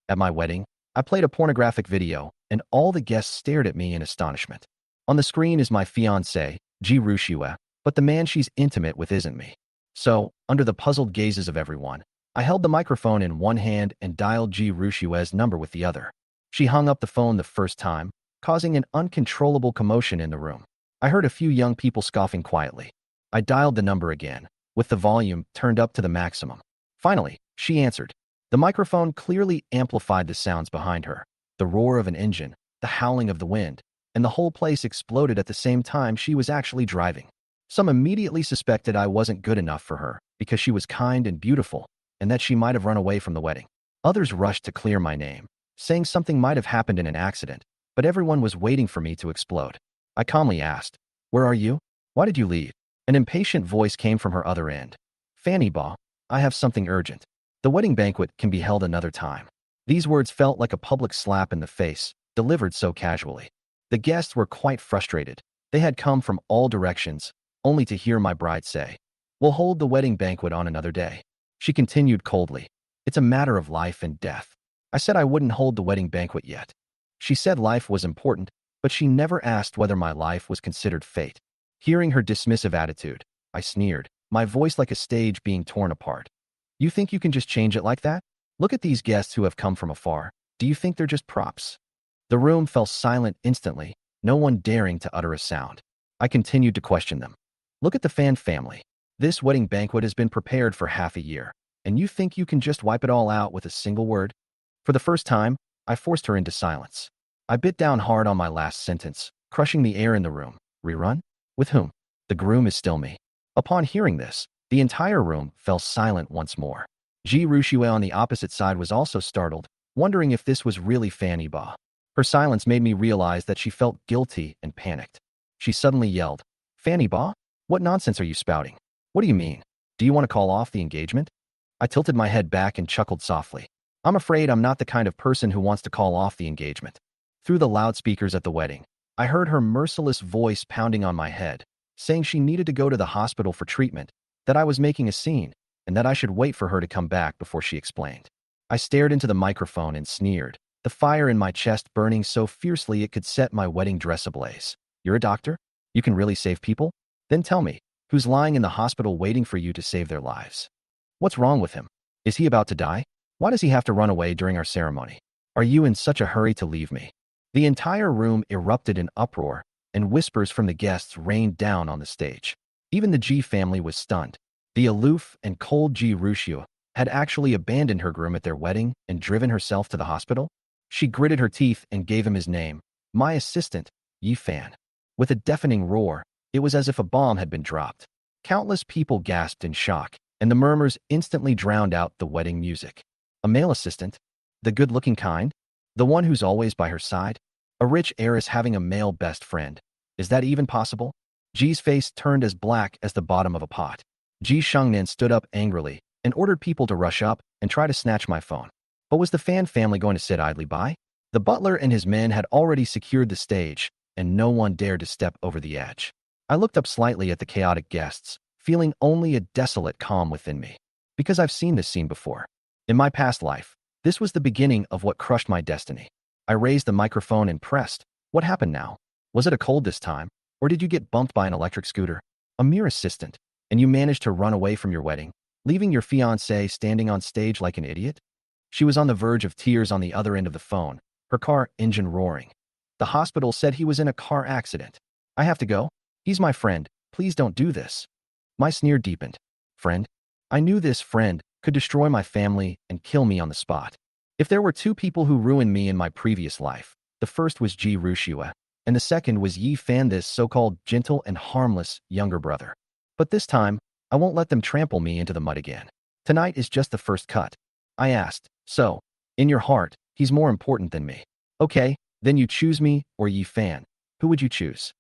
At my wedding, I played a pornographic video, and all the guests stared at me in astonishment. On the screen is my fiancé, Ji Rushua, but the man she's intimate with isn't me. So, under the puzzled gazes of everyone, I held the microphone in one hand and dialed Ji Rushua's number with the other. She hung up the phone the first time, causing an uncontrollable commotion in the room. I heard a few young people scoffing quietly. I dialed the number again, with the volume turned up to the maximum. Finally, she answered. The microphone clearly amplified the sounds behind her, the roar of an engine, the howling of the wind, and the whole place exploded at the same time she was actually driving. Some immediately suspected I wasn't good enough for her because she was kind and beautiful, and that she might have run away from the wedding. Others rushed to clear my name, saying something might have happened in an accident, but everyone was waiting for me to explode. I calmly asked, "Where are you? Why did you leave?" An impatient voice came from her other end. "Fanny Ba, I have something urgent. The wedding banquet can be held another time." These words felt like a public slap in the face, delivered so casually. The guests were quite frustrated. They had come from all directions, only to hear my bride say, "We'll hold the wedding banquet on another day." She continued coldly, "It's a matter of life and death." I said I wouldn't hold the wedding banquet yet. She said life was important, but she never asked whether my life was considered fate. Hearing her dismissive attitude, I sneered, my voice like a stage being torn apart. "You think you can just change it like that? Look at these guests who have come from afar. Do you think they're just props?" The room fell silent instantly, no one daring to utter a sound. I continued to question them. "Look at the Fan family. This wedding banquet has been prepared for half a year, and you think you can just wipe it all out with a single word?" For the first time, I forced her into silence. I bit down hard on my last sentence, crushing the air in the room. "Rerun? With whom? The groom is still me." Upon hearing this, the entire room fell silent once more. Ji Rushua on the opposite side was also startled, wondering if this was really Fanny Ba. Her silence made me realize that she felt guilty and panicked. She suddenly yelled, "Fanny Ba? What nonsense are you spouting? What do you mean? Do you want to call off the engagement?" I tilted my head back and chuckled softly. "I'm afraid I'm not the kind of person who wants to call off the engagement." Through the loudspeakers at the wedding, I heard her merciless voice pounding on my head, saying she needed to go to the hospital for treatment, that I was making a scene, and that I should wait for her to come back before she explained. I stared into the microphone and sneered, the fire in my chest burning so fiercely it could set my wedding dress ablaze. "You're a doctor? You can really save people? Then tell me, who's lying in the hospital waiting for you to save their lives? What's wrong with him? Is he about to die? Why does he have to run away during our ceremony? Are you in such a hurry to leave me?" The entire room erupted in uproar, and whispers from the guests rained down on the stage. Even the Ji family was stunned. The aloof and cold Ji Rushua had actually abandoned her groom at their wedding and driven herself to the hospital. She gritted her teeth and gave him his name, my assistant, Yi Fan. With a deafening roar, it was as if a bomb had been dropped. Countless people gasped in shock, and the murmurs instantly drowned out the wedding music. A male assistant? The good-looking kind? The one who's always by her side? A rich heiress having a male best friend. Is that even possible? Ji's face turned as black as the bottom of a pot. Ji Shengnan stood up angrily and ordered people to rush up and try to snatch my phone. But was the Fan family going to sit idly by? The butler and his men had already secured the stage, and no one dared to step over the edge. I looked up slightly at the chaotic guests, feeling only a desolate calm within me. Because I've seen this scene before. In my past life, this was the beginning of what crushed my destiny. I raised the microphone and pressed. What happened now? Was it a cold this time? Or did you get bumped by an electric scooter? A mere assistant, and you managed to run away from your wedding, leaving your fiancé standing on stage like an idiot? She was on the verge of tears on the other end of the phone, her car engine roaring. The hospital said he was in a car accident. I have to go. He's my friend. Please don't do this. My sneer deepened. Friend? I knew this friend could destroy my family and kill me on the spot. If there were two people who ruined me in my previous life, the first was Ji Rushua, and the second was Yi Fan, this so-called gentle and harmless younger brother. But this time, I won't let them trample me into the mud again. Tonight is just the first cut. I asked, so, in your heart, he's more important than me. Okay, then you choose me or Yi Fan. Who would you choose?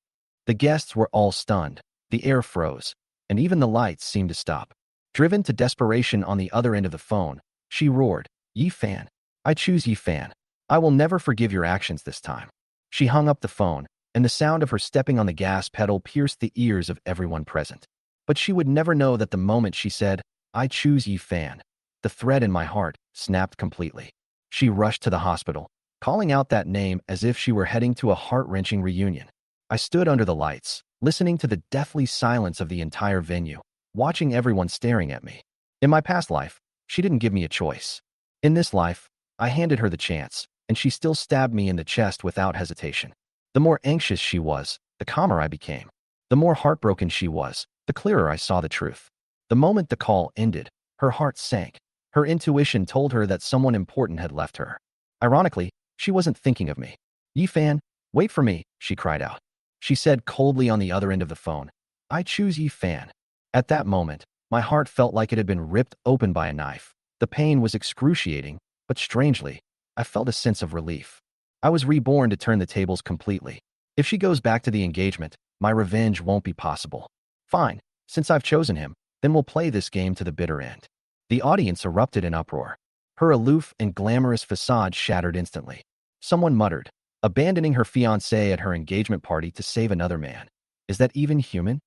The guests were all stunned. The air froze, and even the lights seemed to stop. Driven to desperation on the other end of the phone, she roared, Yi Fan. I choose Yi Fan. I will never forgive your actions this time. She hung up the phone, and the sound of her stepping on the gas pedal pierced the ears of everyone present. But she would never know that the moment she said, I choose Yi Fan, the thread in my heart snapped completely. She rushed to the hospital, calling out that name as if she were heading to a heart-wrenching reunion. I stood under the lights, listening to the deathly silence of the entire venue, watching everyone staring at me. In my past life, she didn't give me a choice. In this life, I handed her the chance, and she still stabbed me in the chest without hesitation. The more anxious she was, the calmer I became. The more heartbroken she was, the clearer I saw the truth. The moment the call ended, her heart sank. Her intuition told her that someone important had left her. Ironically, she wasn't thinking of me. Yifan, wait for me, she cried out. She said coldly on the other end of the phone. I choose Yifan. At that moment, my heart felt like it had been ripped open by a knife. The pain was excruciating, but strangely, I felt a sense of relief. I was reborn to turn the tables completely. If she goes back to the engagement, my revenge won't be possible. Fine, since I've chosen him, then we'll play this game to the bitter end. The audience erupted in uproar. Her aloof and glamorous facade shattered instantly. Someone muttered, abandoning her fiancé at her engagement party to save another man. Is that even human?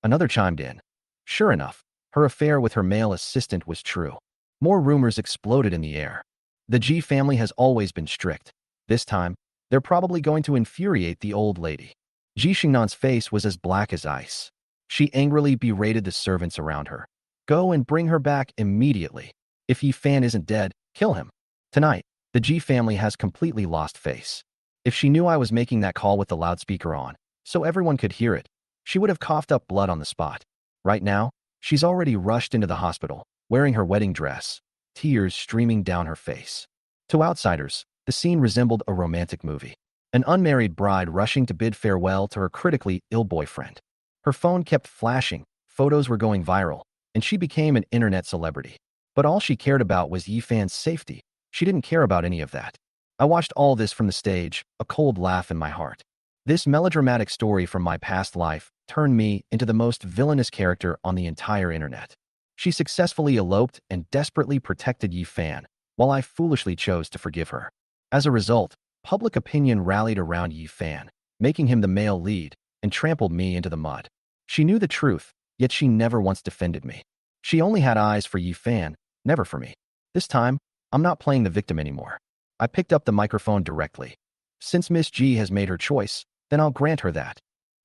Another chimed in. Sure enough, her affair with her male assistant was true. More rumors exploded in the air. The Ji family has always been strict. This time, they're probably going to infuriate the old lady. Ji Xingnan's face was as black as ice. She angrily berated the servants around her. Go and bring her back immediately. If Yifan isn't dead, kill him. Tonight, the Ji family has completely lost face. If she knew I was making that call with the loudspeaker on, so everyone could hear it, she would have coughed up blood on the spot. Right now, she's already rushed into the hospital, wearing her wedding dress, tears streaming down her face. To outsiders, the scene resembled a romantic movie. An unmarried bride rushing to bid farewell to her critically ill boyfriend. Her phone kept flashing, photos were going viral, and she became an internet celebrity. But all she cared about was Yifan's safety. She didn't care about any of that. I watched all this from the stage, a cold laugh in my heart. This melodramatic story from my past life turned me into the most villainous character on the entire internet. She successfully eloped and desperately protected Yifan, while I foolishly chose to forgive her. As a result, public opinion rallied around Yifan, making him the male lead, and trampled me into the mud. She knew the truth, yet she never once defended me. She only had eyes for Yifan, never for me. This time, I'm not playing the victim anymore. I picked up the microphone directly. Since Miss Ji has made her choice, then I'll grant her that.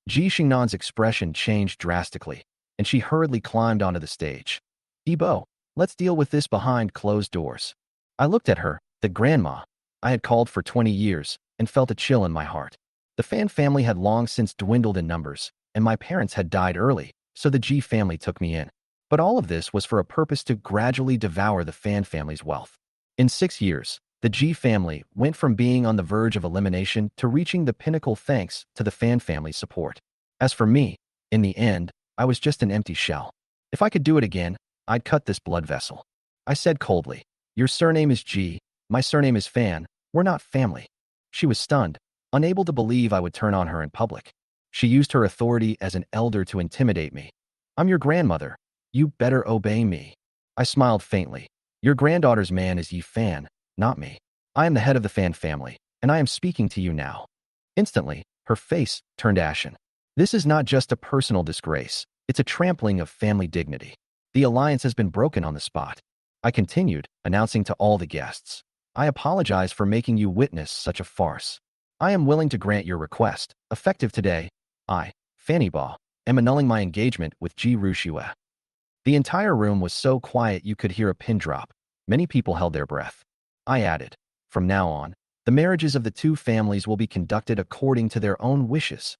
Ji Xingnan's expression changed drastically, and she hurriedly climbed onto the stage. Yibo, let's deal with this behind closed doors. I looked at her, the grandma I had called for 20 years, and felt a chill in my heart. The Fan family had long since dwindled in numbers, and my parents had died early, so the Ji family took me in. But all of this was for a purpose to gradually devour the Fan family's wealth. In 6 years, the Ji family went from being on the verge of elimination to reaching the pinnacle thanks to the Fan family's support. As for me, in the end, I was just an empty shell. If I could do it again, I'd cut this blood vessel. I said coldly, your surname is Ji, my surname is Fan, we're not family. She was stunned, unable to believe I would turn on her in public. She used her authority as an elder to intimidate me. I'm your grandmother. You better obey me. I smiled faintly. Your granddaughter's man is Yifan, not me. I am the head of the Fan family, and I am speaking to you now. Instantly, her face turned ashen. This is not just a personal disgrace. It's a trampling of family dignity. The alliance has been broken on the spot. I continued, announcing to all the guests. I apologize for making you witness such a farce. I am willing to grant your request. Effective today, I, Fanny Ba, am annulling my engagement with Ji Rushue. The entire room was so quiet you could hear a pin drop. Many people held their breath. I added, from now on, the marriages of the two families will be conducted according to their own wishes.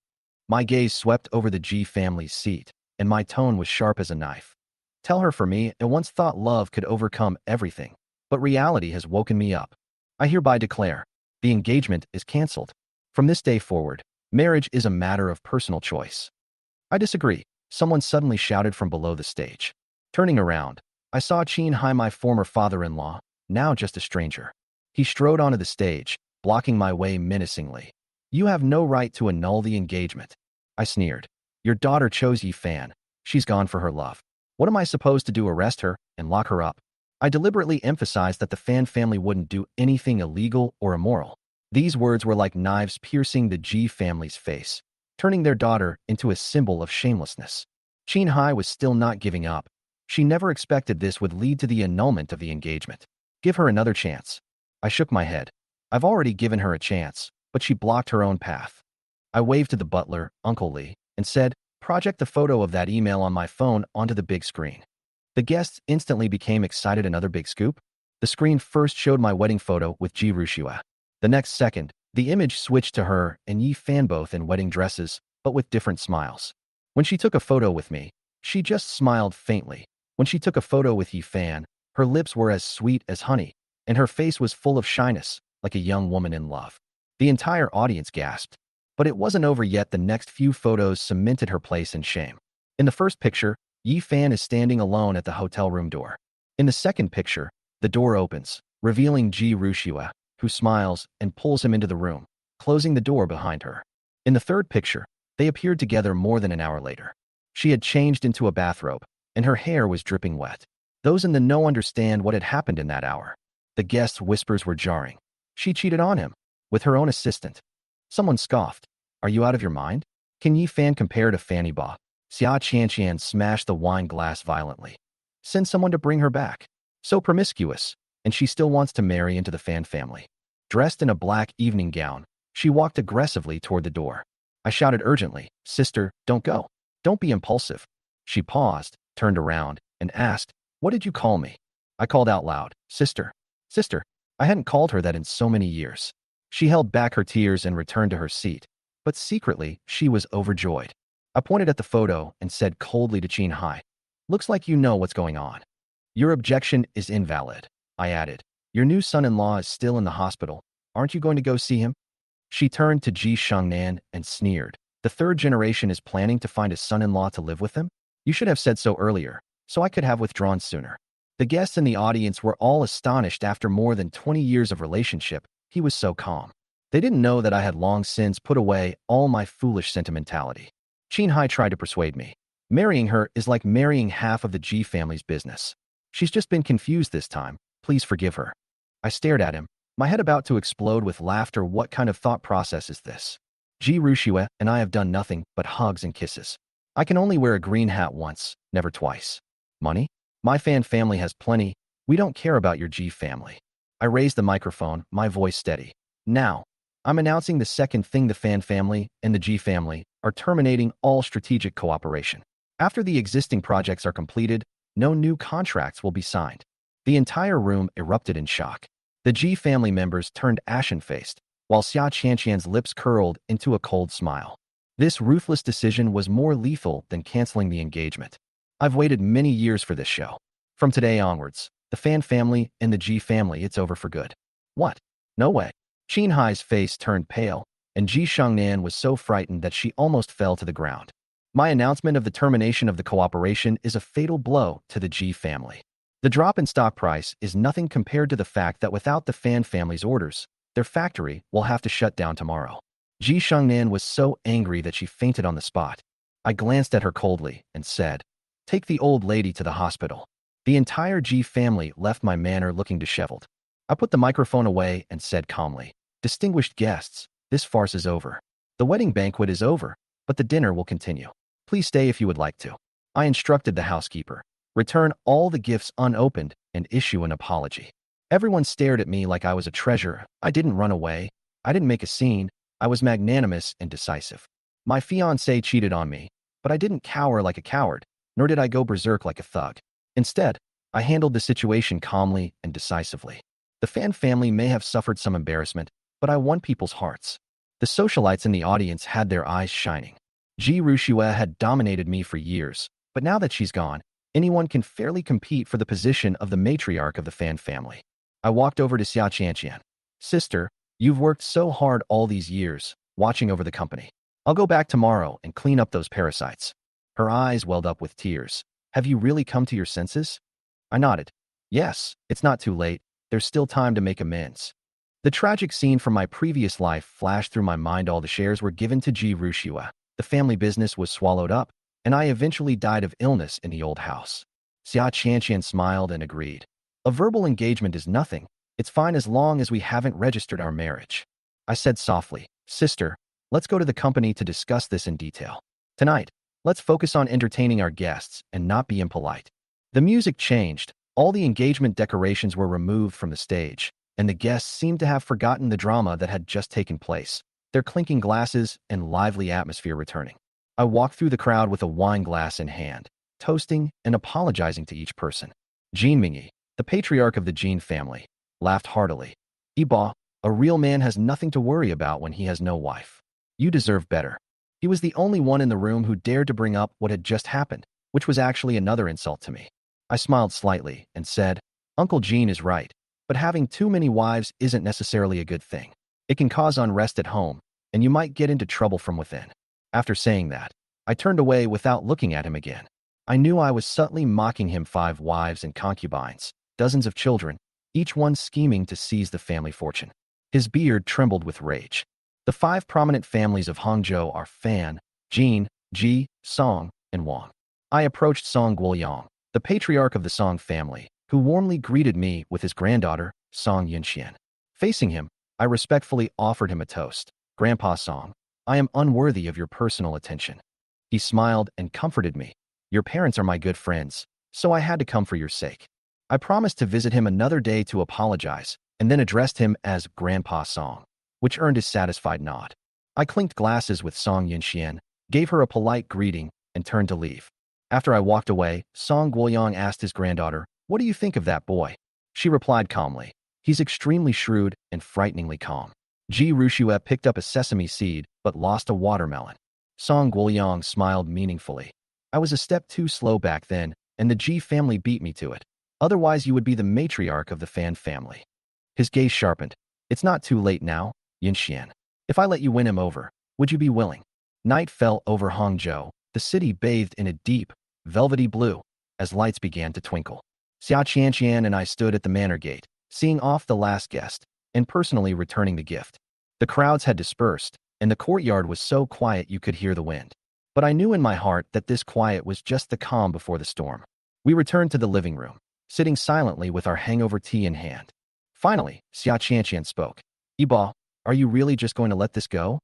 My gaze swept over the Ji family's seat, and my tone was sharp as a knife. Tell her for me, I once thought love could overcome everything, but reality has woken me up. I hereby declare, the engagement is canceled. From this day forward, marriage is a matter of personal choice. I disagree, someone suddenly shouted from below the stage. Turning around, I saw Qin Hai, my former father-in-law, now just a stranger. He strode onto the stage, blocking my way menacingly. You have no right to annul the engagement. I sneered. Your daughter chose Yifan. She's gone for her love. What am I supposed to do, arrest her and lock her up? I deliberately emphasized that the Fan family wouldn't do anything illegal or immoral. These words were like knives piercing the Ji family's face, turning their daughter into a symbol of shamelessness. Qin Hai was still not giving up. She never expected this would lead to the annulment of the engagement. Give her another chance. I shook my head. I've already given her a chance, but she blocked her own path. I waved to the butler, Uncle Lee, and said, project the photo of that email on my phone onto the big screen. The guests instantly became excited. Another big scoop? The screen first showed my wedding photo with Ji Rushua. The next second, the image switched to her and Yi Fan both in wedding dresses, but with different smiles. When she took a photo with me, she just smiled faintly. When she took a photo with Yi Fan, her lips were as sweet as honey, and her face was full of shyness, like a young woman in love. The entire audience gasped. But it wasn't over yet. The next few photos cemented her place in shame. In the first picture, Yi Fan is standing alone at the hotel room door. In the second picture, the door opens, revealing Ji Rushua, who smiles and pulls him into the room, closing the door behind her. In the third picture, they appeared together more than an hour later. She had changed into a bathrobe, and her hair was dripping wet. Those in the know understand what had happened in that hour. The guests' whispers were jarring. She cheated on him, with her own assistant. Someone scoffed. Are you out of your mind? Can Yi Fan compare to Fanny Ba? Xia Qianqian smashed the wine glass violently. Send someone to bring her back. So promiscuous, and she still wants to marry into the Fan family. Dressed in a black evening gown, she walked aggressively toward the door. I shouted urgently, Sister, don't go. Don't be impulsive. She paused, turned around, and asked, What did you call me? I called out loud, Sister. Sister. I hadn't called her that in so many years. She held back her tears and returned to her seat, but secretly, she was overjoyed. I pointed at the photo and said coldly to Qin Hai, Looks like you know what's going on. Your objection is invalid. I added, Your new son-in-law is still in the hospital. Aren't you going to go see him? She turned to Ji Shengnan and sneered. The third generation is planning to find a son-in-law to live with them? You should have said so earlier, so I could have withdrawn sooner. The guests in the audience were all astonished. After more than 20 years of relationship, he was so calm. They didn't know that I had long since put away all my foolish sentimentality. Qin Hai tried to persuade me. Marrying her is like marrying half of the Ji family's business. She's just been confused this time. Please forgive her. I stared at him, my head about to explode with laughter. What kind of thought process is this? Ji Rushua and I have done nothing but hugs and kisses. I can only wear a green hat once, never twice. Money? My Fan family has plenty. We don't care about your Ji family. I raised the microphone, my voice steady. Now, I'm announcing the second thing. The Fan family and the Ji family are terminating all strategic cooperation. After the existing projects are completed, no new contracts will be signed. The entire room erupted in shock. The Ji family members turned ashen-faced, while Xia Qianqian's lips curled into a cold smile. This ruthless decision was more lethal than canceling the engagement. I've waited many years for this show. From today onwards, the Fan family and the Ji family, it's over for good. What? No way. Qin Hai's face turned pale, and Ji Shengnan was so frightened that she almost fell to the ground. My announcement of the termination of the cooperation is a fatal blow to the Ji family. The drop in stock price is nothing compared to the fact that without the Fan family's orders, their factory will have to shut down tomorrow. Ji Shengnan was so angry that she fainted on the spot. I glanced at her coldly and said, Take the old lady to the hospital. The entire Ji family left my manor looking disheveled. I put the microphone away and said calmly, Distinguished guests, this farce is over. The wedding banquet is over, but the dinner will continue. Please stay if you would like to. I instructed the housekeeper. Return all the gifts unopened and issue an apology. Everyone stared at me like I was a treasure. I didn't run away. I didn't make a scene. I was magnanimous and decisive. My fiancé cheated on me, but I didn't cower like a coward, nor did I go berserk like a thug. Instead, I handled the situation calmly and decisively. The Fan family may have suffered some embarrassment, but I won people's hearts. The socialites in the audience had their eyes shining. Ji Rushua had dominated me for years, but now that she's gone, anyone can fairly compete for the position of the matriarch of the Fan family. I walked over to Xia Qianqian. Sister, you've worked so hard all these years, watching over the company. I'll go back tomorrow and clean up those parasites. Her eyes welled up with tears. Have you really come to your senses? I nodded. Yes, it's not too late. There's still time to make amends. The tragic scene from my previous life flashed through my mind. All the shares were given to Ji Rushua. The family business was swallowed up, and I eventually died of illness in the old house. Xia Qianqian smiled and agreed. A verbal engagement is nothing. It's fine as long as we haven't registered our marriage. I said softly, Sister, let's go to the company to discuss this in detail. Tonight, let's focus on entertaining our guests and not be impolite. The music changed. All the engagement decorations were removed from the stage, and the guests seemed to have forgotten the drama that had just taken place, their clinking glasses and lively atmosphere returning. I walked through the crowd with a wine glass in hand, toasting and apologizing to each person. Jean Mingyi, the patriarch of the Jean family, laughed heartily. Iba, a real man has nothing to worry about when he has no wife. You deserve better. He was the only one in the room who dared to bring up what had just happened, which was actually another insult to me. I smiled slightly and said, Uncle Jean is right, but having too many wives isn't necessarily a good thing. It can cause unrest at home, and you might get into trouble from within. After saying that, I turned away without looking at him again. I knew I was subtly mocking him 5 wives and concubines, dozens of children, each one scheming to seize the family fortune. His beard trembled with rage. The 5 prominent families of Hangzhou are Fan, Jin, Ji, Song, and Wang. I approached Song Guoyang, the patriarch of the Song family, who warmly greeted me with his granddaughter, Song Yunxian. Facing him, I respectfully offered him a toast. Grandpa Song, I am unworthy of your personal attention. He smiled and comforted me. Your parents are my good friends, so I had to come for your sake. I promised to visit him another day to apologize, and then addressed him as Grandpa Song, which earned his satisfied nod. I clinked glasses with Song Yunxian, gave her a polite greeting, and turned to leave. After I walked away, Song Guoyang asked his granddaughter, What do you think of that boy? She replied calmly, He's extremely shrewd and frighteningly calm. Ji Rushue picked up a sesame seed, but lost a watermelon. Song Guoyang smiled meaningfully. I was a step too slow back then, and the Ji family beat me to it. Otherwise, you would be the matriarch of the Fan family. His gaze sharpened. It's not too late now, Yunxian. If I let you win him over, would you be willing? Night fell over Hangzhou, the city bathed in a deep, velvety blue, as lights began to twinkle. Xia Qianqian and I stood at the manor gate, seeing off the last guest, and personally returning the gift. The crowds had dispersed, and the courtyard was so quiet you could hear the wind. But I knew in my heart that this quiet was just the calm before the storm. We returned to the living room, sitting silently with our hangover tea in hand. Finally, Xia Qianqian spoke. Iba, are you really just going to let this go?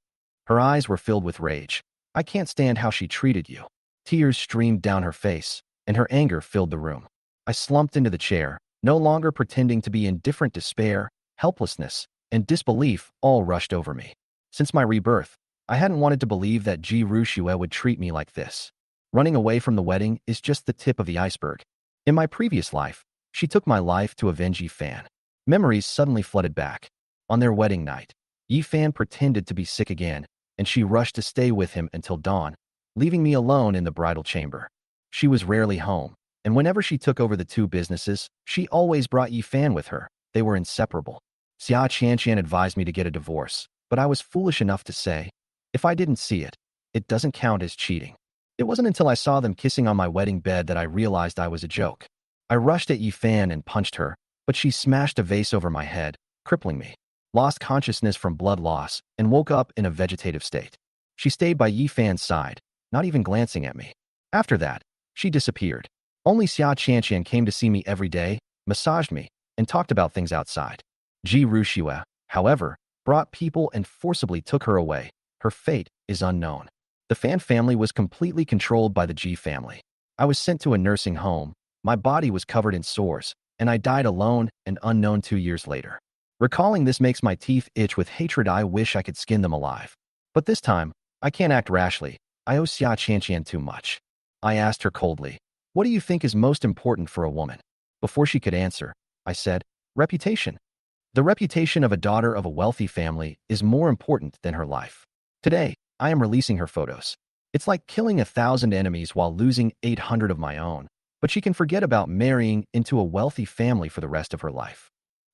Her eyes were filled with rage. I can't stand how she treated you. Tears streamed down her face, and her anger filled the room. I slumped into the chair, no longer pretending to be indifferent. Despair, helplessness, and disbelief all rushed over me. Since my rebirth, I hadn't wanted to believe that Ji Rushue would treat me like this. Running away from the wedding is just the tip of the iceberg. In my previous life, she took my life to avenge Yi Fan. Memories suddenly flooded back. On their wedding night, Yi Fan pretended to be sick again, and she rushed to stay with him until dawn, leaving me alone in the bridal chamber. She was rarely home, and whenever she took over the 2 businesses, she always brought Yi Fan with her. They were inseparable. Xia Qianqian advised me to get a divorce, but I was foolish enough to say, if I didn't see it, it doesn't count as cheating. It wasn't until I saw them kissing on my wedding bed that I realized I was a joke. I rushed at Yi Fan and punched her, but she smashed a vase over my head, crippling me. Lost consciousness from blood loss, and woke up in a vegetative state. She stayed by Yi Fan's side, not even glancing at me. After that, she disappeared. Only Xia Qianqian came to see me every day, massaged me, and talked about things outside. Ji Rushue, however, brought people and forcibly took her away. Her fate is unknown. The Fan family was completely controlled by the Ji family. I was sent to a nursing home, my body was covered in sores, and I died alone and unknown 2 years later. Recalling this makes my teeth itch with hatred. I wish I could skin them alive. But this time, I can't act rashly. I owe Xia Qianqian too much. I asked her coldly, what do you think is most important for a woman? Before she could answer, I said, reputation. The reputation of a daughter of a wealthy family is more important than her life. Today, I am releasing her photos. It's like killing 1,000 enemies while losing 800 of my own, but she can forget about marrying into a wealthy family for the rest of her life.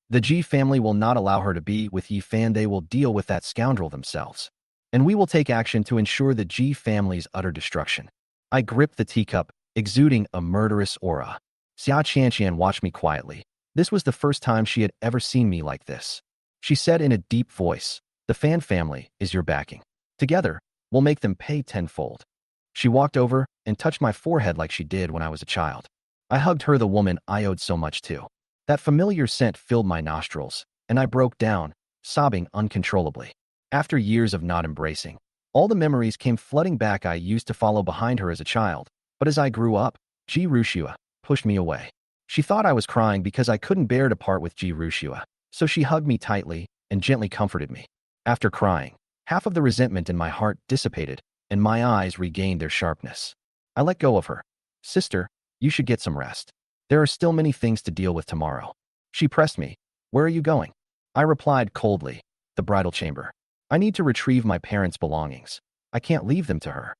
The Ji family will not allow her to be with Yi Fan. They will deal with that scoundrel themselves. And we will take action to ensure the Ji family's utter destruction. I gripped the teacup, exuding a murderous aura. Xia Qianqian watched me quietly. This was the first time she had ever seen me like this. She said in a deep voice, the Fan family is your backing. Together, we'll make them pay tenfold. She walked over and touched my forehead like she did when I was a child. I hugged her, the woman I owed so much to. That familiar scent filled my nostrils, and I broke down, sobbing uncontrollably. After years of not embracing, all the memories came flooding back. I used to follow behind her as a child, but as I grew up, Ji Rushue pushed me away. She thought I was crying because I couldn't bear to part with Ji Rushue, So she hugged me tightly and gently comforted me. After crying, half of the resentment in my heart dissipated and my eyes regained their sharpness. I let go of her. Sister, you should get some rest. There are still many things to deal with tomorrow. She pressed me. Where are you going? I replied coldly. The bridal chamber. I need to retrieve my parents' belongings. I can't leave them to her.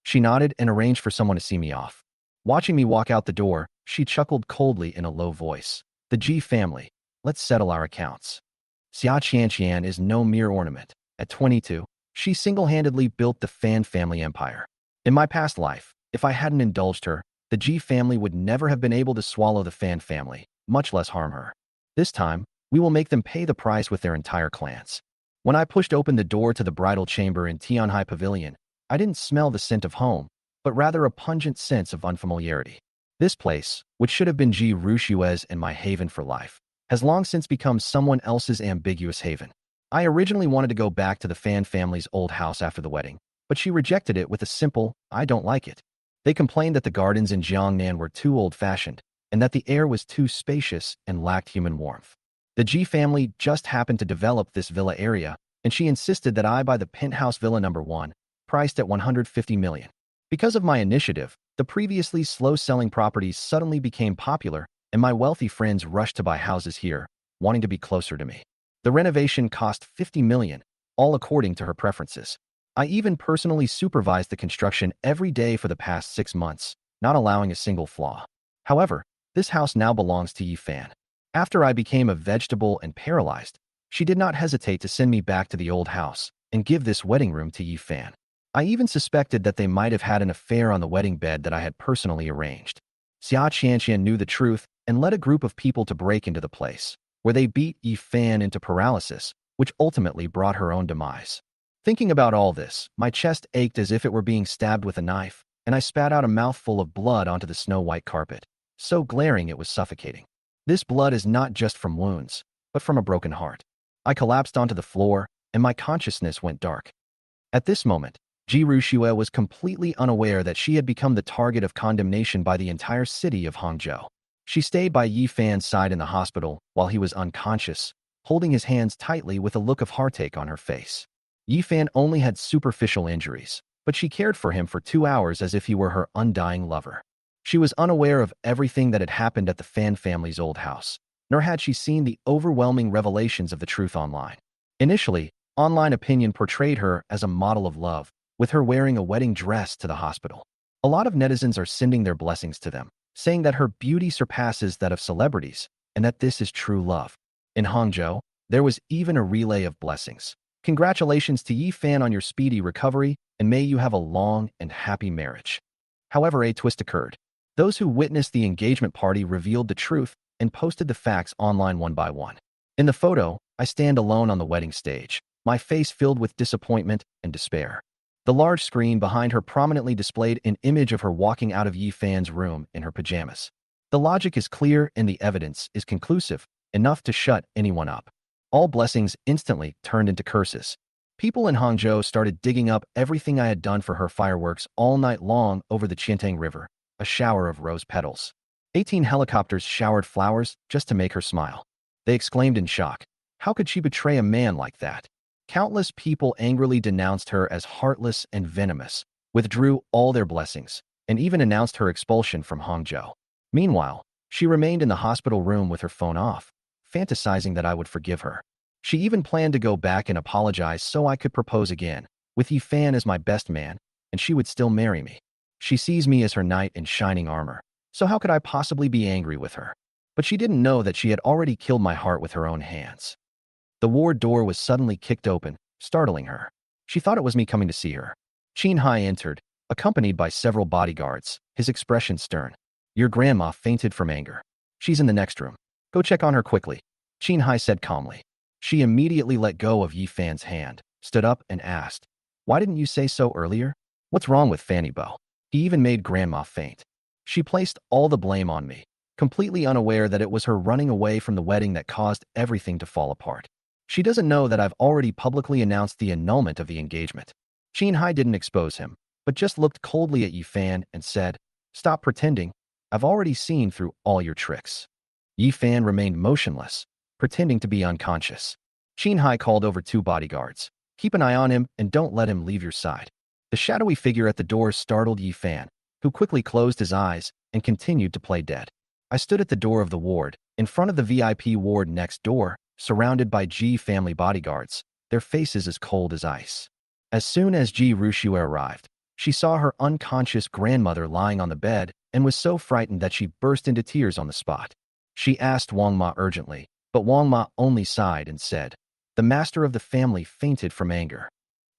She nodded and arranged for someone to see me off. Watching me walk out the door, she chuckled coldly in a low voice. The G family. Let's settle our accounts. Xia Qianqian is no mere ornament. At 22, she single-handedly built the Fan family empire. In my past life, if I hadn't indulged her, the G family would never have been able to swallow the Fan family, much less harm her. This time, we will make them pay the price with their entire clans. When I pushed open the door to the bridal chamber in Tianhai Pavilion, I didn't smell the scent of home, but rather a pungent sense of unfamiliarity. This place, which should have been Ji Rushue's and my haven for life, has long since become someone else's ambiguous haven. I originally wanted to go back to the Fan family's old house after the wedding, but she rejected it with a simple, I don't like it. They complained that the gardens in Jiangnan were too old-fashioned, and that the air was too spacious and lacked human warmth. The Ji family just happened to develop this villa area, and she insisted that I buy the penthouse villa number 1, priced at 150 million. Because of my initiative, the previously slow-selling properties suddenly became popular, and my wealthy friends rushed to buy houses here, wanting to be closer to me. The renovation cost 50 million, all according to her preferences. I even personally supervised the construction every day for the past 6 months, not allowing a single flaw. However, this house now belongs to Yi Fan. After I became a vegetable and paralyzed, she did not hesitate to send me back to the old house and give this wedding room to Yi Fan. I even suspected that they might have had an affair on the wedding bed that I had personally arranged. Xia Qianqian knew the truth and led a group of people to break into the place, where they beat Yi Fan into paralysis, which ultimately brought her own demise. Thinking about all this, my chest ached as if it were being stabbed with a knife, and I spat out a mouthful of blood onto the snow-white carpet, so glaring it was suffocating. This blood is not just from wounds, but from a broken heart. I collapsed onto the floor, and my consciousness went dark. At this moment, Ji Rushue was completely unaware that she had become the target of condemnation by the entire city of Hangzhou. She stayed by Yi Fan's side in the hospital while he was unconscious, holding his hands tightly with a look of heartache on her face. Yi Fan only had superficial injuries, but she cared for him for 2 hours as if he were her undying lover. She was unaware of everything that had happened at the Fan family's old house, nor had she seen the overwhelming revelations of the truth online. Initially, online opinion portrayed her as a model of love, with her wearing a wedding dress to the hospital. A lot of netizens are sending their blessings to them, saying that her beauty surpasses that of celebrities, and that this is true love. In Hangzhou, there was even a relay of blessings. Congratulations to Yi Fan on your speedy recovery, and may you have a long and happy marriage. However, a twist occurred. Those who witnessed the engagement party revealed the truth and posted the facts online one by one. In the photo, I stand alone on the wedding stage, my face filled with disappointment and despair. The large screen behind her prominently displayed an image of her walking out of Yi Fan's room in her pajamas. The logic is clear and the evidence is conclusive, enough to shut anyone up. All blessings instantly turned into curses. People in Hangzhou started digging up everything I had done for her fireworks all night long over the Qiantang River, a shower of rose petals. 18 helicopters showered flowers just to make her smile. They exclaimed in shock. How could she betray a man like that? Countless people angrily denounced her as heartless and venomous, withdrew all their blessings, and even announced her expulsion from Hangzhou. Meanwhile, she remained in the hospital room with her phone off, fantasizing that I would forgive her. She even planned to go back and apologize so I could propose again, with Yi Fan as my best man, and she would still marry me. She sees me as her knight in shining armor, so how could I possibly be angry with her? But she didn't know that she had already killed my heart with her own hands. The ward door was suddenly kicked open, startling her. She thought it was me coming to see her. Qin Hai entered, accompanied by several bodyguards, his expression stern. Your grandma fainted from anger. She's in the next room. Go check on her quickly, Qin Hai said calmly. She immediately let go of Yi Fan's hand, stood up and asked, why didn't you say so earlier? What's wrong with Fanny Bo? He even made grandma faint. She placed all the blame on me, completely unaware that it was her running away from the wedding that caused everything to fall apart. She doesn't know that I've already publicly announced the annulment of the engagement. Qin Hai didn't expose him, but just looked coldly at Yi Fan and said, stop pretending. I've already seen through all your tricks. Yi Fan remained motionless, pretending to be unconscious. Qin Hai called over 2 bodyguards. Keep an eye on him and don't let him leave your side. The shadowy figure at the door startled Yi Fan, who quickly closed his eyes and continued to play dead. I stood at the door of the ward, in front of the VIP ward next door, surrounded by Ji family bodyguards, their faces as cold as ice. As soon as Ji Rushue arrived, she saw her unconscious grandmother lying on the bed and was so frightened that she burst into tears on the spot. She asked Wang Ma urgently, but Wang Ma only sighed and said, "The master of the family fainted from anger."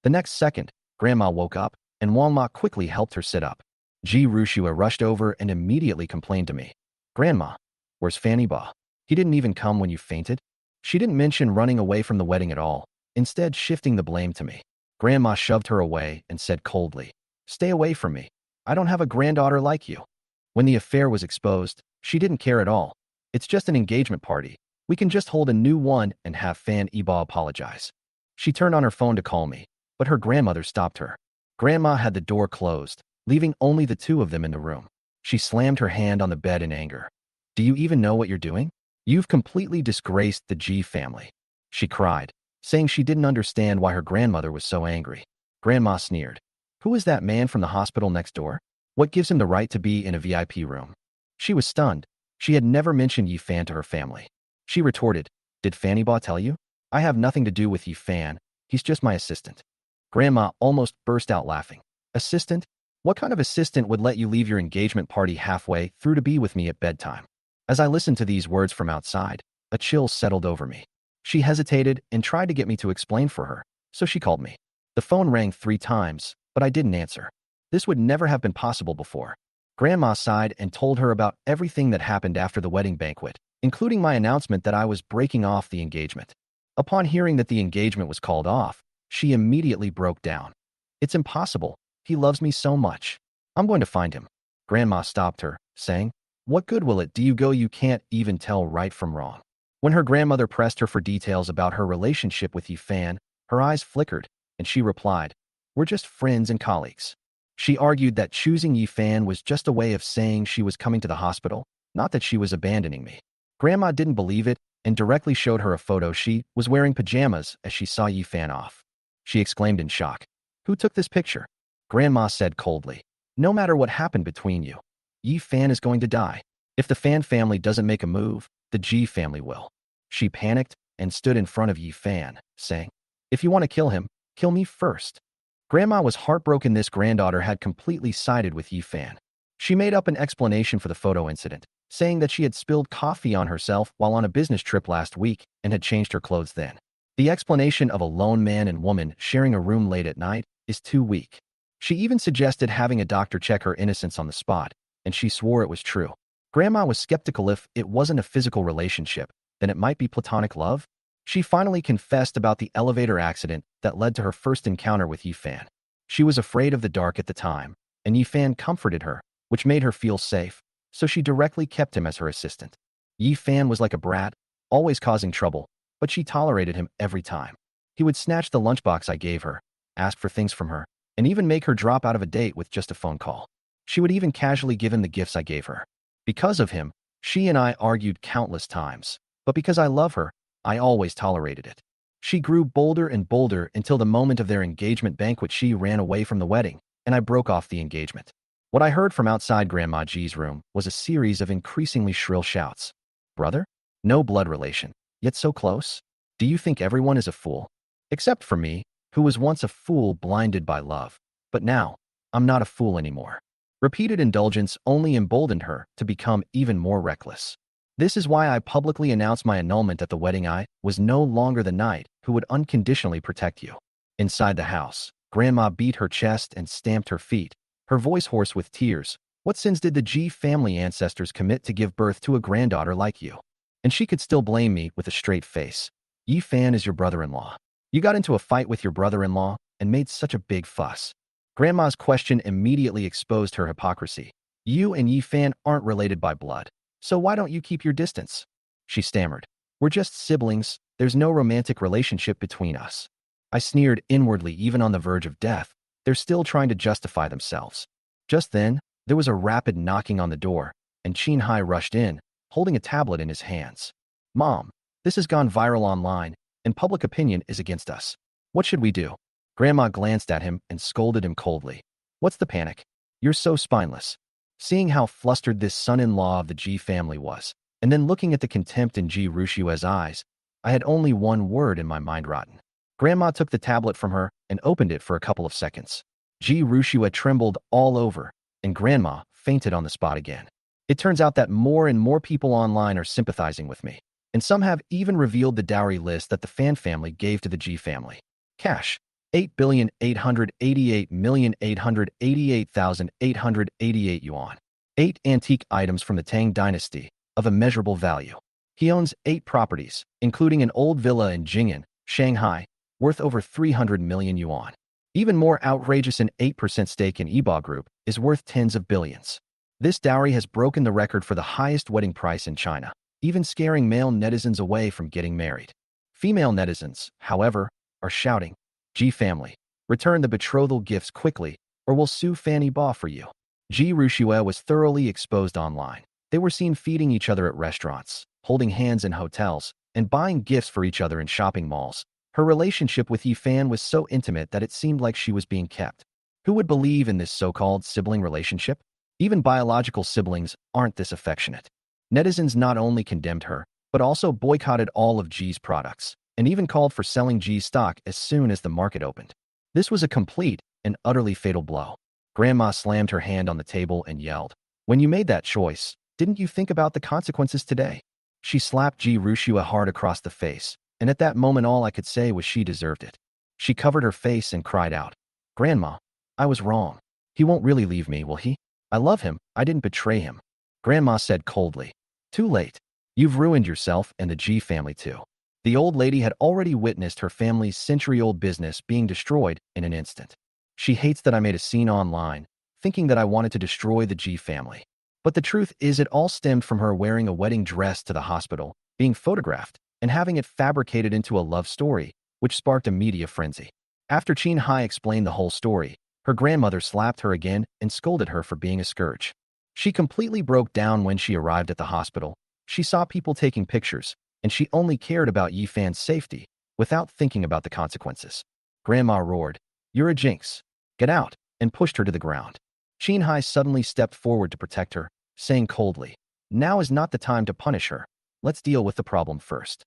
The next second, Grandma woke up, and Wang Ma quickly helped her sit up. Ji Rushue rushed over and immediately complained to me. "Grandma, where's Fanny Ba? He didn't even come when you fainted." She didn't mention running away from the wedding at all, instead shifting the blame to me. Grandma shoved her away and said coldly, "Stay away from me. I don't have a granddaughter like you." When the affair was exposed, she didn't care at all. "It's just an engagement party. We can just hold a new one and have Fan Iba apologize." She turned on her phone to call me, but her grandmother stopped her. Grandma had the door closed, leaving only the 2 of them in the room. She slammed her hand on the bed in anger. "Do you even know what you're doing? You've completely disgraced the Ji family," she cried, saying she didn't understand why her grandmother was so angry. Grandma sneered. "Who is that man from the hospital next door? What gives him the right to be in a VIP room?" She was stunned. She had never mentioned Yi Fan to her family. She retorted, "Did Fanny Ba tell you? I have nothing to do with Yi Fan. He's just my assistant." Grandma almost burst out laughing. "Assistant? What kind of assistant would let you leave your engagement party halfway through to be with me at bedtime?" As I listened to these words from outside, a chill settled over me. She hesitated and tried to get me to explain for her, so she called me. The phone rang 3 times, but I didn't answer. This would never have been possible before. Grandma sighed and told her about everything that happened after the wedding banquet, including my announcement that I was breaking off the engagement. Upon hearing that the engagement was called off, she immediately broke down. "It's impossible. He loves me so much. I'm going to find him." Grandma stopped her, saying, "What good will it do you go? You can't even tell right from wrong." When her grandmother pressed her for details about her relationship with Yi Fan, her eyes flickered, and she replied, "We're just friends and colleagues." She argued that choosing Yi Fan was just a way of saying she was coming to the hospital, not that she was abandoning me. Grandma didn't believe it and directly showed her a photo. She was wearing pajamas as she saw Yi Fan off. She exclaimed in shock, "Who took this picture?" Grandma said coldly, "No matter what happened between you, Yi Fan is going to die. If the Fan family doesn't make a move, the Ji family will." She panicked and stood in front of Yi Fan, saying, "If you want to kill him, kill me first." Grandma was heartbroken this granddaughter had completely sided with Yi Fan. She made up an explanation for the photo incident, saying that she had spilled coffee on herself while on a business trip last week and had changed her clothes then. The explanation of a lone man and woman sharing a room late at night is too weak. She even suggested having a doctor check her innocence on the spot, and she swore it was true. Grandma was skeptical. If it wasn't a physical relationship, then it might be platonic love. She finally confessed about the elevator accident that led to her first encounter with Yi Fan. She was afraid of the dark at the time, and Yi Fan comforted her, which made her feel safe, so she directly kept him as her assistant. Yi Fan was like a brat, always causing trouble, but she tolerated him every time. He would snatch the lunchbox I gave her, ask for things from her, and even make her drop out of a date with just a phone call. She would even casually give him the gifts I gave her. Because of him, she and I argued countless times, but because I love her, I always tolerated it. She grew bolder and bolder until the moment of their engagement banquet. She ran away from the wedding, and I broke off the engagement. What I heard from outside Grandma G's room was a series of increasingly shrill shouts. "Brother? No blood relation, yet so close? Do you think everyone is a fool? Except for me, who was once a fool blinded by love. But now, I'm not a fool anymore." Repeated indulgence only emboldened her to become even more reckless. This is why I publicly announced my annulment at the wedding. I was no longer the knight who would unconditionally protect you. Inside the house, Grandma beat her chest and stamped her feet, her voice hoarse with tears. "What sins did the Ji family ancestors commit to give birth to a granddaughter like you?" And she could still blame me with a straight face. "Yi Fan is your brother-in-law. You got into a fight with your brother-in-law and made such a big fuss." Grandma's question immediately exposed her hypocrisy. "You and Yi Fan aren't related by blood, so why don't you keep your distance?" She stammered. "We're just siblings. There's no romantic relationship between us." I sneered inwardly. Even on the verge of death, they're still trying to justify themselves. Just then, there was a rapid knocking on the door, and Qin Hai rushed in, holding a tablet in his hands. "Mom, This has gone viral online, and public opinion is against us. What should we do? Grandma glanced at him and scolded him coldly. What's the panic? You're so spineless. Seeing how flustered this son-in-law of the G family was, and then looking at the contempt in Ji Rushua's eyes, I had only one word in my mind: rotten. Grandma took the tablet from her and opened it for a couple of seconds. Ji Rushua trembled all over, and Grandma fainted on the spot again. It turns out that more and more people online are sympathizing with me, and some have even revealed the dowry list that the Fan family gave to the Ji family. Cash: 8,888,888,888 yuan. 8 antique items from the Tang dynasty, of immeasurable value. He owns 8 properties, including an old villa in Jing'an, Shanghai, worth over 300 million yuan. Even more outrageous, an 8% stake in Eba Group is worth tens of billions. This dowry has broken the record for the highest wedding price in China, even scaring male netizens away from getting married. Female netizens, however, are shouting, Ji family, return the betrothal gifts quickly, or we'll sue Fanny Ba for you. Ji Rushua was thoroughly exposed online. They were seen feeding each other at restaurants, holding hands in hotels, and buying gifts for each other in shopping malls. Her relationship with Yi Fan was so intimate that it seemed like she was being kept. Who would believe in this so-called sibling relationship? Even biological siblings aren't this affectionate. Netizens not only condemned her, but also boycotted all of Ji's products, and even called for selling Ji's stock as soon as the market opened. This was a complete and utterly fatal blow. Grandma slammed her hand on the table and yelled, when you made that choice, didn't you think about the consequences today? She slapped Ji Rushua hard across the face, and at that moment all I could say was she deserved it. She covered her face and cried out, Grandma, I was wrong. He won't really leave me, will he? I love him, I didn't betray him. Grandma said coldly, too late. You've ruined yourself and the Ji family too. The old lady had already witnessed her family's century-old business being destroyed in an instant. She hates that I made a scene online, thinking that I wanted to destroy the Ji family. But the truth is it all stemmed from her wearing a wedding dress to the hospital, being photographed, and having it fabricated into a love story, which sparked a media frenzy. After Qin Hai explained the whole story, her grandmother slapped her again and scolded her for being a scourge. She completely broke down when she arrived at the hospital. She saw people taking pictures, and she only cared about Yi Fan's safety, without thinking about the consequences. Grandma roared, you're a jinx. Get out, and pushed her to the ground. Qin Hai suddenly stepped forward to protect her, saying coldly, now is not the time to punish her. Let's deal with the problem first.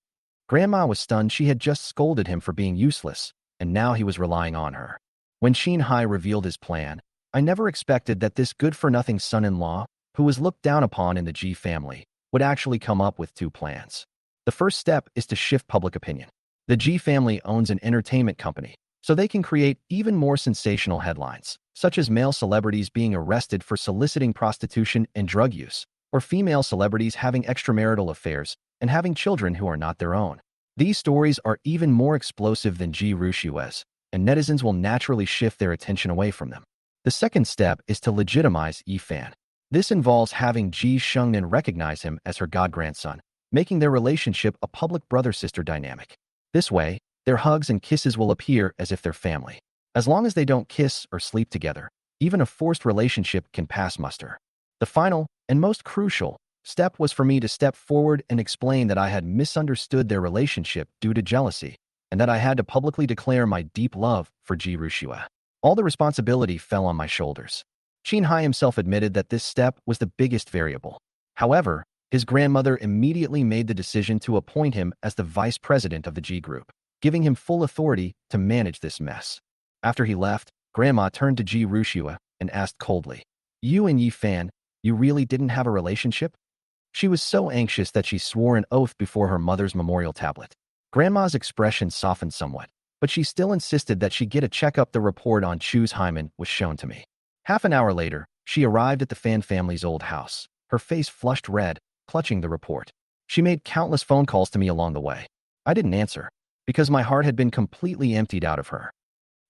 Grandma was stunned. She had just scolded him for being useless, and now he was relying on her. When Qin Hai revealed his plan, I never expected that this good-for-nothing son-in-law, who was looked down upon in the Ji family, would actually come up with 2 plans. The first step is to shift public opinion. The Ji family owns an entertainment company, so they can create even more sensational headlines, such as male celebrities being arrested for soliciting prostitution and drug use, or female celebrities having extramarital affairs and having children who are not their own. These stories are even more explosive than Ji Rushua's, and netizens will naturally shift their attention away from them. The second step is to legitimize Yi Fan. This involves having Ji Shengnan recognize him as her god-grandson, making their relationship a public brother-sister dynamic. This way, their hugs and kisses will appear as if they're family. As long as they don't kiss or sleep together, even a forced relationship can pass muster. The final, and most crucial, step was for me to step forward and explain that I had misunderstood their relationship due to jealousy, and that I had to publicly declare my deep love for Ji Rushua. All the responsibility fell on my shoulders. Qin Hai himself admitted that this step was the biggest variable. However, his grandmother immediately made the decision to appoint him as the vice president of the Ji Group, giving him full authority to manage this mess. After he left, Grandma turned to Ji Rushua and asked coldly, you and Yi Fan, you really didn't have a relationship? She was so anxious that she swore an oath before her mother's memorial tablet. Grandma's expression softened somewhat, but she still insisted that she get a checkup. The report on Chu's hymen was shown to me. Half an hour later, she arrived at the Fan family's old house, her face flushed red, clutching the report. She made countless phone calls to me along the way. I didn't answer, because my heart had been completely emptied out of her.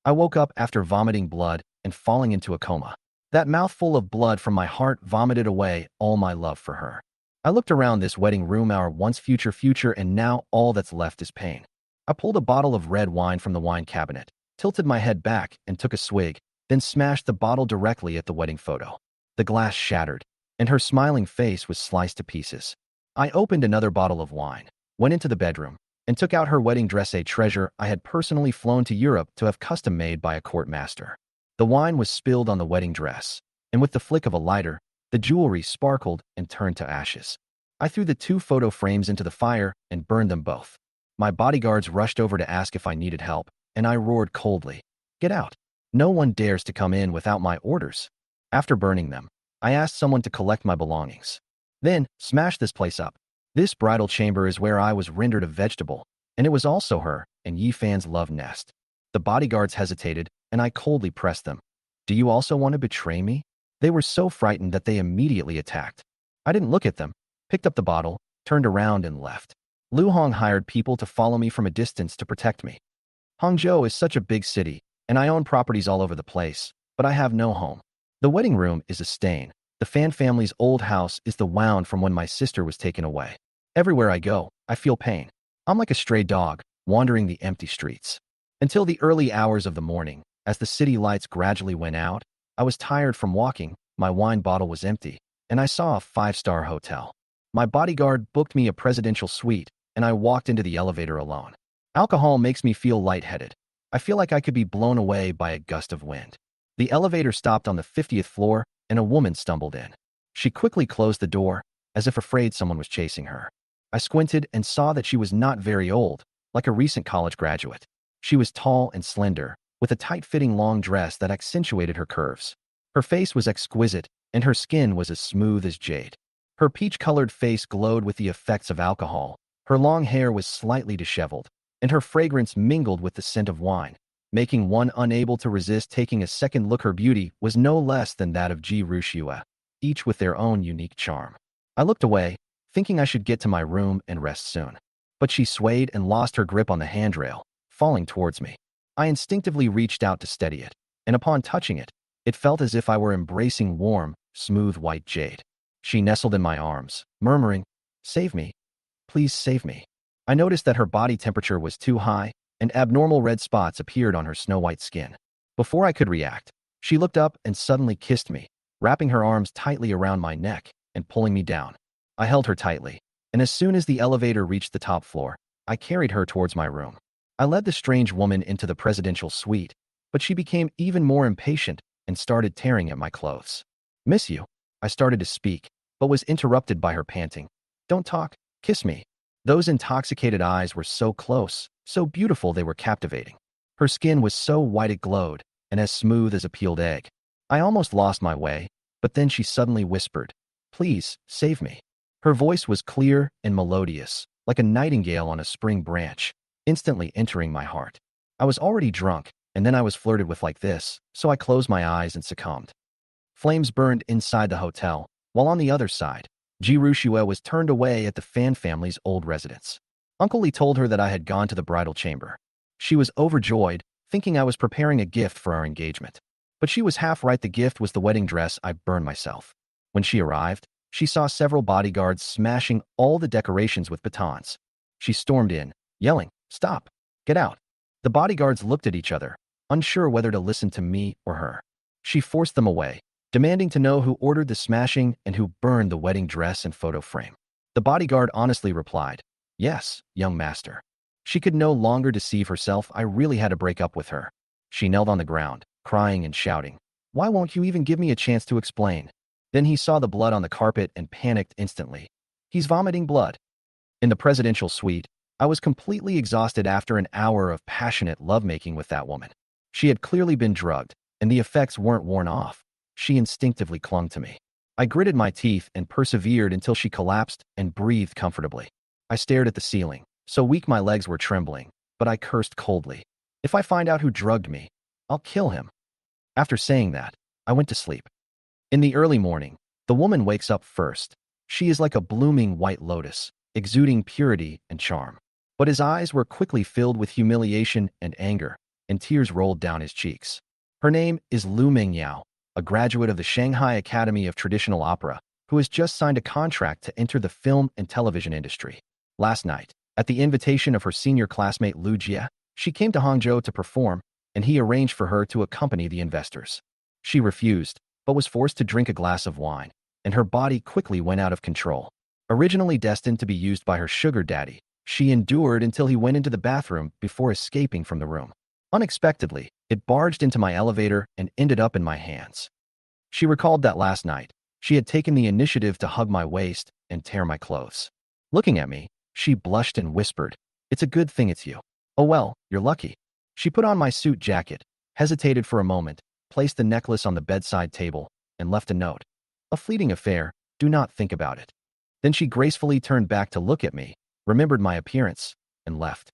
I woke up after vomiting blood and falling into a coma. That mouthful of blood from my heart vomited away all my love for her. I looked around this wedding room, our once future, and now all that's left is pain. I pulled a bottle of red wine from the wine cabinet, tilted my head back and took a swig, then smashed the bottle directly at the wedding photo. The glass shattered, and her smiling face was sliced to pieces. I opened another bottle of wine, went into the bedroom, and took out her wedding dress, a treasure I had personally flown to Europe to have custom made by a court master. The wine was spilled on the wedding dress, and with the flick of a lighter, the jewelry sparkled and turned to ashes. I threw the 2 photo frames into the fire and burned them both. My bodyguards rushed over to ask if I needed help, and I roared coldly, "Get out! No one dares to come in without my orders." After burning them, I asked someone to collect my belongings. Then, smash this place up. This bridal chamber is where I was rendered a vegetable, and it was also her and Yi Fan's love nest. The bodyguards hesitated, and I coldly pressed them. "Do you also want to betray me?" They were so frightened that they immediately attacked. I didn't look at them, picked up the bottle, turned around, and left. Lu Hong hired people to follow me from a distance to protect me. Hangzhou is such a big city, and I own properties all over the place, but I have no home. The wedding room is a stain. The Fan family's old house is the wound from when my sister was taken away. Everywhere I go, I feel pain. I'm like a stray dog, wandering the empty streets. Until the early hours of the morning, as the city lights gradually went out, I was tired from walking, my wine bottle was empty, and I saw a 5-star hotel. My bodyguard booked me a presidential suite, and I walked into the elevator alone. Alcohol makes me feel lightheaded. I feel like I could be blown away by a gust of wind. The elevator stopped on the 50th floor, and a woman stumbled in. She quickly closed the door, as if afraid someone was chasing her. I squinted and saw that she was not very old, like a recent college graduate. She was tall and slender, with a tight-fitting long dress that accentuated her curves. Her face was exquisite, and her skin was as smooth as jade. Her peach-colored face glowed with the effects of alcohol. Her long hair was slightly disheveled, and her fragrance mingled with the scent of wine, making one unable to resist taking a second look. Her beauty was no less than that of Ji Rushua, each with their own unique charm. I looked away, thinking I should get to my room and rest soon. But she swayed and lost her grip on the handrail, falling towards me. I instinctively reached out to steady it, and upon touching it, it felt as if I were embracing warm, smooth white jade. She nestled in my arms, murmuring, "Save me. Please save me." I noticed that her body temperature was too high, and abnormal red spots appeared on her snow-white skin. Before I could react, she looked up and suddenly kissed me, wrapping her arms tightly around my neck and pulling me down. I held her tightly, and as soon as the elevator reached the top floor, I carried her towards my room. I led the strange woman into the presidential suite, but she became even more impatient and started tearing at my clothes. "Miss you." I started to speak, but was interrupted by her panting, "Don't talk, kiss me." Those intoxicated eyes were so close, so beautiful they were captivating. Her skin was so white it glowed, and as smooth as a peeled egg. I almost lost my way, but then she suddenly whispered, "Please, save me." Her voice was clear and melodious, like a nightingale on a spring branch, instantly entering my heart. I was already drunk, and then I was flirted with like this, so I closed my eyes and succumbed. Flames burned inside the hotel, while on the other side, Ji Rushua was turned away at the Fan family's old residence. Uncle Lee told her that I had gone to the bridal chamber. She was overjoyed, thinking I was preparing a gift for our engagement. But she was half right. The gift was the wedding dress I burned myself. When she arrived, she saw several bodyguards smashing all the decorations with batons. She stormed in, yelling, "Stop! Get out!" The bodyguards looked at each other, unsure whether to listen to me or her. She forced them away, demanding to know who ordered the smashing and who burned the wedding dress and photo frame. The bodyguard honestly replied, "Yes, young master." She could no longer deceive herself. I really had to break up with her. She knelt on the ground, crying and shouting, "Why won't you even give me a chance to explain?" Then he saw the blood on the carpet and panicked instantly. "He's vomiting blood." In the presidential suite, I was completely exhausted after an hour of passionate lovemaking with that woman. She had clearly been drugged, and the effects weren't worn off. She instinctively clung to me. I gritted my teeth and persevered until she collapsed and breathed comfortably. I stared at the ceiling, so weak my legs were trembling, but I cursed coldly. "If I find out who drugged me, I'll kill him." After saying that, I went to sleep. In the early morning, the woman wakes up first. She is like a blooming white lotus, exuding purity and charm. But his eyes were quickly filled with humiliation and anger, and tears rolled down his cheeks. Her name is Lu Mingyao, a graduate of the Shanghai Academy of Traditional Opera, who has just signed a contract to enter the film and television industry. Last night, at the invitation of her senior classmate Lu Jie, she came to Hangzhou to perform, and he arranged for her to accompany the investors. She refused, but was forced to drink a glass of wine, and her body quickly went out of control. Originally destined to be used by her sugar daddy, She endured until he went into the bathroom before escaping from the room. Unexpectedly, it barged into my elevator and ended up in my hands. She recalled that last night, she had taken the initiative to hug my waist and tear my clothes. Looking at me, she blushed and whispered, "It's a good thing it's you." "Oh well, you're lucky." She put on my suit jacket, hesitated for a moment, placed the necklace on the bedside table, and left a note. "A fleeting affair, do not think about it." Then she gracefully turned back to look at me, remembered my appearance, and left.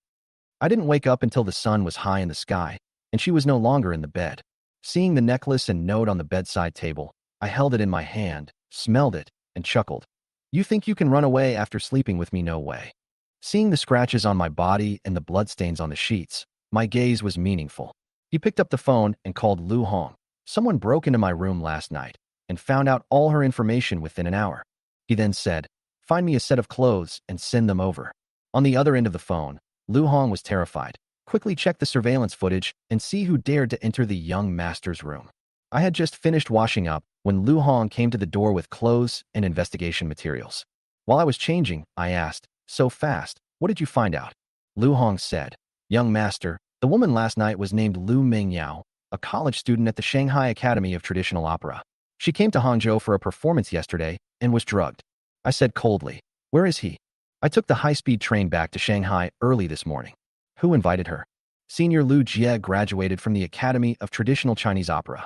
I didn't wake up until the sun was high in the sky, and she was no longer in the bed. Seeing the necklace and note on the bedside table, I held it in my hand, smelled it, and chuckled. "You think you can run away after sleeping with me? No way." Seeing the scratches on my body and the bloodstains on the sheets, my gaze was meaningful. He picked up the phone and called Lu Hong. "Someone broke into my room last night and found out all her information within an hour." He then said, "Find me a set of clothes and send them over." On the other end of the phone, Lu Hong was terrified. "Quickly check the surveillance footage and see who dared to enter the young master's room." I had just finished washing up when Lu Hong came to the door with clothes and investigation materials. While I was changing, I asked, "So fast, what did you find out?" Lu Hong said, "Young master, the woman last night was named Lu Mingyao, a college student at the Shanghai Academy of Traditional Opera. She came to Hangzhou for a performance yesterday and was drugged." I said coldly, "Where is he?" "I took the high-speed train back to Shanghai early this morning." "Who invited her?" "Senior Lu Jie graduated from the Academy of Traditional Chinese Opera."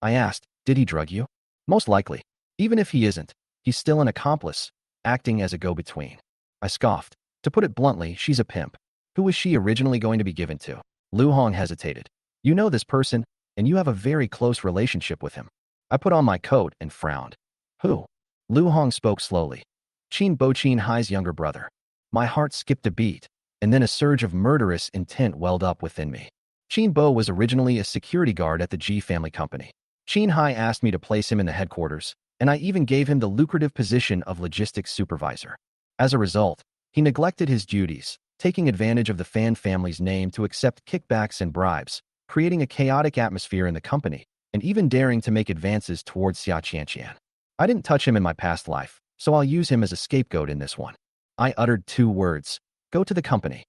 I asked, "Did he drug you?" "Most likely. Even if he isn't, he's still an accomplice, acting as a go-between." I scoffed. "To put it bluntly, she's a pimp." "Who was she originally going to be given to?" Lu Hong hesitated. "You know this person, and you have a very close relationship with him." I put on my coat and frowned. "Who?" Lu Hong spoke slowly. "Qin Bo Qin Hai's younger brother." My heart skipped a beat, and then a surge of murderous intent welled up within me. Qin Bo was originally a security guard at the Ji family company. Qin Hai asked me to place him in the headquarters, and I even gave him the lucrative position of logistics supervisor. As a result, he neglected his duties, taking advantage of the Fan family's name to accept kickbacks and bribes, creating a chaotic atmosphere in the company, and even daring to make advances towards Xia Qianqian. I didn't touch him in my past life, so I'll use him as a scapegoat in this one. I uttered 2 words. "Go to the company."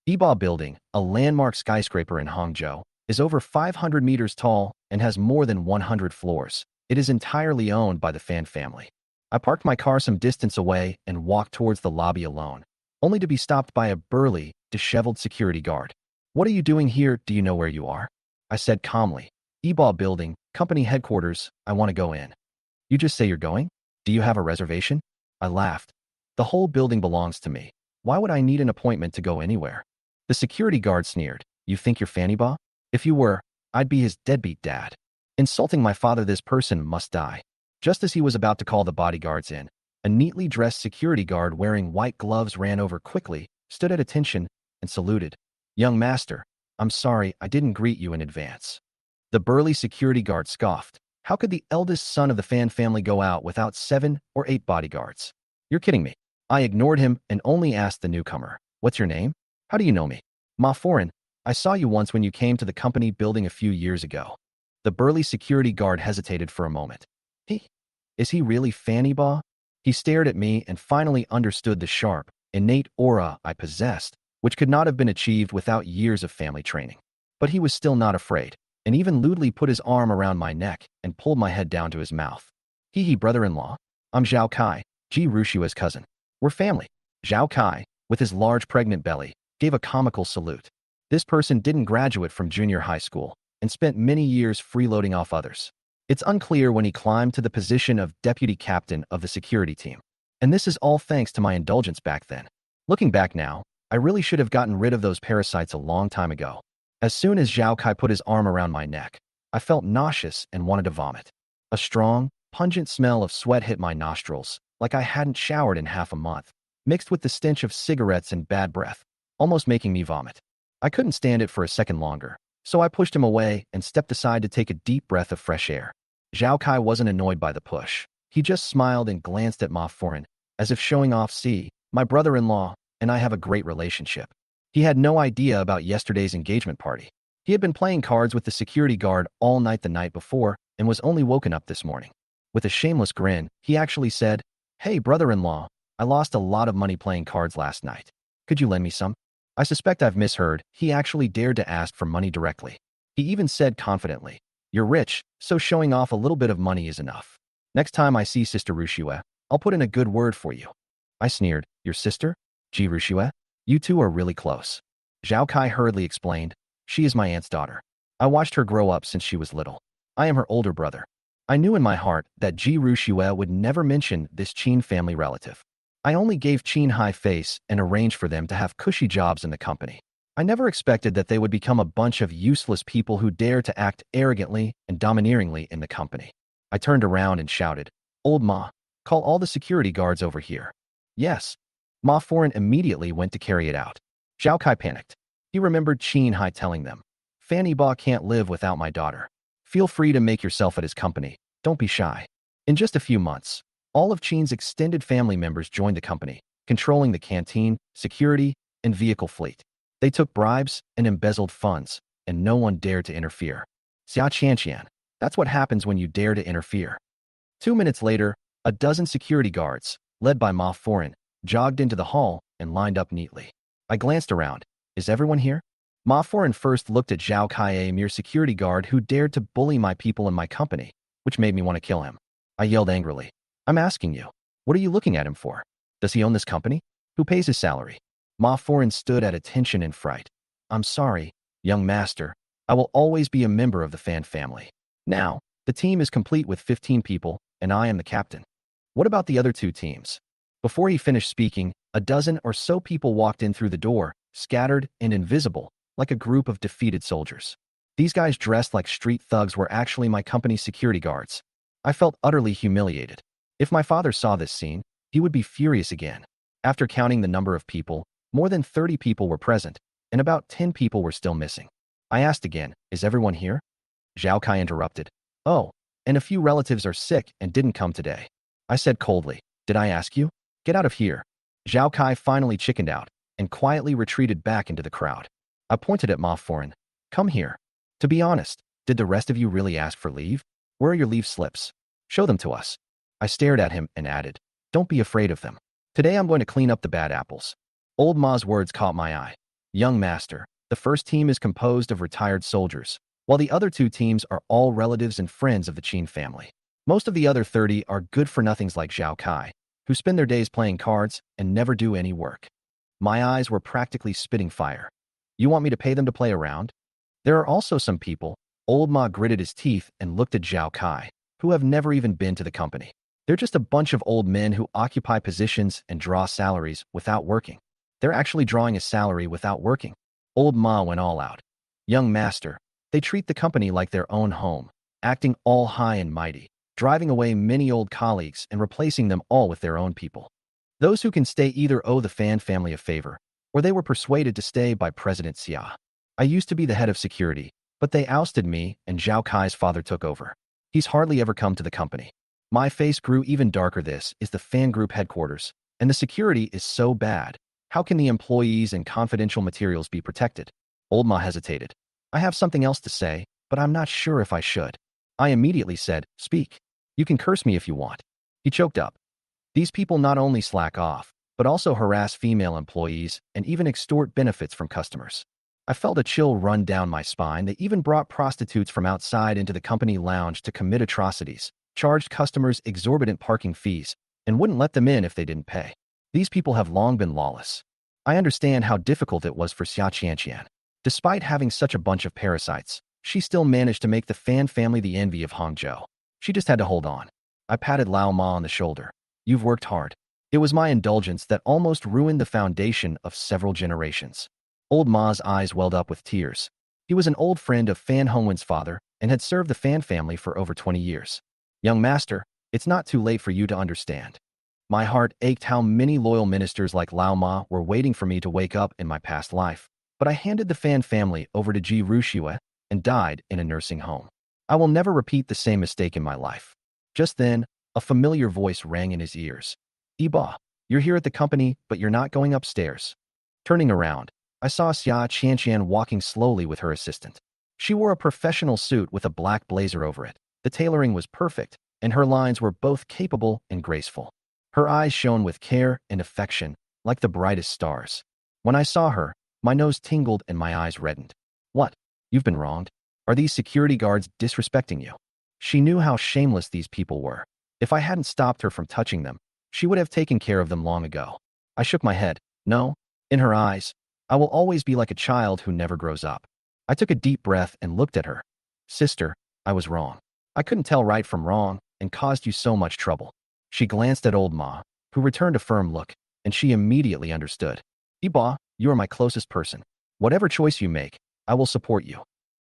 Yiba Building, a landmark skyscraper in Hangzhou, is over 500 meters tall and has more than 100 floors. It is entirely owned by the Fan family. I parked my car some distance away and walked towards the lobby alone, only to be stopped by a burly, disheveled security guard. "What are you doing here? Do you know where you are?" I said calmly. "Yiba Building, company headquarters, I want to go in." "You just say you're going? Do you have a reservation?" I laughed. "The whole building belongs to me. Why would I need an appointment to go anywhere?" The security guard sneered. "You think you're Fanny Ba? If you were, I'd be his deadbeat dad. Insulting my father, this person must die." Just as he was about to call the bodyguards in, a neatly dressed security guard wearing white gloves ran over quickly, stood at attention, and saluted. "Young master, I'm sorry I didn't greet you in advance." The burly security guard scoffed. How could the eldest son of the Fan family go out without 7 or 8 bodyguards? "You're kidding me." I ignored him and only asked the newcomer, "What's your name? How do you know me?" "Ma Foreign, I saw you once when you came to the company building a few years ago." The burly security guard hesitated for a moment. Is he really Fanny Ba?" He stared at me and finally understood the sharp, innate aura I possessed, which could not have been achieved without years of family training. But he was still not afraid, and even lewdly put his arm around my neck and pulled my head down to his mouth. "He brother-in-law. I'm Zhao Kai, Ji Rushua's cousin. We're family." Zhao Kai, with his large pregnant belly, gave a comical salute. This person didn't graduate from junior high school and spent many years freeloading off others. It's unclear when he climbed to the position of deputy captain of the security team. And this is all thanks to my indulgence back then. Looking back now, I really should have gotten rid of those parasites a long time ago. As soon as Zhao Kai put his arm around my neck, I felt nauseous and wanted to vomit. A strong, pungent smell of sweat hit my nostrils, like I hadn't showered in half a month, mixed with the stench of cigarettes and bad breath, almost making me vomit. I couldn't stand it for a second longer, so I pushed him away and stepped aside to take a deep breath of fresh air. Zhao Kai wasn't annoyed by the push. He just smiled and glanced at Ma Foreign, as if showing off, "See, my brother-in-law and I have a great relationship." He had no idea about yesterday's engagement party. He had been playing cards with the security guard all night the night before and was only woken up this morning. With a shameless grin, he actually said, "Hey, brother-in-law, I lost a lot of money playing cards last night. Could you lend me some? I suspect I've misheard. He actually dared to ask for money directly. He even said confidently, "You're rich, so showing off a little bit of money is enough. Next time I see Sister Rushue, I'll put in a good word for you." I sneered. "Your sister? Ji Rushue? You two are really close." Zhao Kai hurriedly explained, "She is my aunt's daughter. I watched her grow up since she was little. I am her older brother." I knew in my heart that Ji Rushue would never mention this Qin family relative. I only gave Qin high face and arranged for them to have cushy jobs in the company. I never expected that they would become a bunch of useless people who dare to act arrogantly and domineeringly in the company. I turned around and shouted, "Old Ma, call all the security guards over here." "Yes." Ma Foreign immediately went to carry it out. Zhao Kai panicked. He remembered Qin Hai telling them, "Fanny Ba can't live without my daughter. Feel free to make yourself at his company. Don't be shy." In just a few months, all of Qin's extended family members joined the company, controlling the canteen, security, and vehicle fleet. They took bribes and embezzled funds, and no one dared to interfere. Xia Qianqian, that's what happens when you dare to interfere. 2 minutes later, a dozen security guards, led by Ma Foreign, jogged into the hall and lined up neatly. I glanced around. Is everyone here? Ma Foreign first looked at Zhao Kai, a mere security guard who dared to bully my people in my company, which made me want to kill him. I yelled angrily, "I'm asking you, what are you looking at him for? Does he own this company? Who pays his salary?" Ma Foreign stood at attention in fright. "I'm sorry, young master. I will always be a member of the Fan family. Now, the team is complete with 15 people, and I am the captain. What about the other two teams?" Before he finished speaking, a dozen or so people walked in through the door, scattered and invisible, like a group of defeated soldiers. These guys dressed like street thugs were actually my company's security guards. I felt utterly humiliated. If my father saw this scene, he would be furious again. After counting the number of people, more than 30 people were present, and about 10 people were still missing. I asked again, "Is everyone here?" Zhao Kai interrupted. "Oh, and a few relatives are sick and didn't come today." I said coldly, "Did I ask you? Get out of here." Zhao Kai finally chickened out and quietly retreated back into the crowd. I pointed at Ma Foreign. "Come here. To be honest, did the rest of you really ask for leave? Where are your leave slips? Show them to us." I stared at him and added, "Don't be afraid of them. Today I'm going to clean up the bad apples." Old Ma's words caught my eye. "Young master, the first team is composed of retired soldiers, while the other two teams are all relatives and friends of the Qin family. Most of the other 30 are good-for-nothings like Zhao Kai, who spend their days playing cards and never do any work." My eyes were practically spitting fire. "You want me to pay them to play around?" "There are also some people," Old Ma gritted his teeth and looked at Zhao Kai, "who have never even been to the company. They're just a bunch of old men who occupy positions and draw salaries without working. They're actually drawing a salary without working." Old Ma went all out. "Young master, they treat the company like their own home, acting all high and mighty, driving away many old colleagues and replacing them all with their own people. Those who can stay either owe the Fan family a favor, or they were persuaded to stay by President Xia. I used to be the head of security, but they ousted me and Zhao Kai's father took over. He's hardly ever come to the company." My face grew even darker. This is the Fan Group headquarters, and the security is so bad. How can the employees and confidential materials be protected? Old Ma hesitated. "I have something else to say, but I'm not sure if I should." I immediately said, "Speak. You can curse me if you want." He choked up. "These people not only slack off, but also harass female employees and even extort benefits from customers." I felt a chill run down my spine. They even brought prostitutes from outside into the company lounge to commit atrocities, charged customers exorbitant parking fees, and wouldn't let them in if they didn't pay. These people have long been lawless. I understand how difficult it was for Xia Qianqian. Despite having such a bunch of parasites, she still managed to make the Fan family the envy of Hangzhou. She just had to hold on. I patted Lao Ma on the shoulder. "You've worked hard. It was my indulgence that almost ruined the foundation of several generations." Old Ma's eyes welled up with tears. He was an old friend of Fan Hongwen's father and had served the Fan family for over 20 years. "Young master, it's not too late for you to understand." My heart ached how many loyal ministers like Lao Ma were waiting for me to wake up in my past life, but I handed the Fan family over to Ji Rushue and died in a nursing home. I will never repeat the same mistake in my life. Just then, a familiar voice rang in his ears. "Iba, you're here at the company, but you're not going upstairs." Turning around, I saw Xia Qianqian walking slowly with her assistant. She wore a professional suit with a black blazer over it. The tailoring was perfect, and her lines were both capable and graceful. Her eyes shone with care and affection, like the brightest stars. When I saw her, my nose tingled and my eyes reddened. What? You've been wronged? Are these security guards disrespecting you? She knew how shameless these people were. If I hadn't stopped her from touching them, she would have taken care of them long ago. I shook my head. No. In her eyes, I will always be like a child who never grows up. I took a deep breath and looked at her. Sister, I was wrong. I couldn't tell right from wrong and caused you so much trouble. She glanced at old Ma, who returned a firm look, and she immediately understood. Iba, you are my closest person. Whatever choice you make, I will support you.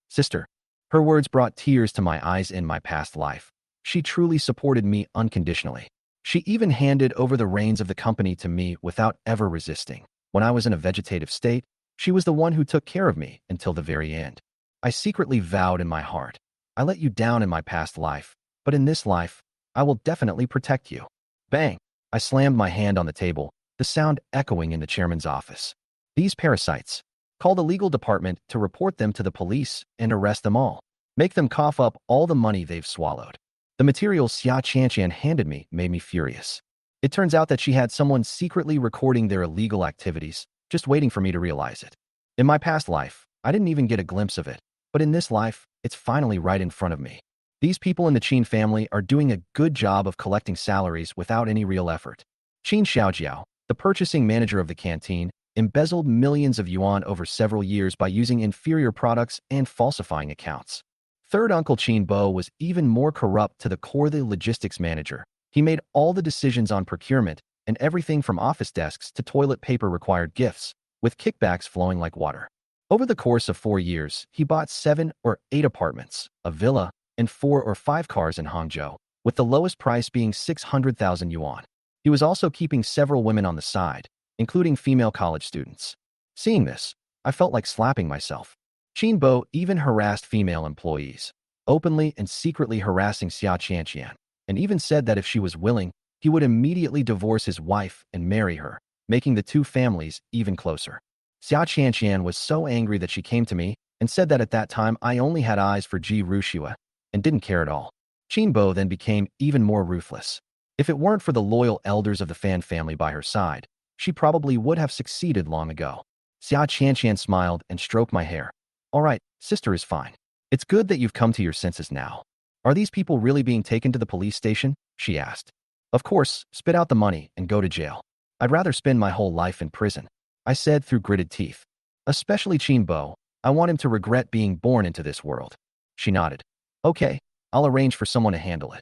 Sister. Her words brought tears to my eyes in my past life. She truly supported me unconditionally. She even handed over the reins of the company to me without ever resisting. When I was in a vegetative state, she was the one who took care of me until the very end. I secretly vowed in my heart, I let you down in my past life, but in this life, I will definitely protect you. Bang! I slammed my hand on the table, the sound echoing in the chairman's office. These parasites. Call the legal department to report them to the police and arrest them all. Make them cough up all the money they've swallowed. The material Xia Qianqian handed me made me furious. It turns out that she had someone secretly recording their illegal activities, just waiting for me to realize it. In my past life, I didn't even get a glimpse of it, but in this life, it's finally right in front of me. These people in the Qin family are doing a good job of collecting salaries without any real effort. Qin Xiaojiao, the purchasing manager of the canteen, embezzled millions of yuan over several years by using inferior products and falsifying accounts. Third Uncle Qin Bo was even more corrupt to the core. The logistics manager. He made all the decisions on procurement, and everything from office desks to toilet paper required gifts, with kickbacks flowing like water. Over the course of 4 years, he bought 7 or 8 apartments, a villa, and 4 or 5 cars in Hangzhou, with the lowest price being 600,000 yuan. He was also keeping several women on the side, including female college students. Seeing this, I felt like slapping myself. Qin Bo even harassed female employees, openly and secretly harassing Xia Qianqian, and even said that if she was willing, he would immediately divorce his wife and marry her, making the two families even closer. Xia Qianqian was so angry that she came to me and said that at that time I only had eyes for Ji Ruxue and didn't care at all. Qin Bo then became even more ruthless. If it weren't for the loyal elders of the Fan family by her side, she probably would have succeeded long ago. Xia Qianqian smiled and stroked my hair. All right, sister is fine. It's good that you've come to your senses now. Are these people really being taken to the police station? She asked. Of course, spit out the money and go to jail. I'd rather spend my whole life in prison, I said through gritted teeth. Especially Qin Bo, I want him to regret being born into this world. She nodded. Okay, I'll arrange for someone to handle it.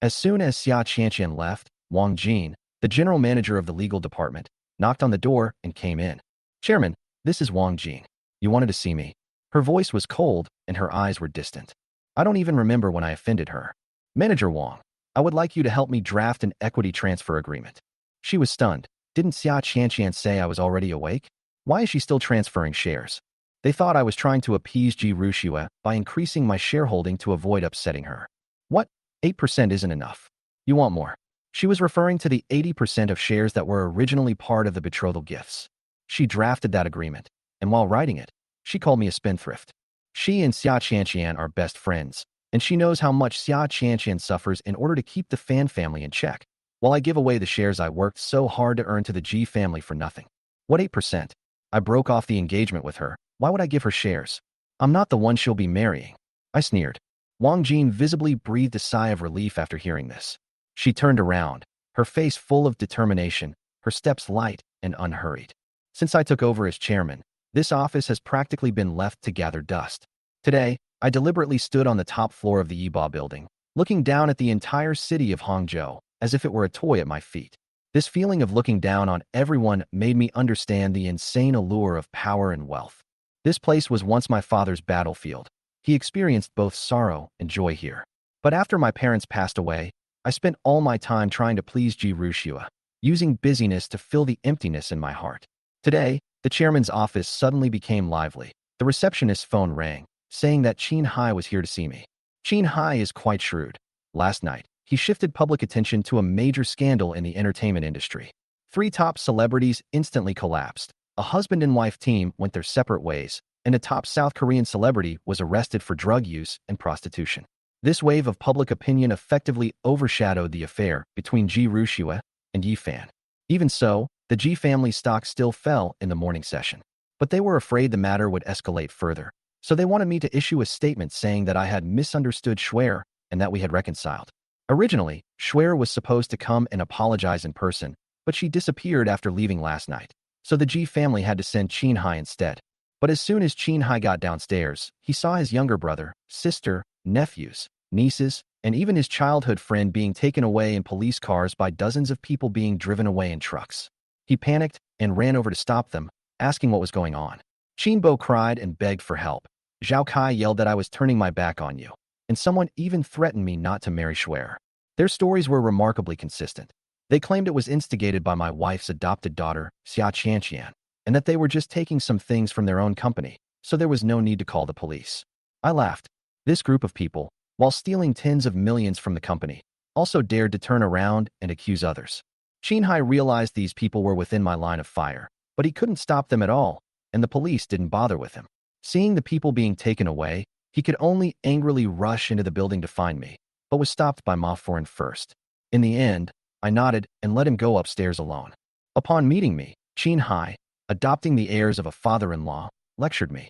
As soon as Xia Qianqian left, Wang Jin, the general manager of the legal department, knocked on the door and came in. Chairman, this is Wang Jin. You wanted to see me. Her voice was cold and her eyes were distant. I don't even remember when I offended her. Manager Wang, I would like you to help me draft an equity transfer agreement. She was stunned. Didn't Xia Qianqian say I was already awake? Why is she still transferring shares? They thought I was trying to appease Ji Ruxue by increasing my shareholding to avoid upsetting her. What? 8% isn't enough. You want more. She was referring to the 80% of shares that were originally part of the betrothal gifts. She drafted that agreement, and while writing it, she called me a spendthrift. She and Xia Qianqian are best friends, and she knows how much Xia Qianqian suffers in order to keep the Fan family in check, while I give away the shares I worked so hard to earn to the Ji family for nothing. What 8%? I broke off the engagement with her. Why would I give her shares? I'm not the one she'll be marrying. I sneered. Wang Jin visibly breathed a sigh of relief after hearing this. She turned around, her face full of determination, her steps light and unhurried. Since I took over as chairman, this office has practically been left to gather dust. Today, I deliberately stood on the top floor of the Yiba building, looking down at the entire city of Hangzhou, as if it were a toy at my feet. This feeling of looking down on everyone made me understand the insane allure of power and wealth. This place was once my father's battlefield. He experienced both sorrow and joy here. But after my parents passed away, I spent all my time trying to please Ji Ruxue, using busyness to fill the emptiness in my heart. Today, the chairman's office suddenly became lively. The receptionist's phone rang, saying that Qin Hai was here to see me. Qin Hai is quite shrewd. Last night, he shifted public attention to a major scandal in the entertainment industry. 3 top celebrities instantly collapsed. A husband and wife team went their separate ways, and a top South Korean celebrity was arrested for drug use and prostitution. This wave of public opinion effectively overshadowed the affair between Ji Ruxue and Yi Fan. Even so, The G family's stock still fell in the morning session, but they were afraid the matter would escalate further, so they wanted me to issue a statement saying that I had misunderstood Schwer and that we had reconciled. Originally, Schwer was supposed to come and apologize in person, but she disappeared after leaving last night, so the G family had to send Qin Hai instead. But as soon as Qin Hai got downstairs, he saw his younger brother, sister, nephews, nieces, and even his childhood friend being taken away in police cars by dozens of people being driven away in trucks. He panicked and ran over to stop them, asking what was going on. Qin Bo cried and begged for help. Zhao Kai yelled that I was turning my back on you, and someone even threatened me not to marry Schwer. Their stories were remarkably consistent. They claimed it was instigated by my wife's adopted daughter, Xia Qianqian, and that they were just taking some things from their own company, so there was no need to call the police. I laughed. This group of people, while stealing tens of millions from the company, also dared to turn around and accuse others. Qin Hai realized these people were within my line of fire, but he couldn't stop them at all, and the police didn't bother with him. Seeing the people being taken away, he could only angrily rush into the building to find me, but was stopped by Ma Foran first. In the end, I nodded and let him go upstairs alone. Upon meeting me, Qin Hai, adopting the airs of a father-in-law, lectured me.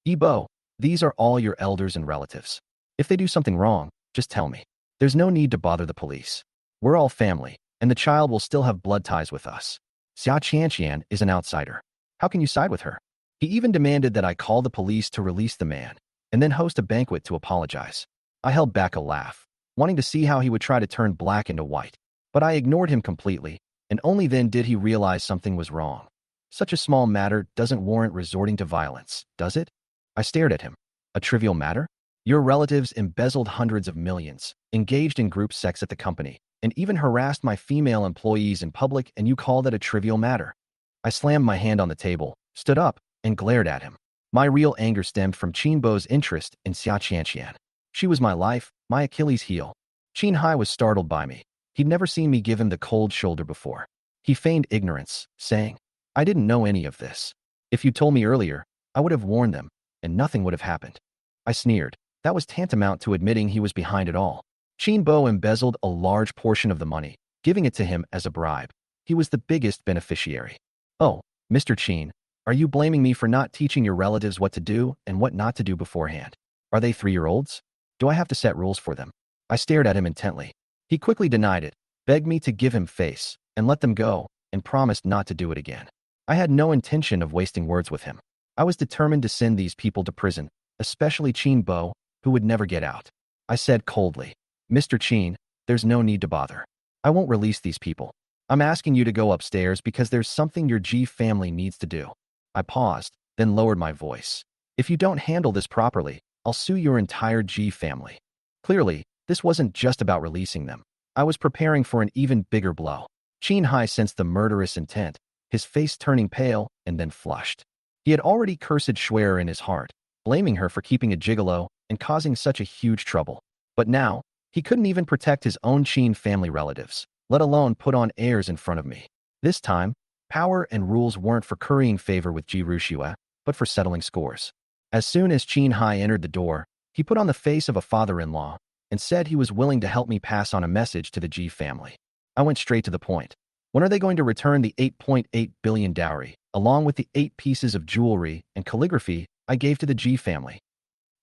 Yibo, these are all your elders and relatives. If they do something wrong, just tell me. There's no need to bother the police. We're all family, and the child will still have blood ties with us. Xia Qianqian is an outsider. How can you side with her? He even demanded that I call the police to release the man, and then host a banquet to apologize. I held back a laugh, wanting to see how he would try to turn black into white. But I ignored him completely, and only then did he realize something was wrong. Such a small matter doesn't warrant resorting to violence, does it? I stared at him. A trivial matter? Your relatives embezzled hundreds of millions, engaged in group sex at the company, and even harassed my female employees in public, and you call that a trivial matter? I slammed my hand on the table, stood up, and glared at him. My real anger stemmed from Qin Bo's interest in Xia Qianqian. She was my life, my Achilles heel. Qin Hai was startled by me. He'd never seen me give him the cold shoulder before. He feigned ignorance, saying, I didn't know any of this. If you'd told me earlier, I would have warned them, and nothing would have happened. I sneered. That was tantamount to admitting he was behind it all. Qin Bo embezzled a large portion of the money, giving it to him as a bribe. He was the biggest beneficiary. Oh, Mr. Qin, are you blaming me for not teaching your relatives what to do and what not to do beforehand? Are they 3-year-olds? Do I have to set rules for them? I stared at him intently. He quickly denied it, begged me to give him face, and let them go, and promised not to do it again. I had no intention of wasting words with him. I was determined to send these people to prison, especially Qin Bo, who would never get out. I said coldly, Mr. Qin, there's no need to bother. I won't release these people. I'm asking you to go upstairs because there's something your G family needs to do. I paused, then lowered my voice. If you don't handle this properly, I'll sue your entire G family. Clearly, this wasn't just about releasing them. I was preparing for an even bigger blow. Qin Hai sensed the murderous intent, his face turning pale and then flushed. He had already cursed Schwer in his heart, blaming her for keeping a gigolo and causing such a huge trouble. But now, he couldn't even protect his own Qin family relatives, let alone put on airs in front of me. This time, power and rules weren't for currying favor with Ji Rushue, but for settling scores. As soon as Qin Hai entered the door, he put on the face of a father-in-law and said he was willing to help me pass on a message to the Ji family. I went straight to the point. When are they going to return the 8.8 billion dowry, along with the 8 pieces of jewelry and calligraphy I gave to the Ji family?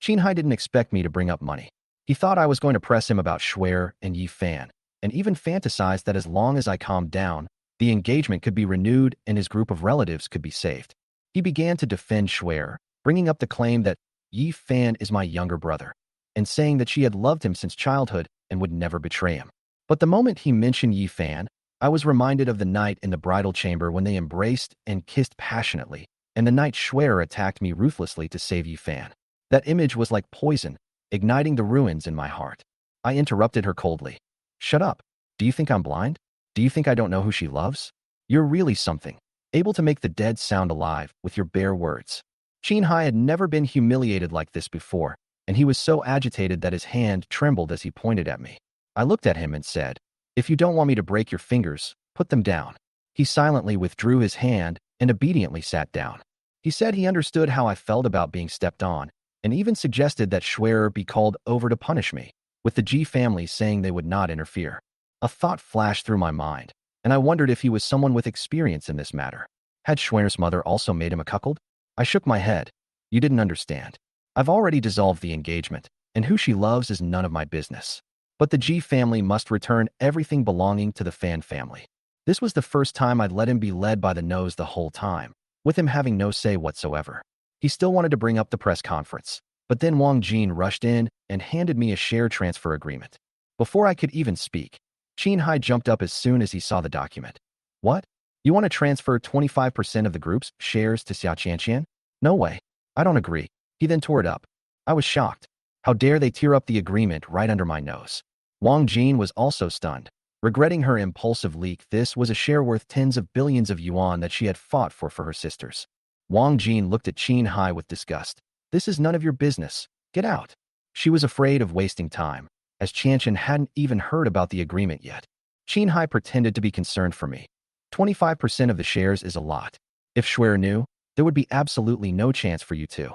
Qin Hai didn't expect me to bring up money. He thought I was going to press him about Schwer and Yi Fan, and even fantasized that as long as I calmed down, the engagement could be renewed and his group of relatives could be saved. He began to defend Schwer, bringing up the claim that Yi Fan is my younger brother, and saying that she had loved him since childhood and would never betray him. But the moment he mentioned Yi Fan, I was reminded of the night in the bridal chamber when they embraced and kissed passionately, and the night Schwer attacked me ruthlessly to save Yi Fan. That image was like poison, igniting the ruins in my heart. I interrupted her coldly. Shut up. Do you think I'm blind? Do you think I don't know who she loves? You're really something, able to make the dead sound alive with your bare words. Qin Hai had never been humiliated like this before, and he was so agitated that his hand trembled as he pointed at me. I looked at him and said, if you don't want me to break your fingers, put them down. He silently withdrew his hand and obediently sat down. He said he understood how I felt about being stepped on, and even suggested that Schwer be called over to punish me, with the Ji family saying they would not interfere. A thought flashed through my mind, and I wondered if he was someone with experience in this matter. Had Schwer's mother also made him a cuckold? I shook my head. You didn't understand. I've already dissolved the engagement, and who she loves is none of my business. But the G family must return everything belonging to the Fan family. This was the first time I'd let him be led by the nose the whole time, with him having no say whatsoever. He still wanted to bring up the press conference, but then Wang Jin rushed in and handed me a share transfer agreement. Before I could even speak, Qin Hai jumped up as soon as he saw the document. What? You want to transfer 25% of the group's shares to Xia Qianqian? No way. I don't agree. He then tore it up. I was shocked. How dare they tear up the agreement right under my nose? Wang Jin was also stunned. Regretting her impulsive leak, this was a share worth tens of billions of yuan that she had fought for her sisters. Wang Jin looked at Qin Hai with disgust. This is none of your business. Get out. She was afraid of wasting time, as Qianqian hadn't even heard about the agreement yet. Qin Hai pretended to be concerned for me. 25% of the shares is a lot. If Schwer knew, there would be absolutely no chance for you two.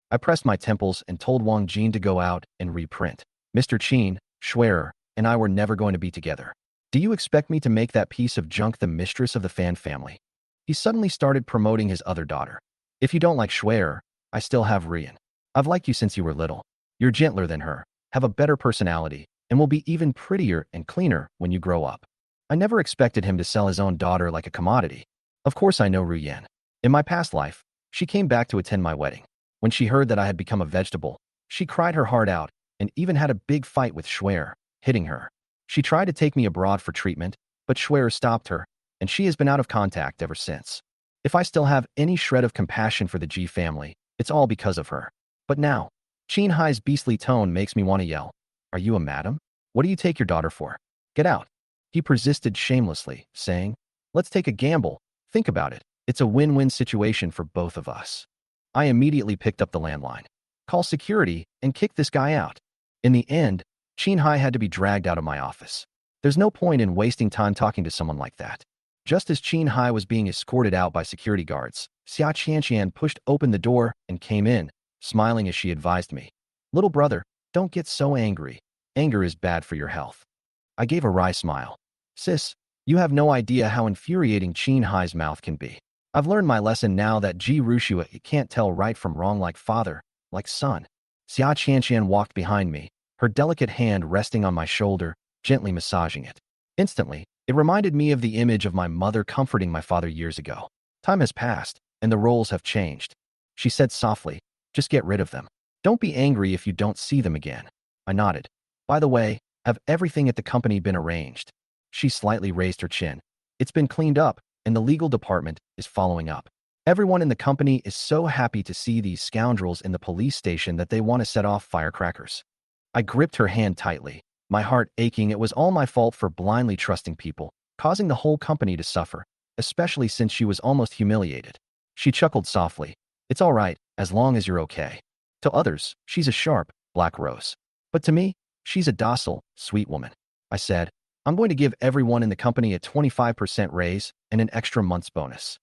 I pressed my temples and told Wang Jin to go out and reprint. Mr. Qin, Schwer, and I were never going to be together. Do you expect me to make that piece of junk the mistress of the Fan family? He suddenly started promoting his other daughter. If you don't like Schwer, I still have Rian. I've liked you since you were little. You're gentler than her, have a better personality, and will be even prettier and cleaner when you grow up. I never expected him to sell his own daughter like a commodity. Of course I know Ru Yan. In my past life, she came back to attend my wedding. When she heard that I had become a vegetable, she cried her heart out and even had a big fight with Schwer, hitting her. She tried to take me abroad for treatment, but Schwer stopped her, and she has been out of contact ever since. If I still have any shred of compassion for the G family, it's all because of her. But now, Qin Hai's beastly tone makes me want to yell. Are you a madam? What do you take your daughter for? Get out. He persisted shamelessly, saying, let's take a gamble. Think about it. It's a win-win situation for both of us. I immediately picked up the landline. Call security and kick this guy out. In the end, Qin Hai had to be dragged out of my office. There's no point in wasting time talking to someone like that. Just as Qin Hai was being escorted out by security guards, Xia Qianqian pushed open the door and came in, smiling as she advised me. Little brother, don't get so angry. Anger is bad for your health. I gave a wry smile. Sis, you have no idea how infuriating Qin Hai's mouth can be. I've learned my lesson now that Ji Rushua can't tell right from wrong like father, like son. Xia Qianqian walked behind me, her delicate hand resting on my shoulder, gently massaging it. Instantly, it reminded me of the image of my mother comforting my father years ago. Time has passed, and the roles have changed. She said softly, just get rid of them. Don't be angry if you don't see them again. I nodded. By the way, have everything at the company been arranged? She slightly raised her chin. It's been cleaned up, and the legal department is following up. Everyone in the company is so happy to see these scoundrels in the police station that they want to set off firecrackers. I gripped her hand tightly, my heart aching. It was all my fault for blindly trusting people, causing the whole company to suffer, especially since she was almost humiliated. She chuckled softly. It's all right, as long as you're okay. To others, she's a sharp, black rose. But to me, she's a docile, sweet woman. I said, I'm going to give everyone in the company a 25% raise and an extra month's bonus.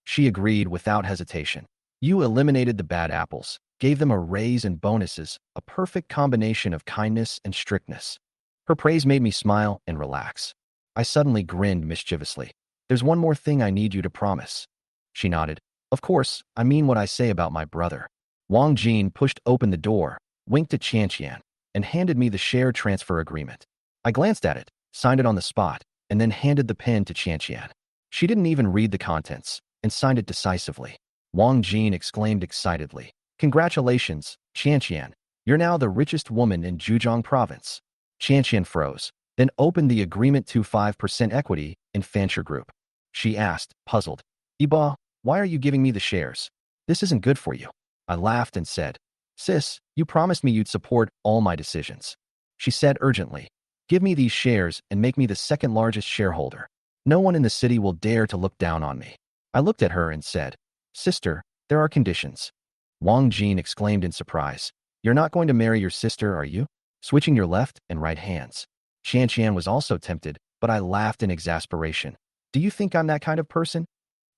She agreed without hesitation. You eliminated the bad apples, gave them a raise and bonuses, a perfect combination of kindness and strictness. Her praise made me smile and relax. I suddenly grinned mischievously. There's one more thing I need you to promise. She nodded. Of course, I mean what I say about my brother. Wang Jin pushed open the door, winked at Qianqian, and handed me the share transfer agreement. I glanced at it, signed it on the spot, and then handed the pen to Qianqian. She didn't even read the contents, and signed it decisively. Wang Jin exclaimed excitedly. Congratulations, Qianqian. You're now the richest woman in Zhejiang province. Qianqian froze, then opened the agreement to 5% equity in Fancher Group. She asked, puzzled. Iba, why are you giving me the shares? This isn't good for you. I laughed and said, Sis, you promised me you'd support all my decisions. She said urgently, give me these shares and make me the second largest shareholder. No one in the city will dare to look down on me. I looked at her and said, Sister, there are conditions. Wang Jin exclaimed in surprise. You're not going to marry your sister, are you? Switching your left and right hands. Qianqian was also tempted, but I laughed in exasperation. Do you think I'm that kind of person?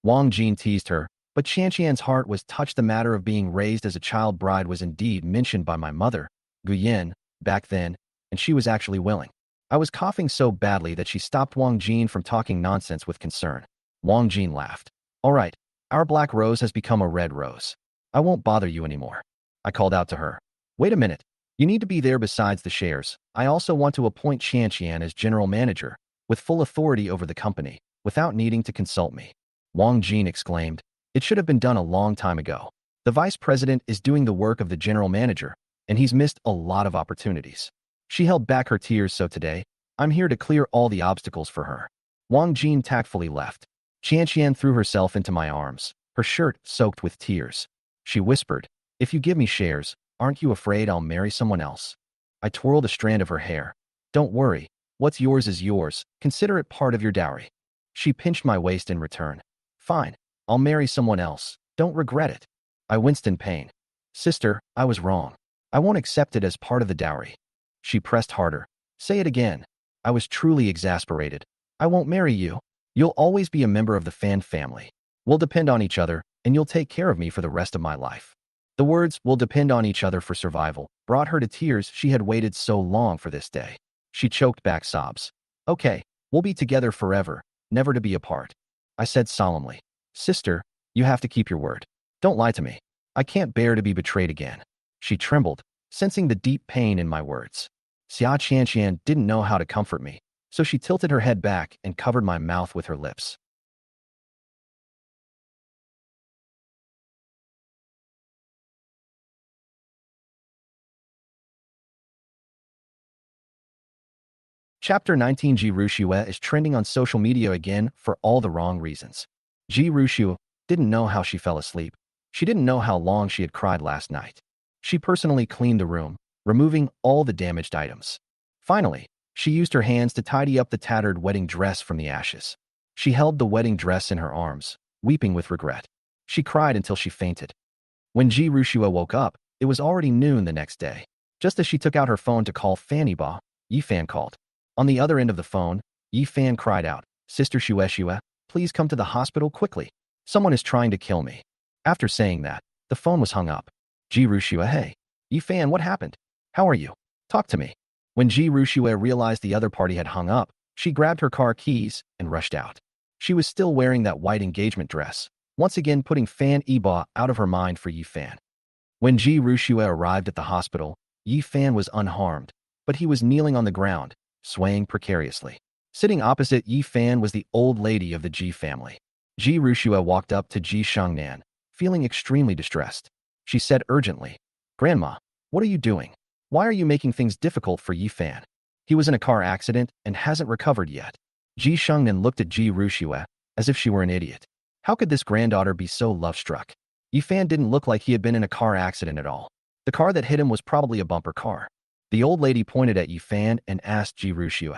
Wang Jin teased her, but Qianqian's heart was touched. The matter of being raised as a child bride was indeed mentioned by my mother, Guyen, back then, and she was actually willing. I was coughing so badly that she stopped Wang Jin from talking nonsense with concern. Wang Jin laughed. All right, our black rose has become a red rose. I won't bother you anymore. I called out to her. Wait a minute. You need to be there besides the shares. I also want to appoint Qian as general manager, with full authority over the company, without needing to consult me. Wang Jin exclaimed. It should have been done a long time ago. The vice president is doing the work of the general manager, and he's missed a lot of opportunities. She held back her tears, so today, I'm here to clear all the obstacles for her. Wang Jin tactfully left. Qian threw herself into my arms, her shirt soaked with tears. She whispered, if you give me shares, aren't you afraid I'll marry someone else? I twirled a strand of her hair. Don't worry, what's yours is yours, consider it part of your dowry. She pinched my waist in return. Fine, I'll marry someone else, don't regret it. I winced in pain. Sister, I was wrong. I won't accept it as part of the dowry. She pressed harder. Say it again. I was truly exasperated. I won't marry you. You'll always be a member of the Fan family. We'll depend on each other, and you'll take care of me for the rest of my life. The words, we'll depend on each other for survival, brought her to tears. She had waited so long for this day. She choked back sobs. Okay, we'll be together forever, never to be apart. I said solemnly. Sister, you have to keep your word. Don't lie to me. I can't bear to be betrayed again. She trembled, sensing the deep pain in my words. Xia Qian didn't know how to comfort me, so she tilted her head back and covered my mouth with her lips. Chapter 19. Ji Rushue is trending on social media again for all the wrong reasons. Ji Rushue didn't know how she fell asleep. She didn't know how long she had cried last night. She personally cleaned the room, removing all the damaged items. Finally, she used her hands to tidy up the tattered wedding dress from the ashes. She held the wedding dress in her arms, weeping with regret. She cried until she fainted. When Ji Rushue woke up, it was already noon the next day. Just as she took out her phone to call Fanny Ba, Yi Fan called. On the other end of the phone, Yi Fan cried out, Sister Shue, please come to the hospital quickly. Someone is trying to kill me. After saying that, the phone was hung up. Ji Rushue, hey. Yi Fan, what happened? How are you? Talk to me. When Ji Rushue realized the other party had hung up, she grabbed her car keys and rushed out. She was still wearing that white engagement dress, once again putting Fan Ba out of her mind for Yi Fan. When Ji Rushue arrived at the hospital, Yi Fan was unharmed, but he was kneeling on the ground, swaying precariously. Sitting opposite Yi Fan was the old lady of the Ji family. Ji Rushue walked up to Ji Shengnan, feeling extremely distressed. She said urgently, Grandma, what are you doing? Why are you making things difficult for Yi Fan? He was in a car accident and hasn't recovered yet. Ji Shengnan looked at Ji Rushue as if she were an idiot. How could this granddaughter be so love-struck? Yi Fan didn't look like he had been in a car accident at all. The car that hit him was probably a bumper car. The old lady pointed at Yi Fan and asked Ji Rushue,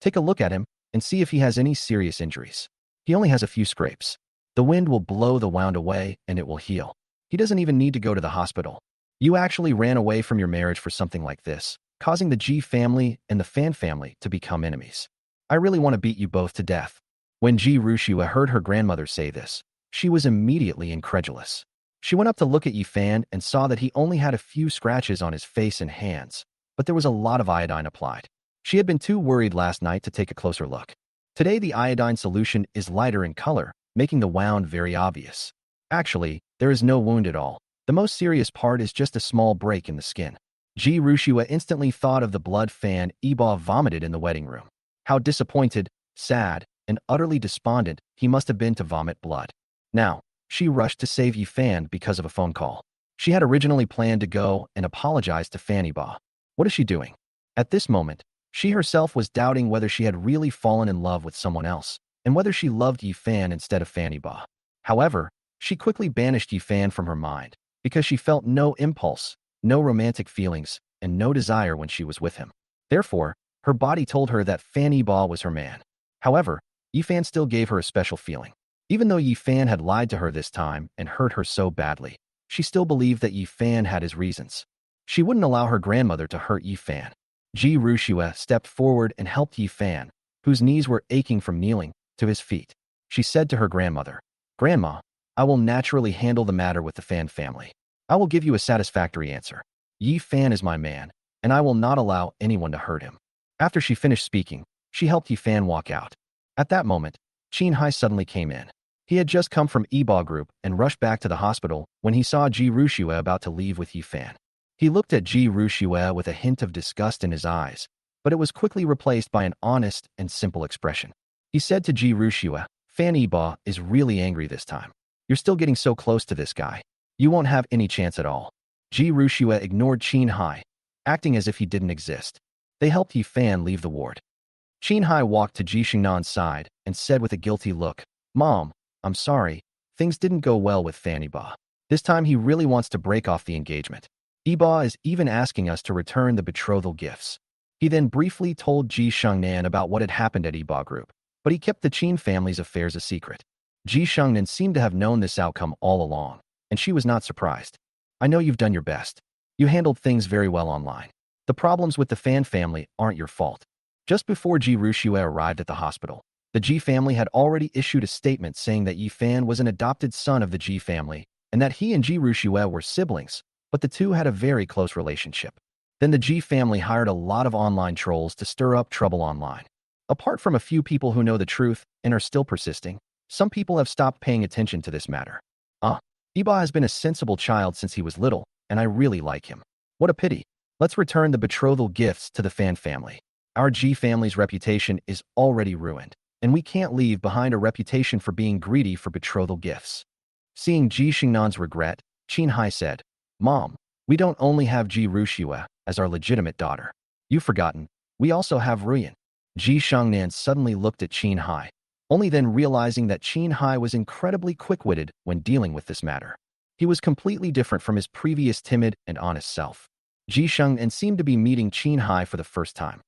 take a look at him and see if he has any serious injuries. He only has a few scrapes. The wind will blow the wound away and it will heal. He doesn't even need to go to the hospital. You actually ran away from your marriage for something like this, causing the Ji family and the Fan family to become enemies. I really want to beat you both to death. When Ji Rushue heard her grandmother say this, she was immediately incredulous. She went up to look at Yi Fan and saw that he only had a few scratches on his face and hands, but there was a lot of iodine applied. She had been too worried last night to take a closer look. Today the iodine solution is lighter in color, making the wound very obvious. Actually, there is no wound at all. The most serious part is just a small break in the skin. Ji Rushue instantly thought of the blood Fan Ba vomited in the wedding room. How disappointed, sad, and utterly despondent he must have been to vomit blood. Now, she rushed to save Yi Fan because of a phone call. She had originally planned to go and apologize to Fanny Ba. What is she doing? At this moment, she herself was doubting whether she had really fallen in love with someone else, and whether she loved Yi Fan instead of Fanny Ba. However, she quickly banished Yi Fan from her mind, because she felt no impulse, no romantic feelings, and no desire when she was with him. Therefore, her body told her that Fanny Ba was her man. However, Yi Fan still gave her a special feeling. Even though Yi Fan had lied to her this time and hurt her so badly, she still believed that Yi Fan had his reasons. She wouldn't allow her grandmother to hurt Yi Fan. Ji Rushue stepped forward and helped Yi Fan, whose knees were aching from kneeling, to his feet. She said to her grandmother, Grandma, I will naturally handle the matter with the Fan family. I will give you a satisfactory answer. Yi Fan is my man, and I will not allow anyone to hurt him. After she finished speaking, she helped Yifan walk out. At that moment, Qin Hai suddenly came in. He had just come from Eba Group and rushed back to the hospital when he saw Ji Ruxue about to leave with Yifan. He looked at Ji Ruxue with a hint of disgust in his eyes, but it was quickly replaced by an honest and simple expression. He said to Ji Ruxue, Fan Eba is really angry this time. You're still getting so close to this guy. You won't have any chance at all. Ji Ruxue ignored Qin Hai, acting as if he didn't exist. They helped Yifan leave the ward. Qin Hai walked to Ji Xingnan's side and said with a guilty look, Mom, I'm sorry, things didn't go well with Fan Eba. This time he really wants to break off the engagement. Eba is even asking us to return the betrothal gifts. He then briefly told Ji Shengnan about what had happened at Eba Group, but he kept the Qin family's affairs a secret. Ji Shengnan seemed to have known this outcome all along, and she was not surprised. I know you've done your best. You handled things very well online. The problems with the Fan family aren't your fault. Just before Ji Ruxue arrived at the hospital, the Ji family had already issued a statement saying that Yifan was an adopted son of the Ji family and that he and Ji Ruxue were siblings, but the two had a very close relationship. Then the Ji family hired a lot of online trolls to stir up trouble online. Apart from a few people who know the truth and are still persisting, some people have stopped paying attention to this matter. Eba has been a sensible child since he was little, and I really like him. What a pity. Let's return the betrothal gifts to the Fan family. Our Ji family's reputation is already ruined, and we can't leave behind a reputation for being greedy for betrothal gifts. Seeing Ji Xingnan's regret, Qin Hai said, Mom, we don't only have Ji Ruxue as our legitimate daughter. You've forgotten, we also have Ruyan. Ji Shengnan suddenly looked at Qin Hai, only then realizing that Qin Hai was incredibly quick-witted when dealing with this matter. He was completely different from his previous timid and honest self. Ji Shengnan seemed to be meeting Qin Hai for the first time.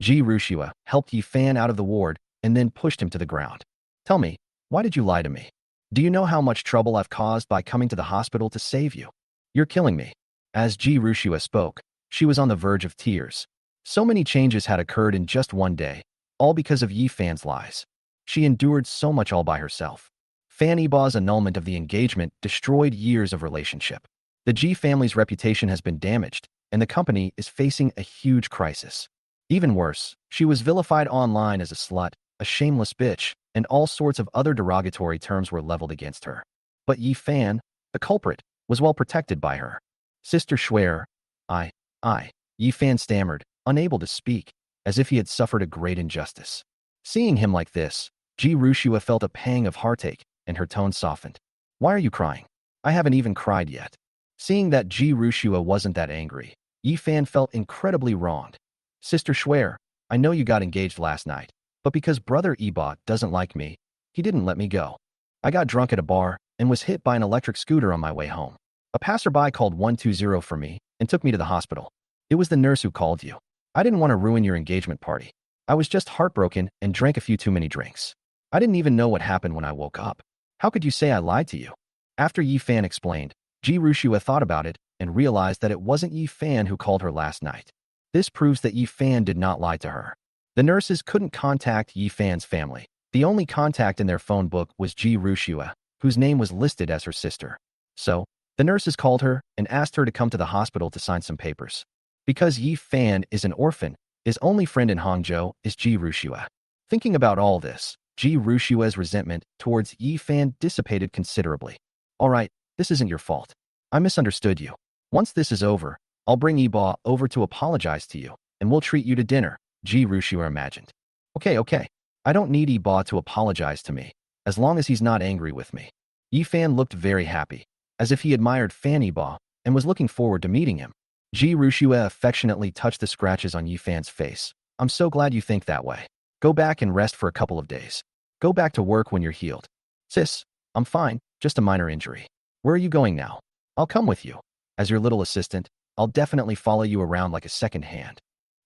Ji Ruxue helped Yifan out of the ward and then pushed him to the ground. Tell me, why did you lie to me? Do you know how much trouble I've caused by coming to the hospital to save you? You're killing me. As Ji Ruxue spoke, she was on the verge of tears. So many changes had occurred in just one day, all because of Yifan's lies. She endured so much all by herself. Fan Eba's annulment of the engagement destroyed years of relationship. The Ji family's reputation has been damaged, and the company is facing a huge crisis. Even worse, she was vilified online as a slut, a shameless bitch, and all sorts of other derogatory terms were leveled against her. But Yifan, the culprit, was well protected by her. Sister Schwer, Yifan stammered, unable to speak, as if he had suffered a great injustice. Seeing him like this, Ji Ruxue felt a pang of heartache, and her tone softened. Why are you crying? I haven't even cried yet. Seeing that Ji Ruxue wasn't that angry, Yifan felt incredibly wronged. Sister Schwer, I know you got engaged last night, but because Brother Eba doesn't like me, he didn't let me go. I got drunk at a bar and was hit by an electric scooter on my way home. A passerby called 120 for me and took me to the hospital. It was the nurse who called you. I didn't want to ruin your engagement party. I was just heartbroken and drank a few too many drinks. I didn't even know what happened when I woke up. How could you say I lied to you? After Yifan explained, Ji Ruxue thought about it and realized that it wasn't Yifan who called her last night. This proves that Yifan did not lie to her. The nurses couldn't contact Yifan's family. The only contact in their phone book was Ji Ruxue, whose name was listed as her sister. So, the nurses called her and asked her to come to the hospital to sign some papers. Because Yifan is an orphan, his only friend in Hangzhou is Ji Ruxue. Thinking about all this, Ji Ruxue's resentment towards Yifan dissipated considerably. All right, this isn't your fault. I misunderstood you. Once this is over, I'll bring Eba over to apologize to you, and we'll treat you to dinner, Ji Ruxue imagined. Okay. I don't need Eba to apologize to me, as long as he's not angry with me. Yifan looked very happy, as if he admired Fan Eba and was looking forward to meeting him. Ji Ruxue affectionately touched the scratches on Yifan's face. I'm so glad you think that way. Go back and rest for a couple of days. Go back to work when you're healed. Sis, I'm fine, just a minor injury. Where are you going now? I'll come with you. As your little assistant, I'll definitely follow you around like a second hand.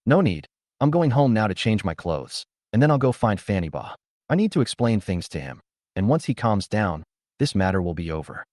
No need. I'm going home now to change my clothes, and then I'll go find Fan Eba. I need to explain things to him, and once he calms down, this matter will be over.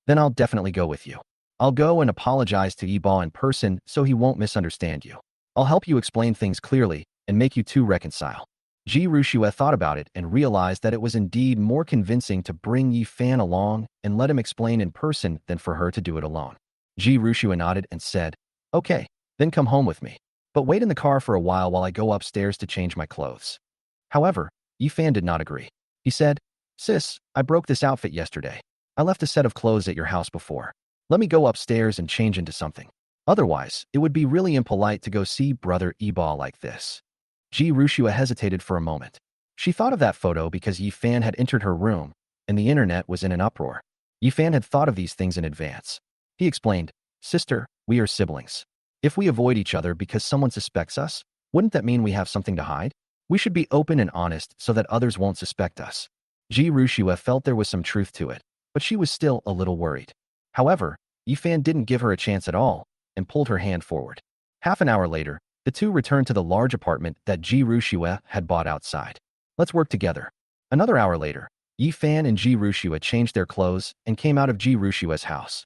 Then I'll definitely go with you. I'll go and apologize to Eba in person so he won't misunderstand you. I'll help you explain things clearly and make you two reconcile. Ji Ruxue thought about it and realized that it was indeed more convincing to bring Yifan along and let him explain in person than for her to do it alone. Ji Ruxue nodded and said, Okay, then come home with me. but wait in the car for a while I go upstairs to change my clothes. However, Yifan did not agree. He said, Sis, I broke this outfit yesterday. I left a set of clothes at your house before. Let me go upstairs and change into something. Otherwise, it would be really impolite to go see brother Eba like this. Ji Rushua hesitated for a moment. She thought of that photo because Yifan had entered her room, and the internet was in an uproar. Yifan had thought of these things in advance. He explained, Sister, we are siblings. If we avoid each other because someone suspects us, wouldn't that mean we have something to hide? We should be open and honest so that others won't suspect us. Ji Rushua felt there was some truth to it, but she was still a little worried. However, Yifan didn't give her a chance at all and pulled her hand forward. Half an hour later, the two returned to the large apartment that Ji Rushua had bought outside. Let's work together. Another hour later, Yifan and Ji Rushua changed their clothes and came out of Ji Rushua's house.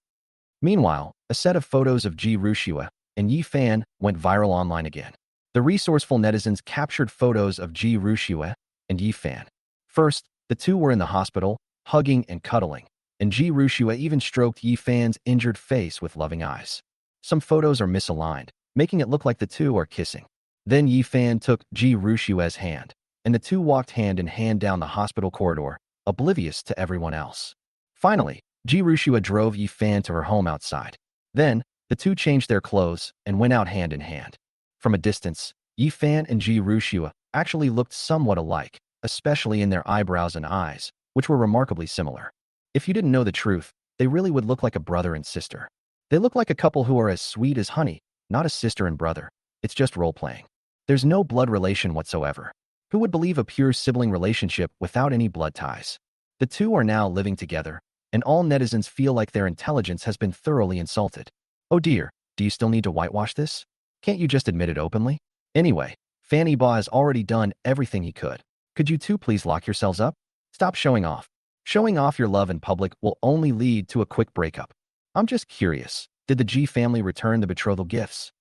Meanwhile, a set of photos of Ji Rushua and Yifan went viral online again. The resourceful netizens captured photos of Ji Rushua and Yifan. First, the two were in the hospital, hugging and cuddling, and Ji Rushua even stroked Yifan's injured face with loving eyes. Some photos are misaligned, making it look like the two are kissing. Then Yifan took Ji Rushua's hand, and the two walked hand in hand down the hospital corridor, oblivious to everyone else. Finally, Ji Rushua drove Yifan to her home outside. Then, the two changed their clothes and went out hand in hand. From a distance, Yifan and Ji Rushua actually looked somewhat alike, especially in their eyebrows and eyes, which were remarkably similar. If you didn't know the truth, they really would look like a brother and sister. They look like a couple who are as sweet as honey, not a sister and brother. It's just role-playing. There's no blood relation whatsoever. Who would believe a pure sibling relationship without any blood ties? The two are now living together, and all netizens feel like their intelligence has been thoroughly insulted. Oh dear, do you still need to whitewash this? Can't you just admit it openly? Anyway, Fanny Ba has already done everything he could. Could you two please lock yourselves up? Stop showing off. Showing off your love in public will only lead to a quick breakup. I'm just curious, did the G family return the betrothal gifts?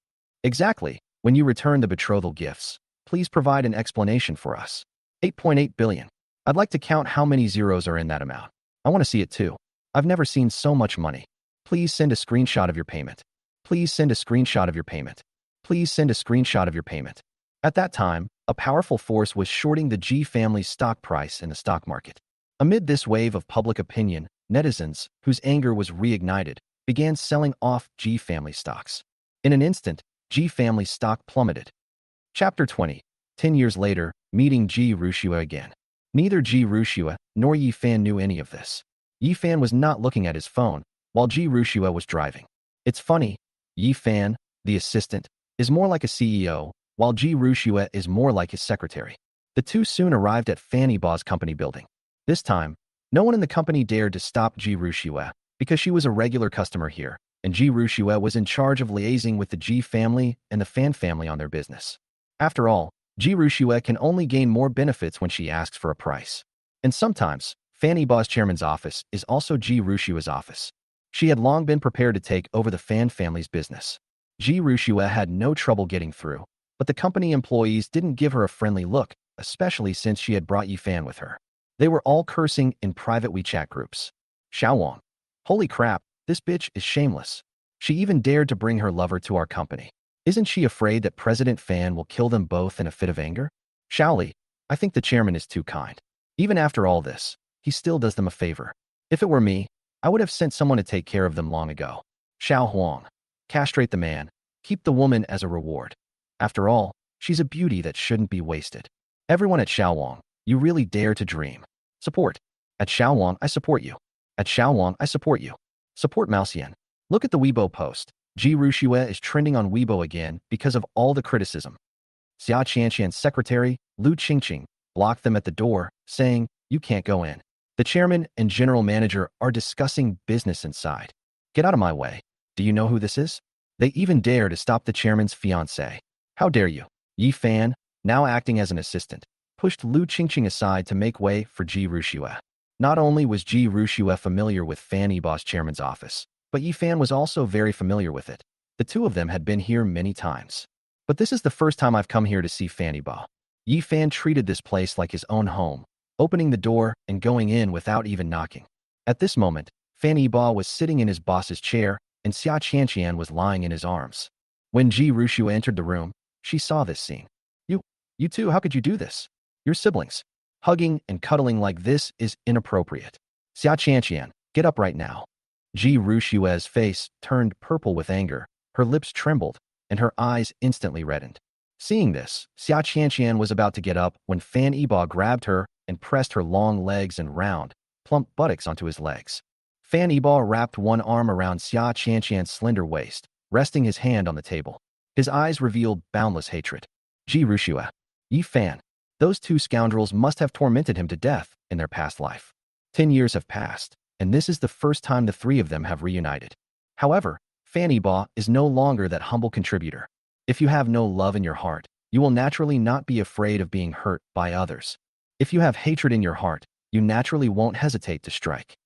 Exactly, when you return the betrothal gifts, please provide an explanation for us. 8.8 billion. I'd like to count how many zeros are in that amount. I want to see it too. I've never seen so much money. Please send a screenshot of your payment. Please send a screenshot of your payment. Please send a screenshot of your payment. At that time, a powerful force was shorting the G family's stock price in the stock market. Amid this wave of public opinion, netizens, whose anger was reignited, began selling off G family stocks. In an instant, G family stock plummeted. Chapter 20. 10 years later, meeting Ji Rushua again. Neither Ji Rushua nor Yifan knew any of this. Yifan was not looking at his phone, while Ji Rushua was driving. It's funny, Yifan, the assistant, is more like a CEO, while Ji Rushua is more like his secretary. The two soon arrived at Fanny Ba's company building. This time, no one in the company dared to stop Ji Rushua, because she was a regular customer here, and Ji Rushua was in charge of liaising with the Ji family and the Fan family on their business. After all, Ji Rushua can only gain more benefits when she asks for a price. And sometimes, Fanny Ba's chairman's office is also Ji Rushua's office. She had long been prepared to take over the Fan family's business. Ji Rushua had no trouble getting through, but the company employees didn't give her a friendly look, especially since she had brought Yifan with her. They were all cursing in private WeChat groups. Xiaowang. Holy crap, this bitch is shameless. She even dared to bring her lover to our company. Isn't she afraid that President Fan will kill them both in a fit of anger? Xiaoli, I think the chairman is too kind. Even after all this, he still does them a favor. If it were me, I would have sent someone to take care of them long ago. Xiao Huang. Castrate the man. Keep the woman as a reward. After all, she's a beauty that shouldn't be wasted. Everyone at Xiaowang, you really dare to dream. Support. At Xiaowang, I support you. At Xiaowang, I support you. Support Mousian. Look at the Weibo post. Ji Rushua is trending on Weibo again because of all the criticism. Xia Qianqian's secretary, Lu Qingqing, blocked them at the door, saying, "You can't go in. The chairman and general manager are discussing business inside. Get out of my way. Do you know who this is?" They even dare to stop the chairman's fiancée. How dare you? Yi Fan, now acting as an assistant, pushed Lu Qingqing aside to make way for Ji Rushua. Not only was Ji Rushua familiar with Fanny Ba's chairman's office, but Yi Fan was also very familiar with it. The two of them had been here many times. But this is the first time I've come here to see Fanny Ba. Yi Fan treated this place like his own home, opening the door and going in without even knocking. At this moment, Fanny Ba was sitting in his boss's chair, and Xia Qianqian was lying in his arms. When Ji Rushua entered the room, She saw this scene. You, you too, how could you do this? Your siblings. Hugging and cuddling like this is inappropriate. Xia Qianqian, get up right now. Ji Rushue's face turned purple with anger, her lips trembled, and her eyes instantly reddened. Seeing this, Xia Qianqian was about to get up when Fan Yibo grabbed her and pressed her long legs and round, plump buttocks onto his legs. Fan Yibo wrapped one arm around Xia Qianqian's slender waist, resting his hand on the table. His eyes revealed boundless hatred. Ji Rushue, Yi Fan. Those two scoundrels must have tormented him to death in their past life. 10 years have passed, and this is the first time the three of them have reunited. However, Fan Yibo is no longer that humble contributor. If you have no love in your heart, you will naturally not be afraid of being hurt by others. If you have hatred in your heart, you naturally won't hesitate to strike.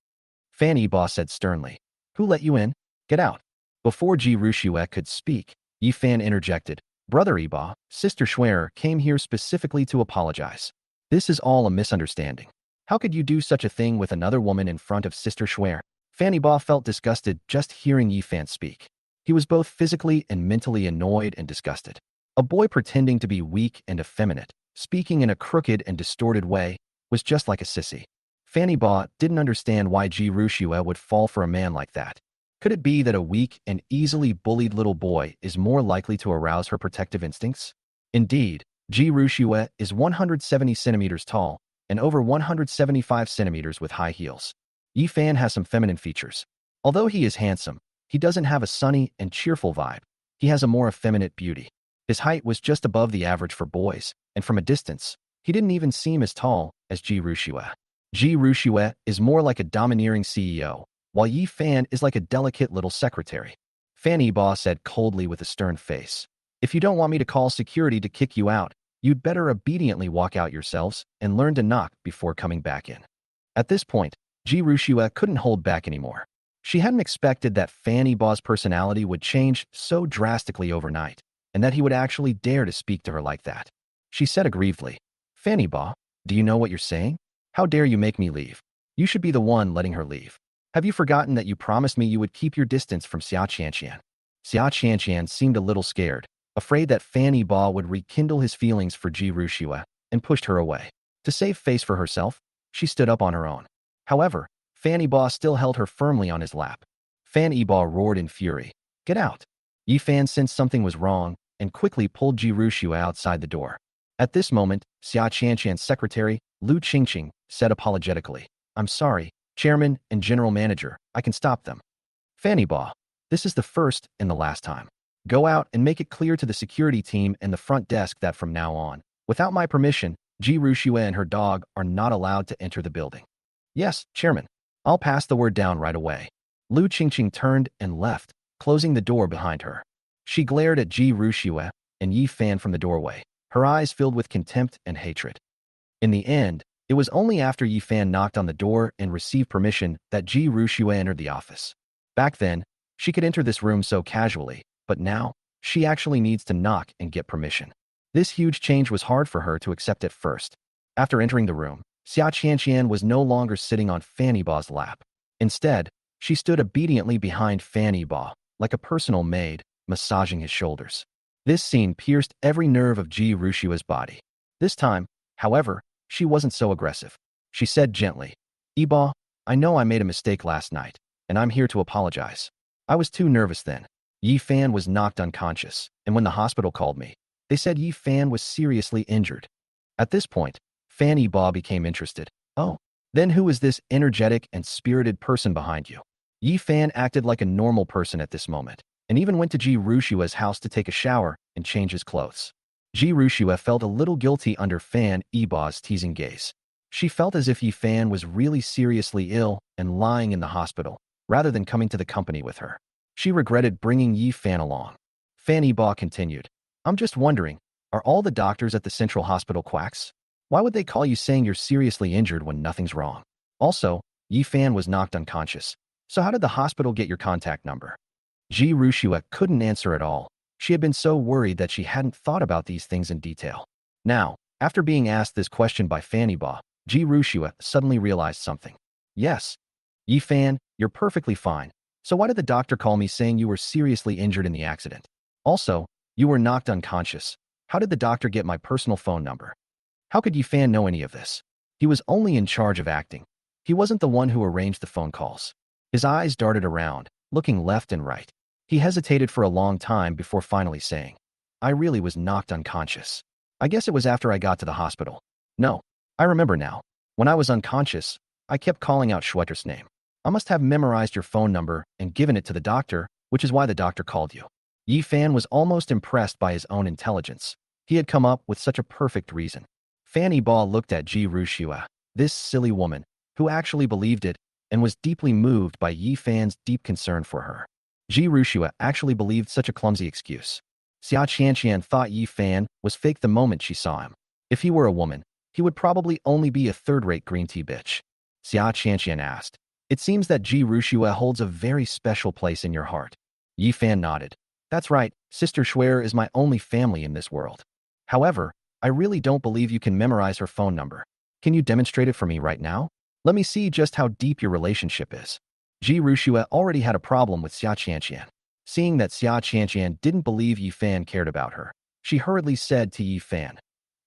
Fan Yibo said sternly. Who let you in? Get out. Before Ji Rushue could speak, Yi Fan interjected. Brother Yibo, Sister Schwer came here specifically to apologize. This is all a misunderstanding. How could you do such a thing with another woman in front of Sister Schwer? Fan Yibo felt disgusted just hearing Yi Fan speak. He was both physically and mentally annoyed and disgusted. A boy pretending to be weak and effeminate, speaking in a crooked and distorted way, was just like a sissy. Fan Yibo didn't understand why Ji Rushue would fall for a man like that. Could it be that a weak and easily bullied little boy is more likely to arouse her protective instincts? Indeed, Ji Rushue is 170 centimeters tall and over 175 centimeters with high heels. Yi Fan has some feminine features. Although he is handsome, he doesn't have a sunny and cheerful vibe. He has a more effeminate beauty. His height was just above the average for boys, and from a distance, he didn't even seem as tall as Ji Rushue. Ji Rushue is more like a domineering CEO, while Yi Fan is like a delicate little secretary. Fan Yibo said coldly with a stern face. If you don't want me to call security to kick you out, you'd better obediently walk out yourselves and learn to knock before coming back in. At this point, Ji Rushue couldn't hold back anymore. She hadn't expected that Fan Yibo's personality would change so drastically overnight, and that he would actually dare to speak to her like that. She said aggrievedly, Fan Yibo, do you know what you're saying? How dare you make me leave? You should be the one letting her leave. Have you forgotten that you promised me you would keep your distance from Xia Qianqian? Xia Qianqian seemed a little scared, afraid that Fan Yibo would rekindle his feelings for Ji Rushue, and pushed her away. To save face for herself, she stood up on her own. However, Fan Yibo still held her firmly on his lap. Fan Yibo roared in fury. Get out. Yi Fan sensed something was wrong and quickly pulled Ji Rushue outside the door. At this moment, Xia Qianqian's secretary, Lu Qingqing, said apologetically, I'm sorry, Chairman and General Manager, I can stop them. Fan Yibo, this is the first and the last time. Go out and make it clear to the security team and the front desk that from now on, without my permission, Ji Rushue and her dog are not allowed to enter the building. Yes, Chairman. I'll pass the word down right away. Lu Qingqing turned and left, closing the door behind her. She glared at Ji Rushue and Yi Fan from the doorway, her eyes filled with contempt and hatred. In the end, it was only after Yi Fan knocked on the door and received permission that Ji Rushue entered the office. Back then, she could enter this room so casually, but now, she actually needs to knock and get permission. This huge change was hard for her to accept at first. After entering the room, Xia Qianqian was no longer sitting on Fan Yibo's lap. Instead, she stood obediently behind Fan Yibo, like a personal maid, massaging his shoulders. This scene pierced every nerve of Ji Rushue's body. This time, however, she wasn't so aggressive. She said gently, Yibo, I know I made a mistake last night, and I'm here to apologize. I was too nervous then. Yi Fan was knocked unconscious, and when the hospital called me, they said Yi Fan was seriously injured. At this point, Fan Yibo became interested. Oh, then who is this energetic and spirited person behind you? Yi Fan acted like a normal person at this moment, and even went to Ji Rushue's house to take a shower and change his clothes. Ji Rushue felt a little guilty under Fan Yibo's teasing gaze. She felt as if Yi Fan was really seriously ill and lying in the hospital, rather than coming to the company with her. She regretted bringing Yi Fan along. Fan Yibo continued, I'm just wondering, are all the doctors at the Central Hospital quacks? Why would they call you saying you're seriously injured when nothing's wrong? Also, Yi Fan was knocked unconscious. So how did the hospital get your contact number? Ji Rushue couldn't answer at all. She had been so worried that she hadn't thought about these things in detail. Now, after being asked this question by Fan Yibo, Ji Rushue suddenly realized something. Yes. Yi Fan, you're perfectly fine. So why did the doctor call me saying you were seriously injured in the accident? Also, you were knocked unconscious. How did the doctor get my personal phone number? How could Yi Fan know any of this? He was only in charge of acting. He wasn't the one who arranged the phone calls. His eyes darted around, looking left and right. He hesitated for a long time before finally saying, I really was knocked unconscious. I guess it was after I got to the hospital. No, I remember now. When I was unconscious, I kept calling out Schwetter's name. I must have memorized your phone number and given it to the doctor, which is why the doctor called you. Yi Fan was almost impressed by his own intelligence. He had come up with such a perfect reason. Fanny Ba looked at Ji Rushua, this silly woman, who actually believed it and was deeply moved by Yi Fan's deep concern for her. Ji Rushua actually believed such a clumsy excuse. Xia Qianqian thought Yi Fan was fake the moment she saw him. If he were a woman, he would probably only be a third-rate green tea bitch. Xia Qianqian asked, It seems that Ji Rushua holds a very special place in your heart. Yi Fan nodded. That's right, Sister Schwer is my only family in this world. However, I really don't believe you can memorize her phone number. Can you demonstrate it for me right now? Let me see just how deep your relationship is. Ji Rushua already had a problem with Xia Qianqian. Seeing that Xia Qianqian didn't believe Yi Fan cared about her, she hurriedly said to Yi Fan,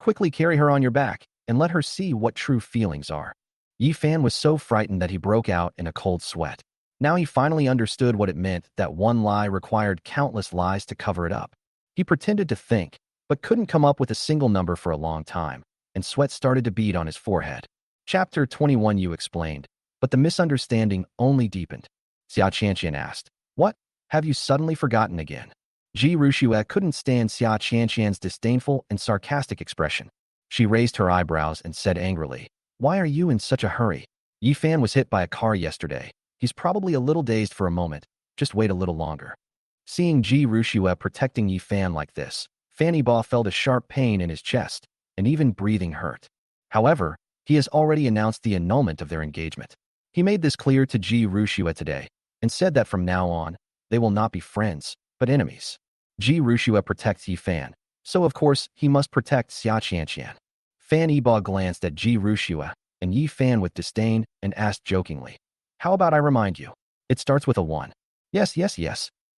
Quickly carry her on your back and let her see what true feelings are. Yi Fan was so frightened that he broke out in a cold sweat. Now he finally understood what it meant that one lie required countless lies to cover it up. He pretended to think, but couldn't come up with a single number for a long time, and sweat started to bead on his forehead. Chapter 21 You explained, but the misunderstanding only deepened. Xia Qianqian asked, What? Have you suddenly forgotten again? Ji Rushua couldn't stand Xia Qianqian's disdainful and sarcastic expression. She raised her eyebrows and said angrily, Why are you in such a hurry? Yi Fan was hit by a car yesterday. He's probably a little dazed for a moment. Just wait a little longer. Seeing Ji Rushua protecting Yi Fan like this, Fanny Ba felt a sharp pain in his chest, and even breathing hurt. However, he has already announced the annulment of their engagement. He made this clear to Ji Rushua today, and said that from now on, they will not be friends, but enemies. Ji Rushua protects Yi Fan, so of course he must protect Xia Qianqian. Fanny Ba glanced at Ji Rushua and Yi Fan with disdain and asked jokingly, How about I remind you? It starts with a 1. Yes,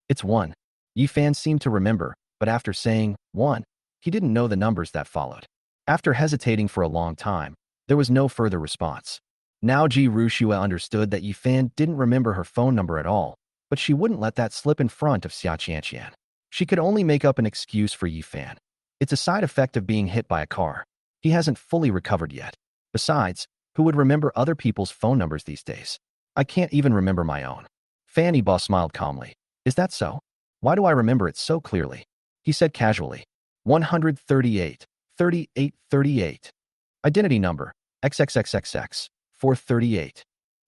it's 1. Yi Fan seemed to remember, but after saying 1, he didn't know the numbers that followed. After hesitating for a long time, there was no further response. Now Ji Rushua understood that Yi Fan didn't remember her phone number at all, but she wouldn't let that slip in front of Xia Qianqian. She could only make up an excuse for Yi Fan. It's a side effect of being hit by a car. He hasn't fully recovered yet. Besides, who would remember other people's phone numbers these days? I can't even remember my own. Fanny Ba smiled calmly. Is that so? Why do I remember it so clearly? He said casually. 138, 38, 38. Identity number, XXXXX, 438.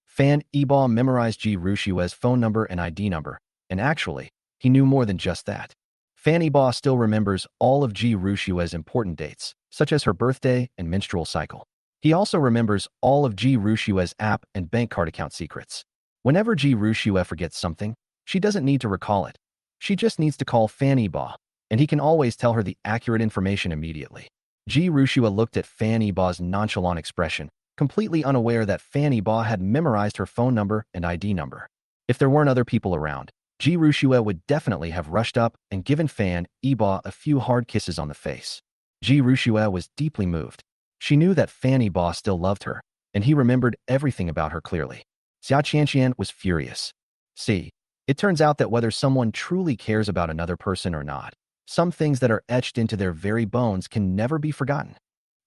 Fan Ba memorized Ji Rushua's phone number and ID number, and actually, he knew more than just that. Fanny Ba still remembers all of Ji Rushua's important dates, such as her birthday and menstrual cycle. He also remembers all of Ji Rushua's app and bank card account secrets. Whenever Ji Rushua forgets something, she doesn't need to recall it. She just needs to call Fanny Ba, and he can always tell her the accurate information immediately. Ji Rushua looked at Fanny Ba's nonchalant expression, completely unaware that Fanny Ba had memorized her phone number and ID number. If there weren't other people around, Ji Rushua would definitely have rushed up and given Fanny Ba a few hard kisses on the face. Ji Rushua was deeply moved. She knew that Fanny Ba still loved her, and he remembered everything about her clearly. Xia Qianqian was furious. See, it turns out that whether someone truly cares about another person or not, some things that are etched into their very bones can never be forgotten.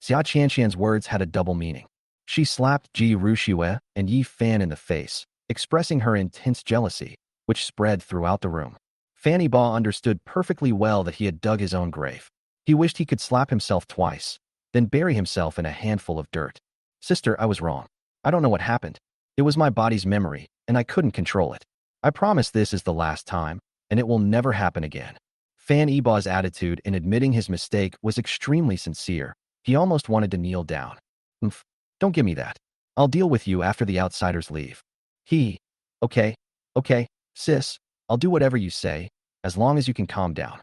Xia Qianqian's words had a double meaning. She slapped Ji Rushua and Yi Fan in the face, expressing her intense jealousy, which spread throughout the room. Fanny Ba understood perfectly well that he had dug his own grave. He wished he could slap himself twice, then bury himself in a handful of dirt. Sister, I was wrong. I don't know what happened. It was my body's memory, and I couldn't control it. I promise this is the last time, and it will never happen again. Fanny Ba's attitude in admitting his mistake was extremely sincere. He almost wanted to kneel down. Don't give me that. I'll deal with you after the outsiders leave. Okay, sis, I'll do whatever you say, as long as you can calm down.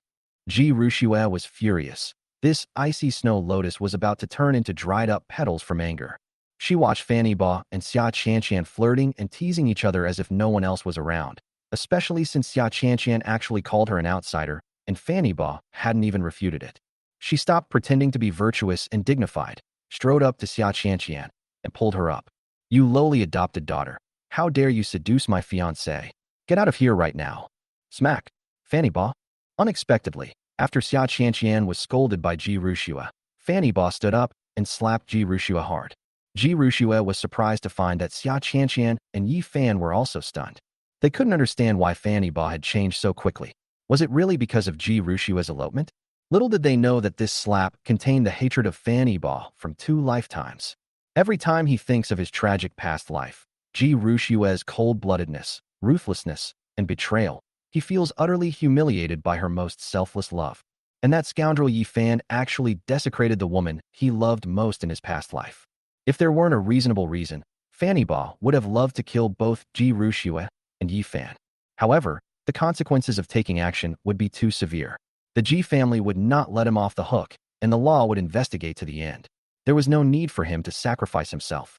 Ji Rushua was furious. This icy snow lotus was about to turn into dried-up petals from anger. She watched Fanny Ba and Xia Qianqian flirting and teasing each other as if no one else was around, especially since Xia Qianqian actually called her an outsider, and Fanny Ba hadn't even refuted it. She stopped pretending to be virtuous and dignified, strode up to Xia Qianqian, and pulled her up. You lowly adopted daughter. How dare you seduce my fiancé? Get out of here right now. Smack. Fanny Ba. Unexpectedly, after Xia Qianqian was scolded by Ji Ruxue, Fanny Ba stood up and slapped Ji Ruxue hard. Ji Ruxue was surprised to find that Xia Qianqian and Yi Fan were also stunned. They couldn't understand why Fanny Ba had changed so quickly. Was it really because of Ji Ruxue's elopement? Little did they know that this slap contained the hatred of Fanny Ba from 2 lifetimes. Every time he thinks of his tragic past life, Ji Ruxue's cold-bloodedness, ruthlessness, and betrayal, he feels utterly humiliated by her most selfless love. And that scoundrel Yi Fan actually desecrated the woman he loved most in his past life. If there weren't a reasonable reason, Fanny Ba would have loved to kill both Ji Ruxue and Yi Fan. However, the consequences of taking action would be too severe. The Ji family would not let him off the hook, and the law would investigate to the end. There was no need for him to sacrifice himself.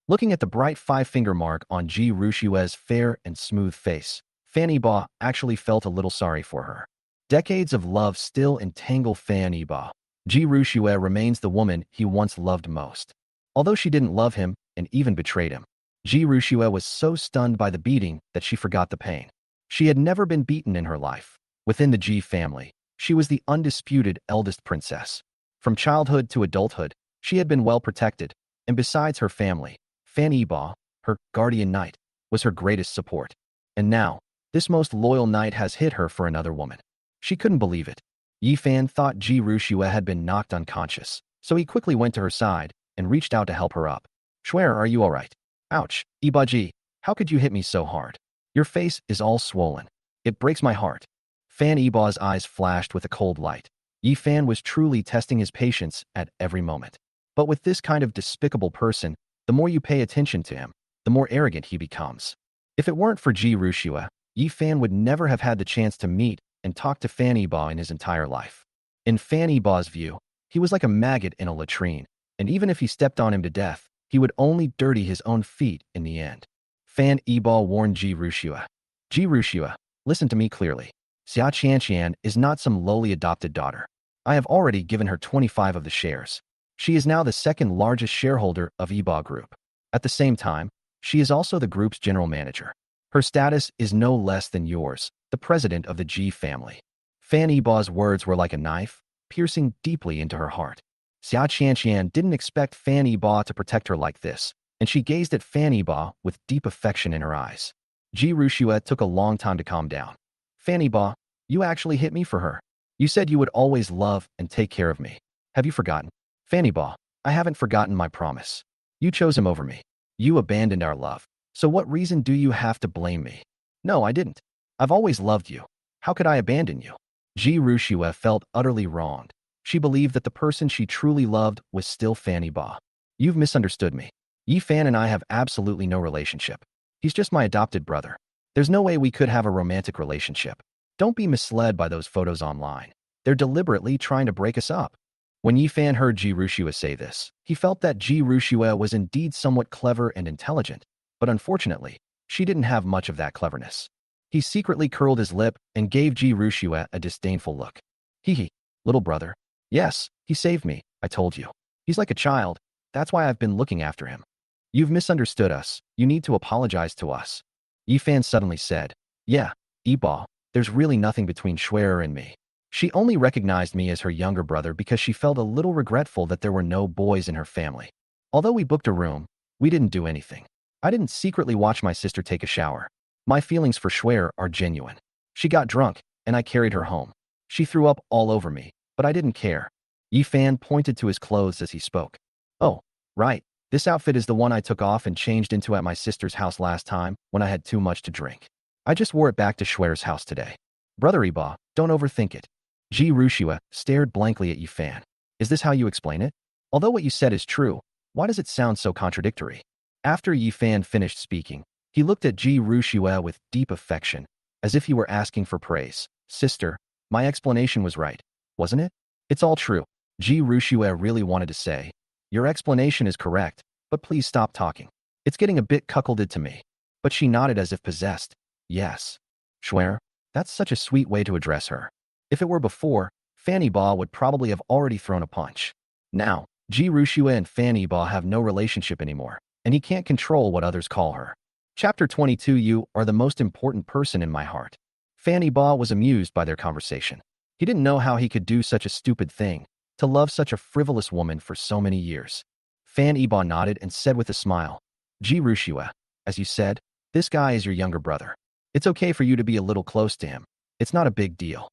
Looking at the bright 5-finger mark on Ji Ruxue's fair and smooth face, Fanny Ba actually felt a little sorry for her. Decades of love still entangle Fanny Ba. Ji Ruxue remains the woman he once loved most. Although she didn't love him and even betrayed him, Ji Ruxue was so stunned by the beating that she forgot the pain. She had never been beaten in her life. Within the Ji family, she was the undisputed eldest princess. From childhood to adulthood, she had been well protected, and besides her family, Fanny Ba, her guardian knight, was her greatest support. And now, this most loyal knight has hit her for another woman. She couldn't believe it. Yi Fan thought Ji Ruxue had been knocked unconscious, so he quickly went to her side and reached out to help her up. Shuer, are you all right? Ouch, Iba Ji, how could you hit me so hard? Your face is all swollen. It breaks my heart. Fan Yiba's eyes flashed with a cold light. Yi Fan was truly testing his patience at every moment. But with this kind of despicable person, the more you pay attention to him, the more arrogant he becomes. If it weren't for Ji Ruxue, Yi Fan would never have had the chance to meet and talk to Fanny Ba in his entire life. In Fanny Ba's view, he was like a maggot in a latrine, and even if he stepped on him to death, he would only dirty his own feet in the end. Fan Yiba warned Ji Ruxue. Ji Ruxue, listen to me clearly. Xia Qianqian is not some lowly adopted daughter. I have already given her 25 of the shares. She is now the second largest shareholder of Yiba Group. At the same time, she is also the group's general manager. Her status is no less than yours, the president of the Ji family. Fan Yiba's words were like a knife, piercing deeply into her heart. Xia Qianqian didn't expect Fan Yiba to protect her like this, and she gazed at Fan Yiba with deep affection in her eyes. Ji Ruxue took a long time to calm down. Fan Yiba, you actually hit me for her. You said you would always love and take care of me. Have you forgotten? Fan Yiba, I haven't forgotten my promise. You chose him over me. You abandoned our love. So what reason do you have to blame me? No, I didn't. I've always loved you. How could I abandon you? Ji Ruxue felt utterly wronged. She believed that the person she truly loved was still Fanny Ba. You've misunderstood me. Yi Fan and I have absolutely no relationship. He's just my adopted brother. There's no way we could have a romantic relationship. Don't be misled by those photos online. They're deliberately trying to break us up. When Yi Fan heard Ji Ruxue say this, he felt that Ji Ruxue was indeed somewhat clever and intelligent, but unfortunately, she didn't have much of that cleverness. He secretly curled his lip and gave Ji Ruxue a disdainful look. Hee, little brother. Yes, he saved me, I told you. He's like a child. That's why I've been looking after him. You've misunderstood us. You need to apologize to us. Yi Fan suddenly said, Yeah, Yiba, there's really nothing between Shuer and me. She only recognized me as her younger brother because she felt a little regretful that there were no boys in her family. Although we booked a room, we didn't do anything. I didn't secretly watch my sister take a shower. My feelings for Shuer are genuine. She got drunk, and I carried her home. She threw up all over me, but I didn't care. Yi Fan pointed to his clothes as he spoke. Oh, right. This outfit is the one I took off and changed into at my sister's house last time when I had too much to drink. I just wore it back to Shuer's house today. Brother Yiba, don't overthink it. Ji Ruxue stared blankly at Yi Fan. Is this how you explain it? Although what you said is true, why does it sound so contradictory? After Yi Fan finished speaking, he looked at Ji Ruxue with deep affection, as if he were asking for praise. Sister, my explanation was right, wasn't it? It's all true. Ji Ruxue really wanted to say, your explanation is correct, but please stop talking. It's getting a bit cuckolded to me. But she nodded as if possessed. Yes. Shuer, that's such a sweet way to address her. If it were before, Fanny Ba would probably have already thrown a punch. Now, Ji Rushua and Fanny Ba have no relationship anymore, and he can't control what others call her. Chapter 22. You are the most important person in my heart. Fanny Ba was amused by their conversation. He didn't know how he could do such a stupid thing, to love such a frivolous woman for so many years. Fanny Ba nodded and said with a smile, Ji Rushua, as you said, this guy is your younger brother. It's okay for you to be a little close to him. It's not a big deal.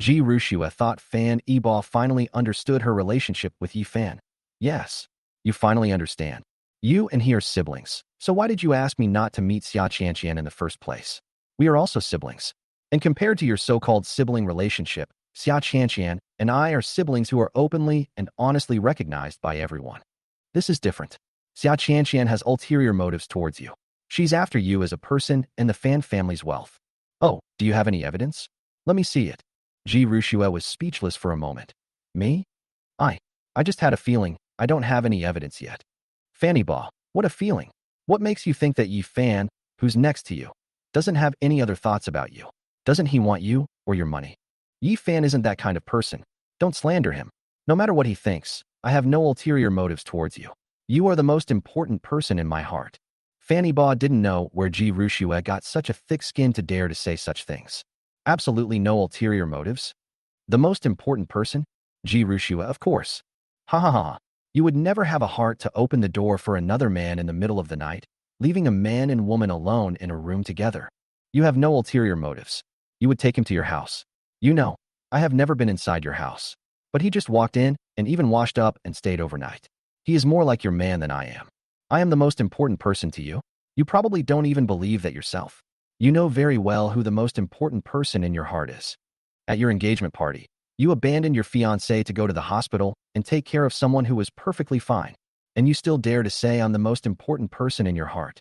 Ji Rushua thought Fanny Ba finally understood her relationship with Yi Fan. Yes, you finally understand. You and he are siblings, so why did you ask me not to meet Xia Qianqian in the first place? We are also siblings. And compared to your so-called sibling relationship, Xia Qianqian and I are siblings who are openly and honestly recognized by everyone. This is different. Xia Qianqian has ulterior motives towards you. She's after you as a person and the Fan family's wealth. Oh, do you have any evidence? Let me see it. Ji Rushua was speechless for a moment. Me? I just had a feeling. I don't have any evidence yet. Fanny Ba, what a feeling. What makes you think that Yi Fan, who's next to you, doesn't have any other thoughts about you? Doesn't he want you or your money? Yi Fan isn't that kind of person. Don't slander him. No matter what he thinks, I have no ulterior motives towards you. You are the most important person in my heart. Fanny Ba didn't know where Ji Rushua got such a thick skin to dare to say such things. Absolutely no ulterior motives? The most important person? Ji Rushua, of course. Ha ha ha. You would never have a heart to open the door for another man in the middle of the night, leaving a man and woman alone in a room together. You have no ulterior motives. You would take him to your house. You know, I have never been inside your house. But he just walked in and even washed up and stayed overnight. He is more like your man than I am. I am the most important person to you. You probably don't even believe that yourself. You know very well who the most important person in your heart is. At your engagement party, you abandoned your fiancé to go to the hospital and take care of someone who was perfectly fine. And you still dare to say I'm the most important person in your heart.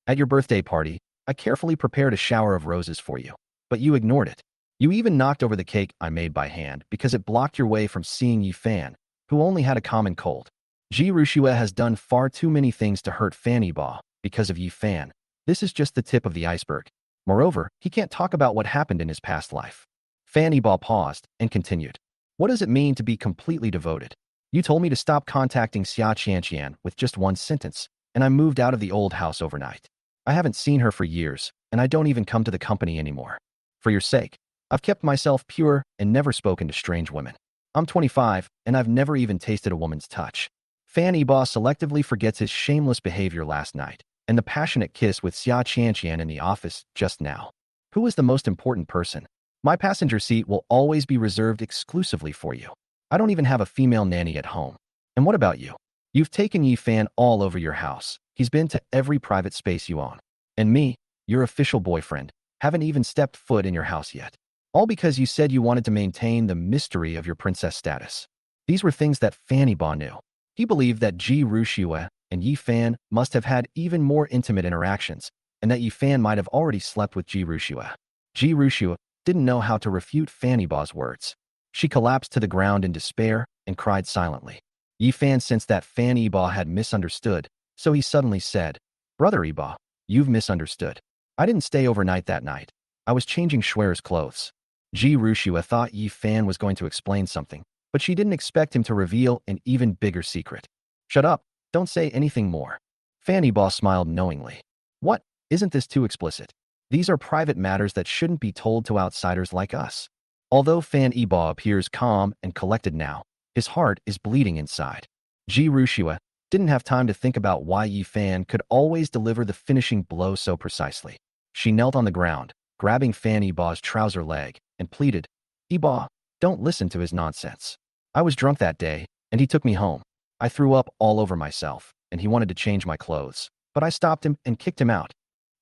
At your birthday party, I carefully prepared a shower of roses for you, but you ignored it. You even knocked over the cake I made by hand because it blocked your way from seeing Yi Fan, who only had a common cold. Ji Rushua has done far too many things to hurt Fanny Ba because of Yi Fan. This is just the tip of the iceberg. Moreover, he can't talk about what happened in his past life. Fanny Ba paused and continued. What does it mean to be completely devoted? You told me to stop contacting Xia Qianqian with just one sentence, and I moved out of the old house overnight. I haven't seen her for years, and I don't even come to the company anymore. For your sake, I've kept myself pure and never spoken to strange women. I'm 25, and I've never even tasted a woman's touch. Fanny Ba selectively forgets his shameless behavior last night and the passionate kiss with Xia Qianqian in the office just now. Who is the most important person? My passenger seat will always be reserved exclusively for you. I don't even have a female nanny at home. And what about you? You've taken Yi Fan all over your house. He's been to every private space you own. And me, your official boyfriend, haven't even stepped foot in your house yet. All because you said you wanted to maintain the mystery of your princess status. These were things that Fanny Ba knew. He believed that Ji Rushua and Yi Fan must have had even more intimate interactions, and that Yi Fan might have already slept with Ji Rushua. Ji Rushua didn't know how to refute Fanny Ba's words. She collapsed to the ground in despair and cried silently. Yi Fan sensed that Fanny Ba had misunderstood, so he suddenly said, Brother Yi Ba, you've misunderstood. I didn't stay overnight that night. I was changing Shuer's clothes. Ji Rushua thought Yi Fan was going to explain something, but she didn't expect him to reveal an even bigger secret. Shut up. Don't say anything more. Fanny Ba smiled knowingly. What? Isn't this too explicit? These are private matters that shouldn't be told to outsiders like us. Although Fanny Ba appears calm and collected now, his heart is bleeding inside. Ji Rushua didn't have time to think about why Yi Fan could always deliver the finishing blow so precisely. She knelt on the ground, grabbing Fanny Ba's trouser leg, and pleaded, Yi Ba, don't listen to his nonsense. I was drunk that day, and he took me home. I threw up all over myself, and he wanted to change my clothes, but I stopped him and kicked him out.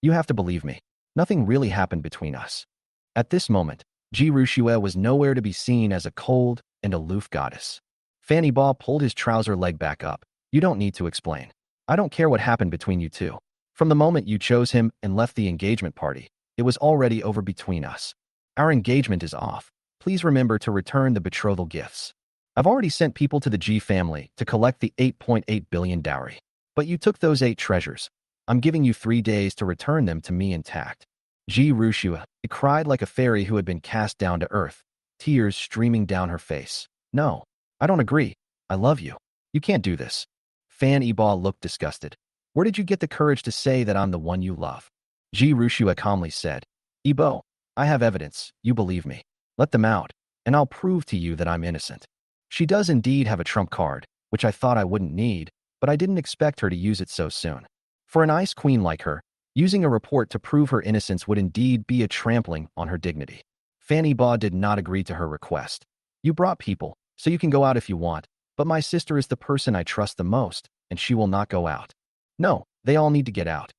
You have to believe me. Nothing really happened between us. At this moment, Ji Rushua was nowhere to be seen as a cold and aloof goddess. Fanny Ba pulled his trouser leg back up. You don't need to explain. I don't care what happened between you two. From the moment you chose him and left the engagement party, it was already over between us. Our engagement is off. Please remember to return the betrothal gifts. I've already sent people to the Ji family to collect the 8.8 billion dowry. But you took those 8 treasures. I'm giving you 3 days to return them to me intact. Ji Rushua cried like a fairy who had been cast down to earth. tears streaming down her face. No, I don't agree. I love you. You can't do this. Fan Yibo looked disgusted. Where did you get the courage to say that I'm the one you love? Ji Rushua calmly said, Yibo, I have evidence. You believe me. Let them out, and I'll prove to you that I'm innocent. She does indeed have a trump card, which I thought I wouldn't need, but I didn't expect her to use it so soon. For an ice queen like her, using a report to prove her innocence would indeed be a trampling on her dignity. Fan Yibo did not agree to her request. You brought people, so you can go out if you want, but my sister is the person I trust the most, and she will not go out. No, they all need to get out.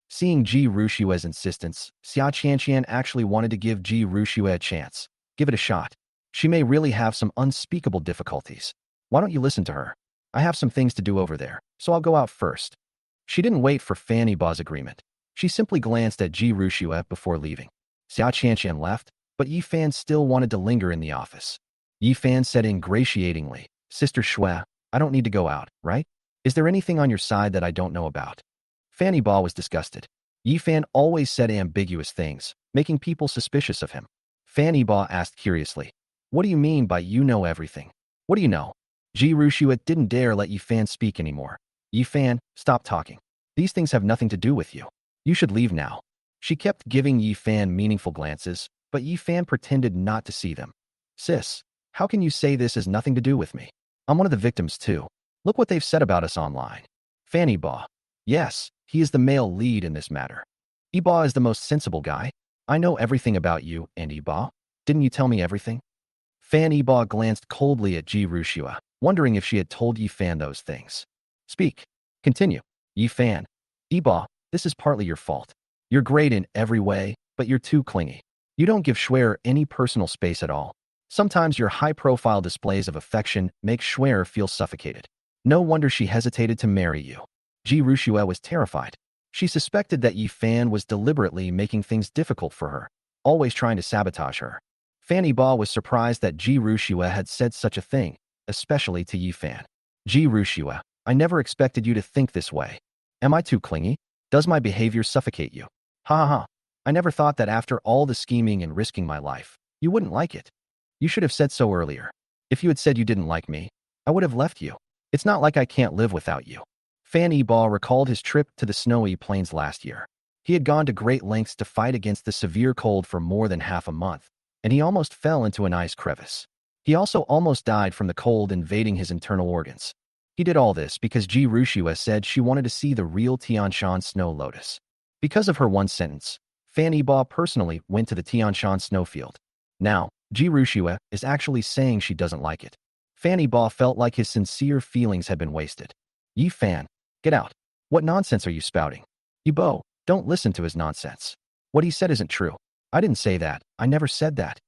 Seeing Ji Rushua's insistence, Xia Qianqian actually wanted to give Ji Rushua a chance. Give it a shot. She may really have some unspeakable difficulties. Why don't you listen to her? I have some things to do over there, so I'll go out first. She didn't wait for Fan Yibo's agreement. She simply glanced at Ji Rushua before leaving. Xia Qianqian left, but Yi Fan still wanted to linger in the office. Yi Fan said ingratiatingly, Sister Shui, I don't need to go out, right? Is there anything on your side that I don't know about? Fan Yibo was disgusted. Yi Fan always said ambiguous things, making people suspicious of him. Fan Yibo asked curiously, what do you mean by you know everything? What do you know? Ji Rushua didn't dare let Yi Fan speak anymore. Yi Fan, stop talking. These things have nothing to do with you. You should leave now. She kept giving Yi Fan meaningful glances, but Yi Fan pretended not to see them. Sis, how can you say this has nothing to do with me? I'm one of the victims too. Look what they've said about us online. Fan Yibo. Yes, he is the male lead in this matter. Yibo is the most sensible guy. I know everything about you and Yibo. Didn't you tell me everything? Fan Yibo glanced coldly at Ji Rushua, wondering if she had told Yi Fan those things. Speak. Continue. Yi Fan. Yibo, this is partly your fault. You're great in every way, but you're too clingy. You don't give Schwer any personal space at all. Sometimes your high-profile displays of affection make Schwer feel suffocated. No wonder she hesitated to marry you. Ji Rushua was terrified. She suspected that Yi Fan was deliberately making things difficult for her, always trying to sabotage her. Fan Yibo was surprised that Ji Rushua had said such a thing, especially to Yi Fan. Ji Rushua, I never expected you to think this way. Am I too clingy? Does my behavior suffocate you? Ha ha ha. I never thought that after all the scheming and risking my life, you wouldn't like it. You should have said so earlier. If you had said you didn't like me, I would have left you. It's not like I can't live without you. Fan Yibo recalled his trip to the snowy plains last year. He had gone to great lengths to fight against the severe cold for more than half a month, and he almost fell into an ice crevice. He also almost died from the cold invading his internal organs. He did all this because Ji Rushua said she wanted to see the real Tianshan snow lotus. Because of her one sentence, Fan Yibo personally went to the Tianshan snowfield. Now, Ji Rushua is actually saying she doesn't like it. Fan Yibo felt like his sincere feelings had been wasted. Yi Fan, get out. What nonsense are you spouting? Yibo, don't listen to his nonsense. What he said isn't true. I didn't say that. I never said that.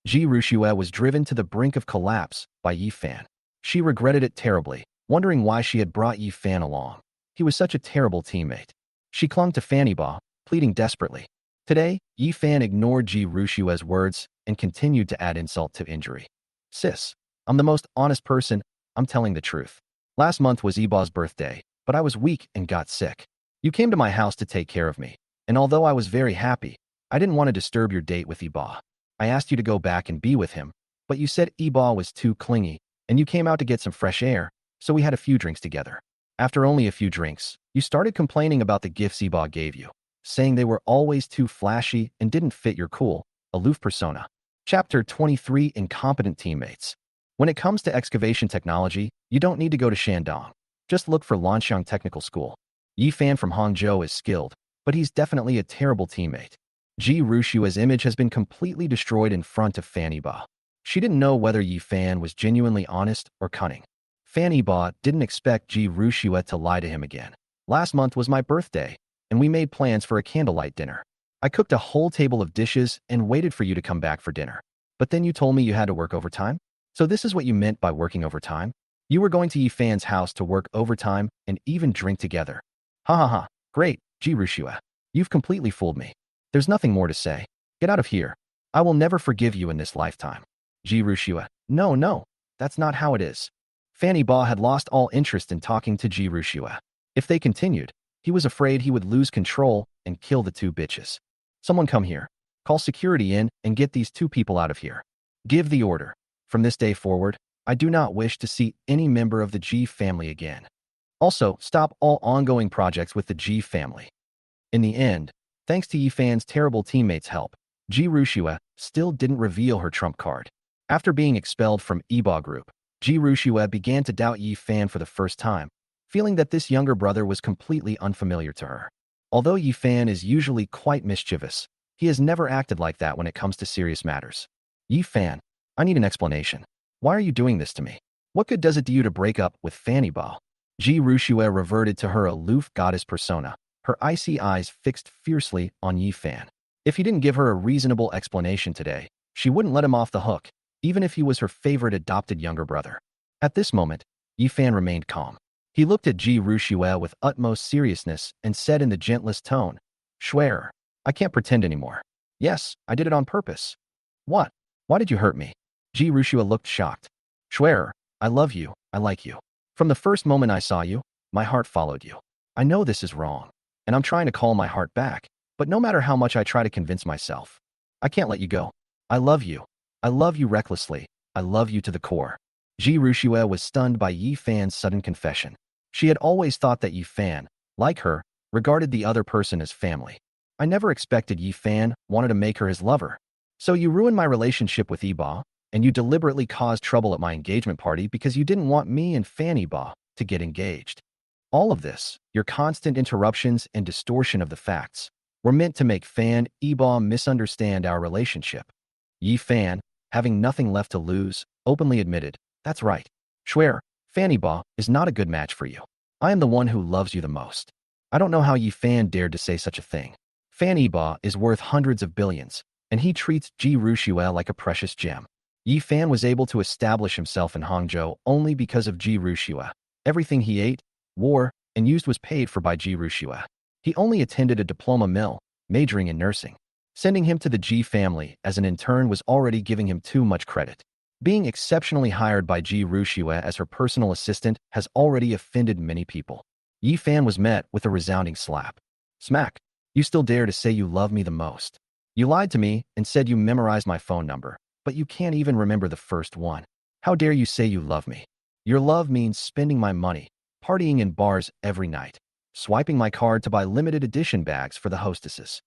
Ji Rushua was driven to the brink of collapse by Yi Fan. She regretted it terribly, wondering why she had brought Yi Fan along. He was such a terrible teammate. She clung to Fan Yibo, pleading desperately. Today, Yi Fan ignored Ji Rushua's words and continued to add insult to injury. Sis, I'm the most honest person. I'm telling the truth. Last month was Yibo's birthday, but I was weak and got sick. You came to my house to take care of me, and although I was very happy, I didn't want to disturb your date with Yibo. I asked you to go back and be with him, but you said Yibo was too clingy, and you came out to get some fresh air, so we had a few drinks together. After only a few drinks, you started complaining about the gifts Yibo gave you, saying they were always too flashy and didn't fit your cool, aloof persona. Chapter 23: Incompetent Teammates. When it comes to excavation technology, you don't need to go to Shandong. Just look for Lanxiang Technical School. Yi Fan from Hangzhou is skilled, but he's definitely a terrible teammate. Ji Rushua's image has been completely destroyed in front of Fan Yibo. She didn't know whether Yi Fan was genuinely honest or cunning. Fan Yibo didn't expect Ji Rushua to lie to him again. Last month was my birthday, and we made plans for a candlelight dinner. I cooked a whole table of dishes and waited for you to come back for dinner. But then you told me you had to work overtime? So this is what you meant by working overtime? You were going to Yi Fan's house to work overtime and even drink together. Ha ha ha. Great, Ji Rushua. You've completely fooled me. There's nothing more to say. Get out of here. I will never forgive you in this lifetime. Ji Rushua. No, that's not how it is. Fan Yibo had lost all interest in talking to Ji Rushua. If they continued, he was afraid he would lose control and kill the two bitches. Someone come here. Call security in and get these two people out of here. Give the order. From this day forward, I do not wish to see any member of the G family again. Also, stop all ongoing projects with the G family. In the end, thanks to Yifan's terrible teammates' help, Ji Rushua still didn't reveal her trump card. After being expelled from Iba Group, Ji Rushua began to doubt Yifan for the first time, feeling that this younger brother was completely unfamiliar to her. Although Yifan is usually quite mischievous, he has never acted like that when it comes to serious matters. Yifan, I need an explanation. Why are you doing this to me? What good does it do you to break up with Fanny Ba? Ji Rushua reverted to her aloof goddess persona, her icy eyes fixed fiercely on Yifan. If he didn't give her a reasonable explanation today, she wouldn't let him off the hook, even if he was her favorite adopted younger brother. At this moment, Yifan remained calm. He looked at Ji Rushua with utmost seriousness and said in the gentlest tone, "Swear, I can't pretend anymore. Yes, I did it on purpose." "What? Why did you hurt me?" Ji Rushua looked shocked. "Swear, I love you, I like you. From the first moment I saw you, my heart followed you. I know this is wrong, and I'm trying to call my heart back, but no matter how much I try to convince myself, I can't let you go. I love you. I love you recklessly. I love you to the core." Ji Rushua was stunned by Yifan's sudden confession. She had always thought that Yifan, like her, regarded the other person as family. "I never expected Yifan wanted to make her his lover. So you ruined my relationship with Iba, and you deliberately caused trouble at my engagement party because you didn't want me and Fanny Ba to get engaged. All of this, your constant interruptions and distortion of the facts, were meant to make Fan Iba misunderstand our relationship." Yifan, having nothing left to lose, openly admitted, "That's right. Swear, Fanny Ba is not a good match for you. I am the one who loves you the most." I don't know how Yifan dared to say such a thing. Fanny Ba is worth hundreds of billions, and he treats Ji Rushua like a precious gem. Yifan was able to establish himself in Hangzhou only because of Ji Rushua. Everything he ate, wore, and used was paid for by Ji Rushua. He only attended a diploma mill, majoring in nursing. Sending him to the Ji family as an intern was already giving him too much credit. Being exceptionally hired by Ji Rushua as her personal assistant has already offended many people. Yifan was met with a resounding slap. "Smack! You still dare to say you love me the most. You lied to me and said you memorized my phone number, but you can't even remember the first one. How dare you say you love me? Your love means spending my money, partying in bars every night, swiping my card to buy limited edition bags for the hostesses.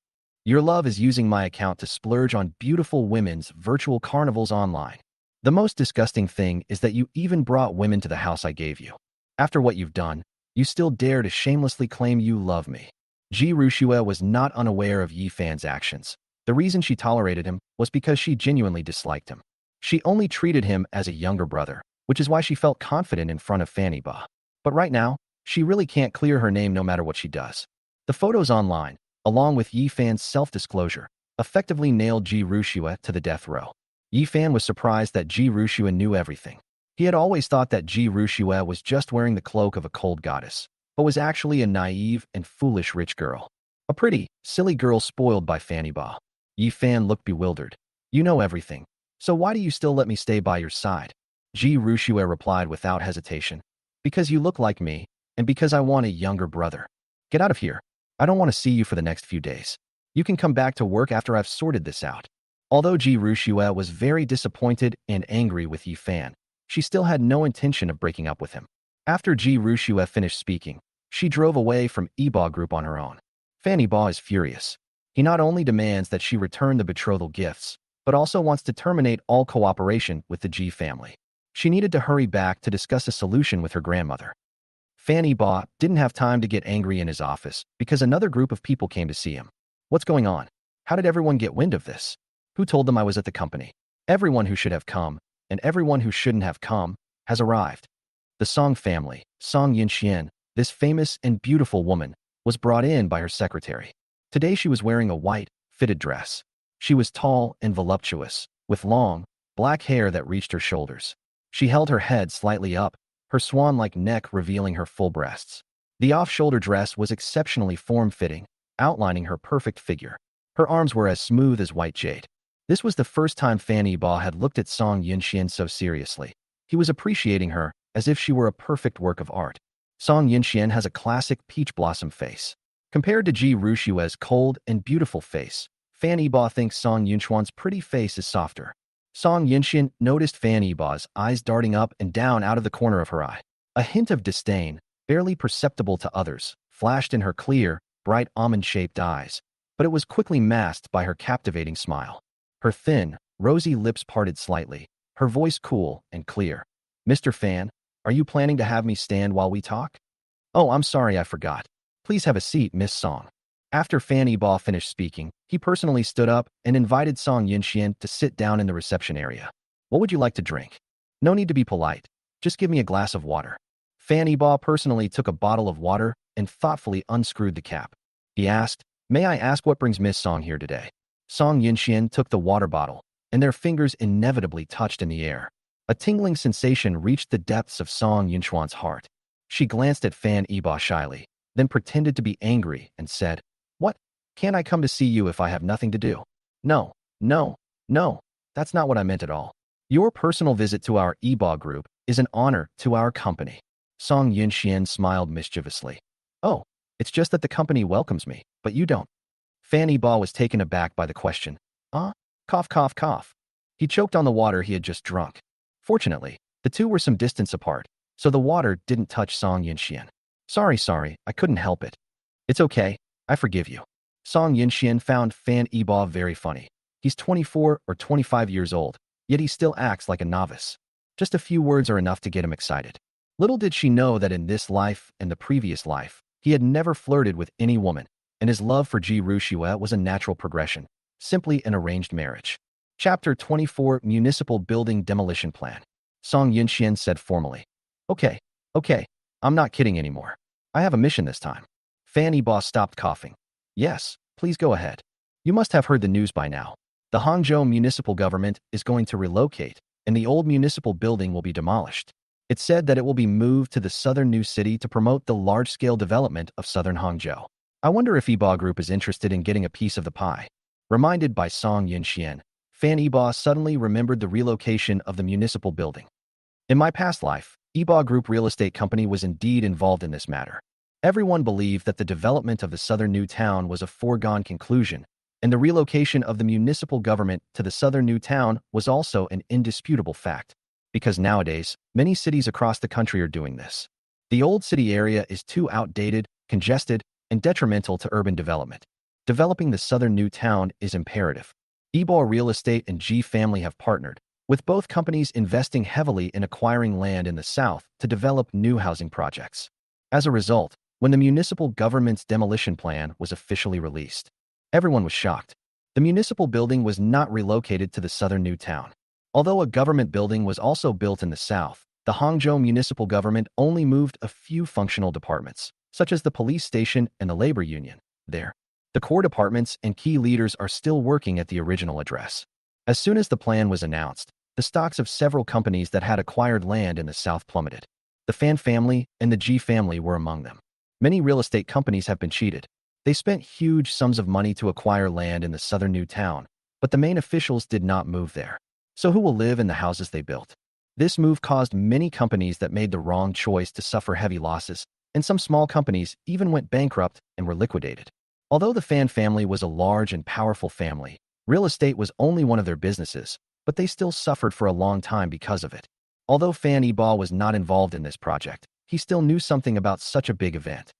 Your love is using my account to splurge on beautiful women's virtual carnivals online. The most disgusting thing is that you even brought women to the house I gave you. After what you've done, you still dare to shamelessly claim you love me." Ji Rushua was not unaware of Yifan's actions. The reason she tolerated him was because she genuinely disliked him. She only treated him as a younger brother, which is why she felt confident in front of Fanny Ba. But right now, she really can't clear her name no matter what she does. The photos online, along with Yifan's self-disclosure, effectively nailed Ji Rushua to the death row. Yifan was surprised that Ji Rushua knew everything. He had always thought that Ji Rushua was just wearing the cloak of a cold goddess, but was actually a naive and foolish rich girl. A pretty, silly girl spoiled by Fanny Ba. Yifan looked bewildered. "You know everything, so why do you still let me stay by your side?" Ji Rushua replied without hesitation. "Because you look like me, and because I want a younger brother. Get out of here. I don't want to see you for the next few days. You can come back to work after I've sorted this out." Although Ji Rushua was very disappointed and angry with Yifan, she still had no intention of breaking up with him. After Ji Rushua finished speaking, she drove away from Iba Group on her own. Fanny Ba is furious. He not only demands that she return the betrothal gifts, but also wants to terminate all cooperation with the Ji family. She needed to hurry back to discuss a solution with her grandmother. Fanny Ba didn't have time to get angry in his office because another group of people came to see him. "What's going on? How did everyone get wind of this? Who told them I was at the company? Everyone who should have come, and everyone who shouldn't have come, has arrived." The Song family, Song Yinxian, this famous and beautiful woman, was brought in by her secretary. Today she was wearing a white, fitted dress. She was tall and voluptuous, with long, black hair that reached her shoulders. She held her head slightly up, her swan-like neck revealing her full breasts. The off-shoulder dress was exceptionally form-fitting, outlining her perfect figure. Her arms were as smooth as white jade. This was the first time Fanny Ba had looked at Song Yinxian so seriously. He was appreciating her as if she were a perfect work of art. Song Yinxian has a classic peach blossom face. Compared to Ji Rushua's cold and beautiful face, Fanny Ba thinks Song Yinchuan's pretty face is softer. Song Yinxian noticed Fan Yiba's eyes darting up and down out of the corner of her eye. A hint of disdain, barely perceptible to others, flashed in her clear, bright almond-shaped eyes, but it was quickly masked by her captivating smile. Her thin, rosy lips parted slightly, her voice cool and clear. "Mr. Fan, are you planning to have me stand while we talk?" "Oh, I'm sorry, I forgot. Please have a seat, Miss Song." After Fan Yiba finished speaking, he personally stood up and invited Song Yinxian to sit down in the reception area. "What would you like to drink?" "No need to be polite. Just give me a glass of water." Fan Yiba personally took a bottle of water and thoughtfully unscrewed the cap. He asked, "May I ask what brings Miss Song here today?" Song Yinxian took the water bottle, and their fingers inevitably touched in the air. A tingling sensation reached the depths of Song Yinxuan's heart. She glanced at Fan Yiba shyly, then pretended to be angry and said, "What? Can't I come to see you if I have nothing to do?" "No, no, no, that's not what I meant at all. Your personal visit to our Yiba group is an honor to our company." Song Yinxian smiled mischievously. "Oh, it's just that the company welcomes me, but you don't." Fan Yiba was taken aback by the question. Cough, cough, cough." He choked on the water he had just drunk. Fortunately, the two were some distance apart, so the water didn't touch Song Yinxian. Sorry, I couldn't help it." "It's okay. I forgive you." Song Yinxian found Fan Yiba very funny. He's 24 or 25 years old, yet he still acts like a novice. Just a few words are enough to get him excited. Little did she know that in this life and the previous life, he had never flirted with any woman, and his love for Ji Ruxue was a natural progression, simply an arranged marriage. Chapter 24, Municipal Building Demolition Plan. Song Yinxian said formally. Okay, I'm not kidding anymore. I have a mission this time." Fan Yiba stopped coughing. "Yes, please go ahead. You must have heard the news by now. The Hangzhou municipal government is going to relocate, and the old municipal building will be demolished. It's said that it will be moved to the southern new city to promote the large-scale development of southern Hangzhou. I wonder if Yiba Group is interested in getting a piece of the pie." Reminded by Song Yinxian, Fan Yiba suddenly remembered the relocation of the municipal building. "In my past life, Yiba Group Real Estate Company was indeed involved in this matter. Everyone believed that the development of the southern new town was a foregone conclusion, and the relocation of the municipal government to the southern new town was also an indisputable fact, because nowadays, many cities across the country are doing this. The old city area is too outdated, congested, and detrimental to urban development. Developing the southern new town is imperative. Yiba Real Estate and G Family have partnered, with both companies investing heavily in acquiring land in the south to develop new housing projects. As a result, when the municipal government's demolition plan was officially released, everyone was shocked. The municipal building was not relocated to the southern new town. Although a government building was also built in the south, the Hangzhou municipal government only moved a few functional departments, such as the police station and the labor union, there. The core departments and key leaders are still working at the original address. As soon as the plan was announced, the stocks of several companies that had acquired land in the south plummeted. The Fan family and the Ji family were among them. Many real estate companies have been cheated. They spent huge sums of money to acquire land in the southern new town, but the main officials did not move there. So who will live in the houses they built? This move caused many companies that made the wrong choice to suffer heavy losses, and some small companies even went bankrupt and were liquidated. Although the Fan family was a large and powerful family, real estate was only one of their businesses, but they still suffered for a long time because of it. Although Fan Yiba was not involved in this project, he still knew something about such a big event.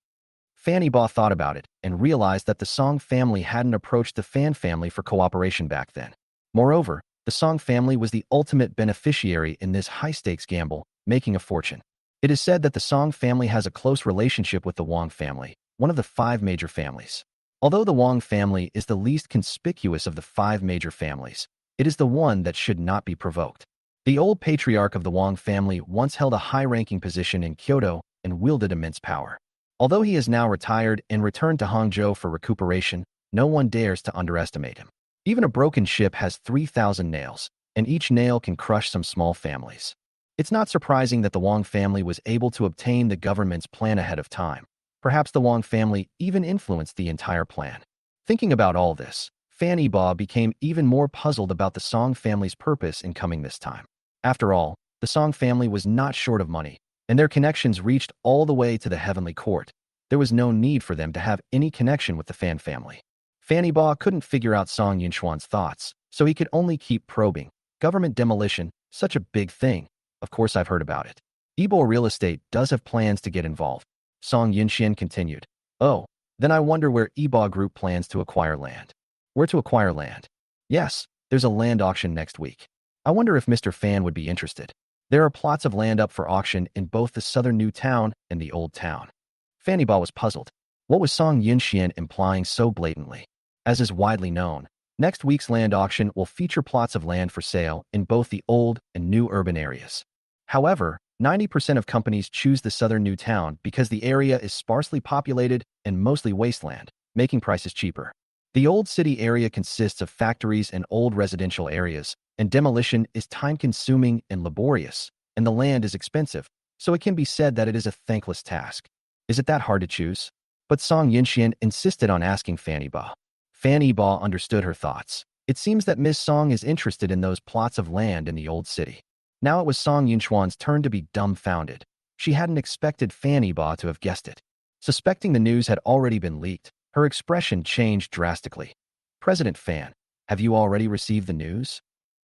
Fan Yiba thought about it and realized that the Song family hadn't approached the Fan family for cooperation back then. Moreover, the Song family was the ultimate beneficiary in this high-stakes gamble, making a fortune. It is said that the Song family has a close relationship with the Wang family, one of the 5 major families. Although the Wang family is the least conspicuous of the 5 major families, it is the one that should not be provoked. The old patriarch of the Wang family once held a high-ranking position in Kyoto and wielded immense power. Although he is now retired and returned to Hangzhou for recuperation, no one dares to underestimate him. Even a broken ship has 3,000 nails, and each nail can crush some small families. It's not surprising that the Wang family was able to obtain the government's plan ahead of time. Perhaps the Wang family even influenced the entire plan. Thinking about all this, Fan Yiba became even more puzzled about the Song family's purpose in coming this time. After all, the Song family was not short of money, and their connections reached all the way to the heavenly court. There was no need for them to have any connection with the Fan family. Fan Yiba couldn't figure out Song Yinxuan's thoughts, so he could only keep probing. Government demolition, such a big thing. Of course I've heard about it. Ibo Real Estate does have plans to get involved. Song Yunxian continued. Oh, then I wonder where Ibo Group plans to acquire land. Where to acquire land? Yes, there's a land auction next week. I wonder if Mr. Fan would be interested. There are plots of land up for auction in both the southern new town and the old town. Fanny Ba was puzzled. What was Song Yunxian implying so blatantly? As is widely known, next week's land auction will feature plots of land for sale in both the old and new urban areas. However, 90% of companies choose the southern new town because the area is sparsely populated and mostly wasteland, making prices cheaper. The old city area consists of factories and old residential areas, and demolition is time-consuming and laborious, and the land is expensive, so it can be said that it is a thankless task. Is it that hard to choose? But Song Yunxian insisted on asking Fanny Ba. Fanny Ba understood her thoughts. It seems that Miss Song is interested in those plots of land in the old city. Now it was Song Yunxuan's turn to be dumbfounded. She hadn't expected Fanny Ba to have guessed it. Suspecting the news had already been leaked, her expression changed drastically. President Fan, have you already received the news?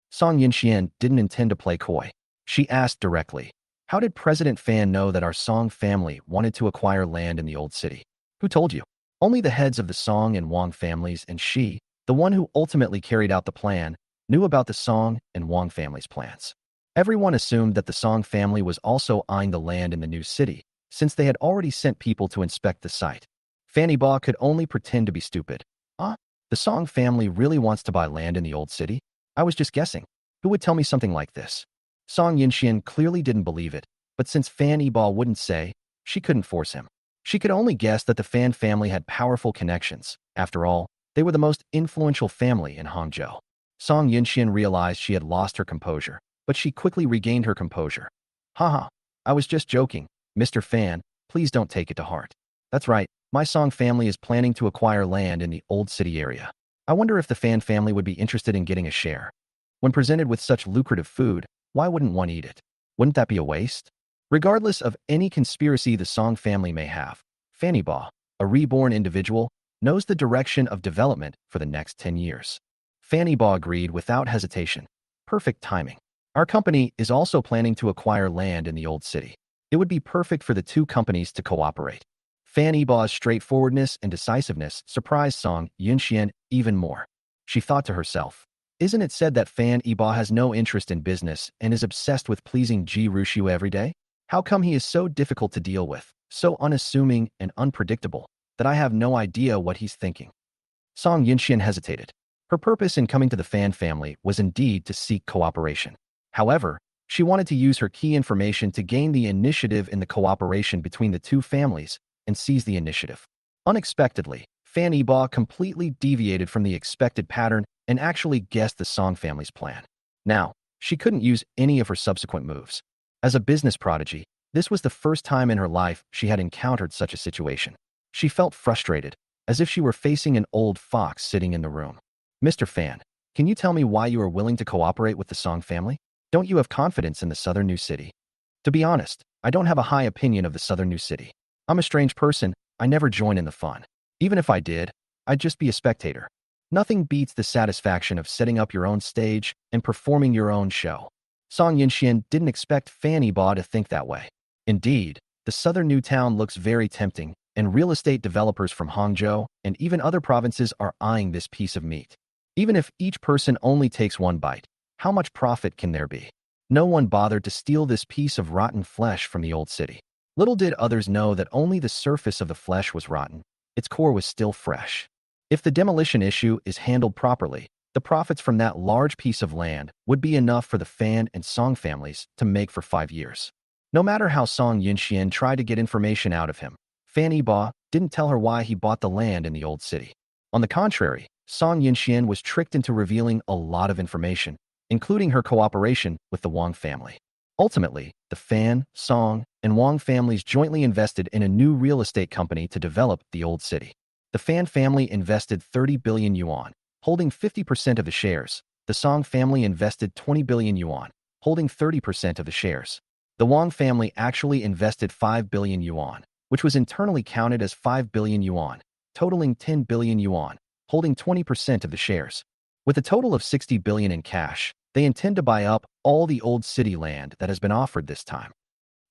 Song Yunxian didn't intend to play coy. She asked directly, how did President Fan know that our Song family wanted to acquire land in the old city? Who told you? Only the heads of the Song and Wang families and she, the one who ultimately carried out the plan, knew about the Song and Wang families' plans. Everyone assumed that the Song family was also eyeing the land in the new city, since they had already sent people to inspect the site. Fanny Ba could only pretend to be stupid. The Song family really wants to buy land in the old city? I was just guessing. Who would tell me something like this? Song Yunxian clearly didn't believe it, but since Fanny Ba wouldn't say, she couldn't force him. She could only guess that the Fan family had powerful connections. After all, they were the most influential family in Hangzhou. Song Yunxian realized she had lost her composure, but she quickly regained her composure. Haha, I was just joking. Mr. Fan, please don't take it to heart. That's right, my Song family is planning to acquire land in the old city area. I wonder if the Fan family would be interested in getting a share. When presented with such lucrative food, why wouldn't one eat it? Wouldn't that be a waste? Regardless of any conspiracy the Song family may have, Fanny Ba, a reborn individual, knows the direction of development for the next 10 years. Fanny Ba agreed without hesitation. Perfect timing. Our company is also planning to acquire land in the old city. It would be perfect for the two companies to cooperate. Fanny Ba's straightforwardness and decisiveness surprised Song Yunxian even more. She thought to herself, isn't it said that Fanny Ba has no interest in business and is obsessed with pleasing Ji Ruxiu every day? How come he is so difficult to deal with, so unassuming and unpredictable, that I have no idea what he's thinking? Song Yunxian hesitated. Her purpose in coming to the Fan family was indeed to seek cooperation. However, she wanted to use her key information to gain the initiative in the cooperation between the two families and seize the initiative. Unexpectedly, Fanny Ba completely deviated from the expected pattern and actually guessed the Song family's plan. Now, she couldn't use any of her subsequent moves. As a business prodigy, this was the first time in her life she had encountered such a situation. She felt frustrated, as if she were facing an old fox sitting in the room. Mr. Fan, can you tell me why you are willing to cooperate with the Song family? Don't you have confidence in the Southern New City? To be honest, I don't have a high opinion of the Southern New City. I'm a strange person, I never join in the fun. Even if I did, I'd just be a spectator. Nothing beats the satisfaction of setting up your own stage and performing your own show. Song Yunxian didn't expect Fanny Ba to think that way. Indeed, the Southern New Town looks very tempting, and real estate developers from Hangzhou and even other provinces are eyeing this piece of meat. Even if each person only takes one bite, how much profit can there be? No one bothered to steal this piece of rotten flesh from the old city. Little did others know that only the surface of the flesh was rotten. Its core was still fresh. If the demolition issue is handled properly, the profits from that large piece of land would be enough for the Fan and Song families to make for 5 years. No matter how Song Yunxian tried to get information out of him, Fanny Ba didn't tell her why he bought the land in the old city. On the contrary, Song Yunxian was tricked into revealing a lot of information, including her cooperation with the Wang family. Ultimately, the Fan, Song, and Wang families jointly invested in a new real estate company to develop the old city. The Fan family invested 30 billion yuan, holding 50% of the shares. The Song family invested 20 billion yuan, holding 30% of the shares. The Wang family actually invested 5 billion yuan, which was internally counted as 5 billion yuan, totaling 10 billion yuan, holding 20% of the shares. With a total of 60 billion in cash, They intend to buy up all the old city land that has been offered this time.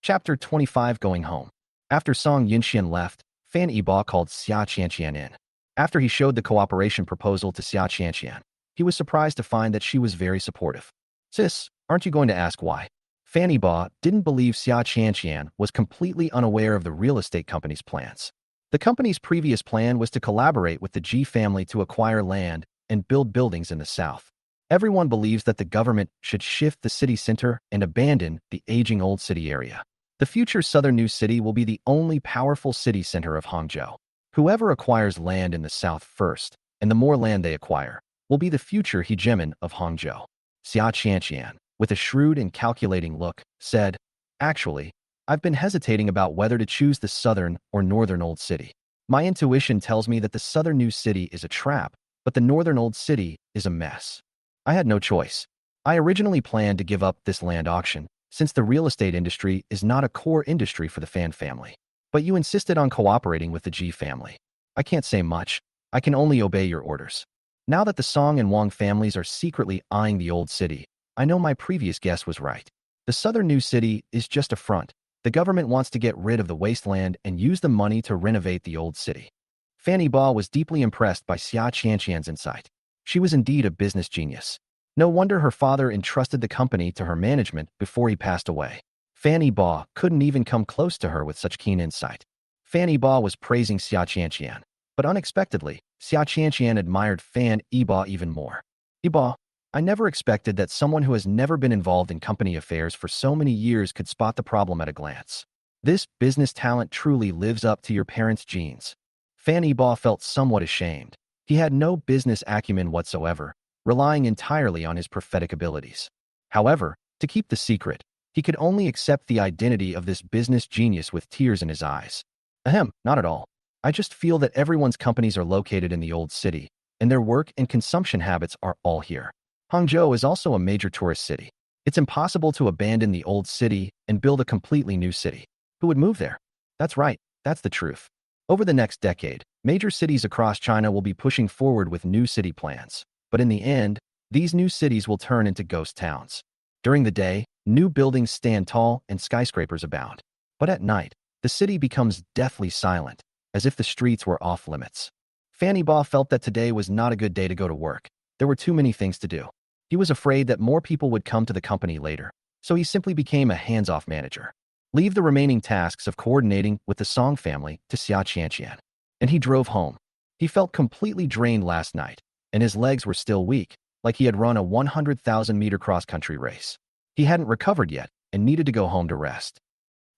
Chapter 25 Going Home. After Song Yinxian left, Fan Yibo called Xia Qianqian in. After he showed the cooperation proposal to Xia Qianqian, he was surprised to find that she was very supportive. Sis, aren't you going to ask why? Fan Yibo didn't believe Xia Qianqian was completely unaware of the real estate company's plans. The company's previous plan was to collaborate with the Ji family to acquire land and build buildings in the south. Everyone believes that the government should shift the city center and abandon the aging old city area. The future southern new city will be the only powerful city center of Hangzhou. Whoever acquires land in the south first, and the more land they acquire, will be the future hegemon of Hangzhou. Xia Qianqian, with a shrewd and calculating look, said, "Actually, I've been hesitating about whether to choose the southern or northern old city. My intuition tells me that the southern new city is a trap, but the northern old city is a mess. I had no choice. I originally planned to give up this land auction, since the real estate industry is not a core industry for the Fan family. But you insisted on cooperating with the Ji family. I can't say much. I can only obey your orders. Now that the Song and Wang families are secretly eyeing the old city, I know my previous guess was right. The southern new city is just a front. The government wants to get rid of the wasteland and use the money to renovate the old city." Fan Yibo was deeply impressed by Xia Qianqian's insight. She was indeed a business genius. No wonder her father entrusted the company to her management before he passed away. Fan Yibo couldn't even come close to her with such keen insight. Fan Yibo was praising Xia Qianqian, but unexpectedly, Xia Qianqian admired Fan Yibo even more. "Yibo, I never expected that someone who has never been involved in company affairs for so many years could spot the problem at a glance. This business talent truly lives up to your parents' genes." Fan Yibo felt somewhat ashamed. He had no business acumen whatsoever, relying entirely on his prophetic abilities. However, to keep the secret, he could only accept the identity of this business genius with tears in his eyes. "Ahem, not at all. I just feel that everyone's companies are located in the old city, and their work and consumption habits are all here. Hangzhou is also a major tourist city. It's impossible to abandon the old city and build a completely new city. Who would move there?" "That's right, that's the truth. Over the next decade, major cities across China will be pushing forward with new city plans. But in the end, these new cities will turn into ghost towns. During the day, new buildings stand tall and skyscrapers abound. But at night, the city becomes deathly silent, as if the streets were off limits." Fan Yibo felt that today was not a good day to go to work. There were too many things to do. He was afraid that more people would come to the company later, so he simply became a hands-off manager. Leave the remaining tasks of coordinating with the Song family to Xia Qianqian. And he drove home. He felt completely drained last night, and his legs were still weak, like he had run a 100,000-meter cross-country race. He hadn't recovered yet and needed to go home to rest.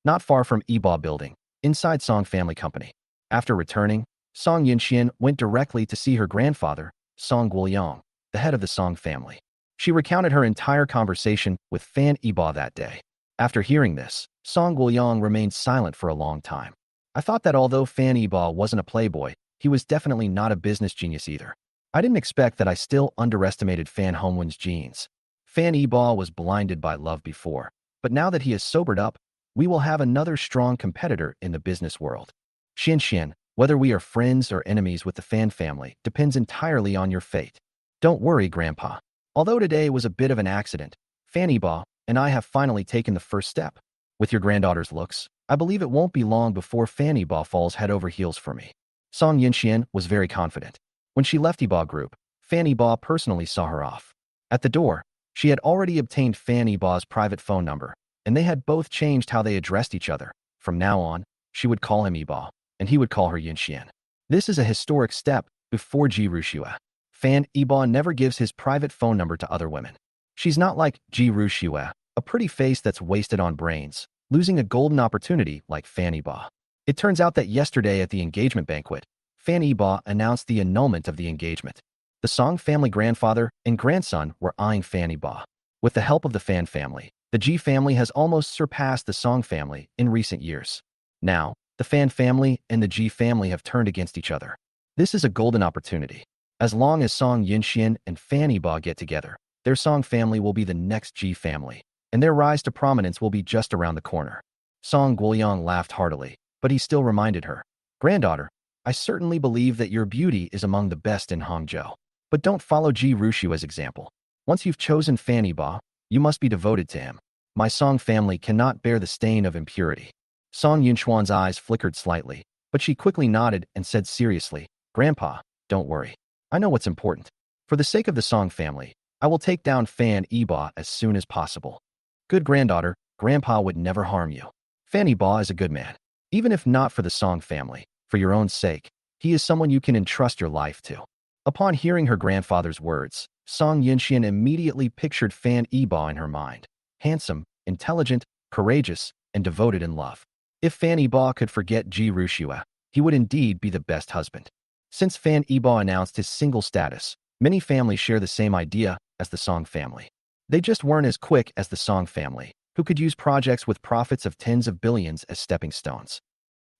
Not far from Yibo Building, inside Song family company. After returning, Song Yinxian went directly to see her grandfather, Song Guoyang, the head of the Song family. She recounted her entire conversation with Fan Yibo that day. After hearing this, Song Guoyang remained silent for a long time. "I thought that although Fan Yibo wasn't a playboy, he was definitely not a business genius either. I didn't expect that. I still underestimated Fan Hongwen's genes. Fan Yibo was blinded by love before, but now that he has sobered up, we will have another strong competitor in the business world. Xianxian, whether we are friends or enemies with the Fan family depends entirely on your fate. Don't worry, Grandpa. Although today was a bit of an accident, Fan Yibo and I have finally taken the first step. With your granddaughter's looks, I believe it won't be long before Fan Yibo falls head over heels for me." Song Yinxian was very confident. When she left Yibo Group, Fan Yibo personally saw her off. At the door, she had already obtained Fan Yibo's private phone number, and they had both changed how they addressed each other. From now on, she would call him Yibo, and he would call her Yinxian. This is a historic step before Ji Ruxue. Fan Yibo never gives his private phone number to other women. She's not like Ji Ruxue, a pretty face that's wasted on brains, losing a golden opportunity like Fan Yibo. It turns out that yesterday at the engagement banquet, Fan Yibo announced the annulment of the engagement. The Song family grandfather and grandson were eyeing Fan Yibo. With the help of the Fan family, the Ji family has almost surpassed the Song family in recent years. Now, the Fan family and the Ji family have turned against each other. This is a golden opportunity. As long as Song Yinxian and Fan Yibo get together, their Song family will be the next Ji family, and their rise to prominence will be just around the corner. Song Guoyang laughed heartily, but he still reminded her, "Granddaughter, I certainly believe that your beauty is among the best in Hangzhou. But don't follow Ji Rushua's example. Once you've chosen Fan Yibo, you must be devoted to him. My Song family cannot bear the stain of impurity. Song Yunxuan's eyes flickered slightly, but she quickly nodded and said seriously, Grandpa, don't worry. I know what's important. For the sake of the Song family, I will take down Fan Yibo as soon as possible. Good granddaughter, Grandpa would never harm you. Fan Yibo is a good man. Even if not for the Song family, for your own sake, he is someone you can entrust your life to. Upon hearing her grandfather's words, Song Yunxian immediately pictured Fan Yibo in her mind. Handsome, intelligent, courageous, and devoted in love. If Fan Yibo could forget Ji Rushue, he would indeed be the best husband. Since Fan Yibo announced his single status, many families share the same idea as the Song family. They just weren't as quick as the Song family, who could use projects with profits of tens of billions as stepping stones.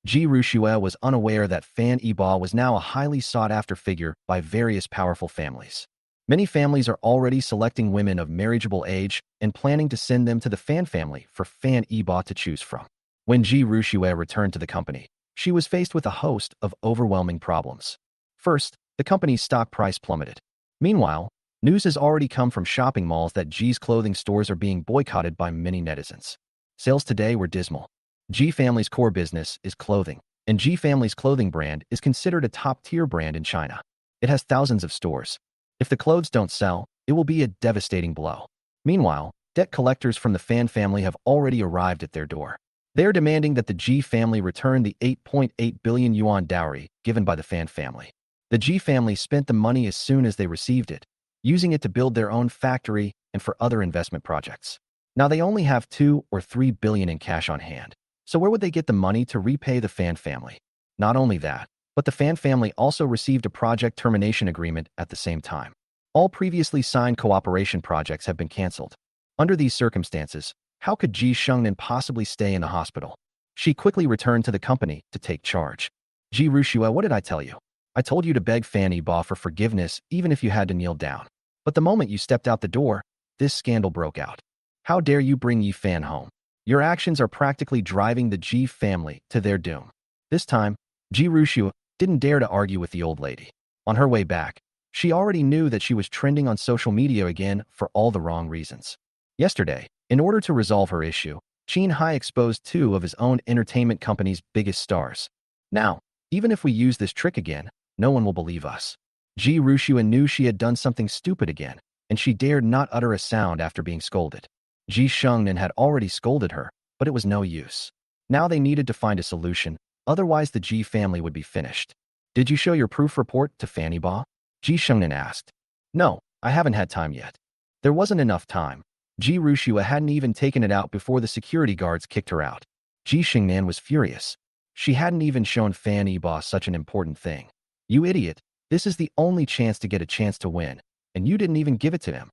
Ji Rushue was unaware that Fan Yibo was now a highly sought-after figure by various powerful families. Many families are already selecting women of marriageable age and planning to send them to the Fan family for Fan Yibo to choose from. When Ji Rushue returned to the company, she was faced with a host of overwhelming problems. First, the company's stock price plummeted. Meanwhile, news has already come from shopping malls that Ji's clothing stores are being boycotted by many netizens. Sales today were dismal. Ji family's core business is clothing, and Ji family's clothing brand is considered a top-tier brand in China. It has thousands of stores. If the clothes don't sell, it will be a devastating blow. Meanwhile, debt collectors from the Fan family have already arrived at their door. They are demanding that the Ji family return the 8.8 billion yuan dowry given by the Fan family. The Ji family spent the money as soon as they received it, using it to build their own factory and for other investment projects. Now they only have 2 or 3 billion in cash on hand. So where would they get the money to repay the Fan family? Not only that, but the Fan family also received a project termination agreement at the same time. All previously signed cooperation projects have been cancelled. Under these circumstances, how could Ji Shengnan possibly stay in the hospital? She quickly returned to the company to take charge. Ji Rushue, what did I tell you? I told you to beg Fan Yibo for forgiveness even if you had to kneel down. But the moment you stepped out the door, this scandal broke out. How dare you bring Yi Fan home? Your actions are practically driving the Ji family to their doom. This time, Ji Rushue didn't dare to argue with the old lady. On her way back, she already knew that she was trending on social media again for all the wrong reasons. Yesterday, in order to resolve her issue, Qin Hai exposed 2 of his own entertainment company's biggest stars. Now, even if we use this trick again, no one will believe us. Ji Rushue knew she had done something stupid again, and she dared not utter a sound after being scolded. Ji Shengnan had already scolded her, but it was no use. Now they needed to find a solution, otherwise the Ji family would be finished. Did you show your proof report to Fan Yibo? Ji Shengnan asked. No, I haven't had time yet. There wasn't enough time. Ji Rushue hadn't even taken it out before the security guards kicked her out. Ji Shengnan was furious. She hadn't even shown Fan Yibo such an important thing. You idiot, this is the only chance to get a chance to win, and you didn't even give it to him.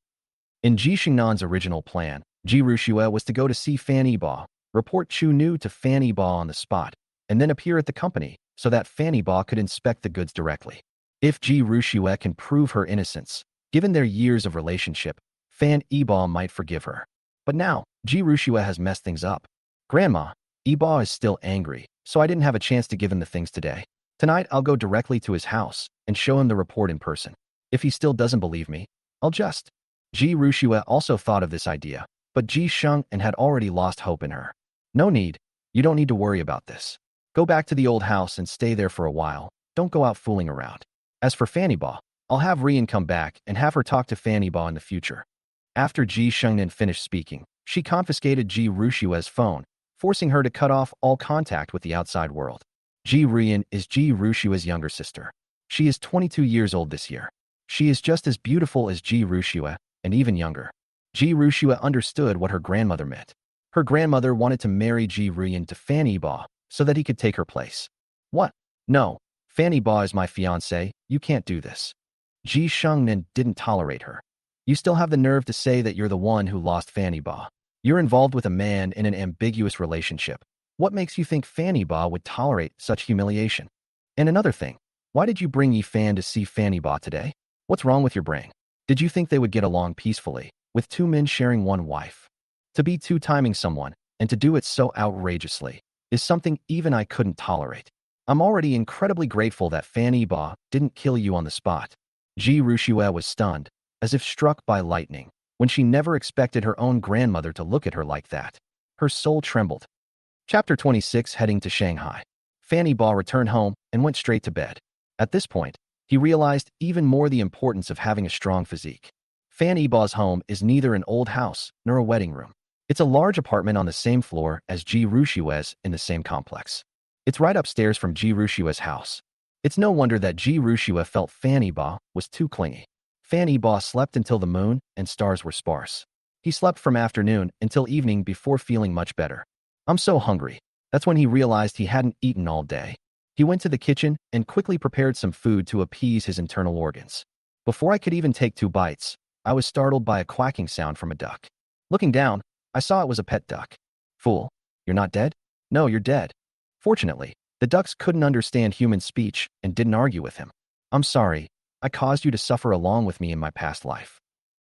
In Ji Shengnan's original plan, Ji Rushue was to go to see Fan Yibo, report Chu Nu to Fan Yibo on the spot, and then appear at the company so that Fan Yibo could inspect the goods directly. If Ji Rushue can prove her innocence, given their years of relationship, Fan Yibo might forgive her. But now, Ji Rushue has messed things up. Grandma, Yibo is still angry, so I didn't have a chance to give him the things today. Tonight I'll go directly to his house and show him the report in person. If he still doesn't believe me, I'll just... Ji Rushue also thought of this idea, but Ji Shengnan had already lost hope in her. No need. You don't need to worry about this. Go back to the old house and stay there for a while. Don't go out fooling around. As for Fan Yibo, I'll have Rian come back and have her talk to Fan Yibo in the future. After Ji Shengnan finished speaking, she confiscated Ji Rushue's phone, forcing her to cut off all contact with the outside world. Ji Rian is Ji Rushue's younger sister. She is 22 years old this year. She is just as beautiful as Ji Rushue, and even younger. Ji Rushue understood what her grandmother meant. Her grandmother wanted to marry Ji Rian to Fan Yibo so that he could take her place. What? No, Fan Yibo is my fiancé, you can't do this. Ji Shengnan didn't tolerate her. You still have the nerve to say that you're the one who lost Fan Yibo. You're involved with a man in an ambiguous relationship. What makes you think Fan Yibo would tolerate such humiliation? And another thing, why did you bring Yi Fan to see Fan Yibo today? What's wrong with your brain? Did you think they would get along peacefully, with 2 men sharing one wife? To be two-timing someone, and to do it so outrageously, is something even I couldn't tolerate. I'm already incredibly grateful that Fan Yibo didn't kill you on the spot. Ji Rushue was stunned, as if struck by lightning, when she never expected her own grandmother to look at her like that. Her soul trembled. Chapter 26. Heading to Shanghai. Fanny Ba returned home and went straight to bed. At this point, he realized even more the importance of having a strong physique. Fanny Ba's home is neither an old house nor a wedding room. It's a large apartment on the same floor as Ji Rushue's in the same complex. It's right upstairs from Ji Rushue's house. It's no wonder that Ji Rushue felt Fanny Ba was too clingy. Fanny Ba slept until the moon and stars were sparse. He slept from afternoon until evening before feeling much better. I'm so hungry. That's when he realized he hadn't eaten all day. He went to the kitchen and quickly prepared some food to appease his internal organs. Before I could even take 2 bites, I was startled by a quacking sound from a duck. Looking down, I saw it was a pet duck. Fool, you're not dead? No, you're dead. Fortunately, the ducks couldn't understand human speech and didn't argue with him. I'm sorry, I caused you to suffer along with me in my past life.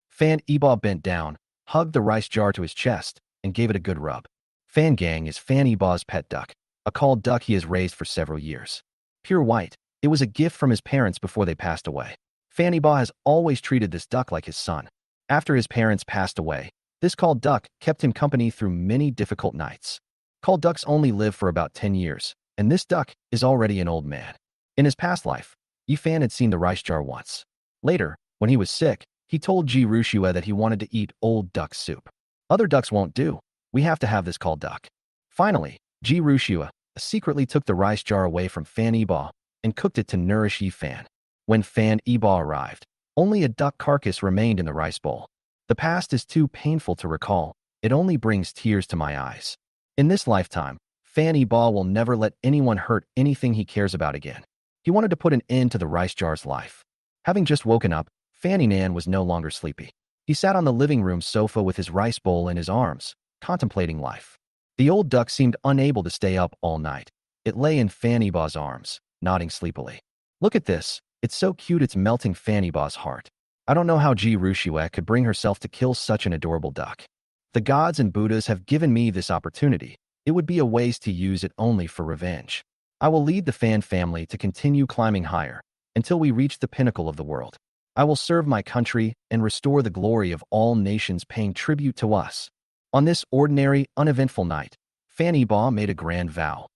Fan Eba bent down, hugged the rice jar to his chest, and gave it a good rub. Fan Gang is Fanny Ba's pet duck, a culled duck he has raised for several years. Pure white, it was a gift from his parents before they passed away. Fanny Ba has always treated this duck like his son. After his parents passed away, this culled duck kept him company through many difficult nights. Culled ducks only live for about 10 years, and this duck is already an old man. In his past life, Yifan had seen the rice jar once. Later, when he was sick, he told Ji Rushue that he wanted to eat old duck soup. Other ducks won't do. We have to have this culled duck. Finally, Ji Rushue secretly took the rice jar away from Fan Eba and cooked it to nourish Yifan. When Fan Eba arrived, only a duck carcass remained in the rice bowl. The past is too painful to recall. It only brings tears to my eyes. In this lifetime, Fan Eba will never let anyone hurt anything he cares about again. He wanted to put an end to the rice jar's life. Having just woken up, Fanny Nan was no longer sleepy. He sat on the living room sofa with his rice bowl in his arms, contemplating life. The old duck seemed unable to stay up all night. It lay in Fanny Ba's arms, nodding sleepily. Look at this. It's so cute it's melting Fanny Ba's heart. I don't know how Ji Rushue could bring herself to kill such an adorable duck. The gods and Buddhas have given me this opportunity. It would be a waste to use it only for revenge. I will lead the Fan family to continue climbing higher until we reach the pinnacle of the world. I will serve my country and restore the glory of all nations paying tribute to us. On this ordinary, uneventful night, Fanny Ba made a grand vow.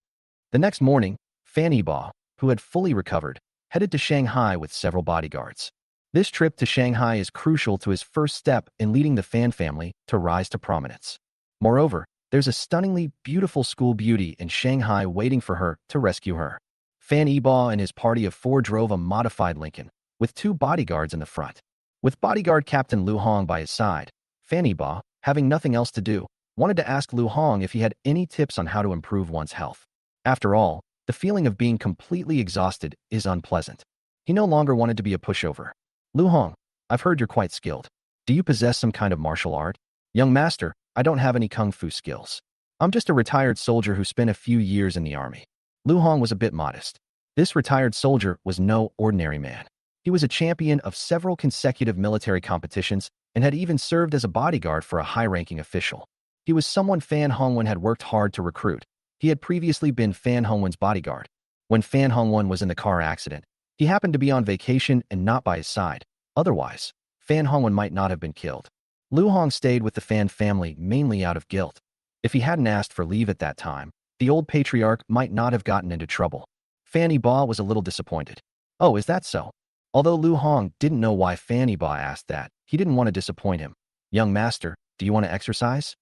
The next morning, Fanny Ba, who had fully recovered, headed to Shanghai with several bodyguards. This trip to Shanghai is crucial to his first step in leading the Fan family to rise to prominence. Moreover, there's a stunningly beautiful school beauty in Shanghai waiting for her to rescue her. Fan Eba and his party of 4 drove a modified Lincoln, with 2 bodyguards in the front. With bodyguard Captain Lu Hong by his side, Fan Eba, having nothing else to do, wanted to ask Lu Hong if he had any tips on how to improve one's health. After all, the feeling of being completely exhausted is unpleasant. He no longer wanted to be a pushover. Lu Hong, I've heard you're quite skilled. Do you possess some kind of martial art? Young master, I don't have any kung fu skills. I'm just a retired soldier who spent a few years in the army. Lu Hong was a bit modest. This retired soldier was no ordinary man. He was a champion of several consecutive military competitions and had even served as a bodyguard for a high-ranking official. He was someone Fan Hongwen had worked hard to recruit. He had previously been Fan Hongwen's bodyguard. When Fan Hongwen was in the car accident, he happened to be on vacation and not by his side. Otherwise, Fan Hongwen might not have been killed. Lu Hong stayed with the Fan family mainly out of guilt. If he hadn't asked for leave at that time, the old patriarch might not have gotten into trouble. Fanny Ba was a little disappointed. Oh, is that so? Although Lu Hong didn't know why Fanny Ba asked that, he didn't want to disappoint him. Young master, do you want to exercise?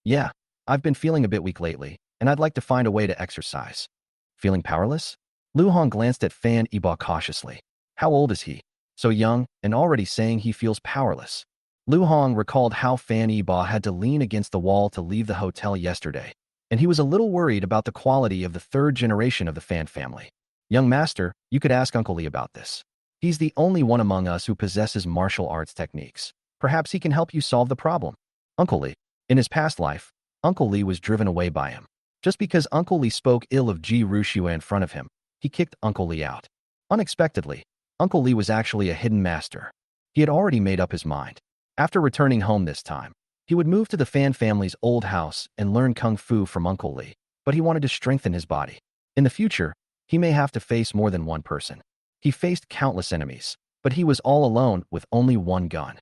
Yeah, I've been feeling a bit weak lately, and I'd like to find a way to exercise. Feeling powerless? Lu Hong glanced at Fan Eba cautiously. How old is he? So young, and already saying he feels powerless. Lu Hong recalled how Fan Eba had to lean against the wall to leave the hotel yesterday, and he was a little worried about the quality of the 3rd generation of the Fan family. Young master, you could ask Uncle Li about this. He's the only one among us who possesses martial arts techniques. Perhaps he can help you solve the problem. Uncle Li. In his past life, Uncle Li was driven away by him. Just because Uncle Li spoke ill of Ji Rushue in front of him, he kicked Uncle Li out. Unexpectedly, Uncle Li was actually a hidden master. He had already made up his mind. After returning home this time, he would move to the Fan family's old house and learn kung fu from Uncle Li, but he wanted to strengthen his body. In the future, he may have to face more than one person. He faced countless enemies. but he was all alone with only one gun.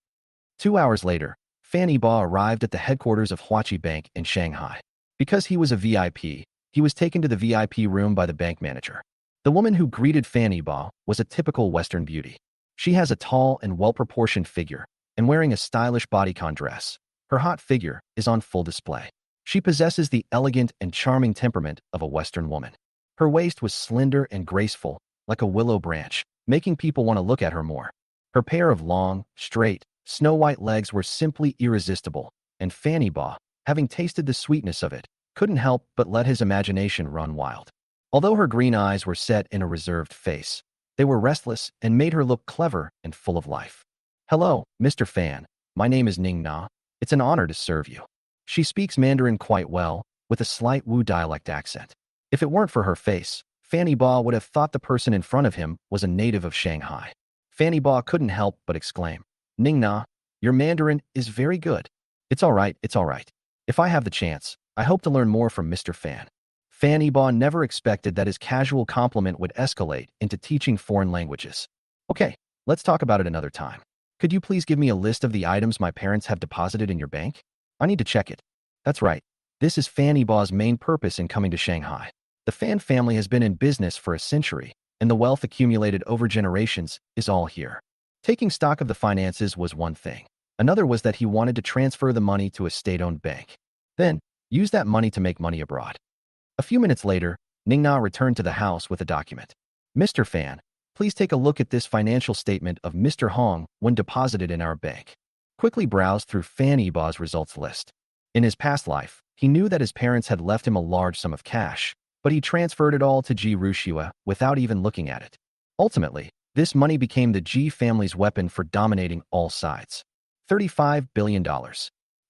2 hours later, Fanny Ba arrived at the headquarters of Huachi Bank in Shanghai. Because he was a VIP, he was taken to the VIP room by the bank manager. The woman who greeted Fanny Ba was a typical Western beauty. She has a tall and well-proportioned figure, and wearing a stylish bodycon dress, her hot figure is on full display. She possesses the elegant and charming temperament of a Western woman. Her waist was slender and graceful, like a willow branch, making people want to look at her more. Her pair of long, straight, snow-white legs were simply irresistible, and Fanny Ba, having tasted the sweetness of it, couldn't help but let his imagination run wild. Although her green eyes were set in a reserved face, they were restless and made her look clever and full of life. "Hello, Mr. Fan. My name is Ning Na. It's an honor to serve you." She speaks Mandarin quite well, with a slight Wu dialect accent. If it weren't for her face, Fanny Ba would have thought the person in front of him was a native of Shanghai. Fanny Ba couldn't help but exclaim, "Ning Na, your Mandarin is very good." It's all right. If I have the chance, I hope to learn more from Mr. Fan." Fanny Ba never expected that his casual compliment would escalate into teaching foreign languages. "Okay, let's talk about it another time. Could you please give me a list of the items my parents have deposited in your bank? I need to check it." That's right. This is Fanny Ba's main purpose in coming to Shanghai. The Fan family has been in business for a century, and the wealth accumulated over generations is all here. Taking stock of the finances was one thing. Another was that he wanted to transfer the money to a state-owned bank. Then, use that money to make money abroad. A few minutes later, Ning Na returned to the house with a document. "Mr. Fan, please take a look at this financial statement of Mr. Hong when deposited in our bank." Quickly browsed through Fanny Ba's results list. In his past life, he knew that his parents had left him a large sum of cash, but he transferred it all to Ji Rushua without even looking at it. Ultimately, this money became the Ji family's weapon for dominating all sides. $35 billion.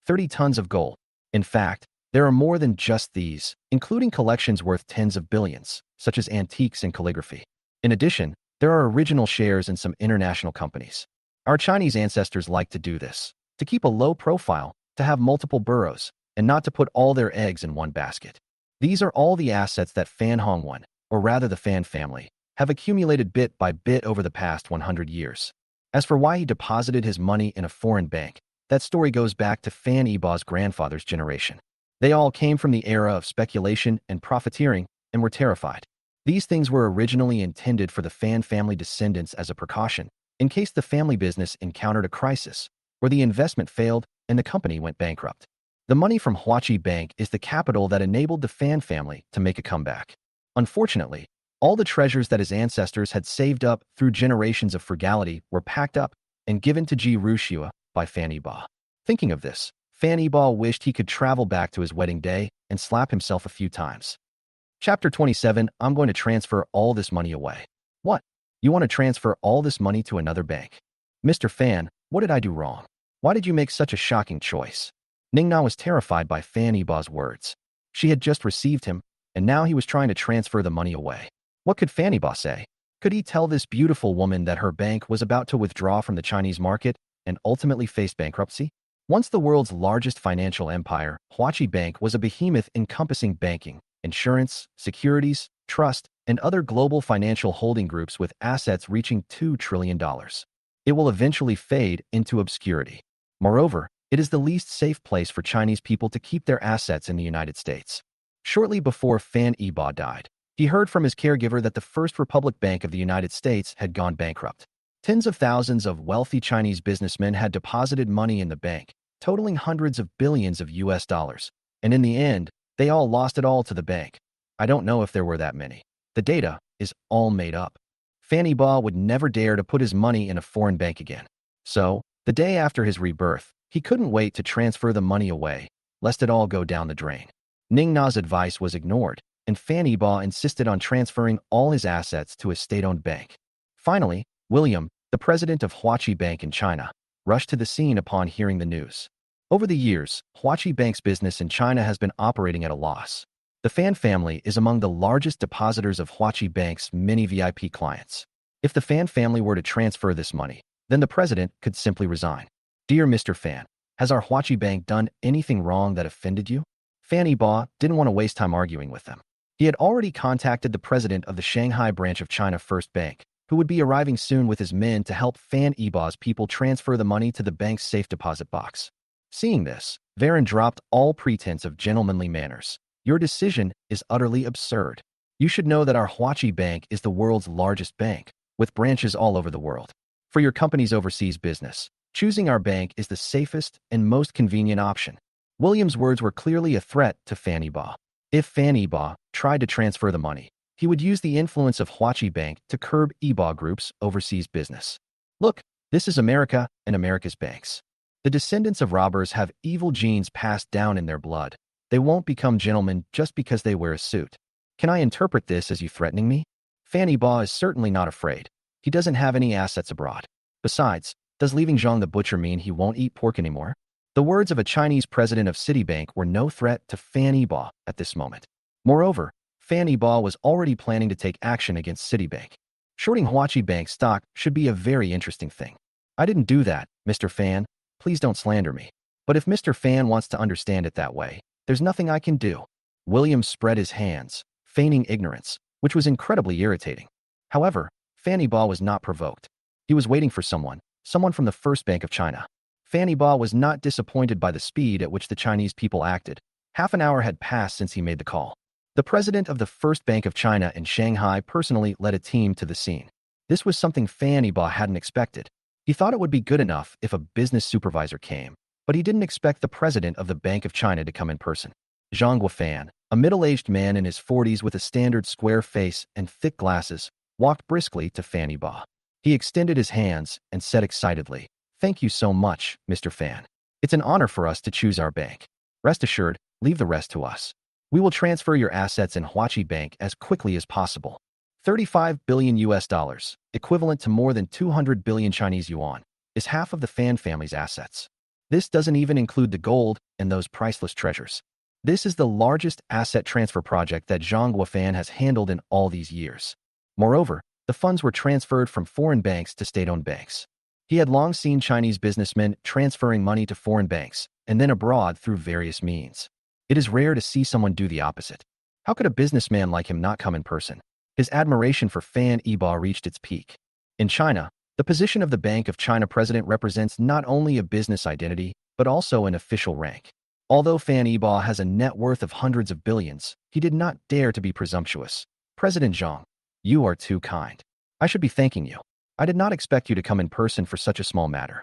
30 tons of gold. In fact, there are more than just these, including collections worth tens of billions, such as antiques and calligraphy. In addition, there are original shares in some international companies. Our Chinese ancestors liked to do this, to keep a low profile, to have multiple burrows, and not to put all their eggs in one basket. These are all the assets that Fan Hongwan, or rather the Fan family, have accumulated bit by bit over the past 100 years. As for why he deposited his money in a foreign bank, that story goes back to Fan Iba's grandfather's generation. They all came from the era of speculation and profiteering and were terrified. These things were originally intended for the Fan family descendants as a precaution, in case the family business encountered a crisis, or the investment failed and the company went bankrupt. The money from Huachi Bank is the capital that enabled the Fan family to make a comeback. Unfortunately, all the treasures that his ancestors had saved up through generations of frugality were packed up and given to Ji Rushua by Fanny Ba. Thinking of this, Fanny Ba wished he could travel back to his wedding day and slap himself a few times. Chapter 27. I'm going to transfer all this money away. What? You want to transfer all this money to another bank? Mr. Fan, what did I do wrong? Why did you make such a shocking choice? Ning Na was terrified by Fanny Ba's words. She had just received him, and now he was trying to transfer the money away. What could Fanny Ba say? Could he tell this beautiful woman that her bank was about to withdraw from the Chinese market and ultimately face bankruptcy? Once the world's largest financial empire, Huachi Bank was a behemoth encompassing banking, insurance, securities, trust, and other global financial holding groups with assets reaching $2 trillion. It will eventually fade into obscurity. Moreover, it is the least safe place for Chinese people to keep their assets in the United States. Shortly before Fan Iba died, he heard from his caregiver that the First Republic Bank of the United States had gone bankrupt. Tens of thousands of wealthy Chinese businessmen had deposited money in the bank, totaling hundreds of billions of US dollars. And in the end, they all lost it all to the bank. I don't know if there were that many. The data is all made up. Fanny Ba would never dare to put his money in a foreign bank again. So, the day after his rebirth, he couldn't wait to transfer the money away, lest it all go down the drain. Ning Na's advice was ignored, and Fanny Ba insisted on transferring all his assets to a state-owned bank. Finally, William, the president of Huachi Bank in China, rushed to the scene upon hearing the news. Over the years, Huachi Bank's business in China has been operating at a loss. The Fan family is among the largest depositors of Huachi Bank's many VIP clients. If the Fan family were to transfer this money, then the president could simply resign. Dear Mr. Fan, has our Huachi Bank done anything wrong that offended you? Fanny Ba didn't want to waste time arguing with them. He had already contacted the president of the Shanghai branch of China First Bank, who would be arriving soon with his men to help Fan Yiba's people transfer the money to the bank's safe deposit box. Seeing this, Varen dropped all pretense of gentlemanly manners. Your decision is utterly absurd. You should know that our Huachi Bank is the world's largest bank, with branches all over the world. For your company's overseas business, choosing our bank is the safest and most convenient option. William's words were clearly a threat to Fan Yiba. If Fan Yiba tried to transfer the money, he would use the influence of Huachi Bank to curb Yiba Group's overseas business. Look, this is America and America's banks. The descendants of robbers have evil genes passed down in their blood. They won't become gentlemen just because they wear a suit. Can I interpret this as you threatening me? Fan Yiba is certainly not afraid. He doesn't have any assets abroad. Besides, does leaving Zhang the butcher mean he won't eat pork anymore? The words of a Chinese president of Citibank were no threat to Fan Yiba at this moment. Moreover, Fan Yiba was already planning to take action against Citibank. Shorting Huachi Bank stock should be a very interesting thing. I didn't do that, Mr. Fan. Please don't slander me. But if Mr. Fan wants to understand it that way, there's nothing I can do. William spread his hands, feigning ignorance, which was incredibly irritating. However, Fan Yiba was not provoked. He was waiting for someone from the First Bank of China. Fan Yiba was not disappointed by the speed at which the Chinese people acted. Half an hour had passed since he made the call. The president of the First Bank of China in Shanghai personally led a team to the scene. This was something Fan Yiba hadn't expected. He thought it would be good enough if a business supervisor came, but he didn't expect the president of the Bank of China to come in person. Zhang Guofan, a middle-aged man in his 40s with a standard square face and thick glasses, walked briskly to Fan Yiba. He extended his hands and said excitedly, "Thank you so much, Mr. Fan. It's an honor for us to choose our bank. Rest assured, leave the rest to us. We will transfer your assets in Huachi Bank as quickly as possible. 35 billion US dollars, equivalent to more than 200 billion Chinese yuan, is half of the Fan family's assets. This doesn't even include the gold and those priceless treasures. This is the largest asset transfer project that Zhang Guofan has handled in all these years. Moreover, the funds were transferred from foreign banks to state-owned banks. He had long seen Chinese businessmen transferring money to foreign banks and then abroad through various means. It is rare to see someone do the opposite. How could a businessman like him not come in person? His admiration for Fan Yiba reached its peak. In China, the position of the Bank of China president represents not only a business identity, but also an official rank. Although Fan Yiba has a net worth of hundreds of billions, he did not dare to be presumptuous. President Zhang, you are too kind. I should be thanking you. I did not expect you to come in person for such a small matter.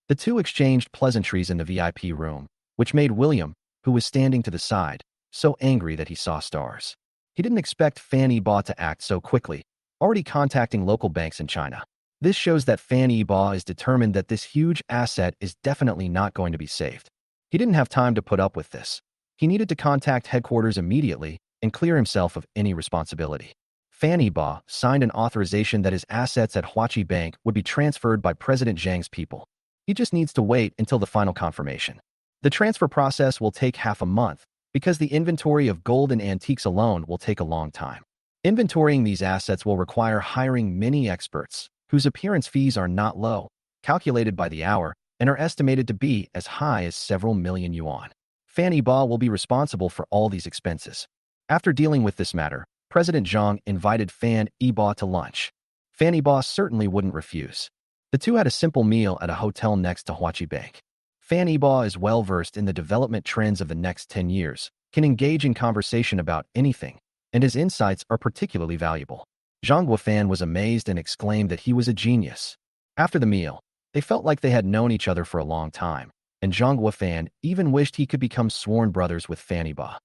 The two exchanged pleasantries in the VIP room, which made William, who was standing to the side, so angry that he saw stars. He didn't expect Fan Yiba to act so quickly, already contacting local banks in China. This shows that Fan Yiba is determined that this huge asset is definitely not going to be saved. He didn't have time to put up with this. He needed to contact headquarters immediately and clear himself of any responsibility. Fan Yiba signed an authorization that his assets at Huachi Bank would be transferred by President Zhang's people. He just needs to wait until the final confirmation. The transfer process will take half a month, because the inventory of gold and antiques alone will take a long time. Inventorying these assets will require hiring many experts, whose appearance fees are not low, calculated by the hour, and are estimated to be as high as several million yuan. Fan Yiba will be responsible for all these expenses. After dealing with this matter, President Zhang invited Fan Yiba to lunch. Fan Yiba certainly wouldn't refuse. The two had a simple meal at a hotel next to Huachi Bank. Fan Yiba is well-versed in the development trends of the next 10 years, can engage in conversation about anything, and his insights are particularly valuable. Zhang Guofan was amazed and exclaimed that he was a genius. After the meal, they felt like they had known each other for a long time, and Zhang Guofan even wished he could become sworn brothers with Fan Yiba.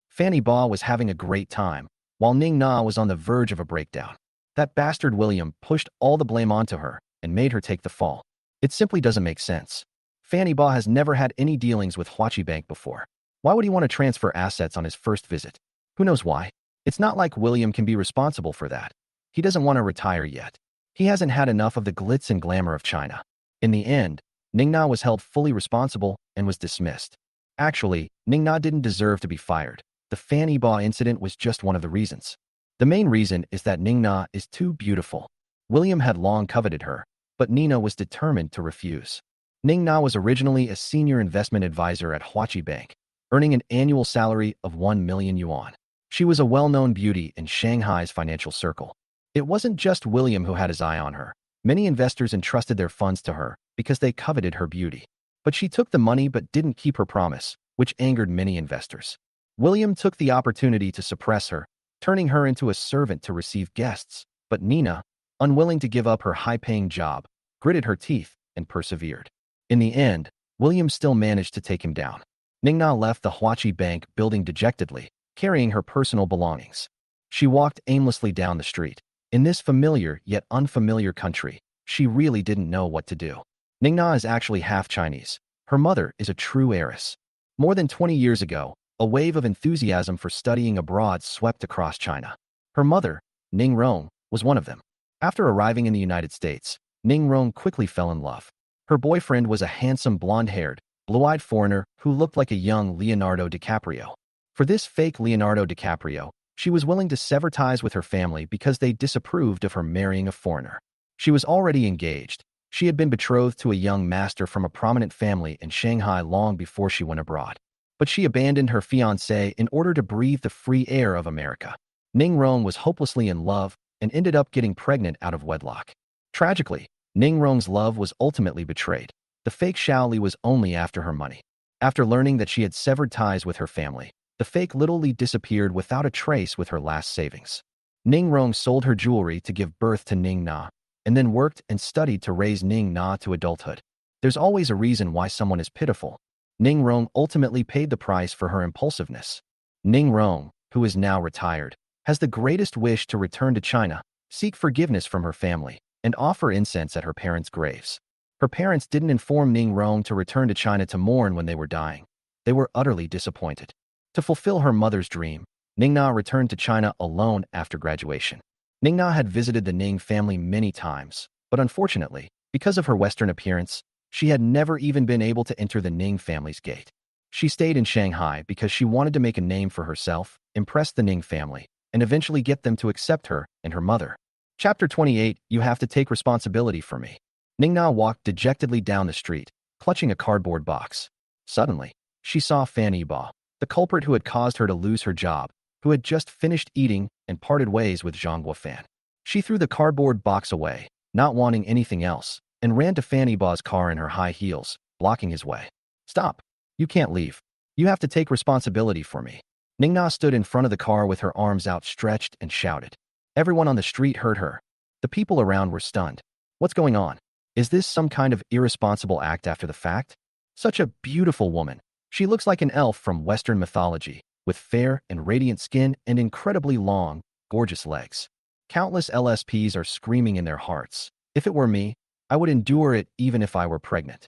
Fan Yiba was having a great time, while Ning Na was on the verge of a breakdown. That bastard William pushed all the blame onto her and made her take the fall. It simply doesn't make sense. Fan Yiba has never had any dealings with Huachi Bank before. Why would he want to transfer assets on his first visit? Who knows why? It's not like William can be responsible for that. He doesn't want to retire yet. He hasn't had enough of the glitz and glamour of China. In the end, Ning Na was held fully responsible and was dismissed. Actually, Ning Na didn't deserve to be fired. The Fan Yiba incident was just one of the reasons. The main reason is that Ning Na is too beautiful. William had long coveted her, but Nina was determined to refuse. Ning Na was originally a senior investment advisor at Huachi Bank, earning an annual salary of 1 million yuan. She was a well-known beauty in Shanghai's financial circle. It wasn't just William who had his eye on her. Many investors entrusted their funds to her because they coveted her beauty. But she took the money but didn't keep her promise, which angered many investors. William took the opportunity to suppress her, turning her into a servant to receive guests. But Nina, unwilling to give up her high-paying job, gritted her teeth and persevered. In the end, William still managed to take him down. Ningna left the Huachi Bank building dejectedly, carrying her personal belongings. She walked aimlessly down the street. In this familiar yet unfamiliar country, she really didn't know what to do. Ningna is actually half Chinese. Her mother is a true heiress. More than 20 years ago, a wave of enthusiasm for studying abroad swept across China. Her mother, Ning Rong, was one of them. After arriving in the United States, Ning Rong quickly fell in love. Her boyfriend was a handsome blonde-haired, blue-eyed foreigner who looked like a young Leonardo DiCaprio. For this fake Leonardo DiCaprio, she was willing to sever ties with her family because they disapproved of her marrying a foreigner. She was already engaged. She had been betrothed to a young master from a prominent family in Shanghai long before she went abroad. But she abandoned her fiancé in order to breathe the free air of America. Ning Rong was hopelessly in love and ended up getting pregnant out of wedlock. Tragically, Ning Rong's love was ultimately betrayed. The fake Xiao Li was only after her money. After learning that she had severed ties with her family, the fake Little Li disappeared without a trace with her last savings. Ning Rong sold her jewelry to give birth to Ning Na, and then worked and studied to raise Ning Na to adulthood. There's always a reason why someone is pitiful. Ning Rong ultimately paid the price for her impulsiveness. Ning Rong, who is now retired, has the greatest wish to return to China, seek forgiveness from her family, and offer incense at her parents' graves. Her parents didn't inform Ning Rong to return to China to mourn when they were dying. They were utterly disappointed. To fulfill her mother's dream, Ningna returned to China alone after graduation. Ningna had visited the Ning family many times, but unfortunately, because of her Western appearance, she had never even been able to enter the Ning family's gate. She stayed in Shanghai because she wanted to make a name for herself, impress the Ning family, and eventually get them to accept her and her mother. Chapter 28, You Have to Take Responsibility for Me. Ningna walked dejectedly down the street, clutching a cardboard box. Suddenly, she saw Fan Yibo, the culprit who had caused her to lose her job, who had just finished eating and parted ways with Zhang Guofan. She threw the cardboard box away, not wanting anything else, and ran to Fan Yibo's car in her high heels, blocking his way. Stop. You can't leave. You have to take responsibility for me. Ningna stood in front of the car with her arms outstretched and shouted. Everyone on the street heard her. The people around were stunned. What's going on? Is this some kind of irresponsible act after the fact? Such a beautiful woman. She looks like an elf from Western mythology, with fair and radiant skin and incredibly long, gorgeous legs. Countless LSPs are screaming in their hearts. If it were me, I would endure it even if I were pregnant.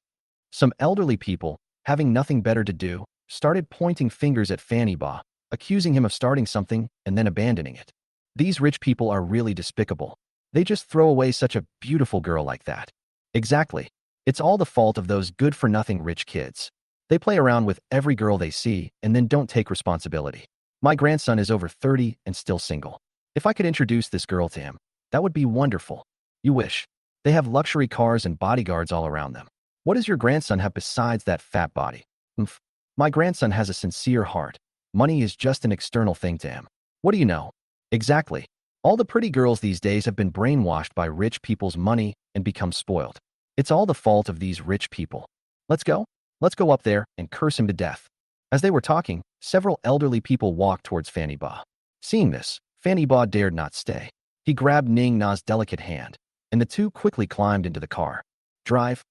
Some elderly people, having nothing better to do, started pointing fingers at Fan Yibo, accusing him of starting something and then abandoning it. These rich people are really despicable. They just throw away such a beautiful girl like that. Exactly. It's all the fault of those good-for-nothing rich kids. They play around with every girl they see and then don't take responsibility. My grandson is over 30 and still single. If I could introduce this girl to him, that would be wonderful. You wish. They have luxury cars and bodyguards all around them. What does your grandson have besides that fat body? Oomph. My grandson has a sincere heart. Money is just an external thing to him. What do you know? Exactly. All the pretty girls these days have been brainwashed by rich people's money and become spoiled. It's all the fault of these rich people. Let's go? Let's go up there and curse him to death. As they were talking, several elderly people walked towards Fan Yibo. Seeing this, Fan Yibo dared not stay. He grabbed Ning Na's delicate hand, and the two quickly climbed into the car. Drive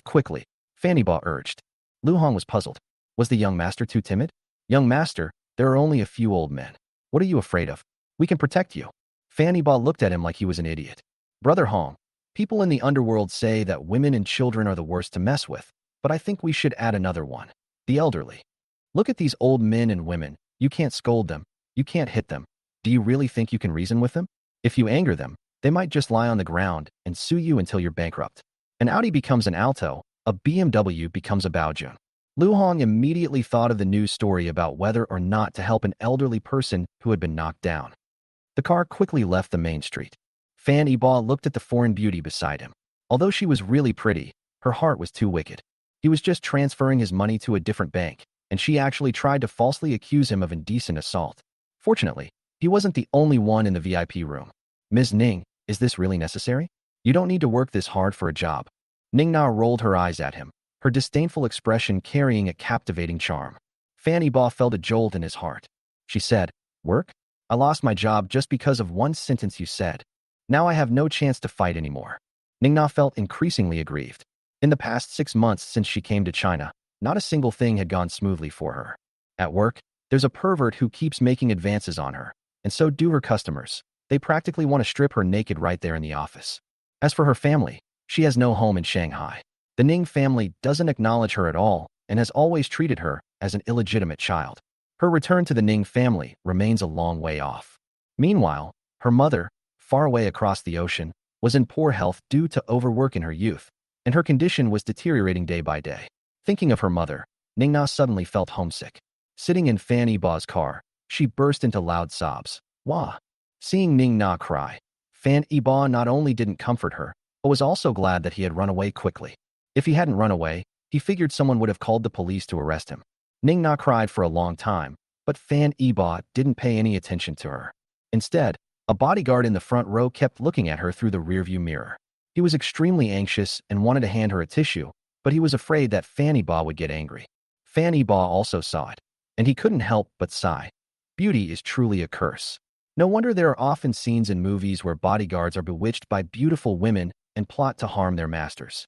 quickly, Fan Yibo urged. Lu Hong was puzzled. Was the young master too timid? Young master, there are only a few old men. What are you afraid of? We can protect you. Fan Yibo looked at him like he was an idiot. Brother Hong, people in the underworld say that women and children are the worst to mess with, but I think we should add another one. The elderly. Look at these old men and women. You can't scold them. You can't hit them. Do you really think you can reason with them? If you anger them, they might just lie on the ground and sue you until you're bankrupt. An Audi becomes an Alto, a BMW becomes a Baojun. Lu Hong immediately thought of the news story about whether or not to help an elderly person who had been knocked down. The car quickly left the main street. Fan Yibo looked at the foreign beauty beside him. Although she was really pretty, her heart was too wicked. He was just transferring his money to a different bank, and she actually tried to falsely accuse him of indecent assault. Fortunately, he wasn't the only one in the VIP room. Ms. Ning, is this really necessary? You don't need to work this hard for a job. Ning Na rolled her eyes at him, her disdainful expression carrying a captivating charm. Fanny Ba felt a jolt in his heart. She said, "Work? I lost my job just because of one sentence you said. Now I have no chance to fight anymore." Ning Na felt increasingly aggrieved. In the past 6 months since she came to China, not a single thing had gone smoothly for her. At work, there's a pervert who keeps making advances on her, and so do her customers. They practically want to strip her naked right there in the office. As for her family, she has no home in Shanghai. The Ning family doesn't acknowledge her at all and has always treated her as an illegitimate child. Her return to the Ning family remains a long way off. Meanwhile, her mother, far away across the ocean, was in poor health due to overwork in her youth, and her condition was deteriorating day by day. Thinking of her mother, Ning Na suddenly felt homesick. Sitting in Fanny Ba's car, she burst into loud sobs. Wah! Seeing Ning Na cry, Fanny Ba not only didn't comfort her, but was also glad that he had run away quickly. If he hadn't run away, he figured someone would have called the police to arrest him. Ning Na cried for a long time, but Fanny Ba didn't pay any attention to her. Instead, a bodyguard in the front row kept looking at her through the rearview mirror. He was extremely anxious and wanted to hand her a tissue, but he was afraid that Fanny Ba would get angry. Fanny Ba also saw it, and he couldn't help but sigh. Beauty is truly a curse. No wonder there are often scenes in movies where bodyguards are bewitched by beautiful women and plot to harm their masters.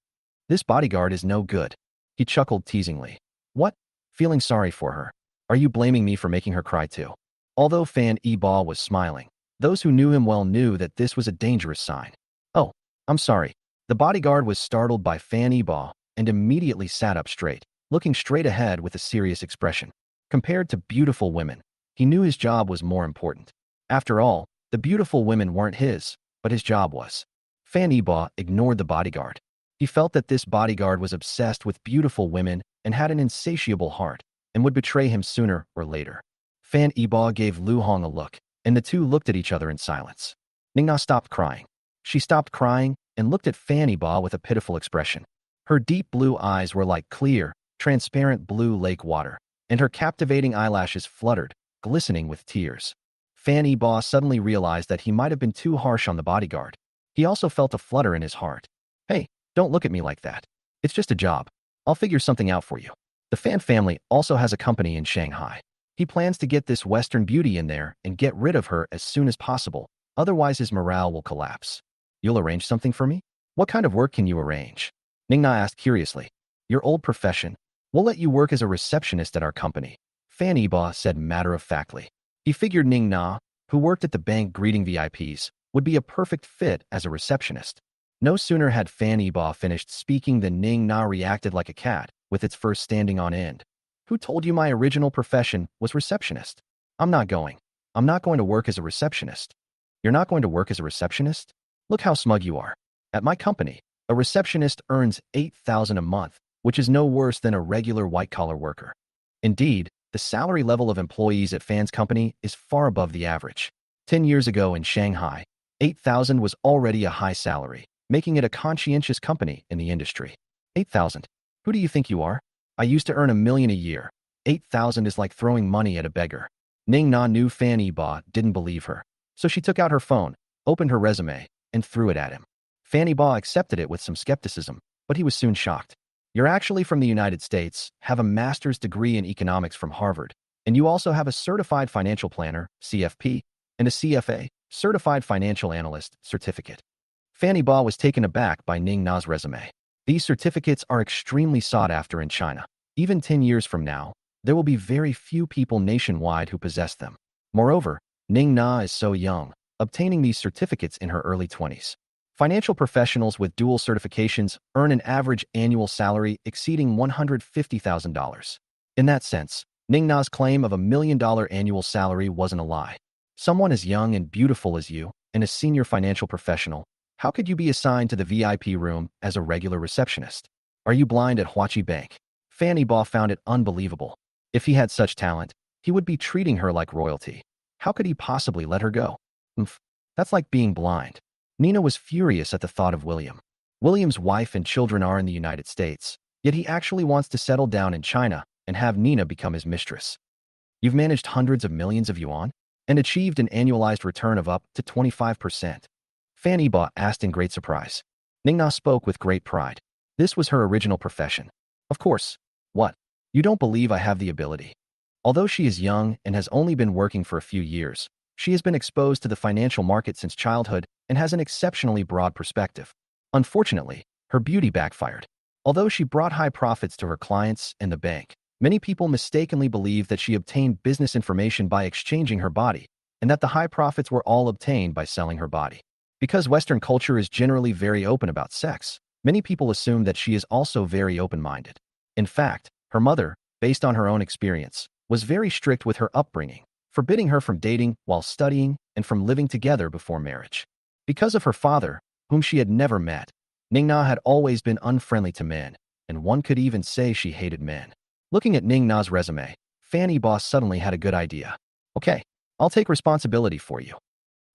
This bodyguard is no good. He chuckled teasingly. What? Feeling sorry for her. Are you blaming me for making her cry too? Although Fanny Ba was smiling, those who knew him well knew that this was a dangerous sign. Oh, I'm sorry. The bodyguard was startled by Fanny Ba and immediately sat up straight, looking straight ahead with a serious expression. Compared to beautiful women, he knew his job was more important. After all, the beautiful women weren't his, but his job was. Fanny Ba ignored the bodyguard. He felt that this bodyguard was obsessed with beautiful women and had an insatiable heart, and would betray him sooner or later. Fanny Ba gave Lu Hong a look, and the two looked at each other in silence. Ning Na stopped crying. She stopped crying and looked at Fanny Ba with a pitiful expression. Her deep blue eyes were like clear, transparent blue lake water, and her captivating eyelashes fluttered, glistening with tears. Fanny Ba suddenly realized that he might have been too harsh on the bodyguard. He also felt a flutter in his heart. Hey, don't look at me like that. It's just a job. I'll figure something out for you. The Fan family also has a company in Shanghai. He plans to get this Western beauty in there and get rid of her as soon as possible, otherwise his morale will collapse. You'll arrange something for me? What kind of work can you arrange? Ning Na asked curiously. Your old profession. We'll let you work as a receptionist at our company, Fanny Ba said matter-of-factly. He figured Ning Na, who worked at the bank greeting VIPs, would be a perfect fit as a receptionist. No sooner had Fanny Ba finished speaking than Ning Na reacted like a cat, with its fur standing on end. Who told you my original profession was receptionist? I'm not going. I'm not going to work as a receptionist. You're not going to work as a receptionist? Look how smug you are. At my company, a receptionist earns $8,000 a month, which is no worse than a regular white-collar worker. Indeed, the salary level of employees at Fan's company is far above the average. 10 years ago in Shanghai, $8,000 was already a high salary, making it a conscientious company in the industry. $8,000? Who do you think you are? I used to earn $1 million a year. $8,000 is like throwing money at a beggar. Ning Na knew Fanny Ba didn't believe her, so she took out her phone, opened her resume, and threw it at him. Fanny Ba accepted it with some skepticism, but he was soon shocked. You're actually from the United States, have a master's degree in economics from Harvard, and you also have a certified financial planner, CFP, and a CFA, certified financial analyst, certificate. Fanny Ba was taken aback by Ning Na's resume. These certificates are extremely sought after in China. Even 10 years from now, there will be very few people nationwide who possess them. Moreover, Ning Na is so young, obtaining these certificates in her early 20s. Financial professionals with dual certifications earn an average annual salary exceeding $150,000. In that sense, Ning Na's claim of $1 million annual salary wasn't a lie. Someone as young and beautiful as you, and a senior financial professional, how could you be assigned to the VIP room as a regular receptionist? Are you blind at Huachi Bank? Fanny Ba found it unbelievable. If he had such talent, he would be treating her like royalty. How could he possibly let her go? That's like being blind. Nina was furious at the thought of William. William's wife and children are in the United States, yet he actually wants to settle down in China and have Nina become his mistress. You've managed hundreds of millions of yuan and achieved an annualized return of up to 25%. Fan Yibo asked in great surprise. Ning Na spoke with great pride. This was her original profession. Of course. What? You don't believe I have the ability? Although she is young and has only been working for a few years, she has been exposed to the financial market since childhood and has an exceptionally broad perspective. Unfortunately, her beauty backfired. Although she brought high profits to her clients and the bank, many people mistakenly believe that she obtained business information by exchanging her body, and that the high profits were all obtained by selling her body. Because Western culture is generally very open about sex, many people assume that she is also very open-minded. In fact, her mother, based on her own experience, was very strict with her upbringing, forbidding her from dating while studying and from living together before marriage. Because of her father, whom she had never met, Ning Na had always been unfriendly to men, and one could even say she hated men. Looking at Ning Na's resume, Fan Yibo suddenly had a good idea. Okay, I'll take responsibility for you.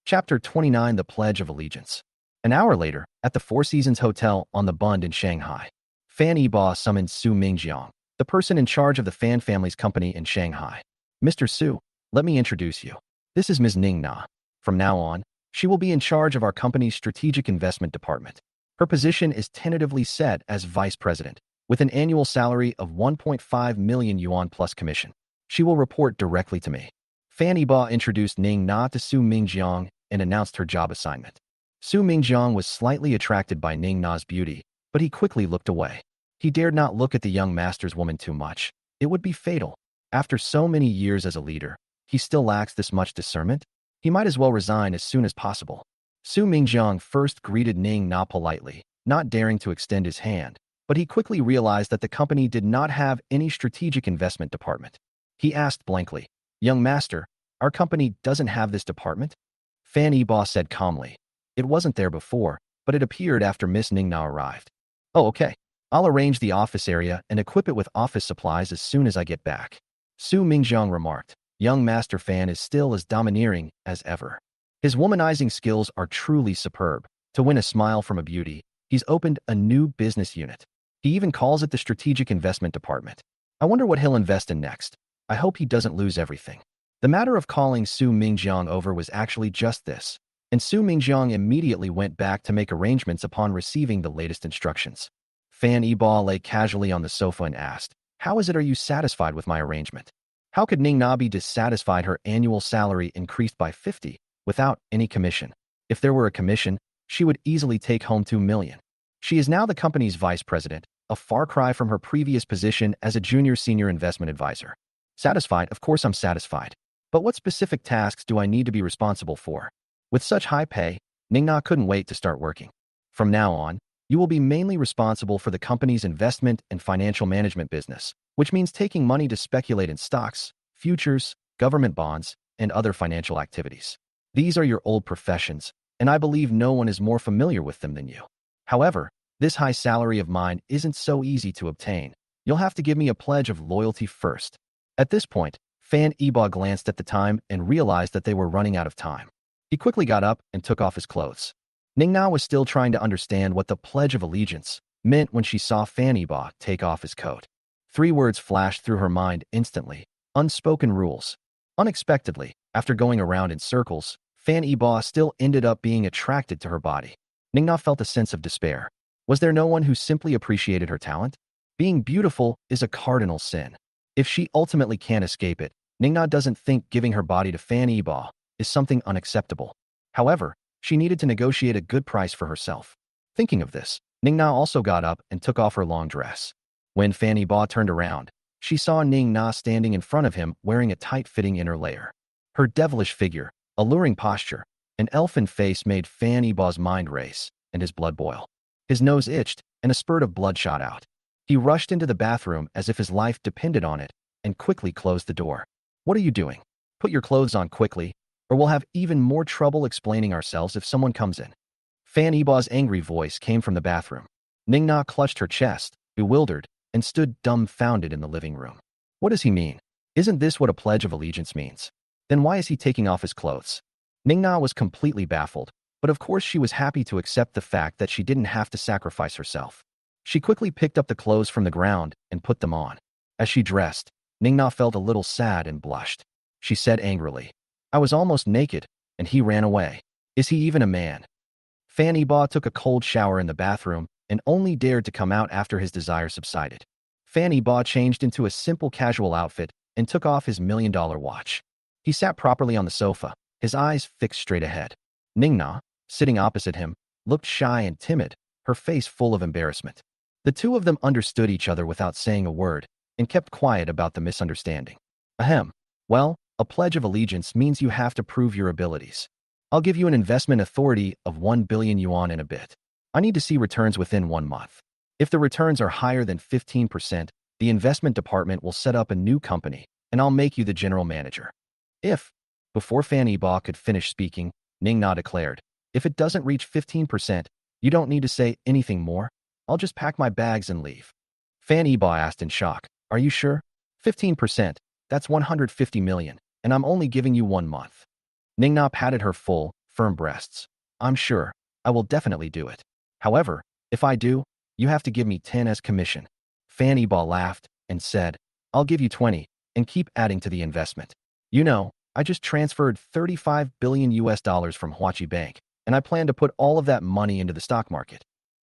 Chapter 29: The Pledge of Allegiance. An hour later, at the Four Seasons Hotel on the Bund in Shanghai, Fan Yibo summoned Su Mingjiang, the person in charge of the Fan family's company in Shanghai. Mr. Su, let me introduce you. This is Ms. Ning Na. From now on, she will be in charge of our company's strategic investment department. Her position is tentatively set as vice president, with an annual salary of 1.5 million yuan plus commission. She will report directly to me. Fan Yibo introduced Ning Na to Su Mingjiang and announced her job assignment. Su Mingjiang was slightly attracted by Ning Na's beauty, but he quickly looked away. He dared not look at the young master's woman too much. It would be fatal. After so many years as a leader, he still lacks this much discernment. He might as well resign as soon as possible. Su Mingjiang first greeted Ning Na politely, not daring to extend his hand, but he quickly realized that the company did not have any strategic investment department. He asked blankly, "Young master, our company doesn't have this department?" Fan Yibo said calmly, "It wasn't there before, but it appeared after Miss Ning Na arrived." "Oh, okay. I'll arrange the office area and equip it with office supplies as soon as I get back." Su Mingjiang remarked. Young Master Fan is still as domineering as ever. His womanizing skills are truly superb. To win a smile from a beauty, he's opened a new business unit. He even calls it the Strategic Investment Department. I wonder what he'll invest in next. I hope he doesn't lose everything. The matter of calling Su Mingjiang over was actually just this, and Su Mingjiang immediately went back to make arrangements upon receiving the latest instructions. Fan Yibo lay casually on the sofa and asked, "How is it are you satisfied with my arrangement?" How could Ning Na be dissatisfied? Her annual salary increased by 50, without any commission. If there were a commission, she would easily take home 2 million. She is now the company's vice president, a far cry from her previous position as a junior senior investment advisor. Satisfied? Of course I'm satisfied. But what specific tasks do I need to be responsible for? With such high pay, Ning Na couldn't wait to start working. From now on, you will be mainly responsible for the company's investment and financial management business, which means taking money to speculate in stocks, futures, government bonds, and other financial activities. These are your old professions, and I believe no one is more familiar with them than you. However, this high salary of mine isn't so easy to obtain. You'll have to give me a pledge of loyalty first." At this point, Fan Yibo glanced at the time and realized that they were running out of time. He quickly got up and took off his clothes. Ning Na was still trying to understand what the Pledge of Allegiance meant when she saw Fan Yibo take off his coat. 3 words flashed through her mind instantly: unspoken rules. Unexpectedly, after going around in circles, Fan Yibo still ended up being attracted to her body. Ning Na felt a sense of despair. Was there no one who simply appreciated her talent? Being beautiful is a cardinal sin. If she ultimately can't escape it, Ning Na doesn't think giving her body to Fan Yibo is something unacceptable. However, she needed to negotiate a good price for herself. Thinking of this, Ning Na also got up and took off her long dress. When Fan Yibo turned around, she saw Ning Na standing in front of him wearing a tight-fitting inner layer. Her devilish figure, alluring posture, and elfin face made Fan Yibo's mind race and his blood boil. His nose itched and a spurt of blood shot out. He rushed into the bathroom as if his life depended on it and quickly closed the door. "What are you doing? Put your clothes on quickly, or we'll have even more trouble explaining ourselves if someone comes in." Fan Yibo's angry voice came from the bathroom. Ning Na clutched her chest, bewildered, and stood dumbfounded in the living room. What does he mean? Isn't this what a Pledge of Allegiance means? Then why is he taking off his clothes? Ning Na was completely baffled, but of course she was happy to accept the fact that she didn't have to sacrifice herself. She quickly picked up the clothes from the ground and put them on. As she dressed, Ning Na felt a little sad and blushed. She said angrily, "I was almost naked, and he ran away. Is he even a man?" Fan Ba took a cold shower in the bathroom and only dared to come out after his desire subsided. Fan Ba changed into a simple casual outfit and took off his $1 million watch. He sat properly on the sofa, his eyes fixed straight ahead. Ningna, sitting opposite him, looked shy and timid, her face full of embarrassment. The two of them understood each other without saying a word and kept quiet about the misunderstanding. Ahem. Well, a pledge of allegiance means you have to prove your abilities. I'll give you an investment authority of 1 billion yuan in a bit. I need to see returns within 1 month. If the returns are higher than 15%, the investment department will set up a new company, and I'll make you the general manager. If, before Fan Ba could finish speaking, Ningna declared, if it doesn't reach 15%, you don't need to say anything more. I'll just pack my bags and leave. Fan Ba asked in shock, are you sure? 15%, that's 150 million, and I'm only giving you 1 month. Ningna patted her full, firm breasts. I'm sure. I will definitely do it. However, if I do, you have to give me 10 as commission. Fan Ba laughed and said, I'll give you 20 and keep adding to the investment. You know, I just transferred 35 billion US dollars from Huachi Bank, and I plan to put all of that money into the stock market.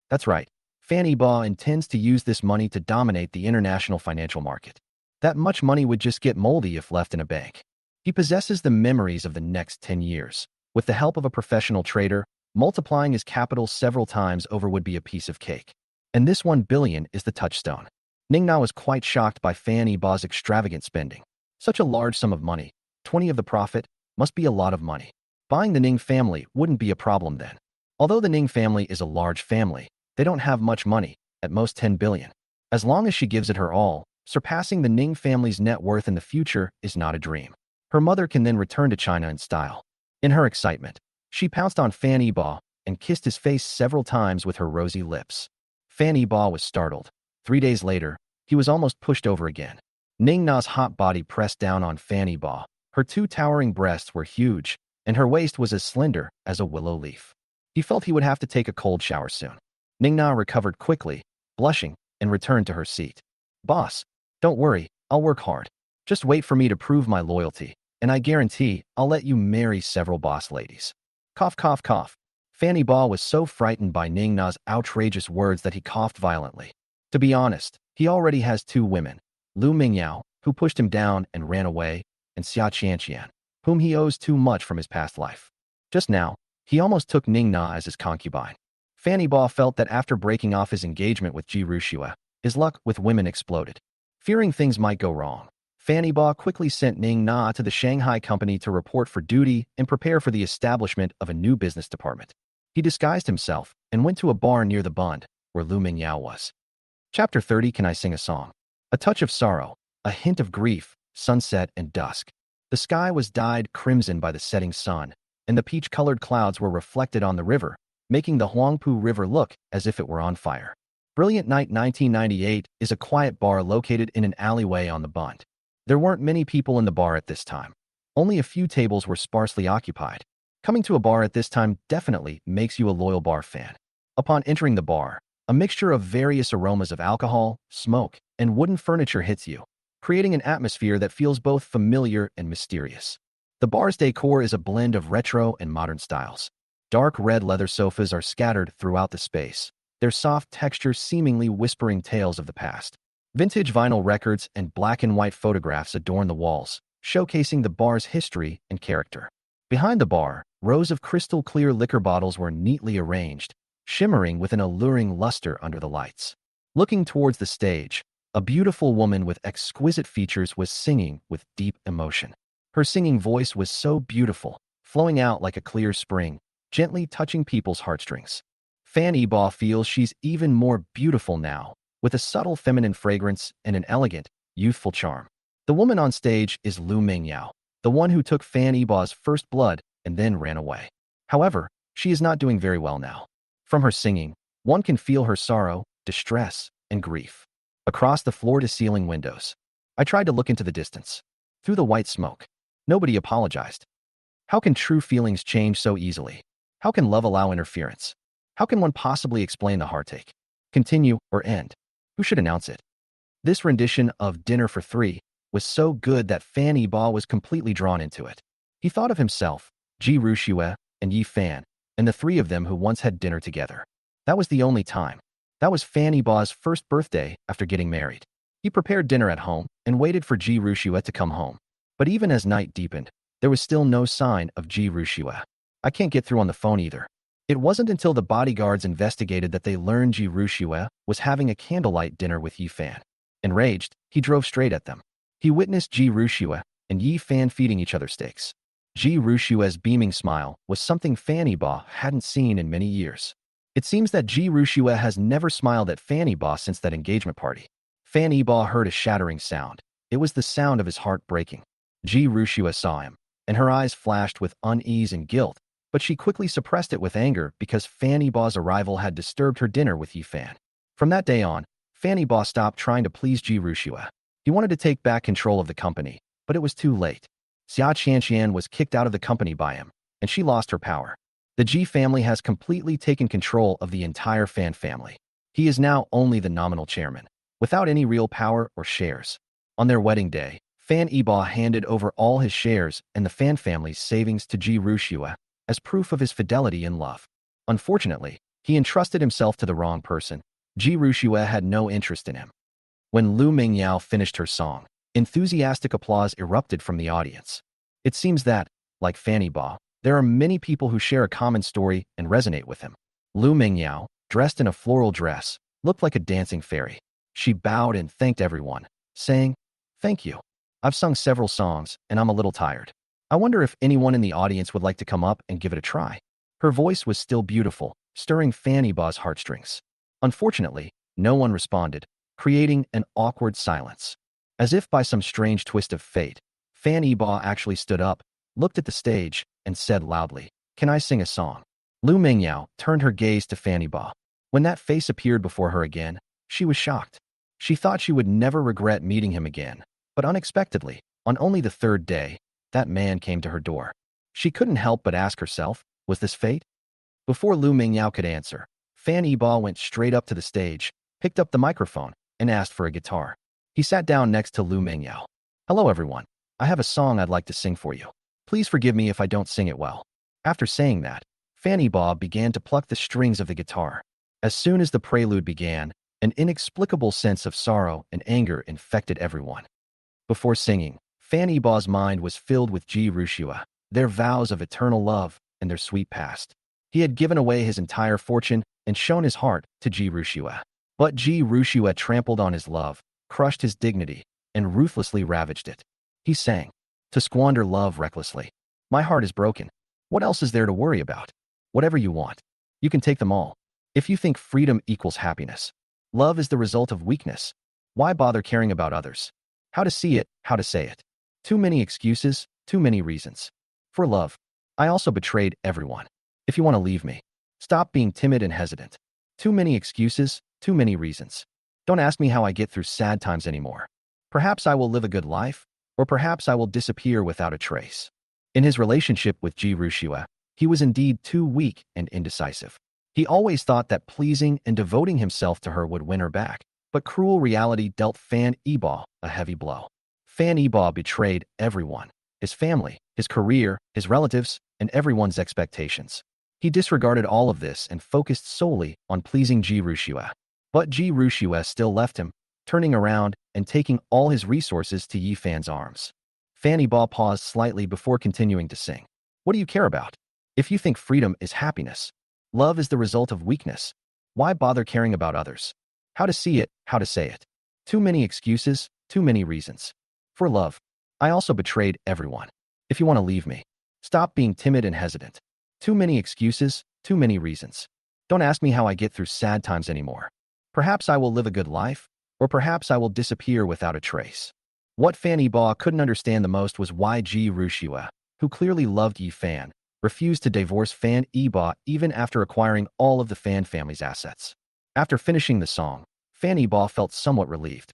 That's right. Fan Ba intends to use this money to dominate the international financial market. That much money would just get moldy if left in a bank. He possesses the memories of the next 10 years. With the help of a professional trader, multiplying his capital several times over would be a piece of cake. And this 1 billion is the touchstone. Ningna was quite shocked by Fan Ba's extravagant spending. Such a large sum of money, 20 of the profit, must be a lot of money. Buying the Ning family wouldn't be a problem then. Although the Ning family is a large family, they don't have much money, at most 10 billion. As long as she gives it her all, surpassing the Ning family's net worth in the future is not a dream. Her mother can then return to China in style. In her excitement, she pounced on Fan Ba and kissed his face several times with her rosy lips. Fan Ba was startled. 3 days later, he was almost pushed over again. Ningna's hot body pressed down on Fan Ba. Her two towering breasts were huge, and her waist was as slender as a willow leaf. He felt he would have to take a cold shower soon. Ningna recovered quickly, blushing, and returned to her seat. Boss, don't worry, I'll work hard. Just wait for me to prove my loyalty, and I guarantee I'll let you marry several boss ladies. Cough, cough, cough. Fan Ba was so frightened by Ningna's outrageous words that he coughed violently. To be honest, he already has 2 women, Lu Mingyao, who pushed him down and ran away, and Xia Qianqian, whom he owes too much from his past life. Just now, he almost took Ningna as his concubine. Fan Ba felt that after breaking off his engagement with Ji Rushua, his luck with women exploded. Fearing things might go wrong, Fan Ba quickly sent Ningna to the Shanghai company to report for duty and prepare for the establishment of a new business department. He disguised himself and went to a bar near the Bund, where Lu Mingyao was. Chapter 30. Can I sing a song? A touch of sorrow, a hint of grief, sunset and dusk. The sky was dyed crimson by the setting sun, and the peach-colored clouds were reflected on the river, making the Huangpu River look as if it were on fire. Brilliant Night 1998 is a quiet bar located in an alleyway on the Bund. There weren't many people in the bar at this time. Only a few tables were sparsely occupied. Coming to a bar at this time definitely makes you a loyal bar fan. Upon entering the bar, a mixture of various aromas of alcohol, smoke, and wooden furniture hits you, creating an atmosphere that feels both familiar and mysterious. The bar's decor is a blend of retro and modern styles. Dark red leather sofas are scattered throughout the space, their soft texture seemingly whispering tales of the past. Vintage vinyl records and black and white photographs adorn the walls, showcasing the bar's history and character. Behind the bar, rows of crystal-clear liquor bottles were neatly arranged, shimmering with an alluring luster under the lights. Looking towards the stage, a beautiful woman with exquisite features was singing with deep emotion. Her singing voice was so beautiful, flowing out like a clear spring, gently touching people's heartstrings. Fan Ba feels she's even more beautiful now, with a subtle feminine fragrance and an elegant, youthful charm. The woman on stage is Lu Mingyao, the one who took Fan Ba's first blood and then ran away. However, she is not doing very well now. From her singing, one can feel her sorrow, distress, and grief. Across the floor-to-ceiling windows, I tried to look into the distance. Through the white smoke, nobody apologized. How can true feelings change so easily? How can love allow interference? How can one possibly explain the heartache? Continue or end? Who should announce it? This rendition of Dinner for Three was so good that Fan Ba was completely drawn into it. He thought of himself, Ji Rushua, and Yi Fan, and the three of them who once had dinner together. That was the only time. That was Fanny Ba's first birthday after getting married. He prepared dinner at home and waited for Ji Rushua to come home. But even as night deepened, there was still no sign of Ji Rushua. I can't get through on the phone either. It wasn't until the bodyguards investigated that they learned Ji Rushua was having a candlelight dinner with Yi Fan. Enraged, he drove straight at them. He witnessed Ji Rushua and Yi Fan feeding each other steaks. Ji Rushua's beaming smile was something Fanny Ba hadn't seen in many years. It seems that Ji Rushua has never smiled at Fanny Ba since that engagement party. Fanny Ba heard a shattering sound. It was the sound of his heart breaking. Ji Rushua saw him, and her eyes flashed with unease and guilt, but she quickly suppressed it with anger because Fanny Ba's arrival had disturbed her dinner with Yi Fan. From that day on, Fanny Ba stopped trying to please Ji Rushua. He wanted to take back control of the company, but it was too late. Xia Qianqian was kicked out of the company by him, and she lost her power. The Ji family has completely taken control of the entire Fan family. He is now only the nominal chairman, without any real power or shares. On their wedding day, Fan Yiba handed over all his shares and the Fan family's savings to Ji Rushua as proof of his fidelity and love. Unfortunately, he entrusted himself to the wrong person. Ji Rushua had no interest in him. When Lu Mingyao finished her song, enthusiastic applause erupted from the audience. It seems that, like Fanny Ba, there are many people who share a common story and resonate with him. Lu Mingyao, dressed in a floral dress, looked like a dancing fairy. She bowed and thanked everyone, saying, "Thank you. I've sung several songs, and I'm a little tired. I wonder if anyone in the audience would like to come up and give it a try." Her voice was still beautiful, stirring Fanny Ba's heartstrings. Unfortunately, no one responded, creating an awkward silence. As if by some strange twist of fate, Fanny Ba actually stood up, looked at the stage, and said loudly, "Can I sing a song?" Lu Mingyao turned her gaze to Fanny Ba. When that face appeared before her again, she was shocked. She thought she would never regret meeting him again, but unexpectedly, on only the third day, that man came to her door. She couldn't help but ask herself, was this fate? Before Lu Mingyao could answer, Fanny Ba went straight up to the stage, picked up the microphone, and asked for a guitar. He sat down next to Lu Mingyao. "Hello everyone, I have a song I'd like to sing for you. Please forgive me if I don't sing it well." After saying that, Fanny Ba began to pluck the strings of the guitar. As soon as the prelude began, an inexplicable sense of sorrow and anger infected everyone. Before singing, Fanny Ba's mind was filled with Ji Rushua, their vows of eternal love, and their sweet past. He had given away his entire fortune and shown his heart to Ji Rushua. But Ji Rushua trampled on his love, crushed his dignity, and ruthlessly ravaged it. He sang, "To squander love recklessly. My heart is broken. What else is there to worry about? Whatever you want, you can take them all. If you think freedom equals happiness, love is the result of weakness. Why bother caring about others? How to see it, how to say it. Too many excuses, too many reasons. For love, I also betrayed everyone. If you want to leave me, stop being timid and hesitant. Too many excuses, too many reasons. Don't ask me how I get through sad times anymore. Perhaps I will live a good life, or perhaps I will disappear without a trace." In his relationship with Ji Rushua, he was indeed too weak and indecisive. He always thought that pleasing and devoting himself to her would win her back, but cruel reality dealt Fan Yiba a heavy blow. Fan Yiba betrayed everyone, his family, his career, his relatives, and everyone's expectations. He disregarded all of this and focused solely on pleasing Ji Rushua. But Ji Rushua still left him, turning around and taking all his resources to Yi Fan's arms. Fanny Ba paused slightly before continuing to sing. "What do you care about? If you think freedom is happiness, love is the result of weakness, why bother caring about others? How to see it, how to say it. Too many excuses, too many reasons. For love, I also betrayed everyone. If you want to leave me, stop being timid and hesitant. Too many excuses, too many reasons. Don't ask me how I get through sad times anymore. Perhaps I will live a good life, or perhaps I will disappear without a trace." What Fanny Ba couldn't understand the most was why Ji Rushua, who clearly loved Yi Fan, refused to divorce Fan Yiba even after acquiring all of the Fan family's assets. After finishing the song, Fanny Ba felt somewhat relieved.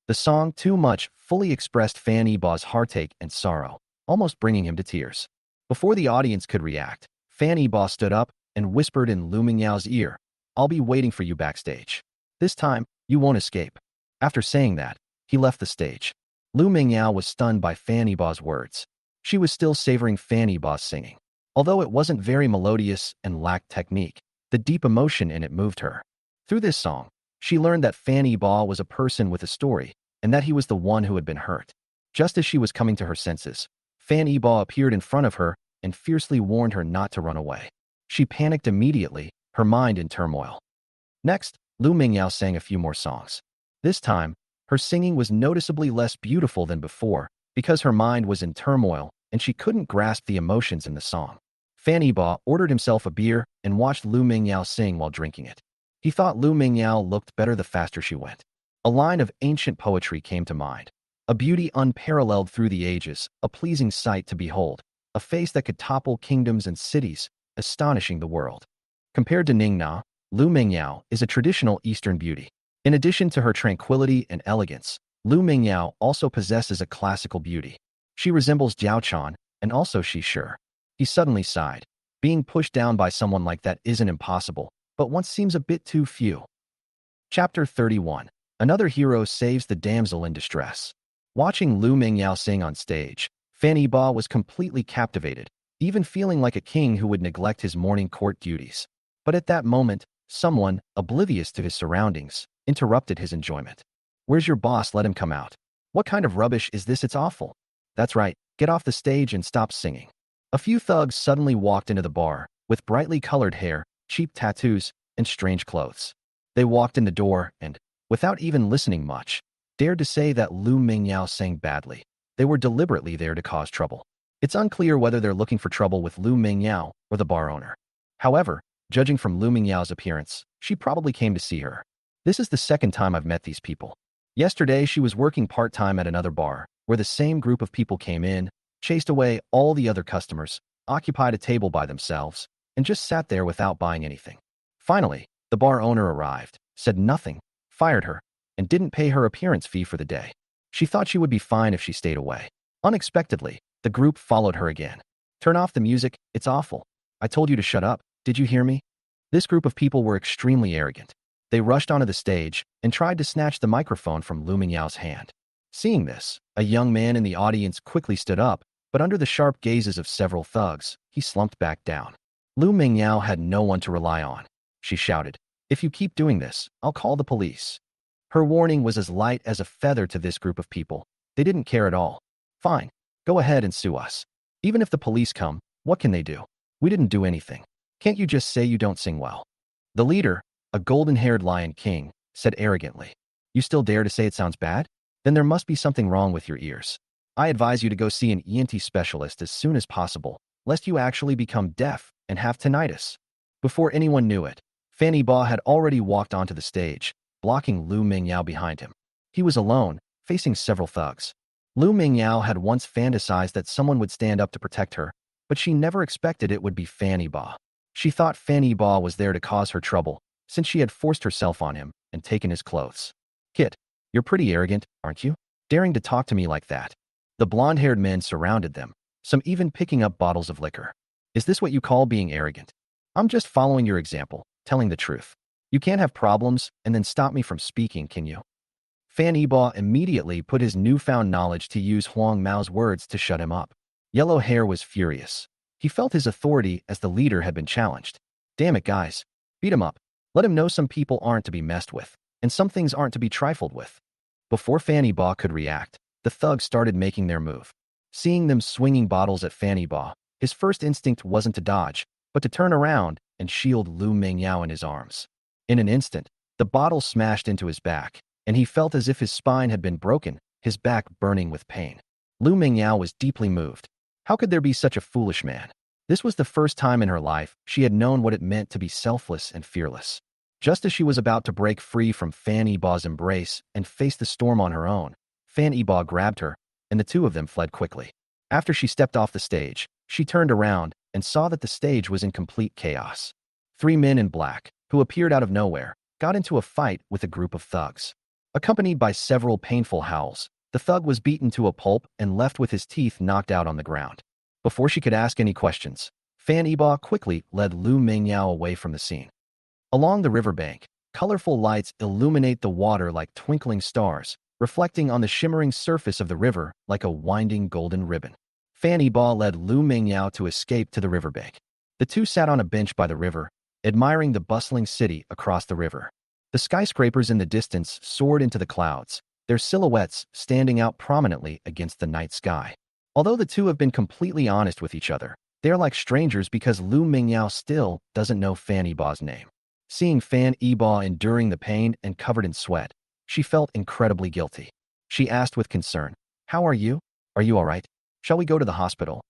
The song Too Much fully expressed Fanny Ba's heartache and sorrow, almost bringing him to tears. Before the audience could react, Fanny Ba stood up and whispered in Lu Mingyao's ear, "I'll be waiting for you backstage. This time, you won't escape." After saying that, he left the stage. Lu Mingyao was stunned by Fanny Ba's words. She was still savoring Fanny Ba's singing. Although it wasn't very melodious and lacked technique, the deep emotion in it moved her. Through this song, she learned that Fan Yi-ba was a person with a story and that he was the one who had been hurt. Just as she was coming to her senses, Fan Yi-ba appeared in front of her and fiercely warned her not to run away. She panicked immediately, her mind in turmoil. Next, Lu Mingyao sang a few more songs. This time, her singing was noticeably less beautiful than before because her mind was in turmoil and she couldn't grasp the emotions in the song. Fan Yi-ba ordered himself a beer and watched Lu Mingyao sing while drinking it. He thought Lu Mingyao looked better the faster she went. A line of ancient poetry came to mind. A beauty unparalleled through the ages, a pleasing sight to behold, a face that could topple kingdoms and cities, astonishing the world. Compared to Ningna, Lu Mingyao is a traditional Eastern beauty. In addition to her tranquility and elegance, Lu Mingyao also possesses a classical beauty. She resembles Jiao Chan, and also she's sure. He suddenly sighed. Being pushed down by someone like that isn't impossible, but once seems a bit too few. Chapter 31. Another hero saves the damsel in distress. Watching Lu Mingyao sing on stage, Fan Yi-ba was completely captivated, even feeling like a king who would neglect his morning court duties. But at that moment, someone, oblivious to his surroundings, interrupted his enjoyment. "Where's your boss? Let him come out." "What kind of rubbish is this? It's awful." "That's right, get off the stage and stop singing." A few thugs suddenly walked into the bar, with brightly colored hair, cheap tattoos, and strange clothes. They walked in the door and, without even listening much, dared to say that Lu Mingyao sang badly. They were deliberately there to cause trouble. It's unclear whether they're looking for trouble with Lu Mingyao or the bar owner. However, judging from Lu Mingyao's appearance, she probably came to see her. This is the second time I've met these people. Yesterday, she was working part-time at another bar, where the same group of people came in, chased away all the other customers, occupied a table by themselves, and just sat there without buying anything. Finally, the bar owner arrived, said nothing, fired her, and didn't pay her appearance fee for the day. She thought she would be fine if she stayed away. Unexpectedly, the group followed her again. "Turn off the music, it's awful. I told you to shut up, did you hear me?" This group of people were extremely arrogant. They rushed onto the stage and tried to snatch the microphone from Lu Mingyao's hand. Seeing this, a young man in the audience quickly stood up, but under the sharp gazes of several thugs, he slumped back down. Lu Mingyao had no one to rely on. She shouted, "If you keep doing this, I'll call the police." Her warning was as light as a feather to this group of people. They didn't care at all. "Fine, go ahead and sue us. Even if the police come, what can they do? We didn't do anything. Can't you just say you don't sing well?" The leader, a golden-haired Lion King, said arrogantly, "You still dare to say it sounds bad? Then there must be something wrong with your ears. I advise you to go see an ENT specialist as soon as possible, lest you actually become deaf and have tinnitus." Before anyone knew it, Fan Yi-ba had already walked onto the stage, blocking Lu Mingyao behind him. He was alone, facing several thugs. Lu Mingyao had once fantasized that someone would stand up to protect her, but she never expected it would be Fan Yi-ba. She thought Fan Yi-ba was there to cause her trouble, since she had forced herself on him and taken his clothes. "Kid, you're pretty arrogant, aren't you? Daring to talk to me like that." The blonde-haired men surrounded them, some even picking up bottles of liquor. "Is this what you call being arrogant?" "I'm just following your example, telling the truth. You can't have problems and then stop me from speaking, can you?" Fan Yi-ba immediately put his newfound knowledge to use Huang Mao's words to shut him up. Yellow Hair was furious. He felt his authority as the leader had been challenged. "Damn it, guys. Beat him up. Let him know some people aren't to be messed with, and some things aren't to be trifled with." Before Fan Yi-ba could react, the thugs started making their move. Seeing them swinging bottles at Fan Yi-ba, his first instinct wasn't to dodge, but to turn around and shield Lu Mingyao in his arms. In an instant, the bottle smashed into his back, and he felt as if his spine had been broken, his back burning with pain. Lu Mingyao was deeply moved. How could there be such a foolish man? This was the first time in her life she had known what it meant to be selfless and fearless. Just as she was about to break free from Fan Yi-ba's embrace and face the storm on her own, Fan Yi-ba grabbed her, and the two of them fled quickly. After she stepped off the stage, she turned around and saw that the stage was in complete chaos. Three men in black, who appeared out of nowhere, got into a fight with a group of thugs. Accompanied by several painful howls, the thug was beaten to a pulp and left with his teeth knocked out on the ground. Before she could ask any questions, Fan Yi-ba quickly led Lu Mingyao away from the scene. Along the riverbank, colorful lights illuminate the water like twinkling stars, reflecting on the shimmering surface of the river like a winding golden ribbon. Fan Yibo led Lu Mingyao to escape to the riverbank. The two sat on a bench by the river, admiring the bustling city across the river. The skyscrapers in the distance soared into the clouds, their silhouettes standing out prominently against the night sky. Although the two have been completely honest with each other, they are like strangers because Lu Mingyao still doesn't know Fan Yibo's name. Seeing Fan Yibo enduring the pain and covered in sweat, she felt incredibly guilty. She asked with concern, "How are you? Are you all right? Shall we go to the hospital?"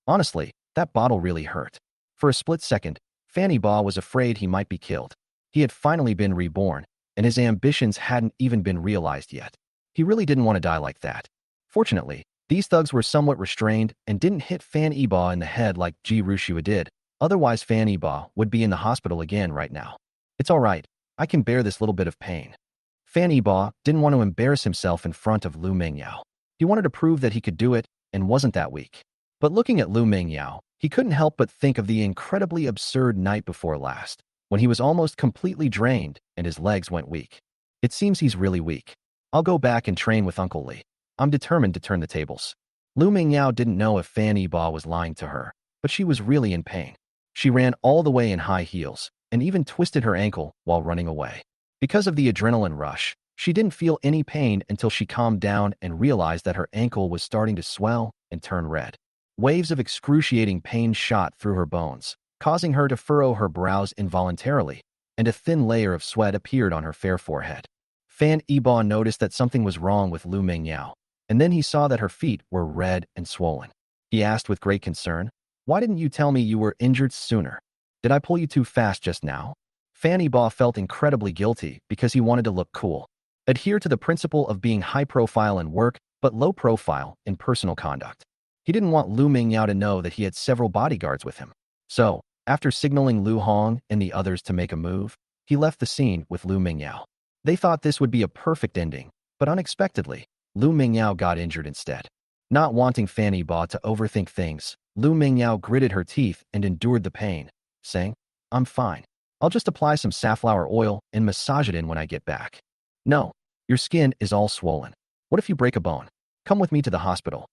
Honestly, that bottle really hurt. For a split second, Fan Yibo was afraid he might be killed. He had finally been reborn, and his ambitions hadn't even been realized yet. He really didn't want to die like that. Fortunately, these thugs were somewhat restrained and didn't hit Fan Yibo in the head like Ji Rushua did. Otherwise, Fan Yibo would be in the hospital again right now. "It's all right. I can bear this little bit of pain." Fan Yibo didn't want to embarrass himself in front of Lu Mingyao. He wanted to prove that he could do it and wasn't that weak. But looking at Lu Mingyao, he couldn't help but think of the incredibly absurd night before last, when he was almost completely drained and his legs went weak. It seems he's really weak. I'll go back and train with Uncle Li. I'm determined to turn the tables. Lu Mingyao didn't know if Fan Yibo was lying to her, but she was really in pain. She ran all the way in high heels and even twisted her ankle while running away. Because of the adrenaline rush, she didn't feel any pain until she calmed down and realized that her ankle was starting to swell and turn red. Waves of excruciating pain shot through her bones, causing her to furrow her brows involuntarily, and a thin layer of sweat appeared on her fair forehead. Fan Yibo noticed that something was wrong with Lu Mingyao, and then he saw that her feet were red and swollen. He asked with great concern, "Why didn't you tell me you were injured sooner? Did I pull you too fast just now?" Fan Yibo felt incredibly guilty because he wanted to look cool, adhere to the principle of being high profile in work but low profile in personal conduct. He didn't want Lu Mingyao to know that he had several bodyguards with him. So, after signaling Lu Hong and the others to make a move, he left the scene with Lu Mingyao. They thought this would be a perfect ending, but unexpectedly, Lu Mingyao got injured instead. Not wanting Fan Yibo to overthink things, Lu Mingyao gritted her teeth and endured the pain, saying, "I'm fine. I'll just apply some safflower oil and massage it in when I get back." "No, your skin is all swollen. What if you break a bone? Come with me to the hospital."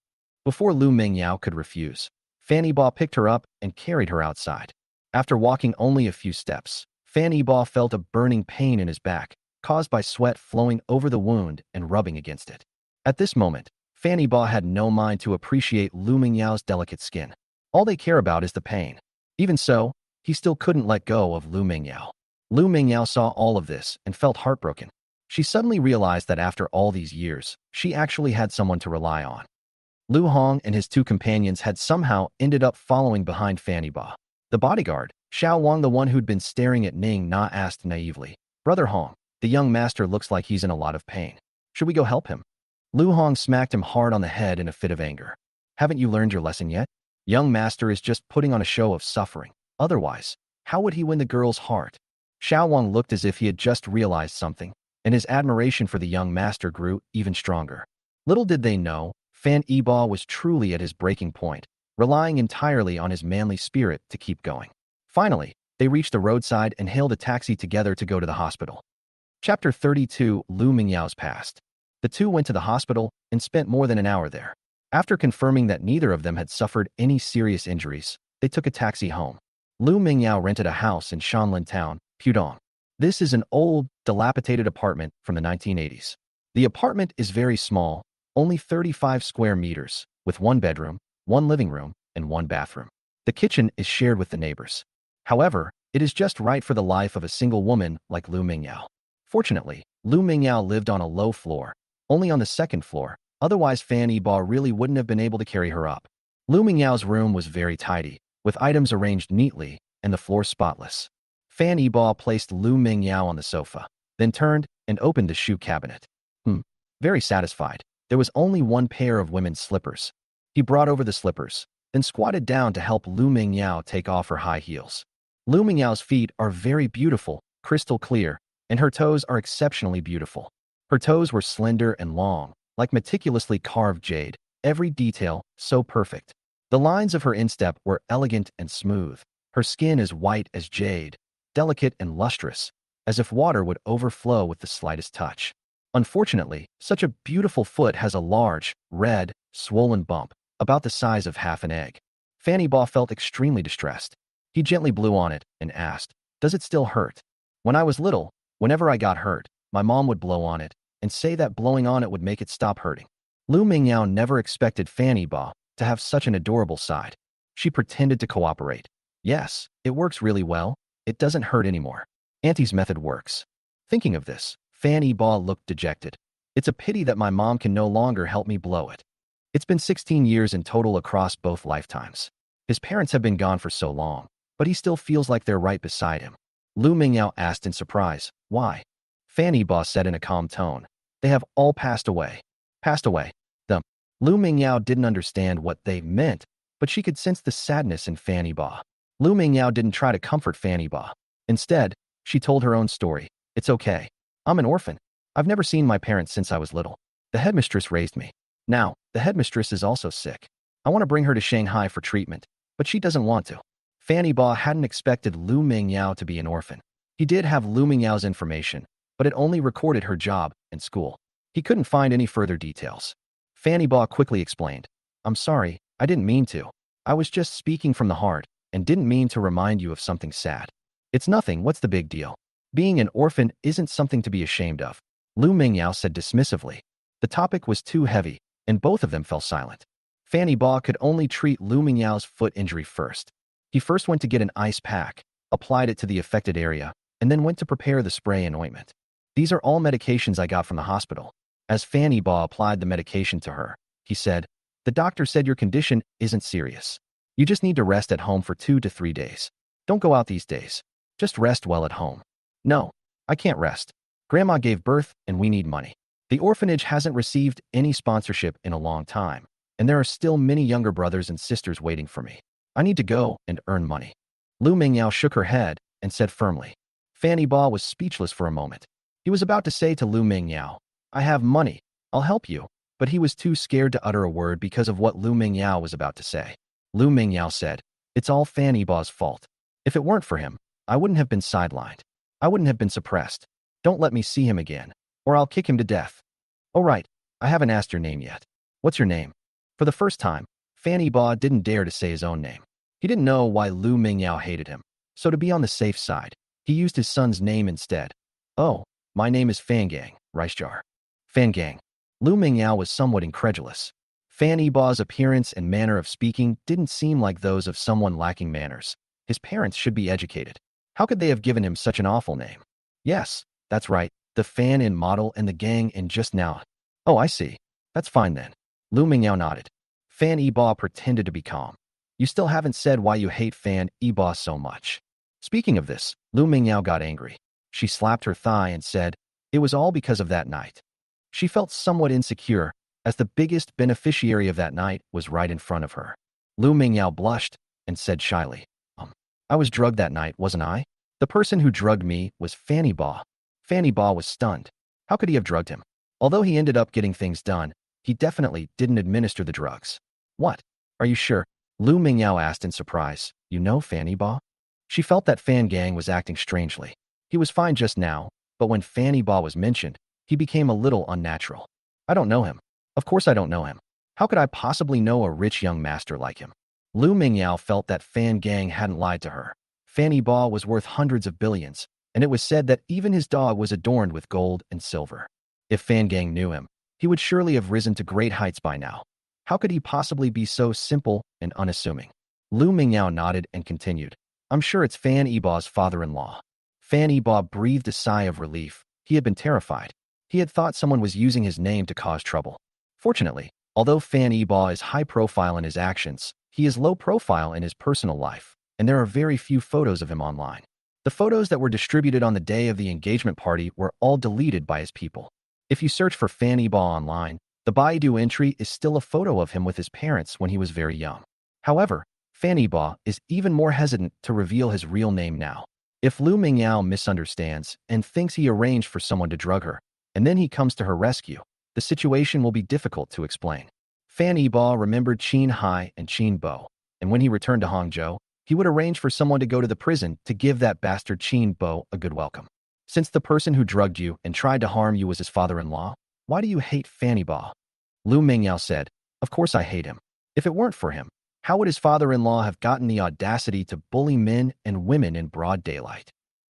Before Lu Mingyao could refuse, Fan Yibo picked her up and carried her outside. After walking only a few steps, Fan Yibo felt a burning pain in his back, caused by sweat flowing over the wound and rubbing against it. At this moment, Fan Yibo had no mind to appreciate Lu Mingyao's delicate skin. All they care about is the pain. Even so, he still couldn't let go of Lu Mingyao. Lu Mingyao saw all of this and felt heartbroken. She suddenly realized that after all these years, she actually had someone to rely on. Lu Hong and his two companions had somehow ended up following behind Fan Yibo. The bodyguard, Xiao Wang, the one who'd been staring at Ning Na, asked naively, "Brother Hong, the young master looks like he's in a lot of pain. Should we go help him?" Lu Hong smacked him hard on the head in a fit of anger. "Haven't you learned your lesson yet? Young master is just putting on a show of suffering. Otherwise, how would he win the girl's heart?" Xiao Wang looked as if he had just realized something, and his admiration for the young master grew even stronger. Little did they know, Fan Yibo was truly at his breaking point, relying entirely on his manly spirit to keep going. Finally, they reached the roadside and hailed a taxi together to go to the hospital. Chapter 32, Lu Mingyao's Past. The two went to the hospital and spent more than an hour there. After confirming that neither of them had suffered any serious injuries, they took a taxi home. Lu Mingyao rented a house in Shanlin Town, Pudong. This is an old, dilapidated apartment from the 1980s. The apartment is very small, only 35 square meters, with one bedroom, one living room, and one bathroom. The kitchen is shared with the neighbors. However, it is just right for the life of a single woman like Lu Mingyao. Fortunately, Lu Mingyao lived on a low floor, only on the second floor, otherwise Fan Yibo really wouldn't have been able to carry her up. Lu Mingyao's room was very tidy, with items arranged neatly and the floor spotless. Fan Yibo placed Lu Mingyao on the sofa, then turned and opened the shoe cabinet. Very satisfied. There was only one pair of women's slippers. He brought over the slippers, then squatted down to help Lu Mingyao take off her high heels. Lu Mingyao's feet are very beautiful, crystal clear, and her toes are exceptionally beautiful. Her toes were slender and long, like meticulously carved jade, every detail so perfect. The lines of her instep were elegant and smooth. Her skin is white as jade, delicate and lustrous, as if water would overflow with the slightest touch. Unfortunately, such a beautiful foot has a large, red, swollen bump, about the size of half an egg. Fanny Baugh felt extremely distressed. He gently blew on it and asked, "Does it still hurt?" "When I was little, whenever I got hurt, my mom would blow on it and say that blowing on it would make it stop hurting." Lu Mingyao never expected Fanny Baugh to have such an adorable side. She pretended to cooperate. "Yes, it works really well. It doesn't hurt anymore. Auntie's method works." Thinking of this, Fanny Baugh looked dejected. "It's a pity that my mom can no longer help me blow it. It's been 16 years in total across both lifetimes. His parents have been gone for so long, but he still feels like they're right beside him." Lu Mingyao asked in surprise, "Why?" Fanny Baugh said in a calm tone, "They have all passed away." Passed away. Lu Mingyao didn't understand what they meant, but she could sense the sadness in Fanny Baugh. Lu Mingyao didn't try to comfort Fanny Baugh. Instead, she told her own story. "It's okay. I'm an orphan. I've never seen my parents since I was little. The headmistress raised me. Now, the headmistress is also sick. I want to bring her to Shanghai for treatment, but she doesn't want to." Fanny Baugh hadn't expected Lu Mingyao to be an orphan. He did have Lu Mingyao's information, but it only recorded her job and school. He couldn't find any further details. Fanny Baugh quickly explained, "I'm sorry, I didn't mean to. I was just speaking from the heart and didn't mean to remind you of something sad. It's nothing, what's the big deal? Being an orphan isn't something to be ashamed of." Lu Mingyao said dismissively. The topic was too heavy, and both of them fell silent. Fanny Baugh could only treat Lu Mingyao's foot injury first. He first went to get an ice pack, applied it to the affected area, and then went to prepare the spray and ointment. "These are all medications I got from the hospital." As Fanny Baugh applied the medication to her, he said, "The doctor said your condition isn't serious. You just need to rest at home for 2 to 3 days. Don't go out these days. Just rest well at home." "No, I can't rest. Grandma gave birth and we need money. The orphanage hasn't received any sponsorship in a long time, and there are still many younger brothers and sisters waiting for me. I need to go and earn money." Lu Mingyao shook her head and said firmly. Fanny Baugh was speechless for a moment. He was about to say to Lu Mingyao, "I have money. I'll help you." But he was too scared to utter a word because of what Lu Mingyao was about to say. Lu Mingyao said, "It's all Fanny Baugh's fault. If it weren't for him, I wouldn't have been sidelined. I wouldn't have been suppressed. Don't let me see him again, or I'll kick him to death." "Oh right, I haven't asked your name yet. What's your name?" For the first time, Fanny Baugh didn't dare to say his own name. He didn't know why Lu Mingyao hated him, so to be on the safe side, he used his son's name instead. "Oh, my name is Fangang, Rice Jar." Fangang. Lu Mingyao was somewhat incredulous. Fanny Baugh's appearance and manner of speaking didn't seem like those of someone lacking manners. His parents should be educated. How could they have given him such an awful name? "Yes, that's right, the fan in model and the gang in just now." "Oh, I see. That's fine then." Lu Mingyao nodded. Fanny Baugh pretended to be calm. "You still haven't said why you hate Fanny Baugh so much." Speaking of this, Lu Mingyao got angry. She slapped her thigh and said, "It was all because of that night." She felt somewhat insecure, as the biggest beneficiary of that night was right in front of her. Lu Mingyao blushed and said shyly, I was drugged that night, wasn't I? The person who drugged me was Fanny Baugh." Fanny Baugh was stunned. How could he have drugged him? Although he ended up getting things done, he definitely didn't administer the drugs. "What? Are you sure?" Lu Mingyao asked in surprise. "You know Fanny Baugh?" She felt that Fan Gang was acting strangely. He was fine just now, but when Fanny Baugh was mentioned, he became a little unnatural. "I don't know him. Of course I don't know him. How could I possibly know a rich young master like him?" Lu Mingyao felt that Fan Gang hadn't lied to her. Fanny Baugh was worth hundreds of billions, and it was said that even his dog was adorned with gold and silver. If Fan Gang knew him, he would surely have risen to great heights by now. How could he possibly be so simple and unassuming? Lu Mingyao nodded and continued, "I'm sure it's Fan Ebaugh's father-in-law." Fan Ebaugh breathed a sigh of relief. He had been terrified. He had thought someone was using his name to cause trouble. Fortunately, although Fan Ebaugh is high profile in his actions, he is low profile in his personal life, and there are very few photos of him online. The photos that were distributed on the day of the engagement party were all deleted by his people. If you search for Fan Ebaugh online, the Baidu entry is still a photo of him with his parents when he was very young. However, Fan Ebaugh is even more hesitant to reveal his real name now. If Lu Mingyao misunderstands and thinks he arranged for someone to drug her, and then he comes to her rescue, the situation will be difficult to explain. Fan Ebaugh remembered Qin Hai and Qin Bo, and when he returned to Hangzhou, he would arrange for someone to go to the prison to give that bastard Qin Bo a good welcome. Since the person who drugged you and tried to harm you was his father-in-law, why do you hate Fan Ebaugh? Lu Mingyao said, "Of course I hate him. If it weren't for him, how would his father-in-law have gotten the audacity to bully men and women in broad daylight?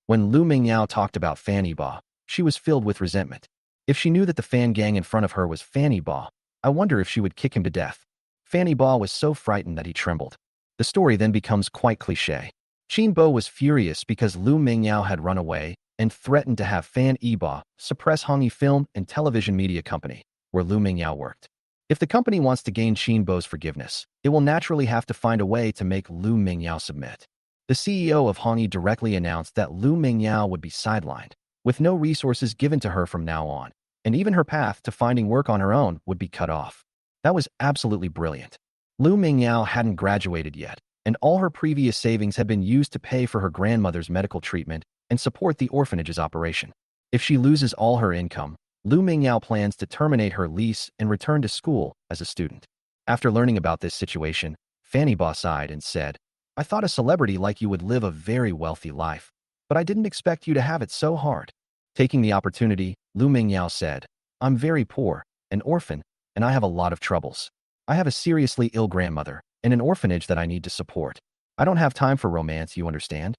When Lu Mingyao talked about Fanny Ba, she was filled with resentment. If she knew that the fan gang in front of her was Fanny Ba, I wonder if she would kick him to death. Fanny Ba was so frightened that he trembled. The story then becomes quite cliché. Qin Bo was furious because Lu Mingyao had run away and threatened to have Fan Ba suppress Hongyi Film and Television Media Company, where Lu Mingyao worked. If the company wants to gain Qin Bo's forgiveness, it will naturally have to find a way to make Lu Mingyao submit. The CEO of Hongyi directly announced that Lu Mingyao would be sidelined, with no resources given to her from now on, and even her path to finding work on her own would be cut off. That was absolutely brilliant. Lu Mingyao hadn't graduated yet, and all her previous savings had been used to pay for her grandmother's medical treatment and support the orphanage's operation. If she loses all her income, Lu Mingyao plans to terminate her lease and return to school as a student. After learning about this situation, Fanny Ba sighed and said, "I thought a celebrity like you would live a very wealthy life, but I didn't expect you to have it so hard." Taking the opportunity, Lu Mingyao said, "I'm very poor, an orphan, and I have a lot of troubles. I have a seriously ill grandmother and an orphanage that I need to support. I don't have time for romance, you understand?"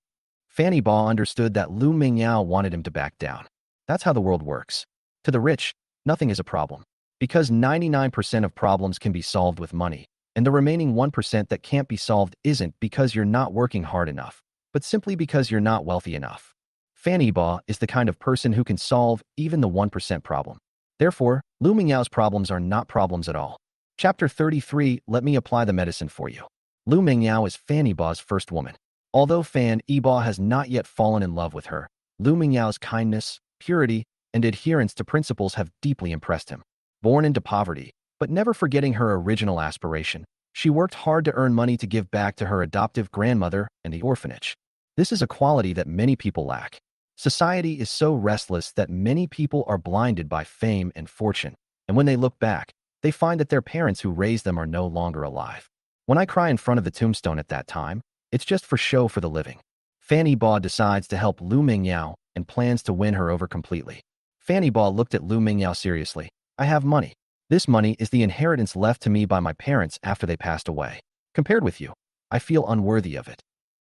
Fanny Ba understood that Lu Mingyao wanted him to back down. That's how the world works. To the rich, nothing is a problem, because 99% of problems can be solved with money, and the remaining 1% that can't be solved isn't because you're not working hard enough, but simply because you're not wealthy enough. Fanny Ba is the kind of person who can solve even the 1% problem. Therefore, Lu Mingyao's problems are not problems at all. Chapter 33, Let me apply the medicine for you. Lu Mingyao is Fanny Ba's first woman. Although Fan Ba has not yet fallen in love with her, Lu Mingyao's kindness, purity, and adherence to principles have deeply impressed him. Born into poverty, but never forgetting her original aspiration, she worked hard to earn money to give back to her adoptive grandmother and the orphanage. This is a quality that many people lack. Society is so restless that many people are blinded by fame and fortune, and when they look back, they find that their parents who raised them are no longer alive. When I cry in front of the tombstone at that time, it's just for show for the living. Fanny Ba decides to help Lu Mingyao and plans to win her over completely. Fanny Ba looked at Lu Mingyao seriously. "I have money. This money is the inheritance left to me by my parents after they passed away. Compared with you, I feel unworthy of it.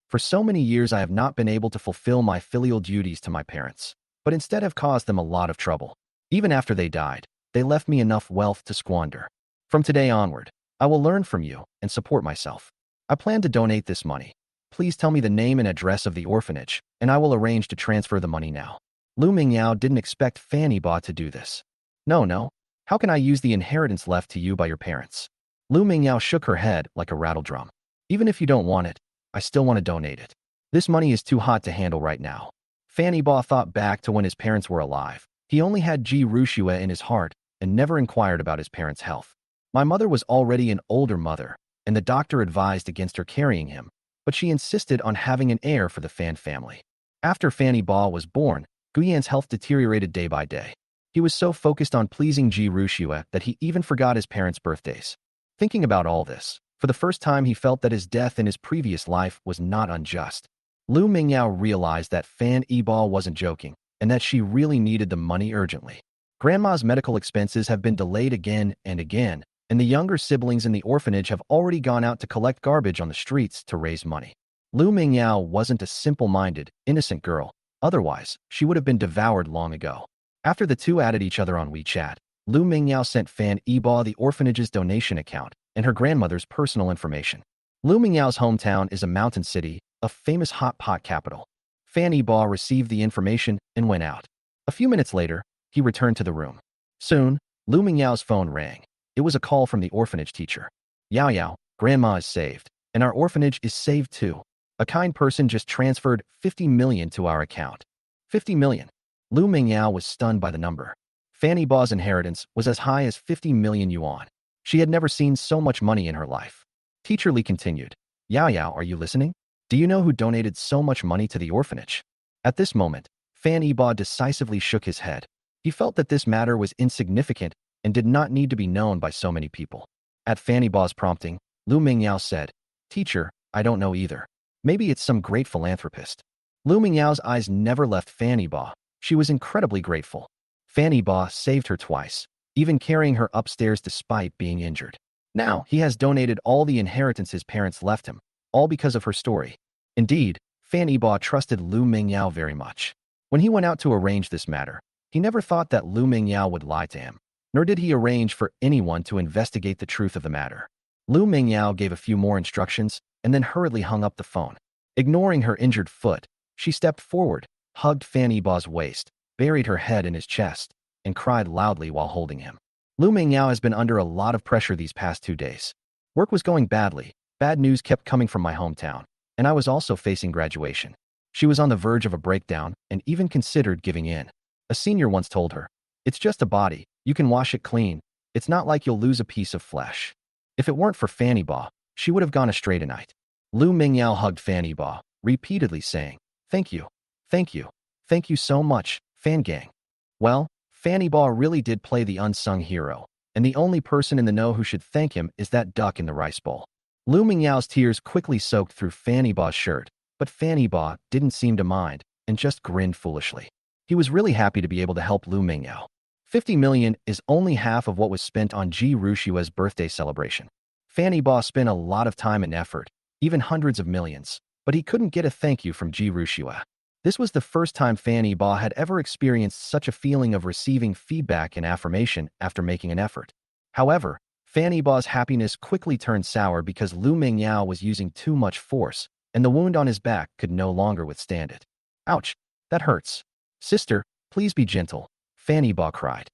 For so many years I have not been able to fulfill my filial duties to my parents, but instead have caused them a lot of trouble. Even after they died, they left me enough wealth to squander. From today onward, I will learn from you and support myself. I plan to donate this money. Please tell me the name and address of the orphanage, and I will arrange to transfer the money now." Lu Mingyao didn't expect Fanny Ba to do this. No. How can I use the inheritance left to you by your parents?" Lu Mingyao shook her head like a rattledrum. "Even if you don't want it, I still want to donate it. This money is too hot to handle right now." Fanny Ba thought back to when his parents were alive. He only had Ji Rushue in his heart and never inquired about his parents' health. "My mother was already an older mother, and the doctor advised against her carrying him, but she insisted on having an heir for the Fan family. After Fanny Ba was born, Guyan's health deteriorated day by day. He was so focused on pleasing Ji Rushue that he even forgot his parents' birthdays. Thinking about all this, for the first time he felt that his death in his previous life was not unjust. Lu Mingyao realized that Fan Ba wasn't joking, and that she really needed the money urgently. Grandma's medical expenses have been delayed again and again, and the younger siblings in the orphanage have already gone out to collect garbage on the streets to raise money. Lu Mingyao wasn't a simple-minded, innocent girl. Otherwise, she would have been devoured long ago. After the two added each other on WeChat, Lu Mingyao sent Fan Ba the orphanage's donation account and her grandmother's personal information. Lu Mingyao's hometown is a mountain city, a famous hot pot capital. Fan Ba received the information and went out. A few minutes later, he returned to the room. Soon, Lu Mingyao's phone rang. It was a call from the orphanage teacher. "Yao, Grandma is saved, and our orphanage is saved too. A kind person just transferred 50 million to our account." 50 million. Lu Mingyao was stunned by the number. Fanny Ba's inheritance was as high as 50 million yuan. She had never seen so much money in her life. Teacher Li continued, Yao, are you listening? Do you know who donated so much money to the orphanage?" At this moment, Fan Ba decisively shook his head. He felt that this matter was insignificant and did not need to be known by so many people. At Fanny Ba's prompting, Lu Mingyao said, "Teacher, I don't know either. Maybe it's some great philanthropist." Lu Mingyao's eyes never left Fanny Ba. She was incredibly grateful. Fanny Ba saved her twice, even carrying her upstairs despite being injured. Now, he has donated all the inheritance his parents left him, all because of her story. Indeed, Fan Yibo trusted Lu Mingyao very much. When he went out to arrange this matter, he never thought that Lu Mingyao would lie to him, nor did he arrange for anyone to investigate the truth of the matter. Lu Mingyao gave a few more instructions and then hurriedly hung up the phone. Ignoring her injured foot, she stepped forward, hugged Fan Yibo's waist, buried her head in his chest, and cried loudly while holding him. Lu Mingyao has been under a lot of pressure these past 2 days. Work was going badly, bad news kept coming from my hometown, and I was also facing graduation. She was on the verge of a breakdown and even considered giving in. A senior once told her, "It's just a body, you can wash it clean. It's not like you'll lose a piece of flesh." If it weren't for Fan Yibo, she would have gone astray tonight. Lu Mingyao hugged Fan Yibo, repeatedly saying, "Thank you, thank you, thank you so much, Fan Gang." Well, Fan Yibo really did play the unsung hero, and the only person in the know who should thank him is that duck in the rice bowl. Lu Mingyao's tears quickly soaked through Fan Yibo's shirt, but Fan Yibo didn't seem to mind and just grinned foolishly. He was really happy to be able to help Lu Mingyao. 50 million is only half of what was spent on Ji Rushua's birthday celebration. Fan Yibo spent a lot of time and effort, even hundreds of millions, but he couldn't get a thank you from Ji Rushua. This was the first time Fan Yibo had ever experienced such a feeling of receiving feedback and affirmation after making an effort. However, Fan Yibo's happiness quickly turned sour because Lu Mingyao was using too much force, and the wound on his back could no longer withstand it. "Ouch, that hurts. Sister, please be gentle," Fan Yibo cried.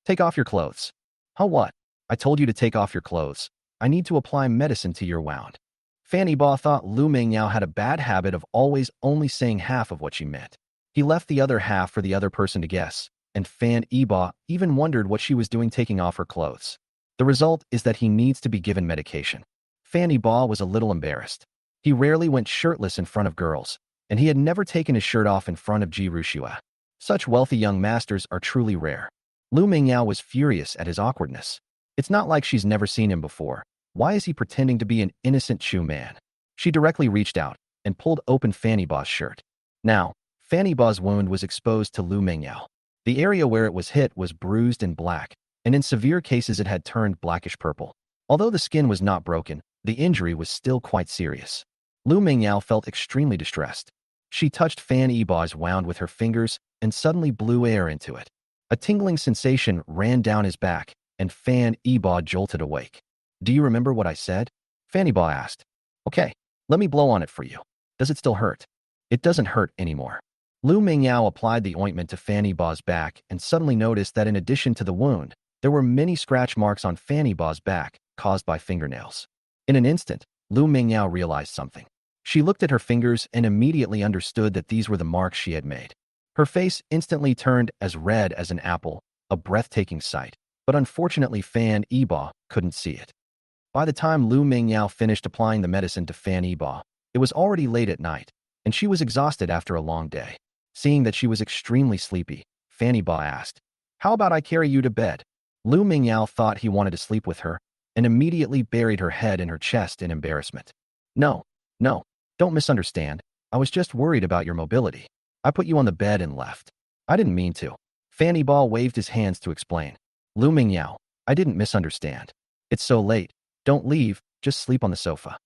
"Take off your clothes." "Huh, what? I told you to take off your clothes. I need to apply medicine to your wound." Fan Yibo thought Lu Mingyao had a bad habit of always only saying half of what she meant. He left the other half for the other person to guess, and Fan Yibo even wondered what she was doing taking off her clothes. The result is that he needs to be given medication. Fan Yibo was a little embarrassed. He rarely went shirtless in front of girls, and he had never taken his shirt off in front of Ji Rushua. Such wealthy young masters are truly rare. Lu Mingyao was furious at his awkwardness. It's not like she's never seen him before. Why is he pretending to be an innocent Chu man? She directly reached out and pulled open Fan Yibo's shirt. Now, Fan Yibo's wound was exposed to Lu Mingyao. The area where it was hit was bruised and black, and in severe cases it had turned blackish purple. Although the skin was not broken, the injury was still quite serious. Lu Mingyao felt extremely distressed. She touched Fan Yibo's wound with her fingers and suddenly blew air into it. A tingling sensation ran down his back, and Fan Yibo jolted awake. "Do you remember what I said?" Fan Yibo asked. "Okay, let me blow on it for you. Does it still hurt?" "It doesn't hurt anymore." Lu Mingyao applied the ointment to Fan Yibo's back and suddenly noticed that in addition to the wound, there were many scratch marks on Fan Yibo's back caused by fingernails. In an instant, Lu Mingyao realized something. She looked at her fingers and immediately understood that these were the marks she had made. Her face instantly turned as red as an apple, a breathtaking sight, but unfortunately Fan Yibo couldn't see it. By the time Lu Mingyao finished applying the medicine to Fan Yibo, it was already late at night, and she was exhausted after a long day. Seeing that she was extremely sleepy, Fan Yibo asked, "How about I carry you to bed?" Lu Mingyao thought he wanted to sleep with her, and immediately buried her head in her chest in embarrassment. "No, no, don't misunderstand. I was just worried about your mobility. I put you on the bed and left. I didn't mean to." Fan Yibo waved his hands to explain. "Lu Mingyao, I didn't misunderstand. It's so late. Don't leave, just sleep on the sofa."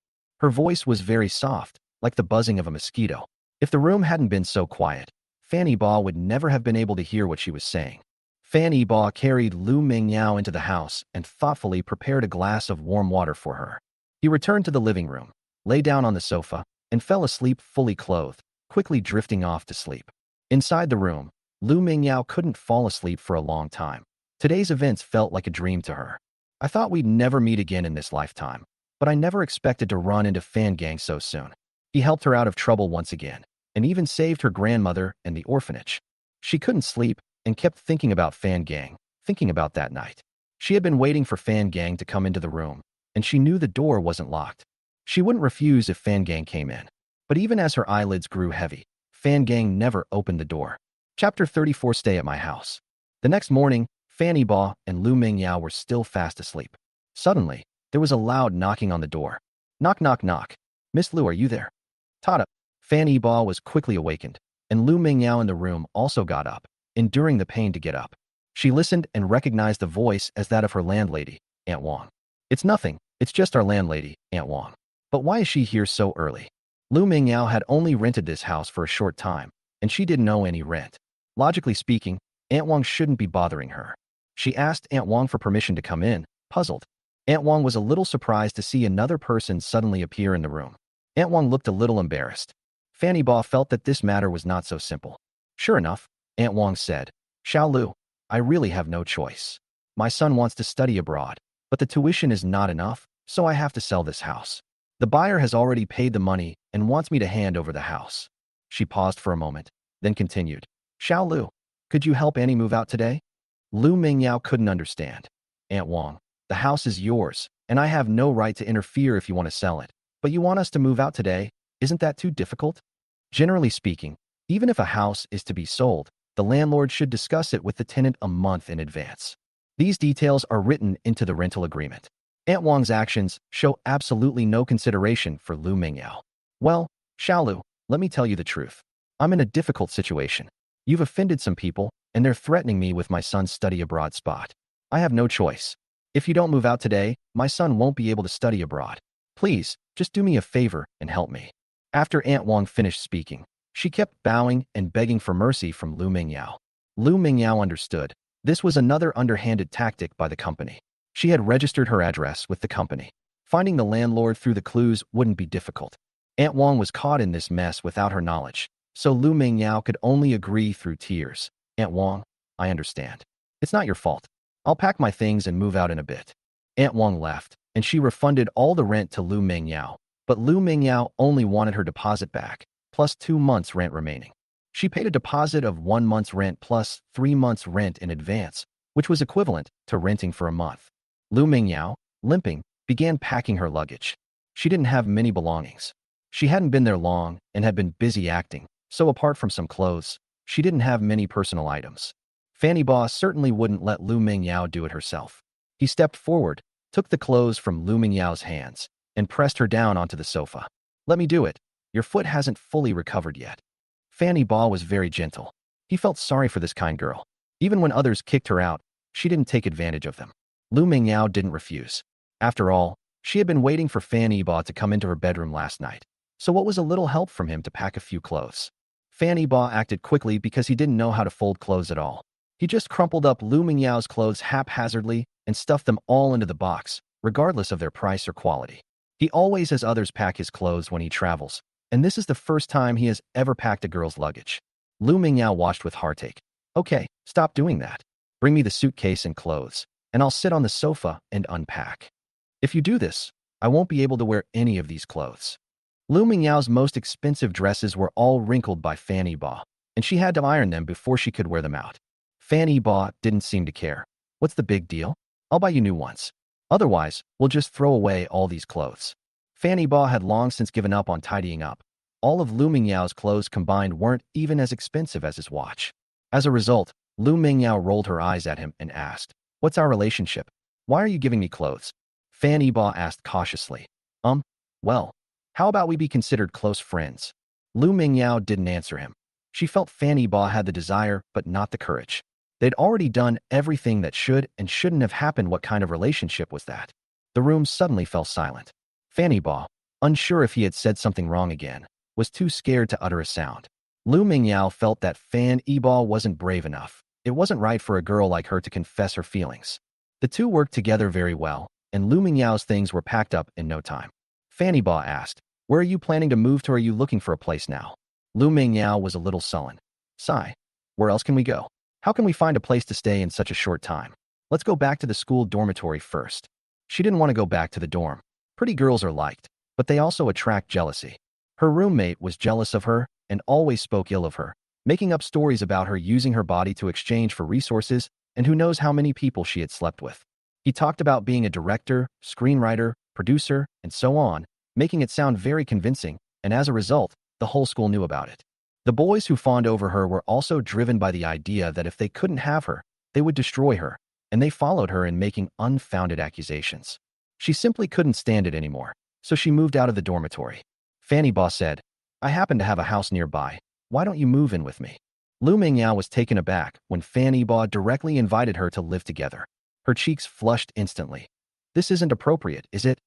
Her voice was very soft, like the buzzing of a mosquito. If the room hadn't been so quiet, Fan Yibo would never have been able to hear what she was saying. Fan Yibo carried Lu Mingyao into the house and thoughtfully prepared a glass of warm water for her. He returned to the living room, lay down on the sofa, and fell asleep fully clothed, quickly drifting off to sleep. Inside the room, Lu Mingyao couldn't fall asleep for a long time. Today's events felt like a dream to her. "I thought we'd never meet again in this lifetime, but I never expected to run into Fan Gang so soon." He helped her out of trouble once again, and even saved her grandmother and the orphanage. She couldn't sleep and kept thinking about Fan Gang, thinking about that night. She had been waiting for Fan Gang to come into the room, and she knew the door wasn't locked. She wouldn't refuse if Fan Gang came in. But even as her eyelids grew heavy, Fan Gang never opened the door. Chapter 34: Stay at My House. The next morning, Fan Yibo and Lu Mingyao were still fast asleep. Suddenly, there was a loud knocking on the door. "Knock, knock, knock. Miss Lu, are you there?" "Tada." Fan Yibo was quickly awakened, and Lu Mingyao in the room also got up, enduring the pain to get up. She listened and recognized the voice as that of her landlady, Aunt Wang. It's nothing. It's just our landlady, Aunt Wang. But why is she here so early? Lu Mingyao had only rented this house for a short time, and she didn't owe any rent. Logically speaking, Aunt Wang shouldn't be bothering her. She asked Aunt Wang for permission to come in, puzzled. Aunt Wang was a little surprised to see another person suddenly appear in the room. Aunt Wang looked a little embarrassed. Fanny Ba felt that this matter was not so simple. Sure enough, Aunt Wang said, Xiao Lu, I really have no choice. My son wants to study abroad, but the tuition is not enough, so I have to sell this house. The buyer has already paid the money and wants me to hand over the house. She paused for a moment, then continued, Xiao Lu, could you help Annie move out today? Lu Mingyao couldn't understand. Aunt Wang, the house is yours, and I have no right to interfere if you want to sell it. But you want us to move out today? Isn't that too difficult? Generally speaking, even if a house is to be sold, the landlord should discuss it with the tenant a month in advance. These details are written into the rental agreement. Aunt Wang's actions show absolutely no consideration for Lu Mingyao. Well, Xiaolu, let me tell you the truth. I'm in a difficult situation. You've offended some people, and they're threatening me with my son's study abroad spot. I have no choice. If you don't move out today, my son won't be able to study abroad. Please, just do me a favor and help me. After Aunt Wang finished speaking, she kept bowing and begging for mercy from Lu Mingyao. Lu Mingyao understood. This was another underhanded tactic by the company. She had registered her address with the company. Finding the landlord through the clues wouldn't be difficult. Aunt Wang was caught in this mess without her knowledge, so Lu Mingyao could only agree through tears. Aunt Wang, I understand. It's not your fault. I'll pack my things and move out in a bit. Aunt Wang left, and she refunded all the rent to Lu Mingyao, but Lu Mingyao only wanted her deposit back, plus 2 months' rent remaining. She paid a deposit of 1 month's rent plus 3 months' rent in advance, which was equivalent to renting for a month. Lu Mingyao, limping, began packing her luggage. She didn't have many belongings. She hadn't been there long and had been busy acting, so apart from some clothes, she didn't have many personal items. Fanny Ba certainly wouldn't let Lu Mingyao do it herself. He stepped forward, took the clothes from Lu Mingyao's hands, and pressed her down onto the sofa. Let me do it. Your foot hasn't fully recovered yet. Fanny Ba was very gentle. He felt sorry for this kind girl. Even when others kicked her out, she didn't take advantage of them. Lu Mingyao didn't refuse. After all, she had been waiting for Fanny Ba to come into her bedroom last night. So what was a little help from him to pack a few clothes? Fanny Ba acted quickly because he didn't know how to fold clothes at all. He just crumpled up Lu Mingyao's clothes haphazardly and stuffed them all into the box, regardless of their price or quality. He always has others pack his clothes when he travels, and this is the first time he has ever packed a girl's luggage. Lu Mingyao watched with heartache. Okay, stop doing that. Bring me the suitcase and clothes, and I'll sit on the sofa and unpack. If you do this, I won't be able to wear any of these clothes. Lu Mingyao's most expensive dresses were all wrinkled by Fanny Ba, and she had to iron them before she could wear them out. Fanny Ba didn't seem to care. What's the big deal? I'll buy you new ones. Otherwise, we'll just throw away all these clothes. Fanny Ba had long since given up on tidying up. All of Lu Mingyao's clothes combined weren't even as expensive as his watch. As a result, Lu Mingyao rolled her eyes at him and asked, What's our relationship? Why are you giving me clothes? Fanny Ba asked cautiously. Well, how about we be considered close friends? Lu Mingyao didn't answer him. She felt Fanny Ba had the desire, but not the courage. They'd already done everything that should and shouldn't have happened. What kind of relationship was that? The room suddenly fell silent. Fanny Ba, unsure if he had said something wrong again, was too scared to utter a sound. Lu Mingyao felt that Fanny Ba wasn't brave enough. It wasn't right for a girl like her to confess her feelings. The two worked together very well, and Lu Mingyao's things were packed up in no time. Fanny Ba asked, Where are you planning to move to? Are you looking for a place now? Lu Mingyao was a little sullen. Sigh. Where else can we go? How can we find a place to stay in such a short time? Let's go back to the school dormitory first. She didn't want to go back to the dorm. Pretty girls are liked, but they also attract jealousy. Her roommate was jealous of her and always spoke ill of her, making up stories about her using her body to exchange for resources, and who knows how many people she had slept with. He talked about being a director, screenwriter, producer, and so on, making it sound very convincing, and as a result, the whole school knew about it. The boys who fawned over her were also driven by the idea that if they couldn't have her, they would destroy her, and they followed her in making unfounded accusations. She simply couldn't stand it anymore, so she moved out of the dormitory. Fanny Ba said, I happen to have a house nearby. Why don't you move in with me? Lu Mingyao was taken aback when Fanny Ba directly invited her to live together. Her cheeks flushed instantly. This isn't appropriate, is it?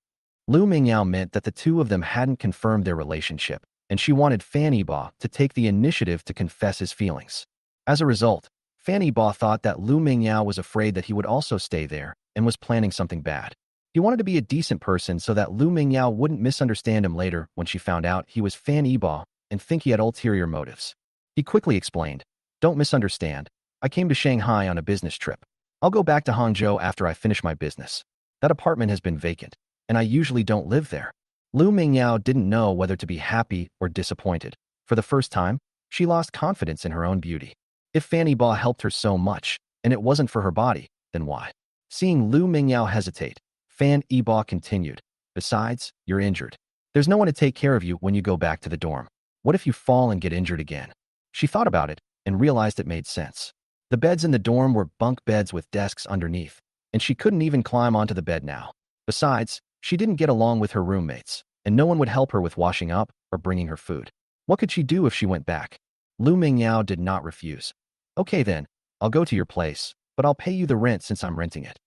Lu Mingyao meant that the two of them hadn't confirmed their relationship, and she wanted Fanny Ba to take the initiative to confess his feelings. As a result, Fanny Ba thought that Lu Mingyao was afraid that he would also stay there and was planning something bad. He wanted to be a decent person so that Lu Mingyao wouldn't misunderstand him later when she found out he was Fanny Ba and think he had ulterior motives. He quickly explained, "Don't misunderstand. I came to Shanghai on a business trip. I'll go back to Hangzhou after I finish my business. That apartment has been vacant, and I usually don't live there." Lu Mingyao didn't know whether to be happy or disappointed. For the first time, she lost confidence in her own beauty. If Fanny Ba helped her so much, and it wasn't for her body, then why? Seeing Lu Mingyao hesitate, Fan Ba continued, "Besides, you're injured. There's no one to take care of you when you go back to the dorm. What if you fall and get injured again?" She thought about it and realized it made sense. The beds in the dorm were bunk beds with desks underneath, and she couldn't even climb onto the bed now. Besides, she didn't get along with her roommates, and no one would help her with washing up or bringing her food. What could she do if she went back? Lu Mingyao did not refuse. "Okay then, I'll go to your place, but I'll pay you the rent since I'm renting it.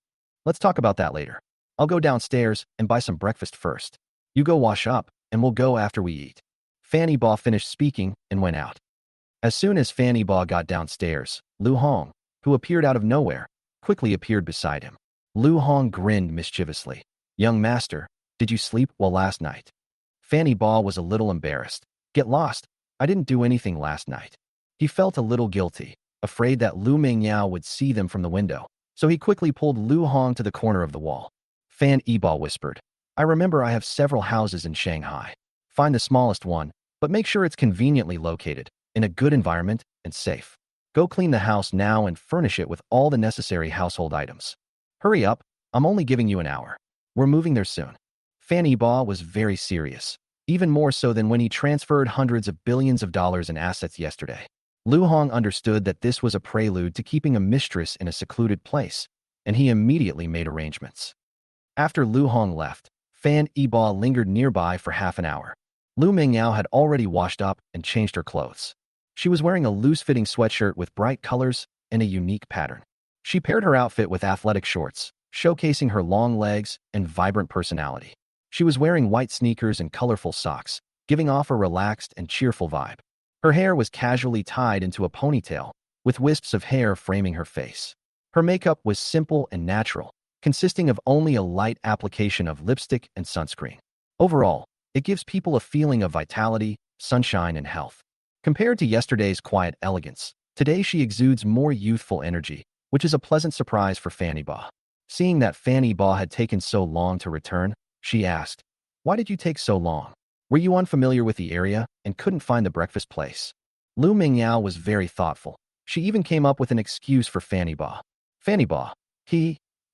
Let's talk about that later. I'll go downstairs and buy some breakfast first. You go wash up, and we'll go after we eat." Fanny Ba finished speaking and went out. As soon as Fanny Ba got downstairs, Lu Hong, who appeared out of nowhere, quickly appeared beside him. Lu Hong grinned mischievously. "Young master, did you sleep well last night?" Fanny Ba was a little embarrassed. "Get lost. I didn't do anything last night." He felt a little guilty, afraid that Lu Mingyao would see them from the window, so he quickly pulled Lu Hong to the corner of the wall. Fan Ba whispered, "I remember I have several houses in Shanghai. Find the smallest one, but make sure it's conveniently located, in a good environment, and safe. Go clean the house now and furnish it with all the necessary household items. Hurry up, I'm only giving you an hour. We're moving there soon." Fanny Ba was very serious, even more so than when he transferred hundreds of billions of dollars in assets yesterday. Lu Hong understood that this was a prelude to keeping a mistress in a secluded place, and he immediately made arrangements. After Lu Hong left, Fan Ba lingered nearby for half an hour. Lu Mingyao had already washed up and changed her clothes. She was wearing a loose-fitting sweatshirt with bright colors and a unique pattern. She paired her outfit with athletic shorts, showcasing her long legs and vibrant personality. She was wearing white sneakers and colorful socks, giving off a relaxed and cheerful vibe. Her hair was casually tied into a ponytail, with wisps of hair framing her face. Her makeup was simple and natural, consisting of only a light application of lipstick and sunscreen. Overall, it gives people a feeling of vitality, sunshine, and health. Compared to yesterday's quiet elegance, today she exudes more youthful energy, which is a pleasant surprise for Fanny Ba. Seeing that Fanny Ba had taken so long to return, she asked, "Why did you take so long? Were you unfamiliar with the area and couldn't find the breakfast place?" Lu Mingyao was very thoughtful. She even came up with an excuse for Fanny Ba. "Fanny Ba,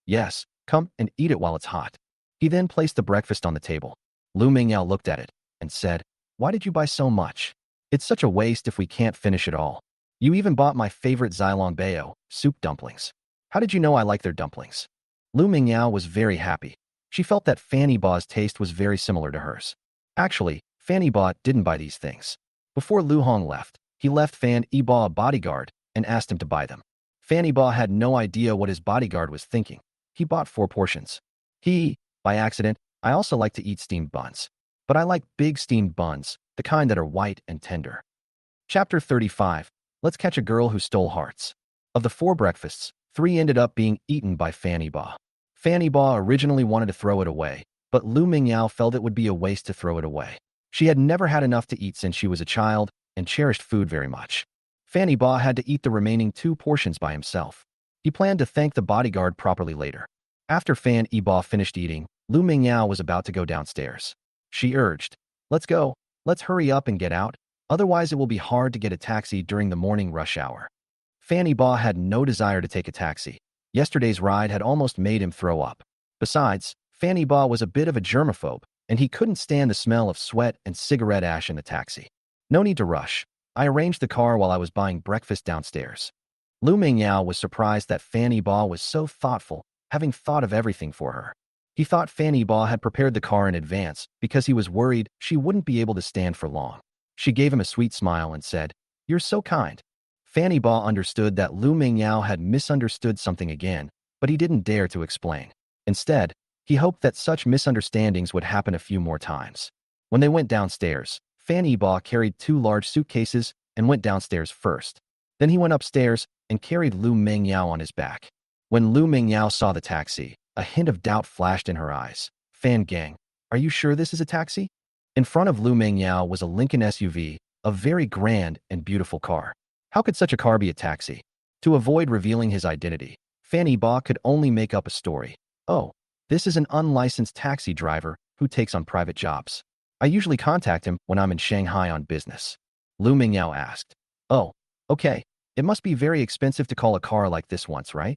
yes, come and eat it while it's hot." He then placed the breakfast on the table. Lu Mingyao looked at it and said, "Why did you buy so much? It's such a waste if we can't finish it all. You even bought my favorite Xilong Bao, soup dumplings. How did you know I like their dumplings?" Lu Mingyao was very happy. She felt that Fanny Ba's taste was very similar to hers. Actually, Fanny Ba didn't buy these things. Before Lu Hong left, he left Fan Ba a bodyguard and asked him to buy them. Fanny Ba had no idea what his bodyguard was thinking. He bought 4 portions. By accident, I also like to eat steamed buns. But I like big steamed buns, the kind that are white and tender. Chapter 35. Let's catch a girl who stole hearts. Of the 4 breakfasts, 3 ended up being eaten by Fanny Ba. Fanny Ba originally wanted to throw it away, but Lu Mingyao felt it would be a waste to throw it away. She had never had enough to eat since she was a child and cherished food very much. Fanny Ba had to eat the remaining 2 portions by himself. He planned to thank the bodyguard properly later. After Fan Ba finished eating, Lu Mingyao was about to go downstairs. She urged, "Let's go, let's hurry up and get out, otherwise it will be hard to get a taxi during the morning rush hour." Fanny Ba had no desire to take a taxi. Yesterday's ride had almost made him throw up. Besides, Fanny Ba was a bit of a germaphobe, and he couldn't stand the smell of sweat and cigarette ash in the taxi. "No need to rush. I arranged the car while I was buying breakfast downstairs." Lu Mingyao was surprised that Fanny Ba was so thoughtful, having thought of everything for her. He thought Fanny Ba had prepared the car in advance because he was worried she wouldn't be able to stand for long. She gave him a sweet smile and said, "You're so kind." Fanny Ba understood that Lu Mingyao had misunderstood something again, but he didn't dare to explain. Instead, He hoped that such misunderstandings would happen a few more times. When they went downstairs, Fan Yibo carried 2 large suitcases and went downstairs first. Then he went upstairs and carried Lu Mingyao on his back. When Lu Mingyao saw the taxi, a hint of doubt flashed in her eyes. Fan Gang, are you sure this is a taxi? In front of Lu Mingyao was a Lincoln SUV, a very grand and beautiful car. How could such a car be a taxi? To avoid revealing his identity, Fan Yibo could only make up a story. Oh, this is an unlicensed taxi driver who takes on private jobs. I usually contact him when I'm in Shanghai on business. Lu Mingyao asked. Oh, okay. It must be very expensive to call a car like this once, right?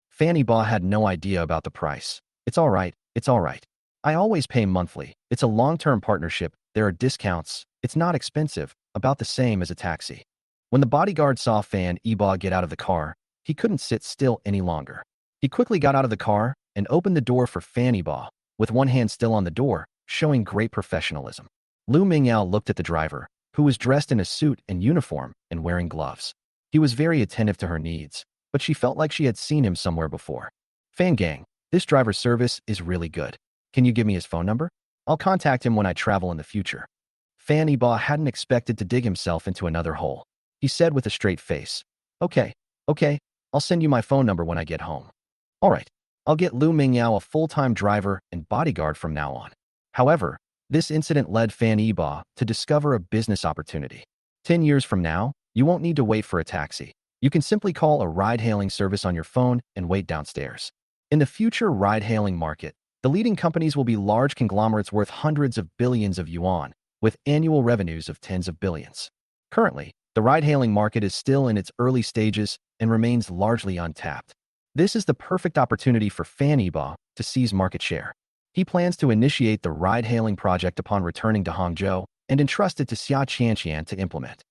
Fan Yibo had no idea about the price. It's all right. It's all right. I always pay monthly. It's a long-term partnership. There are discounts. It's not expensive, about the same as a taxi. When the bodyguard saw Fan Yibo get out of the car, he couldn't sit still any longer. He quickly got out of the car and opened the door for Fan Yibo, with one hand still on the door, showing great professionalism. Lu Mingyao looked at the driver, who was dressed in a suit and uniform and wearing gloves. He was very attentive to her needs, but she felt like she had seen him somewhere before. Fan Gang, this driver's service is really good. Can you give me his phone number? I'll contact him when I travel in the future. Fan Yibo hadn't expected to dig himself into another hole. He said with a straight face, Okay, I'll send you my phone number when I get home. All right, I'll get Lu Mingyao a full-time driver and bodyguard from now on. However, this incident led Fan Yibo to discover a business opportunity. 10 years from now, you won't need to wait for a taxi. You can simply call a ride-hailing service on your phone and wait downstairs. In the future ride-hailing market, the leading companies will be large conglomerates worth hundreds of billions of yuan, with annual revenues of tens of billions. Currently, the ride-hailing market is still in its early stages and remains largely untapped. This is the perfect opportunity for Fan Yibo to seize market share. He plans to initiate the ride-hailing project upon returning to Hangzhou and entrust it to Xia Qianqian to implement.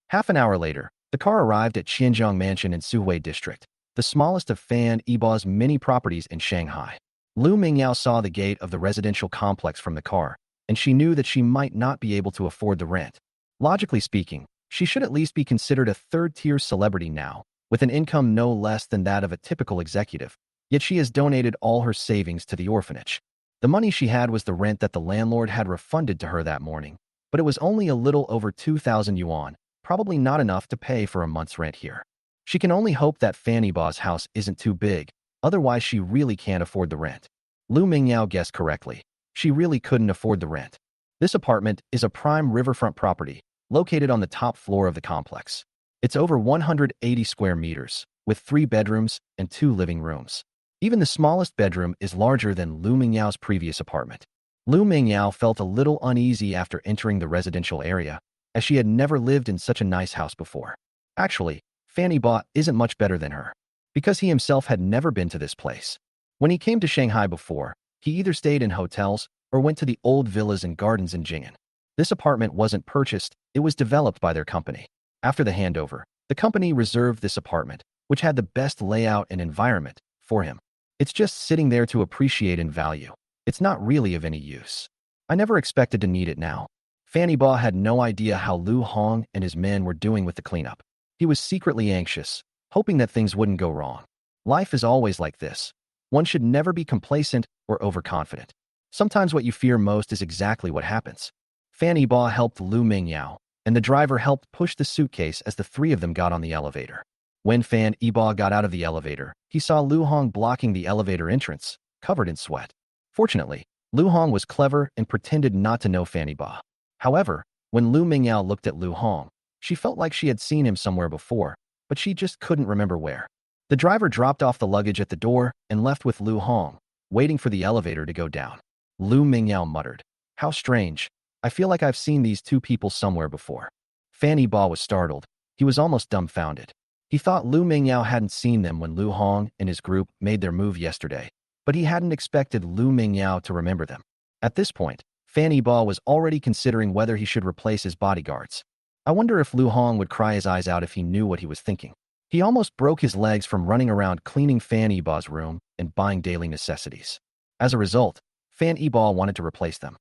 Half an hour later, the car arrived at Qianzhong Mansion in Suhui District, the smallest of Fan Yibo's many properties in Shanghai. Lu Mingyao saw the gate of the residential complex from the car, and she knew that she might not be able to afford the rent. Logically speaking, she should at least be considered a third-tier celebrity now, with an income no less than that of a typical executive, yet she has donated all her savings to the orphanage. The money she had was the rent that the landlord had refunded to her that morning, but it was only a little over 2,000 yuan, probably not enough to pay for a month's rent here. She can only hope that Fan Yibo's house isn't too big, otherwise she really can't afford the rent. Lu Mingyao guessed correctly. She really couldn't afford the rent. This apartment is a prime riverfront property, located on the top floor of the complex. It's over 180 square meters, with 3 bedrooms and 2 living rooms. Even the smallest bedroom is larger than Lu Mingyao's previous apartment. Lu Mingyao felt a little uneasy after entering the residential area, as she had never lived in such a nice house before. Actually, Fan Yibo isn't much better than her, because he himself had never been to this place. When he came to Shanghai before, he either stayed in hotels or went to the old villas and gardens in Jing'an. This apartment wasn't purchased, it was developed by their company. After the handover, the company reserved this apartment, which had the best layout and environment, for him. It's just sitting there to appreciate and value. It's not really of any use. I never expected to need it now. Fan Yibo had no idea how Lu Hong and his men were doing with the cleanup. He was secretly anxious, hoping that things wouldn't go wrong. Life is always like this. One should never be complacent or overconfident. Sometimes what you fear most is exactly what happens. Fan Yibo helped Lu Mingyao, and the driver helped push the suitcase as the 3 of them got on the elevator. When Fan Yibo got out of the elevator, he saw Lu Hong blocking the elevator entrance, covered in sweat. Fortunately, Lu Hong was clever and pretended not to know Fan Yibo. However, when Lu Mingyao looked at Lu Hong, she felt like she had seen him somewhere before, but she just couldn't remember where. The driver dropped off the luggage at the door and left with Lu Hong, waiting for the elevator to go down. Lu Mingyao muttered, "How strange. I feel like I've seen these 2 people somewhere before." Fan Yibo was startled. He was almost dumbfounded. He thought Lu Mingyao hadn't seen them when Lu Hong and his group made their move yesterday, but he hadn't expected Lu Mingyao to remember them. At this point, Fan Yibo was already considering whether he should replace his bodyguards. I wonder if Lu Hong would cry his eyes out if he knew what he was thinking. He almost broke his legs from running around cleaning Fan Yibo's room and buying daily necessities. As a result, Fan Yibo wanted to replace them.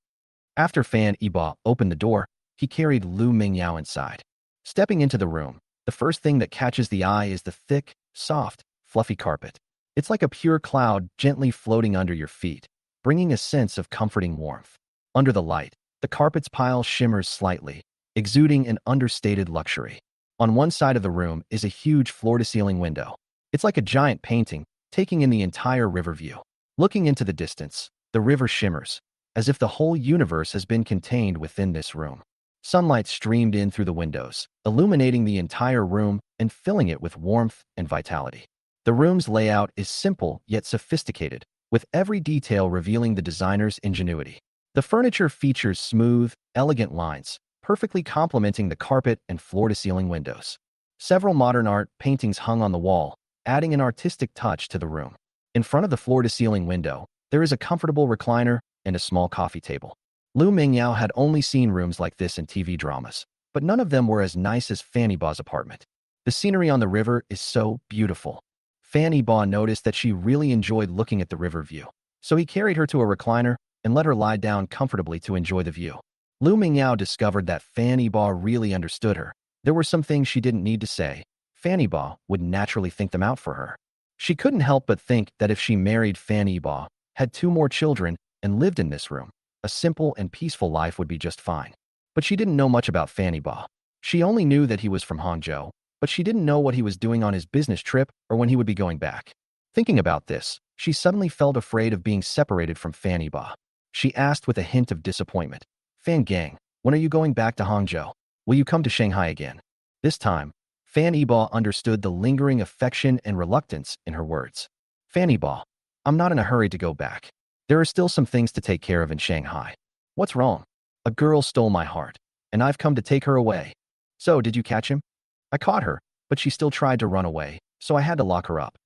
After Fan Yibo opened the door, he carried Lu Mingyao inside. Stepping into the room, the first thing that catches the eye is the thick, soft, fluffy carpet. It's like a pure cloud gently floating under your feet. bringing a sense of comforting warmth. Under the light, the carpet's pile shimmers slightly, exuding an understated luxury. On one side of the room is a huge floor-to-ceiling window. It's like a giant painting, taking in the entire river view. Looking into the distance, the river shimmers, as if the whole universe has been contained within this room. Sunlight streamed in through the windows, illuminating the entire room and filling it with warmth and vitality. The room's layout is simple yet sophisticated, with every detail revealing the designer's ingenuity. The furniture features smooth, elegant lines, perfectly complementing the carpet and floor-to-ceiling windows. Several modern art paintings hung on the wall, adding an artistic touch to the room. In front of the floor-to-ceiling window, there is a comfortable recliner and a small coffee table. Lu Mingyao had only seen rooms like this in TV dramas, but none of them were as nice as Fanny Ba's apartment. The scenery on the river is so beautiful. Fanny Ba noticed that she really enjoyed looking at the river view, so he carried her to a recliner and let her lie down comfortably to enjoy the view. Lu Mingyao discovered that Fanny Ba really understood her. There were some things she didn't need to say. Fanny Ba would naturally think them out for her. She couldn't help but think that if she married Fanny Ba, had 2 more children, and lived in this room, a simple and peaceful life would be just fine. But she didn't know much about Fanny Ba. She only knew that he was from Hangzhou, but she didn't know what he was doing on his business trip or when he would be going back. Thinking about this, she suddenly felt afraid of being separated from Fanny Ba. She asked with a hint of disappointment, "Fan Gang, when are you going back to Hangzhou? Will you come to Shanghai again?" This time, Fanny Ba understood the lingering affection and reluctance in her words. "Fanny Ba, I'm not in a hurry to go back. There are still some things to take care of in Shanghai." "What's wrong?" "A girl stole my heart, and I've come to take her away." "So, did you catch him?" "I caught her, but she still tried to run away, so I had to lock her up."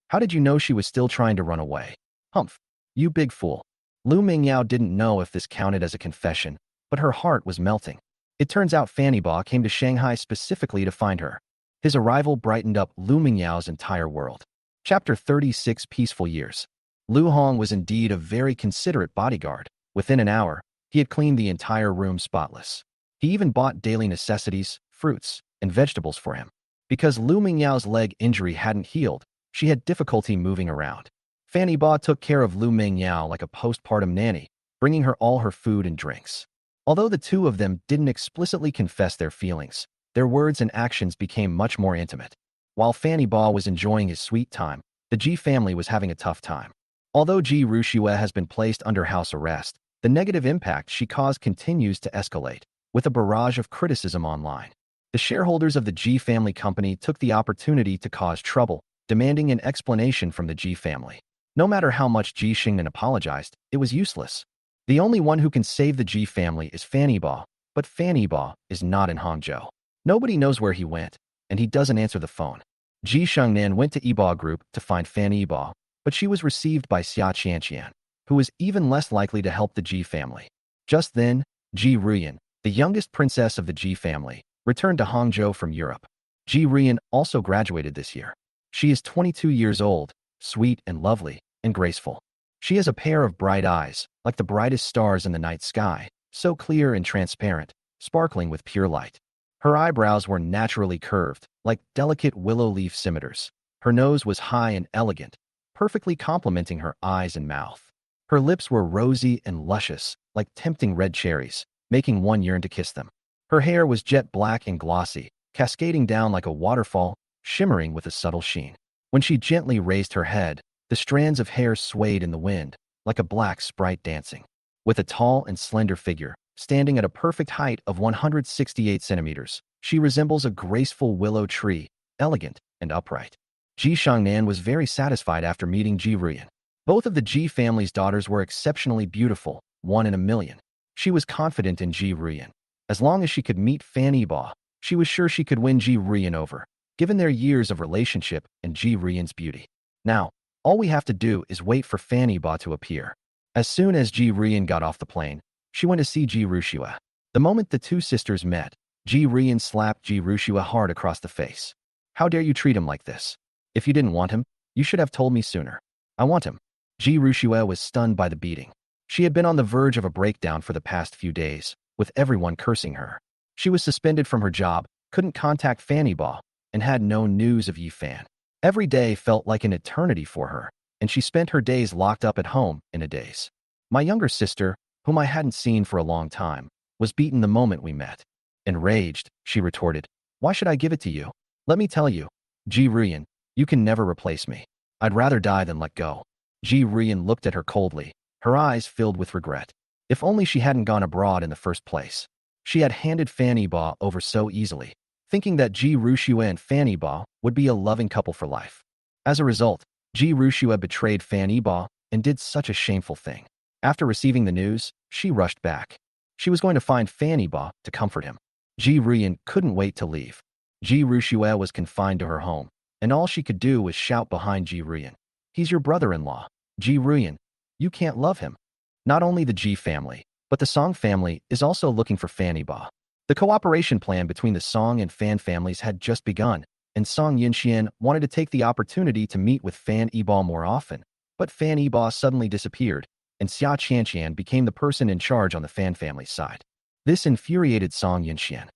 "How did you know she was still trying to run away?" "Humph, you big fool." Lu Mingyao didn't know if this counted as a confession, but her heart was melting. It turns out Fanny Ba came to Shanghai specifically to find her. His arrival brightened up Lu Mingyao's entire world. Chapter 36: Peaceful Years. Lu Hong was indeed a very considerate bodyguard. Within an hour, he had cleaned the entire room spotless. He even bought daily necessities, fruits, and vegetables for him. Because Lu Mingyao's leg injury hadn't healed, she had difficulty moving around. Fanny Ba took care of Lu Mingyao like a postpartum nanny, bringing her all her food and drinks. Although the two of them didn't explicitly confess their feelings, their words and actions became much more intimate. While Fanny Ba was enjoying his sweet time, the Ji family was having a tough time. Although Ji Rushue has been placed under house arrest, the negative impact she caused continues to escalate, with a barrage of criticism online. The shareholders of the Ji family company took the opportunity to cause trouble, demanding an explanation from the Ji family. No matter how much Ji Xingnan apologized, it was useless. The only one who can save the Ji family is Fanny Ba, but Fanny Ba is not in Hangzhou. Nobody knows where he went, and he doesn't answer the phone. Ji Shengnan went to Yiba Group to find Fanny Ba, but she was received by Xia Qianqian, who was even less likely to help the Ji family. Just then, Ji Ruyan, the youngest princess of the Ji family, returned to Hangzhou from Europe. Ji Ruyan also graduated this year. She is 22 years old, sweet and lovely, and graceful. She has a pair of bright eyes, like the brightest stars in the night sky, so clear and transparent, sparkling with pure light. Her eyebrows were naturally curved, like delicate willow leaf scimitars. Her nose was high and elegant, perfectly complementing her eyes and mouth. Her lips were rosy and luscious, like tempting red cherries, making one yearn to kiss them. Her hair was jet black and glossy, cascading down like a waterfall, shimmering with a subtle sheen. When she gently raised her head, the strands of hair swayed in the wind, like a black sprite dancing. With a tall and slender figure, standing at a perfect height of 168 centimeters, she resembles a graceful willow tree, elegant and upright. Ji Shangnan was very satisfied after meeting Ji Ruyan. Both of the Ji family's daughters were exceptionally beautiful, 1 in a million. She was confident in Ji Ruyan. As long as she could meet Fanny Ba, she was sure she could win Ji Ruyan over, given their years of relationship and Ji Ruyan's beauty. Now, all we have to do is wait for Fanny Ba to appear. As soon as Ji Ruyan got off the plane, she went to see Ji Rushue. The moment the two sisters met, Ji Ruyan slapped Ji Rushue hard across the face. "How dare you treat him like this? If you didn't want him, you should have told me sooner." "I want him." Ji Rushue was stunned by the beating. She had been on the verge of a breakdown for the past few days, with everyone cursing her. She was suspended from her job, couldn't contact Fanny Ba, and had no news of Yi Fan. Every day felt like an eternity for her, and she spent her days locked up at home in a daze. My younger sister, whom I hadn't seen for a long time, was beaten the moment we met. Enraged, she retorted, "Why should I give it to you? Let me tell you, Ji Ruyan, you can never replace me. I'd rather die than let go." Ji Ruyan looked at her coldly, her eyes filled with regret. If only she hadn't gone abroad in the first place. She had handed Fan Yiba over so easily, thinking that Ji Ruxue and Fan Yiba would be a loving couple for life. As a result, Ji Ruxue betrayed Fan Yiba and did such a shameful thing. After receiving the news, she rushed back. She was going to find Fan Yiba to comfort him. Ji Ruyan couldn't wait to leave. Ji Ruxue was confined to her home, and all she could do was shout behind Ji Ruyan, "He's your brother-in-law. Ji Ruyan, you can't love him." Not only the Ji family, but the Song family is also looking for Fan Yiba. The cooperation plan between the Song and Fan families had just begun, and Song Yinxian wanted to take the opportunity to meet with Fan Yiba more often. But Fan Yiba suddenly disappeared, and Xia Qianqian became the person in charge on the Fan family's side. This infuriated Song Yinxian.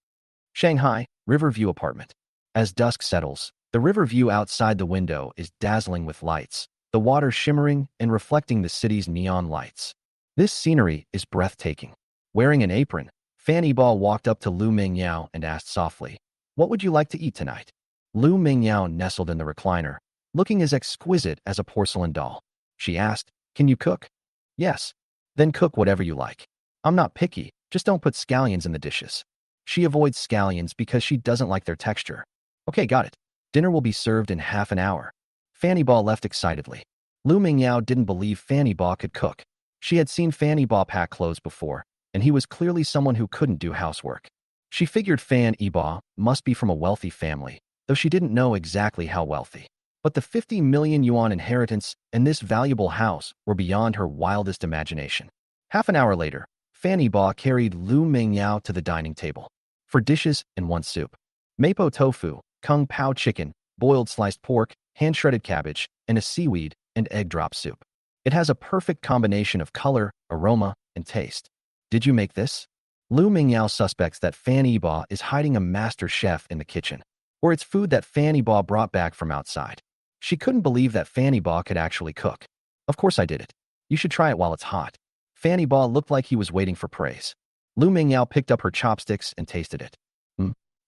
Shanghai, Riverview Apartment. As dusk settles, the river view outside the window is dazzling with lights, the water shimmering and reflecting the city's neon lights. This scenery is breathtaking. Wearing an apron, Fan Yiba walked up to Lu Mingyao and asked softly, "What would you like to eat tonight?" Lu Mingyao nestled in the recliner, looking as exquisite as a porcelain doll. She asked, "Can you cook?" "Yes." "Then cook whatever you like. I'm not picky, just don't put scallions in the dishes." She avoids scallions because she doesn't like their texture. "Okay, got it. Dinner will be served in half an hour." Fan Yiba left excitedly. Lu Mingyao didn't believe Fan Yiba could cook. She had seen Fan Yiba pack clothes before, and he was clearly someone who couldn't do housework. She figured Fan Yiba must be from a wealthy family, though she didn't know exactly how wealthy. But the 50 million yuan inheritance and this valuable house were beyond her wildest imagination. Half an hour later, Fan Yiba carried Lu Mingyao to the dining table. For dishes and one soup. Mapo tofu, kung pao chicken, boiled sliced pork, hand-shredded cabbage, and a seaweed and egg drop soup. It has a perfect combination of color, aroma, and taste. "Did you make this?" Lu Mingyao suspects that Fan Yiba is hiding a master chef in the kitchen, or it's food that Fan Yiba brought back from outside. She couldn't believe that Fan Yiba could actually cook. "Of course I did it. You should try it while it's hot." Fan Yiba looked like he was waiting for praise. Lu Mingyao picked up her chopsticks and tasted it.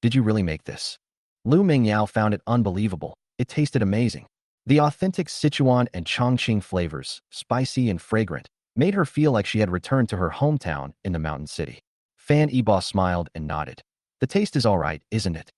Did you really make this?" Lu Mingyao found it unbelievable. It tasted amazing. The authentic Sichuan and Chongqing flavors, spicy and fragrant, made her feel like she had returned to her hometown in the mountain city. Fan Yiba smiled and nodded. "The taste is all right, isn't it?"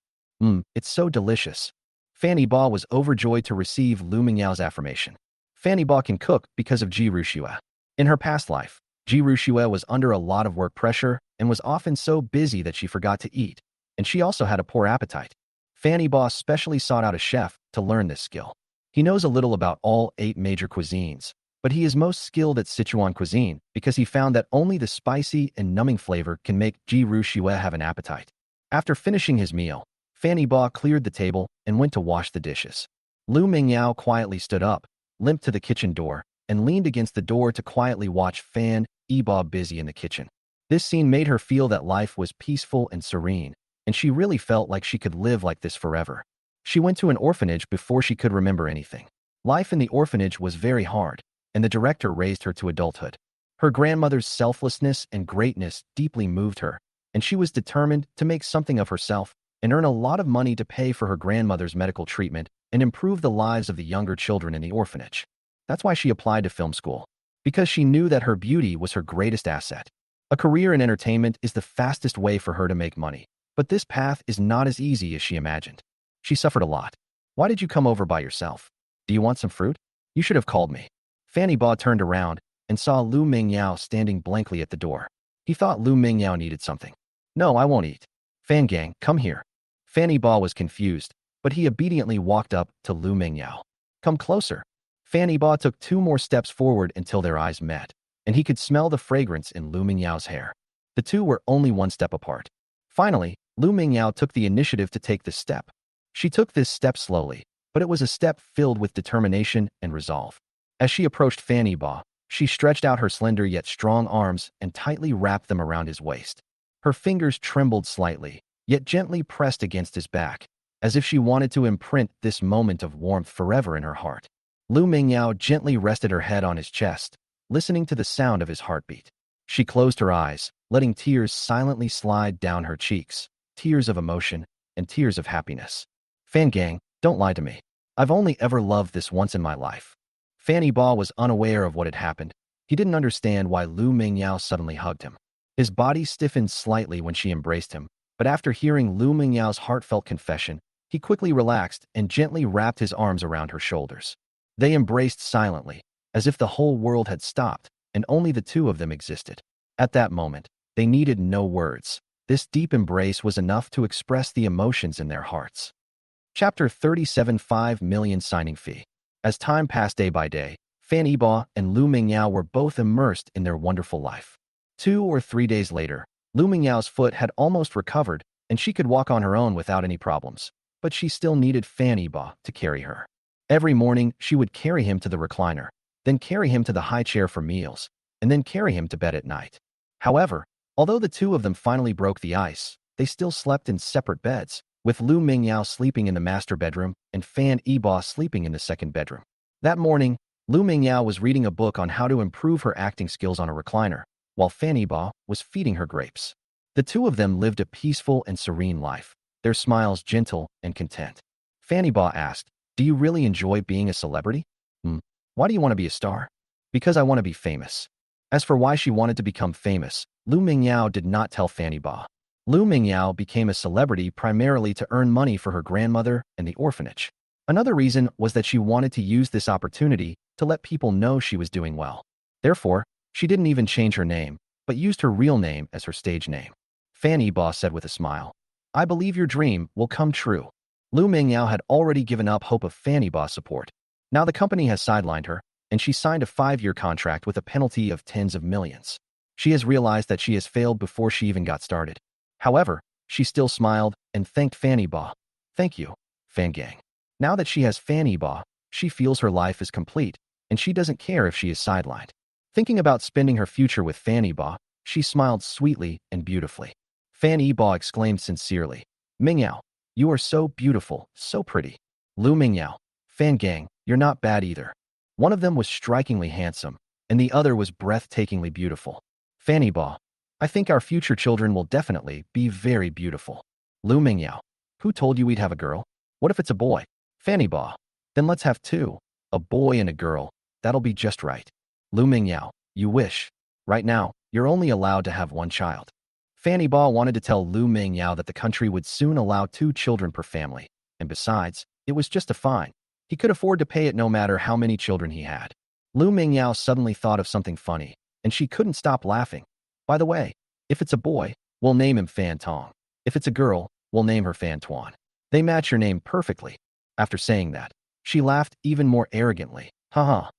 It's so delicious." Fan Yiba was overjoyed to receive Lu Mingyao's affirmation. Fan Yiba can cook because of Ji Ruxue. In her past life, Ji Ruxue was under a lot of work pressure and was often so busy that she forgot to eat, and she also had a poor appetite. Fan Yiba specially sought out a chef to learn this skill. He knows a little about all 8 major cuisines, but he is most skilled at Sichuan cuisine because he found that only the spicy and numbing flavor can make Ji Ruxue have an appetite. After finishing his meal, Fan Yiba cleared the table and went to wash the dishes. Lu Mingyao quietly stood up, limped to the kitchen door, and leaned against the door to quietly watch Fan Yiba busy in the kitchen. This scene made her feel that life was peaceful and serene, and she really felt like she could live like this forever. She went to an orphanage before she could remember anything. Life in the orphanage was very hard, and the director raised her to adulthood. Her grandmother's selflessness and greatness deeply moved her, and she was determined to make something of herself and earn a lot of money to pay for her grandmother's medical treatment and improve the lives of the younger children in the orphanage. That's why she applied to film school, because she knew that her beauty was her greatest asset. A career in entertainment is the fastest way for her to make money, but this path is not as easy as she imagined. She suffered a lot. "Why did you come over by yourself? Do you want some fruit? You should have called me." Fan Yiba turned around and saw Lu Mingyao standing blankly at the door. He thought Lu Mingyao needed something. "No, I won't eat." "Fan Gang, come here." Fan Yiba was confused, but he obediently walked up to Lu Mingyao. "Come closer." Fan Yiba took 2 more steps forward until their eyes met, and he could smell the fragrance in Lu Mingyao's hair. The two were only 1 step apart. Finally, Lu Mingyao took the initiative to take this step. She took this step slowly, but it was a step filled with determination and resolve. As she approached Fan Yiba, she stretched out her slender yet strong arms and tightly wrapped them around his waist. Her fingers trembled slightly, yet gently pressed against his back, as if she wanted to imprint this moment of warmth forever in her heart. Lu Mingyao gently rested her head on his chest, listening to the sound of his heartbeat. She closed her eyes, letting tears silently slide down her cheeks, tears of emotion and tears of happiness. Fan Gang, don't lie to me. I've only ever loved this once in my life. Fanny Ba was unaware of what had happened. He didn't understand why Lu Mingyao suddenly hugged him. His body stiffened slightly when she embraced him, but after hearing Lu Mingyao's heartfelt confession, he quickly relaxed and gently wrapped his arms around her shoulders. They embraced silently, as if the whole world had stopped, and only the two of them existed. At that moment, they needed no words. This deep embrace was enough to express the emotions in their hearts. Chapter 37 5 million signing fee. As time passed day by day, Fan Yibo and Lu Mingyao were both immersed in their wonderful life. 2 or 3 days later, Lu Mingyao's foot had almost recovered and she could walk on her own without any problems, but she still needed Fan Yibo to carry her. Every morning, she would carry him to the recliner, then carry him to the high chair for meals, and then carry him to bed at night. However, although the two of them finally broke the ice, they still slept in separate beds, with Lu Mingyao sleeping in the master bedroom and Fan Yibo sleeping in the second bedroom. That morning, Lu Mingyao was reading a book on how to improve her acting skills on a recliner, while Fan Yibo was feeding her grapes. The two of them lived a peaceful and serene life, their smiles gentle and content. Fan Yibo asked, "Do you really enjoy being a celebrity?" Why do you want to be a star?" "Because I want to be famous." As for why she wanted to become famous, Lu Mingyao did not tell Fan Yibo. Lu Mingyao became a celebrity primarily to earn money for her grandmother and the orphanage. Another reason was that she wanted to use this opportunity to let people know she was doing well. Therefore, she didn't even change her name, but used her real name as her stage name. Fan Yibo said with a smile, "I believe your dream will come true." Lu Mingyao had already given up hope of Fan Yibo's support. Now the company has sidelined her, and she signed a 5-year contract with a penalty of tens of millions. She has realized that she has failed before she even got started. However, she still smiled and thanked Fan Yibo. "Thank you, Fan Gang." Now that she has Fan Yibo, she feels her life is complete, and she doesn't care if she is sidelined. Thinking about spending her future with Fan Yibo, she smiled sweetly and beautifully. Fan Yibo exclaimed sincerely, "Mingyao, you are so beautiful, so pretty." Lu Mingyao, "Fan Gang, you're not bad either." One of them was strikingly handsome, and the other was breathtakingly beautiful. Fan Yibo, "I think our future children will definitely be very beautiful." Lu Mingyao, "Who told you we'd have a girl? What if it's a boy?" Fan Yibo, "Then let's have two, a boy and a girl. That'll be just right." Lu Mingyao, "You wish. Right now, you're only allowed to have one child." Fan Yibo wanted to tell Lu Mingyao that the country would soon allow 2 children per family, and besides, it was just a fine. He could afford to pay it no matter how many children he had. Lu Mingyao suddenly thought of something funny, and she couldn't stop laughing. "By the way, if it's a boy, we'll name him Fan Tong. If it's a girl, we'll name her Fan Tuan. They match your name perfectly." After saying that, she laughed even more arrogantly. "Haha.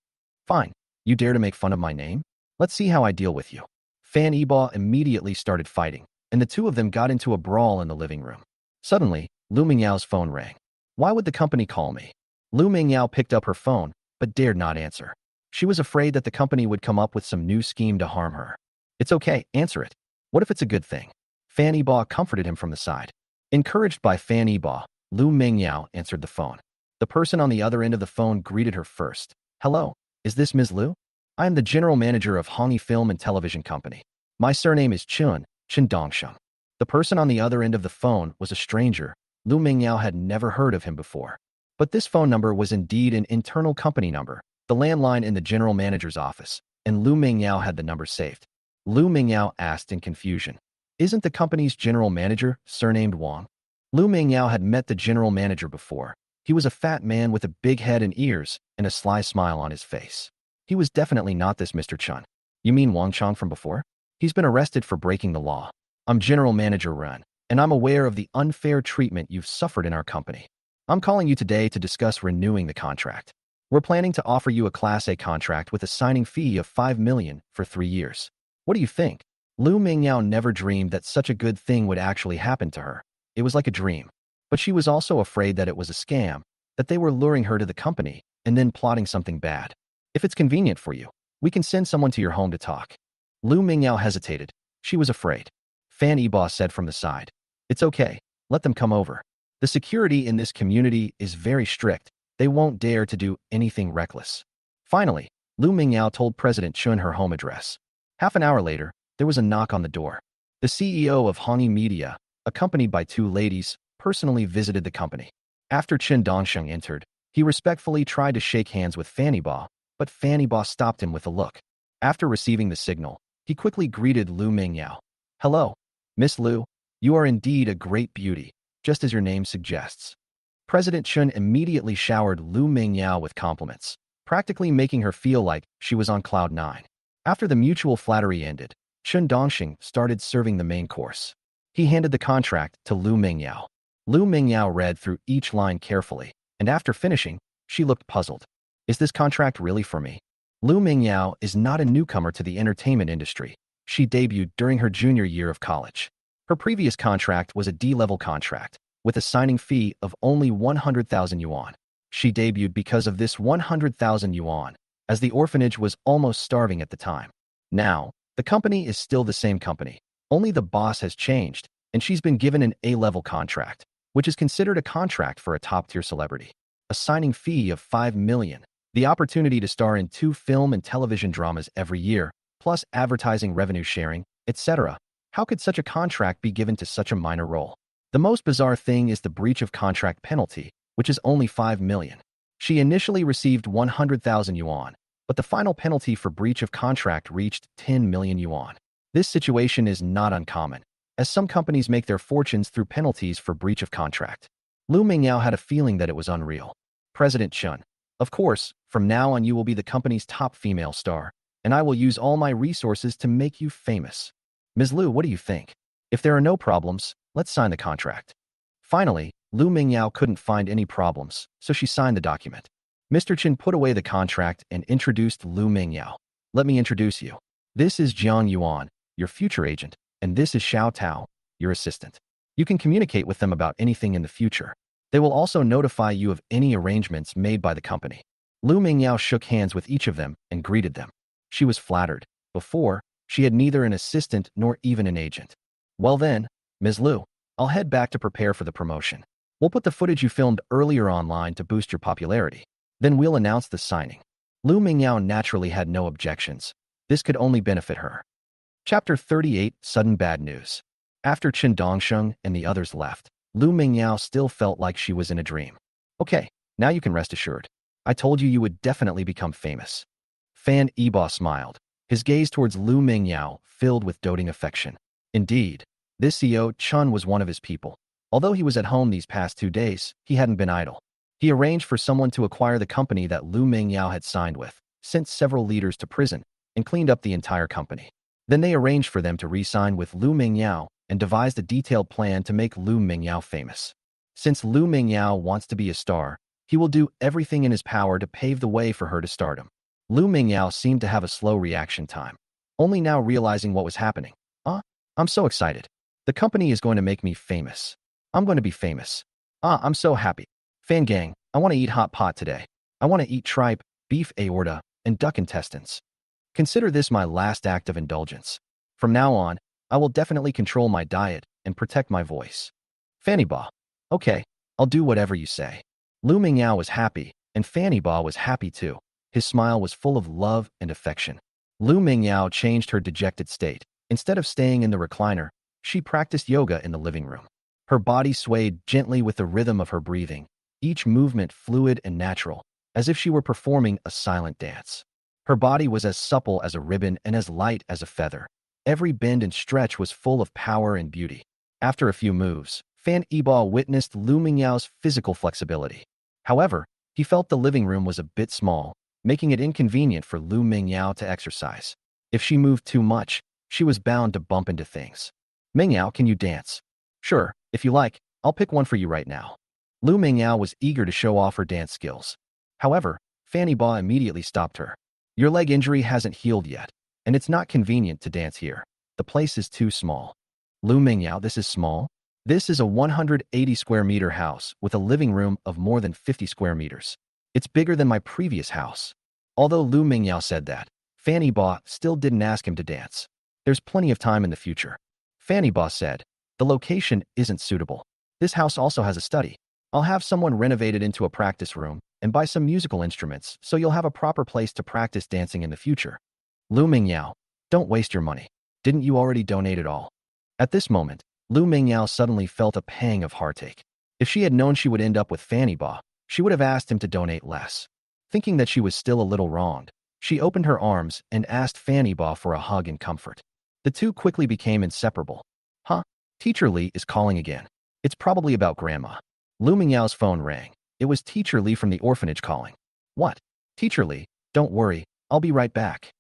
Fine. You dare to make fun of my name? Let's see how I deal with you." Fan Yibo immediately started fighting, and the two of them got into a brawl in the living room. Suddenly, Lu Mingyao's phone rang. Why would the company call me? Lu Mingyao picked up her phone, but dared not answer. She was afraid that the company would come up with some new scheme to harm her. "It's okay, answer it. What if it's a good thing?" Fan Yibo comforted him from the side. Encouraged by Fan Yibo, Lu Mingyao answered the phone. The person on the other end of the phone greeted her first. "Hello, is this Ms. Lu? I am the general manager of Hongyi Film and Television Company. My surname is Chen Dongsheng." The person on the other end of the phone was a stranger. Lu Mingyao had never heard of him before. But this phone number was indeed an internal company number, the landline in the general manager's office, and Lu Mingyao had the number saved. Lu Mingyao asked in confusion, "Isn't the company's general manager surnamed Wang?" Lu Mingyao had met the general manager before. He was a fat man with a big head and ears and a sly smile on his face. He was definitely not this Mr. Chen. "You mean Wang Chong from before? He's been arrested for breaking the law. I'm General Manager Ren, and I'm aware of the unfair treatment you've suffered in our company. I'm calling you today to discuss renewing the contract. We're planning to offer you a Class A contract with a signing fee of 5 million for 3 years. What do you think?" Lu Mingyao never dreamed that such a good thing would actually happen to her. It was like a dream. But she was also afraid that it was a scam, that they were luring her to the company and then plotting something bad. "If it's convenient for you, we can send someone to your home to talk." Lu Mingyao hesitated. She was afraid. Fan Yibo said from the side, "It's okay. Let them come over. The security in this community is very strict. They won't dare to do anything reckless." Finally, Lu Mingyao told President Chun her home address. Half an hour later, there was a knock on the door. The CEO of Hongyi Media, accompanied by two ladies, personally visited the company. After Chen Dongsheng entered, he respectfully tried to shake hands with Fanny Ba, but Fanny Ba stopped him with a look. After receiving the signal, he quickly greeted Lu Mingyao. "Hello, Miss Lu. You are indeed a great beauty, just as your name suggests." President Chun immediately showered Lu Mingyao with compliments, practically making her feel like she was on cloud nine. After the mutual flattery ended, Chen Dongxing started serving the main course. He handed the contract to Lu Mingyao. Lu Mingyao read through each line carefully, and after finishing, she looked puzzled. "Is this contract really for me?" Lu Mingyao is not a newcomer to the entertainment industry. She debuted during her junior year of college. Her previous contract was a D-level contract, with a signing fee of only 100,000 yuan. She debuted because of this 100,000 yuan, as the orphanage was almost starving at the time. Now, the company is still the same company, only the boss has changed, and she's been given an A-level contract, which is considered a contract for a top-tier celebrity. A signing fee of 5 million, the opportunity to star in 2 film and television dramas every year, plus advertising revenue sharing, etc. How could such a contract be given to such a minor role? The most bizarre thing is the breach of contract penalty, which is only 5 million. She initially received 100,000 yuan, but the final penalty for breach of contract reached 10 million yuan. This situation is not uncommon, as some companies make their fortunes through penalties for breach of contract. Lu Mingyao had a feeling that it was unreal. President Chun, "Of course, from now on you will be the company's top female star, and I will use all my resources to make you famous." "Ms. Lu, what do you think? If there are no problems, let's sign the contract." Finally, Lu Mingyao couldn't find any problems, so she signed the document. Mr. Chen put away the contract and introduced Lu Mingyao. "Let me introduce you. This is Jiang Yuan, your future agent, and this is Xiao Tao, your assistant. You can communicate with them about anything in the future. They will also notify you of any arrangements made by the company." Lu Mingyao shook hands with each of them and greeted them. She was flattered. Before, she had neither an assistant nor even an agent. "Well then, Ms. Lu, I'll head back to prepare for the promotion. We'll put the footage you filmed earlier online to boost your popularity. Then we'll announce the signing." Lu Mingyao naturally had no objections. This could only benefit her. Chapter 38, Sudden Bad News. After Chen Dongsheng and the others left, Lu Mingyao still felt like she was in a dream. "Okay, now you can rest assured. I told you you would definitely become famous." Fan Yibo smiled, his gaze towards Lu Mingyao filled with doting affection. Indeed, this CEO Chun was one of his people. Although he was at home these past 2 days, he hadn't been idle. He arranged for someone to acquire the company that Lu Mingyao had signed with, sent several leaders to prison, and cleaned up the entire company. Then they arranged for them to re-sign with Lu Mingyao and devised a detailed plan to make Lu Mingyao famous. Since Lu Mingyao wants to be a star, he will do everything in his power to pave the way for her to stardom. Lu Mingyao seemed to have a slow reaction time, only now realizing what was happening. I'm so excited. The company is going to make me famous. I'm going to be famous. I'm so happy. Fan gang, I want to eat hot pot today. I want to eat tripe, beef aorta, and duck intestines. Consider this my last act of indulgence. From now on, I will definitely control my diet and protect my voice." Fanny Ba. "Okay, I'll do whatever you say." Lu Mingyao was happy, and Fanny Ba was happy too. His smile was full of love and affection. Lu Mingyao changed her dejected state. Instead of staying in the recliner, she practiced yoga in the living room. Her body swayed gently with the rhythm of her breathing, each movement fluid and natural, as if she were performing a silent dance. Her body was as supple as a ribbon and as light as a feather. Every bend and stretch was full of power and beauty. After a few moves, Fan Yibo witnessed Lu Mingyao's physical flexibility. However, he felt the living room was a bit small, making it inconvenient for Lu Mingyao to exercise. If she moved too much, she was bound to bump into things. "Mingyao, can you dance?" "Sure, if you like, I'll pick one for you right now." Lu Mingyao was eager to show off her dance skills. However, Fanny Ba immediately stopped her. "Your leg injury hasn't healed yet, and it's not convenient to dance here. The place is too small." "Lu Mingyao, this is small? This is a 180 square meter house with a living room of more than 50 square meters. It's bigger than my previous house." Although Lu Mingyao said that, Fanny Ba still didn't ask him to dance. "There's plenty of time in the future." Fanny Ba said, "The location isn't suitable. This house also has a study. I'll have someone renovate it into a practice room, and buy some musical instruments so you'll have a proper place to practice dancing in the future. Lu Mingyao, don't waste your money. Didn't you already donate it all? At this moment, Lu Mingyao suddenly felt a pang of heartache. If she had known she would end up with Fanny Ba, she would have asked him to donate less. Thinking that she was still a little wronged, she opened her arms and asked Fanny Ba for a hug and comfort. The two quickly became inseparable. Huh? Teacher Li is calling again. It's probably about Grandma. Lu Mingyao's phone rang. It was Teacher Li from the orphanage calling. What? Teacher Li, don't worry, I'll be right back.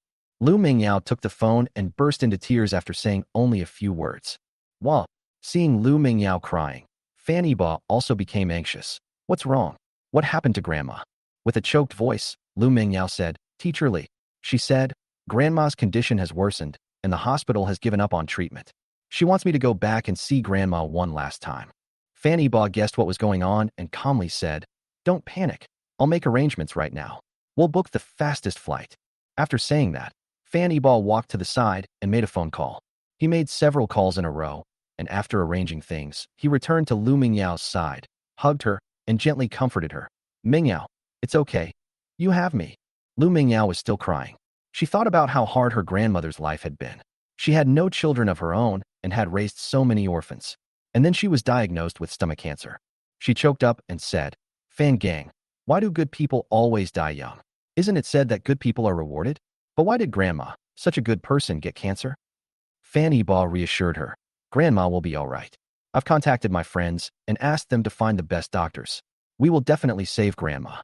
Lu Mingyao took the phone and burst into tears after saying only a few words. While seeing Lu Mingyao crying, Fanny Ba also became anxious. What's wrong? What happened to Grandma? With a choked voice, Lu Mingyao said, Teacher Li. She said, Grandma's condition has worsened, and the hospital has given up on treatment. She wants me to go back and see Grandma one last time. Fanny Ba guessed what was going on and calmly said, Don't panic. I'll make arrangements right now. We'll book the fastest flight. After saying that, Fanny Ba walked to the side and made a phone call. He made several calls in a row, and after arranging things, he returned to Lu Mingyao's side, hugged her, and gently comforted her. Mingyao, it's okay. You have me. Lu Mingyao was still crying. She thought about how hard her grandmother's life had been. She had no children of her own and had raised so many orphans. And then she was diagnosed with stomach cancer. She choked up and said, Fan Gang, why do good people always die young? Isn't it said that good people are rewarded? But why did Grandma, such a good person, get cancer? Fanny Ba reassured her, Grandma will be all right. I've contacted my friends and asked them to find the best doctors. We will definitely save Grandma.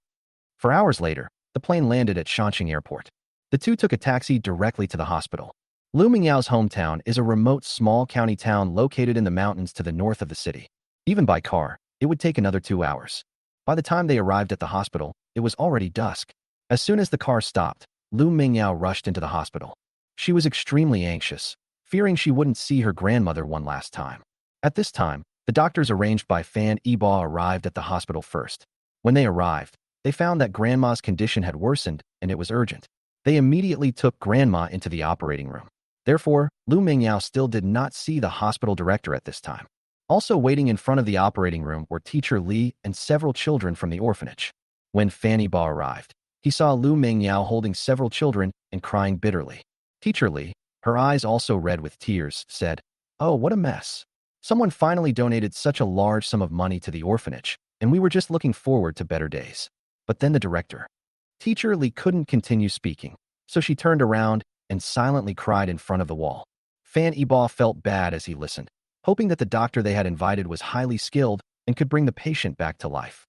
For hours later, the plane landed at Shanxing Airport. The two took a taxi directly to the hospital. Lu Mingyao's hometown is a remote small county town located in the mountains to the north of the city. Even by car, it would take another 2 hours. By the time they arrived at the hospital, it was already dusk. As soon as the car stopped, Lu Mingyao rushed into the hospital. She was extremely anxious, fearing she wouldn't see her grandmother one last time. At this time, the doctors arranged by Fan Ba arrived at the hospital first. When they arrived, they found that Grandma's condition had worsened and it was urgent. They immediately took Grandma into the operating room. Therefore, Lu Mingyao still did not see the hospital director at this time. Also waiting in front of the operating room were Teacher Li and several children from the orphanage. When Fanny Ba arrived, he saw Lu Mingyao holding several children and crying bitterly. Teacher Li, her eyes also red with tears, said, Oh, what a mess. Someone finally donated such a large sum of money to the orphanage, and we were just looking forward to better days. But then the director. Teacher Li couldn't continue speaking, so she turned around and silently cried in front of the wall. Fan Ba felt bad as he listened, hoping that the doctor they had invited was highly skilled and could bring the patient back to life.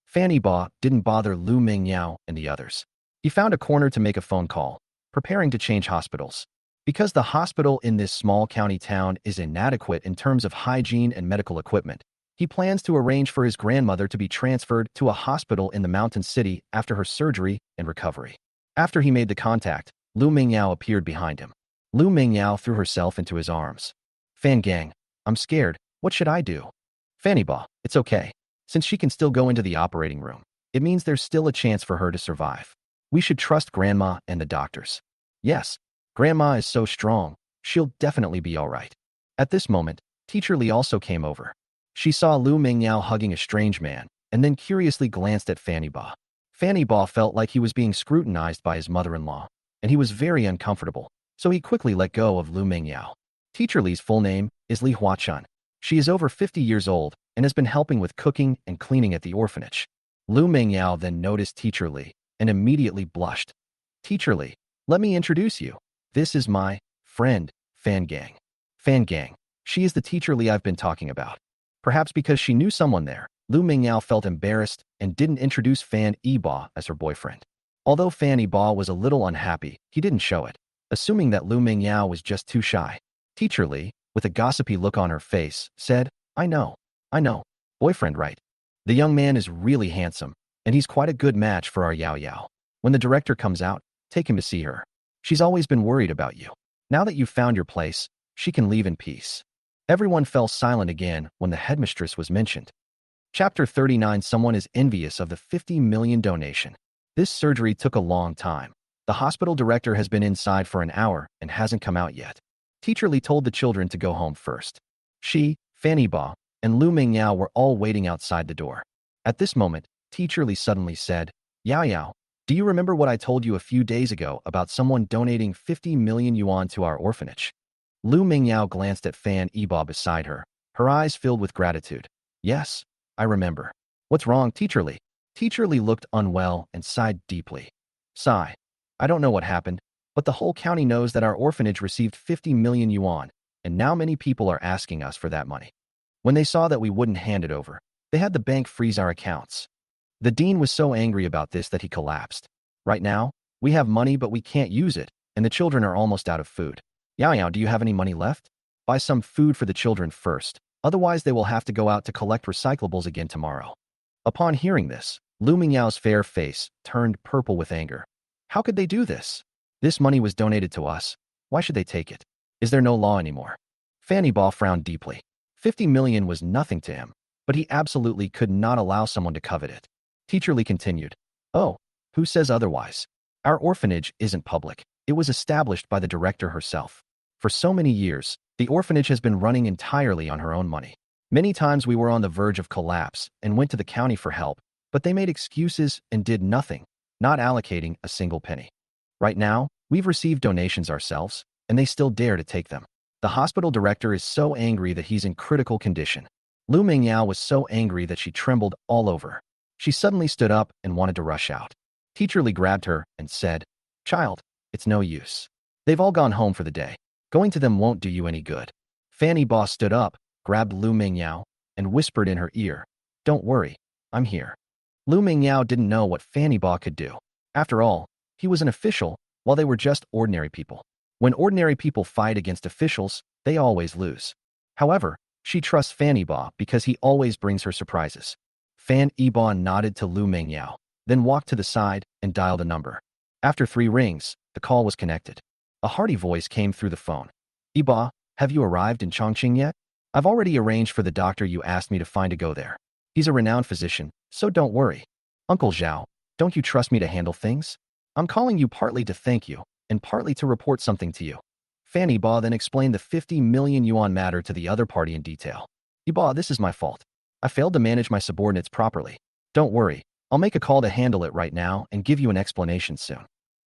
Fanny Ba didn't bother Lu Mingyao and the others. He found a corner to make a phone call, preparing to change hospitals. Because the hospital in this small county town is inadequate in terms of hygiene and medical equipment, he plans to arrange for his grandmother to be transferred to a hospital in the mountain city after her surgery and recovery. After he made the contact, Lu Mingyao appeared behind him. Lu Mingyao threw herself into his arms. Fan Gang, I'm scared. What should I do? Fanny Ba, it's okay. Since she can still go into the operating room, it means there's still a chance for her to survive. We should trust Grandma and the doctors. Yes, Grandma is so strong, she'll definitely be all right. At this moment, Teacher Li also came over. She saw Lu Mingyao hugging a strange man, and then curiously glanced at Fanny Ba. Fanny Ba felt like he was being scrutinized by his mother-in-law, and he was very uncomfortable, so he quickly let go of Lu Mingyao. Teacher Li's full name is Li Huachan. She is over 50 years old and has been helping with cooking and cleaning at the orphanage. Lu Mingyao then noticed Teacher Li and immediately blushed. Teacher Li, let me introduce you. This is my friend, Fan Gang. Fan Gang, she is the Teacher Li I've been talking about. Perhaps because she knew someone there, Lu Mingyao felt embarrassed and didn't introduce Fan Ba as her boyfriend. Although Fanny Ba was a little unhappy, he didn't show it, assuming that Lu Mingyao was just too shy. Teacher Li, with a gossipy look on her face, said, I know. Boyfriend, right? The young man is really handsome, and he's quite a good match for our Yao Yao. When the director comes out, take him to see her. She's always been worried about you. Now that you've found your place, she can leave in peace. Everyone fell silent again when the headmistress was mentioned. Chapter 39. Someone is envious of the 50 million donation. This surgery took a long time. The hospital director has been inside for an hour and hasn't come out yet. Teacher Li told the children to go home first. She, Fanny Ba, and Lu Mingyao were all waiting outside the door. At this moment, Teacher Li suddenly said, Yao Yao, do you remember what I told you a few days ago about someone donating 50 million yuan to our orphanage? Lu Mingyao glanced at Fan Yibo beside her, her eyes filled with gratitude. Yes, I remember. What's wrong, Teacher Li? Teacher Li looked unwell and sighed deeply. Sigh. I don't know what happened, but the whole county knows that our orphanage received 50 million yuan, and now many people are asking us for that money. When they saw that we wouldn't hand it over, they had the bank freeze our accounts. The dean was so angry about this that he collapsed. Right now, we have money but we can't use it, and the children are almost out of food. Yao Yao, do you have any money left? Buy some food for the children first, otherwise they will have to go out to collect recyclables again tomorrow. Upon hearing this, Lu Mingyao's fair face turned purple with anger. How could they do this? This money was donated to us. Why should they take it? Is there no law anymore? Fan Yibo frowned deeply. 50 million was nothing to him, but he absolutely could not allow someone to covet it. Teacher Li continued, Oh, who says otherwise? Our orphanage isn't public. It was established by the director herself. For so many years, the orphanage has been running entirely on her own money. Many times we were on the verge of collapse and went to the county for help, but they made excuses and did nothing, not allocating a single penny. Right now, we've received donations ourselves, and they still dare to take them. The hospital director is so angry that he's in critical condition. Lu Mingyao was so angry that she trembled all over. She suddenly stood up and wanted to rush out. Teacher Li grabbed her and said, Child, it's no use. They've all gone home for the day. Going to them won't do you any good. Fan Yibo stood up, grabbed Lu Mingyao, and whispered in her ear, Don't worry, I'm here. Lu Mingyao didn't know what Fan Yibo could do. After all, he was an official, while they were just ordinary people. When ordinary people fight against officials, they always lose. However, she trusts Fan Yibo because he always brings her surprises. Fan Yibo nodded to Lu Mingyao, then walked to the side and dialed a number. After 3 rings, the call was connected. A hearty voice came through the phone. Yibo, have you arrived in Chongqing yet? I've already arranged for the doctor you asked me to find to go there. He's a renowned physician, so don't worry. Uncle Zhao, don't you trust me to handle things? I'm calling you partly to thank you, and partly to report something to you. Fan Yibo then explained the 50 million yuan matter to the other party in detail. Yibo, this is my fault. I failed to manage my subordinates properly. Don't worry, I'll make a call to handle it right now and give you an explanation soon.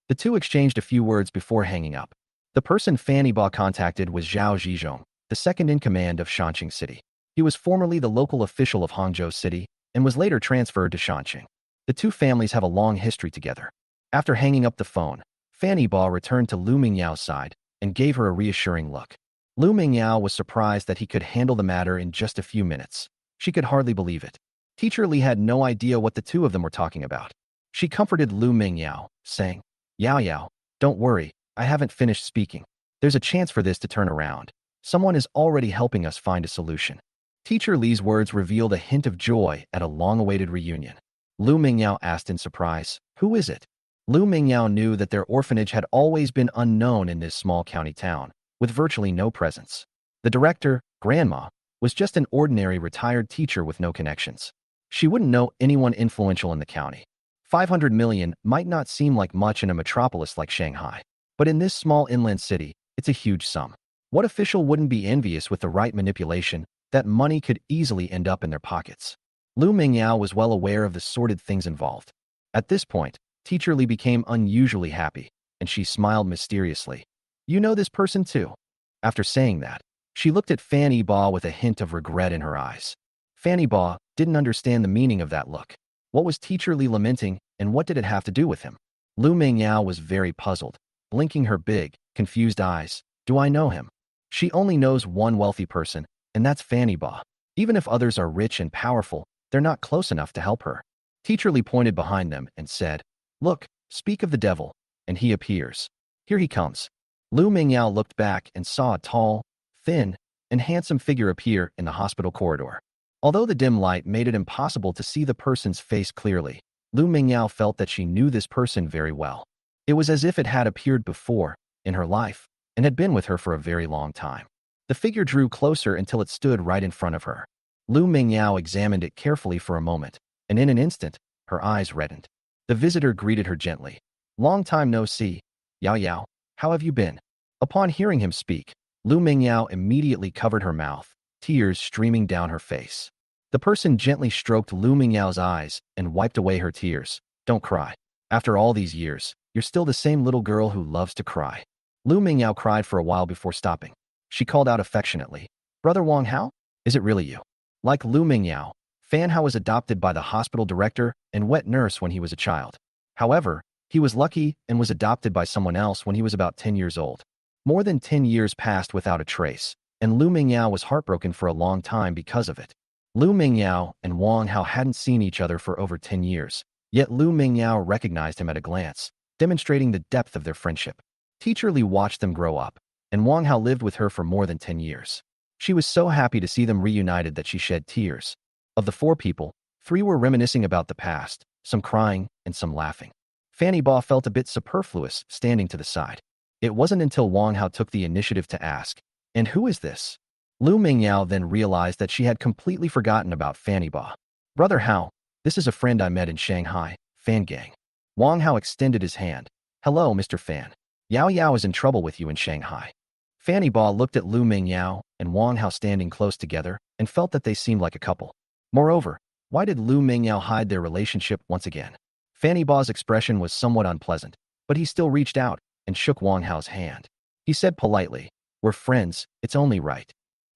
The two exchanged a few words before hanging up. The person Fan Yibo contacted was Zhao Zhizhong, the second in command of Shanqing City. He was formerly the local official of Hangzhou City and was later transferred to Shanqing. The two families have a long history together. After hanging up the phone, Fan Yibo returned to Lu Mingyao's side and gave her a reassuring look. Lu Mingyao was surprised that he could handle the matter in just a few minutes. She could hardly believe it. Teacher Li had no idea what the two of them were talking about. She comforted Lu Mingyao, saying, Yao Yao, don't worry, I haven't finished speaking. There's a chance for this to turn around. Someone is already helping us find a solution. Teacher Li's words revealed a hint of joy at a long-awaited reunion. Lu Mingyao asked in surprise, Who is it? Lu Mingyao knew that their orphanage had always been unknown in this small county town, with virtually no presence. The director, Grandma, was just an ordinary retired teacher with no connections. She wouldn't know anyone influential in the county. 500 million might not seem like much in a metropolis like Shanghai, but in this small inland city, it's a huge sum. What official wouldn't be envious with the right manipulation that money could easily end up in their pockets? Lu Mingyao was well aware of the sordid things involved. At this point, Teacher Li became unusually happy, and she smiled mysteriously. You know this person too? After saying that, she looked at Fan Yibo with a hint of regret in her eyes. Fan Yibo didn't understand the meaning of that look. What was Teacher Li lamenting, and what did it have to do with him? Lu Mingyao was very puzzled, blinking her big, confused eyes. Do I know him? She only knows one wealthy person, and that's Fan Yibo. Even if others are rich and powerful, they're not close enough to help her. Teacher Li pointed behind them and said, Look, speak of the devil, and he appears. Here he comes. Lu Mingyao looked back and saw a tall, thin, and handsome figure appear in the hospital corridor. Although the dim light made it impossible to see the person's face clearly, Lu Mingyao felt that she knew this person very well. It was as if it had appeared before, in her life, and had been with her for a very long time. The figure drew closer until it stood right in front of her. Lu Mingyao examined it carefully for a moment, and in an instant, her eyes reddened. The visitor greeted her gently. Long time no see. Yao Yao, how have you been? Upon hearing him speak, Lu Mingyao immediately covered her mouth, tears streaming down her face. The person gently stroked Lu Mingyao's eyes and wiped away her tears. Don't cry. After all these years, you're still the same little girl who loves to cry. Lu Mingyao cried for a while before stopping. She called out affectionately, Brother Wang Hao? Is it really you? Like Lu Mingyao, Fan Hao was adopted by the hospital director and wet nurse when he was a child. However, he was lucky and was adopted by someone else when he was about 10 years old. More than 10 years passed without a trace, and Lu Mingyao was heartbroken for a long time because of it. Lu Mingyao and Wang Hao hadn't seen each other for over 10 years, yet Lu Mingyao recognized him at a glance, demonstrating the depth of their friendship. Teacher Li watched them grow up, and Wang Hao lived with her for more than 10 years. She was so happy to see them reunited that she shed tears. Of the 4 people, 3 were reminiscing about the past, some crying and some laughing. Fanny Ba felt a bit superfluous standing to the side. It wasn't until Wang Hao took the initiative to ask, "And who is this?" Lu Mingyao then realized that she had completely forgotten about Fanny Ba. "Brother Hao, this is a friend I met in Shanghai, Fan Gang." Wang Hao extended his hand. "Hello, Mr. Fan. Yao Yao is in trouble with you in Shanghai." Fanny Ba looked at Lu Mingyao and Wang Hao standing close together and felt that they seemed like a couple. Moreover, why did Lu Mingyao hide their relationship once again? Fanny Ba's expression was somewhat unpleasant, but he still reached out and shook Wang Hao's hand. He said politely, "We're friends, it's only right."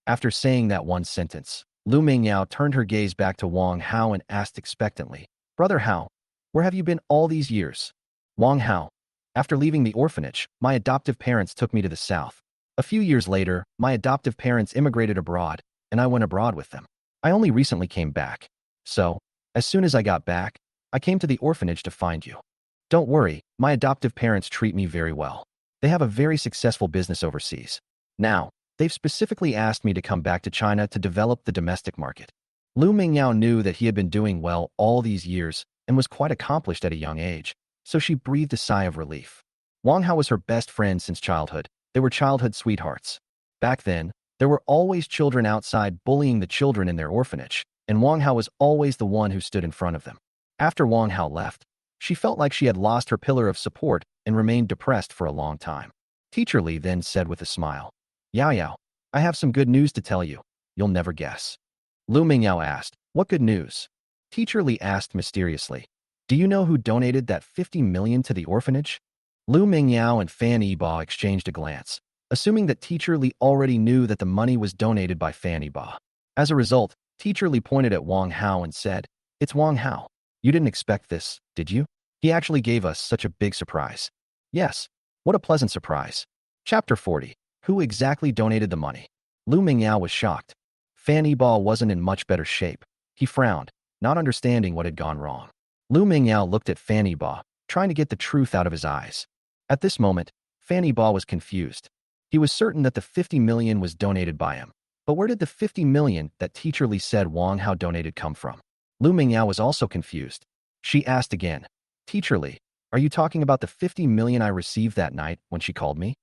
After saying that one sentence, Lu Mingyao turned her gaze back to Wang Hao and asked expectantly, "Brother Hao, where have you been all these years?" Wang Hao, "After leaving the orphanage, my adoptive parents took me to the south. A few years later, my adoptive parents immigrated abroad, and I went abroad with them. I only recently came back. So, as soon as I got back, I came to the orphanage to find you. Don't worry, my adoptive parents treat me very well. They have a very successful business overseas. Now, they've specifically asked me to come back to China to develop the domestic market." Lu Mingyao knew that he had been doing well all these years and was quite accomplished at a young age, so she breathed a sigh of relief. Wang Hao was her best friend since childhood. They were childhood sweethearts. Back then, there were always children outside bullying the children in their orphanage, and Wang Hao was always the one who stood in front of them. After Wang Hao left, she felt like she had lost her pillar of support and remained depressed for a long time. Teacher Li then said with a smile, "Yao Yao, I have some good news to tell you. You'll never guess." Lu Mingyao asked, "What good news?" Teacher Li asked mysteriously, "Do you know who donated that 50 million to the orphanage?" Lu Mingyao and Fan Yiba exchanged a glance, assuming that Teacher Li already knew that the money was donated by Fan Yiba. As a result, Teacher Li pointed at Wang Hao and said, "It's Wang Hao. You didn't expect this, did you? He actually gave us such a big surprise." "Yes, what a pleasant surprise." Chapter 40. Who exactly donated the money? Lu Mingyao was shocked. Fan Yiba wasn't in much better shape. He frowned, not understanding what had gone wrong. Lu Mingyao looked at Fan Yiba, trying to get the truth out of his eyes. At this moment, Fan Yiba was confused. He was certain that the 50 million was donated by him. But where did the 50 million that Teacher Li said Wang Hao donated come from? Lu Mingyao was also confused. She asked again, "Teacher Li, are you talking about the 50 million I received that night when she called me?"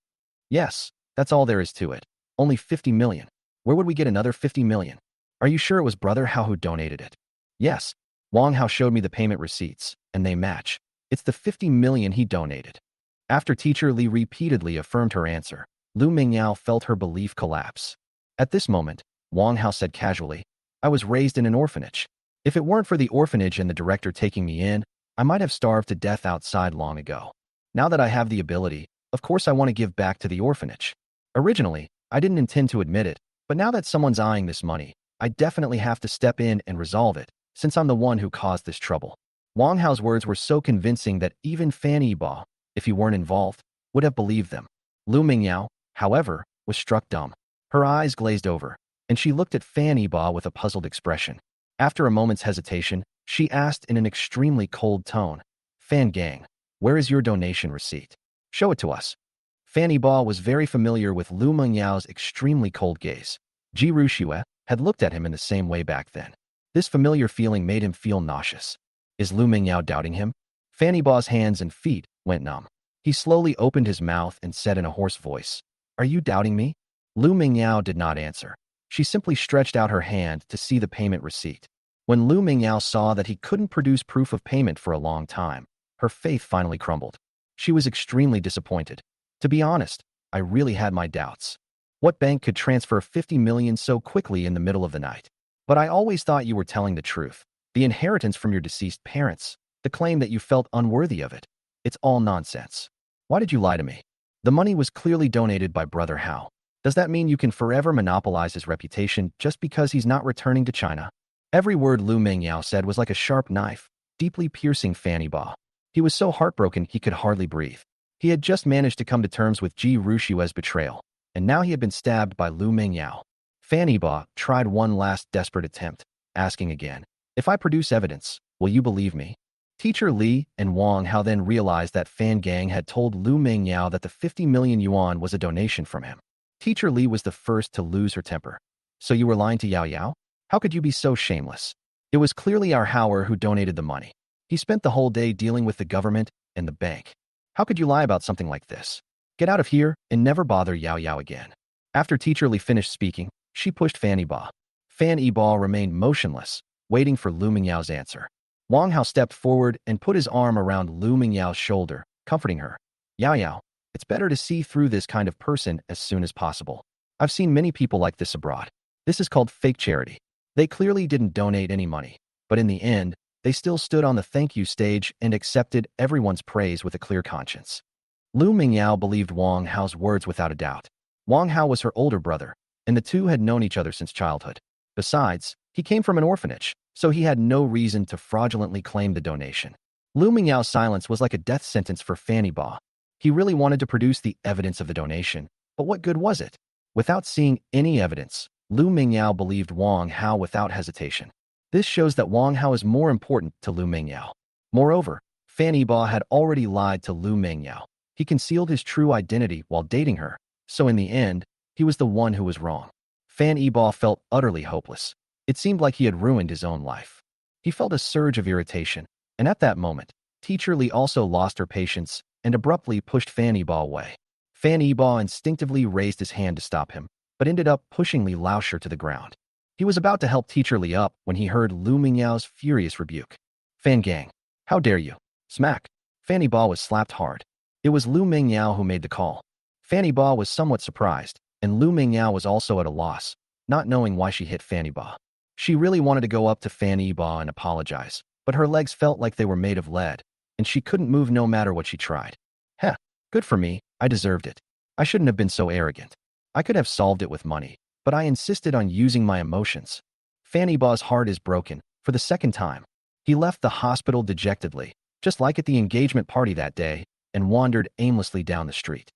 "Yes, that's all there is to it. Only 50 million. Where would we get another 50 million? Are you sure it was Brother Hao who donated it?" "Yes. Wang Hao showed me the payment receipts, and they match. It's the 50 million he donated." After Teacher Li repeatedly affirmed her answer, Lu Mingyao felt her belief collapse. At this moment, Wang Hao said casually, "I was raised in an orphanage. If it weren't for the orphanage and the director taking me in, I might have starved to death outside long ago. Now that I have the ability, of course I want to give back to the orphanage. Originally, I didn't intend to admit it, but now that someone's eyeing this money, I definitely have to step in and resolve it, since I'm the one who caused this trouble." Wang Hao's words were so convincing that even Fan Yiba, if he weren't involved, would have believed them. Lu Mingyao, however, was struck dumb. Her eyes glazed over, and she looked at Fan Yiba with a puzzled expression. After a moment's hesitation, she asked in an extremely cold tone, "Fan Gang, where is your donation receipt? Show it to us." Fan Yiba was very familiar with Lu Mengyao's extremely cold gaze. Ji Ruxue had looked at him in the same way back then. This familiar feeling made him feel nauseous. Is Lu Mingyao doubting him? Fan Yiba's hands and feet went numb. He slowly opened his mouth and said in a hoarse voice, "Are you doubting me?" Lu Mingyao did not answer. She simply stretched out her hand to see the payment receipt. When Lu Mingyao saw that he couldn't produce proof of payment for a long time, her faith finally crumbled. She was extremely disappointed. To be honest, I really had my doubts. What bank could transfer 50 million so quickly in the middle of the night? But I always thought you were telling the truth. The inheritance from your deceased parents. The claim that you felt unworthy of it. It's all nonsense. Why did you lie to me? The money was clearly donated by Brother Hao. Does that mean you can forever monopolize his reputation just because he's not returning to China? Every word Lu Mingyao said was like a sharp knife, deeply piercing Fanny Ba. He was so heartbroken he could hardly breathe. He had just managed to come to terms with Ji Rushue's betrayal, and now he had been stabbed by Lu Mingyao. Fanny Ba tried one last desperate attempt, asking again, "If I produce evidence, will you believe me?" Teacher Li and Wang Hao then realized that Fan Gang had told Lu Mingyao that the 50 million yuan was a donation from him. Teacher Li was the first to lose her temper. "So you were lying to Yao Yao? How could you be so shameless? It was clearly our Hauer who donated the money. He spent the whole day dealing with the government and the bank. How could you lie about something like this? Get out of here and never bother Yao Yao again." After Teacher Li finished speaking, she pushed Fanny Ba. Fanny Ba remained motionless, waiting for Lu Mingyao's answer. Wang Hao stepped forward and put his arm around Lu Mingyao's shoulder, comforting her. "Yao Yao, it's better to see through this kind of person as soon as possible. I've seen many people like this abroad. This is called fake charity. They clearly didn't donate any money, but in the end, they still stood on the thank you stage and accepted everyone's praise with a clear conscience." Lu Mingyao believed Wang Hao's words without a doubt. Wang Hao was her older brother, and the two had known each other since childhood. Besides, he came from an orphanage, so he had no reason to fraudulently claim the donation. Lu Mingyao's silence was like a death sentence for Fanny Ba. He really wanted to produce the evidence of the donation, but what good was it? Without seeing any evidence, Lu Mingyao believed Wang Hao without hesitation. This shows that Wang Hao is more important to Lu Mingyao. Moreover, Fanny Ba had already lied to Lu Mingyao. He concealed his true identity while dating her, so in the end, he was the one who was wrong. Fanny Ba felt utterly hopeless. It seemed like he had ruined his own life. He felt a surge of irritation, and at that moment, Teacher Li also lost her patience and abruptly pushed Fanny Ba away. Fanny Ba instinctively raised his hand to stop him, but ended up pushing Li Laosher to the ground. He was about to help Teacher Li up when he heard Lu Mingyao's furious rebuke. "Fan Gang, how dare you?" Smack. Fanny Ba was slapped hard. It was Lu Mingyao who made the call. Fanny Ba was somewhat surprised, and Lu Mingyao was also at a loss, not knowing why she hit Fanny Ba. She really wanted to go up to Fanny Ba and apologize, but her legs felt like they were made of lead, and she couldn't move no matter what she tried. Heh, good for me, I deserved it. I shouldn't have been so arrogant. I could have solved it with money, but I insisted on using my emotions. Fanny Ba's heart is broken, for the second time. He left the hospital dejectedly, just like at the engagement party that day, and wandered aimlessly down the street.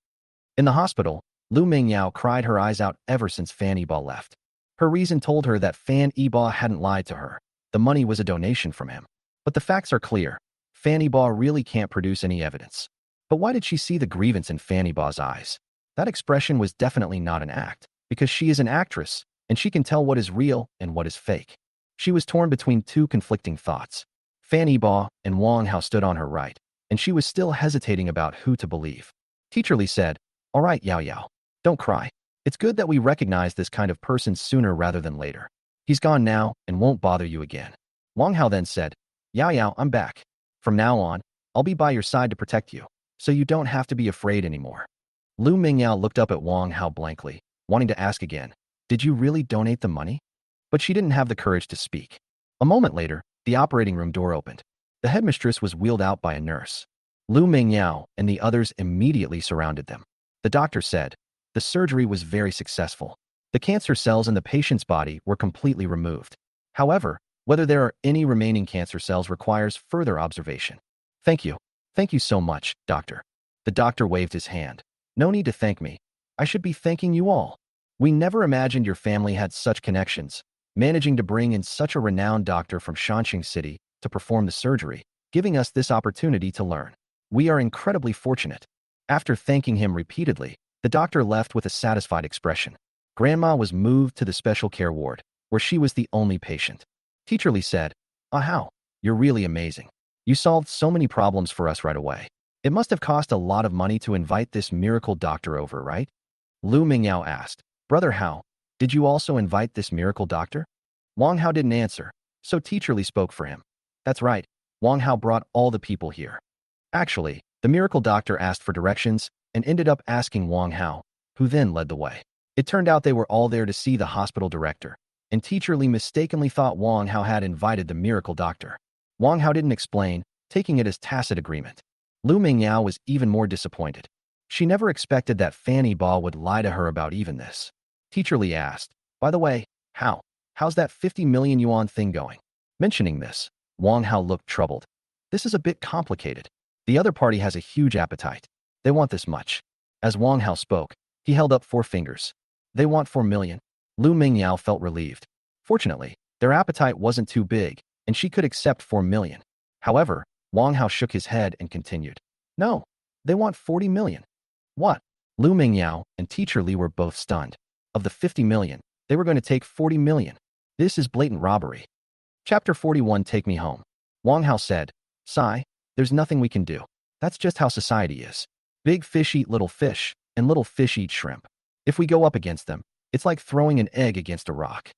In the hospital, Lu Mingyao cried her eyes out ever since Fanny Ba left. Her reason told her that Fanny Ba hadn't lied to her. The money was a donation from him. But the facts are clear. Fanny Ba really can't produce any evidence. But why did she see the grievance in Fanny Ba's eyes? That expression was definitely not an act, because she is an actress, and she can tell what is real and what is fake. She was torn between two conflicting thoughts. Fanny Ba and Wang Hao stood on her right, and she was still hesitating about who to believe. Teacher Li said, "All right, Yao Yao, don't cry. It's good that we recognize this kind of person sooner rather than later. He's gone now and won't bother you again." Wang Hao then said, "Yao Yao, I'm back. From now on, I'll be by your side to protect you, so you don't have to be afraid anymore." Lu Mingyao looked up at Wang Hao blankly, wanting to ask again, "Did you really donate the money?" But she didn't have the courage to speak. A moment later, the operating room door opened. The headmistress was wheeled out by a nurse. Lu Mingyao and the others immediately surrounded them. The doctor said, "The surgery was very successful. The cancer cells in the patient's body were completely removed. However, whether there are any remaining cancer cells requires further observation." "Thank you. Thank you so much, doctor." The doctor waved his hand. "No need to thank me. I should be thanking you all. We never imagined your family had such connections, managing to bring in such a renowned doctor from Shanxing City to perform the surgery, giving us this opportunity to learn. We are incredibly fortunate." After thanking him repeatedly, the doctor left with a satisfied expression. Grandma was moved to the special care ward, where she was the only patient. Teacher Li said, "Ah Hao, you're really amazing. You solved so many problems for us right away. It must have cost a lot of money to invite this miracle doctor over, right?" Lu Mingyao asked, "Brother Hao, did you also invite this miracle doctor?" Wang Hao didn't answer, so Teacher Li spoke for him. "That's right, Wang Hao brought all the people here." Actually, the miracle doctor asked for directions and ended up asking Wang Hao, who then led the way. It turned out they were all there to see the hospital director, and Teacher Li mistakenly thought Wang Hao had invited the miracle doctor. Wang Hao didn't explain, taking it as tacit agreement. Lu Mingyao was even more disappointed. She never expected that Fanny Ba would lie to her about even this. Teacher Li asked, "By the way, how's that 50 million yuan thing going?" Mentioning this, Wang Hao looked troubled. "This is a bit complicated. The other party has a huge appetite. They want this much." As Wang Hao spoke, he held up 4 fingers. "They want 4 million. Lu Mingyao felt relieved. Fortunately, their appetite wasn't too big, and she could accept 4 million. However, Wang Hao shook his head and continued. "No, they want 40 million. "What?" Lu Mingyao and Teacher Li were both stunned. Of the 50 million, they were going to take 40 million. This is blatant robbery. Chapter 41, Take Me Home. Wang Hao said, "Sigh, there's nothing we can do. That's just how society is. Big fish eat little fish, and little fish eat shrimp. If we go up against them, it's like throwing an egg against a rock."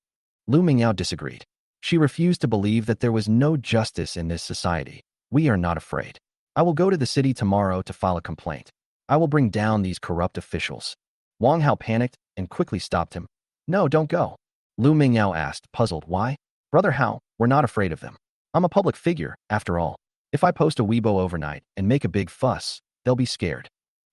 Lu Mingyao disagreed. She refused to believe that there was no justice in this society. "We are not afraid. I will go to the city tomorrow to file a complaint. I will bring down these corrupt officials." Wang Hao panicked and quickly stopped him. "No, don't go." Lu Mingyao asked, puzzled, "Why?" "Brother Hao, we're not afraid of them. I'm a public figure, after all. If I post a Weibo overnight and make a big fuss, they'll be scared."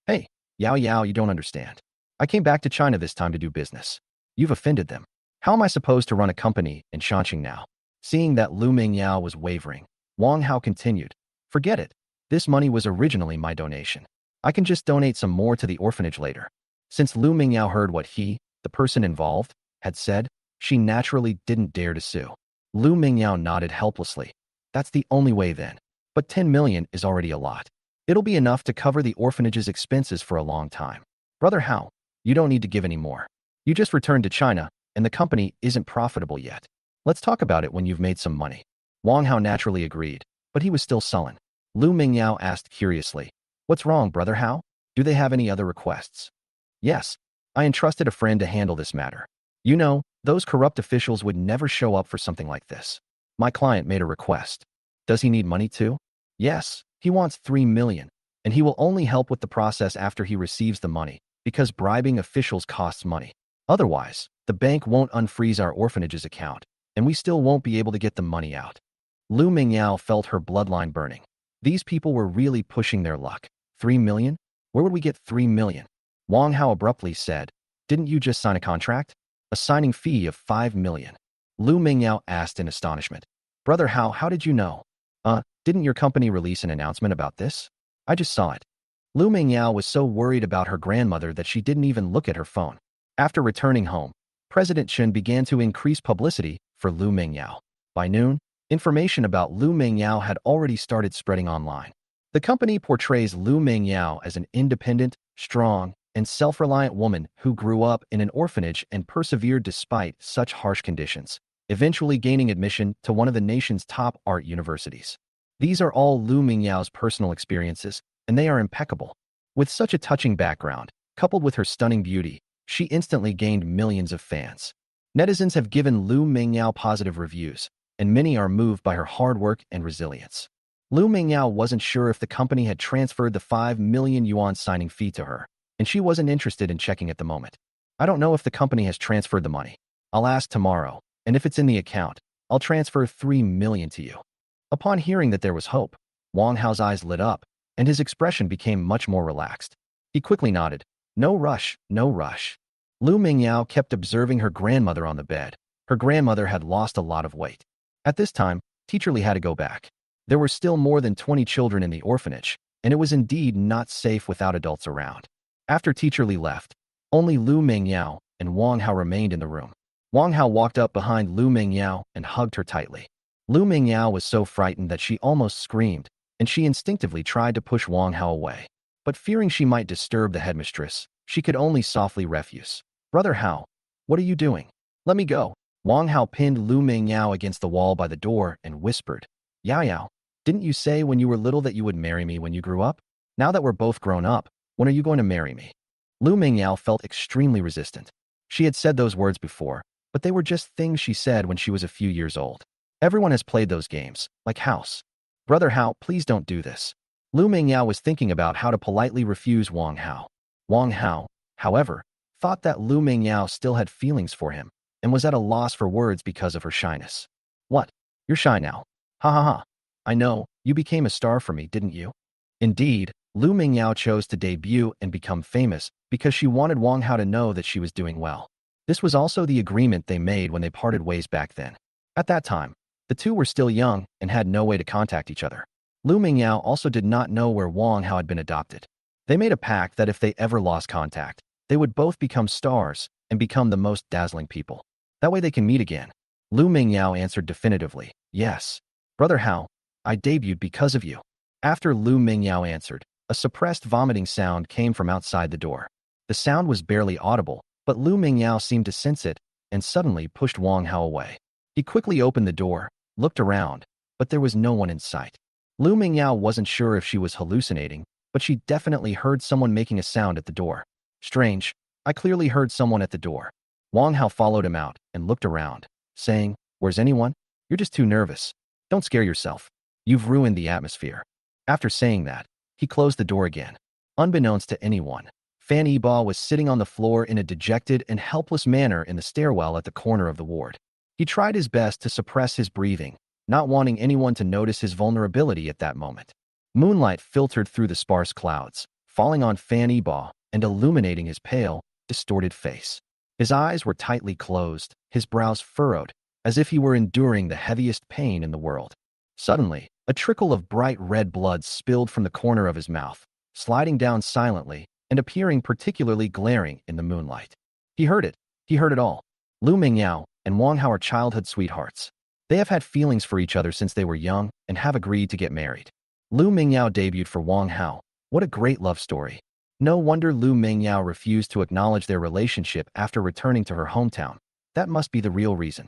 "Hey, Yao Yao, you don't understand. I came back to China this time to do business. You've offended them. How am I supposed to run a company in Shanxing now?" Seeing that Lu Mingyao was wavering, Wang Hao continued, "Forget it. This money was originally my donation. I can just donate some more to the orphanage later." Since Lu Mingyao heard what he, the person involved, had said, she naturally didn't dare to sue. Lu Mingyao nodded helplessly. "That's the only way then. But 10 million is already a lot. It'll be enough to cover the orphanage's expenses for a long time. Brother Hao, you don't need to give any more. You just returned to China, and the company isn't profitable yet. Let's talk about it when you've made some money." Wang Hao naturally agreed, but he was still sullen. Lu Mingyao asked curiously, "What's wrong, Brother Hao? Do they have any other requests?" "Yes. I entrusted a friend to handle this matter. You know, those corrupt officials would never show up for something like this. My client made a request." "Does he need money too?" "Yes, he wants 3 million, and he will only help with the process after he receives the money, because bribing officials costs money. Otherwise, the bank won't unfreeze our orphanage's account, and we still won't be able to get the money out." Lu Mingyao felt her bloodline burning. These people were really pushing their luck. 3 million? Where would we get 3 million? Wang Hao abruptly said, "Didn't you just sign a contract? A signing fee of 5 million. Lu Mingyao asked in astonishment. "Brother Hao, how did you know?" Didn't your company release an announcement about this?" "I just saw it." Lu Mingyao was so worried about her grandmother that she didn't even look at her phone. After returning home, President Chen began to increase publicity for Lu Mingyao. By noon, information about Lu Mingyao had already started spreading online. The company portrays Lu Mingyao as an independent, strong, and self-reliant woman who grew up in an orphanage and persevered despite such harsh conditions, eventually gaining admission to one of the nation's top art universities. These are all Lu Mingyao's personal experiences, and they are impeccable. With such a touching background, coupled with her stunning beauty, she instantly gained millions of fans. Netizens have given Lu Mingyao positive reviews, and many are moved by her hard work and resilience. Lu Mingyao wasn't sure if the company had transferred the 5 million yuan signing fee to her, and she wasn't interested in checking at the moment. "I don't know if the company has transferred the money. I'll ask tomorrow, and if it's in the account, I'll transfer 3 million to you." Upon hearing that there was hope, Wang Hao's eyes lit up, and his expression became much more relaxed. He quickly nodded. "No rush, no rush." Lu Mingyao kept observing her grandmother on the bed. Her grandmother had lost a lot of weight. At this time, Teacher Li had to go back. There were still more than 20 children in the orphanage, and it was indeed not safe without adults around. After Teacher Li left, only Lu Mingyao and Wang Hao remained in the room. Wang Hao walked up behind Lu Mingyao and hugged her tightly. Lu Mingyao was so frightened that she almost screamed, and she instinctively tried to push Wang Hao away. But fearing she might disturb the headmistress, she could only softly refuse. "Brother Hao, what are you doing? Let me go." Wang Hao pinned Lu Mingyao against the wall by the door and whispered, "Yao Yao, didn't you say when you were little that you would marry me when you grew up? Now that we're both grown up, when are you going to marry me?" Lu Mingyao felt extremely resistant. She had said those words before, but they were just things she said when she was a few years old. Everyone has played those games, like house. "Brother Hao, please don't do this." Lu Mingyao was thinking about how to politely refuse Wang Hao. Wang Hao, however, thought that Lu Mingyao still had feelings for him, and was at a loss for words because of her shyness. What? You're shy now? Ha ha ha. I know, you became a star for me, didn't you? Indeed, Lu Mingyao chose to debut and become famous because she wanted Wang Hao to know that she was doing well. This was also the agreement they made when they parted ways back then. At that time, the two were still young and had no way to contact each other. Lu Mingyao also did not know where Wang Hao had been adopted. They made a pact that if they ever lost contact, they would both become stars and become the most dazzling people. That way they can meet again. Lu Mingyao answered definitively, yes. Brother Hao, I debuted because of you. After Lu Mingyao answered, a suppressed vomiting sound came from outside the door. The sound was barely audible, but Lu Mingyao seemed to sense it and suddenly pushed Wang Hao away. He quickly opened the door, looked around, but there was no one in sight. Lu Mingyao wasn't sure if she was hallucinating, but she definitely heard someone making a sound at the door. Strange, I clearly heard someone at the door. Wang Hao followed him out and looked around, saying, Where's anyone? You're just too nervous. Don't scare yourself. You've ruined the atmosphere. After saying that, he closed the door again. Unbeknownst to anyone, Fan Yibo was sitting on the floor in a dejected and helpless manner in the stairwell at the corner of the ward. He tried his best to suppress his breathing, not wanting anyone to notice his vulnerability at that moment. Moonlight filtered through the sparse clouds, falling on Fan Yibo and illuminating his pale, distorted face. His eyes were tightly closed, his brows furrowed, as if he were enduring the heaviest pain in the world. Suddenly, a trickle of bright red blood spilled from the corner of his mouth, sliding down silently and appearing particularly glaring in the moonlight. He heard it all. Lu Mingyao and Wang Hao are childhood sweethearts. They have had feelings for each other since they were young and have agreed to get married. Lu Mingyao debuted for Wang Hao. What a great love story. No wonder Lu Mingyao refused to acknowledge their relationship after returning to her hometown. That must be the real reason.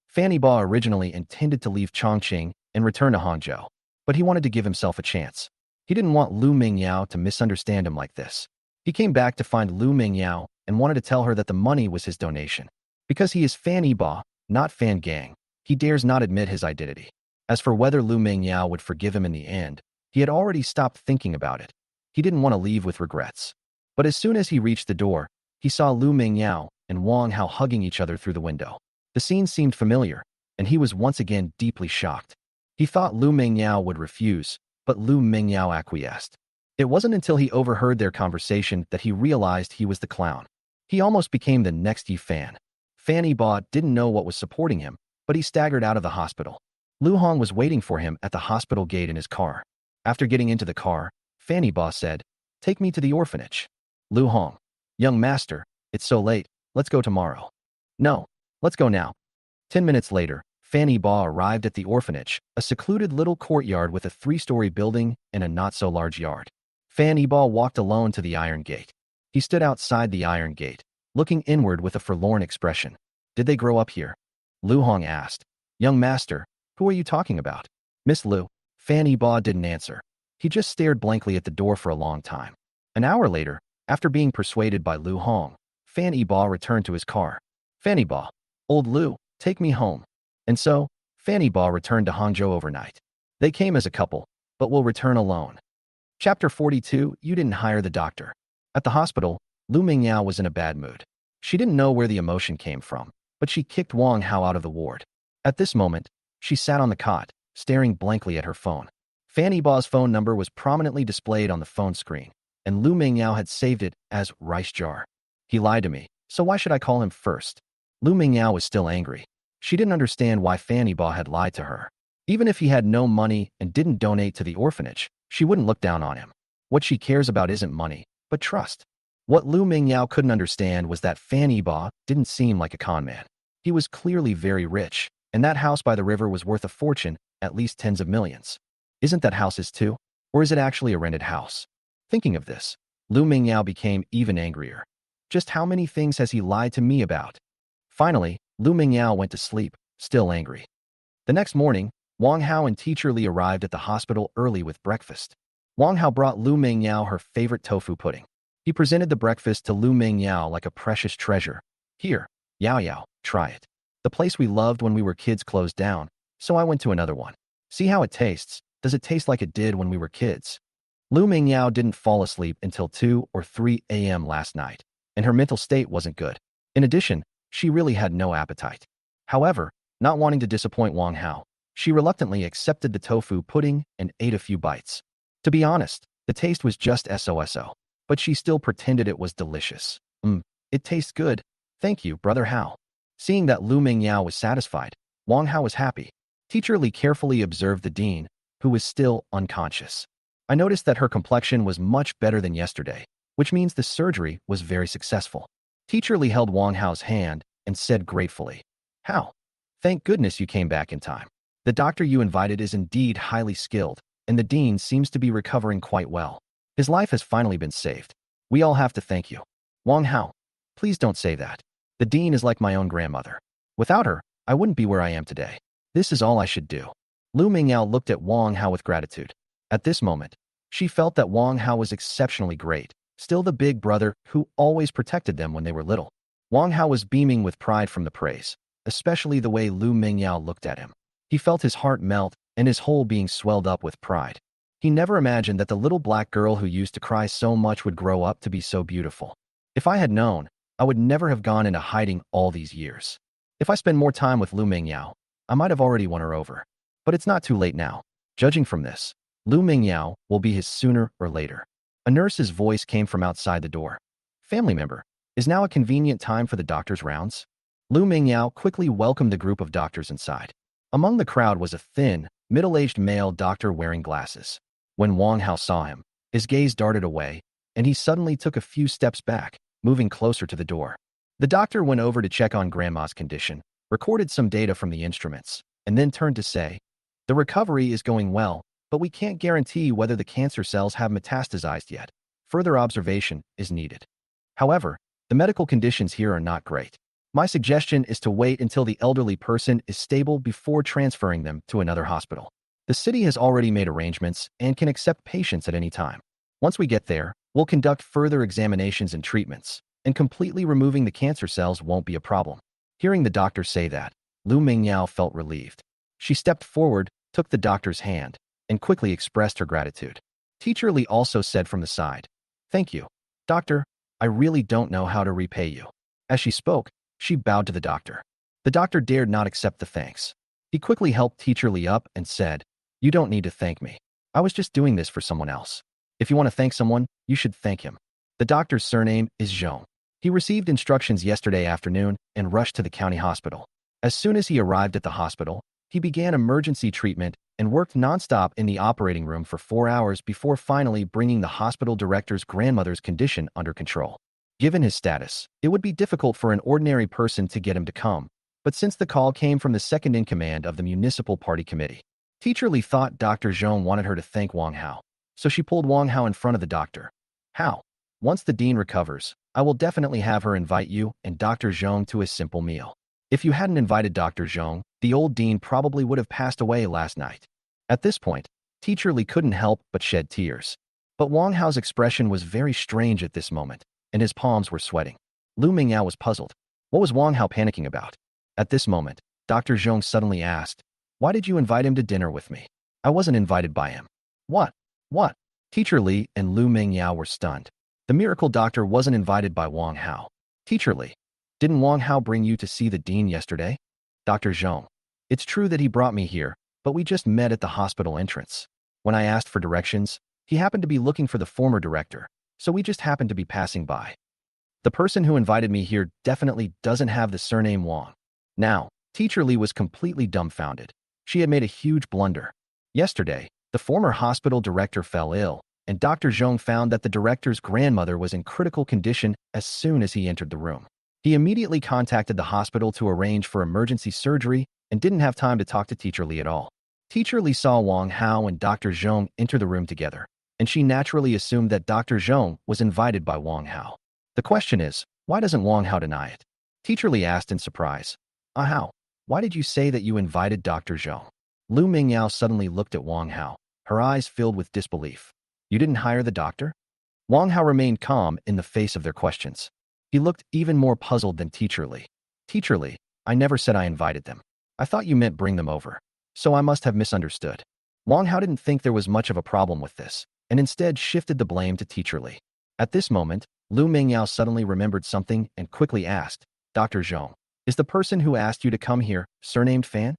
Fan Yibo originally intended to leave Chongqing and return to Hangzhou, but he wanted to give himself a chance. He didn't want Lu Mingyao to misunderstand him like this. He came back to find Lu Mingyao and wanted to tell her that the money was his donation. Because he is Fan Yibo, not Fan Gang, he dares not admit his identity. As for whether Lu Mingyao would forgive him in the end, he had already stopped thinking about it. He didn't want to leave with regrets. But as soon as he reached the door, he saw Lu Mingyao and Wang Hao hugging each other through the window. The scene seemed familiar, and he was once again deeply shocked. He thought Lu Mingyao would refuse, but Lu Mingyao acquiesced. It wasn't until he overheard their conversation that he realized he was the clown. He almost became the next Yi fan. Fan Yibo didn't know what was supporting him, but he staggered out of the hospital. Lu Hong was waiting for him at the hospital gate in his car. After getting into the car, Fan Yibo said, Take me to the orphanage. Lu Hong, young master, it's so late, let's go tomorrow. No, let's go now. 10 minutes later, Fan Yibo arrived at the orphanage, a secluded little courtyard with a 3-story building and a not-so-large yard. Fan Yibo walked alone to the iron gate. He stood outside the iron gate, looking inward with a forlorn expression. Did they grow up here? Lu Hong asked. Young master, who are you talking about? Miss Lu. Fan Yibo didn't answer. He just stared blankly at the door for a long time. An hour later, after being persuaded by Lu Hong, Fan Yibo returned to his car. Fan Yibo, old Lu, take me home. And so, Fan Yibo returned to Hangzhou overnight. They came as a couple, but will return alone. Chapter 42, You Didn't Hire the Doctor. At the hospital, Lu Mingyao was in a bad mood. She didn't know where the emotion came from, but she kicked Wang Hao out of the ward. At this moment, she sat on the cot, staring blankly at her phone. Fan Yibo's phone number was prominently displayed on the phone screen, and Lu Mingyao had saved it as Rice Jar. He lied to me, so why should I call him first? Lu Mingyao was still angry. She didn't understand why Fan Yibo had lied to her. Even if he had no money and didn't donate to the orphanage, she wouldn't look down on him. What she cares about isn't money, but trust. What Lu Mingyao couldn't understand was that Fan Yibo didn't seem like a con man. He was clearly very rich, and that house by the river was worth a fortune, at least tens of millions. Isn't that house his too? Or is it actually a rented house? Thinking of this, Lu Mingyao became even angrier. Just how many things has he lied to me about? Finally, Lu Mingyao went to sleep, still angry. The next morning, Wang Hao and Teacher Li arrived at the hospital early with breakfast. Wang Hao brought Lu Mingyao her favorite tofu pudding. He presented the breakfast to Lu Mingyao like a precious treasure. Here, Yao Yao, try it. The place we loved when we were kids closed down, so I went to another one. See how it tastes. Does it taste like it did when we were kids? Lu Mingyao didn't fall asleep until 2 or 3 a.m. last night, and her mental state wasn't good. In addition, She really had no appetite. However, not wanting to disappoint Wang Hao, she reluctantly accepted the tofu pudding and ate a few bites. To be honest, the taste was just so, but she still pretended it was delicious. It tastes good. Thank you, Brother Hao. Seeing that Lu Mingyao was satisfied, Wang Hao was happy. Teacher Li carefully observed the dean, who was still unconscious. I noticed that her complexion was much better than yesterday, which means the surgery was very successful. Teacher Li held Wang Hao's hand and said gratefully, "Hao, thank goodness you came back in time. The doctor you invited is indeed highly skilled, and the dean seems to be recovering quite well. His life has finally been saved. We all have to thank you." Wang Hao, please don't say that. The dean is like my own grandmother. Without her, I wouldn't be where I am today. This is all I should do. Lu Mingyao looked at Wang Hao with gratitude. At this moment, she felt that Wang Hao was exceptionally great, still the big brother who always protected them when they were little. Wang Hao was beaming with pride from the praise, especially the way Lu Mingyao looked at him. He felt his heart melt and his whole being swelled up with pride. He never imagined that the little black girl who used to cry so much would grow up to be so beautiful. If I had known, I would never have gone into hiding all these years. If I spend more time with Lu Mingyao, I might have already won her over. But it's not too late now. Judging from this, Lu Mingyao will be his sooner or later. A nurse's voice came from outside the door. Family member, is now a convenient time for the doctor's rounds? Lu Mingyao quickly welcomed the group of doctors inside. Among the crowd was a thin, middle-aged male doctor wearing glasses. When Wang Hao saw him, his gaze darted away, and he suddenly took a few steps back, moving closer to the door. The doctor went over to check on Grandma's condition, recorded some data from the instruments, and then turned to say, "The recovery is going well, but we can't guarantee whether the cancer cells have metastasized yet. Further observation is needed. However, the medical conditions here are not great. My suggestion is to wait until the elderly person is stable before transferring them to another hospital. The city has already made arrangements and can accept patients at any time. Once we get there, we'll conduct further examinations and treatments, and completely removing the cancer cells won't be a problem." Hearing the doctor say that, Lu Mingyao felt relieved. She stepped forward, took the doctor's hand, and quickly expressed her gratitude. Teacher Li also said from the side, "Thank you, doctor. I really don't know how to repay you." As she spoke, she bowed to the doctor. The doctor dared not accept the thanks. He quickly helped Teacher Li up and said, "You don't need to thank me. I was just doing this for someone else. If you want to thank someone, you should thank him." The doctor's surname is Zhong. He received instructions yesterday afternoon and rushed to the county hospital. As soon as he arrived at the hospital, he began emergency treatment and worked nonstop in the operating room for 4 hours before finally bringing the hospital director's grandmother's condition under control. Given his status, it would be difficult for an ordinary person to get him to come, but since the call came from the second-in-command of the municipal party committee, Teacher Li thought Dr. Zhong wanted her to thank Wang Hao, so she pulled Wang Hao in front of the doctor. "Hao, once the dean recovers, I will definitely have her invite you and Dr. Zhong to a simple meal. If you hadn't invited Dr. Zhong, the old dean probably would have passed away last night." At this point, Teacher Li couldn't help but shed tears. But Wang Hao's expression was very strange at this moment, and his palms were sweating. Lu Mingyao was puzzled. What was Wang Hao panicking about? At this moment, Dr. Zhong suddenly asked, "Why did you invite him to dinner with me? I wasn't invited by him." What? What? Teacher Li and Lu Mingyao were stunned. The miracle doctor wasn't invited by Wang Hao. Teacher Li, didn't Wang Hao bring you to see the dean yesterday? Dr. Zhong, it's true that he brought me here, but we just met at the hospital entrance. When I asked for directions, he happened to be looking for the former director, so we just happened to be passing by. The person who invited me here definitely doesn't have the surname Wang." Now, Teacher Li was completely dumbfounded. She had made a huge blunder. Yesterday, the former hospital director fell ill, and Dr. Zhong found that the director's grandmother was in critical condition as soon as he entered the room. He immediately contacted the hospital to arrange for emergency surgery and didn't have time to talk to Teacher Li at all. Teacher Li saw Wang Hao and Dr. Zhong enter the room together, and she naturally assumed that Dr. Zhong was invited by Wang Hao. The question is, why doesn't Wang Hao deny it? Teacher Li asked in surprise, Hao, why did you say that you invited Dr. Zhong?" Lu Mingyao suddenly looked at Wang Hao, her eyes filled with disbelief. "You didn't hire the doctor?" Wang Hao remained calm in the face of their questions. He looked even more puzzled than Teacher Li. "Teacher Li, I never said I invited them. I thought you meant bring them over. So I must have misunderstood." Wang Hao didn't think there was much of a problem with this, and instead shifted the blame to Teacher Li. At this moment, Lu Mingyao suddenly remembered something and quickly asked, "Dr. Zhong, Is the person who asked you to come here surnamed Fan?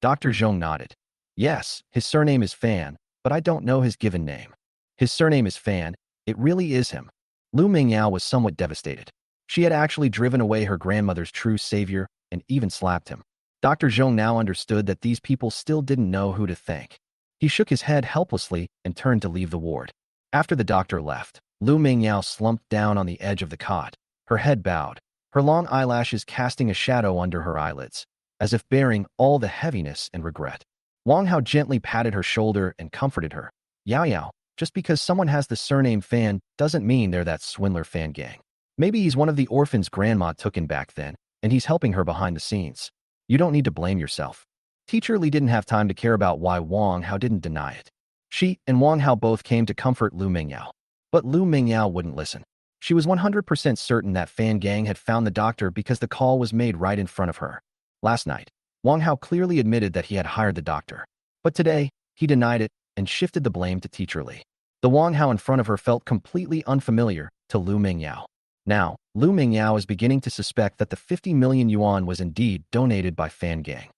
Dr. Zhong nodded. Yes, his surname is Fan, but I don't know his given name. His surname is Fan. It really is him. Lu Mingyao was somewhat devastated. She had actually driven away her grandmother's true savior and even slapped him. Dr. Zhong now understood that these people still didn't know who to thank. He shook his head helplessly and turned to leave the ward. After the doctor left, Lu Mingyao slumped down on the edge of the cot, her head bowed, her long eyelashes casting a shadow under her eyelids, as if bearing all the heaviness and regret. Wang Hao gently patted her shoulder and comforted her. Yao Yao, just because someone has the surname Fan doesn't mean they're that swindler Fan gang. Maybe he's one of the orphans grandma took in back then, and he's helping her behind the scenes. You don't need to blame yourself. Teacher Li didn't have time to care about why Wang Hao didn't deny it. She and Wang Hao both came to comfort Lu Mingyao. But Lu Mingyao wouldn't listen. She was 100% certain that Fan Gang had found the doctor because the call was made right in front of her. Last night, Wang Hao clearly admitted that he had hired the doctor. But today, he denied it and shifted the blame to Teacher Li. The Wang Hao in front of her felt completely unfamiliar to Lu Mingyao. Now, Lu Mingyao is beginning to suspect that the 50 million yuan was indeed donated by Fan Gang.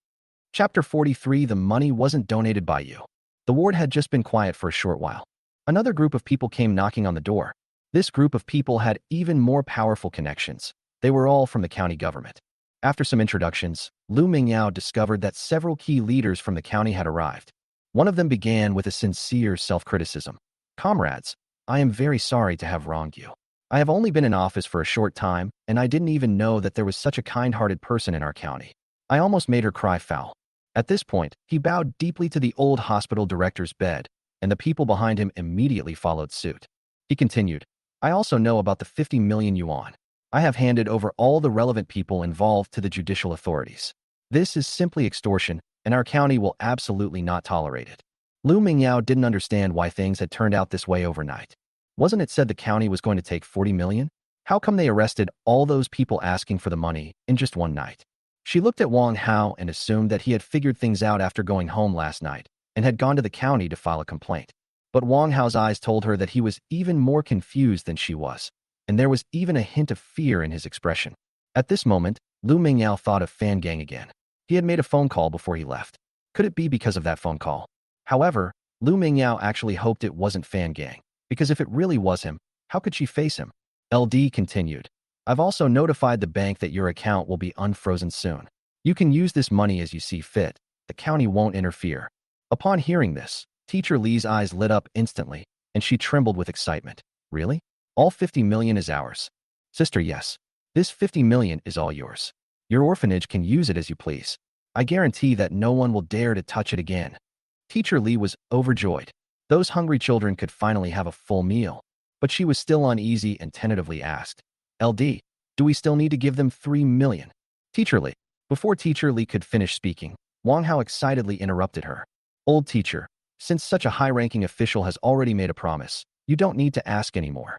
Chapter 43. The money wasn't donated by you. The ward had just been quiet for a short while. Another group of people came knocking on the door. This group of people had even more powerful connections. They were all from the county government. After some introductions, Lu Mingyao discovered that several key leaders from the county had arrived. One of them began with a sincere self-criticism. Comrades, I am very sorry to have wronged you. I have only been in office for a short time, and I didn't even know that there was such a kind-hearted person in our county. I almost made her cry foul. At this point, he bowed deeply to the old hospital director's bed, and the people behind him immediately followed suit. He continued, I also know about the 50 million yuan. I have handed over all the relevant people involved to the judicial authorities. This is simply extortion, and our county will absolutely not tolerate it. Lu Mingyao didn't understand why things had turned out this way overnight. Wasn't it said the county was going to take 40 million? How come they arrested all those people asking for the money in just one night? She looked at Wang Hao and assumed that he had figured things out after going home last night and had gone to the county to file a complaint. But Wang Hao's eyes told her that he was even more confused than she was, and there was even a hint of fear in his expression. At this moment, Lu Mingyao thought of Fan Gang again. He had made a phone call before he left. Could it be because of that phone call? However, Lu Mingyao actually hoped it wasn't Fan Gang, because if it really was him, how could she face him? LD continued. I've also notified the bank that your account will be unfrozen soon. You can use this money as you see fit. The county won't interfere. Upon hearing this, Teacher Li's eyes lit up instantly, and she trembled with excitement. Really? All 50 million is ours. Sister, yes. This 50 million is all yours. Your orphanage can use it as you please. I guarantee that no one will dare to touch it again. Teacher Li was overjoyed. Those hungry children could finally have a full meal. But she was still uneasy and tentatively asked, LD, do we still need to give them 3 million? Teacher Li. Before Teacher Li could finish speaking, Wang Hao excitedly interrupted her. Old teacher, since such a high-ranking official has already made a promise, you don't need to ask anymore.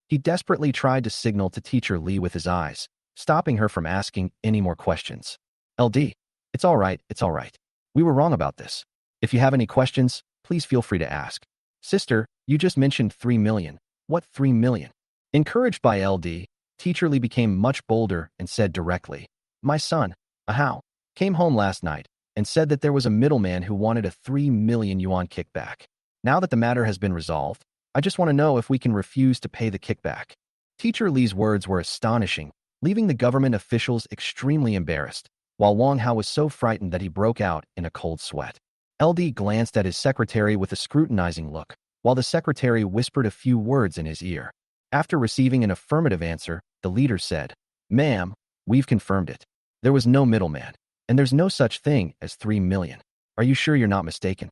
He desperately tried to signal to Teacher Li with his eyes, stopping her from asking any more questions. LD, it's all right, it's all right. We were wrong about this. If you have any questions, please feel free to ask. Sister, you just mentioned 3 million. What 3 million? Encouraged by LD, Teacher Li became much bolder and said directly, my son, Ahao, came home last night and said that there was a middleman who wanted a 3 million yuan kickback. Now that the matter has been resolved, I just want to know if we can refuse to pay the kickback. Teacher Li's words were astonishing, leaving the government officials extremely embarrassed, while Wang Hao was so frightened that he broke out in a cold sweat. LD glanced at his secretary with a scrutinizing look, while the secretary whispered a few words in his ear. After receiving an affirmative answer, the leader said, Ma'am, we've confirmed it. There was no middleman, and there's no such thing as 3 million. Are you sure you're not mistaken?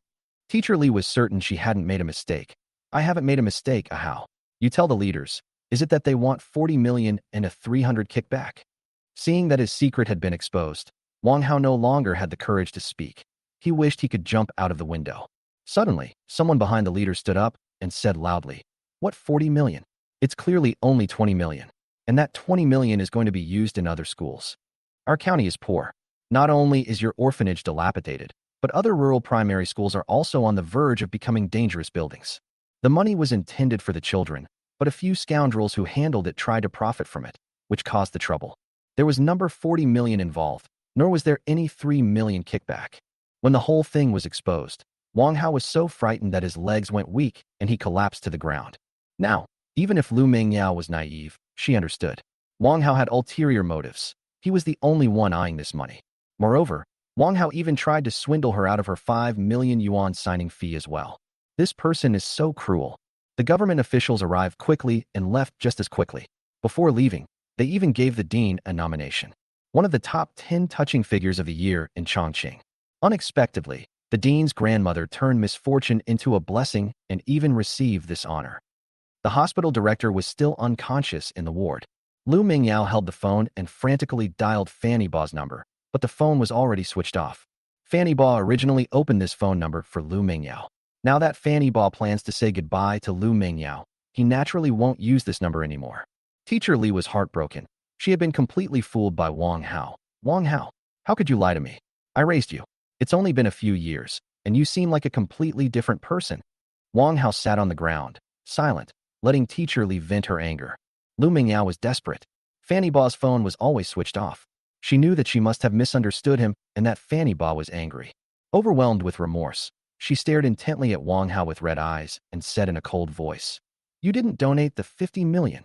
Teacher Li was certain she hadn't made a mistake. I haven't made a mistake, Ahao. You tell the leaders, is it that they want 40 million and a 300 kickback? Seeing that his secret had been exposed, Wang Hao no longer had the courage to speak. He wished he could jump out of the window. Suddenly, someone behind the leader stood up and said loudly, What 40 million? It's clearly only 20 million. And that 20 million is going to be used in other schools. Our county is poor. Not only is your orphanage dilapidated, but other rural primary schools are also on the verge of becoming dangerous buildings. The money was intended for the children, but a few scoundrels who handled it tried to profit from it, which caused the trouble. There was number 40 million involved, nor was there any 3 million kickback. When the whole thing was exposed, Wang Hao was so frightened that his legs went weak and he collapsed to the ground. Now, even if Lu Mingyao was naive, she understood. Wang Hao had ulterior motives. He was the only one eyeing this money. Moreover, Wang Hao even tried to swindle her out of her 5 million yuan signing fee as well. This person is so cruel. The government officials arrived quickly and left just as quickly. Before leaving, they even gave the dean a nomination. One of the top 10 touching figures of the year in Chongqing. Unexpectedly, the dean's grandmother turned misfortune into a blessing and even received this honor. The hospital director was still unconscious in the ward. Lu Mingyao held the phone and frantically dialed Fanny Ba's number, but the phone was already switched off. Fanny Ba originally opened this phone number for Lu Mingyao. Now that Fanny Ba plans to say goodbye to Lu Mingyao, he naturally won't use this number anymore. Teacher Li was heartbroken. She had been completely fooled by Wang Hao. Wang Hao, how could you lie to me? I raised you. It's only been a few years, and you seem like a completely different person. Wang Hao sat on the ground, silent, letting Teacher Li vent her anger. Lu Mingyao was desperate. Fanny Ba's phone was always switched off. She knew that she must have misunderstood him and that Fanny Ba was angry. Overwhelmed with remorse, she stared intently at Wang Hao with red eyes and said in a cold voice, "You didn't donate the 50 million.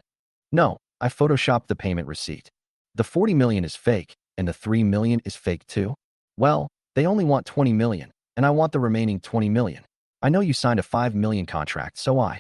No, I photoshopped the payment receipt. The 40 million is fake, and the 3 million is fake too. Well, they only want 20 million, and I want the remaining 20 million. I know you signed a 5 million contract, so I."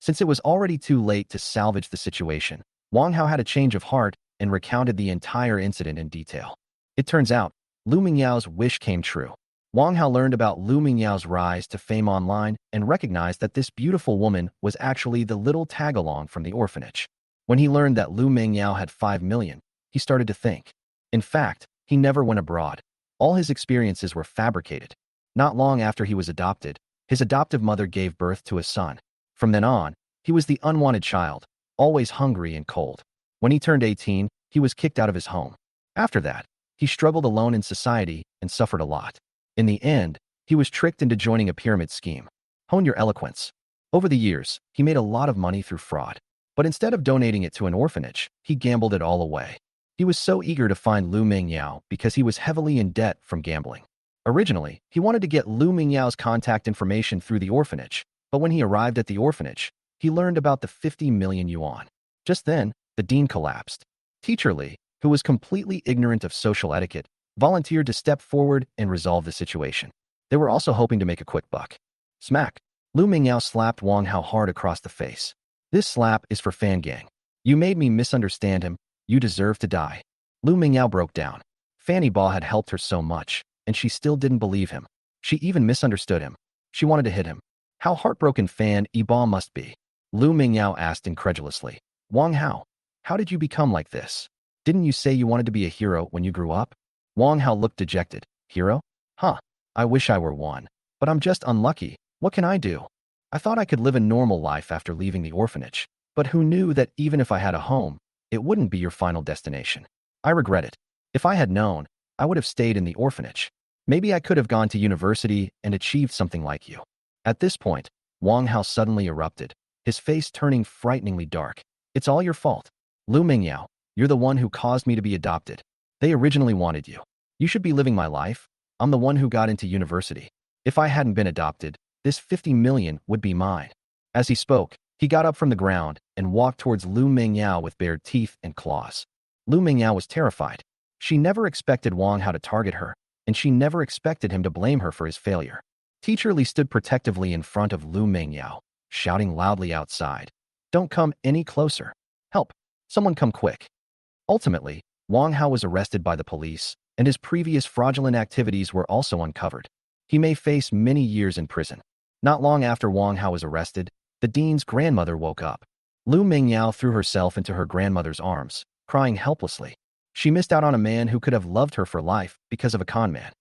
Since it was already too late to salvage the situation, Wang Hao had a change of heart and recounted the entire incident in detail. It turns out, Lu Mingyao's wish came true. Wang Hao learned about Lu Mingyao's rise to fame online and recognized that this beautiful woman was actually the little tag-along from the orphanage. When he learned that Lu Mingyao had 5 million, he started to think. In fact, he never went abroad. All his experiences were fabricated. Not long after he was adopted, his adoptive mother gave birth to a son. From then on, he was the unwanted child, always hungry and cold. When he turned 18, he was kicked out of his home. After that, he struggled alone in society and suffered a lot. In the end, he was tricked into joining a pyramid scheme. Hone your eloquence. Over the years, he made a lot of money through fraud. But instead of donating it to an orphanage, he gambled it all away. He was so eager to find Lu Mingyao because he was heavily in debt from gambling. Originally, he wanted to get Lu Mingyao's contact information through the orphanage, but when he arrived at the orphanage, he learned about the 50 million yuan. Just then, the dean collapsed. Teacher Li, who was completely ignorant of social etiquette, volunteered to step forward and resolve the situation. They were also hoping to make a quick buck. Smack! Lu Mingyao slapped Wang Hao hard across the face. "This slap is for Fan Gang. You made me misunderstand him. You deserve to die." Lu Mingyao broke down. Fanny Ba had helped her so much, and she still didn't believe him. She even misunderstood him. She wanted to hit him. How heartbroken Fan Ba must be. Lu Mingyao asked incredulously. "Wang Hao, how did you become like this? Didn't you say you wanted to be a hero when you grew up?" Wang Hao looked dejected. "Hero? Huh, I wish I were one. But I'm just unlucky. What can I do? I thought I could live a normal life after leaving the orphanage. But who knew that even if I had a home, it wouldn't be your final destination? I regret it. If I had known, I would have stayed in the orphanage. Maybe I could have gone to university and achieved something like you." At this point, Wang Hao suddenly erupted, his face turning frighteningly dark. "It's all your fault. Lu Mingyao, you're the one who caused me to be adopted. They originally wanted you. You should be living my life. I'm the one who got into university. If I hadn't been adopted, this 50 million would be mine." As he spoke, he got up from the ground and walked towards Lu Mingyao with bared teeth and claws. Lu Mingyao was terrified. She never expected Wang Hao to target her, and she never expected him to blame her for his failure. Teacher Li stood protectively in front of Lu Mingyao, shouting loudly outside, "Don't come any closer. Help! Someone come quick." Ultimately, Wang Hao was arrested by the police, and his previous fraudulent activities were also uncovered. He may face many years in prison. Not long after Wang Hao was arrested, the dean's grandmother woke up. Lu Mingyao threw herself into her grandmother's arms, crying helplessly. She missed out on a man who could have loved her for life because of a con man.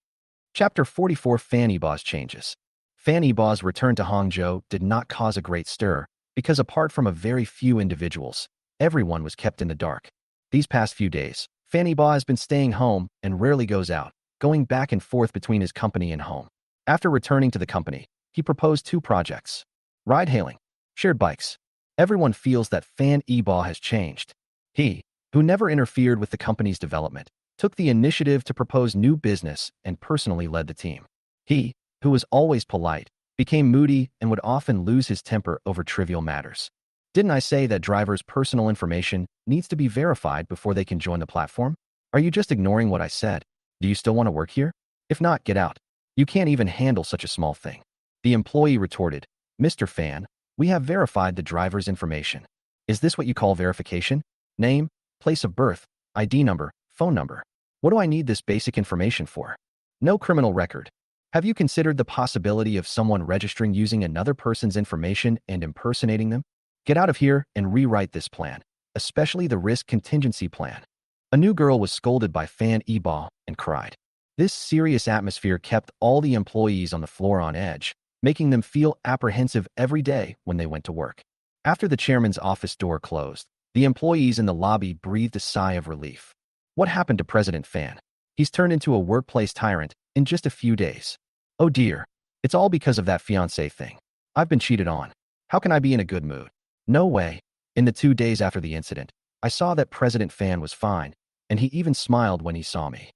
Chapter 44: Fanny Ba's changes. Fanny Ba's return to Hangzhou did not cause a great stir, because apart from a very few individuals, everyone was kept in the dark. These past few days, Fanny Ba has been staying home and rarely goes out, going back and forth between his company and home. After returning to the company, he proposed 2 projects: ride-hailing, shared bikes. Everyone feels that Fanny Ba has changed. He, who never interfered with the company's development, took the initiative to propose new business and personally led the team. He, who was always polite, became moody and would often lose his temper over trivial matters. Didn't I say that drivers' personal information needs to be verified before they can join the platform? Are you just ignoring what I said? Do you still want to work here? If not, get out. You can't even handle such a small thing. The employee retorted, Mr. Fan, we have verified the driver's information. Is this what you call verification? Name, place of birth, ID number, phone number. What do I need this basic information for? No criminal record. Have you considered the possibility of someone registering using another person's information and impersonating them? Get out of here and rewrite this plan, especially the risk contingency plan. A new girl was scolded by Fan Eba and cried. This serious atmosphere kept all the employees on the floor on edge, making them feel apprehensive every day when they went to work. After the chairman's office door closed, the employees in the lobby breathed a sigh of relief. What happened to President Fan? He's turned into a workplace tyrant in just a few days. Oh dear, it's all because of that fiancé thing. I've been cheated on. How can I be in a good mood? No way. In the 2 days after the incident, I saw that President Fan was fine, and he even smiled when he saw me.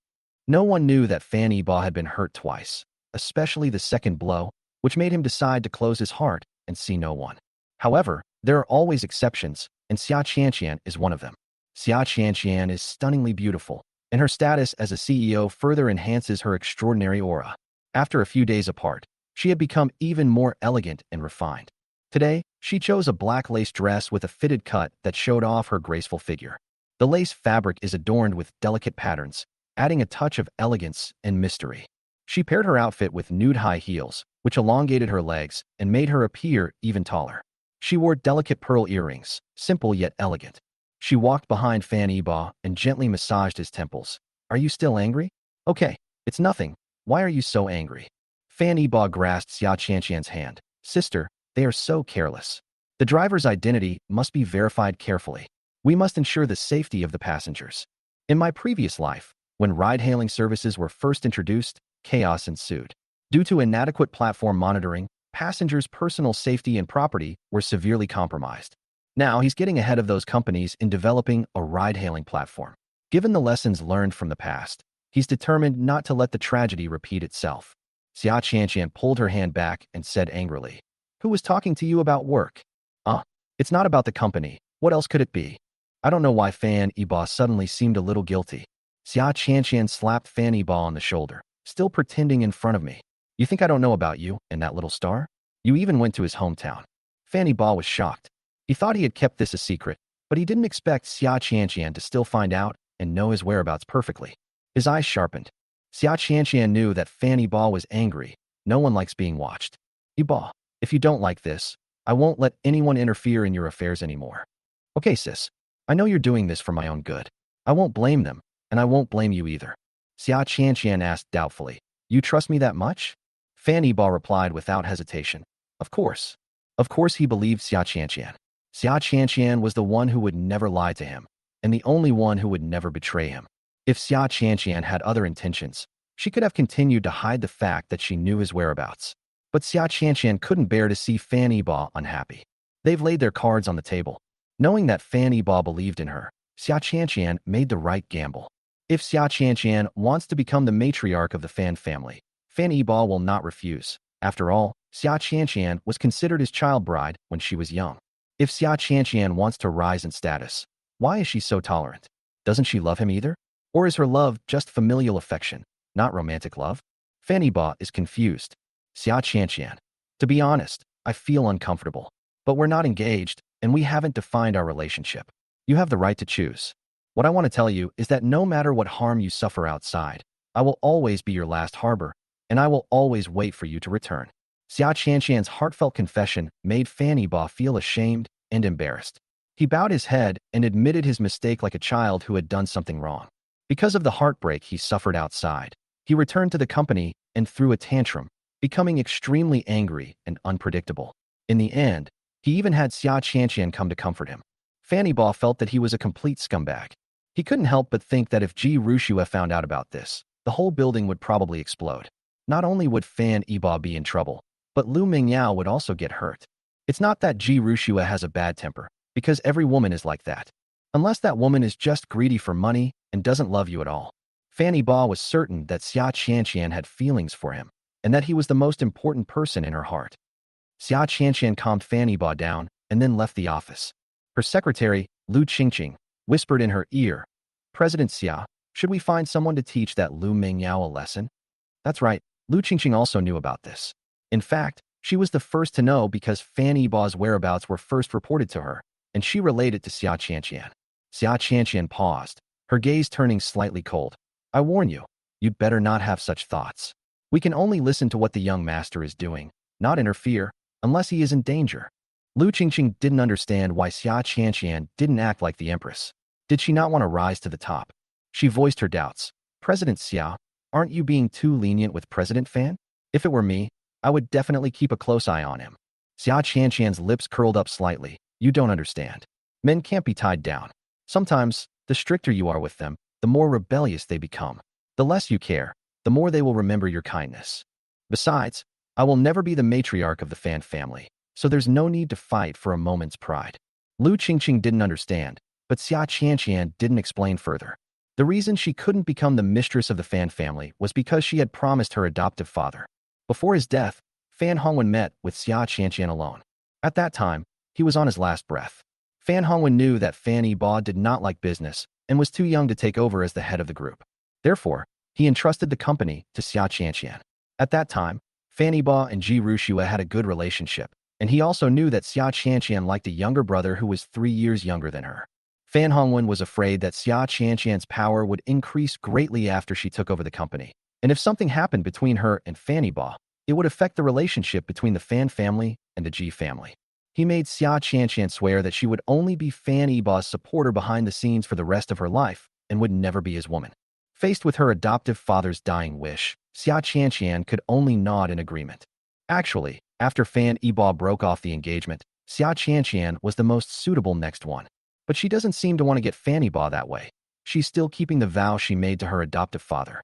No one knew that Fan Eba had been hurt twice, especially the second blow, which made him decide to close his heart and see no one. However, there are always exceptions, and Xia Qianqian is one of them. Xia Qianqian is stunningly beautiful, and her status as a CEO further enhances her extraordinary aura. After a few days apart, she had become even more elegant and refined. Today, she chose a black lace dress with a fitted cut that showed off her graceful figure. The lace fabric is adorned with delicate patterns, adding a touch of elegance and mystery. She paired her outfit with nude high heels, which elongated her legs and made her appear even taller. She wore delicate pearl earrings, simple yet elegant. She walked behind Fan Eba and gently massaged his temples. Are you still angry? Okay, it's nothing. Why are you so angry? Fan Eba grasped Xia Qianqian's hand. Sister, they are so careless. The driver's identity must be verified carefully. We must ensure the safety of the passengers. In my previous life, when ride-hailing services were first introduced, chaos ensued. Due to inadequate platform monitoring, passengers' personal safety and property were severely compromised. Now he's getting ahead of those companies in developing a ride-hailing platform. Given the lessons learned from the past, he's determined not to let the tragedy repeat itself. Xia Qianqian pulled her hand back and said angrily, Who was talking to you about work? It's not about the company. What else could it be? I don't know why Fan Eba suddenly seemed a little guilty. Xia Qianqian slapped Fan Eba on the shoulder, still pretending in front of me. You think I don't know about you and that little star? You even went to his hometown. Fan Eba was shocked. He thought he had kept this a secret, but he didn't expect Xia Qianqian to still find out and know his whereabouts perfectly. His eyes sharpened. Xia Qianqian knew that Fan Eba was angry. No one likes being watched. Eba, if you don't like this, I won't let anyone interfere in your affairs anymore. Okay, sis. I know you're doing this for my own good. I won't blame them, and I won't blame you either. Xia Qianqian asked doubtfully. You trust me that much? Fan Eba replied without hesitation. Of course. Of course he believed Xia Qianqian. Xia Qianqian was the one who would never lie to him, and the only one who would never betray him. If Xia Qianqian had other intentions, she could have continued to hide the fact that she knew his whereabouts. But Xia Qianqian couldn't bear to see Fan Eba unhappy. They've laid their cards on the table. Knowing that Fan Eba believed in her, Xia Qianqian made the right gamble. If Xia Qianqian wants to become the matriarch of the Fan family, Fan Eba will not refuse. After all, Xia Qianqian was considered his child bride when she was young. If Xia Qianqian wants to rise in status, why is she so tolerant? Doesn't she love him either? Or is her love just familial affection, not romantic love? Fan Eba is confused. Xia Qianqian. To be honest, I feel uncomfortable. But we're not engaged, and we haven't defined our relationship. You have the right to choose. What I want to tell you is that no matter what harm you suffer outside, I will always be your last harbor, and I will always wait for you to return. Xia Qianqian's heartfelt confession made Fan Eba feel ashamed and embarrassed. He bowed his head and admitted his mistake like a child who had done something wrong. Because of the heartbreak he suffered outside, he returned to the company and threw a tantrum, becoming extremely angry and unpredictable. In the end, he even had Xia Qianqian come to comfort him. Fan Eba felt that he was a complete scumbag. He couldn't help but think that if Ji Rushua found out about this, the whole building would probably explode. Not only would Fan Eba be in trouble, but Lu Mingyao would also get hurt. It's not that Ji Rushua has a bad temper, because every woman is like that. Unless that woman is just greedy for money and doesn't love you at all. Fanny Ba was certain that Xia Qianqian had feelings for him, and that he was the most important person in her heart. Xia Qianqian calmed Fanny Ba down and then left the office. Her secretary, Lu Qingqing, whispered in her ear, "President Xia, should we find someone to teach that Lu Mingyao a lesson?" That's right, Lu Qingqing also knew about this. In fact, she was the first to know because Fanny Ba's whereabouts were first reported to her, and she related to Xia Qianqian. Xia Qianqian paused, her gaze turning slightly cold. "I warn you, you'd better not have such thoughts. We can only listen to what the young master is doing, not interfere, unless he is in danger." Lu Qingqing didn't understand why Xia Qianqian didn't act like the empress. Did she not want to rise to the top? She voiced her doubts. "President Xia, aren't you being too lenient with President Fan? If it were me, I would definitely keep a close eye on him." Xia Qianqian's lips curled up slightly. "You don't understand. Men can't be tied down. Sometimes, the stricter you are with them, the more rebellious they become. The less you care, the more they will remember your kindness. Besides, I will never be the matriarch of the Fan family, so there's no need to fight for a moment's pride." Lu Qingqing didn't understand, but Xia Qianqian didn't explain further. The reason she couldn't become the mistress of the Fan family was because she had promised her adoptive father. Before his death, Fan Hongwen met with Xia Qianqian alone. At that time, he was on his last breath. Fan Hongwen knew that Fanny Ba did not like business and was too young to take over as the head of the group. Therefore, he entrusted the company to Xia Qianqian. At that time, Fanny Ba and Ji Rushua had a good relationship, and he also knew that Xia Qianqian liked a younger brother who was 3 years younger than her. Fan Hongwen was afraid that Xia Qianqian's power would increase greatly after she took over the company, and if something happened between her and Fanny Ba, it would affect the relationship between the Fan family and the Ji family. He made Xia Qianqian swear that she would only be Fanny Ba's supporter behind the scenes for the rest of her life and would never be his woman. Faced with her adoptive father's dying wish, Xia Qianqian could only nod in agreement. Actually, after Fan Ba broke off the engagement, Xia Qianqian was the most suitable next one. But she doesn't seem to want to get Fanny Ba that way. She's still keeping the vow she made to her adoptive father.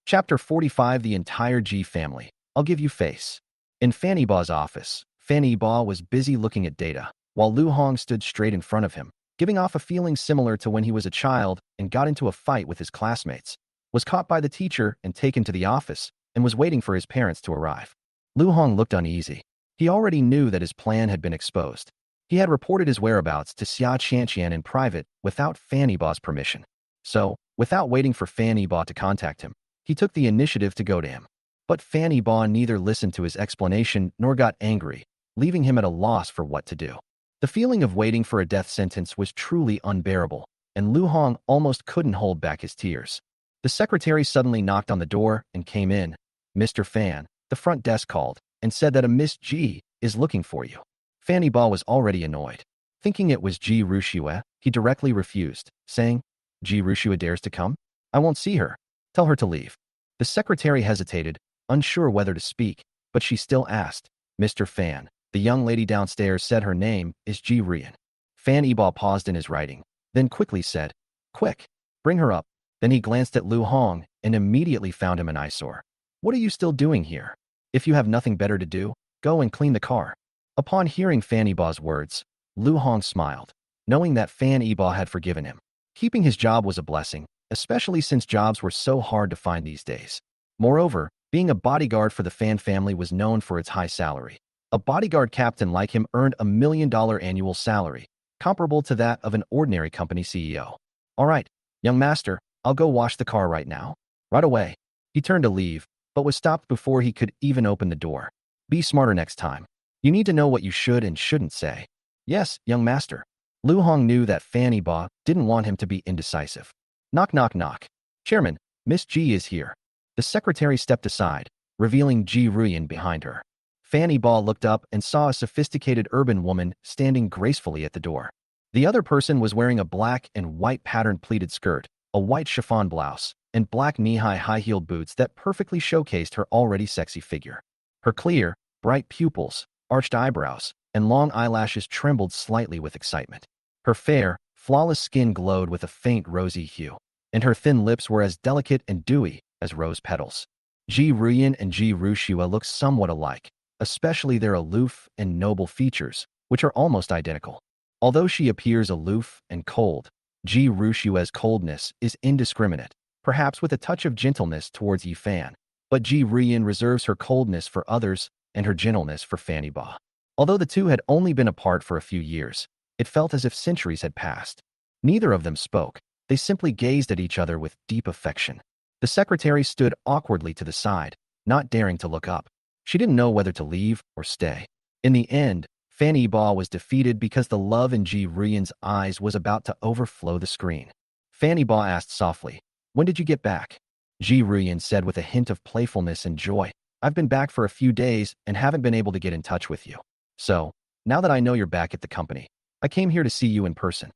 Chapter 45. The entire Ji family. I'll give you face. In Fanny Ba's office, Fanny Ba was busy looking at data, while Lu Hong stood straight in front of him, giving off a feeling similar to when he was a child and got into a fight with his classmates, was caught by the teacher and taken to the office, and was waiting for his parents to arrive. Lu Hong looked uneasy. He already knew that his plan had been exposed. He had reported his whereabouts to Xia Qianqian in private without Fanny Ba's permission. So, without waiting for Fanny Ba to contact him, he took the initiative to go to him. But Fanny Ba neither listened to his explanation nor got angry, leaving him at a loss for what to do. The feeling of waiting for a death sentence was truly unbearable, and Lu Hong almost couldn't hold back his tears. The secretary suddenly knocked on the door and came in. "Mr. Fan," the front desk called, and said that a Miss Ji is looking for you. Fanny Ba was already annoyed. Thinking it was Ji Rushua, he directly refused, saying, "Ji Rushua dares to come? I won't see her. Tell her to leave." The secretary hesitated, unsure whether to speak, but she still asked, "Mr. Fan." The young lady downstairs said her name is Ji Rian. Fan Ba paused in his writing, then quickly said, "Quick, bring her up." Then he glanced at Lu Hong and immediately found him an eyesore. "What are you still doing here? If you have nothing better to do, go and clean the car." Upon hearing Fanny Ba's words, Lu Hong smiled, knowing that Fanny Ba had forgiven him. Keeping his job was a blessing, especially since jobs were so hard to find these days. Moreover, being a bodyguard for the Fan family was known for its high salary. A bodyguard captain like him earned $1 million annual salary, comparable to that of an ordinary company CEO. "All right, young master, I'll go wash the car right now." Right away. He turned to leave, but was stopped before he could even open the door. "Be smarter next time. You need to know what you should and shouldn't say." "Yes, young master." Lu Hong knew that Fanny Ba didn't want him to be indecisive. Knock, knock, knock. "Chairman, Miss Ji is here." The secretary stepped aside, revealing Ji Ruyan behind her. Fanny Ba looked up and saw a sophisticated urban woman standing gracefully at the door. The other person was wearing a black and white patterned pleated skirt, a white chiffon blouse, and black knee-high high-heeled boots that perfectly showcased her already sexy figure. Her clear, bright pupils, arched eyebrows, and long eyelashes trembled slightly with excitement. Her fair, flawless skin glowed with a faint rosy hue, and her thin lips were as delicate and dewy as rose petals. Ji Ruyan and Ji Rushua looked somewhat alike, especially their aloof and noble features, which are almost identical. Although she appears aloof and cold, Ji Rushue's coldness is indiscriminate, perhaps with a touch of gentleness towards Yifan, but Ji Rian reserves her coldness for others and her gentleness for Fanny Ba. Although the two had only been apart for a few years, it felt as if centuries had passed. Neither of them spoke. They simply gazed at each other with deep affection. The secretary stood awkwardly to the side, not daring to look up. She didn't know whether to leave or stay. In the end, Fanny Ba was defeated because the love in Ji Rian's eyes was about to overflow the screen. Fanny Ba asked softly, "When did you get back?" Ji Rian said with a hint of playfulness and joy, "I've been back for a few days and haven't been able to get in touch with you. So, now that I know you're back at the company, I came here to see you in person."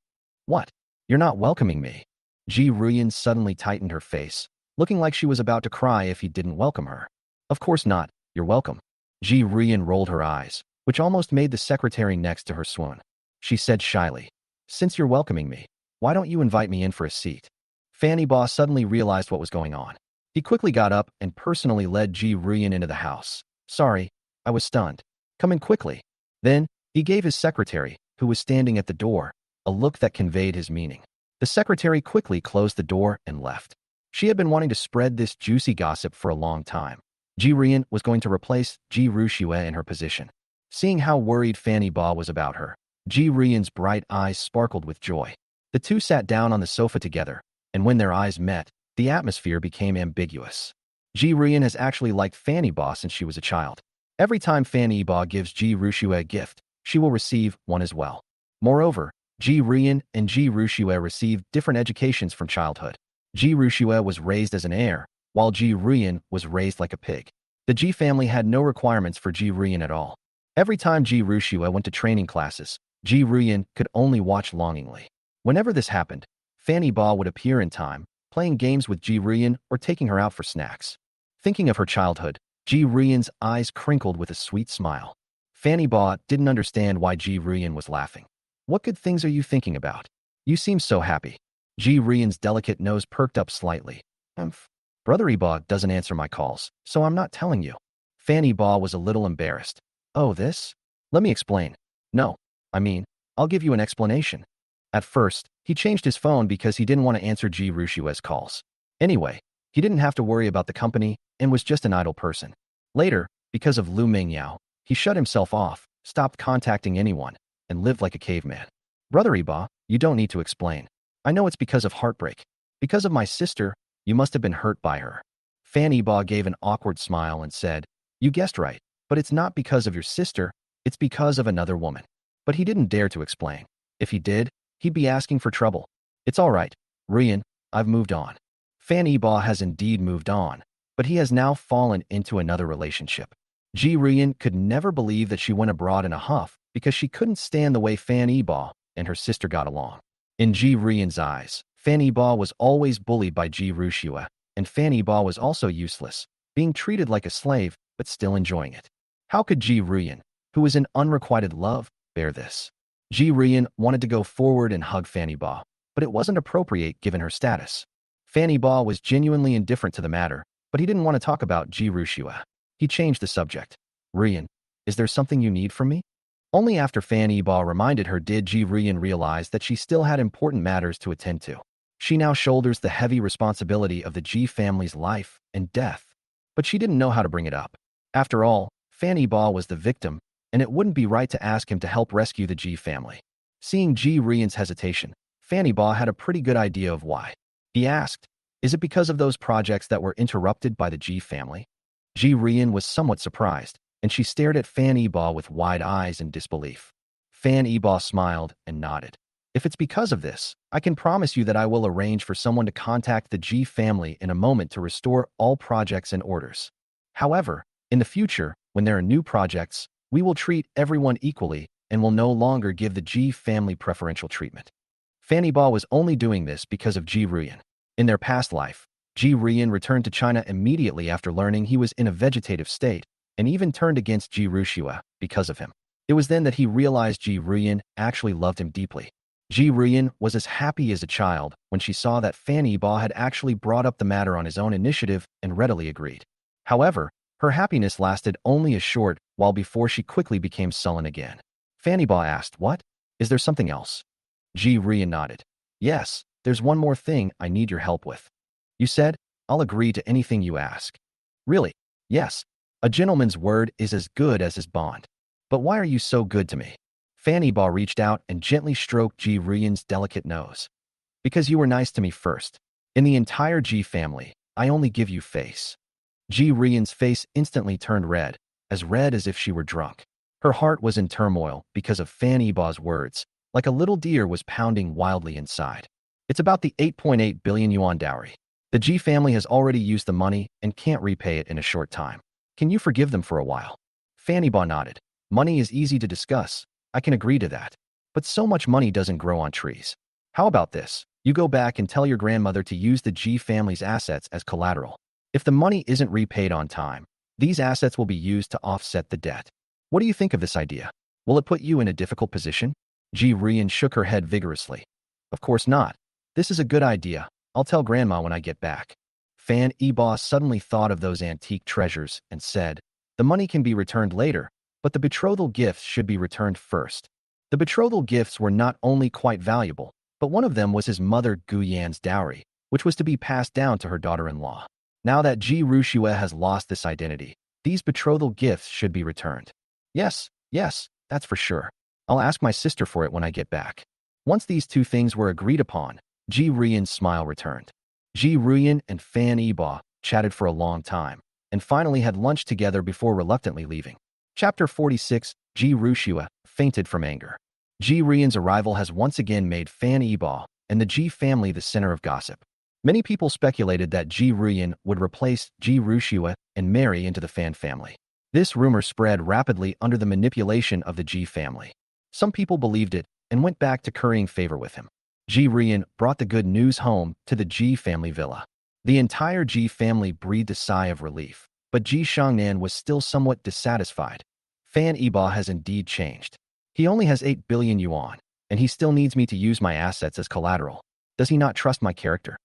"What? You're not welcoming me?" Ji Rian suddenly tightened her face, looking like she was about to cry if he didn't welcome her. "Of course not, you're welcome." Ji Rian rolled her eyes, which almost made the secretary next to her swoon. She said shyly, "Since you're welcoming me, why don't you invite me in for a seat?" Fanny Ba suddenly realized what was going on. He quickly got up and personally led Ji Rian into the house. "Sorry, I was stunned. Come in quickly." Then, he gave his secretary, who was standing at the door, a look that conveyed his meaning. The secretary quickly closed the door and left. She had been wanting to spread this juicy gossip for a long time. Ji Rian was going to replace Ji Rushue in her position. Seeing how worried Fanny Ba was about her, Ji Rian's bright eyes sparkled with joy. The two sat down on the sofa together, and when their eyes met, the atmosphere became ambiguous. Ji Rian has actually liked Fanny Ba since she was a child. Every time Fanny Ba gives Ji Rushue a gift, she will receive one as well. Moreover, Ji Rian and Ji Rushue received different educations from childhood. Ji Rushue was raised as an heir, while Ji Rian was raised like a pig. The Ji family had no requirements for Ji Rian at all. Every time Ji Rushue went to training classes, Ji Rian could only watch longingly. Whenever this happened, Fanny Ba would appear in time, playing games with Ji Rian or taking her out for snacks. Thinking of her childhood, Ji Rian's eyes crinkled with a sweet smile. Fanny Ba didn't understand why Ji Rian was laughing. "What good things are you thinking about? You seem so happy." Ji Rian's delicate nose perked up slightly. Brother Ba doesn't answer my calls, so I'm not telling you." Fanny Ba was a little embarrassed. "Oh, this? Let me explain." "No, I mean, I'll give you an explanation." At first, he changed his phone because he didn't want to answer Ji Rushue's calls. Anyway, he didn't have to worry about the company and was just an idle person. Later, because of Lu Mingyao, he shut himself off, stopped contacting anyone, and lived like a caveman. "Brother Ba, you don't need to explain. I know it's because of heartbreak. Because of my sister, you must have been hurt by her." Fanny Ba gave an awkward smile and said, "You guessed right, but it's not because of your sister, it's because of another woman." But he didn't dare to explain. If he did, he'd be asking for trouble. "It's all right, Rian, I've moved on." Fanny Ba has indeed moved on, but he has now fallen into another relationship. Ji Rian could never believe that she went abroad in a huff because she couldn't stand the way Fanny Ba and her sister got along. In Ji Rian's eyes, Fanny Ba was always bullied by Ji Rushue, and Fanny Ba was also useless, being treated like a slave but still enjoying it. How could Ji Rian, who was in unrequited love, bear this? Ji Rian wanted to go forward and hug Fanny Ba, but it wasn't appropriate given her status. Fanny Ba was genuinely indifferent to the matter, but he didn't want to talk about Ji Rushue. He changed the subject. "Rian, is there something you need from me?" Only after Fanny Ba reminded her did Ji Rian realize that she still had important matters to attend to. She now shoulders the heavy responsibility of the Ji family's life and death, but she didn't know how to bring it up. After all, Fanny Ba was the victim, and it wouldn't be right to ask him to help rescue the Ji family. Seeing Ji Rian's hesitation, Fanny Ba had a pretty good idea of why. He asked, "Is it because of those projects that were interrupted by the Ji family?" Ji Rian was somewhat surprised, and she stared at Fanny Ba with wide eyes in disbelief. Fanny Ba smiled and nodded. "If it's because of this, I can promise you that I will arrange for someone to contact the Ji family in a moment to restore all projects and orders. However, in the future, when there are new projects, we will treat everyone equally and will no longer give the Ji family preferential treatment." Fanny Ba was only doing this because of Ji Rian. In their past life, Ji Rian returned to China immediately after learning he was in a vegetative state, and even turned against Ji Rushue because of him. It was then that he realized Ji Rian actually loved him deeply. Ji Rian was as happy as a child when she saw that Fanny Ba had actually brought up the matter on his own initiative and readily agreed. However, her happiness lasted only a short while before she quickly became sullen again. Fanny Ba asked, "What? Is there something else?" Ji Rian nodded. Yes, there's one more thing I need your help with. You said, I'll agree to anything you ask. Really? Yes. A gentleman's word is as good as his bond. But why are you so good to me? Fanny Baugh reached out and gently stroked Ji Ruyan's delicate nose. Because you were nice to me first. In the entire Ji family, I only give you face. Ji Ruyan's face instantly turned red as if she were drunk. Her heart was in turmoil because of Fanny Baugh's words, like a little deer was pounding wildly inside. It's about the 8.8 billion yuan dowry. The Ji family has already used the money and can't repay it in a short time. Can you forgive them for a while? Fanny Baugh nodded. Money is easy to discuss. I can agree to that. But so much money doesn't grow on trees. How about this? You go back and tell your grandmother to use the Ji family's assets as collateral. If the money isn't repaid on time, these assets will be used to offset the debt. What do you think of this idea? Will it put you in a difficult position? Ji Ruyan shook her head vigorously. Of course not. This is a good idea. I'll tell Grandma when I get back. Fanny Baugh suddenly thought of those antique treasures and said, the money can be returned later, but the betrothal gifts should be returned first. The betrothal gifts were not only quite valuable, but one of them was his mother Gu Yan's dowry, which was to be passed down to her daughter-in-law. Now that Ji Rushue has lost this identity, these betrothal gifts should be returned. Yes, that's for sure. I'll ask my sister for it when I get back. Once these two things were agreed upon, Ji Ruyan's smile returned. Ji Ruyan and Fanny Baugh chatted for a long time, and finally had lunch together before reluctantly leaving. Chapter 46, Ji Rushue fainted from anger. Ji Ruyan's arrival has once again made Fanny Baugh and the Ji family the center of gossip. Many people speculated that Ji Ruyan would replace Ji Rushue and marry into the Fan family. This rumor spread rapidly under the manipulation of the Ji family. Some people believed it and went back to currying favor with him. Ji Ruyan brought the good news home to the Ji family villa. The entire Ji family breathed a sigh of relief, but Ji Shangnan was still somewhat dissatisfied. Fanny Baugh has indeed changed. He only has 8 billion yuan, and he still needs me to use my assets as collateral. Does he not trust my character?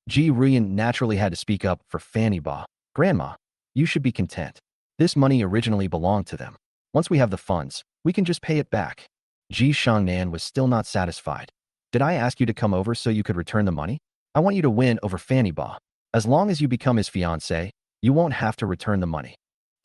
Ji Ruyan naturally had to speak up for Fanny Baugh. Grandma, you should be content. This money originally belonged to them. Once we have the funds, we can just pay it back. Ji Shangnan was still not satisfied. Did I ask you to come over so you could return the money? I want you to win over Fanny Baugh. As long as you become his fiancé, you won't have to return the money.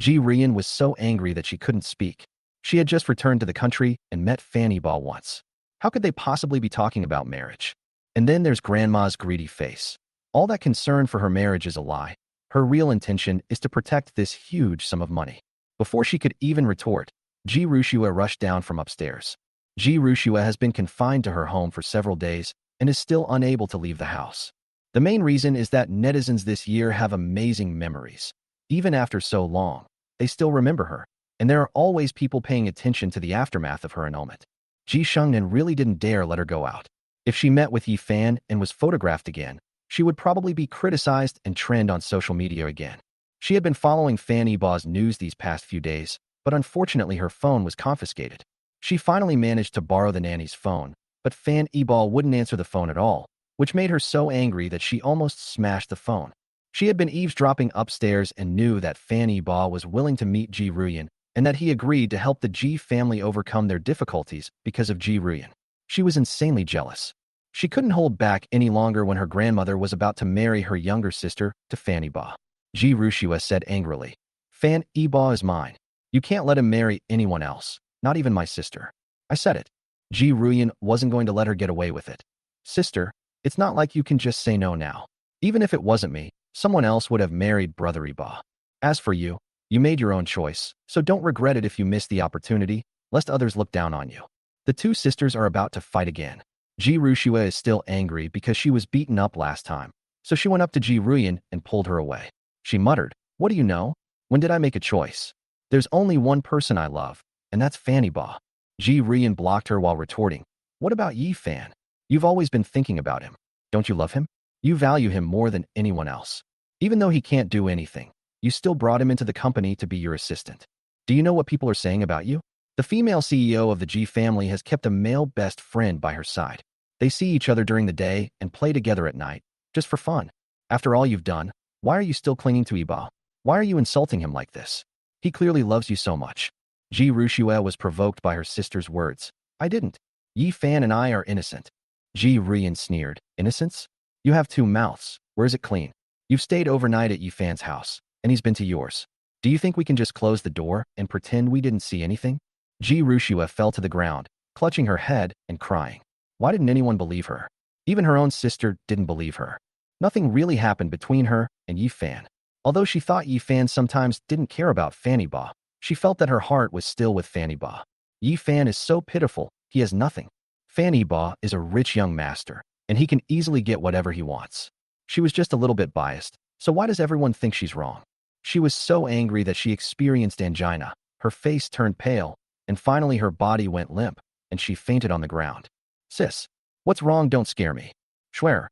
Ji Ruyan was so angry that she couldn't speak. She had just returned to the country and met Fanny Baugh once. How could they possibly be talking about marriage? And then there's Grandma's greedy face. All that concern for her marriage is a lie. Her real intention is to protect this huge sum of money. Before she could even retort, Ji Rushue rushed down from upstairs. Ji Rushue has been confined to her home for several days and is still unable to leave the house. The main reason is that netizens this year have amazing memories. Even after so long, they still remember her, and there are always people paying attention to the aftermath of her annulment. Ji Shangnan really didn't dare let her go out. If she met with Yi Fan and was photographed again, she would probably be criticized and trend on social media again. She had been following Fanny Baugh's news these past few days, but unfortunately her phone was confiscated. She finally managed to borrow the nanny's phone, but Fanny Baugh wouldn't answer the phone at all, which made her so angry that she almost smashed the phone. She had been eavesdropping upstairs and knew that Fanny Baugh was willing to meet Ji Ruyan and that he agreed to help the Ji family overcome their difficulties because of Ji Ruyan. She was insanely jealous. She couldn't hold back any longer when her grandmother was about to marry her younger sister to Fanny Baugh. Ji Rushue said angrily, Fanny Baugh is mine. You can't let him marry anyone else, not even my sister. I said it. Ji Ruyan wasn't going to let her get away with it. Sister, it's not like you can just say no now. Even if it wasn't me, someone else would have married Brother Baugh. As for you, you made your own choice, so don't regret it if you miss the opportunity, lest others look down on you. The two sisters are about to fight again. Ji Rushue is still angry because she was beaten up last time, so she went up to Ji Ruyan and pulled her away. She muttered, what do you know? When did I make a choice? There's only one person I love, and that's Fanny Baugh. Ji Ruyan blocked her while retorting, what about Yi Fan? You've always been thinking about him. Don't you love him? You value him more than anyone else. Even though he can't do anything, you still brought him into the company to be your assistant. Do you know what people are saying about you? The female CEO of the Ji family has kept a male best friend by her side. They see each other during the day and play together at night, just for fun. After all you've done, why are you still clinging to Baugh? Why are you insulting him like this? He clearly loves you so much. Ji Rushue was provoked by her sister's words. I didn't. Yi Fan and I are innocent. Ji Ruyan sneered. Innocence? You have two mouths. Where is it clean? You've stayed overnight at Yi Fan's house, and he's been to yours. Do you think we can just close the door and pretend we didn't see anything? Ji Rushua fell to the ground, clutching her head and crying. Why didn't anyone believe her? Even her own sister didn't believe her. Nothing really happened between her and Yi Fan. Although she thought Yi Fan sometimes didn't care about Fanny Ba, she felt that her heart was still with Fanny Ba. Yi Fan is so pitiful, he has nothing. Fanny Ba is a rich young master, and he can easily get whatever he wants. She was just a little bit biased, so why does everyone think she's wrong? She was so angry that she experienced angina, her face turned pale, and finally her body went limp, and she fainted on the ground. Sis, what's wrong? Don't scare me. Schwer,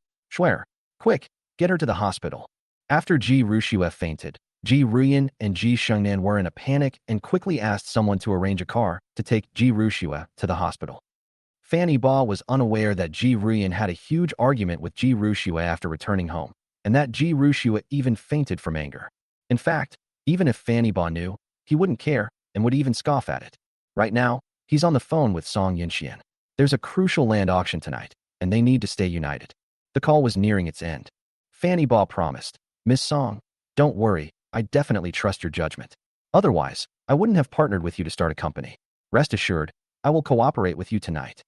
quick, get her to the hospital. After Ji Rushua fainted, Ji Ruyan and Ji Shengnan were in a panic and quickly asked someone to arrange a car to take Ji Rushua to the hospital. Fanny Ba was unaware that Ji Ruyan had a huge argument with Ji Rushua after returning home, and that Ji Rushua even fainted from anger. In fact, even if Fanny Ba knew, he wouldn't care and would even scoff at it. Right now, he's on the phone with Song Yinxian. There's a crucial land auction tonight, and they need to stay united. The call was nearing its end. Fanny Ba promised, Miss Song, don't worry, I definitely trust your judgment. Otherwise, I wouldn't have partnered with you to start a company. Rest assured, I will cooperate with you tonight.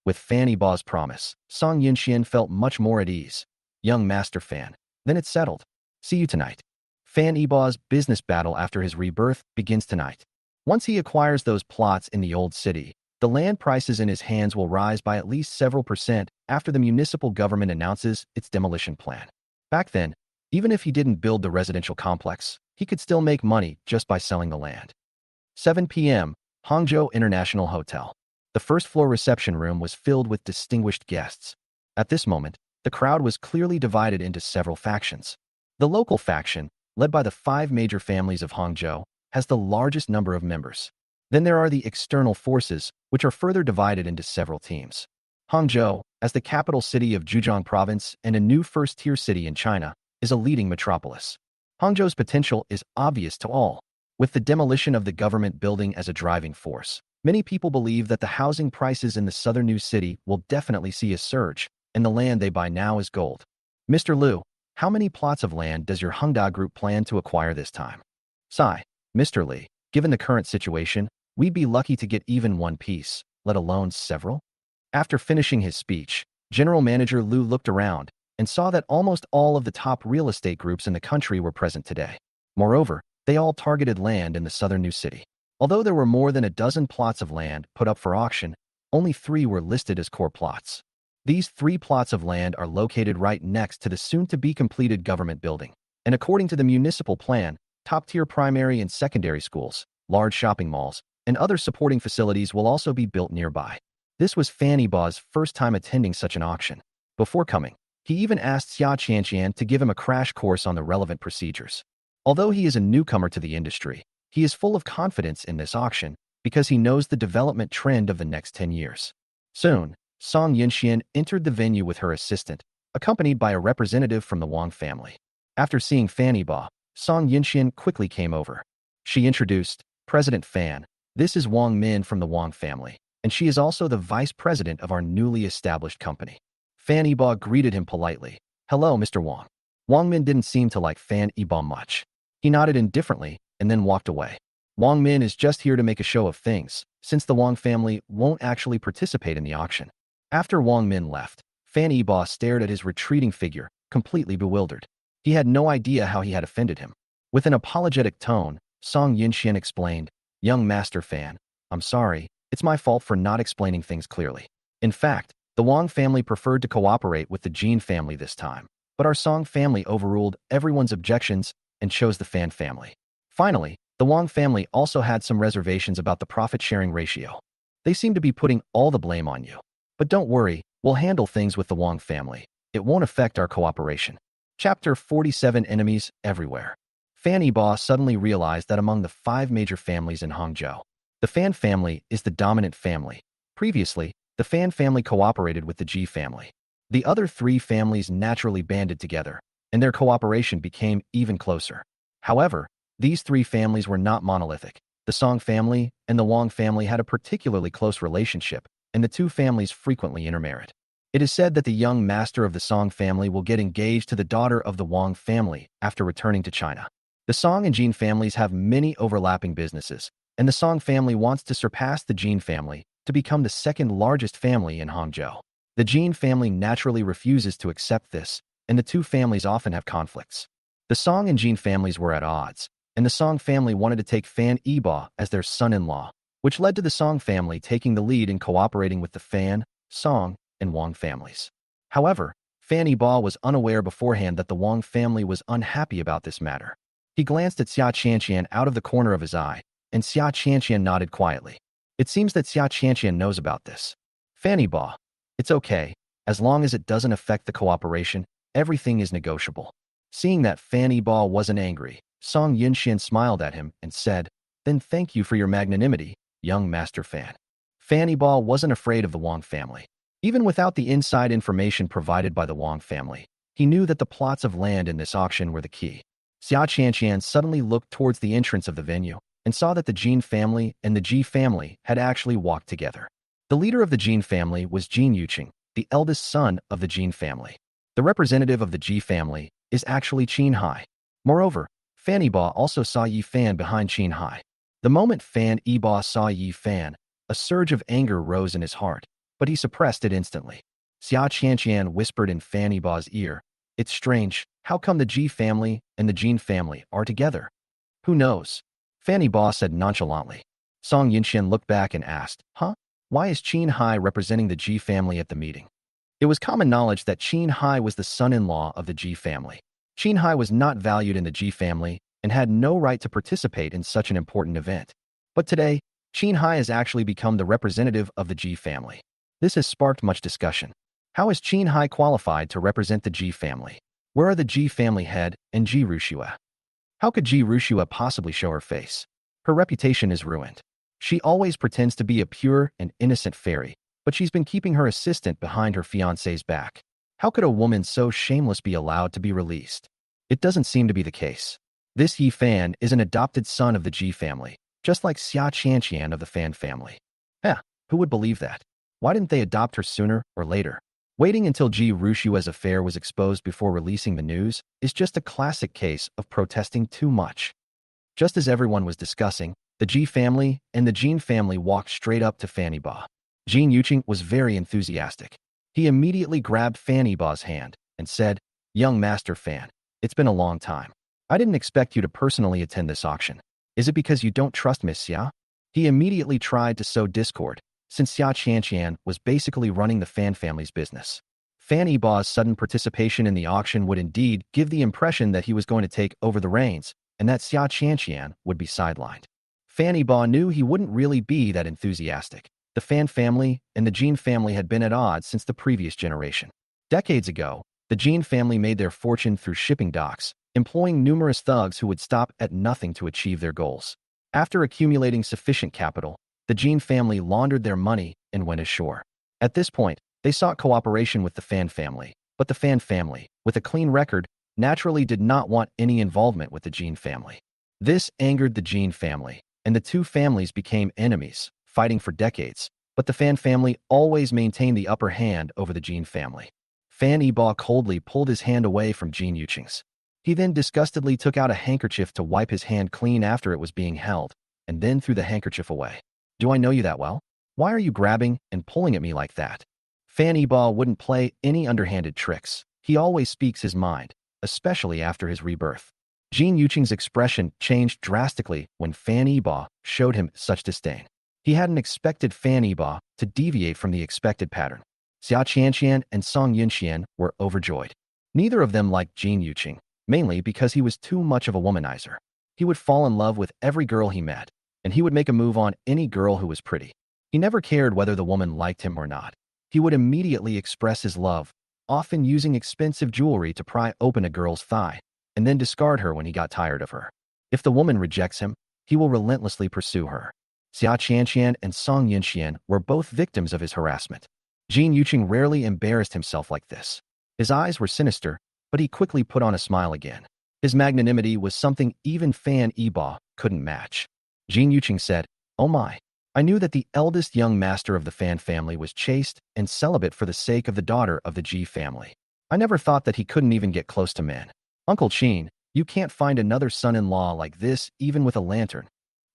With Fanny Ba's promise, Song Yinxian felt much more at ease. Young Master Fan, then it's settled. See you tonight. Fanny Ba's business battle after his rebirth begins tonight. Once he acquires those plots in the old city, the land prices in his hands will rise by at least several percent after the municipal government announces its demolition plan. Back then, even if he didn't build the residential complex, he could still make money just by selling the land. 7 p.m., Hangzhou International Hotel. The first-floor reception room was filled with distinguished guests. At this moment, the crowd was clearly divided into several factions. The local faction, led by the 5 major families of Hangzhou, has the largest number of members. Then there are the external forces, which are further divided into several teams. Hangzhou, as the capital city of Zhejiang Province and a new first-tier city in China, is a leading metropolis. Hangzhou's potential is obvious to all. With the demolition of the government building as a driving force, many people believe that the housing prices in the southern new city will definitely see a surge, and the land they buy now is gold. Mr. Liu, how many plots of land does your Hengda Group plan to acquire this time? Sigh, Mr. Li, given the current situation, we'd be lucky to get even one piece, let alone several. After finishing his speech, General Manager Liu looked around and saw that almost all of the top real estate groups in the country were present today. Moreover, they all targeted land in the southern new city. Although there were more than a dozen plots of land put up for auction, only 3 were listed as core plots. These 3 plots of land are located right next to the soon-to-be-completed government building, and according to the municipal plan, top-tier primary and secondary schools, large shopping malls, and other supporting facilities will also be built nearby. This was Fanny Ba's first time attending such an auction. Before coming, he even asked Xia Qianqian to give him a crash course on the relevant procedures. Although he is a newcomer to the industry, he is full of confidence in this auction because he knows the development trend of the next 10 years. Soon, Song Yinxian entered the venue with her assistant, accompanied by a representative from the Wang family. After seeing Fanny Ba, Song Yinxian quickly came over. She introduced, President Fan, this is Wang Min from the Wang family, and she is also the vice president of our newly established company. Fanny Ba greeted him politely. Hello, Mr. Wang. Wang Min didn't seem to like Fanny Ba much. He nodded indifferently and then walked away. Wang Min is just here to make a show of things, since the Wang family won't actually participate in the auction. After Wang Min left, Fanny Ba stared at his retreating figure, completely bewildered. He had no idea how he had offended him. With an apologetic tone, Song Yinxian explained, Young Master Fan, I'm sorry, it's my fault for not explaining things clearly. In fact, the Wang family preferred to cooperate with the Jin family this time, but our Song family overruled everyone's objections and chose the Fan family. Finally, the Wang family also had some reservations about the profit-sharing ratio. They seem to be putting all the blame on you. But don't worry, we'll handle things with the Wang family. It won't affect our cooperation. Chapter 47 Enemies Everywhere. Fanny Ba suddenly realized that among the 5 major families in Hangzhou, the Fan family is the dominant family. Previously, the Fan family cooperated with the Ji family. The other 3 families naturally banded together, and their cooperation became even closer. However, these 3 families were not monolithic. The Song family and the Wang family had a particularly close relationship, and the 2 families frequently intermarried. It is said that the young master of the Song family will get engaged to the daughter of the Wang family after returning to China. The Song and Jin families have many overlapping businesses, and the Song family wants to surpass the Jin family to become the second largest family in Hangzhou. The Jin family naturally refuses to accept this, and the two families often have conflicts. The Song and Jin families were at odds, and the Song family wanted to take Fan Yibo as their son-in-law, which led to the Song family taking the lead in cooperating with the Fan, Song, and Wang families. However, Fan Yibo was unaware beforehand that the Wang family was unhappy about this matter. He glanced at Xia Qianqian out of the corner of his eye, and Xia Qianqian nodded quietly. It seems that Xia Qianqian knows about this. Fan Yibo, it's okay, as long as it doesn't affect the cooperation, everything is negotiable. Seeing that Fan Yibo wasn't angry, Song Yunxian smiled at him and said, "Then thank you for your magnanimity, young Master Fan." Fan Yibo wasn't afraid of the Wang family. Even without the inside information provided by the Wang family, he knew that the plots of land in this auction were the key. Xia Qianqian suddenly looked towards the entrance of the venue and saw that the Jin family and the Ji family had actually walked together. The leader of the Jin family was Jin Yuqing, the eldest son of the Jin family. The representative of the Ji family is actually Qin Hai. Moreover, Fan Yibo also saw Yi Fan behind Qin Hai. The moment Fan Yibo saw Yi Fan, a surge of anger rose in his heart, but he suppressed it instantly. Xia Qianqian whispered in Fan Yibo's ear, "It's strange, how come the Ji family and the Jin family are together?" "Who knows?" Fan Yibo said nonchalantly. Song Yunxian looked back and asked, "Huh? Why is Qin Hai representing the Ji family at the meeting?" It was common knowledge that Qin Hai was the son-in-law of the Ji family. Qin Hai was not valued in the Ji family and had no right to participate in such an important event. But today, Qin Hai has actually become the representative of the Ji family. This has sparked much discussion. How is Qin Hai qualified to represent the Ji family? Where are the Ji family head and Ji Rushua? How could Ji Rushua possibly show her face? Her reputation is ruined. She always pretends to be a pure and innocent fairy, but she's been keeping her assistant behind her fiancé's back. How could a woman so shameless be allowed to be released? It doesn't seem to be the case. This Yi Fan is an adopted son of the Ji family, just like Xia Qianqian of the Fan family. Who would believe that? Why didn't they adopt her sooner or later? Waiting until Ji Rushua's affair was exposed before releasing the news is just a classic case of protesting too much. Just as everyone was discussing, the Ji family and the Jin family walked straight up to Fan Yibo. Jin Yuqing was very enthusiastic. He immediately grabbed Fan Yibo's hand and said, "Young Master Fan, it's been a long time. I didn't expect you to personally attend this auction. Is it because you don't trust Miss Xia?" He immediately tried to sow discord, since Xia Qianqian was basically running the Fan family's business. Fan Yibo's sudden participation in the auction would indeed give the impression that he was going to take over the reins, and that Xia Qianqian would be sidelined. Fan Yibo knew he wouldn't really be that enthusiastic. The Fan family and the Jin family had been at odds since the previous generation. Decades ago, the Jin family made their fortune through shipping docks, employing numerous thugs who would stop at nothing to achieve their goals. After accumulating sufficient capital, the Jin family laundered their money and went ashore. At this point, they sought cooperation with the Fan family, but the Fan family, with a clean record, naturally did not want any involvement with the Jin family. This angered the Jin family, and the two families became enemies, fighting for decades, but the Fan family always maintained the upper hand over the Jin family. Fan Yibo coldly pulled his hand away from Jin Yuqing's. He then disgustedly took out a handkerchief to wipe his hand clean after it was being held, and then threw the handkerchief away. "Do I know you that well? Why are you grabbing and pulling at me like that?" Fan Yibo wouldn't play any underhanded tricks. He always speaks his mind, especially after his rebirth. Jin Yuqing's expression changed drastically when Fan Yibo showed him such disdain. He hadn't expected Fan Yibo to deviate from the expected pattern. Xia Qianqian and Song Yunxian were overjoyed. Neither of them liked Jin Yuqing, mainly because he was too much of a womanizer. He would fall in love with every girl he met, and he would make a move on any girl who was pretty. He never cared whether the woman liked him or not. He would immediately express his love, often using expensive jewelry to pry open a girl's thigh, and then discard her when he got tired of her. If the woman rejects him, he will relentlessly pursue her. Xia Qianqian and Song Yunxian were both victims of his harassment. Jin Yuqing rarely embarrassed himself like this. His eyes were sinister, but he quickly put on a smile again. His magnanimity was something even Fan Yibo couldn't match. Jin Yuqing said, "Oh my, I knew that the eldest young master of the Fan family was chaste and celibate for the sake of the daughter of the Ji family. I never thought that he couldn't even get close to men. Uncle Qin, you can't find another son-in-law like this even with a lantern.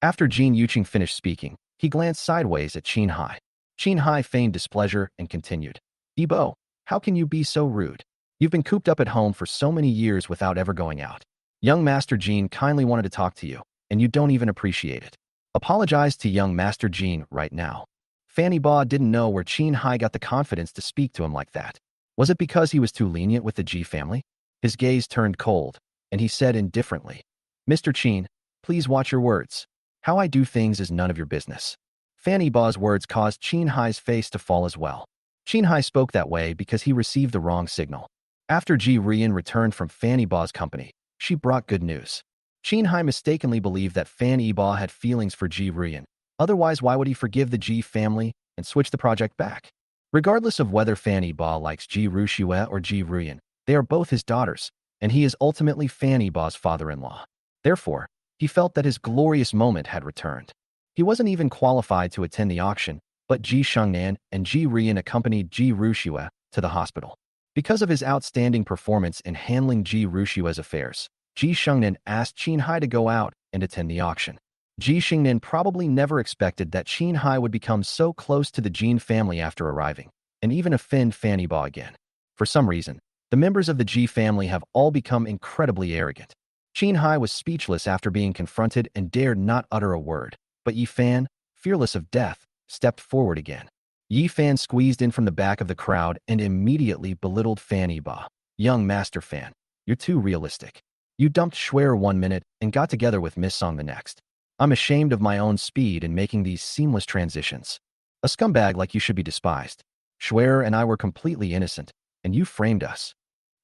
After Jin Yuqing finished speaking, he glanced sideways at Qin Hai. Qin Hai feigned displeasure and continued. Yibo, how can you be so rude? You've been cooped up at home for so many years without ever going out. Young Master Jin kindly wanted to talk to you, and you don't even appreciate it. Apologize to young Master Jin right now. Fanny Ba didn't know where Qin Hai got the confidence to speak to him like that. Was it because he was too lenient with the Ji family? His gaze turned cold, and he said indifferently, Mr. Qin, please watch your words. How I do things is none of your business. Fanny Ba's words caused Qin Hai's face to fall as well. Qin Hai spoke that way because he received the wrong signal. After Ji Rian returned from Fanny Ba's company, she brought good news. Qin Hai mistakenly believed that Fanny Ba had feelings for Ji Rian. Otherwise, why would he forgive the Ji family and switch the project back? Regardless of whether Fanny Ba likes Ji Ruxue or Ji Rian, they are both his daughters, and he is ultimately Fanny Ba's father-in-law. Therefore, he felt that his glorious moment had returned. He wasn't even qualified to attend the auction, but Ji Shengnan and Ji Rian accompanied Ji Ruxue to the hospital. Because of his outstanding performance in handling Ji Ruxue's affairs, Ji Shengnan asked Qin Hai to go out and attend the auction. Ji Shengnan probably never expected that Qin Hai would become so close to the Jin family after arriving, and even offend Fanny Ba again. For some reason, the members of the Ji family have all become incredibly arrogant. Qin Hai was speechless after being confronted and dared not utter a word, but Yi Fan, fearless of death, stepped forward again. Yi Fan squeezed in from the back of the crowd and immediately belittled Fanny Ba. Young Master Fan, you're too realistic. You dumped Schwer 1 minute and got together with Miss Song the next. I'm ashamed of my own speed in making these seamless transitions. A scumbag like you should be despised. Schwer and I were completely innocent, and you framed us.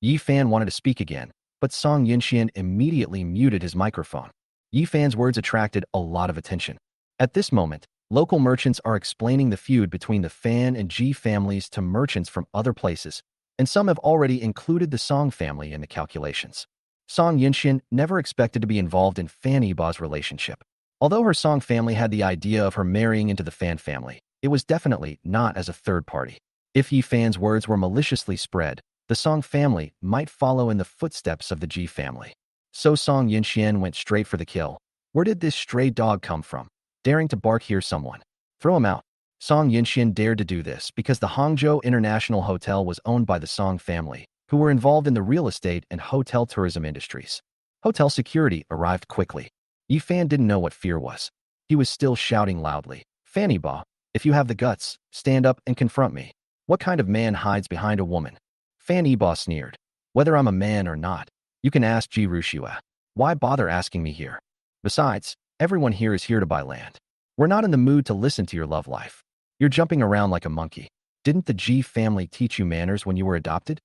Yi Fan wanted to speak again, but Song Yinxian immediately muted his microphone. Yi Fan's words attracted a lot of attention. At this moment, local merchants are explaining the feud between the Fan and Ji families to merchants from other places, and some have already included the Song family in the calculations. Song Yinxian never expected to be involved in Fanny Ba's relationship. Although her Song family had the idea of her marrying into the Fan family, it was definitely not as a third party. If Yi Fan's words were maliciously spread, the Song family might follow in the footsteps of the Ji family. So Song Yinxian went straight for the kill. Where did this stray dog come from? Daring to bark here someone. Throw him out. Song Yinxian dared to do this because the Hangzhou International Hotel was owned by the Song family, who were involved in the real estate and hotel tourism industries. Hotel security arrived quickly. Yi Fan didn't know what fear was. He was still shouting loudly, Fanny Ba, if you have the guts, stand up and confront me. What kind of man hides behind a woman? Fanny Ba sneered. Whether I'm a man or not, you can ask Ji Ruxue. Why bother asking me here? Besides, everyone here is here to buy land. We're not in the mood to listen to your love life. You're jumping around like a monkey. Didn't the Ji family teach you manners when you were adopted?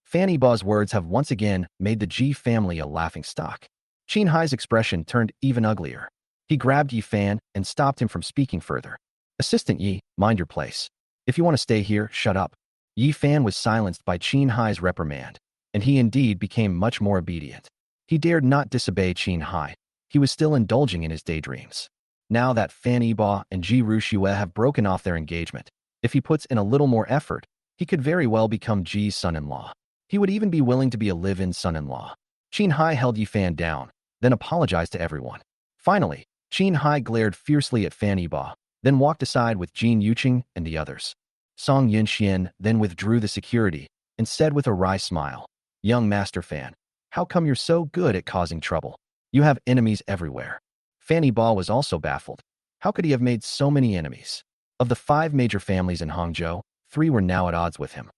Fanny Ba's words have once again made the Ji family a laughing stock. Qin Hai's expression turned even uglier. He grabbed Yi Fan and stopped him from speaking further. Assistant Yi, mind your place. If you want to stay here, shut up. Yi Fan was silenced by Qin Hai's reprimand, and he indeed became much more obedient. He dared not disobey Qin Hai. He was still indulging in his daydreams. Now that Fanny Ba and Ji Ruxue have broken off their engagement, if he puts in a little more effort, he could very well become Ji's son-in-law. He would even be willing to be a live-in son-in-law. Qin Hai held Yi Fan down, then apologized to everyone. Finally, Qin Hai glared fiercely at Fanny Ba, then walked aside with Jin Yuqing and the others. Song Yinxian then withdrew the security and said with a wry smile, Young Master Fan, how come you're so good at causing trouble? You have enemies everywhere. Fanny Ba was also baffled. How could he have made so many enemies? Of the 5 major families in Hangzhou, 3 were now at odds with him.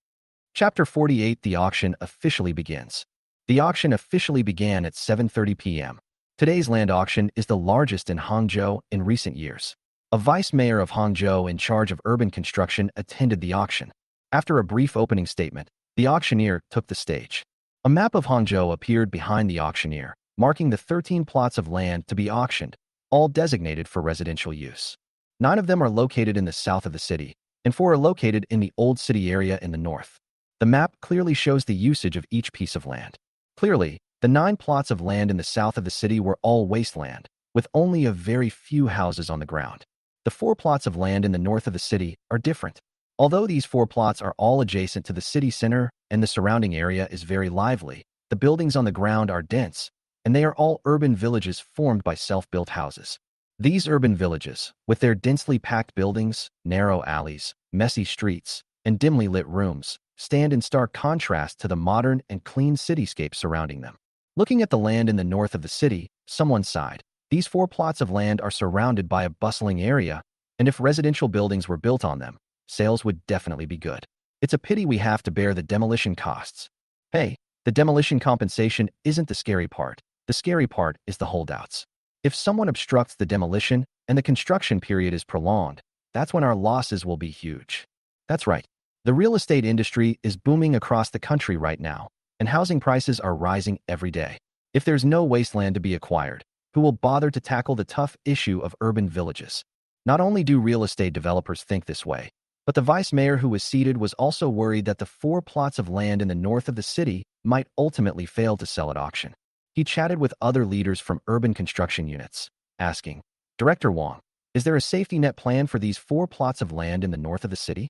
Chapter 48. The auction officially begins. The auction officially began at 7:30 p.m. Today's land auction is the largest in Hangzhou in recent years. A vice mayor of Hangzhou in charge of urban construction attended the auction. After a brief opening statement, the auctioneer took the stage. A map of Hangzhou appeared behind the auctioneer, marking the 13 plots of land to be auctioned, all designated for residential use. 9 of them are located in the south of the city, and 4 are located in the old city area in the north. The map clearly shows the usage of each piece of land. Clearly, the 9 plots of land in the south of the city were all wasteland, with only a very few houses on the ground. The 4 plots of land in the north of the city are different. Although these 4 plots are all adjacent to the city center and the surrounding area is very lively, the buildings on the ground are dense, and they are all urban villages formed by self-built houses. These urban villages, with their densely packed buildings, narrow alleys, messy streets, and dimly lit rooms, stand in stark contrast to the modern and clean cityscape surrounding them. Looking at the land in the north of the city, someone sighed. These 4 plots of land are surrounded by a bustling area, and if residential buildings were built on them, sales would definitely be good. It's a pity we have to bear the demolition costs. Hey, the demolition compensation isn't the scary part. The scary part is the holdouts. If someone obstructs the demolition and the construction period is prolonged, that's when our losses will be huge. That's right. The real estate industry is booming across the country right now, and housing prices are rising every day. If there's no wasteland to be acquired, who will bother to tackle the tough issue of urban villages? Not only do real estate developers think this way, but the vice mayor who was seated was also worried that the 4 plots of land in the north of the city might ultimately fail to sell at auction. He chatted with other leaders from urban construction units, asking, "Director Wong, is there a safety net plan for these 4 plots of land in the north of the city?"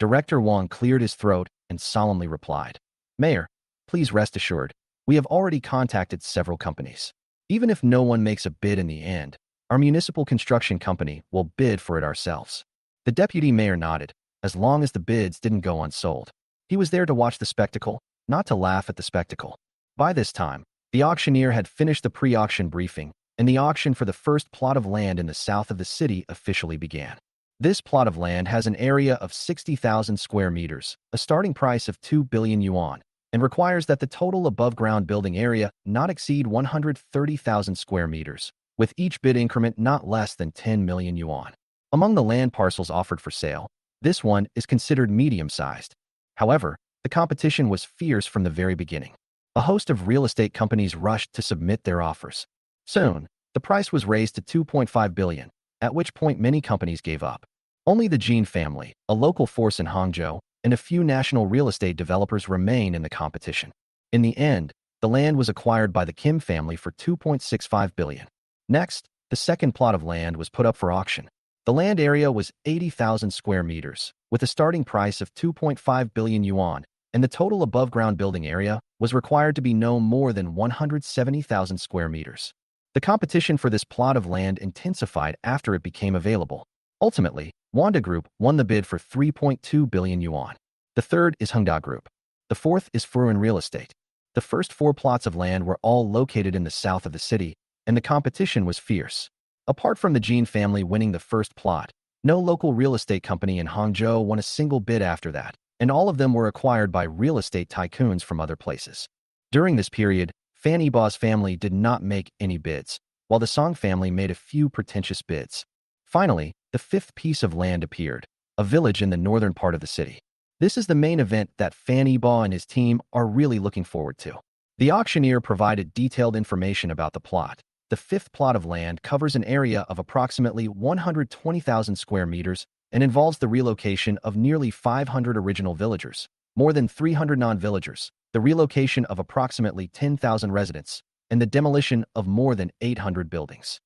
Director Wong cleared his throat and solemnly replied, "Mayor, please rest assured, we have already contacted several companies. Even if no one makes a bid in the end, our municipal construction company will bid for it ourselves." The deputy mayor nodded, as long as the bids didn't go unsold. He was there to watch the spectacle, not to laugh at the spectacle. By this time, the auctioneer had finished the pre-auction briefing, and the auction for the first plot of land in the south of the city officially began. This plot of land has an area of 60,000 square meters, a starting price of 2 billion yuan, and requires that the total above-ground building area not exceed 130,000 square meters, with each bid increment not less than 10 million yuan. Among the land parcels offered for sale, this one is considered medium-sized. However, the competition was fierce from the very beginning. A host of real estate companies rushed to submit their offers. Soon, the price was raised to 2.5 billion, at which point many companies gave up. Only the Jin family, a local force in Hangzhou, and a few national real estate developers remain in the competition. In the end, the land was acquired by the Kim family for 2.65 billion. Next, the second plot of land was put up for auction. The land area was 80,000 square meters, with a starting price of 2.5 billion yuan, and the total above-ground building area was required to be no more than 170,000 square meters. The competition for this plot of land intensified after it became available. Ultimately, Wanda Group won the bid for 3.2 billion yuan. The third is Hengda Group. The fourth is Furan Real Estate. The first 4 plots of land were all located in the south of the city, and the competition was fierce. Apart from the Jin family winning the first plot, no local real estate company in Hangzhou won a single bid after that, and all of them were acquired by real estate tycoons from other places. During this period, Fan Yibao's family did not make any bids, while the Song family made a few pretentious bids. Finally, the fifth piece of land appeared, a village in the northern part of the city. This is the main event that Fan Yibao and his team are really looking forward to. The auctioneer provided detailed information about the plot. The fifth plot of land covers an area of approximately 120,000 square meters and involves the relocation of nearly 500 original villagers, more than 300 non-villagers, the relocation of approximately 10,000 residents, and the demolition of more than 800 buildings.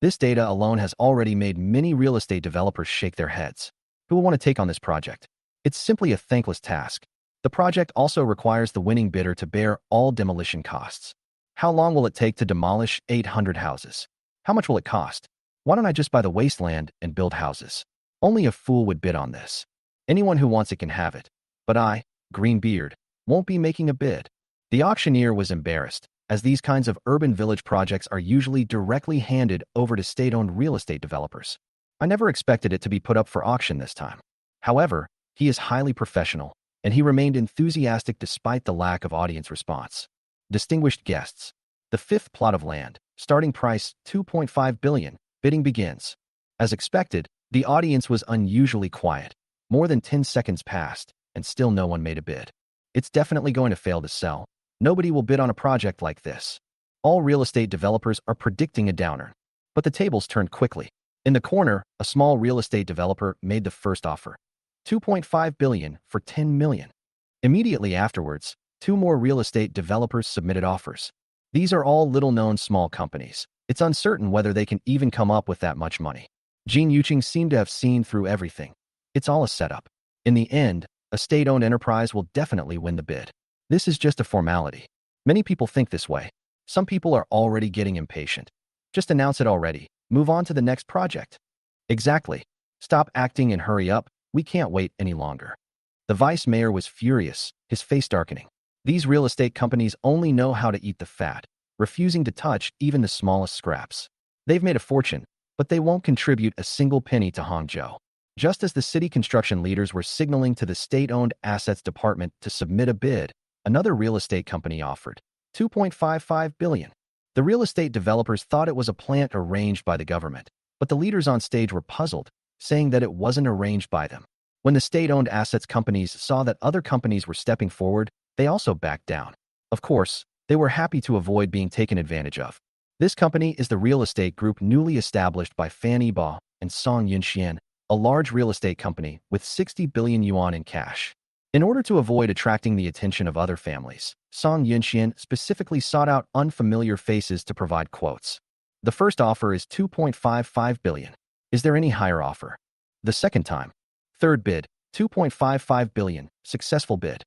This data alone has already made many real estate developers shake their heads. Who will want to take on this project? It's simply a thankless task. The project also requires the winning bidder to bear all demolition costs. How long will it take to demolish 800 houses? How much will it cost? Why don't I just buy the wasteland and build houses? Only a fool would bid on this. Anyone who wants it can have it. But I, Greenbeard, won't be making a bid. The auctioneer was embarrassed, as these kinds of urban village projects are usually directly handed over to state-owned real estate developers. I never expected it to be put up for auction this time. However, he is highly professional, and he remained enthusiastic despite the lack of audience response. Distinguished guests, the fifth plot of land, starting price 2.5 billion, bidding begins. As expected, the audience was unusually quiet. More than 10 seconds passed, and still no one made a bid. It's definitely going to fail to sell. Nobody will bid on a project like this. All real estate developers are predicting a downer. But the tables turned quickly. In the corner, a small real estate developer made the first offer. 2.5 billion for 10 million. Immediately afterwards, two more real estate developers submitted offers. These are all little-known small companies. It's uncertain whether they can even come up with that much money. Jin Yuqing seemed to have seen through everything. It's all a setup. In the end, a state-owned enterprise will definitely win the bid. This is just a formality. Many people think this way. Some people are already getting impatient. Just announce it already. Move on to the next project. Exactly. Stop acting and hurry up. We can't wait any longer. The vice mayor was furious, his face darkening. These real estate companies only know how to eat the fat, refusing to touch even the smallest scraps. They've made a fortune, but they won't contribute a single penny to Hangzhou. Just as the city construction leaders were signaling to the state-owned assets department to submit a bid, another real estate company offered $2.55 billion. The real estate developers thought it was a plant arranged by the government, but the leaders on stage were puzzled, saying that it wasn't arranged by them. When the state-owned assets companies saw that other companies were stepping forward, they also backed down. Of course, they were happy to avoid being taken advantage of. This company is the real estate group newly established by Fan Yibo and Song Yunxian, a large real estate company with 60 billion yuan in cash. In order to avoid attracting the attention of other families, Song Yunxian specifically sought out unfamiliar faces to provide quotes. The first offer is 2.55 billion. Is there any higher offer? The second time. Third bid, 2.55 billion, successful bid.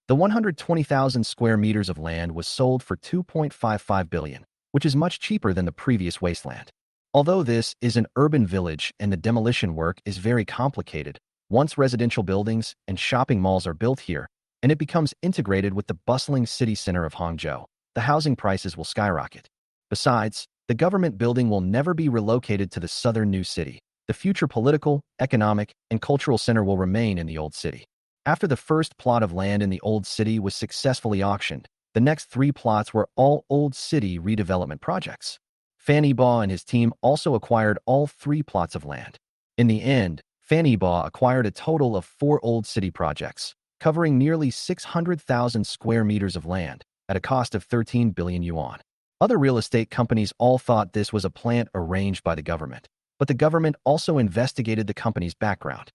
The 120,000 square meters of land was sold for 2.55 billion, which is much cheaper than the previous wasteland. Although this is an urban village and the demolition work is very complicated, once residential buildings and shopping malls are built here, and it becomes integrated with the bustling city center of Hangzhou, the housing prices will skyrocket. Besides, the government building will never be relocated to the southern new city. The future political, economic, and cultural center will remain in the old city. After the first plot of land in the old city was successfully auctioned, the next 3 plots were all old city redevelopment projects. Fan Yibo and his team also acquired all 3 plots of land. In the end, Fan Yibo acquired a total of 4 old city projects, covering nearly 600,000 square meters of land at a cost of 13 billion yuan. Other real estate companies all thought this was a plant arranged by the government, but the government also investigated the company's background.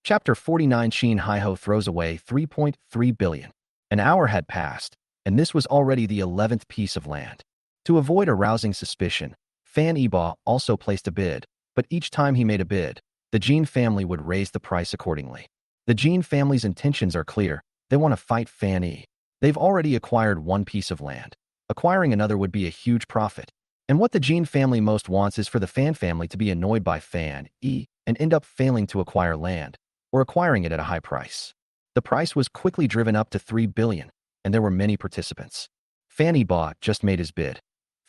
Chapter 49. Qin Haiho throws away 3.3 billion. An hour had passed, and this was already the 11th piece of land. To avoid arousing suspicion, Fan Yibo also placed a bid, but each time he made a bid, the Jin family would raise the price accordingly. The Jin family's intentions are clear. They want to fight Fan Yi. They've already acquired 1 piece of land. Acquiring another would be a huge profit. And what the Jin family most wants is for the Fan family to be annoyed by Fan Yi and end up failing to acquire land, or acquiring it at a high price. The price was quickly driven up to 3 billion, and there were many participants. Fan Yibo just made his bid.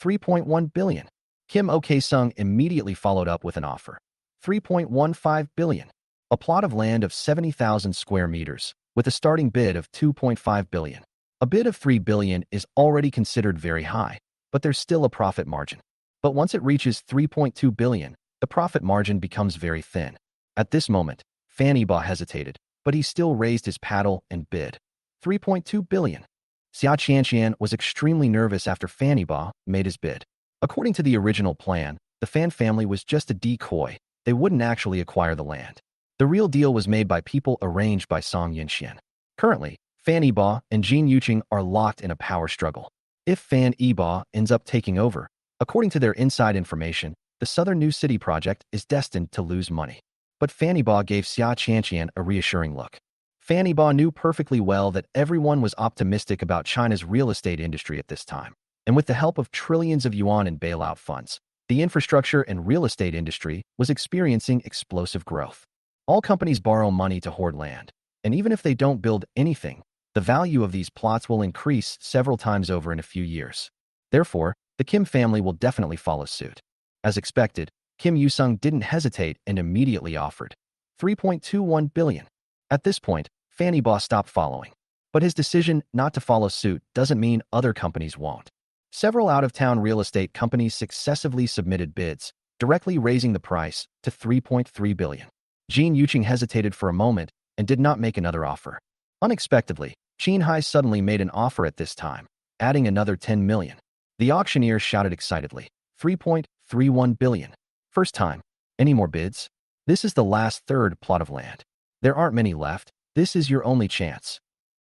3.1 billion. Kim Ok-sung immediately followed up with an offer. 3.15 billion. A plot of land of 70,000 square meters, with a starting bid of 2.5 billion. A bid of 3 billion is already considered very high, but there's still a profit margin. But once it reaches 3.2 billion, the profit margin becomes very thin. At this moment, Fan Yibo hesitated, but he still raised his paddle and bid. 3.2 billion. Xia Qianxian was extremely nervous after Fan Yibo made his bid. According to the original plan, the Fan family was just a decoy. They wouldn't actually acquire the land. The real deal was made by people arranged by Song Yunxian. Currently, Fan Yibo and Jin Yuqing are locked in a power struggle. If Fan Yibo ends up taking over, according to their inside information, the Southern New City project is destined to lose money. But Fan Yibo gave Xia Qianxian a reassuring look. Fan Yibo knew perfectly well that everyone was optimistic about China's real estate industry at this time. And with the help of trillions of yuan in bailout funds, the infrastructure and real estate industry was experiencing explosive growth. All companies borrow money to hoard land, and even if they don't build anything, the value of these plots will increase several times over in a few years. Therefore, the Kim family will definitely follow suit. As expected, Kim Yu-sung didn't hesitate and immediately offered 3.21 billion. At this point, Fan Yibo stopped following. But his decision not to follow suit doesn't mean other companies won't. Several out-of-town real estate companies successively submitted bids, directly raising the price to 3.3 billion. Jin Yuqing hesitated for a moment and did not make another offer. Unexpectedly, Qin Hai suddenly made an offer at this time, adding another 10 million. The auctioneer shouted excitedly, 3.31 billion. First time. Any more bids? This is the last third plot of land. There aren't many left. This is your only chance.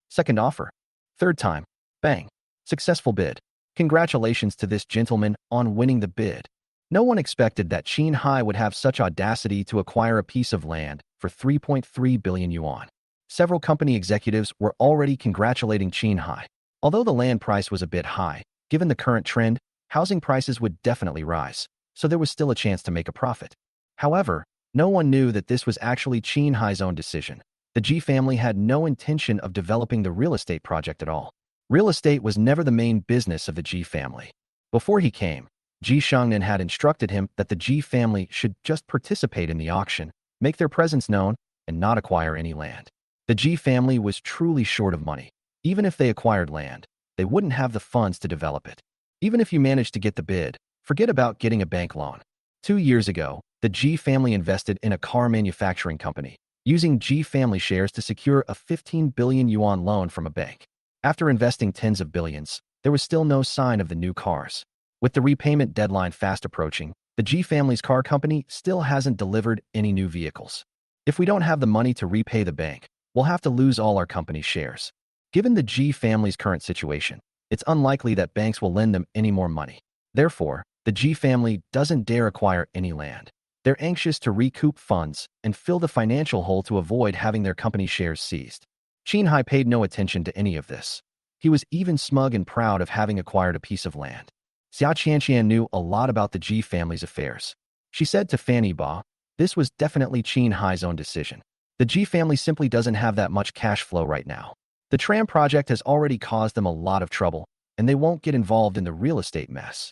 Second offer. Third time. Bang. Successful bid. Congratulations to this gentleman on winning the bid. No one expected that Qin Hai would have such audacity to acquire a piece of land for 3.3 billion yuan. Several company executives were already congratulating Qin Hai. Although the land price was a bit high, given the current trend, housing prices would definitely rise, so there was still a chance to make a profit. However, no one knew that this was actually Qin Hai's own decision. The Ji family had no intention of developing the real estate project at all. Real estate was never the main business of the Ji family. Before he came, Ji Shengnan had instructed him that the Ji family should just participate in the auction, make their presence known, and not acquire any land. The Ji family was truly short of money. Even if they acquired land, they wouldn't have the funds to develop it. Even if you managed to get the bid, forget about getting a bank loan. 2 years ago, the Ji family invested in a car manufacturing company, using Ji family shares to secure a 15 billion yuan loan from a bank. After investing tens of billions, there was still no sign of the new cars. With the repayment deadline fast approaching, the Ji family's car company still hasn't delivered any new vehicles. If we don't have the money to repay the bank, we'll have to lose all our company's shares. Given the Ji family's current situation, it's unlikely that banks will lend them any more money. Therefore, the Ji family doesn't dare acquire any land. They're anxious to recoup funds and fill the financial hole to avoid having their company's shares seized. Qin Hai paid no attention to any of this. He was even smug and proud of having acquired a piece of land. Xia Qianqian knew a lot about the Ji family's affairs. She said to Fan Yibo, this was definitely Qin Hai's own decision. The Ji family simply doesn't have that much cash flow right now. The tram project has already caused them a lot of trouble, and they won't get involved in the real estate mess.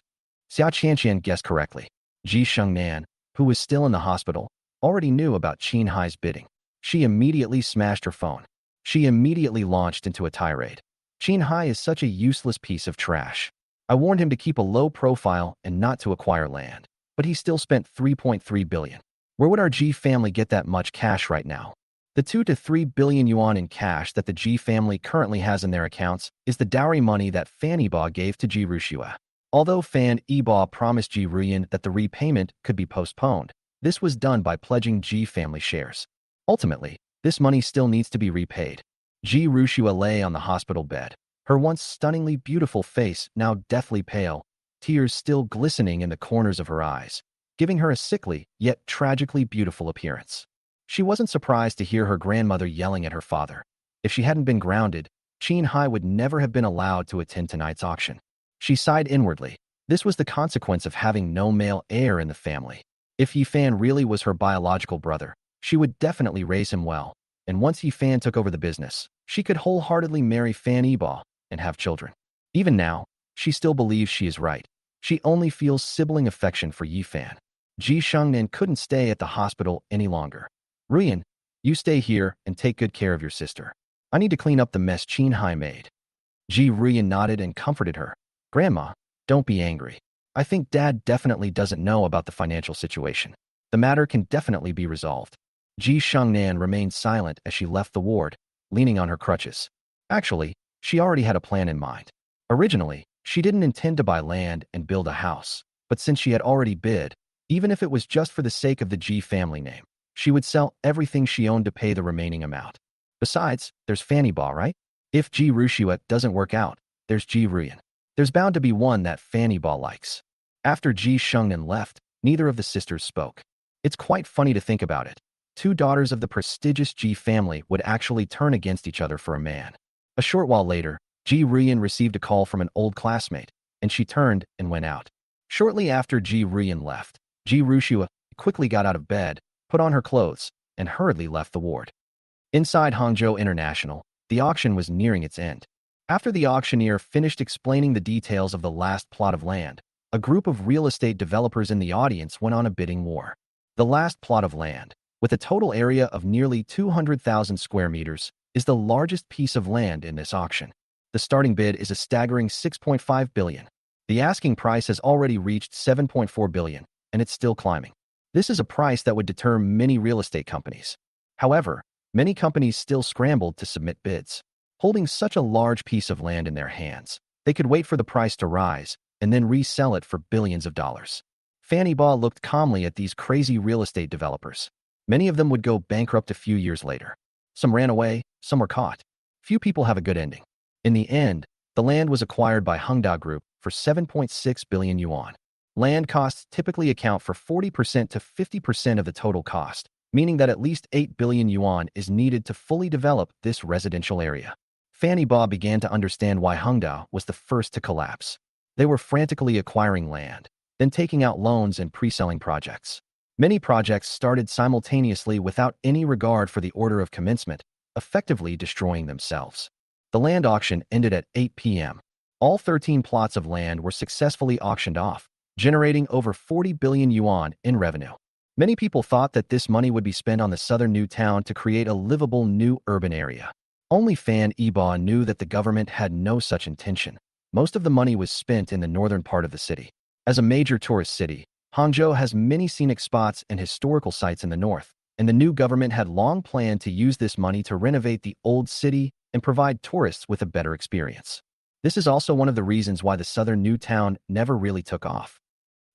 Xia Qianqian guessed correctly. Ji Shengnan, who was still in the hospital, already knew about Qin Hai's bidding. She immediately smashed her phone. She immediately launched into a tirade. Qin Hai is such a useless piece of trash. I warned him to keep a low profile and not to acquire land, but he still spent 3.3 billion. Where would our Ji family get that much cash right now? The 2 to 3 billion yuan in cash that the Ji family currently has in their accounts is the dowry money that Fan Yibo gave to Ji Rushua. Although Fan Yibo promised Ji Ruyan that the repayment could be postponed, this was done by pledging Ji family shares. Ultimately, this money still needs to be repaid. Ji Rushua lay on the hospital bed, her once stunningly beautiful face now deathly pale, tears still glistening in the corners of her eyes, giving her a sickly yet tragically beautiful appearance. She wasn't surprised to hear her grandmother yelling at her father. If she hadn't been grounded, Qin Hai would never have been allowed to attend tonight's auction. She sighed inwardly. This was the consequence of having no male heir in the family. If Yifan really was her biological brother, she would definitely raise him well, and once Yifan took over the business, she could wholeheartedly marry Fan Yibo and have children. Even now, she still believes she is right. She only feels sibling affection for Yifan. Ji Shengnan couldn't stay at the hospital any longer. Ruyan, you stay here and take good care of your sister. I need to clean up the mess Qin Hai made. Ji Ruyan nodded and comforted her. Grandma, don't be angry. I think Dad definitely doesn't know about the financial situation. The matter can definitely be resolved. Ji Shengnan remained silent as she left the ward, leaning on her crutches. Actually, she already had a plan in mind. Originally, she didn't intend to buy land and build a house, but since she had already bid, even if it was just for the sake of the Ji family name, she would sell everything she owned to pay the remaining amount. Besides, there's Fan Yibo, right? If Ji Rushua doesn't work out, there's Ji Ruyan. There's bound to be one that Fan Yibo likes. After Ji Shengnan left, neither of the sisters spoke. It's quite funny to think about it. 2 daughters of the prestigious Ji family would actually turn against each other for a man. A short while later, Ji Ruyan received a call from an old classmate, and she turned and went out. Shortly after Ji Ruyan left, Ji Rushua quickly got out of bed, put on her clothes, and hurriedly left the ward. Inside Hangzhou International, the auction was nearing its end. After the auctioneer finished explaining the details of the last plot of land, a group of real estate developers in the audience went on a bidding war. The last plot of land, with a total area of nearly 200,000 square meters, is the largest piece of land in this auction. The starting bid is a staggering 6.5 billion. The asking price has already reached 7.4 billion, and it's still climbing. This is a price that would deter many real estate companies. However, many companies still scrambled to submit bids. Holding such a large piece of land in their hands, they could wait for the price to rise and then resell it for billions of dollars. Fan Yibo looked calmly at these crazy real estate developers. Many of them would go bankrupt a few years later. Some ran away, some were caught. Few people have a good ending. In the end, the land was acquired by Hengda Group for 7.6 billion yuan. Land costs typically account for 40% to 50% of the total cost, meaning that at least 8 billion yuan is needed to fully develop this residential area. Fanny Ba began to understand why Hengdao was the first to collapse. They were frantically acquiring land, then taking out loans and pre-selling projects. Many projects started simultaneously without any regard for the order of commencement, effectively destroying themselves. The land auction ended at 8 p.m. All 13 plots of land were successfully auctioned off, generating over 40 billion yuan in revenue. Many people thought that this money would be spent on the southern new town to create a livable new urban area. Only Fan Yiba knew that the government had no such intention. Most of the money was spent in the northern part of the city. As a major tourist city, Hangzhou has many scenic spots and historical sites in the north, and the new government had long planned to use this money to renovate the old city and provide tourists with a better experience. This is also one of the reasons why the southern new town never really took off.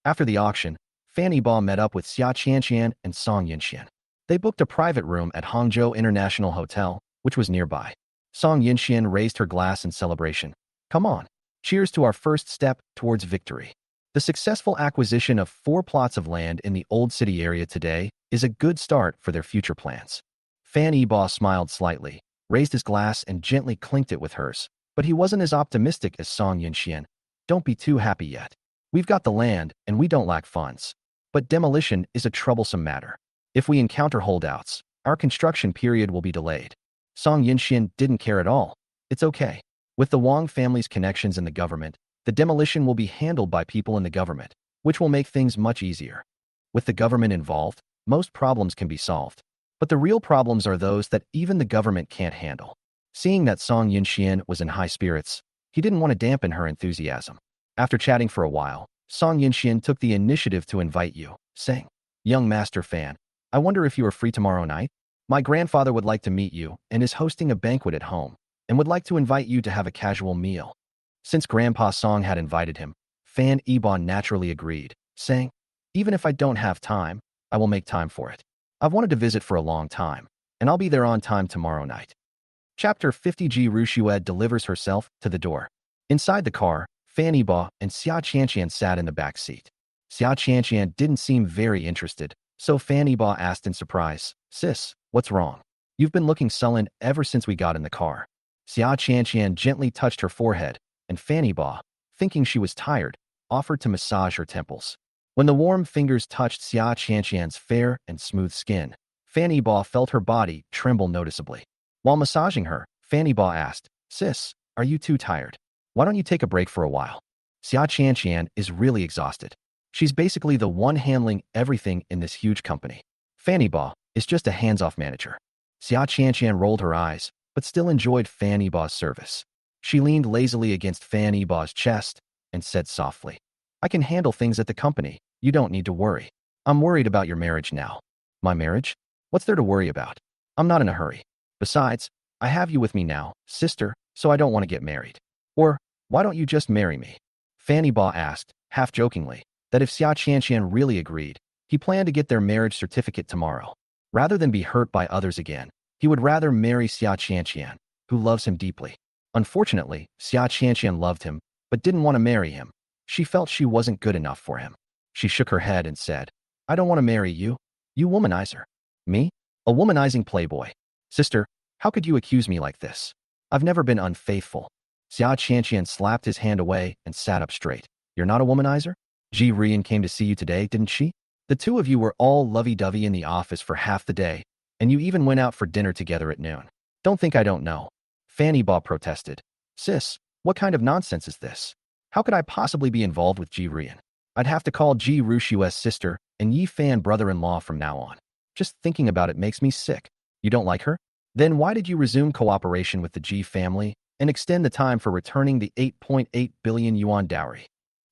After the auction, Fanny Ba met up with Xia Qianqian and Song Yinxian. They booked a private room at Hangzhou International Hotel, which was nearby. Song Yinxian raised her glass in celebration. Come on, cheers to our first step towards victory. The successful acquisition of 4 plots of land in the old city area today is a good start for their future plans. Fan Yiba smiled slightly, raised his glass and gently clinked it with hers. But he wasn't as optimistic as Song Yinxian. Don't be too happy yet. We've got the land and we don't lack funds. But demolition is a troublesome matter. If we encounter holdouts, our construction period will be delayed. Song Yinxian didn't care at all. It's okay. With the Wang family's connections in the government, the demolition will be handled by people in the government, which will make things much easier. With the government involved, most problems can be solved. But the real problems are those that even the government can't handle. Seeing that Song Yinxian was in high spirits, he didn't want to dampen her enthusiasm. After chatting for a while, Song Yinxian took the initiative to invite you, saying, "Young Master Fan, I wonder if you are free tomorrow night? My grandfather would like to meet you and is hosting a banquet at home and would like to invite you to have a casual meal." Since Grandpa Song had invited him, Fan Yiban naturally agreed, saying, "Even if I don't have time, I will make time for it. I've wanted to visit for a long time, and I'll be there on time tomorrow night." Chapter 50. Ji Ruxue delivers herself to the door. Inside the car, Fan Yiba and Xia Qianqian sat in the back seat. Xia Qianqian didn't seem very interested, so Fan Yiba asked in surprise, "Sis, what's wrong? You've been looking sullen ever since we got in the car." Xia Qianqian gently touched her forehead, and Fan Yiba, thinking she was tired, offered to massage her temples. When the warm fingers touched Xia Qianqian's fair and smooth skin, Fan Yiba felt her body tremble noticeably. While massaging her, Fan Yiba asked, "Sis, are you too tired? Why don't you take a break for a while?" Xia Qianqian is really exhausted. She's basically the one handling everything in this huge company. Fan Yiba is just a hands-off manager. Xia Qianqian rolled her eyes, but still enjoyed Fan Yiba's service. She leaned lazily against Fan Yiba's chest and said softly, "I can handle things at the company. You don't need to worry. I'm worried about your marriage now." "My marriage? What's there to worry about? I'm not in a hurry. Besides, I have you with me now, sister, so I don't want to get married. Or, why don't you just marry me?" Fan Yiba asked, half jokingly, that if Xia Qianqian really agreed, he planned to get their marriage certificate tomorrow. Rather than be hurt by others again, he would rather marry Xia Qianqian, who loves him deeply. Unfortunately, Xia Qianqian loved him, but didn't want to marry him. She felt she wasn't good enough for him. She shook her head and said, "I don't want to marry you. You womanizer." "Me? A womanizing playboy? Sister, how could you accuse me like this? I've never been unfaithful." Xia Qianqian slapped his hand away and sat up straight. "You're not a womanizer? Ji Rian came to see you today, didn't she? The two of you were all lovey-dovey in the office for half the day, and you even went out for dinner together at noon. Don't think I don't know." Fan Yiba protested. "Sis, what kind of nonsense is this? How could I possibly be involved with Ji Rian? I'd have to call Ji Rushue's sister and Yi Fan brother-in-law from now on. Just thinking about it makes me sick." "You don't like her? Then why did you resume cooperation with the Ji family and extend the time for returning the 8.8 billion yuan dowry?"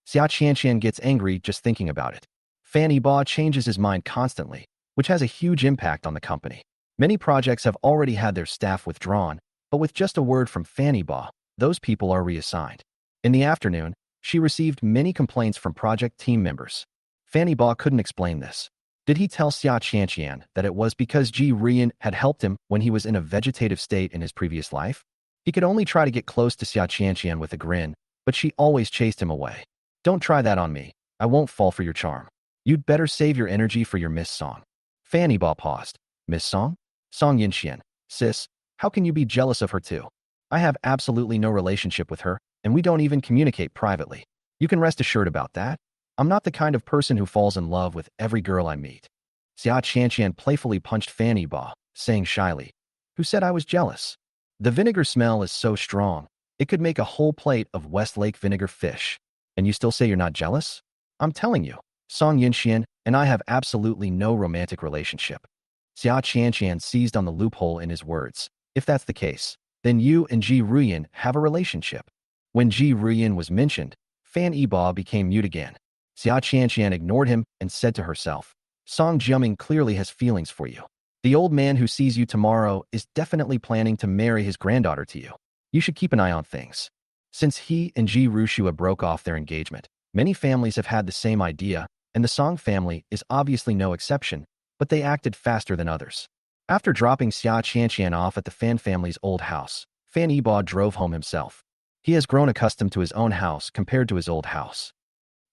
Xia Qianqian gets angry just thinking about it. Fan Yiba changes his mind constantly, which has a huge impact on the company. Many projects have already had their staff withdrawn, but with just a word from Fan Yiba, those people are reassigned. In the afternoon, she received many complaints from project team members. Fan Yiba couldn't explain this. Did he tell Xia Qianqian that it was because Ji Rian had helped him when he was in a vegetative state in his previous life? He could only try to get close to Xia Qianqian with a grin, but she always chased him away. "Don't try that on me. I won't fall for your charm. You'd better save your energy for your Miss Song. Fan Yibo paused. Miss Song? Song Yinxian. Sis, how can you be jealous of her too? I have absolutely no relationship with her, and we don't even communicate privately. You can rest assured about that. I'm not the kind of person who falls in love with every girl I meet. Xia Qianqian playfully punched Fan Yibo, saying shyly, who said I was jealous? The vinegar smell is so strong, it could make a whole plate of Westlake vinegar fish. And you still say you're not jealous? I'm telling you, Song Yinxian and I have absolutely no romantic relationship. Xia Qianqian seized on the loophole in his words. If that's the case, then you and Ji Ruyan have a relationship. When Ji Ruyan was mentioned, Fan Yibo became mute again. Xia Qianqian ignored him and said to herself, Song Jiaming clearly has feelings for you. The old man who sees you tomorrow is definitely planning to marry his granddaughter to you. You should keep an eye on things. Since he and Ji Rushua broke off their engagement, many families have had the same idea, and the Song family is obviously no exception, but they acted faster than others. After dropping Xia Qianqian off at the Fan family's old house, Fan Yibo drove home himself. He has grown accustomed to his own house compared to his old house.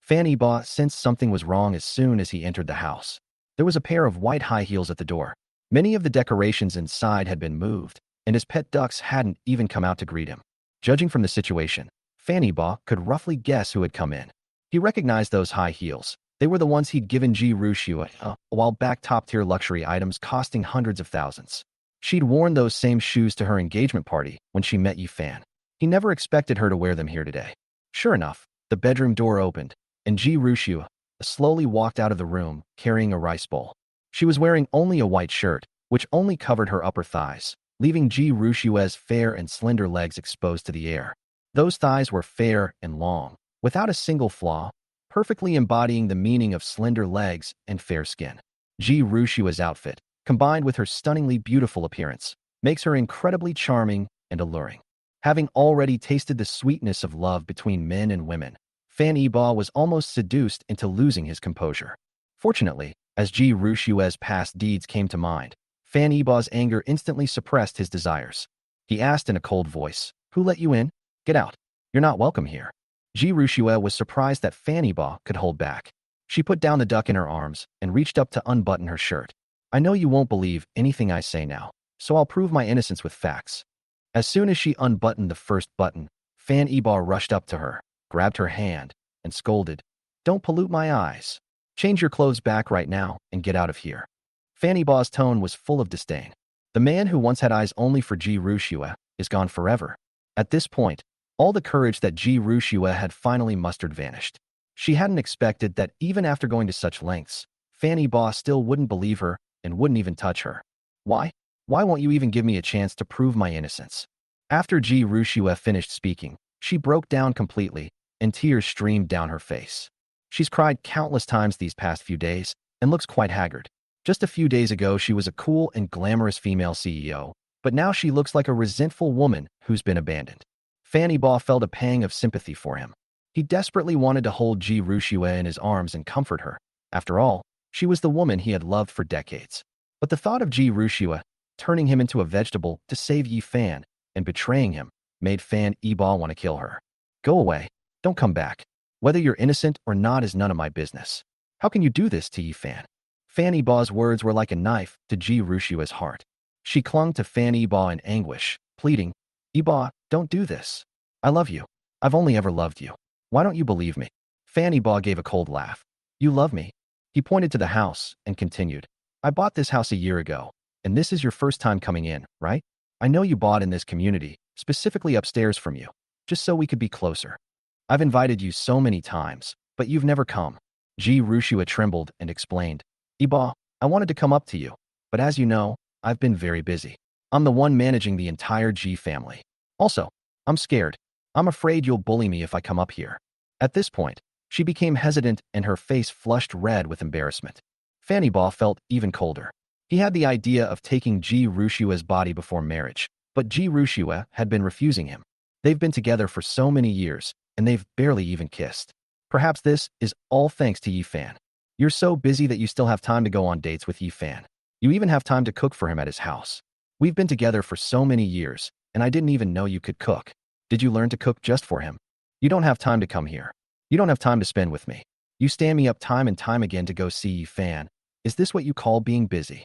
Fan Yibo sensed something was wrong as soon as he entered the house. There was a pair of white high heels at the door. Many of the decorations inside had been moved, and his pet ducks hadn't even come out to greet him. Judging from the situation, Fan Yibo could roughly guess who had come in. He recognized those high heels. They were the ones he'd given Ji Rushua a while back, top-tier luxury items costing hundreds of thousands. She'd worn those same shoes to her engagement party when she met Yi Fan. He never expected her to wear them here today. Sure enough, the bedroom door opened, and Ji Rushua slowly walked out of the room carrying a rice bowl. She was wearing only a white shirt, which only covered her upper thighs, leaving Ji Rushua's fair and slender legs exposed to the air. Those thighs were fair and long, without a single flaw, perfectly embodying the meaning of slender legs and fair skin. Ji Rushua's outfit, combined with her stunningly beautiful appearance, makes her incredibly charming and alluring. Having already tasted the sweetness of love between men and women, Fan Yibo was almost seduced into losing his composure. Fortunately, as Ji Rushua's past deeds came to mind, Fan Yibo's anger instantly suppressed his desires. He asked in a cold voice, "Who let you in? Get out. You're not welcome here." Ji Rushua was surprised that Fan Yibo could hold back. She put down the duck in her arms and reached up to unbutton her shirt. "I know you won't believe anything I say now, so I'll prove my innocence with facts." As soon as she unbuttoned the first button, Fan Yibo rushed up to her, grabbed her hand, and scolded, "Don't pollute my eyes. Change your clothes back right now and get out of here." Fan Yibo's tone was full of disdain. The man who once had eyes only for Ji Rushua is gone forever. At this point, all the courage that Ji Rushua had finally mustered vanished. She hadn't expected that even after going to such lengths, Fan Yibo still wouldn't believe her and wouldn't even touch her. Why? Why won't you even give me a chance to prove my innocence? After Ji Rushua finished speaking, she broke down completely, and tears streamed down her face. She's cried countless times these past few days and looks quite haggard. Just a few days ago, she was a cool and glamorous female CEO, but now she looks like a resentful woman who's been abandoned. Fan Yibo felt a pang of sympathy for him. He desperately wanted to hold Ji Rushua in his arms and comfort her. After all, she was the woman he had loved for decades. But the thought of Ji Rushua turning him into a vegetable to save Yi Fan and betraying him made Fan Yibo want to kill her. "Go away. Don't come back. Whether you're innocent or not is none of my business. How can you do this to Yi Fan?" Fan Yibo's words were like a knife to Ji Rushua's heart. She clung to Fan Yibo in anguish, pleading, "Yibo, don't do this. I love you. I've only ever loved you. Why don't you believe me?" Fan Yibo gave a cold laugh. "You love me?" He pointed to the house and continued, "I bought this house a year ago, and this is your first time coming in, right? I know you bought in this community, specifically upstairs from you, just so we could be closer. I've invited you so many times, but you've never come." Ji Rushua trembled and explained, "Yibo, I wanted to come up to you, but as you know, I've been very busy. I'm the one managing the entire Ji family. Also, I'm scared. I'm afraid you'll bully me if I come up here." At this point, she became hesitant and her face flushed red with embarrassment. Fan Yibo felt even colder. He had the idea of taking Ji Rushua's body before marriage, but Ji Rushua had been refusing him. They've been together for so many years, and they've barely even kissed. Perhaps this is all thanks to Yi Fan. You're so busy that you still have time to go on dates with Yi Fan. You even have time to cook for him at his house. We've been together for so many years, and I didn't even know you could cook. Did you learn to cook just for him? You don't have time to come here. You don't have time to spend with me. You stand me up time and time again to go see Yi Fan. Is this what you call being busy?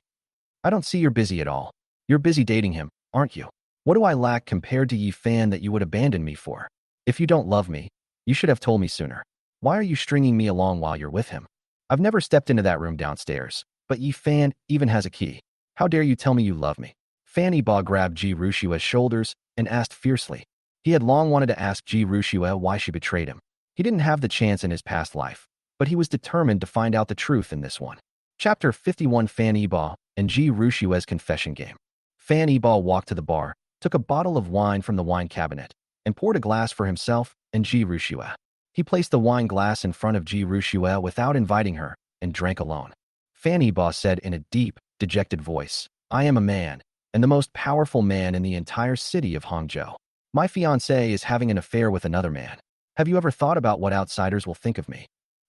I don't see you're busy at all. You're busy dating him, aren't you? What do I lack compared to Yi Fan that you would abandon me for? If you don't love me, you should have told me sooner. Why are you stringing me along while you're with him? I've never stepped into that room downstairs, but Yi Fan even has a key. How dare you tell me you love me? Fan Yibo grabbed Ji Rushua's shoulders and asked fiercely. He had long wanted to ask Ji Rushua why she betrayed him. He didn't have the chance in his past life, but he was determined to find out the truth in this one. Chapter 51 Fan Yibo and Ji Rushua's confession game. Fan Yibo walked to the bar, took a bottle of wine from the wine cabinet, and poured a glass for himself and Ji Rushua. He placed the wine glass in front of Ji Rushua without inviting her and drank alone. Fan Yibo said in a deep, dejected voice, I am a man, and the most powerful man in the entire city of Hangzhou. My fiancé is having an affair with another man. Have you ever thought about what outsiders will think of me?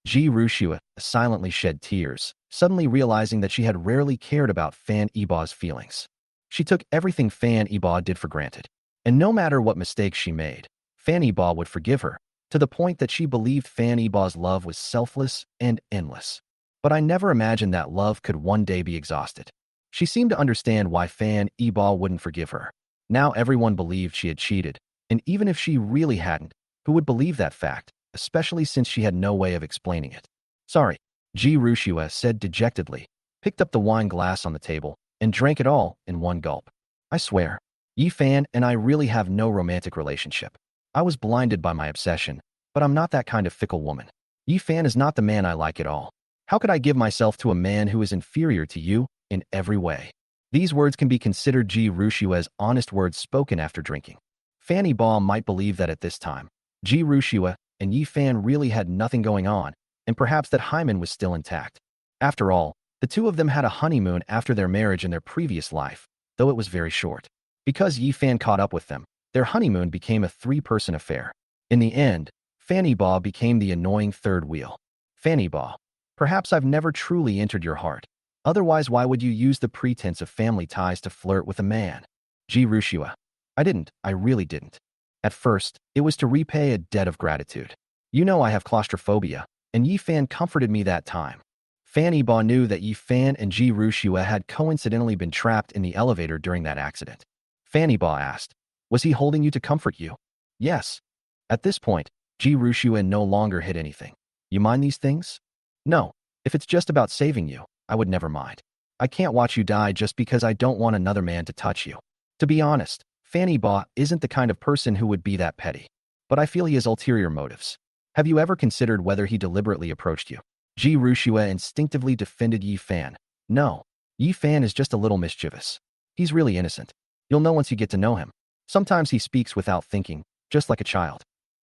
Ji Rushua silently shed tears, suddenly realizing that she had rarely cared about Fan Yibo's feelings. She took everything Fan Yibo did for granted, and no matter what mistakes she made, Fan Yibo would forgive her, to the point that she believed Fan Yibo's love was selfless and endless. But I never imagined that love could one day be exhausted. She seemed to understand why Fan Yibo wouldn't forgive her. Now everyone believed she had cheated, and even if she really hadn't, who would believe that fact, especially since she had no way of explaining it? Sorry, Ji Rushua said dejectedly, picked up the wine glass on the table, and drank it all in one gulp. I swear, Yi Fan and I really have no romantic relationship. I was blinded by my obsession, but I'm not that kind of fickle woman. Yi Fan is not the man I like at all. How could I give myself to a man who is inferior to you in every way? These words can be considered Ji Rushua's honest words spoken after drinking. Fan Yibo might believe that at this time, Ji Rushua and Yi Fan really had nothing going on, and perhaps that hymen was still intact. After all, the two of them had a honeymoon after their marriage in their previous life, though it was very short. Because Yi Fan caught up with them, their honeymoon became a three-person affair. In the end, Fan Yibo became the annoying third wheel. Fan Yibo, perhaps I've never truly entered your heart. Otherwise, why would you use the pretense of family ties to flirt with a man? Ji Rushua. I really didn't. At first, it was to repay a debt of gratitude. You know I have claustrophobia, and Yi Fan comforted me that time. Fan Yibo knew that Yi Fan and Ji Rushua had coincidentally been trapped in the elevator during that accident. Fan Yibo asked, was he holding you to comfort you? Yes. At this point, Ji Rushua no longer hid anything. You mind these things? No. If it's just about saving you, I would never mind. I can't watch you die just because I don't want another man to touch you. To be honest, Fan Yibo isn't the kind of person who would be that petty. But I feel he has ulterior motives. Have you ever considered whether he deliberately approached you? Ji Rushua instinctively defended Yi Fan. No. Yi Fan is just a little mischievous. He's really innocent. You'll know once you get to know him. Sometimes he speaks without thinking, just like a child.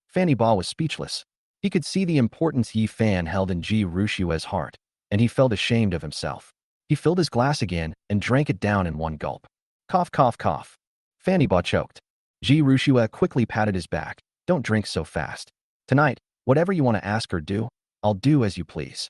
Fan Yibo was speechless. He could see the importance Yi Fan held in Ji Rushua's heart, and he felt ashamed of himself. He filled his glass again and drank it down in one gulp. Cough, cough, cough. Fan Yibo choked. Ji Rushua quickly patted his back. Don't drink so fast. Tonight, whatever you want to ask or do, I'll do as you please.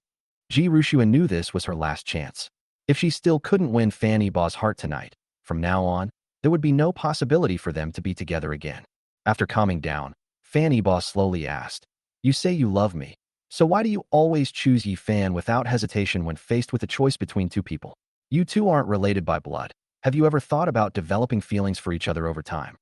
Ji Rushua knew this was her last chance. If she still couldn't win Fan Yibo's heart tonight, from now on, there would be no possibility for them to be together again. After calming down, Fan Yibo slowly asked, you say you love me, so why do you always choose Yi Fan without hesitation when faced with a choice between two people? You two aren't related by blood. Have you ever thought about developing feelings for each other over time?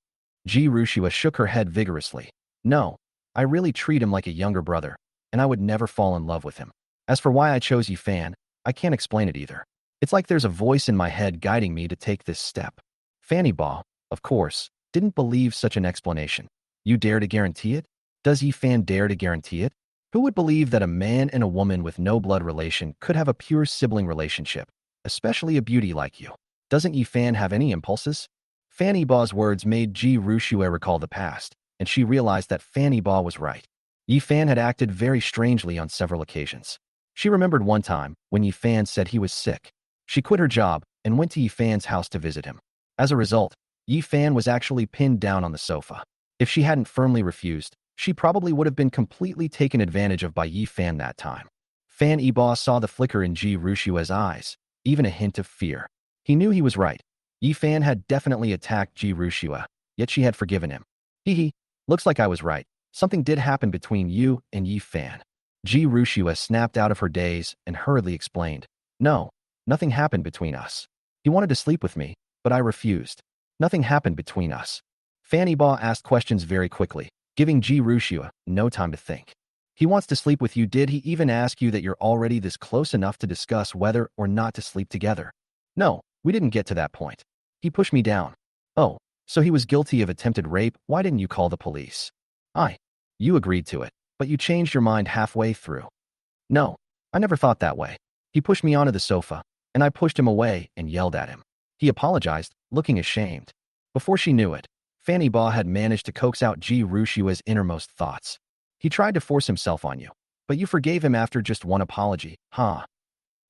Ji Rushua shook her head vigorously. No, I really treat him like a younger brother, and I would never fall in love with him. As for why I chose Yi Fan, I can't explain it either. It's like there's a voice in my head guiding me to take this step. Fan Yibo, of course, didn't believe such an explanation. You dare to guarantee it? Does Yi Fan dare to guarantee it? Who would believe that a man and a woman with no blood relation could have a pure sibling relationship, especially a beauty like you? Doesn't Yi Fan have any impulses? Fan Yibo's words made Ji Rushua recall the past, and she realized that Fan Yibo was right. Yi Fan had acted very strangely on several occasions. She remembered one time when Yi Fan said he was sick. She quit her job and went to Yi Fan's house to visit him. As a result, Yi Fan was actually pinned down on the sofa. If she hadn't firmly refused, she probably would have been completely taken advantage of by Yi Fan that time. Fan Yibo saw the flicker in Ji Rushua's eyes, even a hint of fear. He knew he was right. Yi Fan had definitely attacked Ji Rushua, yet she had forgiven him. Hee hee, looks like I was right. Something did happen between you and Yi Fan. Ji Rushua snapped out of her daze and hurriedly explained. No, nothing happened between us. He wanted to sleep with me, but I refused. Nothing happened between us. Fanny Ba asked questions very quickly, giving Ji Rushua no time to think. He wants to sleep with you. Did he even ask you that you're already this close enough to discuss whether or not to sleep together? No, we didn't get to that point. He pushed me down. Oh, so he was guilty of attempted rape. Why didn't you call the police? You agreed to it, but you changed your mind halfway through. No, I never thought that way. He pushed me onto the sofa, and I pushed him away and yelled at him. He apologized, looking ashamed. Before she knew it, Fanny Ba had managed to coax out Ji Rushua's innermost thoughts. He tried to force himself on you, but you forgave him after just one apology, huh?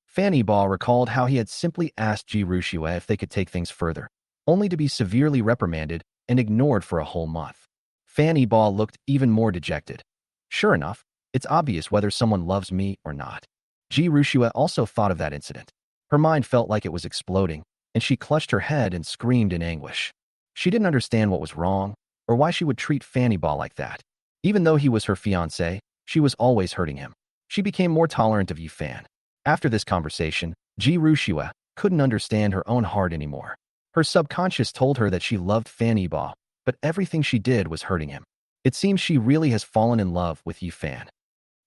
Fanny Ba recalled how he had simply asked Ji Rushua if they could take things further, only to be severely reprimanded and ignored for a whole month. Fanny Ba looked even more dejected. Sure enough, it's obvious whether someone loves me or not. Ji Rushua also thought of that incident. Her mind felt like it was exploding, and she clutched her head and screamed in anguish. She didn't understand what was wrong, or why she would treat Fanny Ba like that. Even though he was her fiancé, she was always hurting him. She became more tolerant of Yifan. After this conversation, Ji Rushua couldn't understand her own heart anymore. Her subconscious told her that she loved Fanny Ba, but everything she did was hurting him. It seems she really has fallen in love with Yifan.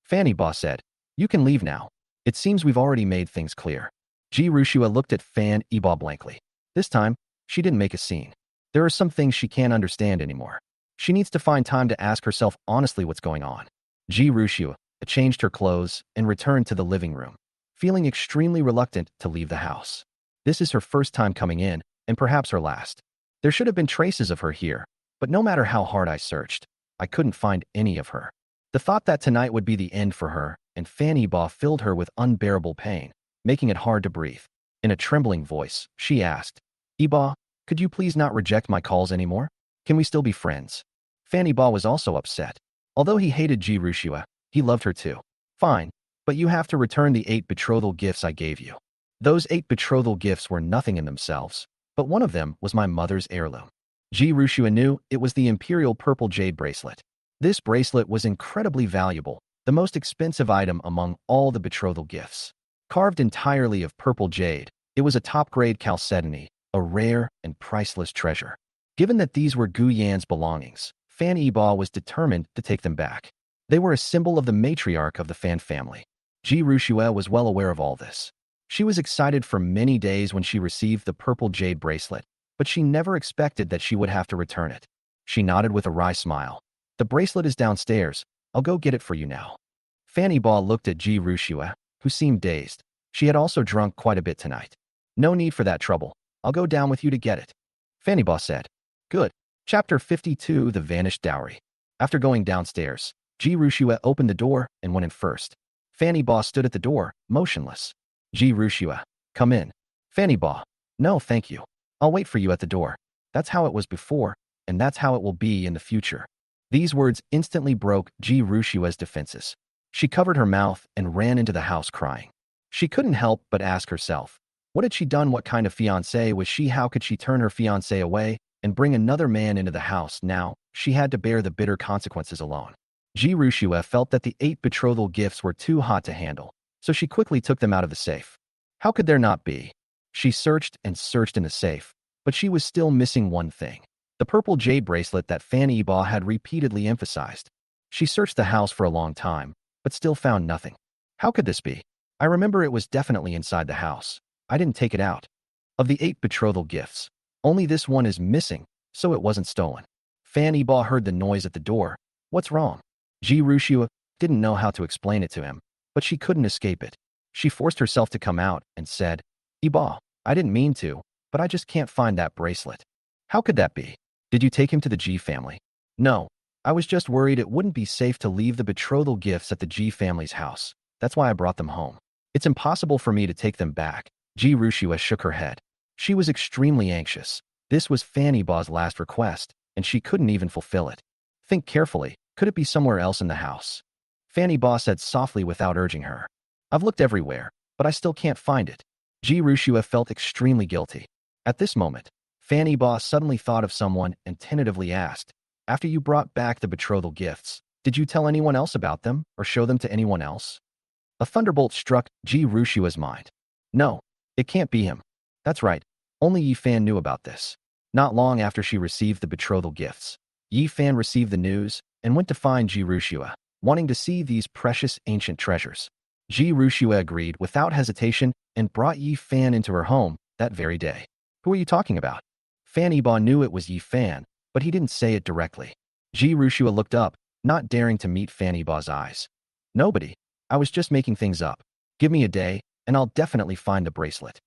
Fanny Ba said, "You can leave now. It seems we've already made things clear." Ji Rushua looked at Fan Ba blankly. This time, she didn't make a scene. There are some things she can't understand anymore. She needs to find time to ask herself honestly what's going on. Ji Rushua changed her clothes and returned to the living room, feeling extremely reluctant to leave the house. This is her first time coming in, and perhaps her last. There should have been traces of her here, but no matter how hard I searched, I couldn't find any of her. The thought that tonight would be the end for her and Fanny Ba filled her with unbearable pain, making it hard to breathe. In a trembling voice, she asked, "Iba, could you please not reject my calls anymore? Can we still be friends?" Fanny Ba was also upset. Although he hated Ji Rushua, he loved her too. "Fine, but you have to return the 8 betrothal gifts I gave you." Those 8 betrothal gifts were nothing in themselves, but one of them was my mother's heirloom. Ji Rushua knew it was the Imperial Purple Jade bracelet. This bracelet was incredibly valuable, the most expensive item among all the betrothal gifts. Carved entirely of purple jade, it was a top-grade chalcedony, a rare and priceless treasure. Given that these were Gu Yan's belongings, Fan Ba was determined to take them back. They were a symbol of the matriarch of the Fan family. Ji Rushua was well aware of all this. She was excited for many days when she received the purple jade bracelet, but she never expected that she would have to return it. She nodded with a wry smile. "The bracelet is downstairs. I'll go get it for you now." Fanny Ba looked at Ji Rushua, who seemed dazed. She had also drunk quite a bit tonight. "No need for that trouble. I'll go down with you to get it," Fanny Ba said. "Good." Chapter 52, The Vanished Dowry. After going downstairs, Ji Rushua opened the door and went in first. Fanny Ba stood at the door, motionless. Ji Rushua, "Come in." Fanny Ba, "No, thank you. I'll wait for you at the door. That's how it was before, and that's how it will be in the future." These words instantly broke Ji Rushua's defenses. She covered her mouth and ran into the house crying. She couldn't help but ask herself, what had she done? What kind of fiancé was she? How could she turn her fiancé away and bring another man into the house? Now, she had to bear the bitter consequences alone. Ji Rushua felt that the 8 betrothal gifts were too hot to handle, so she quickly took them out of the safe. How could there not be? She searched and searched in the safe, but she was still missing one thing. The purple jade bracelet that Fanny Ba had repeatedly emphasized. She searched the house for a long time, but still found nothing. How could this be? I remember it was definitely inside the house. I didn't take it out. Of the 8 betrothal gifts, only this one is missing, so it wasn't stolen. Fanny Ba heard the noise at the door. What's wrong? Ji Rushua didn't know how to explain it to him, but she couldn't escape it. She forced herself to come out and said, "Iba, I didn't mean to, but I just can't find that bracelet." "How could that be? Did you take him to the Ji family?" "No, I was just worried it wouldn't be safe to leave the betrothal gifts at the Ji family's house. That's why I brought them home. It's impossible for me to take them back." Ji Rushua shook her head. She was extremely anxious. This was Fanny Ba's last request, and she couldn't even fulfill it. "Think carefully. Could it be somewhere else in the house?" Fanny Ba said softly without urging her. "I've looked everywhere, but I still can't find it." Ji Rushua felt extremely guilty. At this moment, Fanny Ba suddenly thought of someone and tentatively asked, "After you brought back the betrothal gifts, Did you tell anyone else about them or show them to anyone else? A thunderbolt struck Ji Rushua's mind. No, it can't be him. That's right. Only Yi Fan knew about this. Not long after she received the betrothal gifts, Yi Fan received the news and went to find Ji Rushua, wanting to see these precious ancient treasures. Ji Rushua agreed without hesitation and brought Yi Fan into her home that very day. Who are you talking about? Fan Yiba knew it was Yi Fan, but he didn't say it directly. Ji Rushua looked up, not daring to meet Fan Yiba's eyes. Nobody. I was just making things up. Give me a day, and I'll definitely find the bracelet.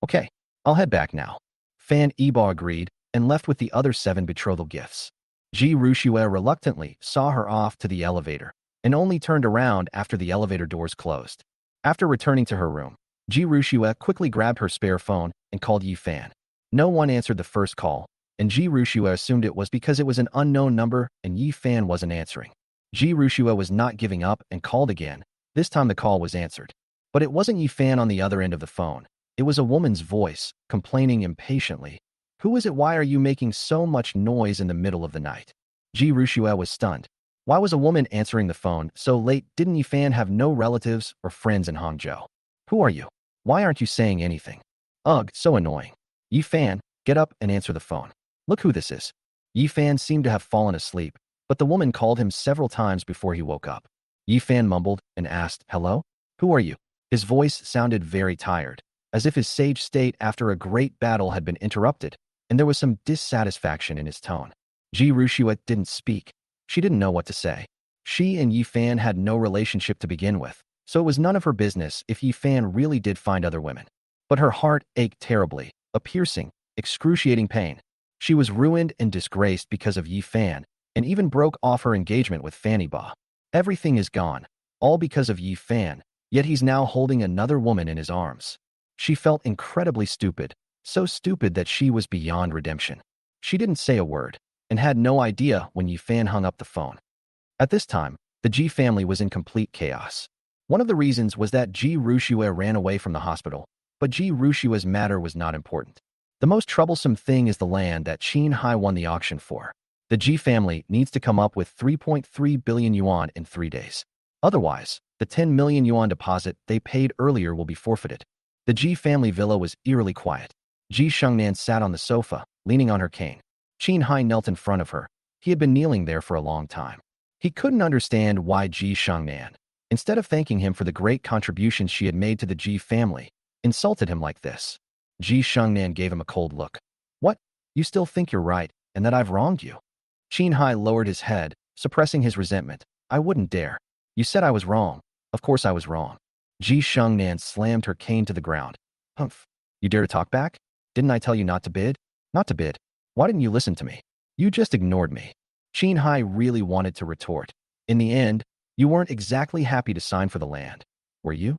Okay, I'll head back now. Fan Yiba agreed and left with the other 7 betrothal gifts. Ji Rushua reluctantly saw her off to the elevator and only turned around after the elevator doors closed. After returning to her room, Ji Rushua quickly grabbed her spare phone and called Yi Fan. No one answered the first call, and Ji Rushua assumed it was because it was an unknown number and Yi Fan wasn't answering. Ji Rushua was not giving up and called again. This time the call was answered. But it wasn't Yi Fan on the other end of the phone. It was a woman's voice, complaining impatiently. Who is it? Why are you making so much noise in the middle of the night? Ji Rushua was stunned. Why was a woman answering the phone so late? Didn't Yi Fan have no relatives or friends in Hangzhou? Who are you? Why aren't you saying anything? Ugh, so annoying. Yi Fan, get up and answer the phone. Look who this is. Yi Fan seemed to have fallen asleep, but the woman called him several times before he woke up. Yi Fan mumbled and asked, "Hello? Who are you?" His voice sounded very tired, as if his sage state after a great battle had been interrupted, and there was some dissatisfaction in his tone. Ji Rushua didn't speak. She didn't know what to say. She and Yi Fan had no relationship to begin with, so it was none of her business if Yi Fan really did find other women. But her heart ached terribly, a piercing, excruciating pain. She was ruined and disgraced because of Yi Fan, and even broke off her engagement with Fan Yiba. Everything is gone, all because of Yi Fan, yet he's now holding another woman in his arms. She felt incredibly stupid, so stupid that she was beyond redemption. She didn't say a word, and had no idea when Yi Fan hung up the phone. At this time, the Ji family was in complete chaos. One of the reasons was that Ji Rushua ran away from the hospital, but Ji Rushua's matter was not important. The most troublesome thing is the land that Qin Hai won the auction for. The Ji family needs to come up with 3.3 billion yuan in 3 days. Otherwise, the 10 million yuan deposit they paid earlier will be forfeited. The Ji family villa was eerily quiet. Ji Shengnan sat on the sofa, leaning on her cane. Qin Hai knelt in front of her. He had been kneeling there for a long time. He couldn't understand why Ji Shengnan, instead of thanking him for the great contributions she had made to the Ji family, insulted him like this. Ji Shengnan gave him a cold look. What? You still think you're right, and that I've wronged you? Qin Hai lowered his head, suppressing his resentment. I wouldn't dare. You said I was wrong. Of course I was wrong. Ji Shengnan slammed her cane to the ground. Humph. You dare to talk back? Didn't I tell you not to bid? Not to bid. Why didn't you listen to me? You just ignored me. Qin Hai really wanted to retort. In the end, you weren't exactly happy to sign for the land, were you?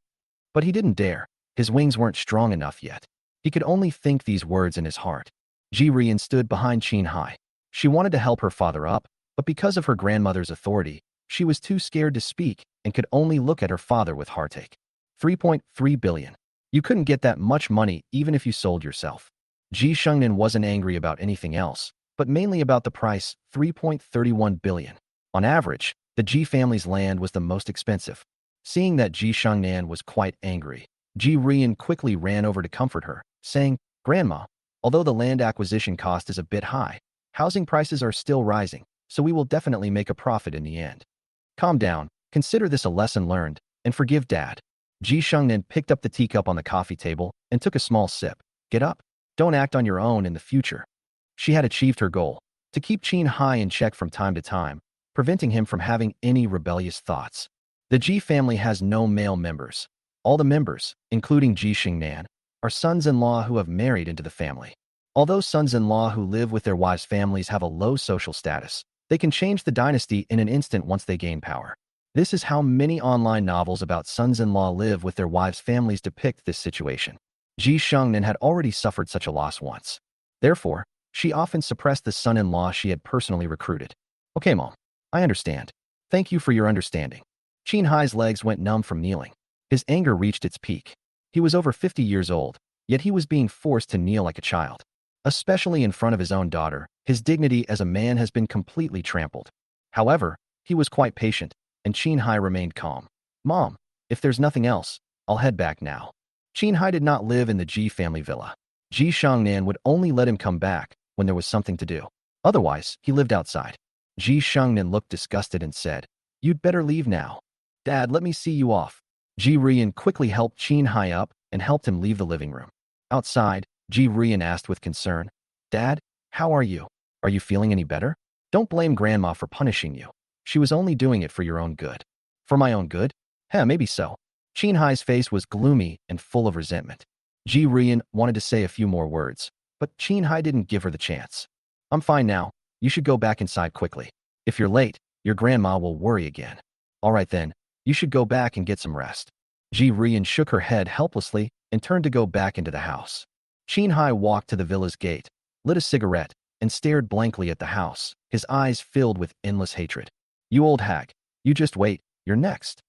But he didn't dare. His wings weren't strong enough yet. He could only think these words in his heart. Ji Rian stood behind Qin Hai. She wanted to help her father up, but because of her grandmother's authority, she was too scared to speak and could only look at her father with heartache. 3.3 billion. You couldn't get that much money even if you sold yourself. Ji Shengnan wasn't angry about anything else, but mainly about the price, 3.31 billion. On average, the Ji family's land was the most expensive. Seeing that Ji Shengnan was quite angry, Ji Rian quickly ran over to comfort her, saying, Grandma, although the land acquisition cost is a bit high, housing prices are still rising, so we will definitely make a profit in the end. Calm down, consider this a lesson learned, and forgive Dad. Ji Shengnan picked up the teacup on the coffee table and took a small sip. Get up. Don't act on your own in the future. She had achieved her goal, to keep Qin Hai in check from time to time, preventing him from having any rebellious thoughts. The Ji family has no male members. All the members, including Ji Shengnan, are sons-in-law who have married into the family. Although sons-in-law who live with their wives' families have a low social status, they can change the dynasty in an instant once they gain power. This is how many online novels about sons-in-law live with their wives' families depict this situation. Ji Shengnan had already suffered such a loss once. Therefore, she often suppressed the son-in-law she had personally recruited. Okay, Mom, I understand. Thank you for your understanding. Qin Hai's legs went numb from kneeling. His anger reached its peak. He was over 50 years old, yet he was being forced to kneel like a child. Especially in front of his own daughter, his dignity as a man has been completely trampled. However, He was quite patient, and Qin Hai remained calm. Mom, if there's nothing else, I'll head back now. Qin Hai did not live in the Ji family villa. Ji Shangnan would only let him come back when there was something to do. Otherwise, he lived outside. Ji Shangnan looked disgusted and said, "You'd better leave now. Dad, let me see you off." Ji Rian quickly helped Qin Hai up and helped him leave the living room. Outside, Ji Rian asked with concern, "Dad, how are you? Are you feeling any better? Don't blame Grandma for punishing you. She was only doing it for your own good." "For my own good? Maybe so." Qin Hai's face was gloomy and full of resentment. Ji Rian wanted to say a few more words, but Qin Hai didn't give her the chance. "I'm fine now. You should go back inside quickly. If you're late, your grandma will worry again." "All right then, you should go back and get some rest." Ji Rian shook her head helplessly and turned to go back into the house. Qin Hai walked to the villa's gate, lit a cigarette, and stared blankly at the house, his eyes filled with endless hatred. "You old hag, you just wait, you're next."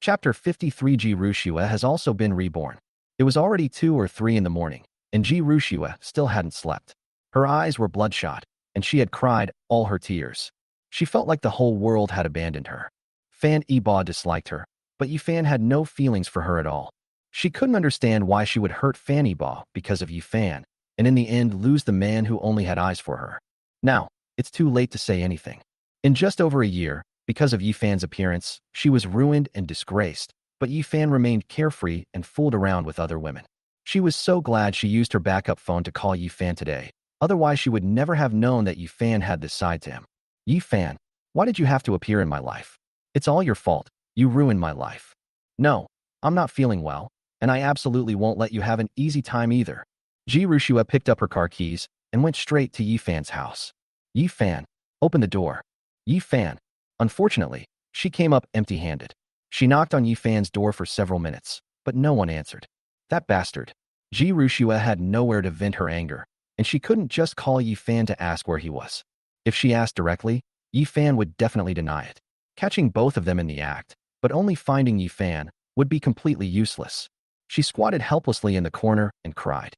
Chapter 53. Ji Rushue has also been reborn. It was already 2 or 3 in the morning, and Ji Rushue still hadn't slept. Her eyes were bloodshot, and she had cried all her tears. She felt like the whole world had abandoned her. Fan Yiba disliked her, but Yifan had no feelings for her at all. She couldn't understand why she would hurt Fan Yiba because of Yifan, and in the end lose the man who only had eyes for her. Now, it's too late to say anything. In just over a year, because of Yifan's appearance, she was ruined and disgraced, but Yifan remained carefree and fooled around with other women. She was so glad she used her backup phone to call Yifan today. Otherwise, she would never have known that Yifan had this side to him. "Yifan, why did you have to appear in my life? It's all your fault. You ruined my life." "No, I'm not feeling well, and I absolutely won't let you have an easy time either." Ji Rushue picked up her car keys and went straight to Yifan's house. "Yifan, open the door." "Yifan." Unfortunately, she came up empty-handed. She knocked on Yifan's door for several minutes, but no one answered. That bastard. Ji Rushue had nowhere to vent her anger, and she couldn't just call Yifan to ask where he was. If she asked directly, Yifan would definitely deny it. Catching both of them in the act, but only finding Yifan, would be completely useless. She squatted helplessly in the corner and cried.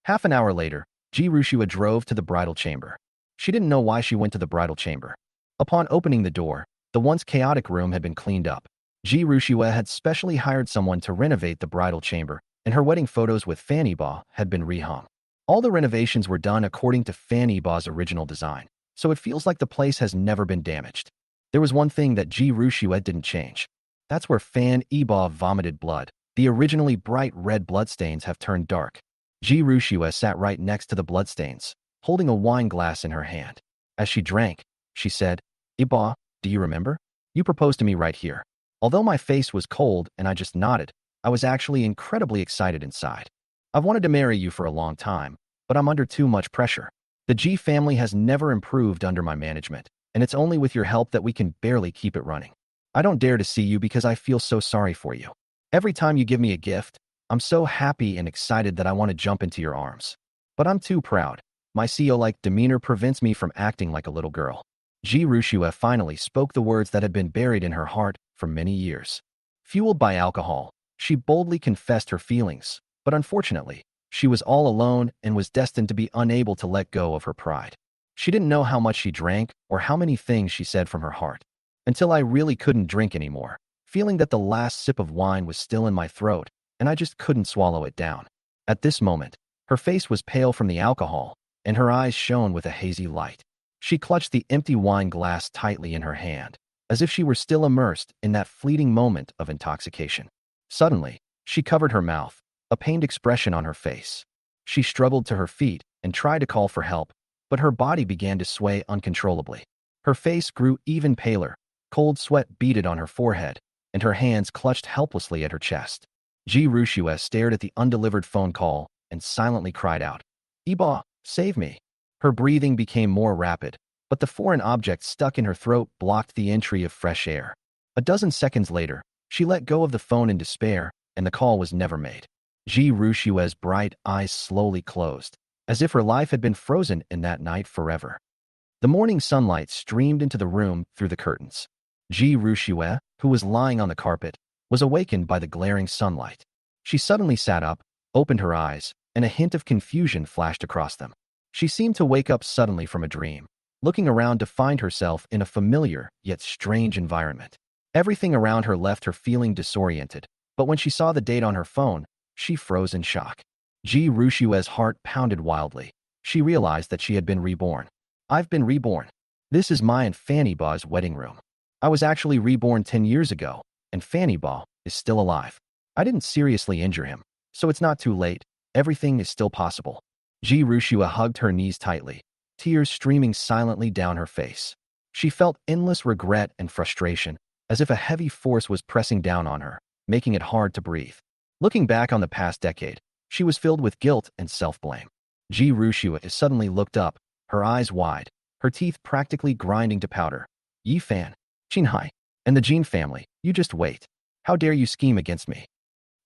Half an hour later, Ji Rushue drove to the bridal chamber. She didn't know why she went to the bridal chamber. Upon opening the door, the once chaotic room had been cleaned up. Ji Rushue had specially hired someone to renovate the bridal chamber, and her wedding photos with Fan Yiba had been rehung. All the renovations were done according to Fan Yiba's original design, so it feels like the place has never been damaged. There was one thing that Ji Rushue didn't change. That's where Fan Yiba vomited blood. The originally bright red bloodstains have turned dark. Ji Rushue sat right next to the bloodstains, holding a wine glass in her hand. As she drank, she said, "Yiba, do you remember? You proposed to me right here." Although my face was cold and I just nodded, I was actually incredibly excited inside. "I've wanted to marry you for a long time, but I'm under too much pressure. The Ji family has never improved under my management, and it's only with your help that we can barely keep it running. I don't dare to see you because I feel so sorry for you. Every time you give me a gift, I'm so happy and excited that I want to jump into your arms. But I'm too proud. My CEO-like demeanor prevents me from acting like a little girl." Ji Rushue finally spoke the words that had been buried in her heart for many years. Fueled by alcohol, she boldly confessed her feelings, but unfortunately, she was all alone and was destined to be unable to let go of her pride. She didn't know how much she drank or how many things she said from her heart. "Until I really couldn't drink anymore, feeling that the last sip of wine was still in my throat, and I just couldn't swallow it down." At this moment, her face was pale from the alcohol, and her eyes shone with a hazy light. She clutched the empty wine glass tightly in her hand, as if she were still immersed in that fleeting moment of intoxication. Suddenly, she covered her mouth, a pained expression on her face. She struggled to her feet and tried to call for help, but her body began to sway uncontrollably. Her face grew even paler, cold sweat beaded on her forehead, and her hands clutched helplessly at her chest. Ji Rushue stared at the undelivered phone call and silently cried out, "Yiba, save me." Her breathing became more rapid, but the foreign object stuck in her throat blocked the entry of fresh air. A dozen seconds later, she let go of the phone in despair, and the call was never made. Ji Rushue's bright eyes slowly closed, as if her life had been frozen in that night forever. The morning sunlight streamed into the room through the curtains. Ji Rushue, who was lying on the carpet, was awakened by the glaring sunlight. She suddenly sat up, opened her eyes, and a hint of confusion flashed across them. She seemed to wake up suddenly from a dream. looking around to find herself in a familiar yet strange environment. Everything around her left her feeling disoriented, but when she saw the date on her phone, she froze in shock. Ji Rushua's heart pounded wildly. She realized that she had been reborn. I've been reborn. This is my and Fanny Ba's wedding room. I was actually reborn 10 years ago, and Fanny Ba is still alive. I didn't seriously injure him, so it's not too late. Everything is still possible. Ji Rushua hugged her knees tightly, tears streaming silently down her face. She felt endless regret and frustration, as if a heavy force was pressing down on her, making it hard to breathe. Looking back on the past decade, she was filled with guilt and self-blame. Ji Rushua suddenly looked up, her eyes wide, her teeth practically grinding to powder. Yi Fan, Qin Hai, and the Jin family, you just wait. How dare you scheme against me?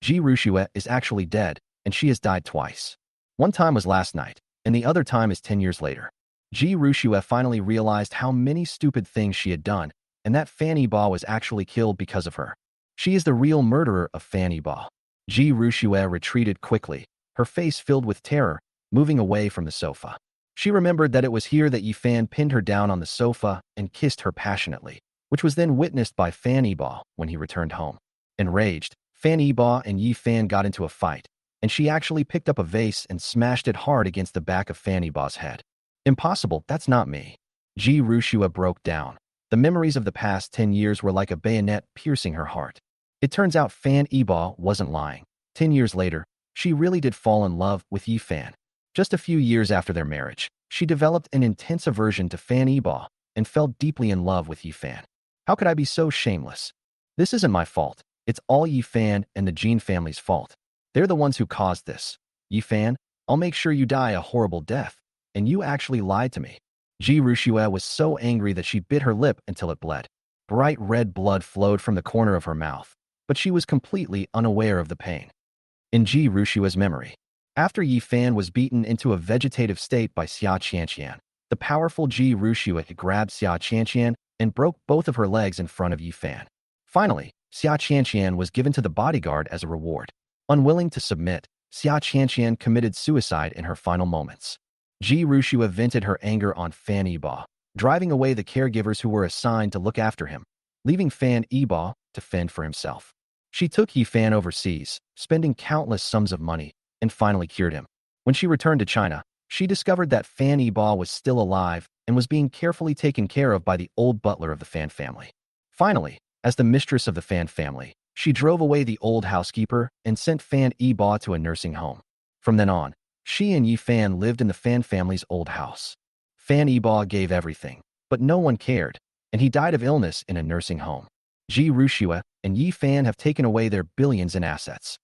Ji Rushua is actually dead, and she has died twice. One time was last night, and the other time is 10 years later. Ji Rushua finally realized how many stupid things she had done, and that Fanny Ba was actually killed because of her. She is the real murderer of Fanny Ba. Ji Rushua retreated quickly, her face filled with terror, moving away from the sofa. She remembered that it was here that Yi Fan pinned her down on the sofa and kissed her passionately, which was then witnessed by Fanny Ba when he returned home. Enraged, Fanny Ba and Yi Fan got into a fight, and she actually picked up a vase and smashed it hard against the back of Fanny Ba's head. Impossible, that's not me. Ji Rushua broke down. The memories of the past 10 years were like a bayonet piercing her heart. It turns out Fanny Ba wasn't lying. 10 years later, she really did fall in love with Yi Fan. Just a few years after their marriage, she developed an intense aversion to Fanny Ba and fell deeply in love with Yi Fan. How could I be so shameless? This isn't my fault. It's all Yi Fan and the Jin family's fault. They're the ones who caused this. Yi Fan, I'll make sure you die a horrible death. And you actually lied to me. Ji Rushua was so angry that she bit her lip until it bled. Bright red blood flowed from the corner of her mouth, but she was completely unaware of the pain. In Ji Rushua's memory, after Yi Fan was beaten into a vegetative state by Xia Qianqian, the powerful Ji Rushua grabbed Xia Qianqian and broke both of her legs in front of Yi Fan. Finally, Xia Qianqian was given to the bodyguard as a reward. Unwilling to submit, Xia Qianqian committed suicide in her final moments. Ji Rushua vented her anger on Fanny Ba, driving away the caregivers who were assigned to look after him, leaving Fanny Ba to fend for himself. She took Yi Fan overseas, spending countless sums of money, and finally cured him. When she returned to China, she discovered that Fanny Ba was still alive and was being carefully taken care of by the old butler of the Fan family. Finally, as the mistress of the Fan family, she drove away the old housekeeper and sent Fanny Ba to a nursing home. From then on, she and Yi Fan lived in the Fan family's old house. Fanny Ba gave everything, but no one cared, and he died of illness in a nursing home. Ji Rushua and Yi Fan have taken away their billions in assets.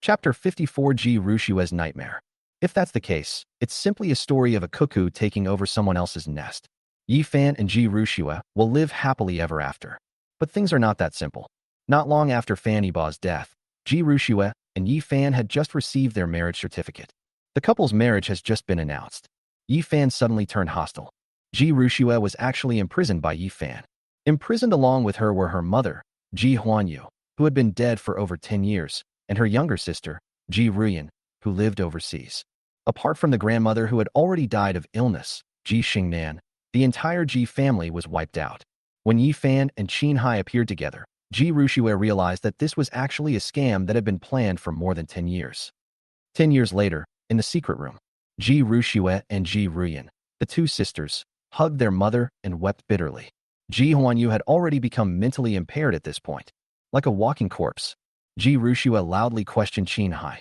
Chapter 54, Ji Rushua's Nightmare. If that's the case, it's simply a story of a cuckoo taking over someone else's nest. Yi Fan and Ji Rushua will live happily ever after. But things are not that simple. Not long after Fanny Ba's death, Ji Rushua and Yi Fan had just received their marriage certificate. The couple's marriage has just been announced. Yi Fan suddenly turned hostile. Ji Rushua was actually imprisoned by Yi Fan. Imprisoned along with her were her mother, Ji Huanyu, who had been dead for over 10 years, and her younger sister, Ji Ruyan, who lived overseas. Apart from the grandmother who had already died of illness, Ji Xingnan, the entire Ji family was wiped out. When Yi Fan and Qin Hai appeared together, Ji Rushua realized that this was actually a scam that had been planned for more than 10 years. 10 years later, in the secret room, Ji Rushua and Ji Ruyan, the two sisters, hugged their mother and wept bitterly. Ji Huanyu had already become mentally impaired at this point. Like a walking corpse, Ji Rushua loudly questioned Qin Hai.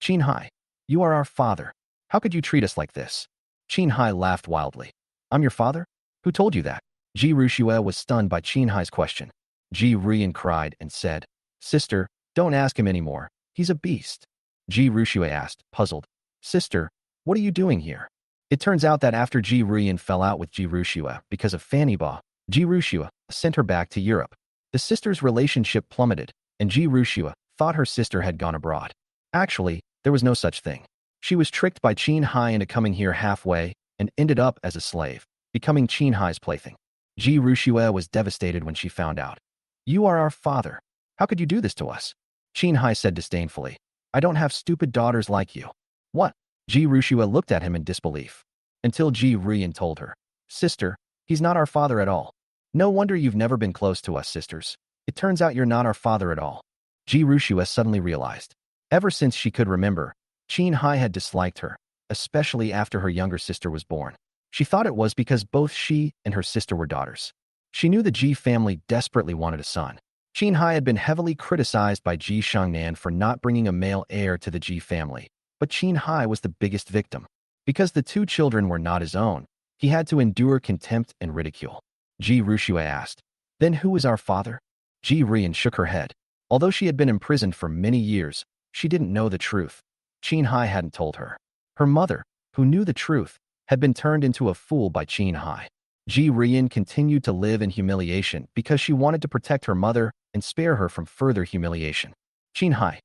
Qin Hai, you are our father. How could you treat us like this? Qin Hai laughed wildly. I'm your father? Who told you that? Ji Rushua was stunned by Qin Hai's question. Ji Ruyan cried and said, Sister, don't ask him anymore. He's a beast. Ji Rushua asked, puzzled. Sister, what are you doing here? It turns out that after Ji Ruyan fell out with Ji Rushua because of Fanny Ba, Ji Rushua sent her back to Europe. The sisters' relationship plummeted, and Ji Rushua thought her sister had gone abroad. Actually, there was no such thing. She was tricked by Qin Hai into coming here halfway and ended up as a slave, becoming Qin Hai's plaything. Ji Rushua was devastated when she found out. You are our father. How could you do this to us? Qin Hai said disdainfully. I don't have stupid daughters like you. What? Ji Rushua looked at him in disbelief. Until Ji Ruyan told her. Sister, he's not our father at all. No wonder you've never been close to us, sisters. It turns out you're not our father at all. Ji Rushua suddenly realized. Ever since she could remember, Qin Hai had disliked her, especially after her younger sister was born. She thought it was because both she and her sister were daughters. She knew the Ji family desperately wanted a son. Qin Hai had been heavily criticized by Ji Shengnan for not bringing a male heir to the Ji family, but Qin Hai was the biggest victim. Because the two children were not his own, he had to endure contempt and ridicule. Ji Rushua asked, "Then who is our father?" Ji Rian shook her head. Although she had been imprisoned for many years, she didn't know the truth. Qin Hai hadn't told her. Her mother, who knew the truth, had been turned into a fool by Qin Hai. Ji Rian continued to live in humiliation because she wanted to protect her mother and spare her from further humiliation. Qin Hai,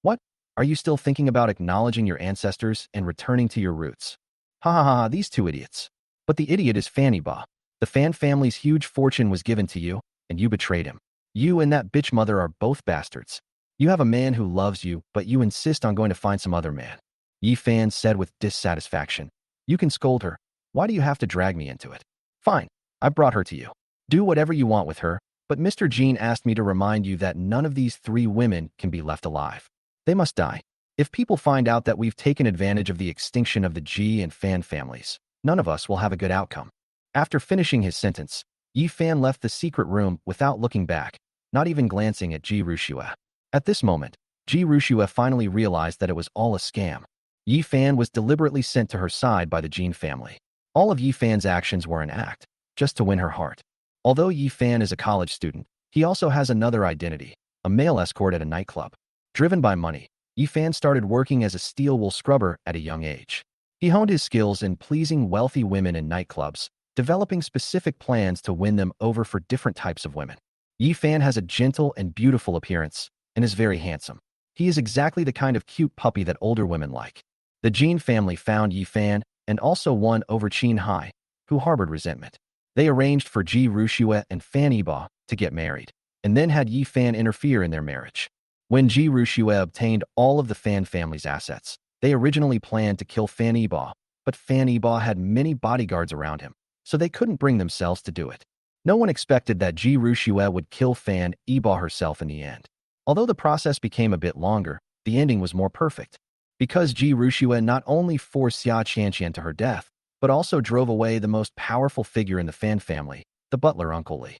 what? Are you still thinking about acknowledging your ancestors and returning to your roots? Ha ha ha, these two idiots. But the idiot is Fanny Ba. The Fan family's huge fortune was given to you, and you betrayed him. You and that bitch mother are both bastards. You have a man who loves you, but you insist on going to find some other man. Yi Fan said with dissatisfaction. You can scold her. Why do you have to drag me into it? Fine, I brought her to you. Do whatever you want with her, but Mr. Jean asked me to remind you that none of these three women can be left alive. They must die. If people find out that we've taken advantage of the extinction of the Ji and Fan families, none of us will have a good outcome. After finishing his sentence, Yi Fan left the secret room without looking back, not even glancing at Ji Rushua. At this moment, Ji Rushua finally realized that it was all a scam. Yi Fan was deliberately sent to her side by the Jean family. All of Yi Fan's actions were an act, just to win her heart. Although Yi Fan is a college student, he also has another identity, a male escort at a nightclub. Driven by money, Yi Fan started working as a steel wool scrubber at a young age. He honed his skills in pleasing wealthy women in nightclubs, developing specific plans to win them over for different types of women. Yi Fan has a gentle and beautiful appearance and is very handsome. He is exactly the kind of cute puppy that older women like. The Jean family found Yi Fan and also won over Qin Hai, who harbored resentment. They arranged for Ji Rushua and Fan Yiba to get married, and then had Yi Fan interfere in their marriage. When Ji Rushua obtained all of the Fan family's assets, they originally planned to kill Fan Yiba, but Fan Yiba had many bodyguards around him, so they couldn't bring themselves to do it. No one expected that Ji Rushua would kill Fan Yiba herself in the end. Although the process became a bit longer, the ending was more perfect. Because Ji Rushua not only forced Xia Qianqian to her death, but also drove away the most powerful figure in the Fan family, the butler Uncle Li.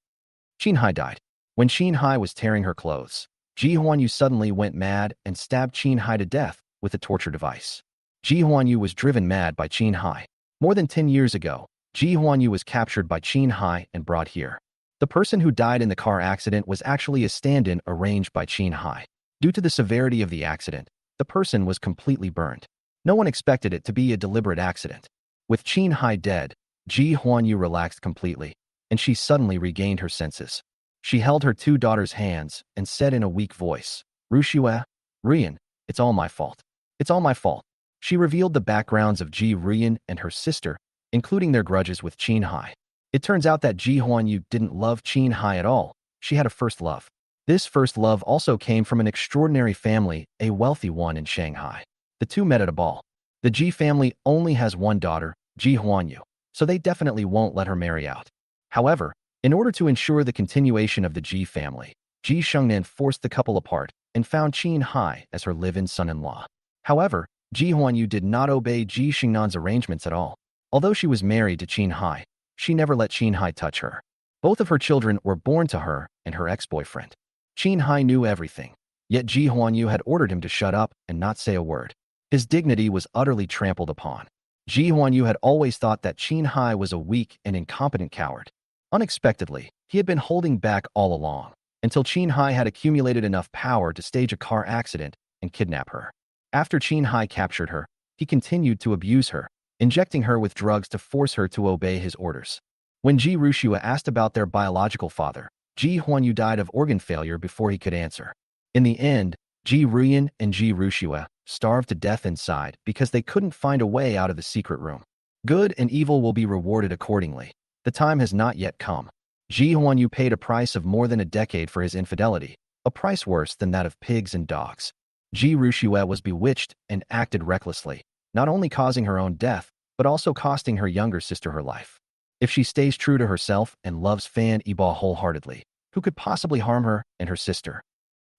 Qin Hai died. When Qin Hai was tearing her clothes, Ji Huanyu suddenly went mad and stabbed Qin Hai to death with a torture device. Ji Huanyu was driven mad by Qin Hai. More than 10 years ago, Ji Huanyu was captured by Qin Hai and brought here. The person who died in the car accident was actually a stand-in arranged by Qin Hai. Due to the severity of the accident, the person was completely burned. No one expected it to be a deliberate accident. With Qin Hai dead, Ji Huanyu relaxed completely, and she suddenly regained her senses. She held her two daughters' hands and said in a weak voice, Rushua, Rian, it's all my fault. It's all my fault. She revealed the backgrounds of Ji Rian and her sister, including their grudges with Qin Hai. It turns out that Ji Huanyu didn't love Qin Hai at all. She had a first love. This first love also came from an extraordinary family, a wealthy one in Shanghai. The two met at a ball. The Ji family only has one daughter, Ji Huanyu, so they definitely won't let her marry out. However, in order to ensure the continuation of the Ji family, Ji Shengnan forced the couple apart and found Qin Hai as her live-in son-in-law. However, Ji Huanyu did not obey Ji Shengnan's arrangements at all. Although she was married to Qin Hai, she never let Qin Hai touch her. Both of her children were born to her and her ex-boyfriend. Qin Hai knew everything, yet Ji Huanyu had ordered him to shut up and not say a word. His dignity was utterly trampled upon. Ji Huanyu had always thought that Qin Hai was a weak and incompetent coward. Unexpectedly, he had been holding back all along, until Qin Hai had accumulated enough power to stage a car accident and kidnap her. After Qin Hai captured her, he continued to abuse her, injecting her with drugs to force her to obey his orders. When Ji Rushua asked about their biological father, Ji Huanyu died of organ failure before he could answer. In the end, Ji Rian and Ji Rushua starved to death inside because they couldn't find a way out of the secret room. Good and evil will be rewarded accordingly. The time has not yet come. Ji Huanyu paid a price of more than a decade for his infidelity, a price worse than that of pigs and dogs. Ji Rushua was bewitched and acted recklessly, not only causing her own death, but also costing her younger sister her life. If she stays true to herself and loves Fan Yibo wholeheartedly, who could possibly harm her and her sister?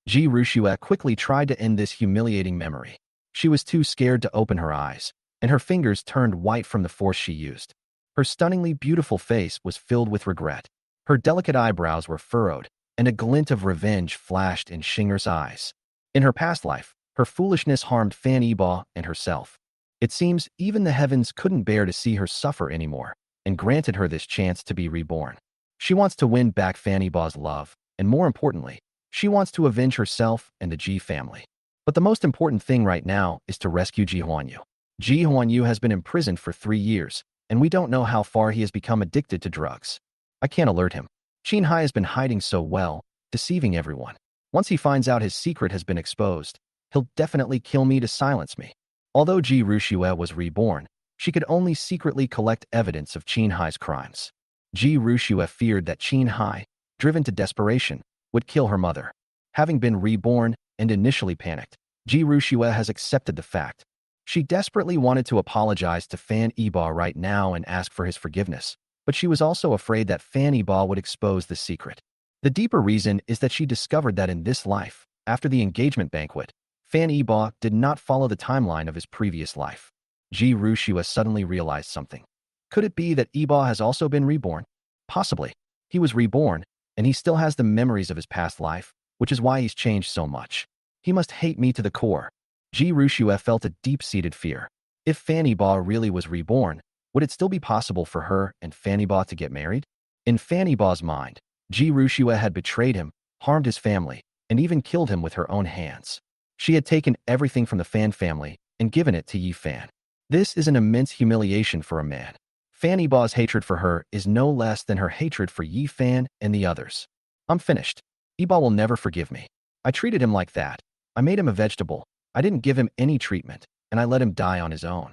Ji Rushue quickly tried to end this humiliating memory. She was too scared to open her eyes, and her fingers turned white from the force she used. Her stunningly beautiful face was filled with regret. Her delicate eyebrows were furrowed, and a glint of revenge flashed in Shinger's eyes. In her past life, her foolishness harmed Fan Yibo and herself. It seems even the heavens couldn't bear to see her suffer anymore, and granted her this chance to be reborn. She wants to win back Fan Yibo's love, and more importantly, she wants to avenge herself and the Ji family. But the most important thing right now is to rescue Ji Huanyu. Ji Huanyu has been imprisoned for 3 years, and we don't know how far he has become addicted to drugs. I can't alert him. Qin Hai has been hiding so well, deceiving everyone. Once he finds out his secret has been exposed, he'll definitely kill me to silence me. Although Ji Rushue was reborn, she could only secretly collect evidence of Qin Hai's crimes. Ji Rushue feared that Qin Hai, driven to desperation, would kill her mother. Having been reborn and initially panicked, Ji Rushue has accepted the fact. She desperately wanted to apologize to Fan Yibo right now and ask for his forgiveness, but she was also afraid that Fan Yibo would expose the secret. The deeper reason is that she discovered that in this life, after the engagement banquet, Fan Yibo did not follow the timeline of his previous life. Ji Rushue suddenly realized something. Could it be that Yibo has also been reborn? Possibly. He was reborn, and he still has the memories of his past life, which is why he's changed so much. He must hate me to the core. Ji Rushue felt a deep-seated fear. If Fan Yibo really was reborn, would it still be possible for her and Fan Yibo to get married? In Fan Yibo's mind, Ji Rushue had betrayed him, harmed his family, and even killed him with her own hands. She had taken everything from the Fan family and given it to Yi Fan. This is an immense humiliation for a man. Fan Yibo's hatred for her is no less than her hatred for Yi Fan and the others. I'm finished. Yibo will never forgive me. I treated him like that. I made him a vegetable. I didn't give him any treatment, and I let him die on his own.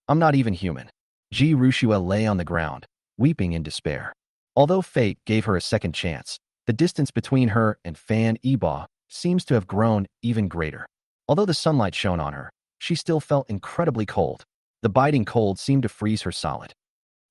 I'm not even human. Ji Rushue lay on the ground, weeping in despair. Although fate gave her a second chance, the distance between her and Fan Yibo seems to have grown even greater. Although the sunlight shone on her, she still felt incredibly cold. The biting cold seemed to freeze her solid.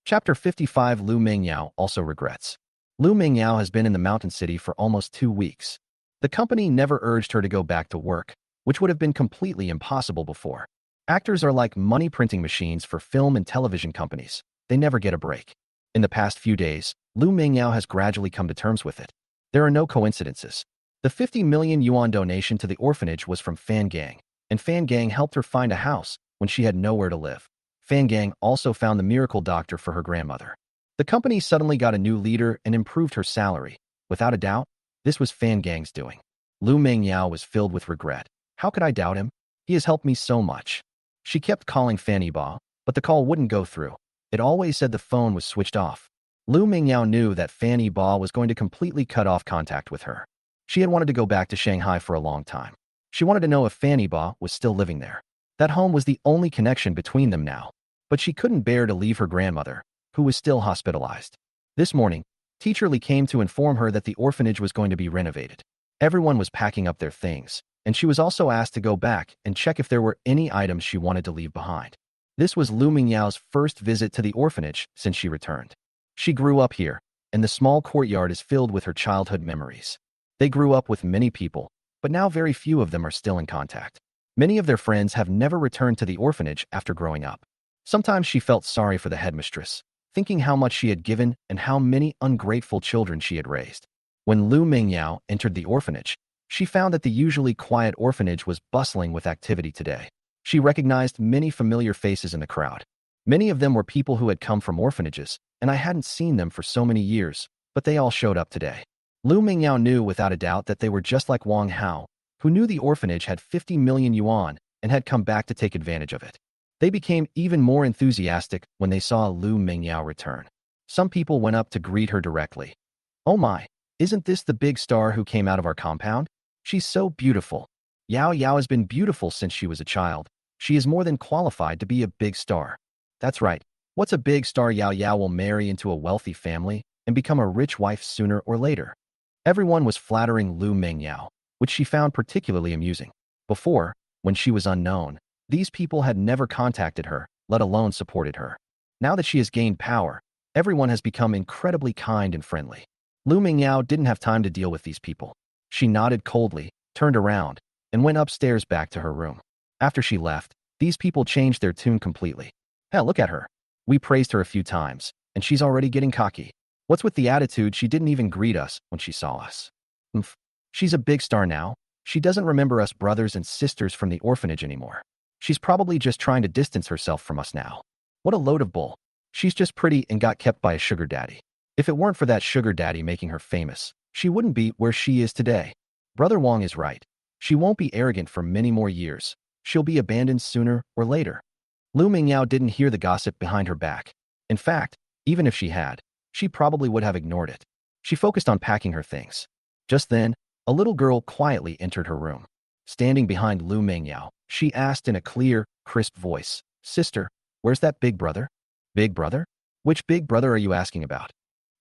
Chapter 55. Lu Mingyao also regrets. Lu Mingyao has been in the mountain city for almost 2 weeks. The company never urged her to go back to work, which would have been completely impossible before. Actors are like money printing machines for film and television companies. They never get a break. In the past few days, Lu Mingyao has gradually come to terms with it. There are no coincidences. The 50 million yuan donation to the orphanage was from Fan Gang, and Fan Gang helped her find a house when she had nowhere to live. Fan Gang also found the miracle doctor for her grandmother. The company suddenly got a new leader and improved her salary. Without a doubt, this was Fan Gang's doing. Lu Mingyao was filled with regret. How could I doubt him? He has helped me so much. She kept calling Fan Yibo, but the call wouldn't go through. It always said the phone was switched off. Lu Mingyao knew that Fan Yibo was going to completely cut off contact with her. She had wanted to go back to Shanghai for a long time. She wanted to know if Fan Yibo was still living there. That home was the only connection between them now. But she couldn't bear to leave her grandmother, who was still hospitalized. This morning, Teacher Li came to inform her that the orphanage was going to be renovated. Everyone was packing up their things, and she was also asked to go back and check if there were any items she wanted to leave behind. This was Lu Mingyao's first visit to the orphanage since she returned. She grew up here, and the small courtyard is filled with her childhood memories. They grew up with many people, but now very few of them are still in contact. Many of their friends have never returned to the orphanage after growing up. Sometimes she felt sorry for the headmistress, thinking how much she had given and how many ungrateful children she had raised. When Lu Mingyao entered the orphanage, she found that the usually quiet orphanage was bustling with activity today. She recognized many familiar faces in the crowd. Many of them were people who had come from orphanages, and I hadn't seen them for so many years, but they all showed up today. Lu Mingyao knew without a doubt that they were just like Wang Hao, who knew the orphanage had 50 million yuan and had come back to take advantage of it. They became even more enthusiastic when they saw Lu Mingyao return. Some people went up to greet her directly. "Oh my, isn't this the big star who came out of our compound? She's so beautiful. Yao Yao has been beautiful since she was a child. She is more than qualified to be a big star." That's right. What's a big star? Yao Yao will marry into a wealthy family and become a rich wife sooner or later. Everyone was flattering Lu Mingyao, which she found particularly amusing. Before, when she was unknown, these people had never contacted her, let alone supported her. Now that she has gained power, Everyone has become incredibly kind and friendly. Lu Mingyao didn't have time to deal with these people. She nodded coldly, turned around, and went upstairs back to her room. After she left, these people changed their tune completely. Hell, look at her. We praised her a few times, and she's already getting cocky. What's with the attitude she didn't even greet us when she saw us? Oomph. She's a big star now. She doesn't remember us brothers and sisters from the orphanage anymore. She's probably just trying to distance herself from us now. What a load of bull. She's just pretty and got kept by a sugar daddy. If it weren't for that sugar daddy making her famous, she wouldn't be where she is today. Brother Wong is right. She won't be arrogant for many more years. She'll be abandoned sooner or later. Lu Mingyao didn't hear the gossip behind her back. In fact, even if she had, she probably would have ignored it. She focused on packing her things. Just then, a little girl quietly entered her room. Standing behind Lu Mingyao, she asked in a clear, crisp voice, "Sister, where's that big brother?" "Big brother? Which big brother are you asking about?"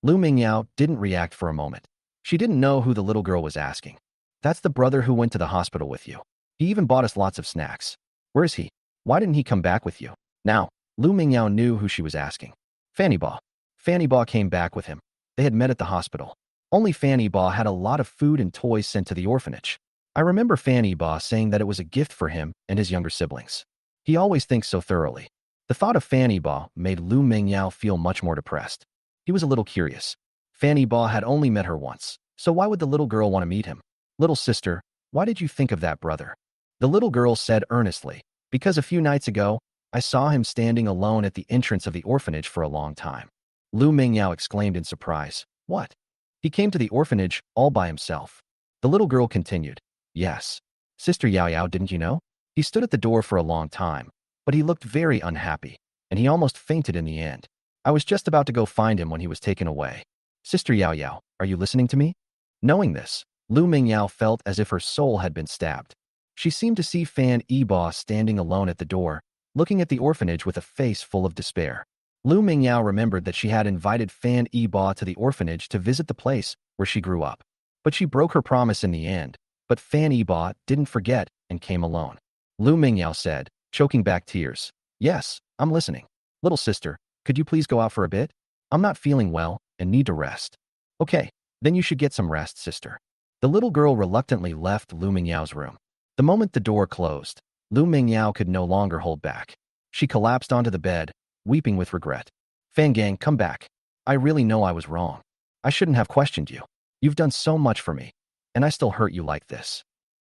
Lu Mingyao didn't react for a moment. She didn't know who the little girl was asking. "That's the brother who went to the hospital with you. He even bought us lots of snacks. Where is he? Why didn't he come back with you?" Now, Lu Mingyao knew who she was asking. Fanny Ba. Fanny Ba came back with him. They had met at the hospital. Only Fanny Ba had a lot of food and toys sent to the orphanage. I remember Fanny Ba saying that it was a gift for him and his younger siblings. He always thinks so thoroughly. The thought of Fanny Ba made Lu Mingyao feel much more depressed. He was a little curious. Fanny Ba had only met her once, so why would the little girl want to meet him? "Little sister, why did you think of that brother?" The little girl said earnestly, "Because a few nights ago, I saw him standing alone at the entrance of the orphanage for a long time." Lu Mingyao exclaimed in surprise. "What? He came to the orphanage all by himself?" The little girl continued. "Yes. Sister Yao Yao, didn't you know? He stood at the door for a long time, but he looked very unhappy, and he almost fainted in the end. I was just about to go find him when he was taken away. Sister Yao Yao, are you listening to me?" Knowing this, Lu Mingyao felt as if her soul had been stabbed. She seemed to see Fan Yiba standing alone at the door, looking at the orphanage with a face full of despair. Lu Mingyao remembered that she had invited Fan Yiba to the orphanage to visit the place where she grew up. But she broke her promise in the end. But Fan Yiba didn't forget and came alone. Lu Mingyao said, choking back tears, "Yes, I'm listening. Little sister, could you please go out for a bit? I'm not feeling well and need to rest." "Okay, then you should get some rest, sister." The little girl reluctantly left Lu Mingyao's room. The moment the door closed, Lu Mingyao could no longer hold back. She collapsed onto the bed, weeping with regret. "Fan Gang, come back. I really know I was wrong. I shouldn't have questioned you. You've done so much for me, and I still hurt you like this."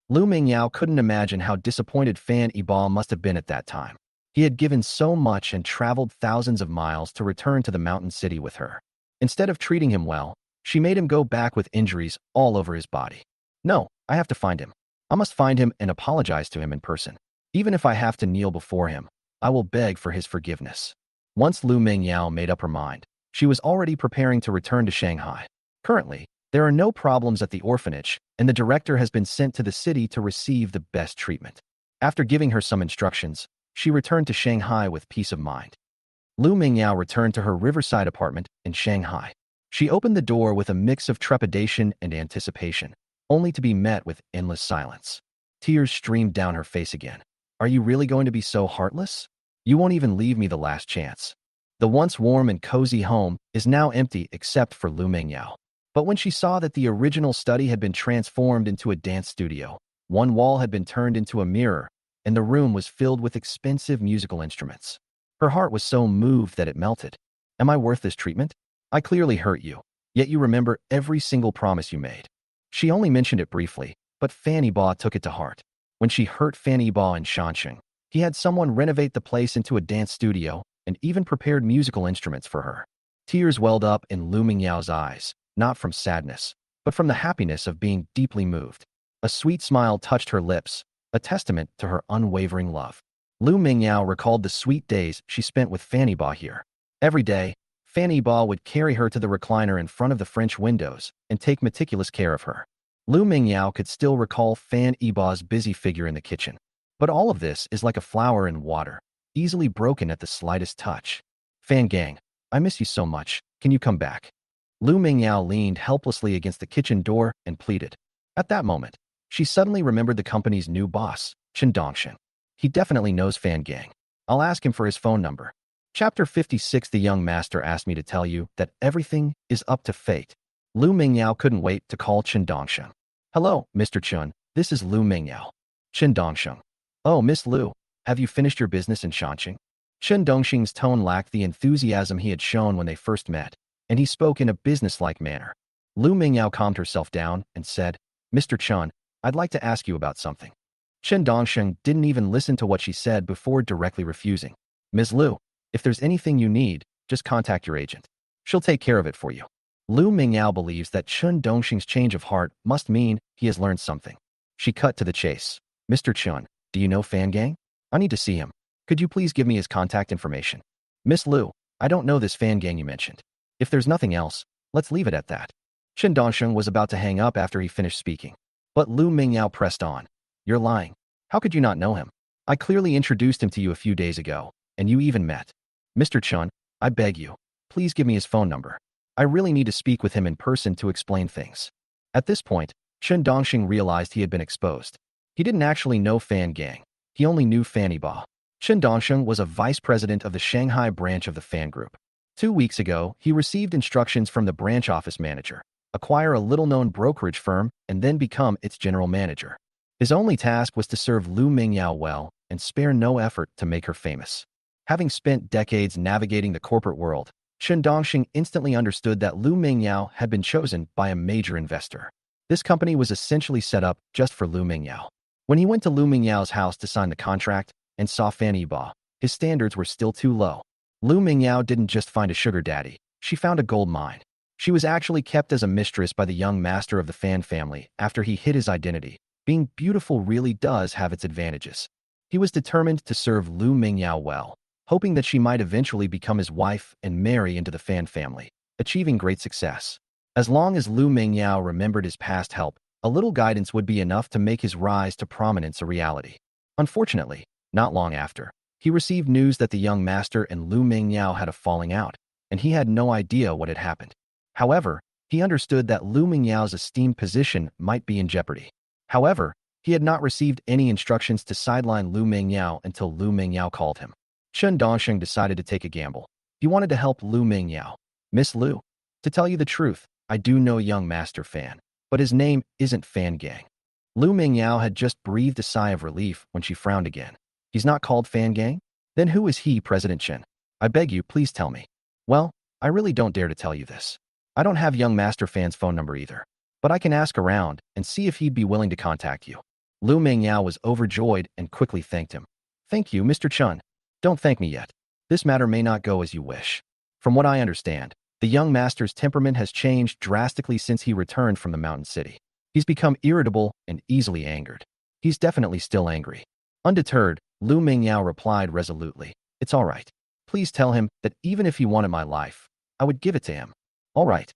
Lu Mingyao couldn't imagine how disappointed Fan Yiba must have been at that time. He had given so much and traveled thousands of miles to return to the mountain city with her. Instead of treating him well, she made him go back with injuries all over his body. "No, I have to find him. I must find him and apologize to him in person. Even if I have to kneel before him, I will beg for his forgiveness." Once Lu Mingyao made up her mind, she was already preparing to return to Shanghai. Currently, there are no problems at the orphanage, and the director has been sent to the city to receive the best treatment. After giving her some instructions, she returned to Shanghai with peace of mind. Lu Mingyao returned to her riverside apartment in Shanghai. She opened the door with a mix of trepidation and anticipation, only to be met with endless silence. Tears streamed down her face again. "Are you really going to be so heartless? You won't even leave me the last chance." The once warm and cozy home is now empty except for Lu Mingyao. But when she saw that the original study had been transformed into a dance studio, one wall had been turned into a mirror, and the room was filled with expensive musical instruments, her heart was so moved that it melted. "Am I worth this treatment? I clearly hurt you, yet you remember every single promise you made." She only mentioned it briefly, but Fanny Ba took it to heart. When she hurt Fanny Ba in Shansheng, he had someone renovate the place into a dance studio and even prepared musical instruments for her. Tears welled up in Lu Mingyao's eyes, not from sadness, but from the happiness of being deeply moved. A sweet smile touched her lips, a testament to her unwavering love. Lu Mingyao recalled the sweet days she spent with Fanny Ba here. Every day, Fanny Ba would carry her to the recliner in front of the French windows and take meticulous care of her. Lu Mingyao could still recall Fan Yiba's busy figure in the kitchen. But all of this is like a flower in water, easily broken at the slightest touch. "Fan Gang, I miss you so much. Can you come back?" Lu Mingyao leaned helplessly against the kitchen door and pleaded. At that moment, she suddenly remembered the company's new boss, Chen Dongshen. He definitely knows Fan Gang. I'll ask him for his phone number. Chapter 56. The young master asked me to tell you that everything is up to fate. Lu Mingyao couldn't wait to call Chen Dongsheng. Hello, Mr. Chun. This is Lu Mingyao. Chen Dongsheng. Oh, Miss Lu, have you finished your business in Shanxing? Chen Dongsheng's tone lacked the enthusiasm he had shown when they first met, and he spoke in a businesslike manner. Lu Mingyao calmed herself down and said, Mr. Chun, I'd like to ask you about something. Chen Dongsheng didn't even listen to what she said before directly refusing. Ms. Lu, if there's anything you need, just contact your agent. She'll take care of it for you. Lu Mingyao believes that Chen Dongsheng's change of heart must mean he has learned something. She cut to the chase. Mr. Chun, do you know Fan Gang? I need to see him. Could you please give me his contact information? Miss Lu, I don't know this Fan Gang you mentioned. If there's nothing else, let's leave it at that. Chen Dongsheng was about to hang up after he finished speaking. But Lu Mingyao pressed on. You're lying. How could you not know him? I clearly introduced him to you a few days ago, and you even met. Mr. Chun, I beg you, please give me his phone number. I really need to speak with him in person to explain things. At this point, Chen Dongsheng realized he had been exposed. He didn't actually know Fan Gang. He only knew Fanny Ba. Chen Dongsheng was a vice president of the Shanghai branch of the Fan Group. 2 weeks ago, he received instructions from the branch office manager, acquire a little-known brokerage firm, and then become its general manager. His only task was to serve Lu Mingyao well and spare no effort to make her famous. Having spent decades navigating the corporate world, Chen Dongsheng instantly understood that Lu Mingyao had been chosen by a major investor. This company was essentially set up just for Lu Mingyao. When he went to Lu Mingyao's house to sign the contract and saw Fanny Ba, his standards were still too low. Lu Mingyao didn't just find a sugar daddy, she found a gold mine. She was actually kept as a mistress by the young master of the Fan family after he hid his identity. Being beautiful really does have its advantages. He was determined to serve Lu Mingyao well, hoping that she might eventually become his wife and marry into the Fan family, achieving great success. As long as Lu Mingyao remembered his past help, a little guidance would be enough to make his rise to prominence a reality. Unfortunately, not long after, he received news that the young master and Lu Mingyao had a falling out, and he had no idea what had happened. However, he understood that Lu Mingyao's esteemed position might be in jeopardy. However, he had not received any instructions to sideline Lu Mingyao until Lu Mingyao called him. Chen Dongsheng decided to take a gamble. He wanted to help Lu Mingyao. Miss Lu, to tell you the truth, I do know young master Fan, but his name isn't Fan Gang. Lu Mingyao had just breathed a sigh of relief when she frowned again. He's not called Fan Gang? Then who is he, President Chen? I beg you, please tell me. Well, I really don't dare to tell you this. I don't have young master Fan's phone number either, but I can ask around and see if he'd be willing to contact you. Lu Mingyao was overjoyed and quickly thanked him. Thank you, Mr. Chun. Don't thank me yet. This matter may not go as you wish. From what I understand, the young master's temperament has changed drastically since he returned from the mountain city. He's become irritable and easily angered. He's definitely still angry. Undeterred, Lu Mingyao replied resolutely, It's all right. Please tell him that even if he wanted my life, I would give it to him. All right.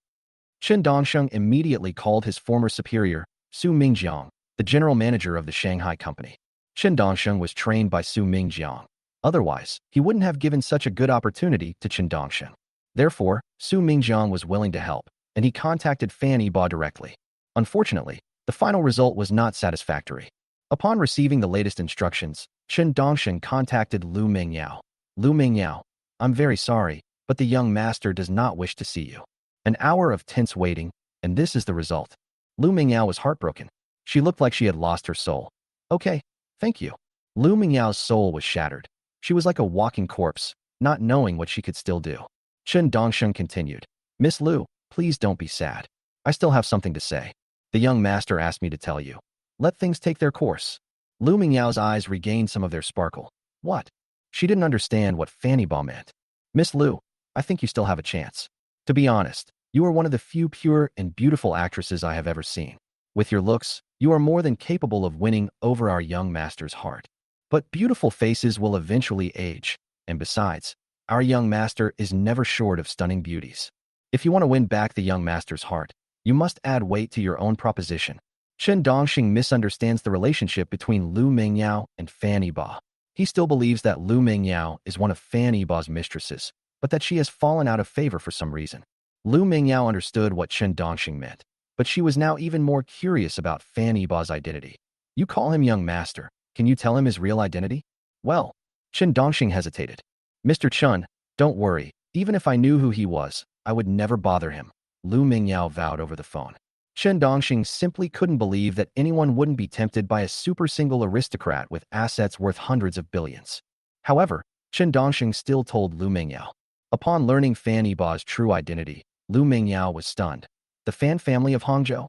Chen Dongsheng immediately called his former superior, Su Mingjiang, the general manager of the Shanghai company. Chen Dongsheng was trained by Su Mingjiang. Otherwise, he wouldn't have given such a good opportunity to Chen Dongsheng. Therefore, Su Mingjiang was willing to help, and he contacted Fanny Ba directly. Unfortunately, the final result was not satisfactory. Upon receiving the latest instructions, Chen Dongsheng contacted Lu Mingyao. Lu Mingyao, I'm very sorry, but the young master does not wish to see you. An hour of tense waiting, and this is the result. Lu Mingyao was heartbroken. She looked like she had lost her soul. Okay, thank you. Lu Mingyao's soul was shattered. She was like a walking corpse, not knowing what she could still do. Chen Dongsheng continued. Miss Lu, please don't be sad. I still have something to say. The young master asked me to tell you. Let things take their course. Lu Mingyao's eyes regained some of their sparkle. What? She didn't understand what Fanny Ba meant. Miss Lu, I think you still have a chance. To be honest, you are one of the few pure and beautiful actresses I have ever seen. With your looks, you are more than capable of winning over our young master's heart. But beautiful faces will eventually age, and besides, our young master is never short of stunning beauties. If you want to win back the young master's heart, you must add weight to your own proposition. Chen Dongsheng misunderstands the relationship between Lu Mingyao and Fanny Ba. He still believes that Lu Mingyao is one of Fanny Ba's mistresses, but that she has fallen out of favor for some reason. Lu Mingyao understood what Chen Dongsheng meant, but she was now even more curious about Fanny Ba's identity. You call him young master. Can you tell him his real identity? Well, Chen Dongsheng hesitated. Mr. Chun, Don't worry, even if I knew who he was, I would never bother him, Lu Mingyao vowed over the phone. Chen Dongxing simply couldn't believe that anyone wouldn't be tempted by a super single aristocrat with assets worth hundreds of billions. However, Chen Dongxing still told Lu Mingyao. Upon learning Fan Yibao's true identity, Lu Mingyao was stunned. The Fan family of Hangzhou?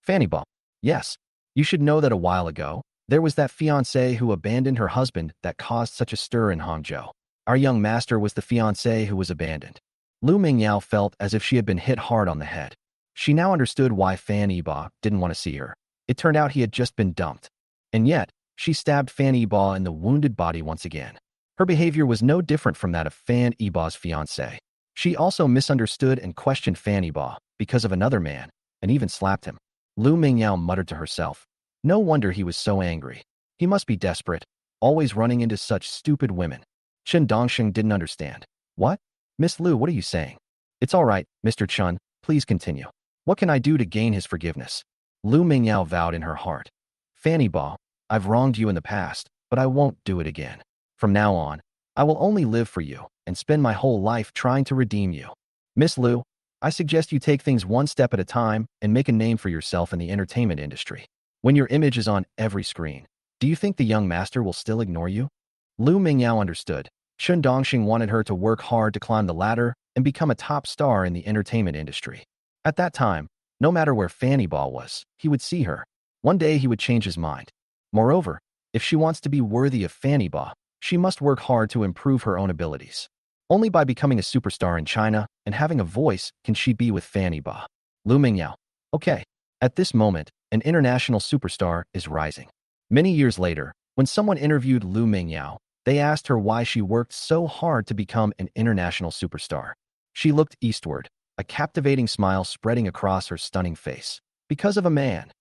Fan Yibao. Yes. You should know that a while ago, there was that fiancée who abandoned her husband that caused such a stir in Hangzhou. Our young master was the fiancée who was abandoned. Lu Mingyao felt as if she had been hit hard on the head. She now understood why Fan Yibao didn't want to see her. It turned out he had just been dumped. And yet, she stabbed Fan Yibao in the wounded body once again. Her behavior was no different from that of Fan Yibao's fiancé. She also misunderstood and questioned Fan Yibao because of another man, and even slapped him. Lu Mingyao muttered to herself. No wonder he was so angry. He must be desperate, always running into such stupid women. Chen Dongxing didn't understand. What? Miss Lu, what are you saying? It's all right, Mr. Chen, please continue. What can I do to gain his forgiveness? Lu Mingyao vowed in her heart. Fan Yibao, I've wronged you in the past, but I won't do it again. From now on, I will only live for you and spend my whole life trying to redeem you. Miss Lu, I suggest you take things one step at a time and make a name for yourself in the entertainment industry. When your image is on every screen, do you think the young master will still ignore you? Lu Mingyao understood. Chen Dongxing wanted her to work hard to climb the ladder and become a top star in the entertainment industry. At that time, no matter where Fan Yibao was, he would see her. One day he would change his mind. Moreover, if she wants to be worthy of Fan Yibao, she must work hard to improve her own abilities. Only by becoming a superstar in China and having a voice can she be with Fan Yibao. Lu Mingyao. Okay. At this moment, an international superstar is rising. Many years later, when someone interviewed Lu Mingyao, they asked her why she worked so hard to become an international superstar. She looked eastward, a captivating smile spreading across her stunning face. Because of a man.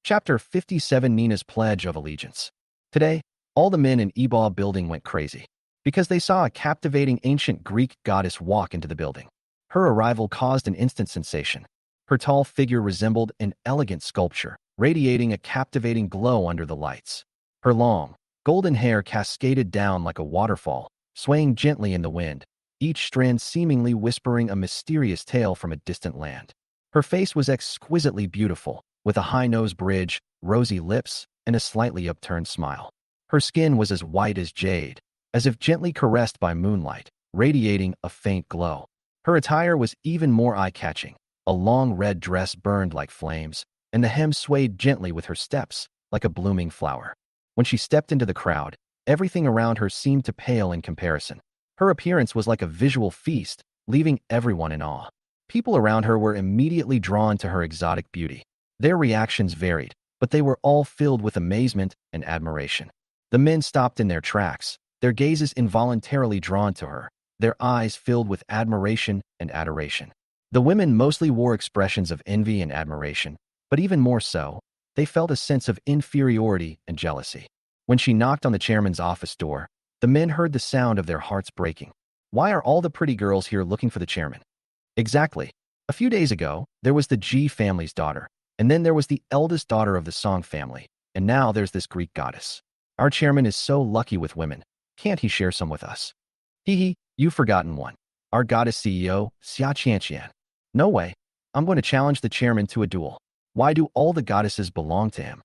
Chapter 57 Nina's Pledge of Allegiance. Today, all the men in Yibao building went crazy because they saw a captivating ancient Greek goddess walk into the building. Her arrival caused an instant sensation. Her tall figure resembled an elegant sculpture, radiating a captivating glow under the lights. Her long, golden hair cascaded down like a waterfall, swaying gently in the wind, each strand seemingly whispering a mysterious tale from a distant land. Her face was exquisitely beautiful, with a high nose bridge, rosy lips, and a slightly upturned smile. Her skin was as white as jade, as if gently caressed by moonlight, radiating a faint glow. Her attire was even more eye-catching. A long red dress burned like flames, and the hem swayed gently with her steps, like a blooming flower. When she stepped into the crowd, everything around her seemed to pale in comparison. Her appearance was like a visual feast, leaving everyone in awe. People around her were immediately drawn to her exotic beauty. Their reactions varied, but they were all filled with amazement and admiration. The men stopped in their tracks, their gazes involuntarily drawn to her, their eyes filled with admiration and adoration. The women mostly wore expressions of envy and admiration, but even more so, they felt a sense of inferiority and jealousy. When she knocked on the chairman's office door, the men heard the sound of their hearts breaking. Why are all the pretty girls here looking for the chairman? Exactly. A few days ago, there was the Ji family's daughter, and then there was the eldest daughter of the Song family, and now there's this Greek goddess. Our chairman is so lucky with women. Can't he share some with us? Hee, you've forgotten one. Our goddess CEO, Xia Qianqian. No way. I'm going to challenge the chairman to a duel. Why do all the goddesses belong to him?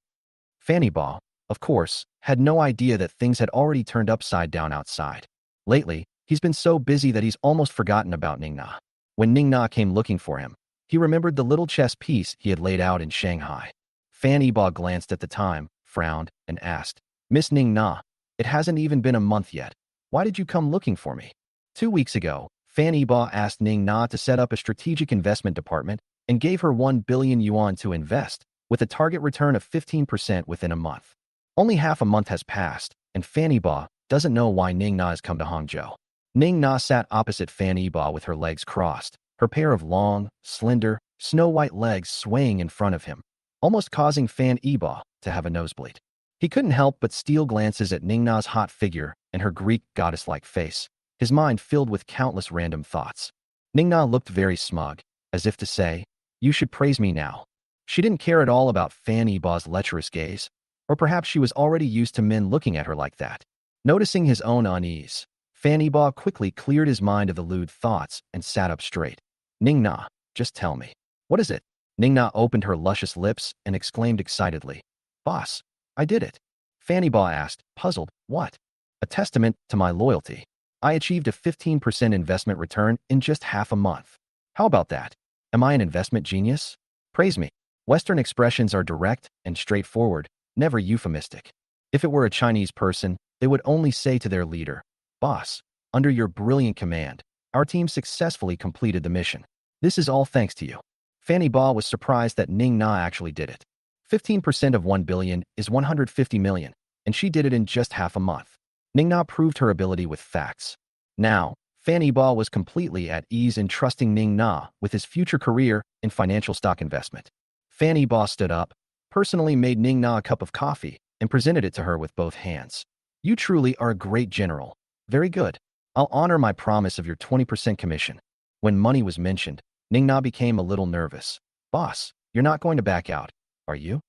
Fan Yibao, of course, had no idea that things had already turned upside down outside. Lately, he's been so busy that he's almost forgotten about Ningna. When Ningna came looking for him, he remembered the little chess piece he had laid out in Shanghai. Fan Yibao glanced at the time, frowned, and asked, Miss Ningna, it hasn't even been a month yet. Why did you come looking for me? 2 weeks ago, Fan Yibao asked Ningna to set up a strategic investment department and gave her 1 billion yuan to invest, with a target return of 15% within a month. Only half a month has passed, and Fan Yibao doesn't know why Ningna has come to Hangzhou. Ningna sat opposite Fan Yibao with her legs crossed, her pair of long, slender, snow-white legs swaying in front of him, almost causing Fan Yibao to have a nosebleed. He couldn't help but steal glances at Ningna's hot figure and her Greek goddess-like face, his mind filled with countless random thoughts. Ningna looked very smug, as if to say, you should praise me now. She didn't care at all about Fan Yibao's lecherous gaze, or perhaps she was already used to men looking at her like that. Noticing his own unease, Fanny Ba quickly cleared his mind of the lewd thoughts and sat up straight. Ning Na, just tell me. What is it? Ning Na opened her luscious lips and exclaimed excitedly. Boss, I did it. Fanny Ba asked, puzzled, what? A testament to my loyalty. I achieved a 15% investment return in just half a month. How about that? Am I an investment genius? Praise me. Western expressions are direct and straightforward, never euphemistic. If it were a Chinese person, they would only say to their leader, Boss, under your brilliant command, our team successfully completed the mission. This is all thanks to you. Fanny Ba was surprised that Ning Na actually did it. 15% of 1 billion is 150 million, and she did it in just half a month. Ning Na proved her ability with facts. Now, Fanny Ba was completely at ease in trusting Ning Na with his future career in financial stock investment. Fanny Ba stood up, personally made Ning Na a cup of coffee, and presented it to her with both hands. You truly are a great general. Very good. I'll honor my promise of your 20% commission. When money was mentioned, Ning Na became a little nervous. Boss, you're not going to back out, are you?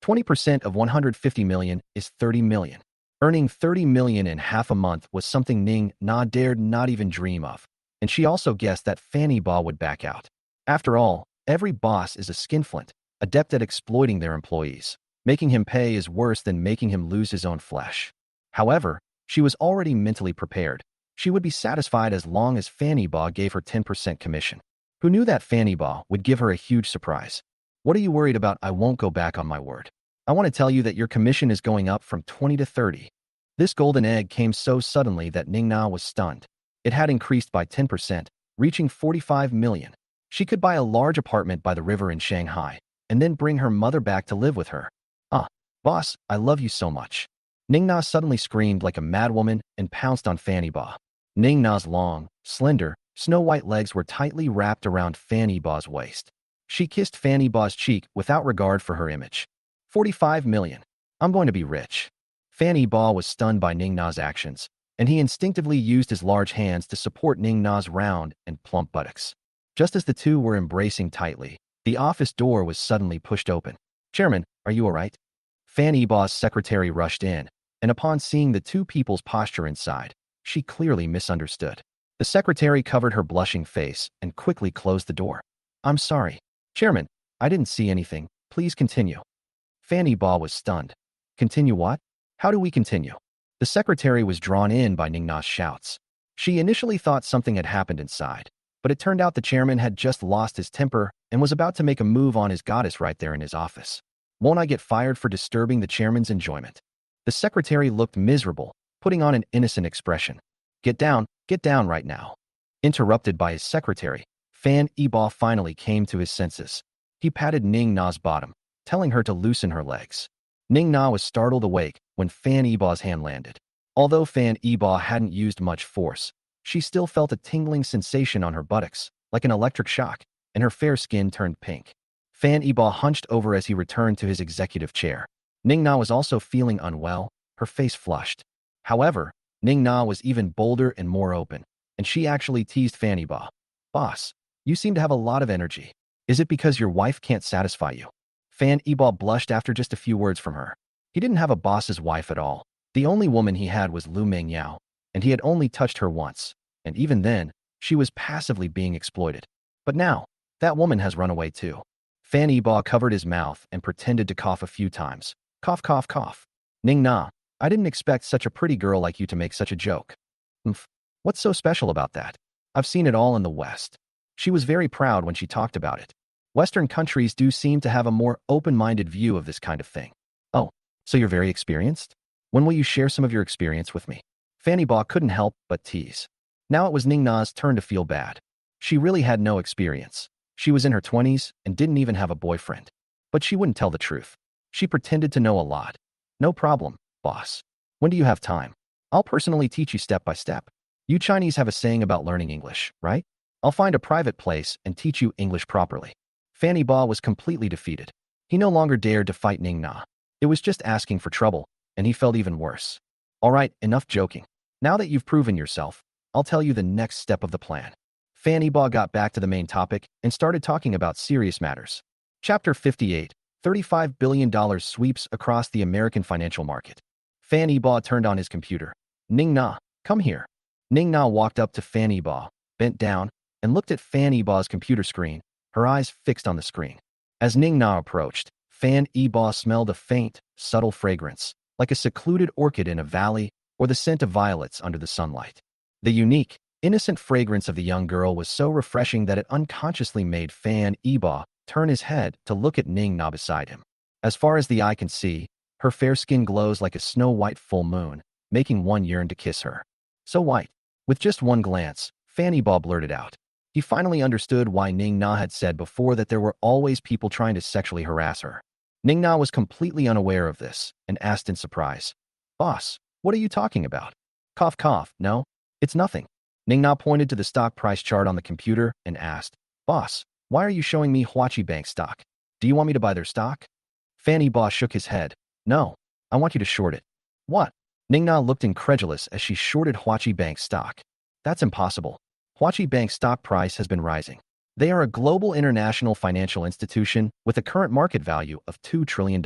20% of 150 million is 30 million. Earning 30 million in half a month was something Ning Na dared not even dream of, and she also guessed that Fanny Ba would back out. After all, every boss is a skinflint, adept at exploiting their employees. Making him pay is worse than making him lose his own flesh. However, she was already mentally prepared. She would be satisfied as long as Fanny Ba gave her 10% commission. Who knew that Fanny Ba would give her a huge surprise? What are you worried about? I won't go back on my word. I want to tell you that your commission is going up from 20 to 30. This golden egg came so suddenly that Ning Na was stunned. It had increased by 10%, reaching 45 million. She could buy a large apartment by the river in Shanghai, and then bring her mother back to live with her. Boss, I love you so much. Ning Na suddenly screamed like a madwoman and pounced on Fanny Ba. Ning Na's long, slender, snow-white legs were tightly wrapped around Fanny Ba's waist. She kissed Fanny Ba's cheek without regard for her image. 45 million. I'm going to be rich. Fanny Ba was stunned by Ning Na's actions, and he instinctively used his large hands to support Ning Na's round and plump buttocks. Just as the two were embracing tightly, the office door was suddenly pushed open. Chairman, are you all right? Fanny Ba's secretary rushed in, and upon seeing the two people's posture inside, she clearly misunderstood. The secretary covered her blushing face and quickly closed the door. I'm sorry. Chairman, I didn't see anything. Please continue. Fanny Ba was stunned. Continue what? How do we continue? The secretary was drawn in by Ning Na's shouts. She initially thought something had happened inside, but it turned out the chairman had just lost his temper and was about to make a move on his goddess right there in his office. Won't I get fired for disturbing the chairman's enjoyment? The secretary looked miserable, putting on an innocent expression. Get down right now. Interrupted by his secretary, Fanny Ba finally came to his senses. He patted Ning Na's bottom, telling her to loosen her legs. Ning Na was startled awake when Fanny Ba's hand landed. Although Fanny Ba hadn't used much force, she still felt a tingling sensation on her buttocks, like an electric shock, and her fair skin turned pink. Fanny Ba hunched over as he returned to his executive chair. Ning Na was also feeling unwell, her face flushed. However, Ning Na was even bolder and more open, and she actually teased Fanny Ba. Boss, you seem to have a lot of energy. Is it because your wife can't satisfy you? Fanny Ba blushed after just a few words from her. He didn't have a boss's wife at all. The only woman he had was Lu Mengyao, and he had only touched her once, and even then, she was passively being exploited. But now, that woman has run away too. Fanny Ba covered his mouth and pretended to cough a few times. Cough, cough, cough. Ning Na, I didn't expect such a pretty girl like you to make such a joke. What's so special about that? I've seen it all in the West. She was very proud when she talked about it. Western countries do seem to have a more open-minded view of this kind of thing. Oh, so you're very experienced? When will you share some of your experience with me? Fanny Ba couldn't help but tease. Now it was Ning Na's turn to feel bad. She really had no experience. She was in her 20s and didn't even have a boyfriend. But she wouldn't tell the truth. She pretended to know a lot. No problem, boss. When do you have time? I'll personally teach you step by step. You Chinese have a saying about learning English, right? I'll find a private place and teach you English properly. Fanny Ba was completely defeated. He no longer dared to fight Ning Na. It was just asking for trouble, and he felt even worse. All right, enough joking. Now that you've proven yourself, I'll tell you the next step of the plan. Fanny Ba got back to the main topic and started talking about serious matters. Chapter 58, $35 billion sweeps across the American financial market. Fanny Ba turned on his computer. Ning Na, come here. Ning Na walked up to Fan Yibo, bent down, and looked at Fan Yibo's computer screen, her eyes fixed on the screen. As Ning Na approached, Fan Yibo smelled a faint, subtle fragrance, like a secluded orchid in a valley or the scent of violets under the sunlight. The unique, innocent fragrance of the young girl was so refreshing that it unconsciously made Fan Yibo turn his head to look at Ning Na beside him. As far as the eye can see, her fair skin glows like a snow-white full moon, making one yearn to kiss her. So white. With just one glance, Fan Yibo blurted out. He finally understood why Ning Na had said before that there were always people trying to sexually harass her. Ning Na was completely unaware of this and asked in surprise, "Boss, what are you talking about?" Cough cough, no, it's nothing. Ning Na pointed to the stock price chart on the computer and asked, "Boss, why are you showing me Huachi Bank stock? Do you want me to buy their stock?" Fan Yibo shook his head. "No, I want you to short it." "What?" Ning Na looked incredulous as she shorted Huachi Bank stock. "That's impossible. Huachi Bank stock price has been rising. They are a global international financial institution with a current market value of $2 trillion.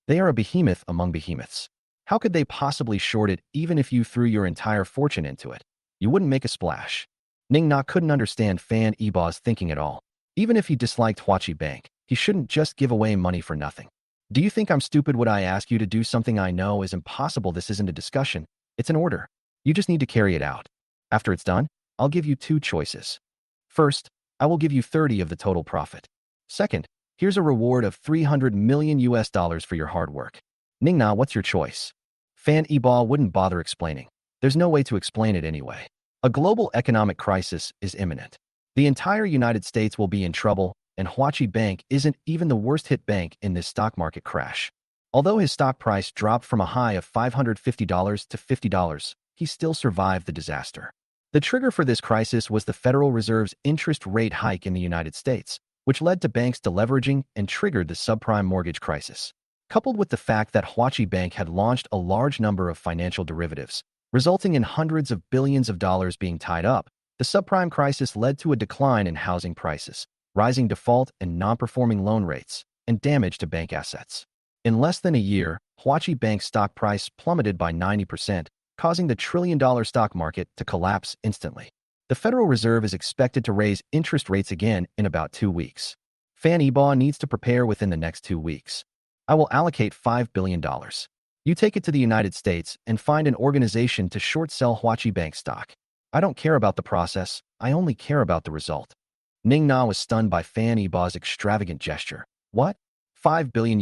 They are a behemoth among behemoths. How could they possibly short it even if you threw your entire fortune into it? You wouldn't make a splash." Ning Na couldn't understand Fan Yibo's thinking at all. Even if he disliked Huachi Bank, he shouldn't just give away money for nothing. "Do you think I'm stupid? Would I ask you to do something I know is impossible? This isn't a discussion. It's an order. You just need to carry it out. After it's done, I'll give you two choices. First, I will give you 30 of the total profit. Second, here's a reward of $300 million for your hard work." "Ning Na, what's your choice?" Fan Yibo wouldn't bother explaining. There's no way to explain it anyway. A global economic crisis is imminent. The entire United States will be in trouble, and Huachi Bank isn't even the worst-hit bank in this stock market crash. Although his stock price dropped from a high of $550 to $50, he still survived the disaster. The trigger for this crisis was the Federal Reserve's interest rate hike in the United States, which led to banks deleveraging and triggered the subprime mortgage crisis. Coupled with the fact that Huachi Bank had launched a large number of financial derivatives, resulting in hundreds of billions of dollars being tied up, the subprime crisis led to a decline in housing prices, rising default and non-performing loan rates, and damage to bank assets. In less than a year, Huachi Bank's stock price plummeted by 90%, causing the trillion-dollar stock market to collapse instantly. The Federal Reserve is expected to raise interest rates again in about 2 weeks. Fan Yibo needs to prepare within the next 2 weeks. I will allocate $5 billion. You take it to the United States and find an organization to short-sell Huachi Bank stock. I don't care about the process, I only care about the result. Ning Na was stunned by Fan Yibo's extravagant gesture. "What? $5 billion?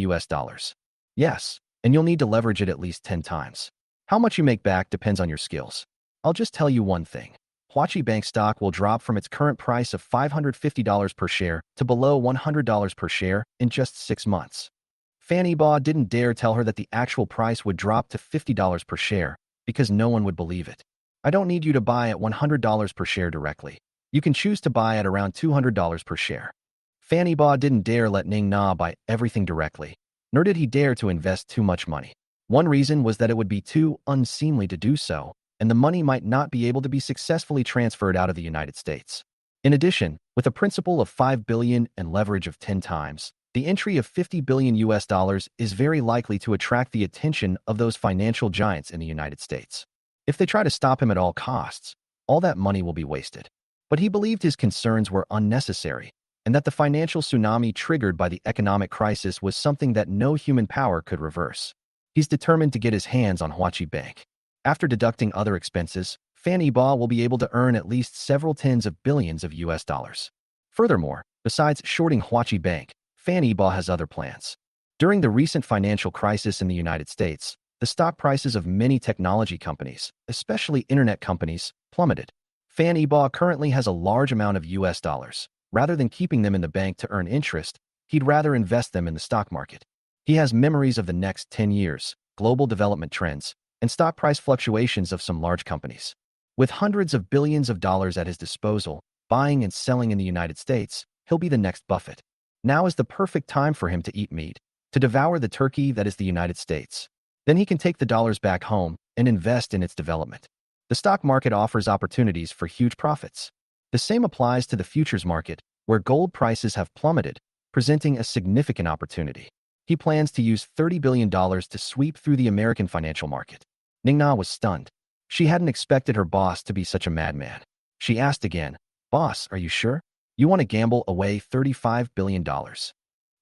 Yes, and you'll need to leverage it at least 10 times. How much you make back depends on your skills. I'll just tell you one thing. Huachi Bank stock will drop from its current price of $550 per share to below $100 per share in just 6 months." Fan Yibo didn't dare tell her that the actual price would drop to $50 per share because no one would believe it. "I don't need you to buy at $100 per share directly. You can choose to buy at around $200 per share." Fan Yibo didn't dare let Ning Na buy everything directly, nor did he dare to invest too much money. One reason was that it would be too unseemly to do so, and the money might not be able to be successfully transferred out of the United States. In addition, with a principal of $5 billion and leverage of 10 times, the entry of $50 billion is very likely to attract the attention of those financial giants in the United States. If they try to stop him at all costs, all that money will be wasted. But he believed his concerns were unnecessary, and that the financial tsunami triggered by the economic crisis was something that no human power could reverse. He's determined to get his hands on Huachi Bank. After deducting other expenses, Fan Yibo will be able to earn at least several tens of billions of US dollars. Furthermore, besides shorting Huachi Bank, Fan Yibo has other plans. During the recent financial crisis in the United States, the stock prices of many technology companies, especially internet companies, plummeted. Fan Yibo currently has a large amount of US dollars. Rather than keeping them in the bank to earn interest, he'd rather invest them in the stock market. He has memories of the next 10 years, global development trends, and stock price fluctuations of some large companies. With hundreds of billions of dollars at his disposal, buying and selling in the United States, he'll be the next Buffett. Now is the perfect time for him to eat meat, to devour the turkey that is the United States. Then he can take the dollars back home and invest in its development. The stock market offers opportunities for huge profits. The same applies to the futures market, where gold prices have plummeted, presenting a significant opportunity. He plans to use $30 billion to sweep through the American financial market. Ning Na was stunned. She hadn't expected her boss to be such a madman. She asked again, "Boss, are you sure? You want to gamble away $35 billion dollars?"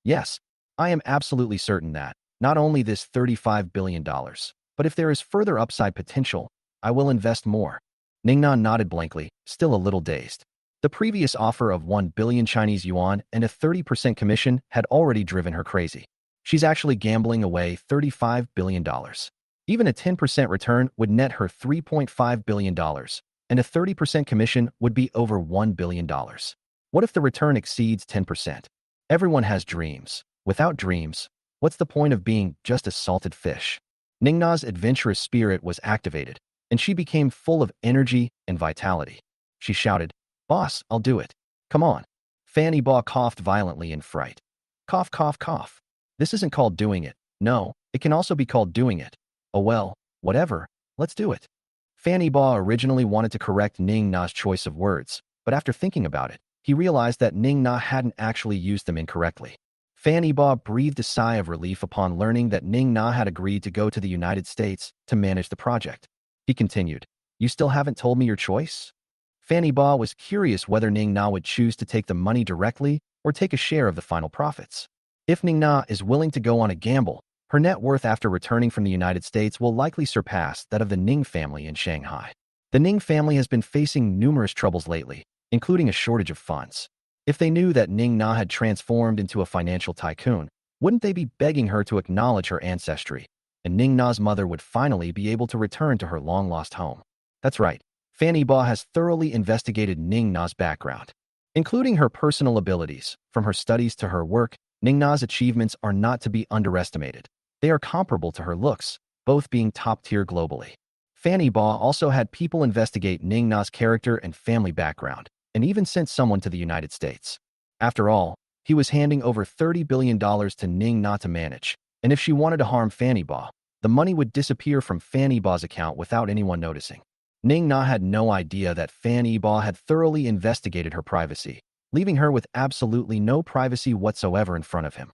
"Yes, I am absolutely certain that, not only this $35 billion dollars, but if there is further upside potential, I will invest more." Ningna nodded blankly, still a little dazed. The previous offer of 1 billion Chinese yuan and a 30% commission had already driven her crazy. She's actually gambling away $35 billion dollars. Even a 10% return would net her $3.5 billion dollars, and a 30% commission would be over $1 billion dollars. What if the return exceeds 10%? Everyone has dreams. Without dreams, what's the point of being just a salted fish? Ningna's adventurous spirit was activated, and she became full of energy and vitality. She shouted, "Boss, I'll do it. Come on." Fanny Baw coughed violently in fright. Cough, cough, cough. This isn't called doing it. No, it can also be called doing it. Oh well, whatever, let's do it. Fanny Baw originally wanted to correct Ning Na's choice of words, but after thinking about it, he realized that Ning Na hadn't actually used them incorrectly. Fanny Baw breathed a sigh of relief upon learning that Ning Na had agreed to go to the United States to manage the project. He continued, "You still haven't told me your choice?" Fanny Baw was curious whether Ning Na would choose to take the money directly or take a share of the final profits. If Ning Na is willing to go on a gamble, her net worth after returning from the United States will likely surpass that of the Ning family in Shanghai. The Ning family has been facing numerous troubles lately, including a shortage of funds. If they knew that Ning Na had transformed into a financial tycoon, wouldn't they be begging her to acknowledge her ancestry? And Ning Na's mother would finally be able to return to her long-lost home. That's right. Fanny Baw has thoroughly investigated Ning Na's background, including her personal abilities. From her studies to her work, Ning Na's achievements are not to be underestimated. They are comparable to her looks, both being top-tier globally. Fanny Baw also had people investigate Ning Na's character and family background, and even sent someone to the United States. After all, he was handing over $30 billion to Ning Na to manage, and if she wanted to harm Fanny Baw, the money would disappear from Fanny Baw's account without anyone noticing. Ning Na had no idea that Fanny Baw had thoroughly investigated her privacy, leaving her with absolutely no privacy whatsoever in front of him.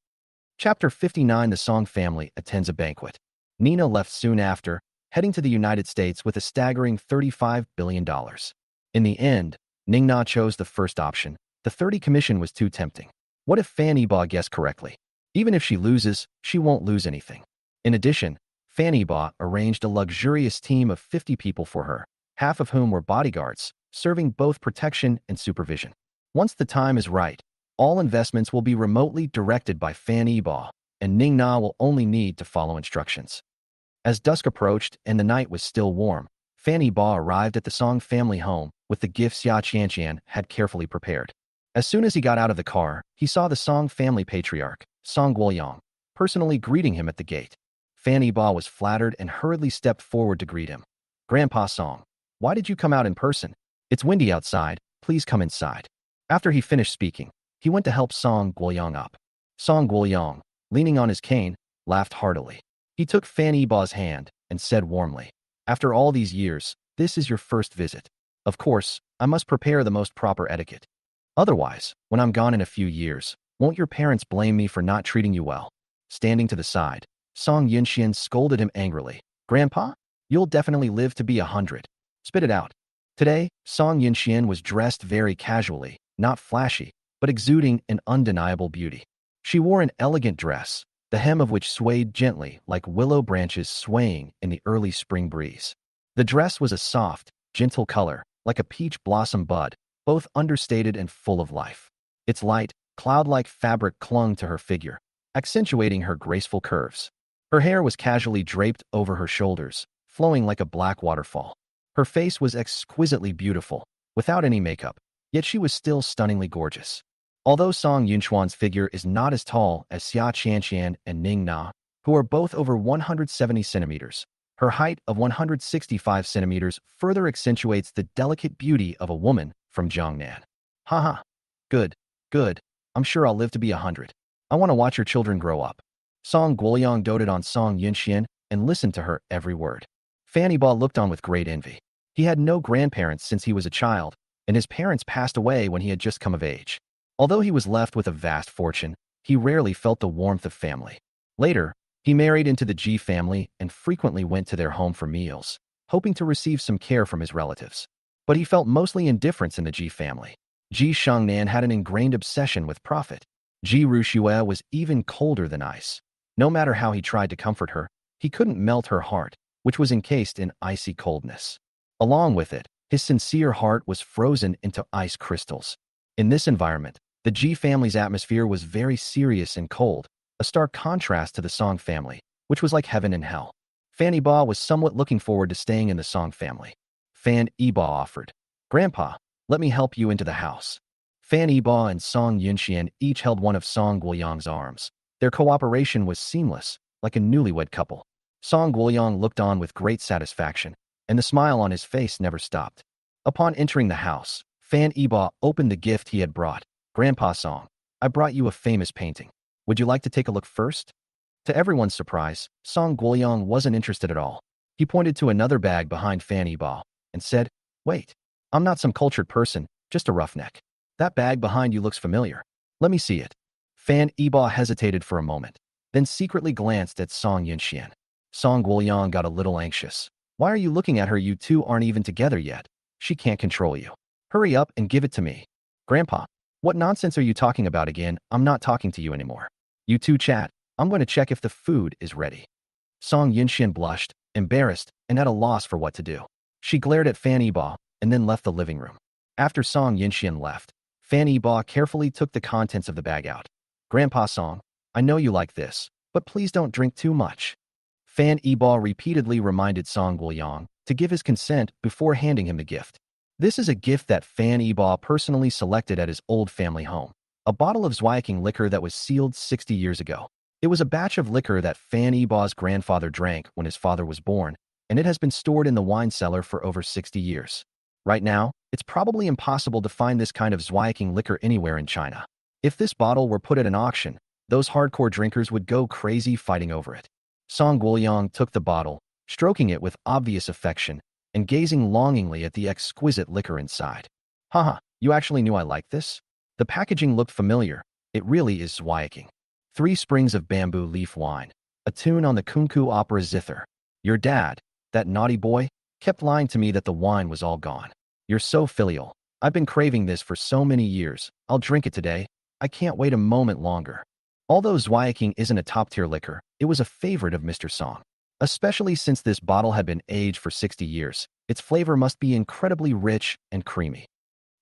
Chapter 59. The Song family attends a banquet. Nina left soon after, heading to the United States with a staggering $35 billion. In the end, Ning Na chose the first option. The 30 commission was too tempting. What if Fanny Baw guessed correctly? Even if she loses, she won't lose anything. In addition, Fanny Baw arranged a luxurious team of 50 people for her, half of whom were bodyguards, serving both protection and supervision. Once the time is right, all investments will be remotely directed by Fanny Baw, and Ning Na will only need to follow instructions. As dusk approached and the night was still warm, Fanny Baw arrived at the Song family home with the gifts Xia Qianqian had carefully prepared. As soon as he got out of the car, he saw the Song family patriarch, Song Guoyang, personally greeting him at the gate. Fanny Baw was flattered and hurriedly stepped forward to greet him. "Grandpa Song, why did you come out in person? It's windy outside, please come inside." After he finished speaking, he went to help Song Guoyang up. Song Guoyang, leaning on his cane, laughed heartily. He took Fanny Baw's hand and said warmly, "After all these years, this is your first visit. Of course, I must prepare the most proper etiquette. Otherwise, when I'm gone in a few years, won't your parents blame me for not treating you well?" Standing to the side, Song Yunxian scolded him angrily. "Grandpa, you'll definitely live to be 100. Spit it out." Today, Song Yunxian was dressed very casually, not flashy, but exuding an undeniable beauty. She wore an elegant dress, the hem of which swayed gently like willow branches swaying in the early spring breeze. The dress was a soft, gentle color, like a peach blossom bud, both understated and full of life. Its light, cloud-like fabric clung to her figure, accentuating her graceful curves. Her hair was casually draped over her shoulders, flowing like a black waterfall. Her face was exquisitely beautiful, without any makeup, yet she was still stunningly gorgeous. Although Song Yunchuan's figure is not as tall as Xia Qianqian and Ning Na, who are both over 170 centimeters, her height of 165 centimeters further accentuates the delicate beauty of a woman from Jiangnan. Haha. Good, good. I'm sure I'll live to be 100. I want to watch your children grow up. Song Guoyang doted on Song Yunxian and listened to her every word. Fanny Baw looked on with great envy. He had no grandparents since he was a child, and his parents passed away when he had just come of age. Although he was left with a vast fortune, he rarely felt the warmth of family. Later, he married into the Ji family and frequently went to their home for meals. hoping to receive some care from his relatives. But he felt mostly indifference in the Ji family. Ji Shangnan had an ingrained obsession with profit. Ji Rushue was even colder than ice. No matter how he tried to comfort her, he couldn't melt her heart, which was encased in icy coldness. Along with it, his sincere heart was frozen into ice crystals. In this environment, the Ji family's atmosphere was very serious and cold, a stark contrast to the Song family, which was like heaven and hell. Fan Yiba was somewhat looking forward to staying in the Song family. Fan Yiba offered, "Grandpa, let me help you into the house." Fan Yiba and Song Yunxian each held one of Song Guoyang's arms. Their cooperation was seamless, like a newlywed couple. Song Guoyang looked on with great satisfaction, and the smile on his face never stopped. Upon entering the house, Fan Yiba opened the gift he had brought. "Grandpa Song, I brought you a famous painting. Would you like to take a look first?" To everyone's surprise, Song Guoyang wasn't interested at all. He pointed to another bag behind Fan Yiba and said, "Wait, I'm not some cultured person, just a roughneck. That bag behind you looks familiar. Let me see it." Fan Yiba hesitated for a moment, then secretly glanced at Song Yunxian. Song Guoyang got a little anxious. "Why are you looking at her? You two aren't even together yet. She can't control you. Hurry up and give it to me." "Grandpa, what nonsense are you talking about again? I'm not talking to you anymore. You two chat. I'm going to check if the food is ready." Song Yunxian blushed, embarrassed, and at a loss for what to do. She glared at Fan Yiba and then left the living room. After Song Yunxian left, Fan Yiba carefully took the contents of the bag out. "Grandpa Song, I know you like this, but please don't drink too much." Fan Yiba repeatedly reminded Song Guoyang to give his consent before handing him the gift. This is a gift that Fan Yiba personally selected at his old family home. A bottle of Zweiking liquor that was sealed 60 years ago. It was a batch of liquor that Fan Yiba's grandfather drank when his father was born, and it has been stored in the wine cellar for over 60 years. Right now, it's probably impossible to find this kind of Zweiking liquor anywhere in China. If this bottle were put at an auction, those hardcore drinkers would go crazy fighting over it. Song Guoyang took the bottle, stroking it with obvious affection, and gazing longingly at the exquisite liquor inside. "Haha, you actually knew I liked this?" The packaging looked familiar. It really is Zweiking. 3 springs of bamboo leaf wine. A tune on the Kunku opera zither. Your dad, that naughty boy, kept lying to me that the wine was all gone. You're so filial. I've been craving this for so many years. I'll drink it today. I can't wait a moment longer. Although Zweiking isn't a top-tier liquor, it was a favorite of Mr. Song. Especially since this bottle had been aged for 60 years, its flavor must be incredibly rich and creamy.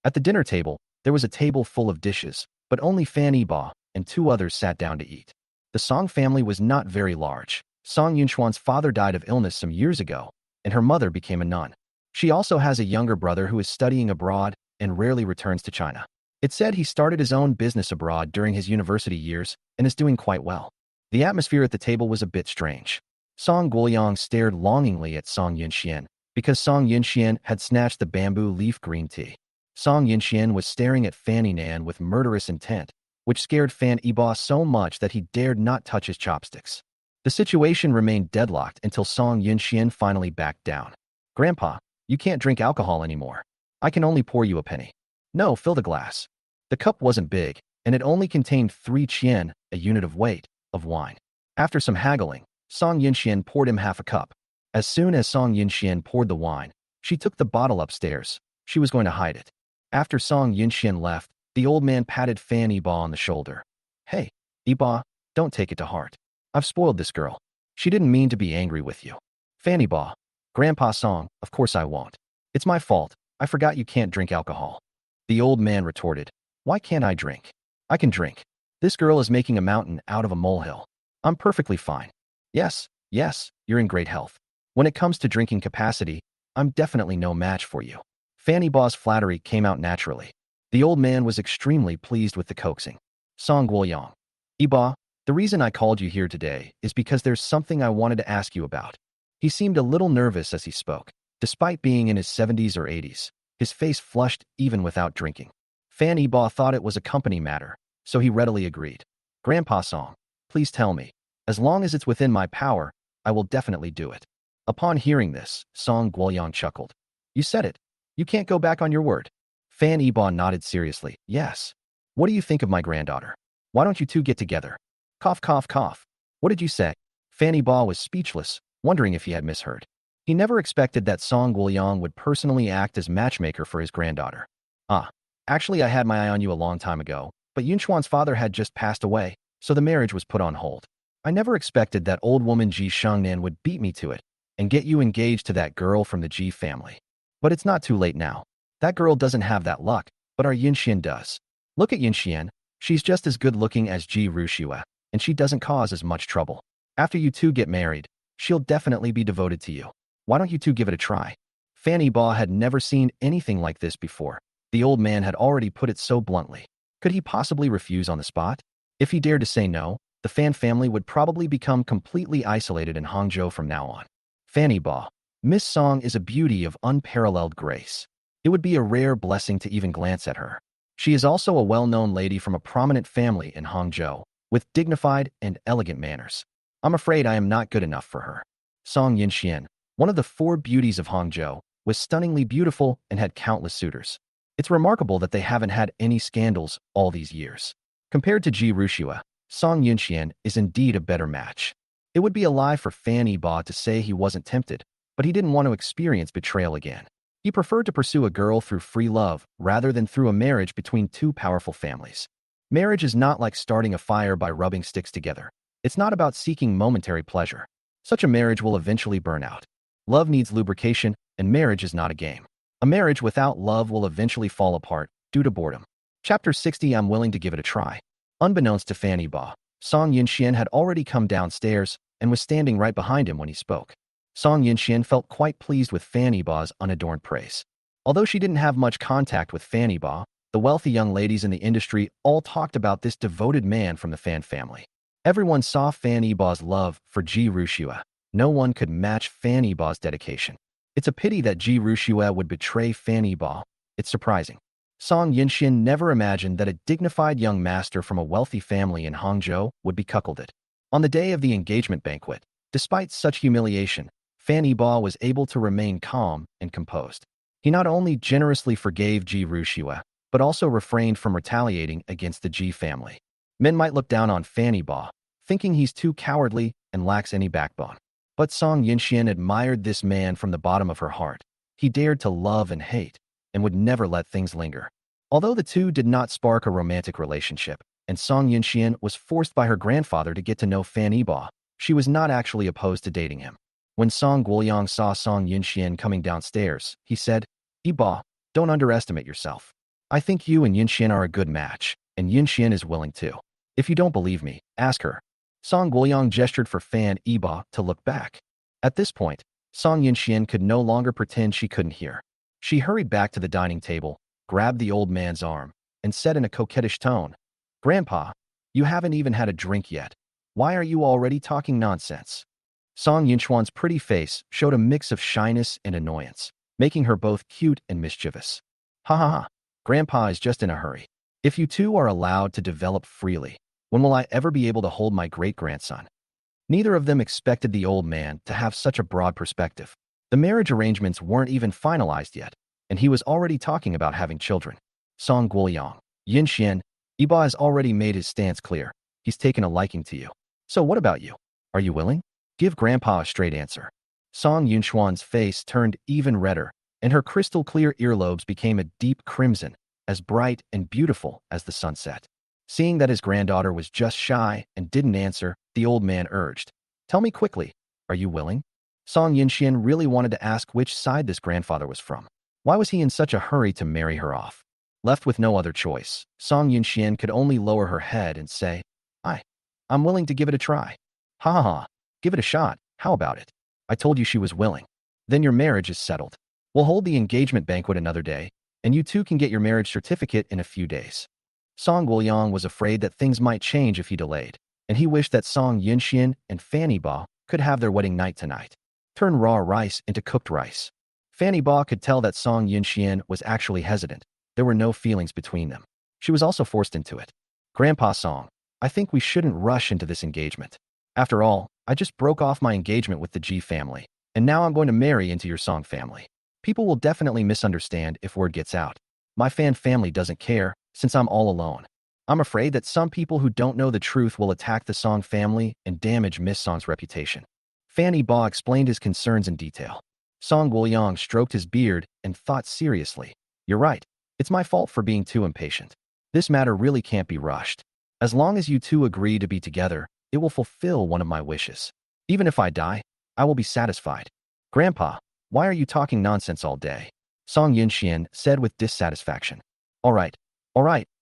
At the dinner table, there was a table full of dishes, but only Fan Yiba and 2 others sat down to eat. The Song family was not very large. Song Yunxuan's father died of illness some years ago, and her mother became a nun. She also has a younger brother who is studying abroad and rarely returns to China. It said he started his own business abroad during his university years and is doing quite well. The atmosphere at the table was a bit strange. Song Guoyang stared longingly at Song Yunxian because Song Yunxian had snatched the bamboo leaf green tea. Song Yunxian was staring at Fan Yinan with murderous intent, which scared Fan Yiba so much that he dared not touch his chopsticks. The situation remained deadlocked until Song Yunxian finally backed down. "Grandpa, you can't drink alcohol anymore. I can only pour you a penny." "No, fill the glass." The cup wasn't big, and it only contained 3 qian, a unit of weight, of wine. After some haggling, Song Yunxian poured him half a cup. As soon as Song Yunxian poured the wine, she took the bottle upstairs. She was going to hide it. After Song Yunxian left, the old man patted Fan Yiba on the shoulder. "Hey, Yiba, don't take it to heart. I've spoiled this girl. She didn't mean to be angry with you." "Fan Yiba, Grandpa Song, of course I won't. It's my fault. I forgot you can't drink alcohol." The old man retorted. "Why can't I drink? I can drink. This girl is making a mountain out of a molehill. I'm perfectly fine. Yes, you're in great health. When it comes to drinking capacity, I'm definitely no match for you." Fan Yiba's flattery came out naturally. The old man was extremely pleased with the coaxing. "Song Guoyang, Yiba, the reason I called you here today is because there's something I wanted to ask you about." He seemed a little nervous as he spoke. Despite being in his 70s or 80s, his face flushed even without drinking. Fan Yiba thought it was a company matter, so he readily agreed. "Grandpa Song, please tell me. As long as it's within my power, I will definitely do it." Upon hearing this, Song Guoyang chuckled. "You said it. You can't go back on your word." Fan Yiba nodded seriously. "Yes. What do you think of my granddaughter? Why don't you two get together?" Cough, cough, cough. "What did you say?" Fan Yiba was speechless, wondering if he had misheard. He never expected that Song Guoyang would personally act as matchmaker for his granddaughter. Ah, actually I had my eye on you a long time ago, but Yunchuan's father had just passed away, so the marriage was put on hold. I never expected that old woman Ji Shengnan would beat me to it and get you engaged to that girl from the Ji family. But it's not too late now. That girl doesn't have that luck, but our Yunxian does. Look at Yunxian. She's just as good looking as Ji Rushua, and she doesn't cause as much trouble. After you two get married, she'll definitely be devoted to you. Why don't you two give it a try? Fanny Ba had never seen anything like this before. The old man had already put it so bluntly. Could he possibly refuse on the spot? If he dared to say no, the Fan family would probably become completely isolated in Hangzhou from now on. Fanny Ba, Miss Song is a beauty of unparalleled grace. It would be a rare blessing to even glance at her. She is also a well-known lady from a prominent family in Hangzhou, with dignified and elegant manners. I'm afraid I am not good enough for her. Song Yinxian, one of the four beauties of Hangzhou, was stunningly beautiful and had countless suitors. It's remarkable that they haven't had any scandals all these years. Compared to Ji Rushua, Song Yunxian is indeed a better match. It would be a lie for Fanny Ba to say he wasn't tempted, but he didn't want to experience betrayal again. He preferred to pursue a girl through free love rather than through a marriage between two powerful families. Marriage is not like starting a fire by rubbing sticks together. It's not about seeking momentary pleasure. Such a marriage will eventually burn out. Love needs lubrication, and marriage is not a game. A marriage without love will eventually fall apart due to boredom. Chapter 60. I'm willing to give it a try. Unbeknownst to Fanny Ba, Song Yinxian had already come downstairs and was standing right behind him when he spoke. Song Yinxian felt quite pleased with Fanny Ba's unadorned praise. Although she didn't have much contact with Fanny Ba, the wealthy young ladies in the industry all talked about this devoted man from the Fan family. Everyone saw Fanny Ba's love for Ji Rushua. No one could match Fanny Ba's dedication. It's a pity that Ji Rushua would betray Fanny Ba. It's surprising. Song Yinxian never imagined that a dignified young master from a wealthy family in Hangzhou would be cuckolded. On the day of the engagement banquet, despite such humiliation, Fanny Ba was able to remain calm and composed. He not only generously forgave Ji Rushua, but also refrained from retaliating against the Ji family. Men might look down on Fanny Ba, thinking he's too cowardly and lacks any backbone. But Song Yinxian admired this man from the bottom of her heart. He dared to love and hate, and would never let things linger. Although the two did not spark a romantic relationship, and Song Yinxian was forced by her grandfather to get to know Fanny Ba, she was not actually opposed to dating him. When Song Guoyang saw Song Yinxian coming downstairs, he said, "Ba, don't underestimate yourself. I think you and Yinxian are a good match, and Yinxian is willing too. If you don't believe me, ask her." Song Guoyang gestured for Fan Ba to look back. At this point, Song Yinxian could no longer pretend she couldn't hear. She hurried back to the dining table, grabbed the old man's arm, and said in a coquettish tone, "Grandpa, you haven't even had a drink yet. Why are you already talking nonsense?" Song Yinchuan's pretty face showed a mix of shyness and annoyance, making her both cute and mischievous. "Ha ha ha, Grandpa is just in a hurry. If you two are allowed to develop freely, when will I ever be able to hold my great-grandson?" Neither of them expected the old man to have such a broad perspective. The marriage arrangements weren't even finalized yet, and he was already talking about having children. Song Guoyang, Yinxian, Ba has already made his stance clear. He's taken a liking to you. So what about you? Are you willing? Give Grandpa a straight answer. Song Yunchuan's face turned even redder, and her crystal-clear earlobes became a deep crimson, as bright and beautiful as the sunset. Seeing that his granddaughter was just shy and didn't answer, the old man urged, "Tell me quickly, are you willing?" Song Yinxian really wanted to ask which side this grandfather was from. Why was he in such a hurry to marry her off? Left with no other choice, Song Yinxian could only lower her head and say, I'm willing to give it a try." "Ha ha ha, give it a shot, how about it? I told you she was willing. Then your marriage is settled. We'll hold the engagement banquet another day, and you two can get your marriage certificate in a few days." Song Guoyang was afraid that things might change if he delayed, and he wished that Song Yinxian and Fanny Ba could have their wedding night tonight. Turn raw rice into cooked rice. Fanny Ba could tell that Song Yinxian was actually hesitant. There were no feelings between them. She was also forced into it. "Grandpa Song, I think we shouldn't rush into this engagement. After all, I just broke off my engagement with the Ji family, and now I'm going to marry into your Song family. People will definitely misunderstand if word gets out. My Fan family doesn't care, since I'm all alone. I'm afraid that some people who don't know the truth will attack the Song family and damage Miss Song's reputation." Fanny Ba explained his concerns in detail. Song Guoyang stroked his beard and thought seriously. You're right. It's my fault for being too impatient. This matter really can't be rushed. As long as you two agree to be together, it will fulfill one of my wishes. Even if I die, I will be satisfied. Grandpa, why are you talking nonsense all day? Song Yunxian said with dissatisfaction. All right,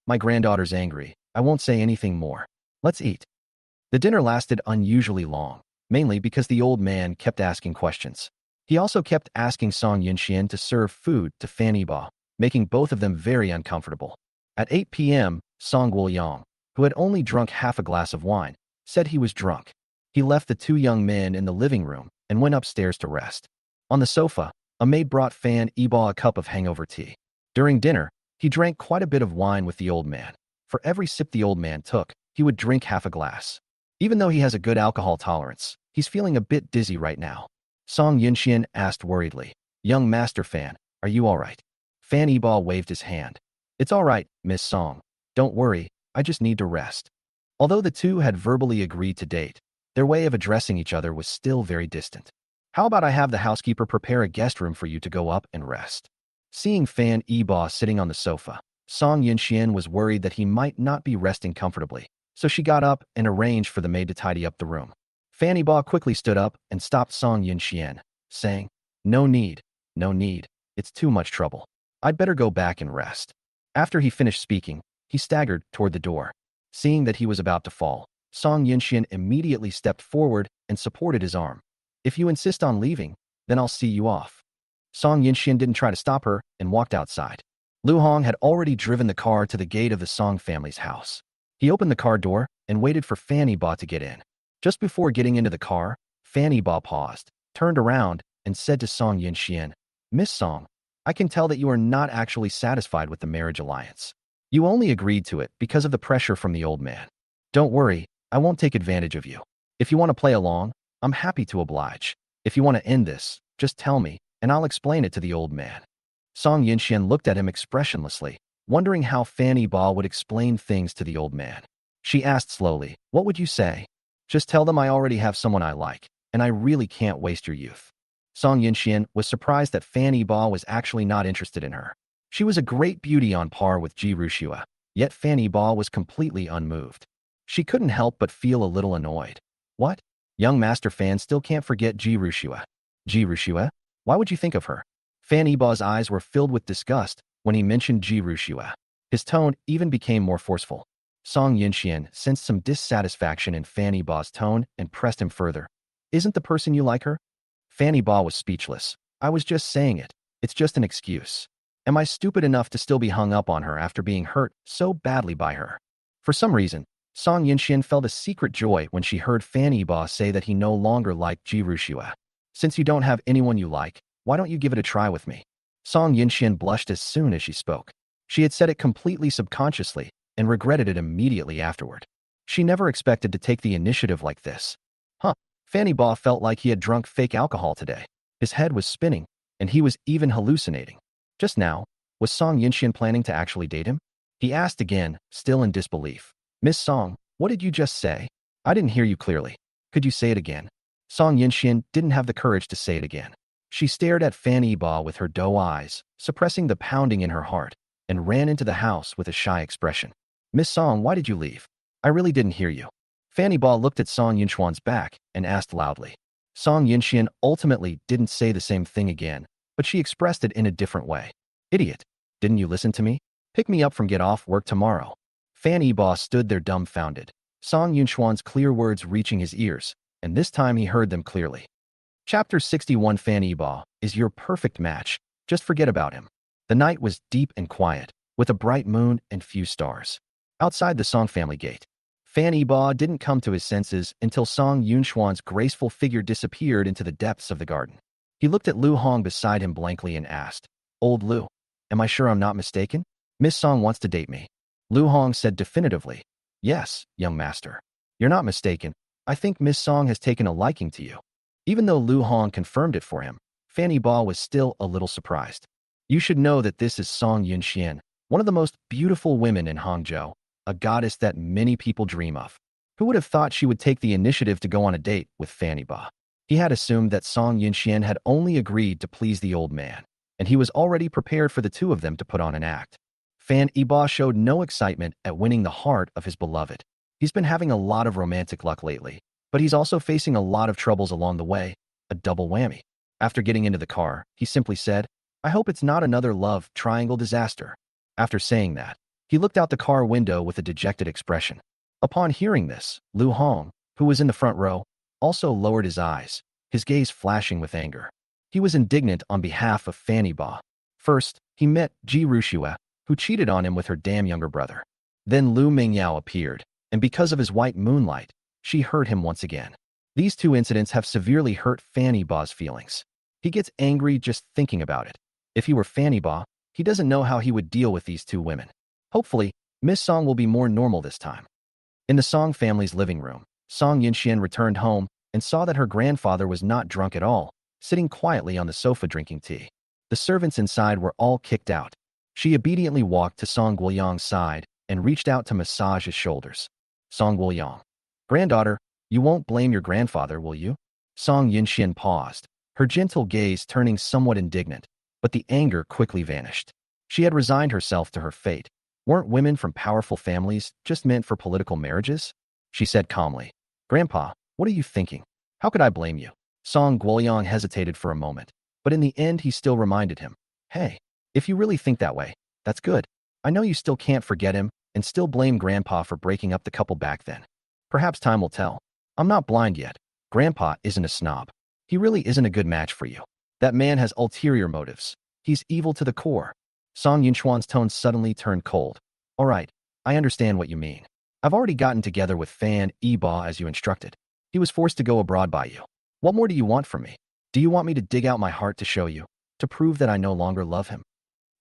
my granddaughter's angry. I won't say anything more. Let's eat. The dinner lasted unusually long, mainly because the old man kept asking questions. He also kept asking Song Yunxian to serve food to Fan Yibo, making both of them very uncomfortable. At 8 p.m., Song Guoyang, who had only drunk half a glass of wine, said he was drunk. He left the two young men in the living room and went upstairs to rest. On the sofa, a maid brought Fan Yibo a cup of hangover tea. During dinner, he drank quite a bit of wine with the old man. For every sip the old man took, he would drink half a glass. Even though he has a good alcohol tolerance, he's feeling a bit dizzy right now. Song Yunxian asked worriedly, Young Master Fan, are you all right? Fan Yibo waved his hand. It's all right, Miss Song. Don't worry, I just need to rest. Although the two had verbally agreed to date, their way of addressing each other was still very distant. How about I have the housekeeper prepare a guest room for you to go up and rest? Seeing Fan Yibo sitting on the sofa, Song Yunxian was worried that he might not be resting comfortably, so she got up and arranged for the maid to tidy up the room. Fan Yibo quickly stood up and stopped Song Yunxian, saying, No need, it's too much trouble. I'd better go back and rest. After he finished speaking, he staggered toward the door. Seeing that he was about to fall, Song Yunxian immediately stepped forward and supported his arm. If you insist on leaving, then I'll see you off. Song Yunxian didn't try to stop her and walked outside. Lu Hong had already driven the car to the gate of the Song family's house. He opened the car door and waited for Fan Yibo to get in. Just before getting into the car, Fan Yibo paused, turned around, and said to Song Yunxian, Miss Song, I can tell that you are not actually satisfied with the marriage alliance. You only agreed to it because of the pressure from the old man. Don't worry, I won't take advantage of you. If you want to play along, I'm happy to oblige. If you want to end this, just tell me, and I'll explain it to the old man. Song Yunxian looked at him expressionlessly, wondering how Fan Yibo would explain things to the old man. She asked slowly, What would you say? Just tell them I already have someone I like, and I really can't waste your youth. Song Yunxian was surprised that Fan Yibo was actually not interested in her. She was a great beauty on par with Ji Rushua, yet Fan Yibo was completely unmoved. She couldn't help but feel a little annoyed. What? Young Master Fan still can't forget Ji Rushua. Ji Rushua? Why would you think of her? Fan Yibo's eyes were filled with disgust when he mentioned Ji Rushua. His tone even became more forceful. Song Yunxian sensed some dissatisfaction in Fan Yibo's tone and pressed him further. Isn't the person you like her? Fan Yibo was speechless. I was just saying it. It's just an excuse. Am I stupid enough to still be hung up on her after being hurt so badly by her? For some reason, Song Yunxian felt a secret joy when she heard Fan Yibo say that he no longer liked Ji Rushua. Since you don't have anyone you like, why don't you give it a try with me? Song Yunxian blushed as soon as she spoke. She had said it completely subconsciously and regretted it immediately afterward. She never expected to take the initiative like this. Fan Yibo felt like he had drunk fake alcohol today. His head was spinning, and he was even hallucinating. Just now, was Song Yunxian planning to actually date him? He asked again, still in disbelief. Miss Song, what did you just say? I didn't hear you clearly. Could you say it again? Song Yunxian didn't have the courage to say it again. She stared at Fan Yibo with her doe eyes, suppressing the pounding in her heart, and ran into the house with a shy expression. Miss Song, why did you leave? I really didn't hear you. Fan Yibo looked at Song Yunxian's back and asked loudly. Song Yunxian ultimately didn't say the same thing again, but she expressed it in a different way. Idiot, didn't you listen to me? Pick me up from get off work tomorrow. Fan Yibo stood there dumbfounded, Song Yunxian's clear words reaching his ears, and this time he heard them clearly. Chapter 61 Fan Yibo is your perfect match. Just forget about him. The night was deep and quiet, with a bright moon and few stars. Outside the Song family gate, Fan Yibo didn't come to his senses until Song Yunxian's graceful figure disappeared into the depths of the garden. He looked at Lu Hong beside him blankly and asked, Old Lu, am I sure I'm not mistaken? Miss Song wants to date me. Lu Hong said definitively, Yes, young master. You're not mistaken. I think Miss Song has taken a liking to you. Even though Lu Hong confirmed it for him, Fan Yibo was still a little surprised. You should know that this is Song Yunxian, one of the most beautiful women in Hangzhou, a goddess that many people dream of. Who would have thought she would take the initiative to go on a date with Fan Yibo? He had assumed that Song Yunxian had only agreed to please the old man, and he was already prepared for the two of them to put on an act. Fan Yiba showed no excitement at winning the heart of his beloved. He's been having a lot of romantic luck lately, but he's also facing a lot of troubles along the way, a double whammy. After getting into the car, he simply said, "I hope it's not another love triangle disaster." After saying that, he looked out the car window with a dejected expression. Upon hearing this, Lu Hong, who was in the front row, also lowered his eyes, his gaze flashing with anger. He was indignant on behalf of Fanny Ba. First, he met Ji Rushue, who cheated on him with her damn younger brother. Then Lu Mingyao appeared, and because of his white moonlight, she hurt him once again. These two incidents have severely hurt Fanny Ba's feelings. He gets angry just thinking about it. If he were Fanny Ba, he doesn't know how he would deal with these two women. Hopefully, Miss Song will be more normal this time. In the Song family's living room, Song Yunxian returned home and saw that her grandfather was not drunk at all, sitting quietly on the sofa drinking tea. The servants inside were all kicked out. She obediently walked to Song Guoyang's side and reached out to massage his shoulders. Song Guoyang, "Granddaughter, you won't blame your grandfather, will you?" Song Yunxian paused, her gentle gaze turning somewhat indignant, but the anger quickly vanished. She had resigned herself to her fate. Weren't women from powerful families just meant for political marriages? She said calmly, "Grandpa, what are you thinking? How could I blame you?" Song Guoyang hesitated for a moment, but in the end he still reminded him, "Hey, if you really think that way, that's good. I know you still can't forget him and still blame Grandpa for breaking up the couple back then. Perhaps time will tell. I'm not blind yet. Grandpa isn't a snob. He really isn't a good match for you. That man has ulterior motives. He's evil to the core." Song Yunchuan's tone suddenly turned cold. "All right, I understand what you mean. I've already gotten together with Fan Yiba as you instructed. He was forced to go abroad by you. What more do you want from me? Do you want me to dig out my heart to show you, to prove that I no longer love him?"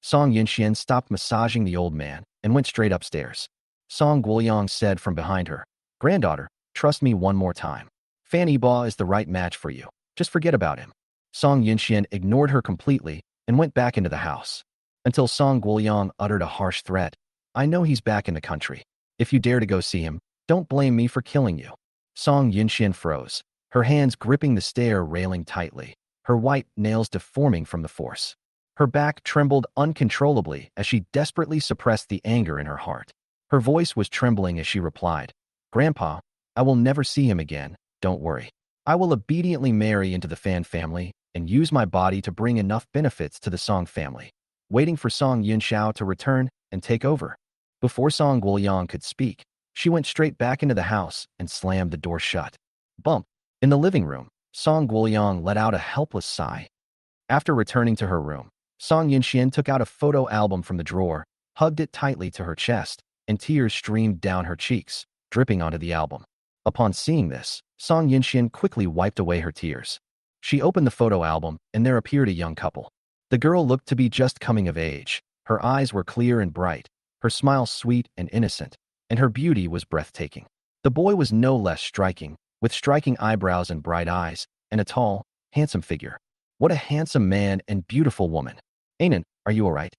Song Yunxian stopped massaging the old man and went straight upstairs. Song Guoyang said from behind her, "Granddaughter, trust me one more time. Fan Yiba is the right match for you. Just forget about him." Song Yunxian ignored her completely and went back into the house. Until Song Guoyang uttered a harsh threat, "I know he's back in the country. If you dare to go see him, don't blame me for killing you." Song Yunxian froze, her hands gripping the stair railing tightly, her white nails deforming from the force. Her back trembled uncontrollably as she desperately suppressed the anger in her heart. Her voice was trembling as she replied, "Grandpa, I will never see him again, don't worry. I will obediently marry into the Fan family and use my body to bring enough benefits to the Song family." Waiting for Song Yunxiao to return and take over. Before Song Guoyang could speak, she went straight back into the house and slammed the door shut. Bump. In the living room, Song Guoyang let out a helpless sigh. After returning to her room, Song Yunxian took out a photo album from the drawer, hugged it tightly to her chest, and tears streamed down her cheeks, dripping onto the album. Upon seeing this, Song Yunxian quickly wiped away her tears. She opened the photo album, and there appeared a young couple. The girl looked to be just coming of age. Her eyes were clear and bright, her smile sweet and innocent, and her beauty was breathtaking. The boy was no less striking, with striking eyebrows and bright eyes, and a tall, handsome figure. What a handsome man and beautiful woman. "Anan, are you all right?"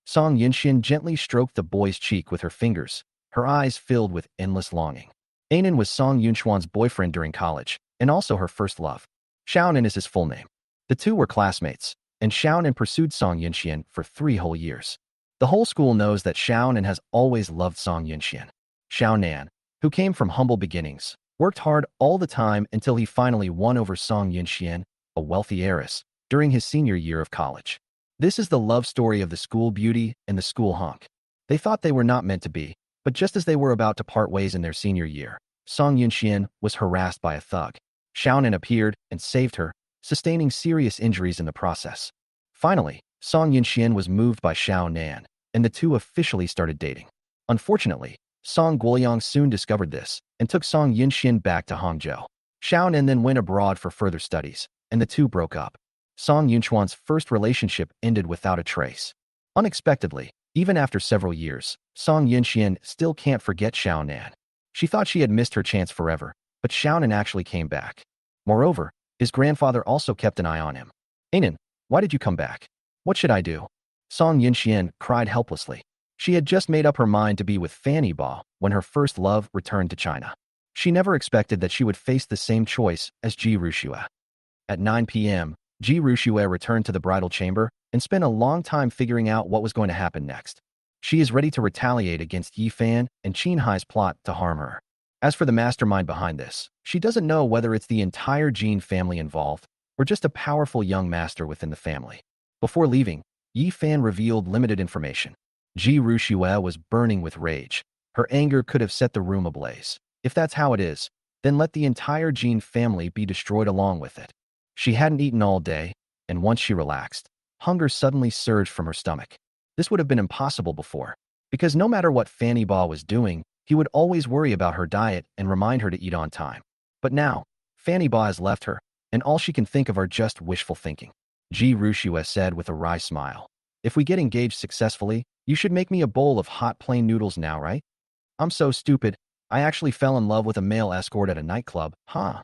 Song Yunxian gently stroked the boy's cheek with her fingers, her eyes filled with endless longing. Anan was Song Yunchuan's boyfriend during college, and also her first love. Xiaonan is his full name. The two were classmates, and Xiaonan pursued Song Yunxian for 3 whole years. The whole school knows that Xiaonan has always loved Song Yunxian. Xiaonan, who came from humble beginnings, worked hard all the time until he finally won over Song Yunxian, a wealthy heiress, during his senior year of college. This is the love story of the school beauty and the school hunk. They thought they were not meant to be, but just as they were about to part ways in their senior year, Song Yunxian was harassed by a thug. Xiaonan appeared and saved her, sustaining serious injuries in the process. Finally, Song Yunxian was moved by Xiaonan, and the two officially started dating. Unfortunately, Song Guoyang soon discovered this and took Song Yunxian back to Hangzhou. Xiaonan then went abroad for further studies, and the two broke up. Song Yunchuan's first relationship ended without a trace. Unexpectedly, even after several years, Song Yunxian still can't forget Xiaonan. She thought she had missed her chance forever, but Xiaonan actually came back. Moreover, his grandfather also kept an eye on him. "Anan, why did you come back? What should I do?" Song Yunxian cried helplessly. She had just made up her mind to be with Fanny Ba when her first love returned to China. She never expected that she would face the same choice as Ji Rushue. At 9 p.m., Ji Rushue returned to the bridal chamber and spent a long time figuring out what was going to happen next. She is ready to retaliate against Yi Fan and Qin Hai's plot to harm her. As for the mastermind behind this, she doesn't know whether it's the entire Jin family involved or just a powerful young master within the family. Before leaving, Yi Fan revealed limited information. Ji Rushue was burning with rage. Her anger could have set the room ablaze. If that's how it is, then let the entire Jin family be destroyed along with it. She hadn't eaten all day, and once she relaxed, hunger suddenly surged from her stomach. This would have been impossible before, because no matter what Fanny Ba was doing, he would always worry about her diet and remind her to eat on time. But now, Fanny Ba has left her, and all she can think of are just wishful thinking. Ji Rushue said with a wry smile. If we get engaged successfully, you should make me a bowl of hot plain noodles now, right? I'm so stupid. I actually fell in love with a male escort at a nightclub, huh?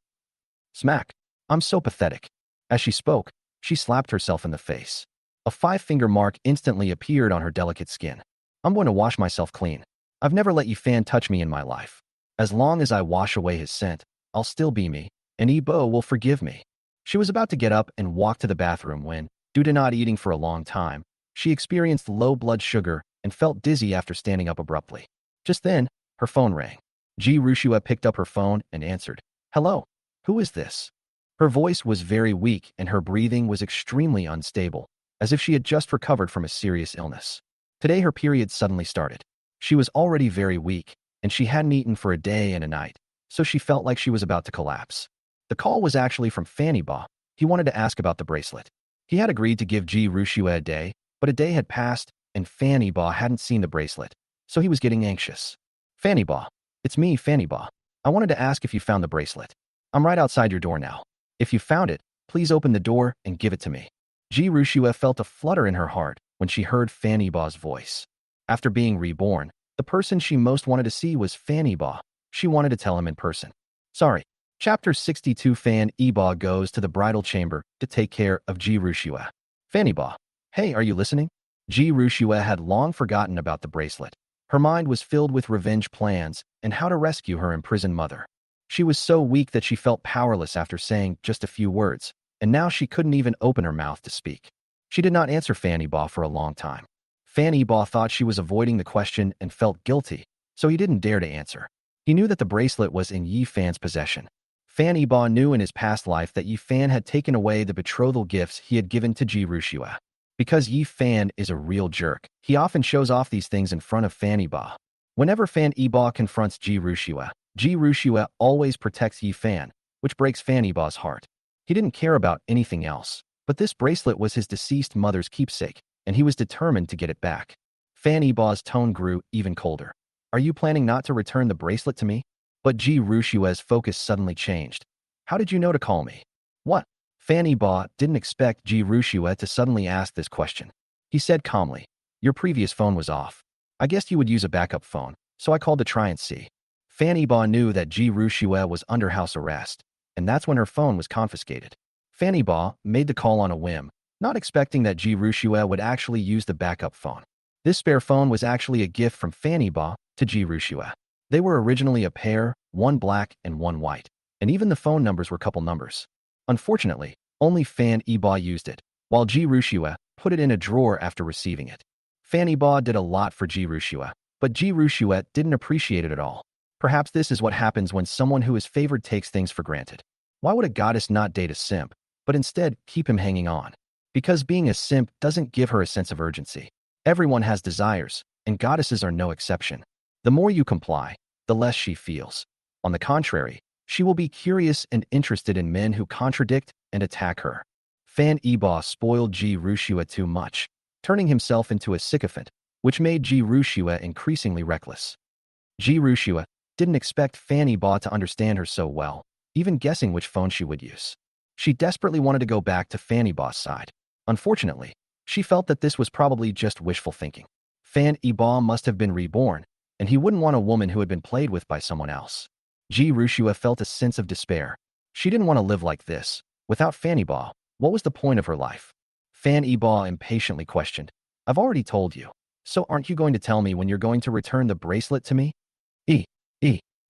Smack. I'm so pathetic. As she spoke, she slapped herself in the face. A 5-finger mark instantly appeared on her delicate skin. I'm going to wash myself clean. I've never let Yi Fan touch me in my life. As long as I wash away his scent, I'll still be me, and Yi Bo will forgive me. She was about to get up and walk to the bathroom when, due to not eating for a long time, she experienced low blood sugar and felt dizzy after standing up abruptly. Just then, her phone rang. Ji Rushue picked up her phone and answered. Hello, who is this? Her voice was very weak and her breathing was extremely unstable, as if she had just recovered from a serious illness. Today her period suddenly started. She was already very weak, and she hadn't eaten for a day and a night, so she felt like she was about to collapse. The call was actually from Fanny Ba. He wanted to ask about the bracelet. He had agreed to give Ji Rushue a day, but a day had passed, and Fanny Ba hadn't seen the bracelet, so he was getting anxious. Fanny Ba. It's me, Fanny Ba. I wanted to ask if you found the bracelet. I'm right outside your door now. If you found it, please open the door and give it to me. Ji Rushue felt a flutter in her heart when she heard Fanny Ba's voice. After being reborn, the person she most wanted to see was Fanny Ba. She wanted to tell him in person. Sorry. Chapter 62 Fanny Ba goes to the bridal chamber to take care of Ji Rushue. Fanny Ba. Hey, are you listening? Ji Rushue had long forgotten about the bracelet. Her mind was filled with revenge plans and how to rescue her imprisoned mother. She was so weak that she felt powerless after saying just a few words, and now she couldn't even open her mouth to speak. She did not answer Fanny Ba for a long time. Fanny Ba thought she was avoiding the question and felt guilty, so he didn't dare to answer. He knew that the bracelet was in Yi Fan's possession. Fanny Ba knew in his past life that Yi Fan had taken away the betrothal gifts he had given to Ji Rushue. Because Yi Fan is a real jerk, he often shows off these things in front of Fanny Ba. Whenever Fanny Ba confronts Ji Rushue always protects Yi Fan, which breaks Fanny Ba's heart. He didn't care about anything else, but this bracelet was his deceased mother's keepsake, and he was determined to get it back. Fanny Ba's tone grew even colder. Are you planning not to return the bracelet to me? But Ji Rushue's focus suddenly changed. How did you know to call me? What? Fanny Ba didn't expect Ji Rushue to suddenly ask this question. He said calmly, your previous phone was off. I guessed you would use a backup phone, so I called to try and see. Fanny Ba knew that Ji Rushue was under house arrest, and that's when her phone was confiscated. Fanny Ba made the call on a whim, not expecting that Ji Rushue would actually use the backup phone. This spare phone was actually a gift from Fanny Ba to Ji Rushue. They were originally a pair, one black and one white, and even the phone numbers were couple numbers. Unfortunately, only Fanny Ba used it, while Ji Rushue put it in a drawer after receiving it. Fanny Ba did a lot for Ji Rushue, but Ji Rushue didn't appreciate it at all. Perhaps this is what happens when someone who is favored takes things for granted. Why would a goddess not date a simp, but instead keep him hanging on? Because being a simp doesn't give her a sense of urgency. Everyone has desires, and goddesses are no exception. The more you comply, the less she feels. On the contrary, she will be curious and interested in men who contradict and attack her. Fanny Ba spoiled Ji Rushue too much, turning himself into a sycophant, which made Ji Rushue increasingly reckless. Ji Rushue didn't expect Fanny Ba to understand her so well, even guessing which phone she would use. She desperately wanted to go back to Fanny Ba's side. Unfortunately, she felt that this was probably just wishful thinking. Fanny Ba must have been reborn, and he wouldn't want a woman who had been played with by someone else. Ji Rushue felt a sense of despair. She didn't want to live like this. Without Fanny Ba, what was the point of her life? Fanny Ba impatiently questioned. I've already told you. So aren't you going to tell me when you're going to return the bracelet to me?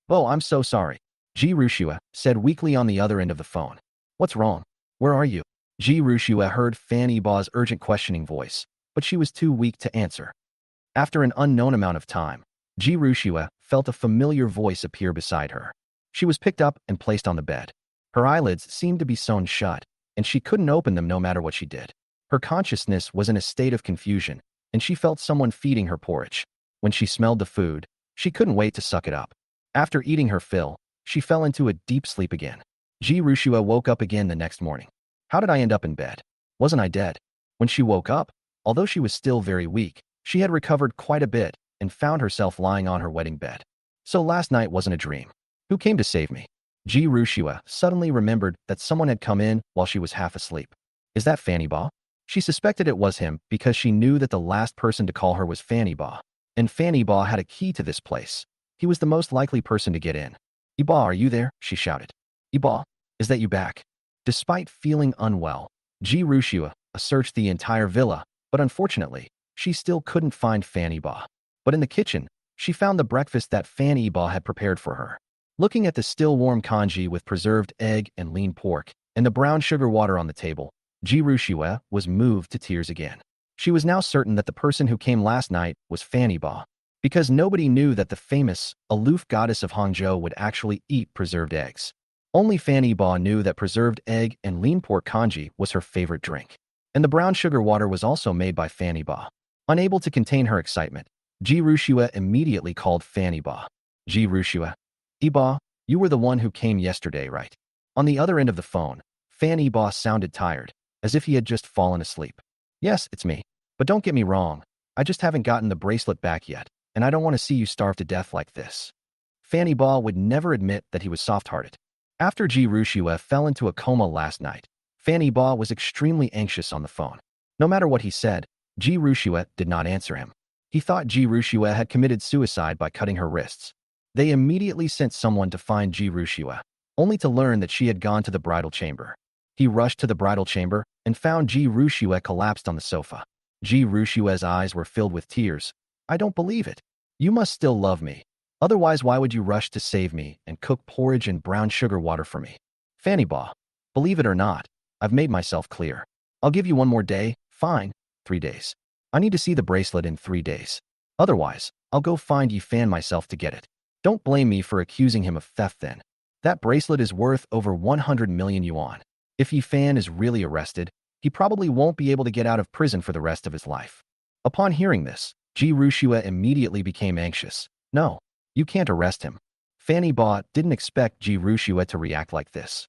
Oh, I'm so sorry. Ji Rushue said weakly on the other end of the phone. What's wrong? Where are you? Ji Rushua heard Fan Yiba's urgent questioning voice, but she was too weak to answer. After an unknown amount of time, Ji Rushua felt a familiar voice appear beside her. She was picked up and placed on the bed. Her eyelids seemed to be sewn shut, and she couldn't open them no matter what she did. Her consciousness was in a state of confusion, and she felt someone feeding her porridge. When she smelled the food, she couldn't wait to suck it up. After eating her fill, she fell into a deep sleep again. Ji Rushua woke up again the next morning. How did I end up in bed? Wasn't I dead? When she woke up, although she was still very weak, she had recovered quite a bit and found herself lying on her wedding bed. So last night wasn't a dream. Who came to save me? Ji Rushua suddenly remembered that someone had come in while she was half asleep. Is that Fan Yiba? She suspected it was him because she knew that the last person to call her was Fan Yiba, and Fan Yiba had a key to this place. He was the most likely person to get in. Yiba, are you there? She shouted. Yiba, is that you back? Despite feeling unwell, Ji Rushua searched the entire villa, but unfortunately, she still couldn't find Fan Yiba. But in the kitchen, she found the breakfast that Fan Yiba had prepared for her. Looking at the still warm congee with preserved egg and lean pork, and the brown sugar water on the table, Ji Rushua was moved to tears again. She was now certain that the person who came last night was Fan Yiba, because nobody knew that the famous, aloof goddess of Hangzhou would actually eat preserved eggs. Only Fan Yiba knew that preserved egg and lean pork congee was her favorite drink. And the brown sugar water was also made by Fan Yiba. Unable to contain her excitement, Ji Rushua immediately called Fan Yiba. Ji Rushua, Yiba, you were the one who came yesterday, right? On the other end of the phone, Fan Yiba sounded tired, as if he had just fallen asleep. Yes, it's me. But don't get me wrong, I just haven't gotten the bracelet back yet, and I don't want to see you starve to death like this. Fan Yiba would never admit that he was soft-hearted. After Ji Rushua fell into a coma last night, Fan Yiba was extremely anxious on the phone. No matter what he said, Ji Rushua did not answer him. He thought Ji Rushua had committed suicide by cutting her wrists. They immediately sent someone to find Ji Rushua, only to learn that she had gone to the bridal chamber. He rushed to the bridal chamber and found Ji Rushua collapsed on the sofa. Ji Rushua's eyes were filled with tears. I don't believe it. You must still love me. Otherwise, why would you rush to save me and cook porridge and brown sugar water for me? Fan Yiba, believe it or not, I've made myself clear. I'll give you one more day. Fine, 3 days. I need to see the bracelet in 3 days. Otherwise, I'll go find Yifan myself to get it. Don't blame me for accusing him of theft then. That bracelet is worth over 100 million yuan. If Yifan is really arrested, he probably won't be able to get out of prison for the rest of his life. Upon hearing this, Ji Rushua immediately became anxious. No, you can't arrest him. Fan Yiba didn't expect Ji Rushua to react like this.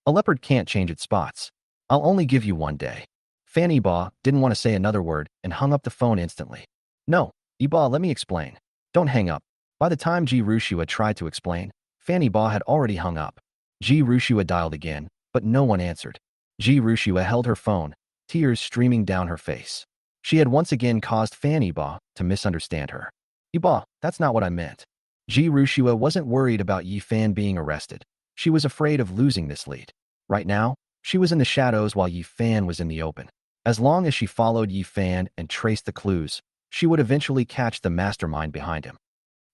A leopard can't change its spots. I'll only give you 1 day. Fan Yiba didn't want to say another word and hung up the phone instantly. No, Yiba, let me explain. Don't hang up. By the time Ji Rushua tried to explain, Fan Yiba had already hung up. Ji Rushua dialed again, but no one answered. Ji Rushua held her phone, tears streaming down her face. She had once again caused Fan Yiba to misunderstand her. Yiba, that's not what I meant. Ji Rushua wasn't worried about Yifan being arrested. She was afraid of losing this lead. Right now, she was in the shadows while Yifan was in the open. As long as she followed Yifan and traced the clues, she would eventually catch the mastermind behind him.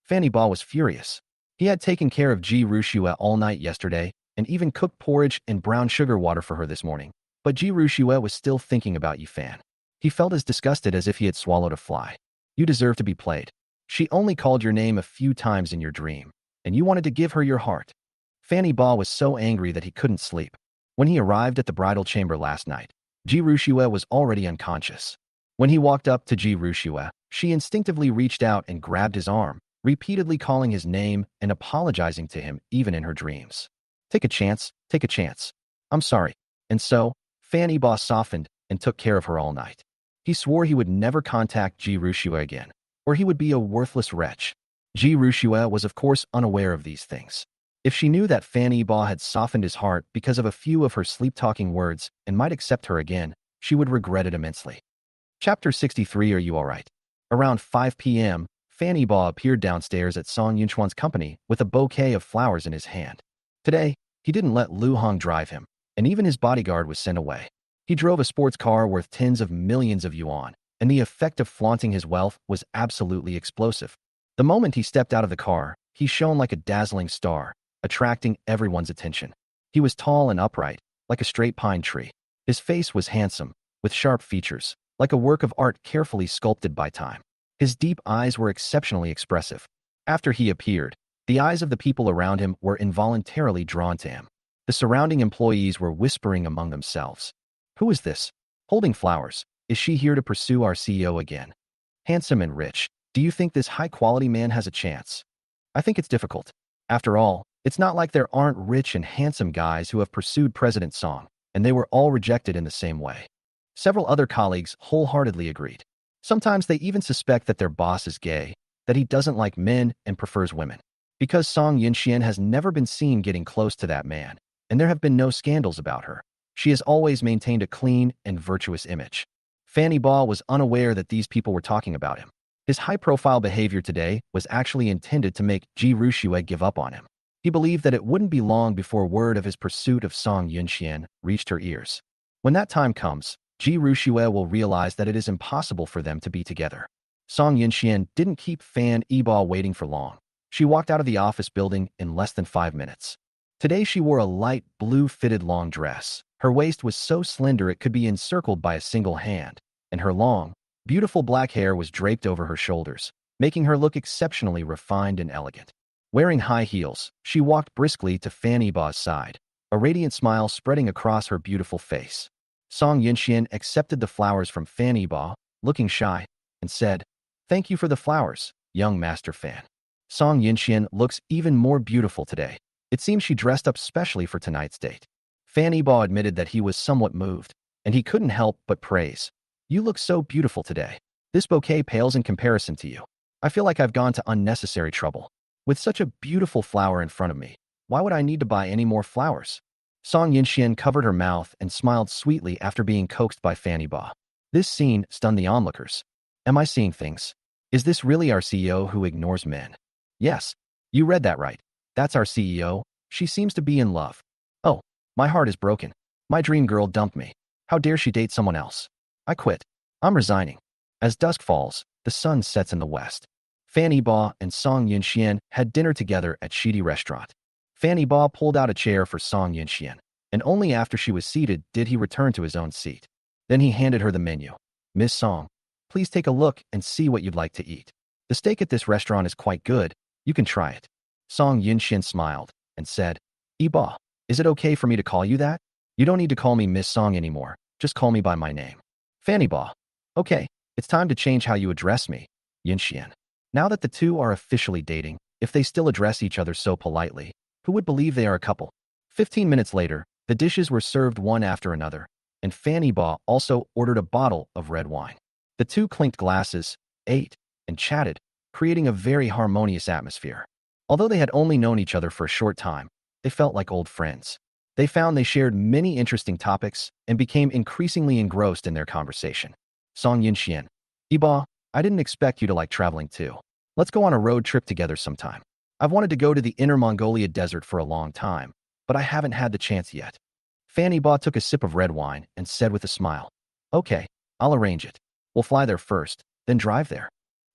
Fan Yiba was furious. He had taken care of Ji Rushua all night yesterday and even cooked porridge and brown sugar water for her this morning. But Ji Rushua was still thinking about Yifan. He felt as disgusted as if he had swallowed a fly. You deserve to be played. She only called your name a few times in your dream, and you wanted to give her your heart. Fan Yiba was so angry that he couldn't sleep. When he arrived at the bridal chamber last night, Ji Rushua was already unconscious. When he walked up to Ji Rushua, she instinctively reached out and grabbed his arm, repeatedly calling his name and apologizing to him even in her dreams. Take a chance, take a chance. I'm sorry. And so, Fan Yiba softened and took care of her all night. He swore he would never contact Ji Rushua again, or he would be a worthless wretch. Ji Rushua was of course unaware of these things. If she knew that Fan Yiba had softened his heart because of a few of her sleep-talking words and might accept her again, she would regret it immensely. Chapter 63. Are you alright? Around 5 p.m., Fan Yiba appeared downstairs at Song Yunchuan's company with a bouquet of flowers in his hand. Today, he didn't let Lu Hong drive him, and even his bodyguard was sent away. He drove a sports car worth tens of millions of yuan, and the effect of flaunting his wealth was absolutely explosive. The moment he stepped out of the car, he shone like a dazzling star, attracting everyone's attention. He was tall and upright, like a straight pine tree. His face was handsome, with sharp features, like a work of art carefully sculpted by time. His deep eyes were exceptionally expressive. After he appeared, the eyes of the people around him were involuntarily drawn to him. The surrounding employees were whispering among themselves. Who is this? Holding flowers. Is she here to pursue our CEO again? Handsome and rich. Do you think this high-quality man has a chance? I think it's difficult. After all, it's not like there aren't rich and handsome guys who have pursued President Song, and they were all rejected in the same way. Several other colleagues wholeheartedly agreed. Sometimes they even suspect that their boss is gay, that he doesn't like men and prefers women. Because Song Yunxian has never been seen getting close to that man, and there have been no scandals about her, she has always maintained a clean and virtuous image. Fanny Baugh was unaware that these people were talking about him. His high-profile behavior today was actually intended to make Ji Ruxue give up on him. He believed that it wouldn't be long before word of his pursuit of Song Yunxian reached her ears. When that time comes, Ji Ruxue will realize that it is impossible for them to be together. Song Yunxian didn't keep Fan Yibao waiting for long. She walked out of the office building in less than 5 minutes. Today she wore a light blue fitted long dress. Her waist was so slender it could be encircled by a single hand, and her long, beautiful black hair was draped over her shoulders, making her look exceptionally refined and elegant. Wearing high heels, she walked briskly to Fan Yibao's side, a radiant smile spreading across her beautiful face. Song Yunxian accepted the flowers from Fan Yibao, looking shy, and said, "Thank you for the flowers, young Master Fan." Song Yunxian looks even more beautiful today. It seems she dressed up specially for tonight's date. Fan Yibao admitted that he was somewhat moved, and he couldn't help but praise. "You look so beautiful today. This bouquet pales in comparison to you. I feel like I've gone to unnecessary trouble. With such a beautiful flower in front of me, why would I need to buy any more flowers?" Song Yunxian covered her mouth and smiled sweetly after being coaxed by Fan Yibao. This scene stunned the onlookers. Am I seeing things? Is this really our CEO who ignores men? Yes, you read that right. That's our CEO. She seems to be in love. Oh, my heart is broken. My dream girl dumped me. How dare she date someone else? I quit. I'm resigning. As dusk falls, the sun sets in the west. Fan Yibao and Song Yunxian had dinner together at Shidi Restaurant. Fan Yibao pulled out a chair for Song Yunxian, and only after she was seated did he return to his own seat. Then he handed her the menu. "Miss Song, please take a look and see what you'd like to eat. The steak at this restaurant is quite good. You can try it." Song Yunxian smiled and said, "Yibao, is it okay for me to call you that? You don't need to call me Miss Song anymore. Just call me by my name. Fan Yibao. Okay, it's time to change how you address me, Yunxian." Now that the two are officially dating, if they still address each other so politely, who would believe they are a couple? 15 minutes later, the dishes were served one after another, and Fan Yibao also ordered a bottle of red wine. The two clinked glasses, ate, and chatted, creating a very harmonious atmosphere. Although they had only known each other for a short time, they felt like old friends. They found they shared many interesting topics and became increasingly engrossed in their conversation. Song Yunxian. "Yibao, I didn't expect you to like traveling too. Let's go on a road trip together sometime. I've wanted to go to the Inner Mongolia desert for a long time, but I haven't had the chance yet." Fan Yibao took a sip of red wine and said with a smile, "Okay, I'll arrange it. We'll fly there first, then drive there."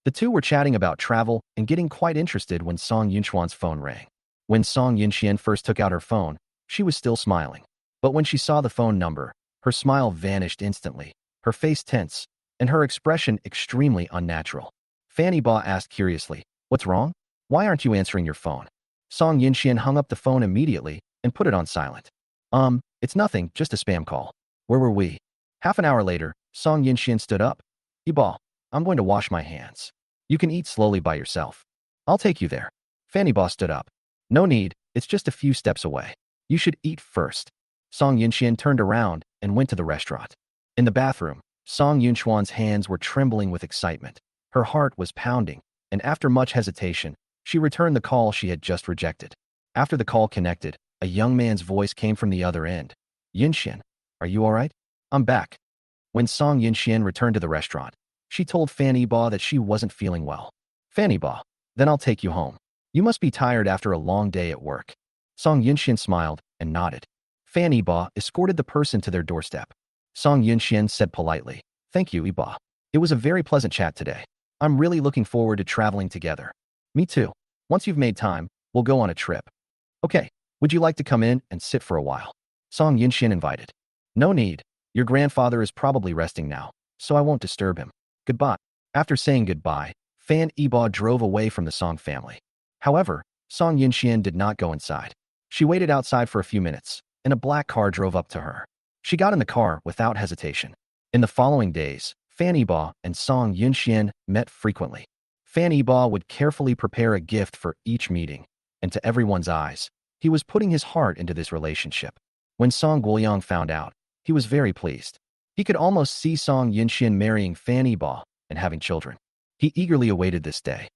The two were chatting about travel and getting quite interested when Song Yunchuan's phone rang. When Song Yunxian first took out her phone, she was still smiling. But when she saw the phone number, her smile vanished instantly, her face tense, and her expression extremely unnatural. Fan Yibao asked curiously, "What's wrong? Why aren't you answering your phone?" Song Yunxian hung up the phone immediately and put it on silent. It's nothing, just a spam call. Where were we?" Half an hour later, Song Yunxian stood up. "Yibao, I'm going to wash my hands. You can eat slowly by yourself. I'll take you there." Fan Yibao stood up. "No need, it's just a few steps away. You should eat first." Song Yunxian turned around and went to the restaurant. In the bathroom, Song Yunchuan's hands were trembling with excitement. Her heart was pounding, and after much hesitation, she returned the call she had just rejected. After the call connected, a young man's voice came from the other end. "Yunxian, are you all right? I'm back." When Song Yunxian returned to the restaurant, she told Fan Yibao that she wasn't feeling well. "Fan Yibao, then I'll take you home. You must be tired after a long day at work." Song Yunxian smiled and nodded. Fan Yibao escorted the person to their doorstep. Song Yunxian said politely, "Thank you, Yibao. It was a very pleasant chat today. I'm really looking forward to traveling together." "Me too. Once you've made time, we'll go on a trip." "Okay, would you like to come in and sit for a while?" Song Yinxian invited. No need. Your grandfather is probably resting now, so I won't disturb him. Goodbye. After saying goodbye, Fan Yibo drove away from the Song family. However, Song Yinxian did not go inside. She waited outside for a few minutes, and a black car drove up to her. She got in the car without hesitation. In the following days, Fan Yibo and Song Yinxian met frequently. Fan Yibo would carefully prepare a gift for each meeting, and to everyone's eyes, he was putting his heart into this relationship. When Song Guoyang found out, he was very pleased. He could almost see Song Yinxian marrying Fan Yibo and having children. He eagerly awaited this day.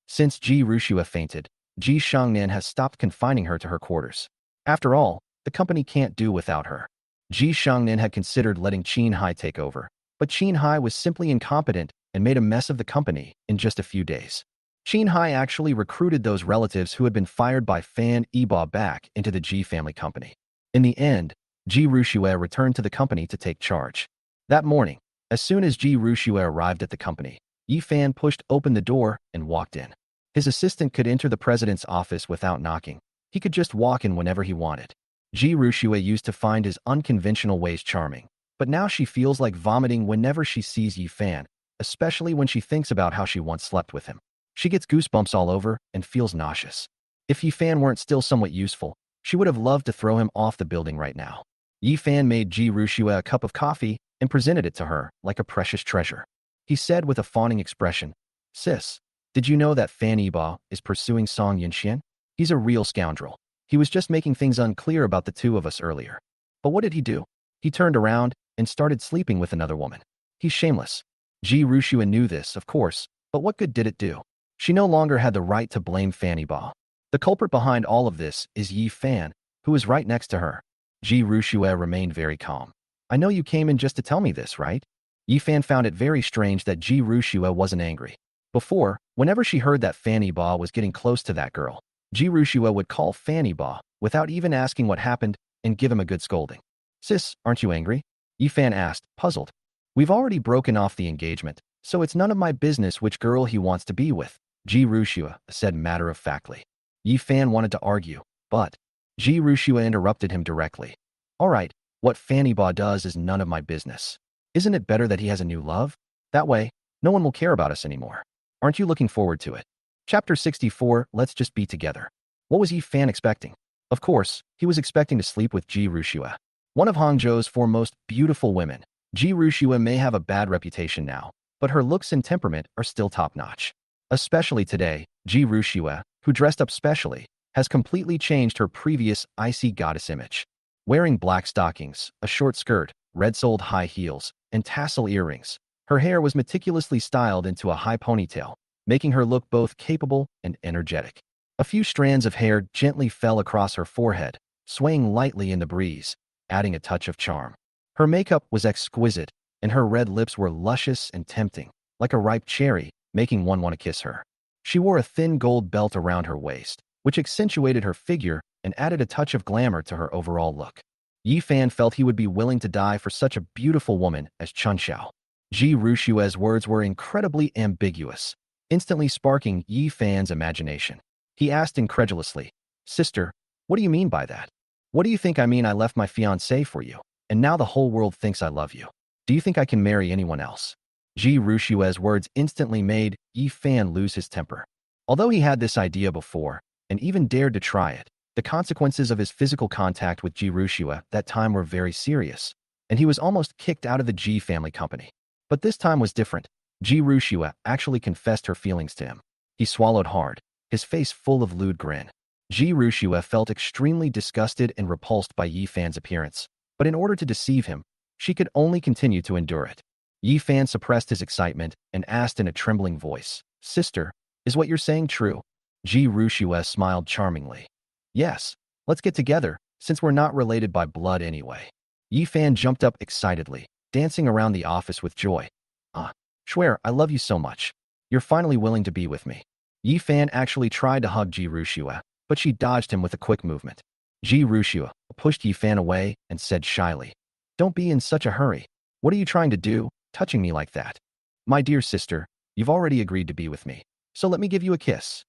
Since Ji Rushua fainted, Ji Shangnan has stopped confining her to her quarters. After all, the company can't do without her. Ji Shangnan had considered letting Qin Hai take over, but Qin Hai was simply incompetent and made a mess of the company in just a few days. Qin Hai actually recruited those relatives who had been fired by Fan Yibo back into the Ji family company. In the end, Ji Rushua returned to the company to take charge. That morning, as soon as Ji Rushua arrived at the company, Yi Fan pushed open the door and walked in. His assistant could enter the president's office without knocking. He could just walk in whenever he wanted. Ji Rushua used to find his unconventional ways charming, but now she feels like vomiting whenever she sees Yi Fan, especially when she thinks about how she once slept with him. She gets goosebumps all over and feels nauseous. If Yi Fan weren't still somewhat useful, she would have loved to throw him off the building right now. Yi Fan made Ji Rushua a cup of coffee and presented it to her like a precious treasure. He said with a fawning expression, "Sis, did you know that Fan Yibo is pursuing Song Yinxian? He's a real scoundrel. He was just making things unclear about the two of us earlier. But what did he do? He turned around and started sleeping with another woman. He's shameless." Ji Rushua knew this, of course, but what good did it do? She no longer had the right to blame Fan Yibo. The culprit behind all of this is Yi Fan, who is right next to her. Ji Rushua remained very calm. "I know you came in just to tell me this, right?" Yi Fan found it very strange that Ji Rushua wasn't angry. Before, whenever she heard that Fan Yibo was getting close to that girl, Ji Rushua would call Fan Yibo without even asking what happened and give him a good scolding. "Sis, aren't you angry?" Yi Fan asked, puzzled. "We've already broken off the engagement, so it's none of my business which girl he wants to be with," Ji Rushua said matter-of-factly. Yi Fan wanted to argue, but Ji Rushua interrupted him directly. "All right, what Fan Yibo does is none of my business. Isn't it better that he has a new love? That way, no one will care about us anymore. Aren't you looking forward to it?" Chapter 64, Let's Just Be Together. What was Yi Fan expecting? Of course, he was expecting to sleep with Ji Rushua, one of Hangzhou's foremost beautiful women. Ji Rushua may have a bad reputation now, but her looks and temperament are still top-notch. Especially today, Ji Rushua, who dressed up specially, has completely changed her previous icy goddess image. Wearing black stockings, a short skirt, red-soled high heels, and tassel earrings, her hair was meticulously styled into a high ponytail, making her look both capable and energetic. A few strands of hair gently fell across her forehead, swaying lightly in the breeze, adding a touch of charm. Her makeup was exquisite, and her red lips were luscious and tempting, like a ripe cherry, making one want to kiss her. She wore a thin gold belt around her waist, which accentuated her figure and added a touch of glamour to her overall look. Yi Fan felt he would be willing to die for such a beautiful woman as Chun Xiao. Ji Rushua's words were incredibly ambiguous, instantly sparking Yi Fan's imagination. He asked incredulously, "Sister, what do you mean by that? What do you think I mean I left my fiancé for you, and now the whole world thinks I love you? Do you think I can marry anyone else?" Ji Rushua's words instantly made Yi Fan lose his temper. Although he had this idea before, and even dared to try it, the consequences of his physical contact with Ji Rushua that time were very serious, and he was almost kicked out of the Ji family company. But this time was different. Ji Rushua actually confessed her feelings to him. He swallowed hard, his face full of lewd grin. Ji Rushua felt extremely disgusted and repulsed by Yi Fan's appearance, but in order to deceive him, she could only continue to endure it. Yi Fan suppressed his excitement and asked in a trembling voice, "Sister, is what you're saying true?" Ji Rushua smiled charmingly. "Yes, let's get together, since we're not related by blood anyway." Yi Fan jumped up excitedly, dancing around the office with joy. "Ah, Shuer, I love you so much. You're finally willing to be with me." Yi Fan actually tried to hug Ji Rushua, but she dodged him with a quick movement. Ji Rushua pushed Yi Fan away and said shyly, "Don't be in such a hurry. What are you trying to do, touching me like that? My dear sister, you've already agreed to be with me, so let me give you a kiss."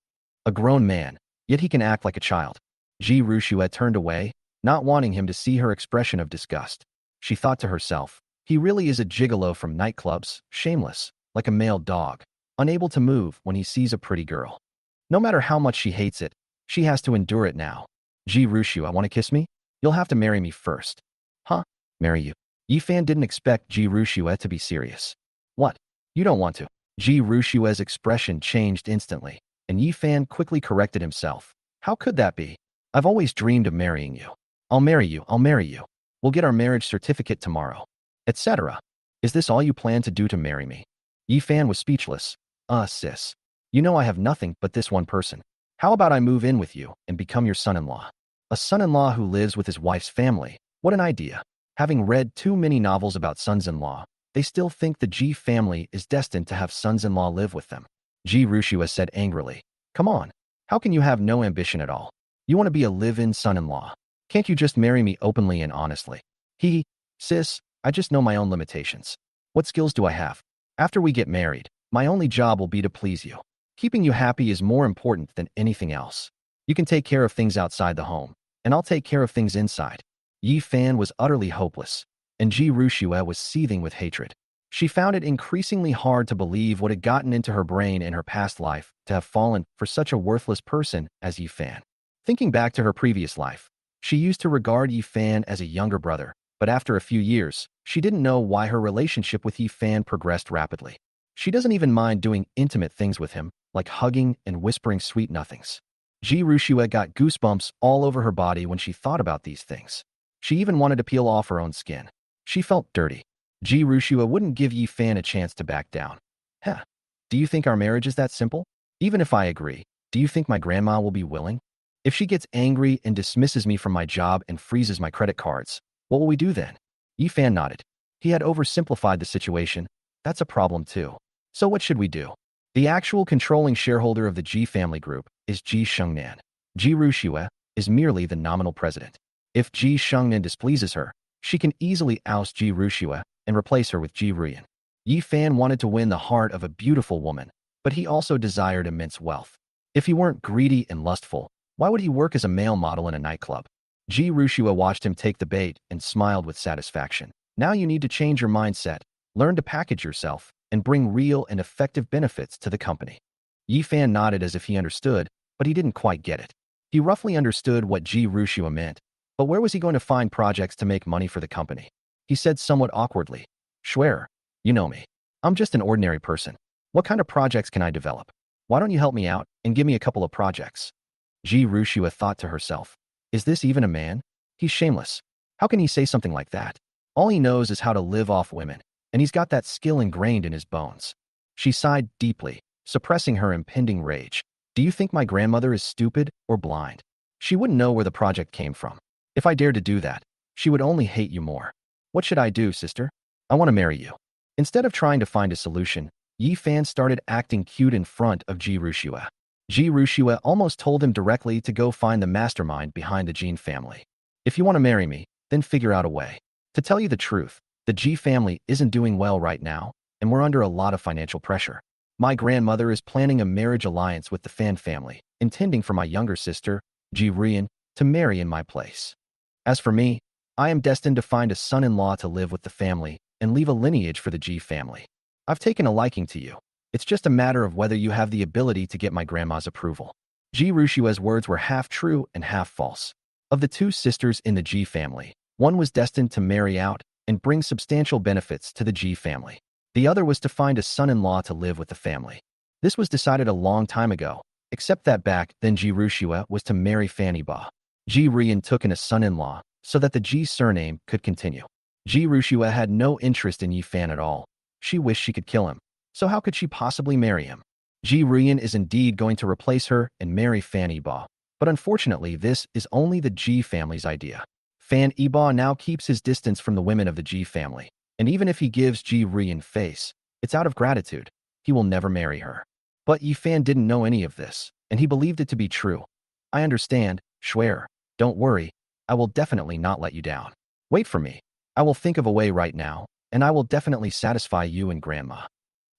A grown man, yet he can act like a child. Ji Rushua turned away, not wanting him to see her expression of disgust. She thought to herself, he really is a gigolo from nightclubs, shameless, like a male dog, unable to move when he sees a pretty girl. No matter how much she hates it, she has to endure it now. Ji Rushua, want to kiss me? You'll have to marry me first. Huh? Marry you? Yifan didn't expect Ji Rushua to be serious. What? You don't want to? Ji Rushua's expression changed instantly, and Yifan quickly corrected himself. How could that be? I've always dreamed of marrying you. I'll marry you, I'll marry you. We'll get our marriage certificate tomorrow. Etc. Is this all you plan to do to marry me? Yifan was speechless. Sis. You know I have nothing but this one person. How about I move in with you and become your son-in-law? A son-in-law who lives with his wife's family. What an idea. Having read too many novels about sons-in-law, they still think the Ji family is destined to have sons-in-law live with them. Ji Rushua said angrily. Come on. How can you have no ambition at all? You want to be a live-in son-in-law. Can't you just marry me openly and honestly? Sis, I just know my own limitations. What skills do I have? After we get married, my only job will be to please you. Keeping you happy is more important than anything else. You can take care of things outside the home, and I'll take care of things inside. Yifan was utterly hopeless, and Ji Rushua was seething with hatred. She found it increasingly hard to believe what had gotten into her brain in her past life to have fallen for such a worthless person as Yifan. Thinking back to her previous life, she used to regard Yifan as a younger brother, but after a few years, she didn't know why her relationship with Yifan progressed rapidly. She doesn't even mind doing intimate things with him, like hugging and whispering sweet nothings. Ji Rushua got goosebumps all over her body when she thought about these things. She even wanted to peel off her own skin. She felt dirty. Ji Rushua wouldn't give Yifan a chance to back down. Do you think our marriage is that simple? Even if I agree, do you think my grandma will be willing? If she gets angry and dismisses me from my job and freezes my credit cards, what will we do then? Yifan nodded. He had oversimplified the situation. That's a problem too. So what should we do? The actual controlling shareholder of the Ji family group is Ji Shengnan. Ji Rushua is merely the nominal president. If Ji Shengnan displeases her, she can easily oust Ji Rushua and replace her with Ji Ruyan. Yifan wanted to win the heart of a beautiful woman, but he also desired immense wealth. If he weren't greedy and lustful, why would he work as a male model in a nightclub? Ji Rushua watched him take the bait and smiled with satisfaction. Now you need to change your mindset, learn to package yourself, and bring real and effective benefits to the company. Yifan nodded as if he understood, but he didn't quite get it. He roughly understood what Ji Rushua meant, but where was he going to find projects to make money for the company? He said somewhat awkwardly, Schwer, you know me. I'm just an ordinary person. What kind of projects can I develop? Why don't you help me out and give me a couple of projects? Ji Rushua thought to herself, is this even a man? He's shameless. How can he say something like that? All he knows is how to live off women, and he's got that skill ingrained in his bones. She sighed deeply, suppressing her impending rage. Do you think my grandmother is stupid or blind? She wouldn't know where the project came from. If I dared to do that, she would only hate you more. What should I do, sister? I want to marry you. Instead of trying to find a solution, Yifan started acting cute in front of Ji Rushua. Ji Rushua almost told him directly to go find the mastermind behind the Jin family. If you want to marry me, then figure out a way. To tell you the truth, the Ji family isn't doing well right now, and we're under a lot of financial pressure. My grandmother is planning a marriage alliance with the Fan family, intending for my younger sister, Ji Ruyan, to marry in my place. As for me, I am destined to find a son-in-law to live with the family and leave a lineage for the Ji family. I've taken a liking to you. It's just a matter of whether you have the ability to get my grandma's approval. Ji Rushua's words were half true and half false. Of the two sisters in the Ji family, one was destined to marry out and bring substantial benefits to the Ji family. The other was to find a son-in-law to live with the family. This was decided a long time ago, except that back then Ji Rushua was to marry Fanny Ba. Ji Ruyan took in a son-in-law so that the Ji surname could continue. Ji Rushua had no interest in Yifan at all. She wished she could kill him. So how could she possibly marry him? Ji Ruyan is indeed going to replace her and marry Fan Yiba, but unfortunately this is only the Ji family's idea. Fan Yiba now keeps his distance from the women of the Ji family, and even if he gives Ji Ruyan face, it's out of gratitude. He will never marry her. But Yifan didn't know any of this, and he believed it to be true. I understand, Schwer. Don't worry. I will definitely not let you down. Wait for me. I will think of a way right now, and I will definitely satisfy you and Grandma.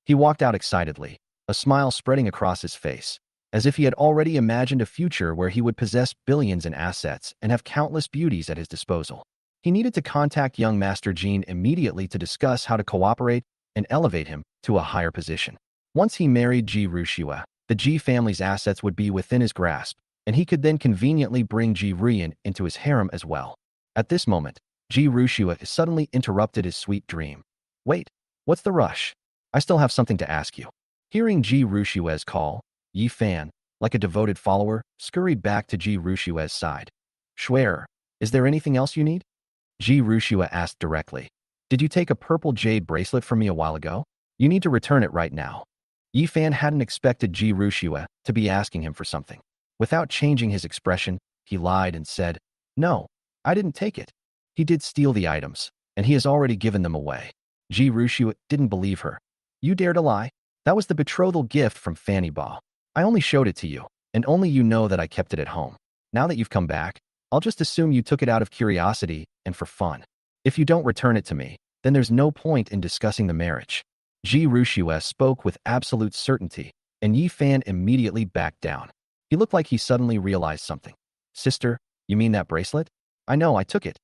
He walked out excitedly, a smile spreading across his face. as if he had already imagined a future where he would possess billions in assets and have countless beauties at his disposal. He needed to contact young Master Jean immediately to discuss how to cooperate and elevate him to a higher position. Once he married Ji Rushua, the Ji family's assets would be within his grasp, and he could then conveniently bring Ji Ruyan into his harem as well. At this moment, Ji Rushua suddenly interrupted his sweet dream. Wait, what's the rush? I still have something to ask you. Hearing Ji Rushua's call, Yi Fan, like a devoted follower, scurried back to Ji Rushua's side. Schwer, is there anything else you need? Ji Rushua asked directly. Did you take a purple jade bracelet from me a while ago? You need to return it right now. Yi Fan hadn't expected Ji Rushua to be asking him for something. Without changing his expression, he lied and said, No, I didn't take it. He did steal the items, and he has already given them away. Ji Rushua didn't believe her. You dare to lie? That was the betrothal gift from Fanny Ba. I only showed it to you, and only you know that I kept it at home. Now that you've come back, I'll just assume you took it out of curiosity and for fun. If you don't return it to me, then there's no point in discussing the marriage. Ji Rushua spoke with absolute certainty, and Yi Fan immediately backed down. He looked like he suddenly realized something. Sister, you mean that bracelet? I know, I took it.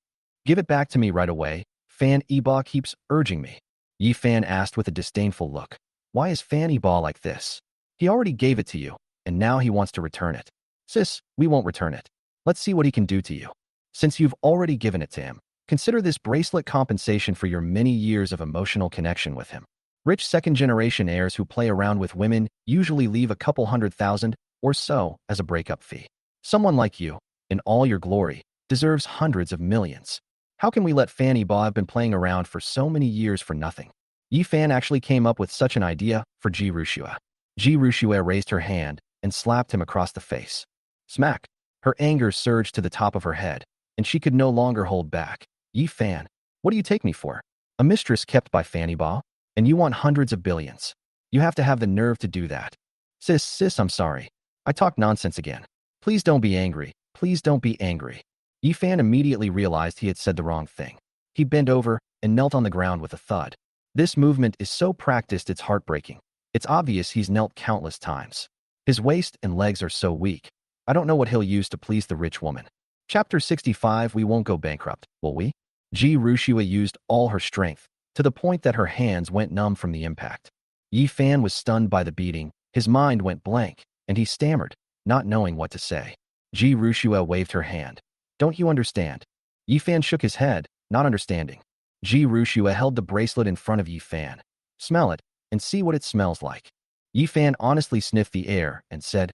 Give it back to me right away. Fan Ba keeps urging me. Yi Fan asked with a disdainful look. Why is Fanny Ba like this? He already gave it to you, and now he wants to return it. Sis, we won't return it. Let's see what he can do to you. Since you've already given it to him, consider this bracelet compensation for your many years of emotional connection with him. Rich second-generation heirs who play around with women usually leave a couple $100,000 or so as a breakup fee. Someone like you, in all your glory, deserves hundreds of millions. How can we let Fanny Ba have been playing around for so many years for nothing? Yi Fan actually came up with such an idea for Ji Rushua. Ji Rushua raised her hand and slapped him across the face. Smack! Her anger surged to the top of her head, and she could no longer hold back. Yi Fan, what do you take me for? A mistress kept by Fanny Ba? And you want hundreds of billions. You have to have the nerve to do that. Sis, I'm sorry. I talked nonsense again. Please don't be angry. Please don't be angry. Yi Fan immediately realized he had said the wrong thing. He bent over and knelt on the ground with a thud. This movement is so practiced it's heartbreaking. It's obvious he's knelt countless times. His waist and legs are so weak. I don't know what he'll use to please the rich woman. Chapter 65. We won't go bankrupt, will we? Ji Rushua used all her strength, to the point that her hands went numb from the impact. Yi Fan was stunned by the beating, his mind went blank, and he stammered, not knowing what to say. Ji Rushua waved her hand. Don't you understand? Yi Fan shook his head, not understanding. Ji Rushua held the bracelet in front of Yi Fan. Smell it, and see what it smells like. Yi Fan honestly sniffed the air and said,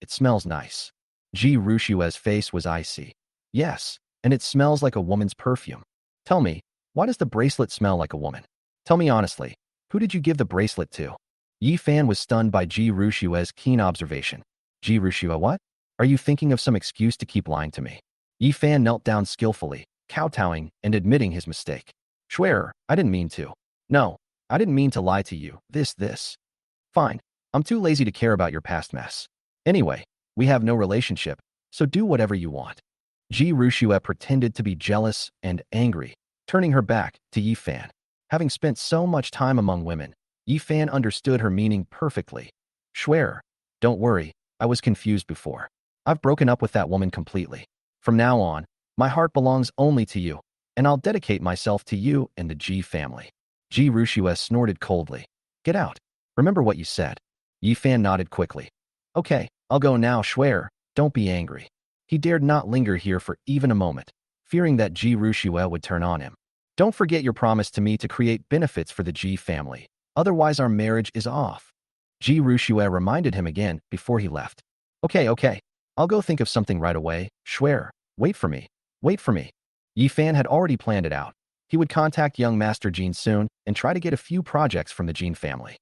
it smells nice. Ji Rushua's face was icy. Yes, and it smells like a woman's perfume. Tell me, why does the bracelet smell like a woman? Tell me honestly, who did you give the bracelet to? Yi Fan was stunned by Ji Rushua's keen observation. Ji Rushua, what? Are you thinking of some excuse to keep lying to me? Yi Fan knelt down skillfully, kowtowing and admitting his mistake. Schwerer, I didn't mean to. No, I didn't mean to lie to you. This. Fine, I'm too lazy to care about your past mess. Anyway, we have no relationship, so do whatever you want. Ji Rushua pretended to be jealous and angry, turning her back to Yi Fan. Having spent so much time among women, Yi Fan understood her meaning perfectly. Schwerer, don't worry, I was confused before. I've broken up with that woman completely. From now on, my heart belongs only to you, and I'll dedicate myself to you and the Ji family. Ji Rushua snorted coldly. Get out. Remember what you said. Yi Fan nodded quickly. Okay, I'll go now, Schwerer. Don't be angry. He dared not linger here for even a moment, fearing that Ji Rushua would turn on him. Don't forget your promise to me to create benefits for the Ji family. Otherwise our marriage is off. Ji Rushua reminded him again before he left. Okay. I'll go think of something right away. Schwerer, wait for me. Yi Fan had already planned it out. He would contact young Master Jean soon and try to get a few projects from the Jean family.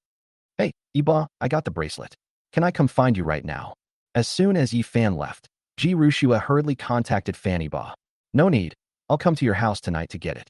Hey, Iba, I got the bracelet. Can I come find you right now? As soon as Yi Fan left, Ji Rushua hurriedly contacted Fanny Ba. No need. I'll come to your house tonight to get it.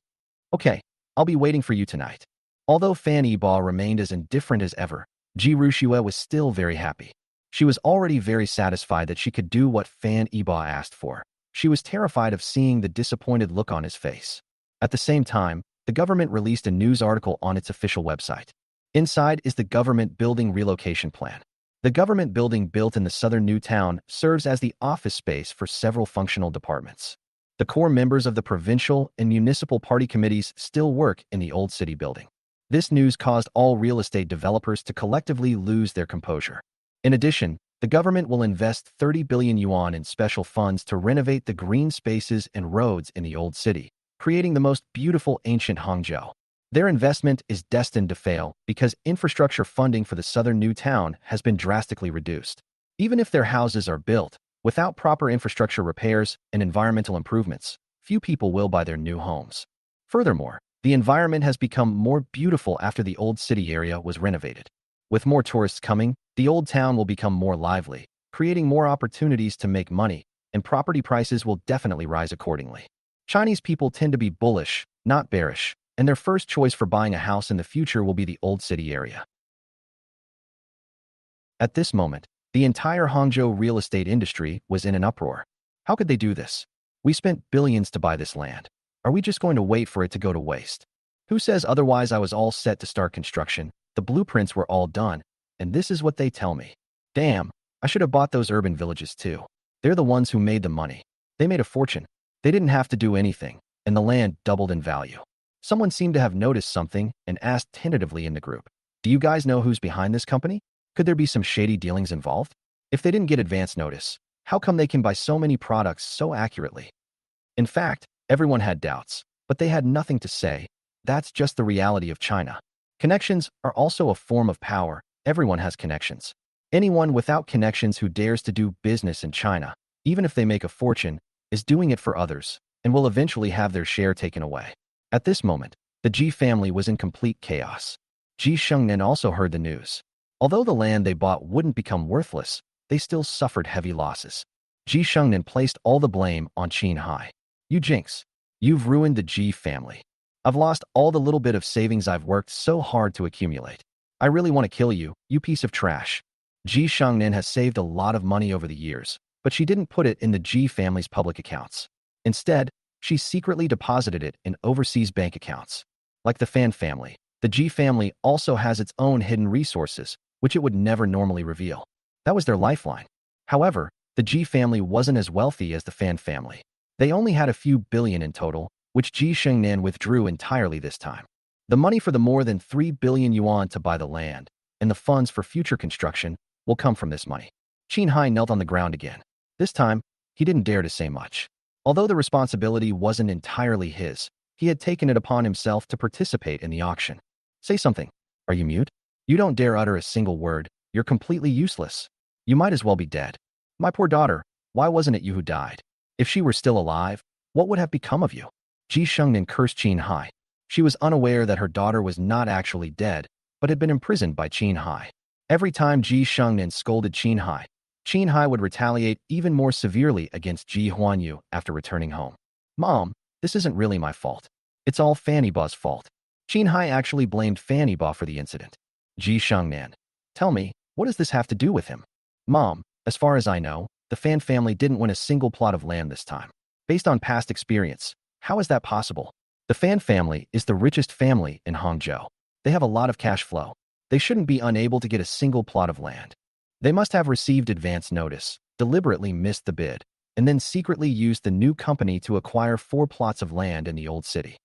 Okay, I'll be waiting for you tonight. Although Fanny Ba remained as indifferent as ever, Ji Rushua was still very happy. She was already very satisfied that she could do what Fanny Ba asked for. She was terrified of seeing the disappointed look on his face. At the same time, the government released a news article on its official website. Inside is the government building relocation plan. The government building built in the southern new town serves as the office space for several functional departments. The core members of the provincial and municipal party committees still work in the old city building. This news caused all real estate developers to collectively lose their composure. In addition, the government will invest 30 billion yuan in special funds to renovate the green spaces and roads in the old city, creating the most beautiful ancient Hangzhou. Their investment is destined to fail because infrastructure funding for the southern new town has been drastically reduced. Even if their houses are built, without proper infrastructure repairs and environmental improvements, few people will buy their new homes. Furthermore, the environment has become more beautiful after the old city area was renovated. With more tourists coming, the old town will become more lively, creating more opportunities to make money, and property prices will definitely rise accordingly. Chinese people tend to be bullish, not bearish, and their first choice for buying a house in the future will be the old city area. At this moment, the entire Hangzhou real estate industry was in an uproar. How could they do this? We spent billions to buy this land. Are we just going to wait for it to go to waste? Who says otherwise? I was all set to start construction. The blueprints were all done, and this is what they tell me. Damn, I should have bought those urban villages too. They're the ones who made the money. They made a fortune. They didn't have to do anything, and the land doubled in value. Someone seemed to have noticed something and asked tentatively in the group, "Do you guys know who's behind this company? Could there be some shady dealings involved? If they didn't get advance notice, how come they can buy so many products so accurately?" In fact, everyone had doubts, but they had nothing to say. That's just the reality of China. Connections are also a form of power. Everyone has connections. Anyone without connections who dares to do business in China, even if they make a fortune, is doing it for others and will eventually have their share taken away. At this moment, the Ji family was in complete chaos. Ji Shengnan also heard the news. Although the land they bought wouldn't become worthless, they still suffered heavy losses. Ji Shengnan placed all the blame on Qin Hai. "You jinx. You've ruined the Ji family. I've lost all the little bit of savings I've worked so hard to accumulate. I really want to kill you, you piece of trash." Ji Shengnan has saved a lot of money over the years, but she didn't put it in the Ji family's public accounts. Instead, she secretly deposited it in overseas bank accounts. Like the Fan family, the Ji family also has its own hidden resources, which it would never normally reveal. That was their lifeline. However, the Ji family wasn't as wealthy as the Fan family. They only had a few billion in total, which Ji Shengnan withdrew entirely this time. The money for the more than 3 billion yuan to buy the land, and the funds for future construction, will come from this money. Qin Hai knelt on the ground again. This time, he didn't dare to say much. Although the responsibility wasn't entirely his, he had taken it upon himself to participate in the auction. "Say something. Are you mute? You don't dare utter a single word. You're completely useless. You might as well be dead. My poor daughter, why wasn't it you who died? If she were still alive, what would have become of you?" Ji Shengnan cursed Qin Hai. She was unaware that her daughter was not actually dead, but had been imprisoned by Qin Hai. Every time Ji Shengnan scolded Qin Hai would retaliate even more severely against Ji Huanyu after returning home. "Mom, this isn't really my fault. It's all Fanny Ba's fault." Qin Hai actually blamed Fanny Ba for the incident. Ji Shengnan, "Tell me, what does this have to do with him?" "Mom, as far as I know, the Fan family didn't win a single plot of land this time. Based on past experience, how is that possible? The Fan family is the richest family in Hangzhou. They have a lot of cash flow. They shouldn't be unable to get a single plot of land. They must have received advance notice, deliberately missed the bid, and then secretly used the new company to acquire 4 plots of land in the old city."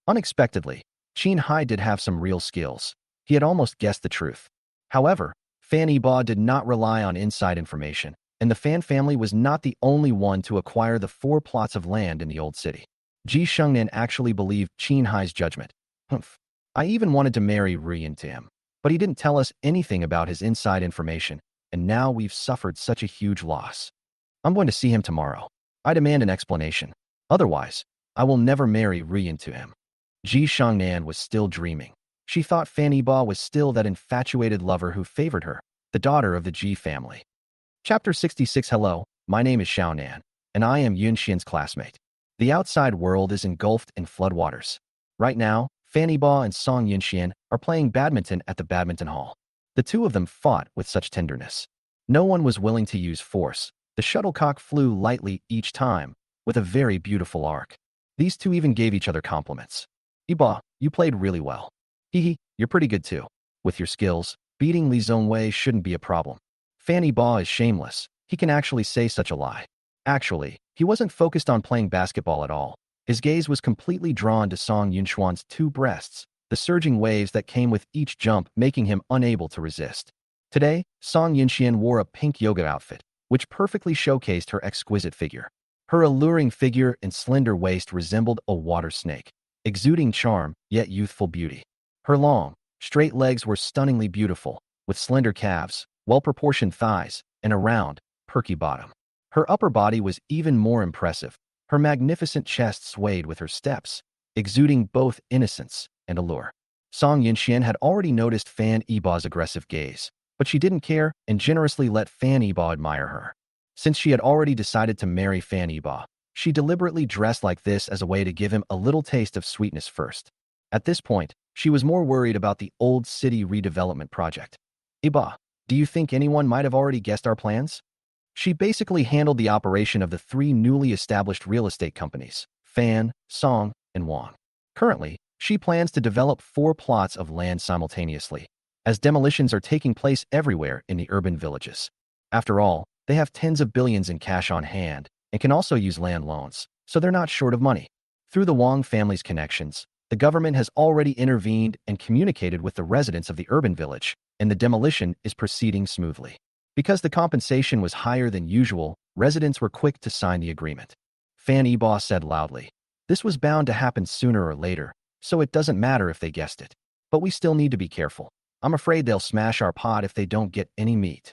Unexpectedly, Qin Hai did have some real skills. He had almost guessed the truth. However, Fanny Ba did not rely on inside information, and the Fan family was not the only one to acquire the 4 plots of land in the old city. Ji Shengnan actually believed Qin Hai's judgment. "Humph. I even wanted to marry Ruyin to him, but he didn't tell us anything about his inside information, and now we've suffered such a huge loss. I'm going to see him tomorrow. I demand an explanation. Otherwise, I will never marry Ruyin to him." Ji Shengnan was still dreaming. She thought Fanny Ba was still that infatuated lover who favored her, the daughter of the Ji family. Chapter 66. Hello, my name is Xiaonan, and I am Yunxian's classmate. The outside world is engulfed in floodwaters. Right now, Fanny Ba and Song Yunxian are playing badminton at the badminton hall. The two of them fought with such tenderness. No one was willing to use force. The shuttlecock flew lightly each time, with a very beautiful arc. These two even gave each other compliments. "Iba, you played really well. Hehe, you're pretty good too. With your skills, beating Li Zhongwei shouldn't be a problem." Fan Yiba is shameless. He can actually say such a lie. Actually, he wasn't focused on playing basketball at all. His gaze was completely drawn to Song Yunxuan's two breasts, the surging waves that came with each jump making him unable to resist. Today, Song Yunxian wore a pink yoga outfit, which perfectly showcased her exquisite figure. Her alluring figure and slender waist resembled a water snake, exuding charm yet youthful beauty. Her long, straight legs were stunningly beautiful, with slender calves, well-proportioned thighs, and a round, perky bottom. Her upper body was even more impressive. Her magnificent chest swayed with her steps, exuding both innocence and allure. Song Yunxian had already noticed Fan Yiba's aggressive gaze, but she didn't care and generously let Fan Yiba admire her. Since she had already decided to marry Fan Yiba, she deliberately dressed like this as a way to give him a little taste of sweetness first. At this point, she was more worried about the old city redevelopment project. Yiba, do you think anyone might have already guessed our plans? She basically handled the operation of the three newly established real estate companies, Fan, Song, and Wang. Currently, she plans to develop 4 plots of land simultaneously, as demolitions are taking place everywhere in the urban villages. After all, they have tens of billions in cash on hand and can also use land loans, so they're not short of money. Through the Wang family's connections, the government has already intervened and communicated with the residents of the urban village, and the demolition is proceeding smoothly. Because the compensation was higher than usual, residents were quick to sign the agreement. Fan Yiba said loudly, "This was bound to happen sooner or later, so it doesn't matter if they guessed it. But we still need to be careful. I'm afraid they'll smash our pot if they don't get any meat."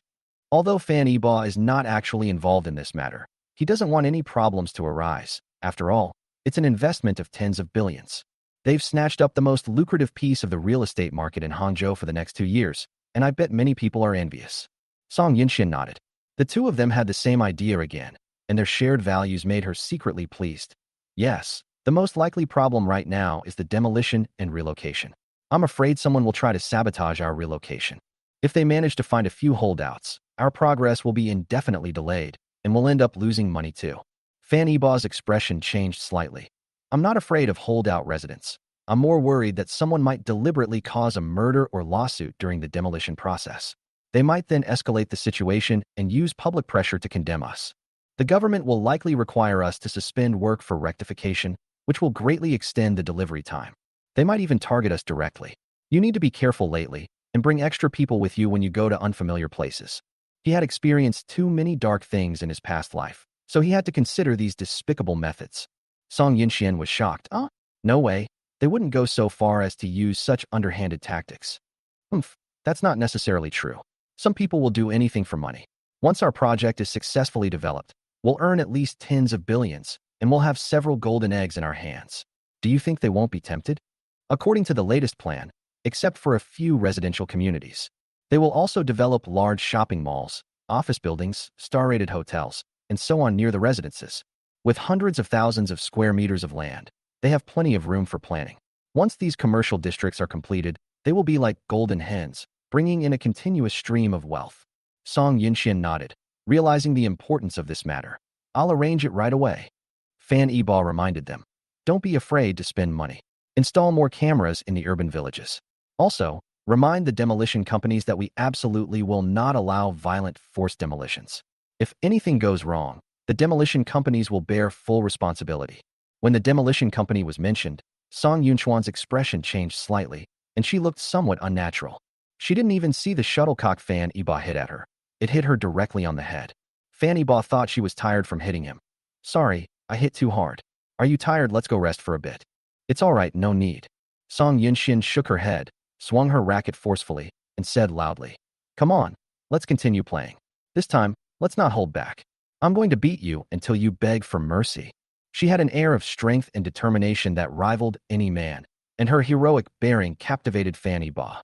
Although Fan Yiba is not actually involved in this matter, he doesn't want any problems to arise. After all, it's an investment of tens of billions. They've snatched up the most lucrative piece of the real estate market in Hangzhou for the next 2 years, and I bet many people are envious. Song Yunxian nodded. The two of them had the same idea again, and their shared values made her secretly pleased. Yes, the most likely problem right now is the demolition and relocation. I'm afraid someone will try to sabotage our relocation. If they manage to find a few holdouts, our progress will be indefinitely delayed, and we'll end up losing money too. Fan Yiba's expression changed slightly. I'm not afraid of holdout residents. I'm more worried that someone might deliberately cause a murder or lawsuit during the demolition process. They might then escalate the situation and use public pressure to condemn us. The government will likely require us to suspend work for rectification, which will greatly extend the delivery time. They might even target us directly. You need to be careful lately and bring extra people with you when you go to unfamiliar places. He had experienced too many dark things in his past life, so he had to consider these despicable methods. Song Yunxian was shocked. No way. They wouldn't go so far as to use such underhanded tactics. That's not necessarily true. Some people will do anything for money. Once our project is successfully developed, we'll earn at least tens of billions, and we'll have several golden eggs in our hands. Do you think they won't be tempted? According to the latest plan, except for a few residential communities, they will also develop large shopping malls, office buildings, star-rated hotels, and so on near the residences. With hundreds of thousands of square meters of land, they have plenty of room for planning. Once these commercial districts are completed, they will be like golden hens, bringing in a continuous stream of wealth. Song Yunxian nodded, realizing the importance of this matter. I'll arrange it right away. Fan Yiba reminded them. Don't be afraid to spend money. Install more cameras in the urban villages. Also, remind the demolition companies that we absolutely will not allow violent, forced demolitions. If anything goes wrong, the demolition companies will bear full responsibility. When the demolition company was mentioned, Song Yunxuan's expression changed slightly, and she looked somewhat unnatural. She didn't even see the shuttlecock Fan Yiba hit at her. It hit her directly on the head. Fan Yiba thought she was tired from hitting him. Sorry, I hit too hard. Are you tired? Let's go rest for a bit. It's all right, no need. Song Yunxian shook her head, swung her racket forcefully, and said loudly, Come on, let's continue playing. This time, let's not hold back. I'm going to beat you until you beg for mercy. She had an air of strength and determination that rivaled any man, and her heroic bearing captivated Fan Yiba.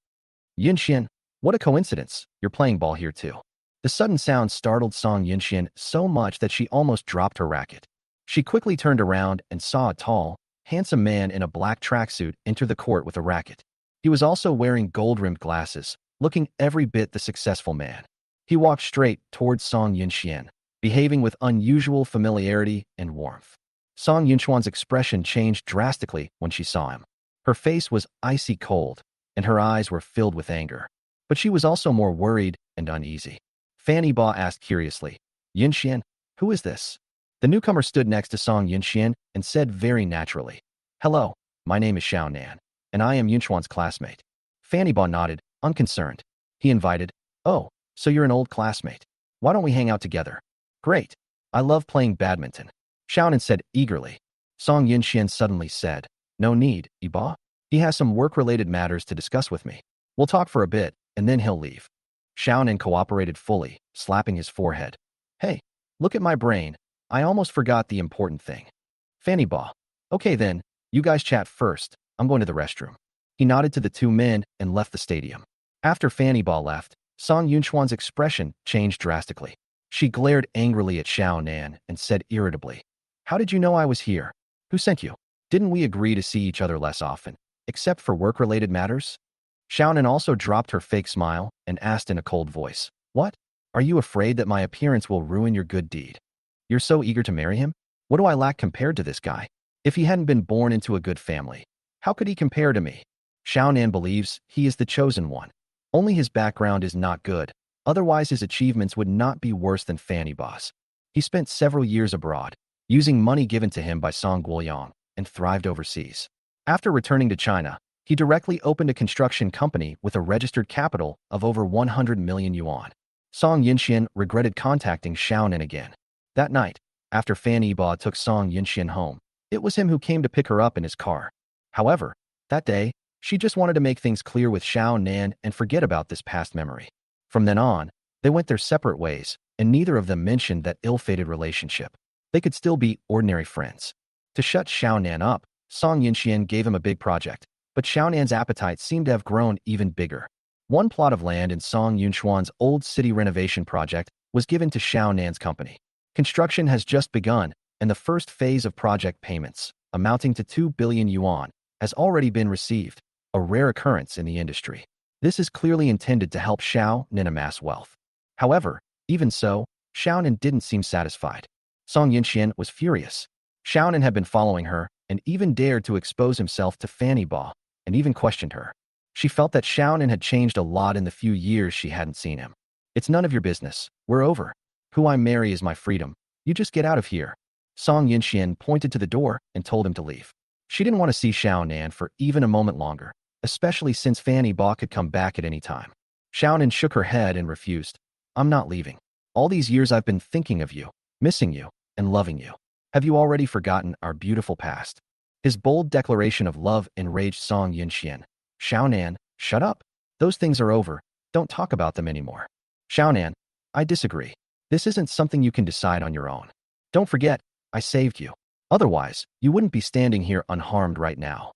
Yunxian, what a coincidence, you're playing ball here too. The sudden sound startled Song Yunxian so much that she almost dropped her racket. She quickly turned around and saw a tall, handsome man in a black tracksuit enter the court with a racket. He was also wearing gold-rimmed glasses, looking every bit the successful man. He walked straight towards Song Yunxian, behaving with unusual familiarity and warmth. Song Yunxuan's expression changed drastically when she saw him. Her face was icy cold, and her eyes were filled with anger. But she was also more worried and uneasy. Fanny Ba asked curiously. Yunxian, who is this? The newcomer stood next to Song Yunxian and said very naturally, Hello, my name is Xiao Nan, and I am Yunxuan's classmate. Fanny Ba nodded, unconcerned. He invited, Oh, so you're an old classmate. Why don't we hang out together? Great. I love playing badminton. Xiaonan said eagerly. Song Yunxian suddenly said, No need, Iba. He has some work-related matters to discuss with me. We'll talk for a bit, and then he'll leave. Xiaonan cooperated fully, slapping his forehead. Hey, look at my brain. I almost forgot the important thing. Fanny Ba. Okay then, you guys chat first. I'm going to the restroom. He nodded to the two men and left the stadium. After Fanny Ba left, Song Yunxuan's expression changed drastically. She glared angrily at Xiao Nan and said irritably, How did you know I was here? Who sent you? Didn't we agree to see each other less often, except for work-related matters? Xiao Nan also dropped her fake smile and asked in a cold voice, What? Are you afraid that my appearance will ruin your good deed? You're so eager to marry him? What do I lack compared to this guy? If he hadn't been born into a good family, how could he compare to me? Xiao Nan believes he is the chosen one. Only his background is not good. Otherwise, his achievements would not be worse than Fanny Ba's. He spent several years abroad, using money given to him by Song Guoyang, and thrived overseas. After returning to China, he directly opened a construction company with a registered capital of over 100 million yuan. Song Yunxian regretted contacting Xiaonan again. That night, after Fanny Ba took Song Yunxian home, it was him who came to pick her up in his car. However, that day, she just wanted to make things clear with Xiao Nan and forget about this past memory. From then on, they went their separate ways, and neither of them mentioned that ill-fated relationship. They could still be ordinary friends. To shut Xiao Nan up, Song Yunxian gave him a big project, but Xiao Nan's appetite seemed to have grown even bigger. One plot of land in Song Yunxuan's old city renovation project was given to Xiao Nan's company. Construction has just begun, and the first phase of project payments, amounting to 2 billion yuan, has already been received, a rare occurrence in the industry. This is clearly intended to help Xiao Nan amass wealth. However, even so, Xiao Nan didn't seem satisfied. Song Yunxian was furious. Xiao Nan had been following her and even dared to expose himself to Fanny Ba, and even questioned her. She felt that Xiao Nan had changed a lot in the few years she hadn't seen him. It's none of your business. We're over. Who I marry is my freedom. You just get out of here. Song Yunxian pointed to the door and told him to leave. She didn't want to see Xiao Nan for even a moment longer, especially since Fanny Ba could come back at any time. Xiao Nan shook her head and refused. I'm not leaving. All these years I've been thinking of you, missing you, and loving you. Have you already forgotten our beautiful past? His bold declaration of love enraged Song Yunxian. Xiao Nan, shut up. Those things are over. Don't talk about them anymore. Xiao Nan, I disagree. This isn't something you can decide on your own. Don't forget, I saved you. Otherwise, you wouldn't be standing here unharmed right now.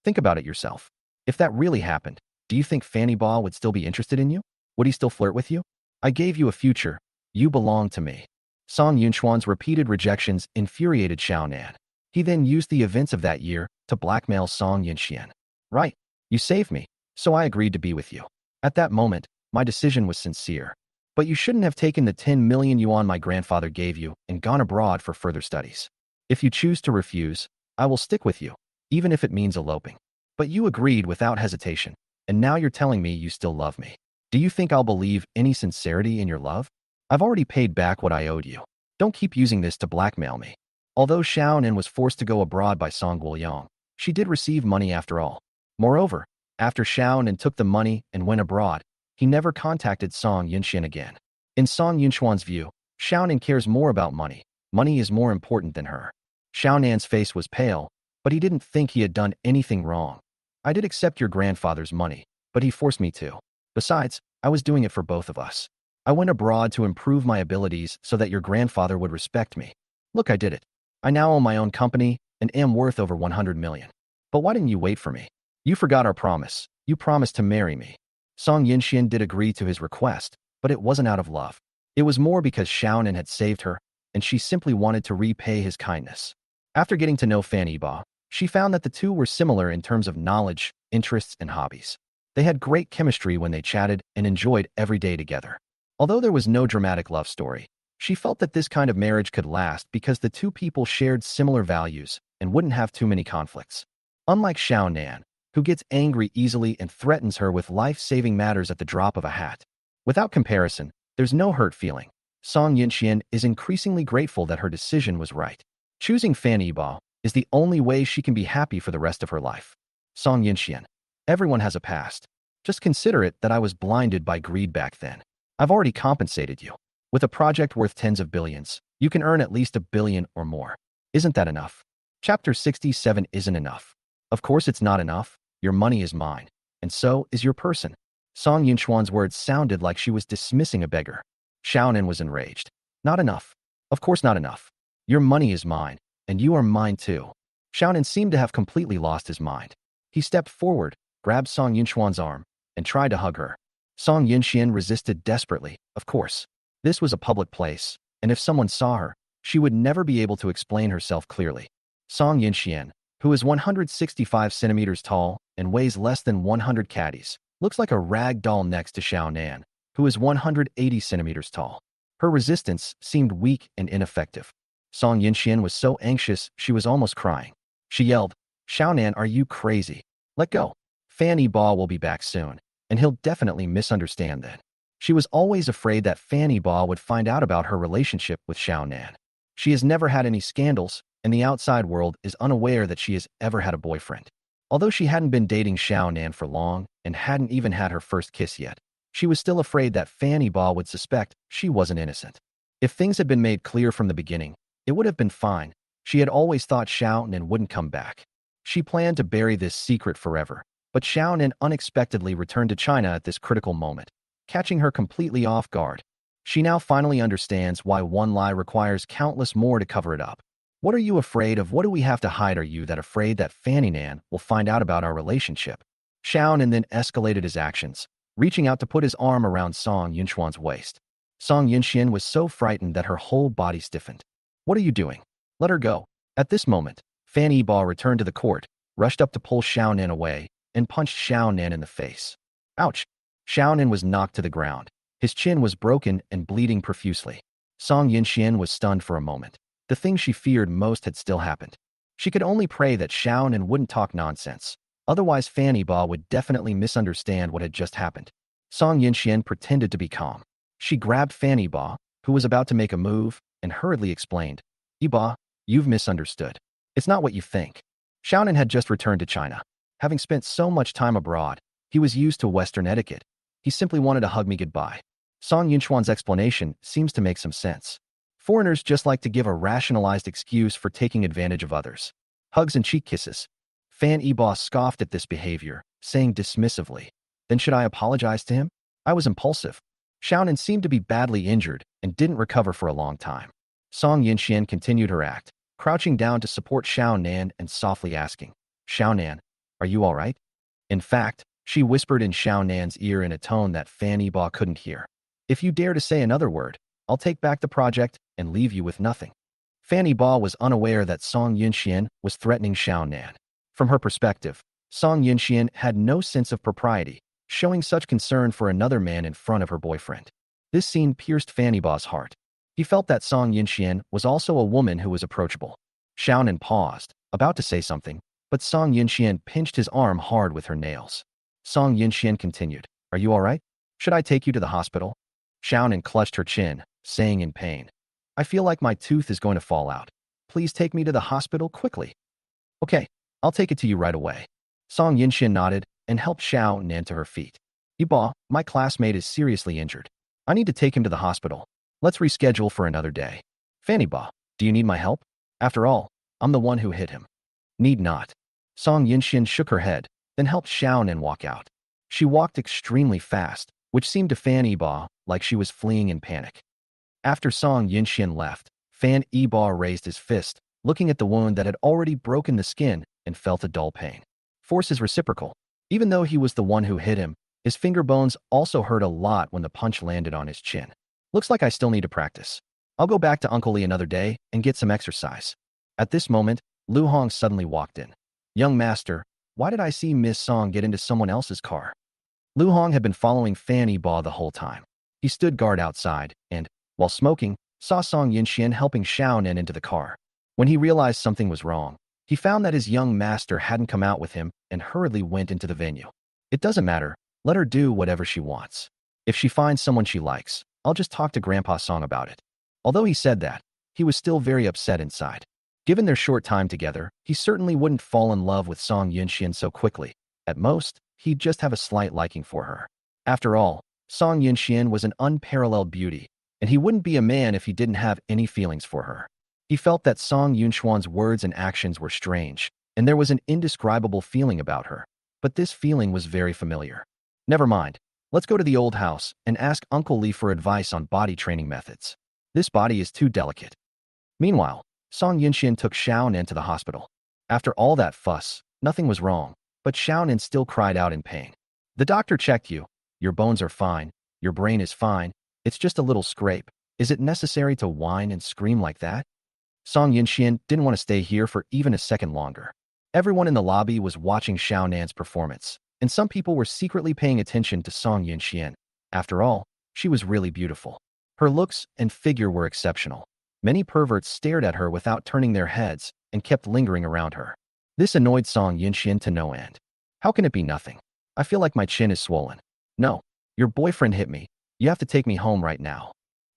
Think about it yourself. If that really happened, do you think Fanny Ba would still be interested in you? Would he still flirt with you? I gave you a future. You belong to me. Song Yunxuan's repeated rejections infuriated Xiao Nan. He then used the events of that year to blackmail Song Yunxian. Right, you saved me, so I agreed to be with you. At that moment, my decision was sincere. But you shouldn't have taken the 10 million yuan my grandfather gave you and gone abroad for further studies. If you choose to refuse, I will stick with you, even if it means eloping. But you agreed without hesitation, and now you're telling me you still love me. Do you think I'll believe any sincerity in your love? I've already paid back what I owed you. Don't keep using this to blackmail me. Although Xiao Nan was forced to go abroad by Song Guoyang, she did receive money after all. Moreover, after Xiao Nan took the money and went abroad, he never contacted Song Yunxian again. In Song Yunxuan's view, Xiao Nan cares more about money. Money is more important than her. Xiao Nan's face was pale, but he didn't think he had done anything wrong. I did accept your grandfather's money, but he forced me to. Besides, I was doing it for both of us. I went abroad to improve my abilities so that your grandfather would respect me. Look, I did it. I now own my own company and am worth over 100 million. But why didn't you wait for me? You forgot our promise. You promised to marry me. Song Yunxian did agree to his request, but it wasn't out of love. It was more because Xiao Nan had saved her, and she simply wanted to repay his kindness. After getting to know Fanny Ba, she found that the two were similar in terms of knowledge, interests, and hobbies. They had great chemistry when they chatted and enjoyed every day together. Although there was no dramatic love story, she felt that this kind of marriage could last because the two people shared similar values and wouldn't have too many conflicts. Unlike Xiao Nan, who gets angry easily and threatens her with life-saving matters at the drop of a hat. Without comparison, There's no hurt feeling. Song Yinxian is increasingly grateful that her decision was right. Choosing Fan Yibo is the only way she can be happy for the rest of her life. Song Yinxian, everyone has a past. Just consider it that I was blinded by greed back then. I've already compensated you. With a project worth tens of billions, you can earn at least $1 billion or more. Isn't that enough? Chapter 67 isn't enough. Of course it's not enough. Your money is mine. And so is your person. Song Yinchuan's words sounded like she was dismissing a beggar. Xiaonan was enraged. Not enough. Of course not enough. Your money is mine, and you are mine too. Xiaonan seemed to have completely lost his mind. He stepped forward, grabbed Song Yinchuan's arm, and tried to hug her. Song Yinxian resisted desperately, of course. This was a public place, and if someone saw her, she would never be able to explain herself clearly. Song Yinxian, who is 165 centimeters tall and weighs less than 100 caddies, looks like a rag doll next to Xiaonan, who is 180 centimeters tall. Her resistance seemed weak and ineffective. Song Yinxian was so anxious she was almost crying. She yelled, "Xiaonan, are you crazy? Let go. Fan Yibo will be back soon, and he'll definitely misunderstand then." She was always afraid that Fan Yibo would find out about her relationship with Xiaonan. She has never had any scandals, and the outside world is unaware that she has ever had a boyfriend. Although she hadn't been dating Xiaonan for long and hadn't even had her first kiss yet, she was still afraid that Fan Yibo would suspect she wasn't innocent. If things had been made clear from the beginning, it would have been fine. She had always thought Xiaonan wouldn't come back. She planned to bury this secret forever, but Xiaonan unexpectedly returned to China at this critical moment, catching her completely off guard. She now finally understands why one lie requires countless more to cover it up. What are you afraid of? What do we have to hide? Are you that afraid that Fanny Nan will find out about our relationship? Xiaonan then escalated his actions, reaching out to put his arm around Song Yinchuan's waist. Song Yinxian was so frightened that her whole body stiffened. What are you doing? Let her go. At this moment, Fan Yibo returned to the court, rushed up to pull Xiaonan away, and punched Xiaonan in the face. Ouch! Xiaonan was knocked to the ground. His chin was broken and bleeding profusely. Song Yinxian was stunned for a moment. The thing she feared most had still happened. She could only pray that Xiaonan wouldn't talk nonsense. Otherwise, Fan Yibo would definitely misunderstand what had just happened. Song Yinxian pretended to be calm. She grabbed Fan Yibo, who was about to make a move, and hurriedly explained, "Yibo, you've misunderstood. It's not what you think." Xiaonan had just returned to China. Having spent so much time abroad, he was used to Western etiquette. He simply wanted to hug me goodbye. Song Yinchuan's explanation seems to make some sense. Foreigners just like to give a rationalized excuse for taking advantage of others. Hugs and cheek kisses. Fan Yibo scoffed at this behavior, saying dismissively, "Then should I apologize to him? I was impulsive." Xiaonan seemed to be badly injured and didn't recover for a long time. Song Yinxian continued her act, crouching down to support Xiaonan and softly asking, "Xiaonan, are you all right?" In fact, she whispered in Xiaonan's ear in a tone that Fan Yibo couldn't hear. "If you dare to say another word, I'll take back the project and leave you with nothing." Fan Yibo was unaware that Song Yinxian was threatening Xiaonan. From her perspective, Song Yinxian had no sense of propriety, showing such concern for another man in front of her boyfriend. This scene pierced Fan Yibo's heart. He felt that Song Yinxian was also a woman who was approachable. Xiaonan paused, about to say something, but Song Yinxian pinched his arm hard with her nails. Song Yinxian continued, "Are you all right? Should I take you to the hospital?" Xiaonan clutched her chin, saying in pain, "I feel like my tooth is going to fall out. Please take me to the hospital quickly." "Okay, I'll take it to you right away." Song Yinxian nodded and helped Xiaonan to her feet. "Yibo, my classmate is seriously injured. I need to take him to the hospital. Let's reschedule for another day." "Fan Yibo, do you need my help? After all, I'm the one who hit him." "Need not." Song Yinxian shook her head, then helped Xiaonan walk out. She walked extremely fast, which seemed to Fan Yibo like she was fleeing in panic. After Song Yinxian left, Fan Yibo raised his fist, looking at the wound that had already broken the skin, and felt a dull pain. Force is reciprocal. Even though he was the one who hit him, his finger bones also hurt a lot when the punch landed on his chin. "Looks like I still need to practice. I'll go back to Uncle Lee another day and get some exercise." At this moment, Lu Hong suddenly walked in. "Young master, why did I see Miss Song get into someone else's car?" Lu Hong had been following Fan Yibo the whole time. He stood guard outside and, while smoking, saw Song Yinxian helping Xiaonan into the car. When he realized something was wrong, he found that his young master hadn't come out with him and hurriedly went into the venue. "It doesn't matter. Let her do whatever she wants. If she finds someone she likes, I'll just talk to Grandpa Song about it. Although he said that, he was still very upset inside. Given their short time together, he certainly wouldn't fall in love with Song Yunxian so quickly. At most, he'd just have a slight liking for her. After all, Song Yunxian was an unparalleled beauty, and he wouldn't be a man if he didn't have any feelings for her. He felt that Song Yunxuan's words and actions were strange, and there was an indescribable feeling about her. But this feeling was very familiar. Never mind. Let's go to the old house and ask Uncle Lee for advice on body training methods. This body is too delicate. Meanwhile, Song Yunxian took Xiaonan to the hospital. After all that fuss, nothing was wrong, but Xiaonan still cried out in pain. The doctor checked you. Your bones are fine. Your brain is fine. It's just a little scrape. Is it necessary to whine and scream like that? Song Yunxian didn't want to stay here for even a second longer. Everyone in the lobby was watching Xiaonan's performance, and some people were secretly paying attention to Song Yunxian. After all, she was really beautiful. Her looks and figure were exceptional. Many perverts stared at her without turning their heads and kept lingering around her. This annoyed Song Yunxian to no end. How can it be nothing? I feel like my chin is swollen. No, your boyfriend hit me. You have to take me home right now.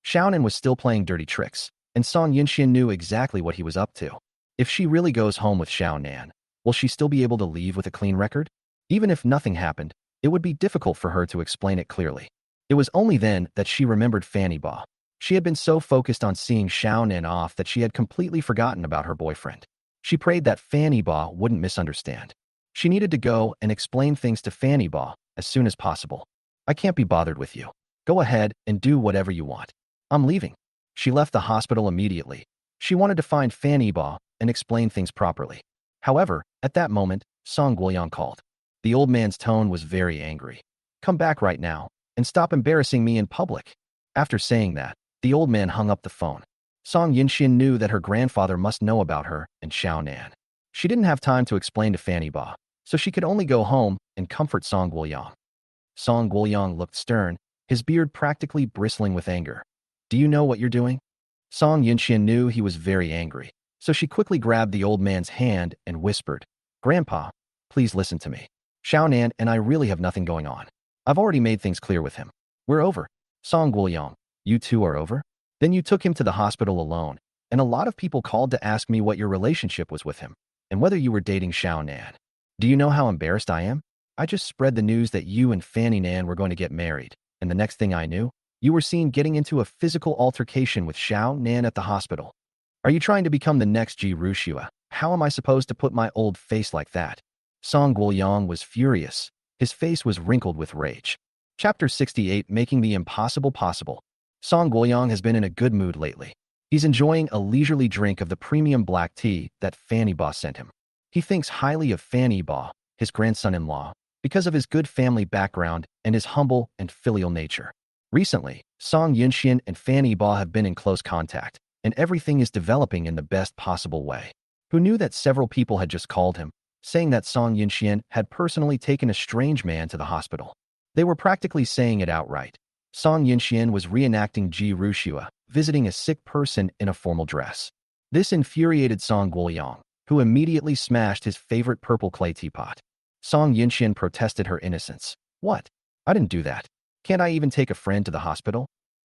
Xiaonan was still playing dirty tricks, and Song Yunxian knew exactly what he was up to. If she really goes home with Xiaonan, will she still be able to leave with a clean record? Even if nothing happened, it would be difficult for her to explain it clearly. It was only then that she remembered Fanny Ba. She had been so focused on seeing Xiaonan off that she had completely forgotten about her boyfriend. She prayed that Fanny Ba wouldn't misunderstand. She needed to go and explain things to Fanny Ba as soon as possible. I can't be bothered with you. Go ahead and do whatever you want. I'm leaving. She left the hospital immediately. She wanted to find Fanny Ba and explain things properly. However, at that moment, Song Guoyang called. The old man's tone was very angry. Come back right now and stop embarrassing me in public. After saying that, the old man hung up the phone. Song Yunxian knew that her grandfather must know about her and Xiaonan. She didn't have time to explain to Fanny Ba, so she could only go home and comfort Song Guoyang. Song Guoyang looked stern, his beard practically bristling with anger. Do you know what you're doing? Song Yunxian knew he was very angry, so she quickly grabbed the old man's hand and whispered, Grandpa, please listen to me. Xiaonan and I really have nothing going on. I've already made things clear with him. We're over. Song Guoyang, you two are over? Then you took him to the hospital alone, and a lot of people called to ask me what your relationship was with him, and whether you were dating Xiaonan. Do you know how embarrassed I am? I just spread the news that you and Fanny Nan were going to get married, and the next thing I knew, you were seen getting into a physical altercation with Xiaonan at the hospital. Are you trying to become the next Ji Rushua? How am I supposed to put my old face like that? Song Guoyang was furious. His face was wrinkled with rage. Chapter 68, Making the Impossible Possible. Song Guoyang has been in a good mood lately. He's enjoying a leisurely drink of the premium black tea that Fanny Ba sent him. He thinks highly of Fanny Ba, his grandson-in-law, because of his good family background and his humble and filial nature. Recently, Song Yunxian and Fanny Ba have been in close contact, and everything is developing in the best possible way. Who knew that several people had just called him, saying that Song Yunxian had personally taken a strange man to the hospital. They were practically saying it outright. Song Yunxian was reenacting Ji Rushua, visiting a sick person in a formal dress. This infuriated Song Guoyang, who immediately smashed his favorite purple clay teapot. Song Yunxian protested her innocence. What? I didn't do that. Can't I even take a friend to the hospital?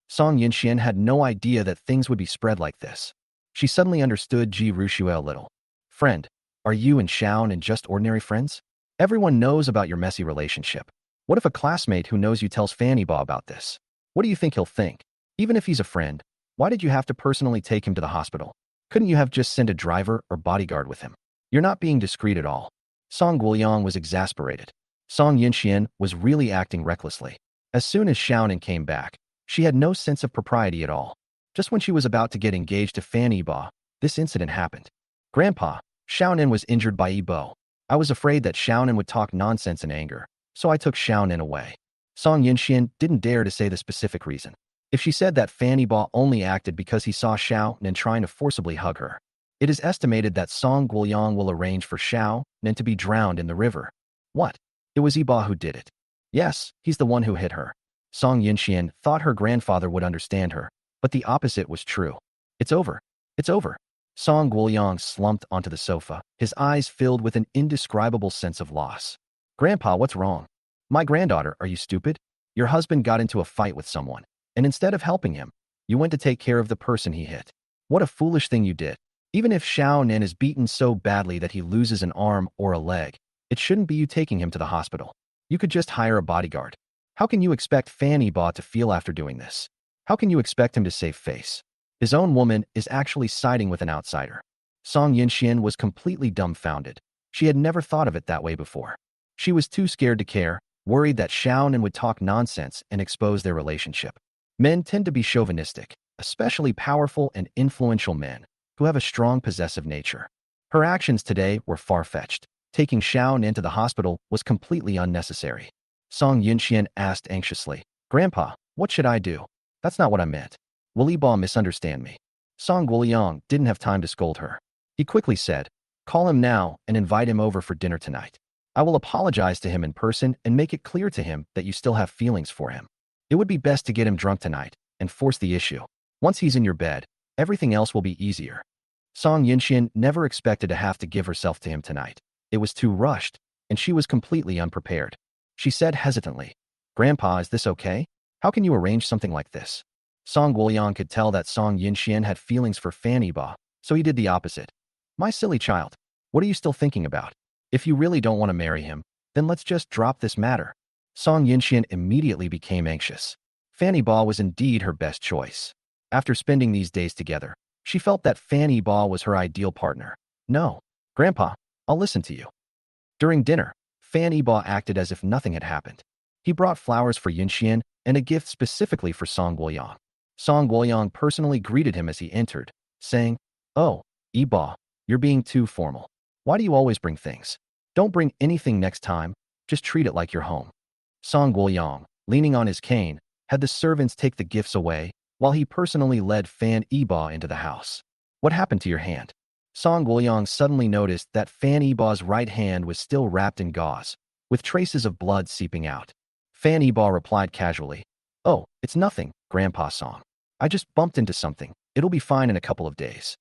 Song Yunxian had no idea that things would be spread like this. She suddenly understood Ji Rushua a little. Friend, are you and Xiaonan just ordinary friends? Everyone knows about your messy relationship. What if a classmate who knows you tells Fanny Ba about this? What do you think he'll think? Even if he's a friend, why did you have to personally take him to the hospital? Couldn't you have just sent a driver or bodyguard with him? You're not being discreet at all. Song Guoyang was exasperated. Song Yunxian was really acting recklessly. As soon as Xiaonan came back, she had no sense of propriety at all. Just when she was about to get engaged to Fanny Ba, this incident happened. Grandpa, Xiaonan was injured by Yi Bo. I was afraid that Xiaonan would talk nonsense in anger, so I took Xiaonan away. Song Yunxian didn't dare to say the specific reason. If she said that Fanny Ba only acted because he saw Xiaonan trying to forcibly hug her, it is estimated that Song Guoyang will arrange for Xiaonan to be drowned in the river. What? It was Yi Ba who did it. Yes, he's the one who hit her. Song Yunxian thought her grandfather would understand her, but the opposite was true. It's over. It's over. Song Guoyang slumped onto the sofa, his eyes filled with an indescribable sense of loss. Grandpa, what's wrong? My granddaughter, are you stupid? Your husband got into a fight with someone. And instead of helping him, you went to take care of the person he hit. What a foolish thing you did. Even if Xiao Nen is beaten so badly that he loses an arm or a leg, it shouldn't be you taking him to the hospital. You could just hire a bodyguard. How can you expect Fan Yiba to feel after doing this? How can you expect him to save face? His own woman is actually siding with an outsider. Song Yinxian was completely dumbfounded. She had never thought of it that way before. She was too scared to care, worried that Xiao Nen would talk nonsense and expose their relationship. Men tend to be chauvinistic, especially powerful and influential men who have a strong possessive nature. Her actions today were far-fetched. Taking Xiao Nen to the hospital was completely unnecessary. Song Yinxian asked anxiously, "Grandpa, what should I do?" "That's not what I meant. Will Yiba misunderstand me?" Song Guoliang didn't have time to scold her. He quickly said, "Call him now and invite him over for dinner tonight. I will apologize to him in person and make it clear to him that you still have feelings for him. It would be best to get him drunk tonight and force the issue. Once he's in your bed, everything else will be easier." Song Yinxian never expected to have to give herself to him tonight. It was too rushed, and she was completely unprepared. She said hesitantly, "Grandpa, is this okay? How can you arrange something like this?" Song Guoliang could tell that Song Yinxian had feelings for Fan Yiba, so he did the opposite. "My silly child, what are you still thinking about? If you really don't want to marry him, then let's just drop this matter." Song Yinxian immediately became anxious. Fan Yiba was indeed her best choice. After spending these days together, she felt that Fan Yiba was her ideal partner. "No, Grandpa, I'll listen to you." During dinner, Fan Yiba acted as if nothing had happened. He brought flowers for Yinxian and a gift specifically for Song Guoyang. Song Guoyang personally greeted him as he entered, saying, "Oh, Yiba, you're being too formal. Why do you always bring things? Don't bring anything next time, just treat it like your home." Song Guoyang, leaning on his cane, had the servants take the gifts away, while he personally led Fan Yiba into the house. "What happened to your hand?" Song Guoyang suddenly noticed that Fan Yiba's right hand was still wrapped in gauze, with traces of blood seeping out. Fan Yiba replied casually, "Oh, it's nothing, Grandpa Song. I just bumped into something. It'll be fine in a couple of days."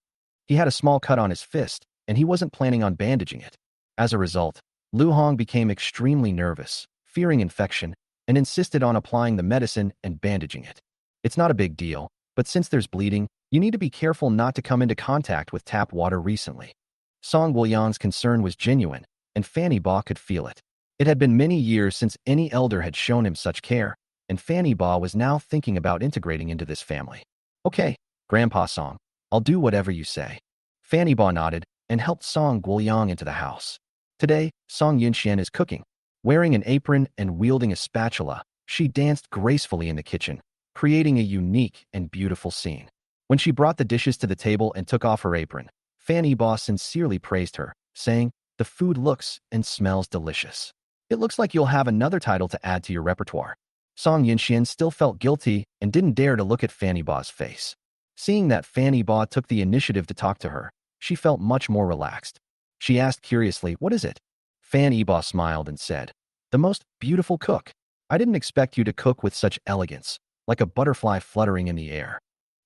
He had a small cut on his fist, and he wasn't planning on bandaging it. As a result, Lu Hong became extremely nervous, fearing infection, and insisted on applying the medicine and bandaging it. "It's not a big deal, but since there's bleeding, you need to be careful not to come into contact with tap water recently." Song Guoyang's concern was genuine, and Fan Yiba could feel it. It had been many years since any elder had shown him such care, and Fan Yiba was now thinking about integrating into this family. "Okay, Grandpa Song, I'll do whatever you say." Fan Yiba nodded and helped Song Guoyang into the house. Today, Song Yinxian is cooking. Wearing an apron and wielding a spatula, she danced gracefully in the kitchen, creating a unique and beautiful scene. When she brought the dishes to the table and took off her apron, Fan Yiba sincerely praised her, saying, "The food looks and smells delicious. It looks like you'll have another title to add to your repertoire." Song Yinxian still felt guilty and didn't dare to look at Fan Yiba's face. Seeing that Fan Yiba took the initiative to talk to her, she felt much more relaxed. She asked curiously, "What is it?" Fan Yiba smiled and said, "The most beautiful cook. I didn't expect you to cook with such elegance, like a butterfly fluttering in the air."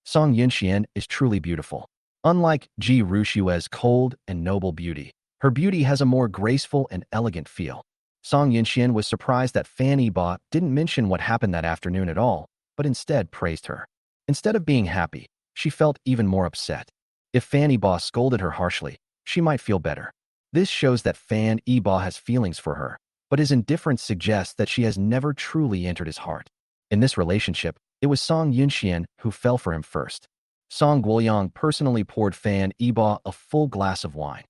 Song Yinxian is truly beautiful. Unlike Ji Rushue's cold and noble beauty, her beauty has a more graceful and elegant feel. Song Yinxian was surprised that Fan Yiba didn't mention what happened that afternoon at all, but instead praised her. Instead of being happy, she felt even more upset. If Fan Yiba scolded her harshly, she might feel better. This shows that Fan Yiba has feelings for her, but his indifference suggests that she has never truly entered his heart. In this relationship, it was Song Yinxian who fell for him first. Song Guoyang personally poured Fan Yiba a full glass of wine.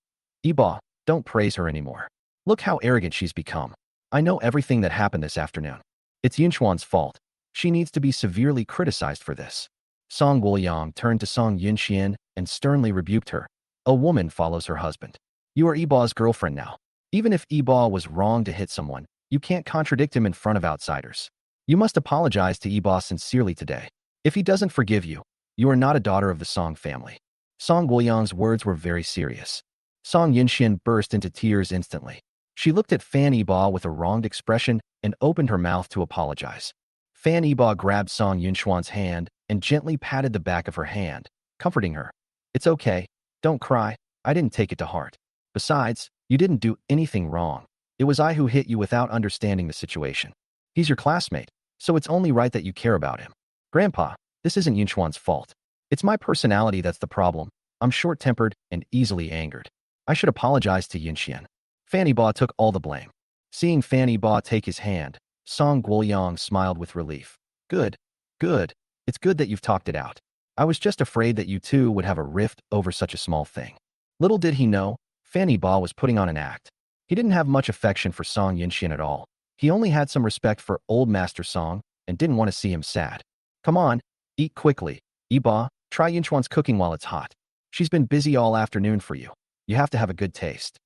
"Yiba, don't praise her anymore. Look how arrogant she's become. I know everything that happened this afternoon. It's Yinchuan's fault. She needs to be severely criticized for this." Song Guoyang turned to Song Yinxian and sternly rebuked her. "A woman follows her husband. You are Yiba's girlfriend now. Even if Yiba was wrong to hit someone, you can't contradict him in front of outsiders. You must apologize to Yiba sincerely today. If he doesn't forgive you, you are not a daughter of the Song family." Song Guoyang's words were very serious. Song Yinxian burst into tears instantly. She looked at Fan Yiba with a wronged expression and opened her mouth to apologize. Fan Yiba grabbed Song Yinchuan's hand and gently patted the back of her hand, comforting her. "It's okay. Don't cry. I didn't take it to heart. Besides, you didn't do anything wrong. It was I who hit you without understanding the situation. He's your classmate, so it's only right that you care about him." Grandpa, this isn't Yunchuan's fault. It's my personality that's the problem. I'm short-tempered and easily angered. I should apologize to Yunxian. Fanny Ba took all the blame. Seeing Fanny Ba take his hand, Song Guoyang smiled with relief. Good, good. It's good that you've talked it out. I was just afraid that you two would have a rift over such a small thing. Little did he know, Fanny Ba was putting on an act. He didn't have much affection for Song Yunxian at all. He only had some respect for old Master Song and didn't want to see him sad. Come on, eat quickly. Ba, try Yunchuan's cooking while it's hot. She's been busy all afternoon for you. You have to have a good taste.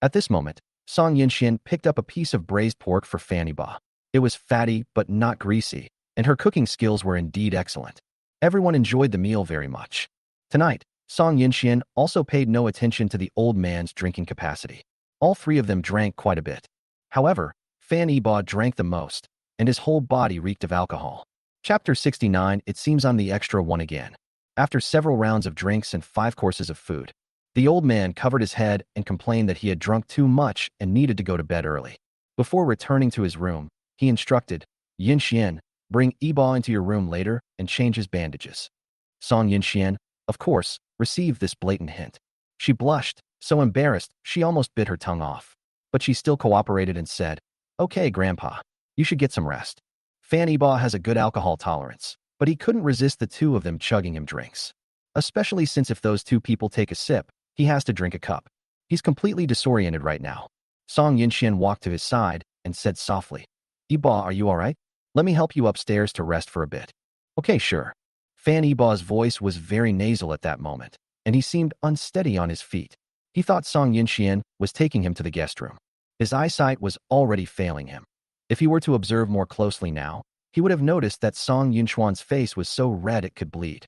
At this moment, Song Yunxian picked up a piece of braised pork for Fanny Ba. It was fatty but not greasy, and her cooking skills were indeed excellent. Everyone enjoyed the meal very much. Tonight, Song Yunxian also paid no attention to the old man's drinking capacity. All three of them drank quite a bit. However, Fanny Ba drank the most, and his whole body reeked of alcohol. Chapter 69. It seems I'm the extra one again. After several rounds of drinks and 5 courses of food, the old man covered his head and complained that he had drunk too much and needed to go to bed early. Before returning to his room, he instructed, Yunxian, bring Ba into your room later and change his bandages. Song Yunxian, of course, received this blatant hint. She blushed, so embarrassed she almost bit her tongue off. But she still cooperated and said, Okay, Grandpa, you should get some rest. Fanny Ba has a good alcohol tolerance, but he couldn't resist the two of them chugging him drinks. Especially since if those two people take a sip, he has to drink a cup. He's completely disoriented right now. Song Yunxian walked to his side and said softly, Ba, are you all right? Let me help you upstairs to rest for a bit. Okay, sure. Fanny Ba's voice was very nasal at that moment, and he seemed unsteady on his feet. He thought Song Yunxian was taking him to the guest room. His eyesight was already failing him. If he were to observe more closely now, he would have noticed that Song Yunchuan's face was so red it could bleed.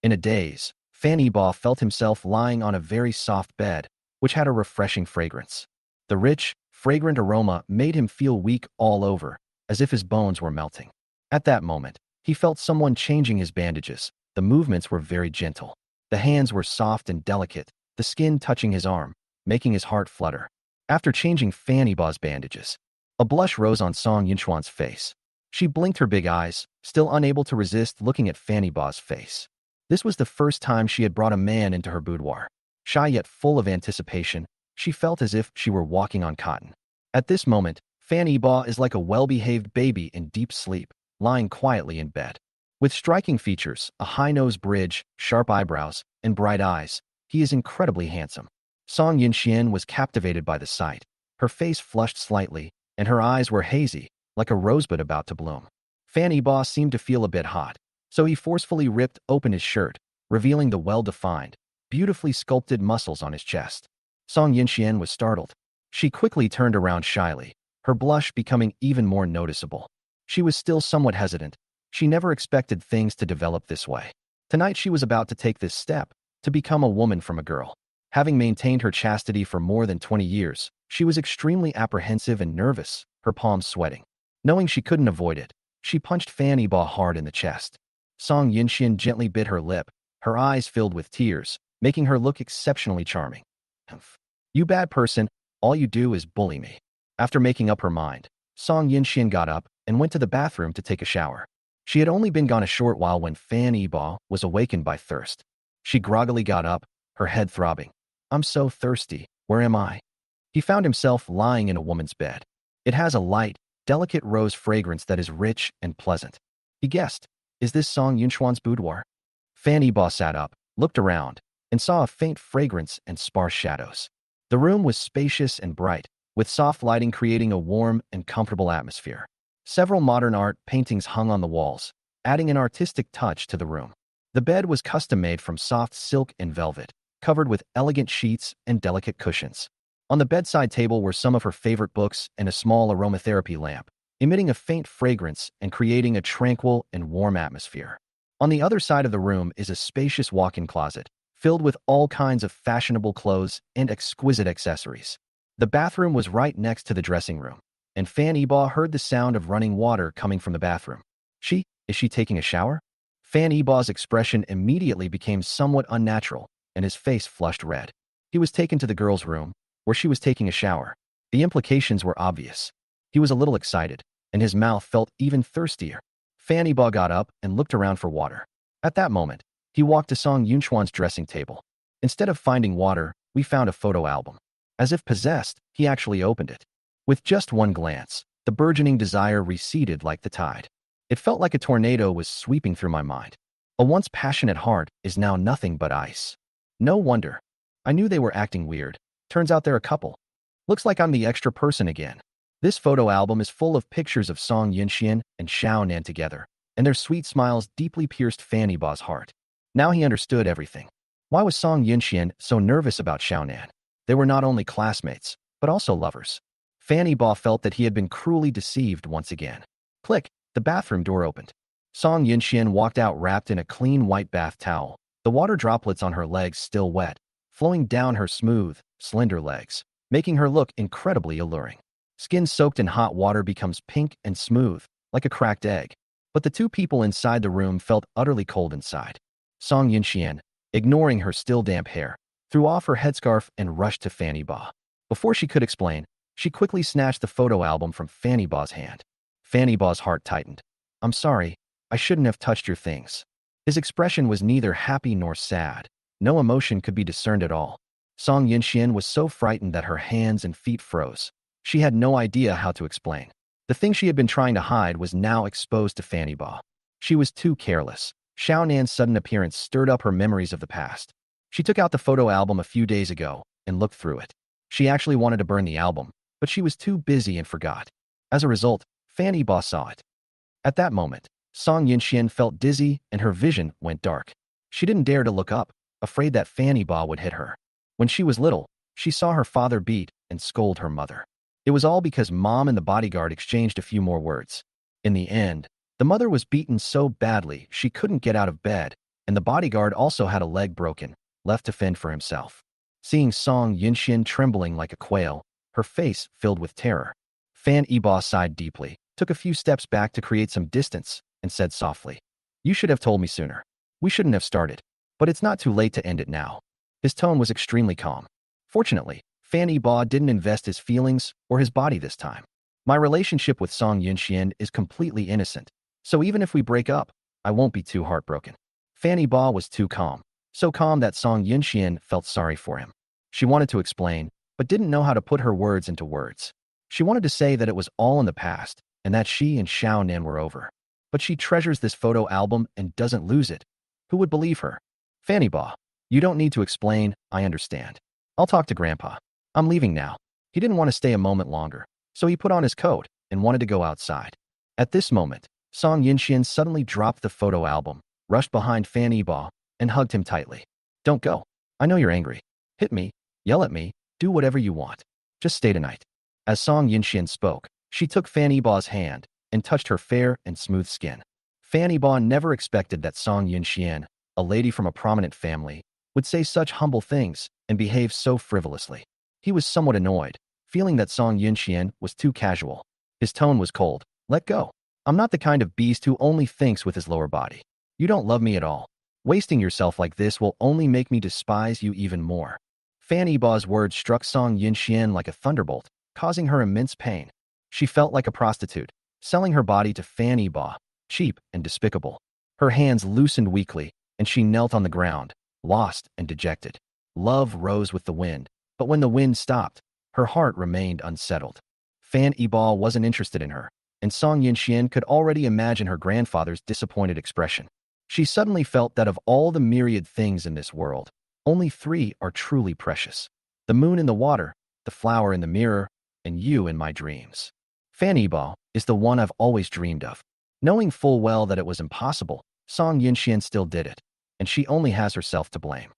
In a daze, Fanny Ba felt himself lying on a very soft bed, which had a refreshing fragrance. The rich, fragrant aroma made him feel weak all over, as if his bones were melting. At that moment, he felt someone changing his bandages. The movements were very gentle. The hands were soft and delicate, the skin touching his arm, making his heart flutter. After changing Fanny Ba's bandages, a blush rose on Song Yunchuan's face. She blinked her big eyes, still unable to resist looking at Fanny Ba's face. This was the first time she had brought a man into her boudoir. Shy yet full of anticipation, she felt as if she were walking on cotton. At this moment, Fanny Ba is like a well-behaved baby in deep sleep, lying quietly in bed. With striking features, a high nose bridge, sharp eyebrows, and bright eyes, he is incredibly handsome. Song Yunxian was captivated by the sight. Her face flushed slightly, and her eyes were hazy, like a rosebud about to bloom. Fanny Ba seemed to feel a bit hot, so he forcefully ripped open his shirt, revealing the well-defined, beautifully sculpted muscles on his chest. Song Yunxian was startled. She quickly turned around shyly, her blush becoming even more noticeable. She was still somewhat hesitant. She never expected things to develop this way. Tonight she was about to take this step, to become a woman from a girl. Having maintained her chastity for more than 20 years, she was extremely apprehensive and nervous, her palms sweating. Knowing she couldn't avoid it, she punched Fanny Ba hard in the chest. Song Yunxian gently bit her lip, her eyes filled with tears, making her look exceptionally charming. You bad person, all you do is bully me. After making up her mind, Song Yunxian got up and went to the bathroom to take a shower. She had only been gone a short while when Fanny Ba was awakened by thirst. She groggily got up, her head throbbing. I'm so thirsty, where am I? He found himself lying in a woman's bed. It has a light, delicate rose fragrance that is rich and pleasant. He guessed, is this Song Yunchuan's boudoir? Fanny Ba sat up, looked around, and saw a faint fragrance and sparse shadows. The room was spacious and bright, with soft lighting creating a warm and comfortable atmosphere. Several modern art paintings hung on the walls, adding an artistic touch to the room. The bed was custom-made from soft silk and velvet, covered with elegant sheets and delicate cushions. On the bedside table were some of her favorite books and a small aromatherapy lamp, emitting a faint fragrance and creating a tranquil and warm atmosphere. On the other side of the room is a spacious walk-in closet, filled with all kinds of fashionable clothes and exquisite accessories. The bathroom was right next to the dressing room, and Fanny Ba heard the sound of running water coming from the bathroom. Is she taking a shower? Fanny Ba's expression immediately became somewhat unnatural, and his face flushed red. He was taken to the girl's room, where she was taking a shower. The implications were obvious. He was a little excited, and his mouth felt even thirstier. Fan Yibo got up and looked around for water. At that moment, he walked to Song Yunchuan's dressing table. Instead of finding water, we found a photo album. As if possessed, he actually opened it. With just one glance, the burgeoning desire receded like the tide. It felt like a tornado was sweeping through my mind. A once passionate heart is now nothing but ice. No wonder. I knew they were acting weird. Turns out they're a couple. Looks like I'm the extra person again. This photo album is full of pictures of Song Yunxian and Xiao Nan together, and their sweet smiles deeply pierced Fan Yibo's heart. Now he understood everything. Why was Song Yunxian so nervous about Xiao Nan? They were not only classmates, but also lovers. Fan Yibo felt that he had been cruelly deceived once again. Click, the bathroom door opened. Song Yunxian walked out wrapped in a clean white bath towel, the water droplets on her legs still wet, flowing down her smooth, slender legs, making her look incredibly alluring. Skin soaked in hot water becomes pink and smooth, like a cracked egg. But the two people inside the room felt utterly cold inside. Song Yunxian, ignoring her still damp hair, threw off her headscarf and rushed to Fan Yibo. Before she could explain, she quickly snatched the photo album from Fan Yibo's hand. Fan Yibo's heart tightened. I'm sorry, I shouldn't have touched your things. His expression was neither happy nor sad. No emotion could be discerned at all. Song Yunxian was so frightened that her hands and feet froze. She had no idea how to explain. The thing she had been trying to hide was now exposed to Fan Yibo. She was too careless. Xiao Nan's sudden appearance stirred up her memories of the past. She took out the photo album a few days ago and looked through it. She actually wanted to burn the album, but she was too busy and forgot. As a result, Fan Yibo saw it. At that moment, Song Yunxian felt dizzy and her vision went dark. She didn't dare to look up, afraid that Fan Yibo would hit her. When she was little, she saw her father beat and scold her mother. It was all because Mom and the bodyguard exchanged a few more words. In the end, the mother was beaten so badly she couldn't get out of bed, and the bodyguard also had a leg broken, left to fend for himself. Seeing Song Yunxian trembling like a quail, her face filled with terror, Fan Yibo sighed deeply, took a few steps back to create some distance, and said softly, "You should have told me sooner. We shouldn't have started, but it's not too late to end it now." His tone was extremely calm. Fortunately, Fan Yibo didn't invest his feelings or his body this time. My relationship with Song Yunxian is completely innocent, so even if we break up, I won't be too heartbroken. Fan Yibo was too calm, so calm that Song Yunxian felt sorry for him. She wanted to explain, but didn't know how to put her words into words. She wanted to say that it was all in the past and that she and Xiao Nan were over. But she treasures this photo album and doesn't lose it. Who would believe her? Fan Yibo, you don't need to explain, I understand. I'll talk to Grandpa. I'm leaving now. He didn't want to stay a moment longer, so he put on his coat and wanted to go outside. At this moment, Song Yunxian suddenly dropped the photo album, rushed behind Fan Yibo, and hugged him tightly. Don't go. I know you're angry. Hit me, yell at me, do whatever you want. Just stay tonight. As Song Yunxian spoke, she took Fan Yibo's hand and touched her fair and smooth skin. Fan Yibo never expected that Song Yunxian, a lady from a prominent family, would say such humble things and behave so frivolously. He was somewhat annoyed, feeling that Song Yunxian was too casual. His tone was cold. Let go. I'm not the kind of beast who only thinks with his lower body. You don't love me at all. Wasting yourself like this will only make me despise you even more. Fan Yibo's words struck Song Yunxian like a thunderbolt, causing her immense pain. She felt like a prostitute, selling her body to Fan Yibo, cheap and despicable. Her hands loosened weakly, and she knelt on the ground, lost and dejected. Love rose with the wind, but when the wind stopped, her heart remained unsettled. Fan Yibo wasn't interested in her, and Song Yunxian could already imagine her grandfather's disappointed expression. She suddenly felt that of all the myriad things in this world, only three are truly precious: the moon in the water, the flower in the mirror, and you in my dreams. Fan Yibo is the one I've always dreamed of. Knowing full well that it was impossible, Song Yunxian still did it, and she only has herself to blame.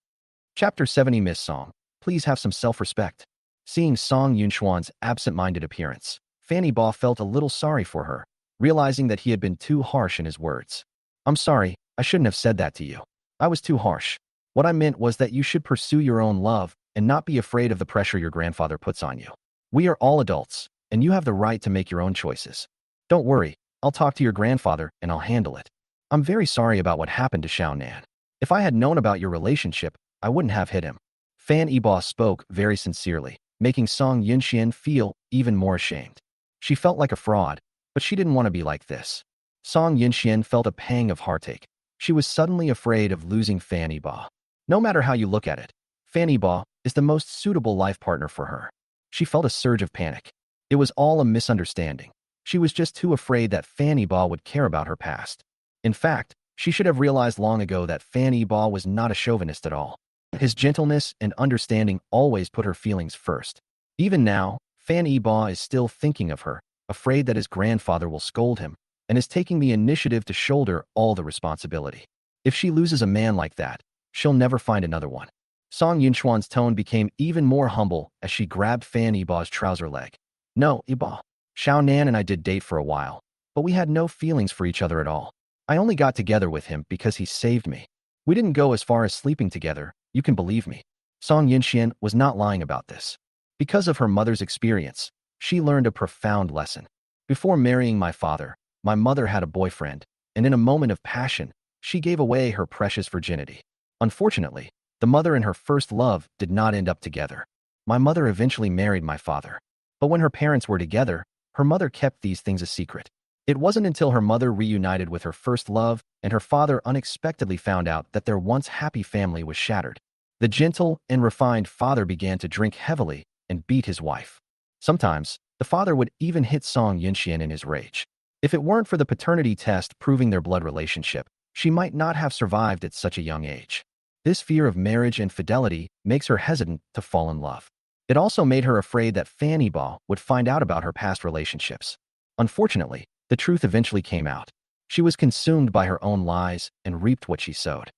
Chapter 70. Miss Song, please have some self-respect. Seeing Song Yunxuan's absent-minded appearance, Fan Yibo felt a little sorry for her, realizing that he had been too harsh in his words. I'm sorry, I shouldn't have said that to you. I was too harsh. What I meant was that you should pursue your own love and not be afraid of the pressure your grandfather puts on you. We are all adults, and you have the right to make your own choices. Don't worry, I'll talk to your grandfather and I'll handle it. I'm very sorry about what happened to Xiao Nan. If I had known about your relationship, I wouldn't have hit him. Fan Yibo spoke very sincerely, making Song Yunxian feel even more ashamed. She felt like a fraud, but she didn't want to be like this. Song Yinxian felt a pang of heartache. She was suddenly afraid of losing Fanny Ba. No matter how you look at it, Fanny Ba is the most suitable life partner for her. She felt a surge of panic. It was all a misunderstanding. She was just too afraid that Fanny Ba would care about her past. In fact, she should have realized long ago that Fanny Ba was not a chauvinist at all. His gentleness and understanding always put her feelings first. Even now, Fanny Ba is still thinking of her, afraid that his grandfather will scold him, and is taking the initiative to shoulder all the responsibility. If she loses a man like that, she'll never find another one. Song Yunxuan's tone became even more humble as she grabbed Fanny Ba's trouser leg. No, Iba. Xiao Nan and I did date for a while, but we had no feelings for each other at all. I only got together with him because he saved me. We didn't go as far as sleeping together, you can believe me. Song Yinxian was not lying about this. Because of her mother's experience, she learned a profound lesson. Before marrying my father, my mother had a boyfriend, and in a moment of passion, she gave away her precious virginity. Unfortunately, the mother and her first love did not end up together. My mother eventually married my father. But when her parents were together, her mother kept these things a secret. It wasn't until her mother reunited with her first love and her father unexpectedly found out that their once happy family was shattered. The gentle and refined father began to drink heavily and beat his wife. Sometimes, the father would even hit Song Yinxian in his rage. If it weren't for the paternity test proving their blood relationship, she might not have survived at such a young age. This fear of marriage and fidelity makes her hesitant to fall in love. It also made her afraid that Fanny Ba would find out about her past relationships. Unfortunately, the truth eventually came out. She was consumed by her own lies and reaped what she sowed.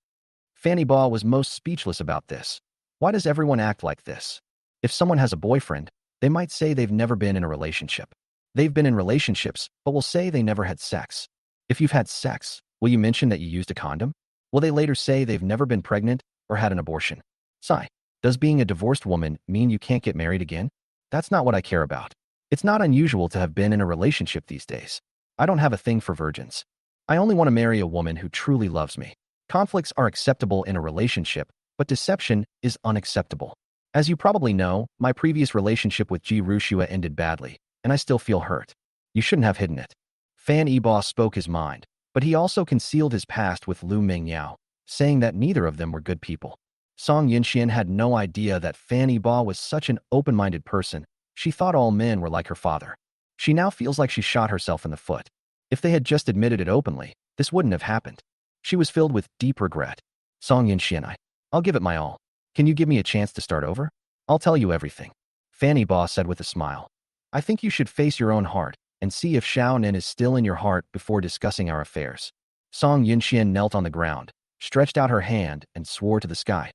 Fanny Ba was most speechless about this. Why does everyone act like this? If someone has a boyfriend, they might say they've never been in a relationship. They've been in relationships, but will say they never had sex. If you've had sex, will you mention that you used a condom? Will they later say they've never been pregnant or had an abortion? Sigh. Does being a divorced woman mean you can't get married again? That's not what I care about. It's not unusual to have been in a relationship these days. I don't have a thing for virgins. I only want to marry a woman who truly loves me. Conflicts are acceptable in a relationship, but deception is unacceptable. As you probably know, my previous relationship with Ji Rushua ended badly, and I still feel hurt. You shouldn't have hidden it. Fan Yibo spoke his mind, but he also concealed his past with Lu Mingyao, saying that neither of them were good people. Song Yinxian had no idea that Fan Yibo was such an open-minded person. She thought all men were like her father. She now feels like she shot herself in the foot. If they had just admitted it openly, this wouldn't have happened. She was filled with deep regret. Song Yinxian, I'll give it my all. Can you give me a chance to start over? I'll tell you everything. Fanny Ba said with a smile. I think you should face your own heart and see if Xiao Nin is still in your heart before discussing our affairs. Song Yinxian knelt on the ground, stretched out her hand, and swore to the sky.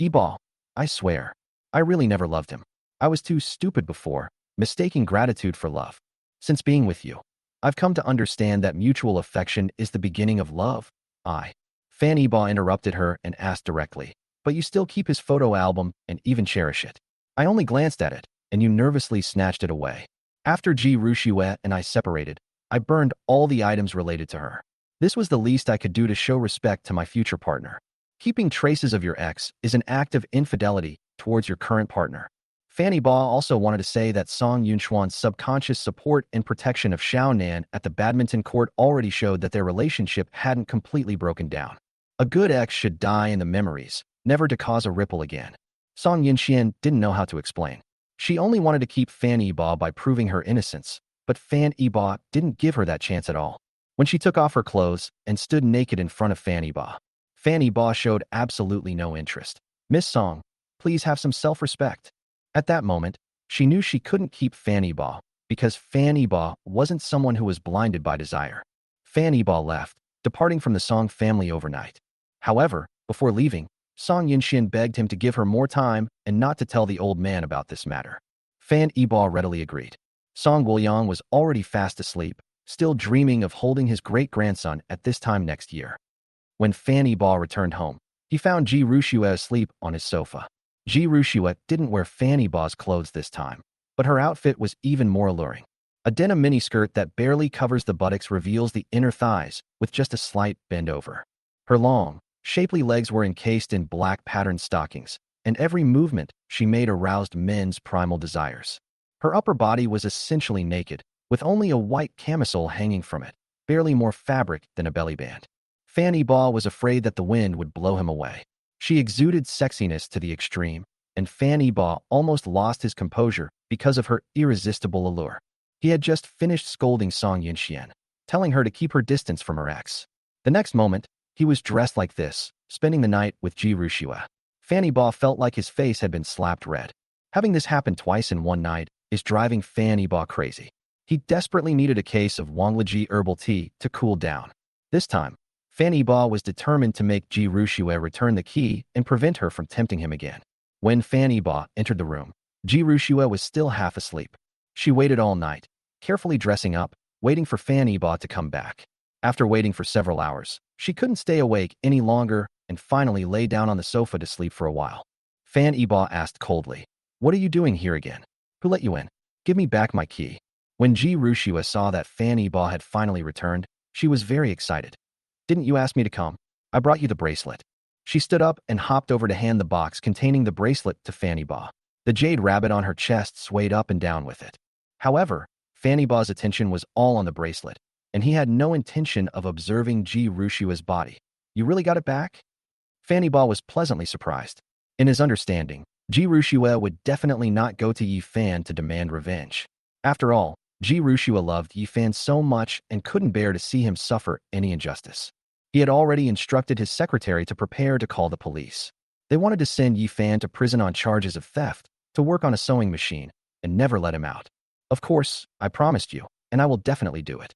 Yibo, I swear, I really never loved him. I was too stupid before, mistaking gratitude for love. Since being with you, I've come to understand that mutual affection is the beginning of love. Fan Yibo interrupted her and asked directly, but you still keep his photo album and even cherish it. I only glanced at it, and you nervously snatched it away. After Ji Rushue and I separated, I burned all the items related to her. This was the least I could do to show respect to my future partner. Keeping traces of your ex is an act of infidelity towards your current partner. Fanny Ba also wanted to say that Song Yunxuan's subconscious support and protection of Xiao Nan at the badminton court already showed that their relationship hadn't completely broken down. A good ex should die in the memories, never to cause a ripple again. Song Yinxian didn't know how to explain. She only wanted to keep Fan Yibo by proving her innocence, but Fan Yibo didn't give her that chance at all. When she took off her clothes and stood naked in front of Fan Yibo, Fan Yibo showed absolutely no interest. Miss Song, please have some self-respect. At that moment, she knew she couldn't keep Fan Yibo because Fan Yibo wasn't someone who was blinded by desire. Fan Yibo left, departing from the Song family overnight. However, before leaving, Song Yinxian begged him to give her more time and not to tell the old man about this matter. Fan Yibo readily agreed. Song Guoyang was already fast asleep, still dreaming of holding his great-grandson at this time next year. When Fan Yibo returned home, he found Ji Rushue asleep on his sofa. Ji Rushue didn't wear Fan Yibo's clothes this time, but her outfit was even more alluring. A denim miniskirt that barely covers the buttocks reveals the inner thighs with just a slight bend over. Her long, shapely legs were encased in black patterned stockings, and every movement she made aroused men's primal desires. Her upper body was essentially naked, with only a white camisole hanging from it. barely more fabric than a belly band. Fan Yi-Ba was afraid that the wind would blow him away. She exuded sexiness to the extreme, and Fan Yi-Ba almost lost his composure because of her irresistible allure. He had just finished scolding Song Yunxian, telling her to keep her distance from her ex. The next moment, he was dressed like this, spending the night with Ji Ruxue. Fan Yi-Ba felt like his face had been slapped red. Having this happen twice in one night is driving Fan Yi-Ba crazy. He desperately needed a case of Wangleji herbal tea to cool down. This time, Fan Yi-Ba was determined to make Ji Ruxue return the key and prevent her from tempting him again. When Fan Yi-Ba entered the room, Ji Ruxue was still half asleep. She waited all night, carefully dressing up, waiting for Fan Yi-Ba to come back. After waiting for several hours, she couldn't stay awake any longer and finally lay down on the sofa to sleep for a while. Fan Yi-Ba asked coldly, "What are you doing here again? Who let you in? Give me back my key." When Ji Ruxue saw that Fan Yi-Ba had finally returned, she was very excited. "Didn't you ask me to come? I brought you the bracelet." She stood up and hopped over to hand the box containing the bracelet to Fan Yi-Ba. The jade rabbit on her chest swayed up and down with it. However, Fan Yi-Ba's attention was all on the bracelet, and he had no intention of observing Ji Ruxue's body. "You really got it back?" Fan Yi-Ba was pleasantly surprised. In his understanding, Ji Ruxue would definitely not go to Yi Fan to demand revenge. After all, Ji Ruxue loved Yi Fan so much and couldn't bear to see him suffer any injustice. He had already instructed his secretary to prepare to call the police. They wanted to send Yi Fan to prison on charges of theft, to work on a sewing machine, and never let him out. "Of course, I promised you, and I will definitely do it."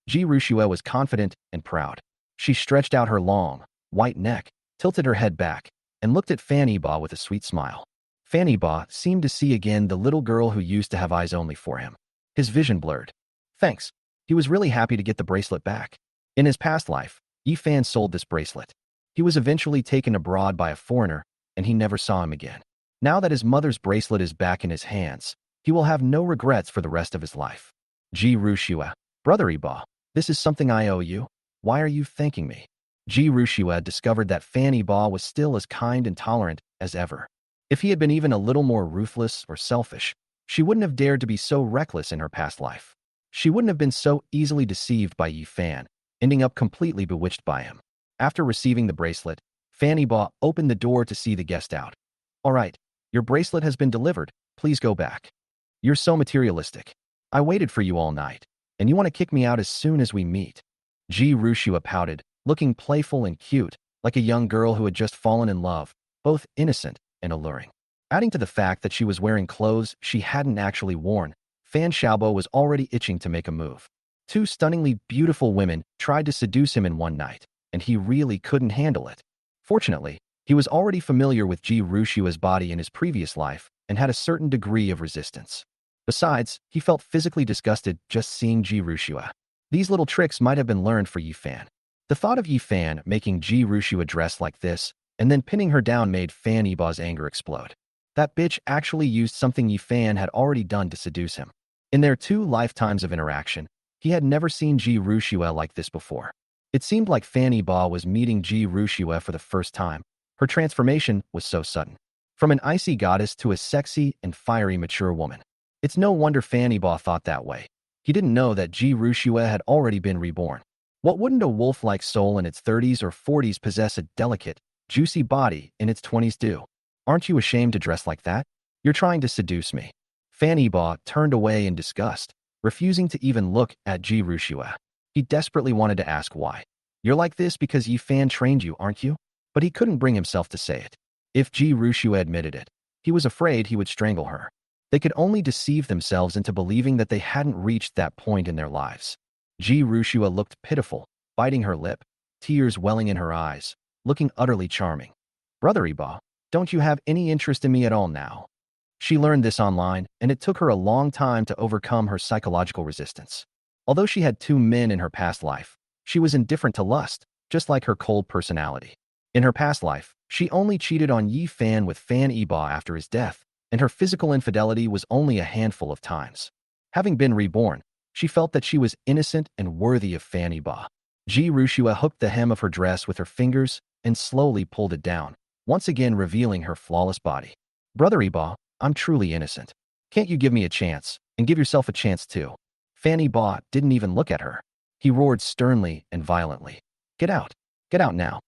Ji Ruxue was confident and proud. She stretched out her long, white neck, tilted her head back, and looked at Fan Yi-Ba with a sweet smile. Fan Yi-Ba seemed to see again the little girl who used to have eyes only for him. His vision blurred. Thanks. He was really happy to get the bracelet back. In his past life, Yi Fan sold this bracelet. He was eventually taken abroad by a foreigner, and he never saw him again. Now that his mother's bracelet is back in his hands, he will have no regrets for the rest of his life. Ji Ruxue, "Brother Yi-Ba, this is something I owe you. Why are you thanking me?" Ji Ruxue discovered that Fan Yi-Ba was still as kind and tolerant as ever. If he had been even a little more ruthless or selfish, she wouldn't have dared to be so reckless in her past life. She wouldn't have been so easily deceived by Yi Fan, ending up completely bewitched by him. After receiving the bracelet, Fan Yi-Ba opened the door to see the guest out. "All right, your bracelet has been delivered. Please go back. You're so materialistic. I waited for you all night, and you want to kick me out as soon as we meet." Ji Ruxue pouted, looking playful and cute, like a young girl who had just fallen in love, both innocent and alluring. Adding to the fact that she was wearing clothes she hadn't actually worn, Fan Xiaobo was already itching to make a move. Two stunningly beautiful women tried to seduce him in one night, and he really couldn't handle it. Fortunately, he was already familiar with Ji Ruxue's body in his previous life and had a certain degree of resistance. Besides, he felt physically disgusted just seeing Ji Ruxue. These little tricks might have been learned for Yi Fan. The thought of Yi Fan making Ji Ruxue dress like this and then pinning her down made Fan Yi-Ba's anger explode. That bitch actually used something Yi Fan had already done to seduce him. In their 2 lifetimes of interaction, he had never seen Ji Ruxue like this before. It seemed like Fan Yi-Ba was meeting Ji Ruxue for the first time. Her transformation was so sudden. From an icy goddess to a sexy and fiery mature woman. It's no wonder Fan Yi-Ba thought that way. He didn't know that Ji Ruxue had already been reborn. What wouldn't a wolf-like soul in its 30s or 40s possess a delicate, juicy body in its 20s do? Aren't you ashamed to dress like that? You're trying to seduce me. Fan Yi-Ba turned away in disgust, refusing to even look at Ji Ruxue. He desperately wanted to ask why. You're like this because Yi Fan trained you, aren't you? But he couldn't bring himself to say it. If Ji Ruxue admitted it, he was afraid he would strangle her. They could only deceive themselves into believing that they hadn't reached that point in their lives. Ji Ruxue looked pitiful, biting her lip, tears welling in her eyes, looking utterly charming. Brother Yi-Ba, don't you have any interest in me at all now? She learned this online, and it took her a long time to overcome her psychological resistance. Although she had 2 men in her past life, she was indifferent to lust, just like her cold personality. In her past life, she only cheated on Yi Fan with Fan Yi-Ba after his death, and her physical infidelity was only a handful of times. Having been reborn, she felt that she was innocent and worthy of Fan Yi-Ba. Ji Ruxue hooked the hem of her dress with her fingers and slowly pulled it down, once again revealing her flawless body. Brother Yi-Ba, I'm truly innocent. Can't you give me a chance, and give yourself a chance too? Fan Yi-Ba didn't even look at her. He roared sternly and violently. Get out! Get out now!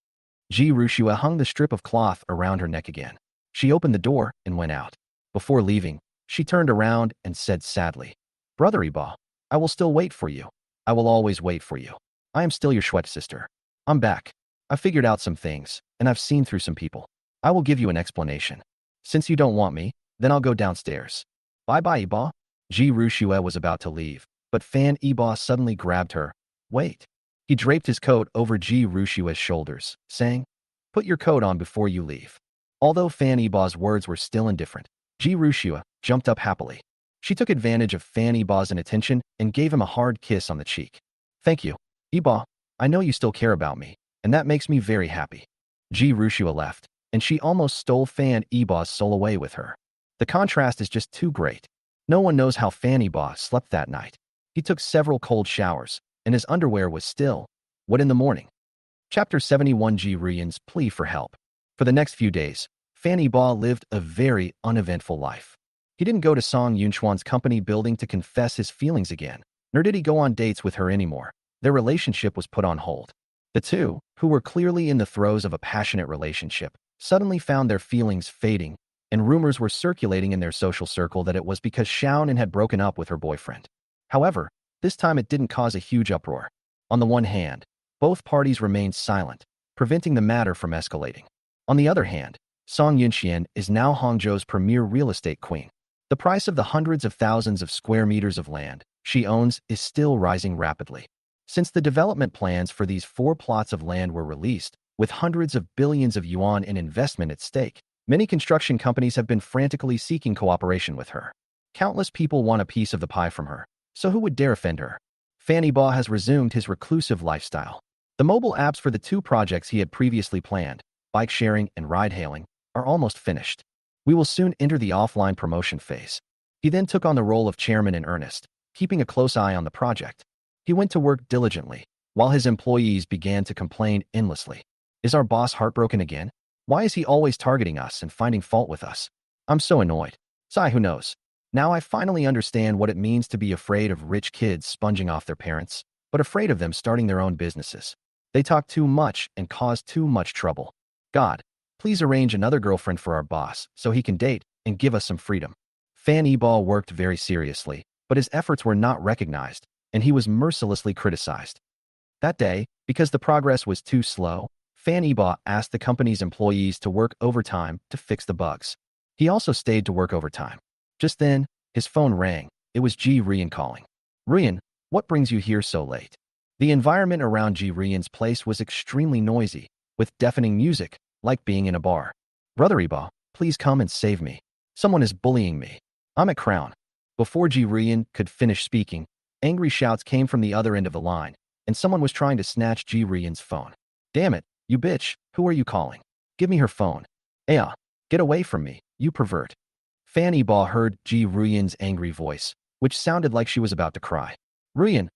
Ji Rushua hung the strip of cloth around her neck again. She opened the door and went out. Before leaving, she turned around and said sadly, Brother Iba, I will still wait for you. I will always wait for you. I am still your Shwet sister. I'm back. I figured out some things, and I've seen through some people. I will give you an explanation. Since you don't want me, then I'll go downstairs. Bye-bye, Iba. Ji Rushua was about to leave, but Fan Iba suddenly grabbed her. Wait. He draped his coat over Ji Rushua's shoulders, saying, Put your coat on before you leave. Although Fan Iba's words were still indifferent, Ji Rushua jumped up happily. She took advantage of Fan Iba's inattention and gave him a hard kiss on the cheek. Thank you, Iba. I know you still care about me, and that makes me very happy. Ji Rushua left, and she almost stole Fan Iba's soul away with her. The contrast is just too great. No one knows how Fan Iba slept that night. He took several cold showers, and his underwear was still wet in the morning. Chapter 71 Ji Ruyan's plea for help. For the next few days, Fan Iba lived a very uneventful life. He didn't go to Song Yunchuan's company building to confess his feelings again, nor did he go on dates with her anymore. Their relationship was put on hold. The two, who were clearly in the throes of a passionate relationship, suddenly found their feelings fading, and rumors were circulating in their social circle that it was because Xiaonan had broken up with her boyfriend. However, this time it didn't cause a huge uproar. On the one hand, both parties remained silent, preventing the matter from escalating. On the other hand, Song Yunxian is now Hangzhou's premier real estate queen. The price of the hundreds of thousands of square meters of land she owns is still rising rapidly. Since the development plans for these 4 plots of land were released, with hundreds of billions of yuan in investment at stake, many construction companies have been frantically seeking cooperation with her. Countless people want a piece of the pie from her, so who would dare offend her? Fan Iba has resumed his reclusive lifestyle. The mobile apps for the 2 projects he had previously planned, bike sharing and ride-hailing, are almost finished. We will soon enter the offline promotion phase. He then took on the role of chairman in earnest, keeping a close eye on the project. He went to work diligently, while his employees began to complain endlessly. Is our boss heartbroken again? Why is he always targeting us and finding fault with us? I'm so annoyed. Sigh, who knows? Now I finally understand what it means to be afraid of rich kids sponging off their parents, but afraid of them starting their own businesses. They talk too much and cause too much trouble. God, please arrange another girlfriend for our boss so he can date and give us some freedom. Fan Iba worked very seriously, but his efforts were not recognized, and he was mercilessly criticized. That day, because the progress was too slow, Fan Iba asked the company's employees to work overtime to fix the bugs. He also stayed to work overtime. Just then, his phone rang. It was Ji Ruyan calling. Ruyan, what brings you here so late? The environment around Ji Ruyan's place was extremely noisy, with deafening music, like being in a bar. Brother Iba, please come and save me. Someone is bullying me. I'm at Crown. Before Ji Ruyan could finish speaking, angry shouts came from the other end of the line, and someone was trying to snatch Ji Ruyan's phone. Damn it, you bitch, who are you calling? Give me her phone. Aya, get away from me, you pervert. Fan Iba heard Ji Ruyan's angry voice, which sounded like she was about to cry. Ruyan,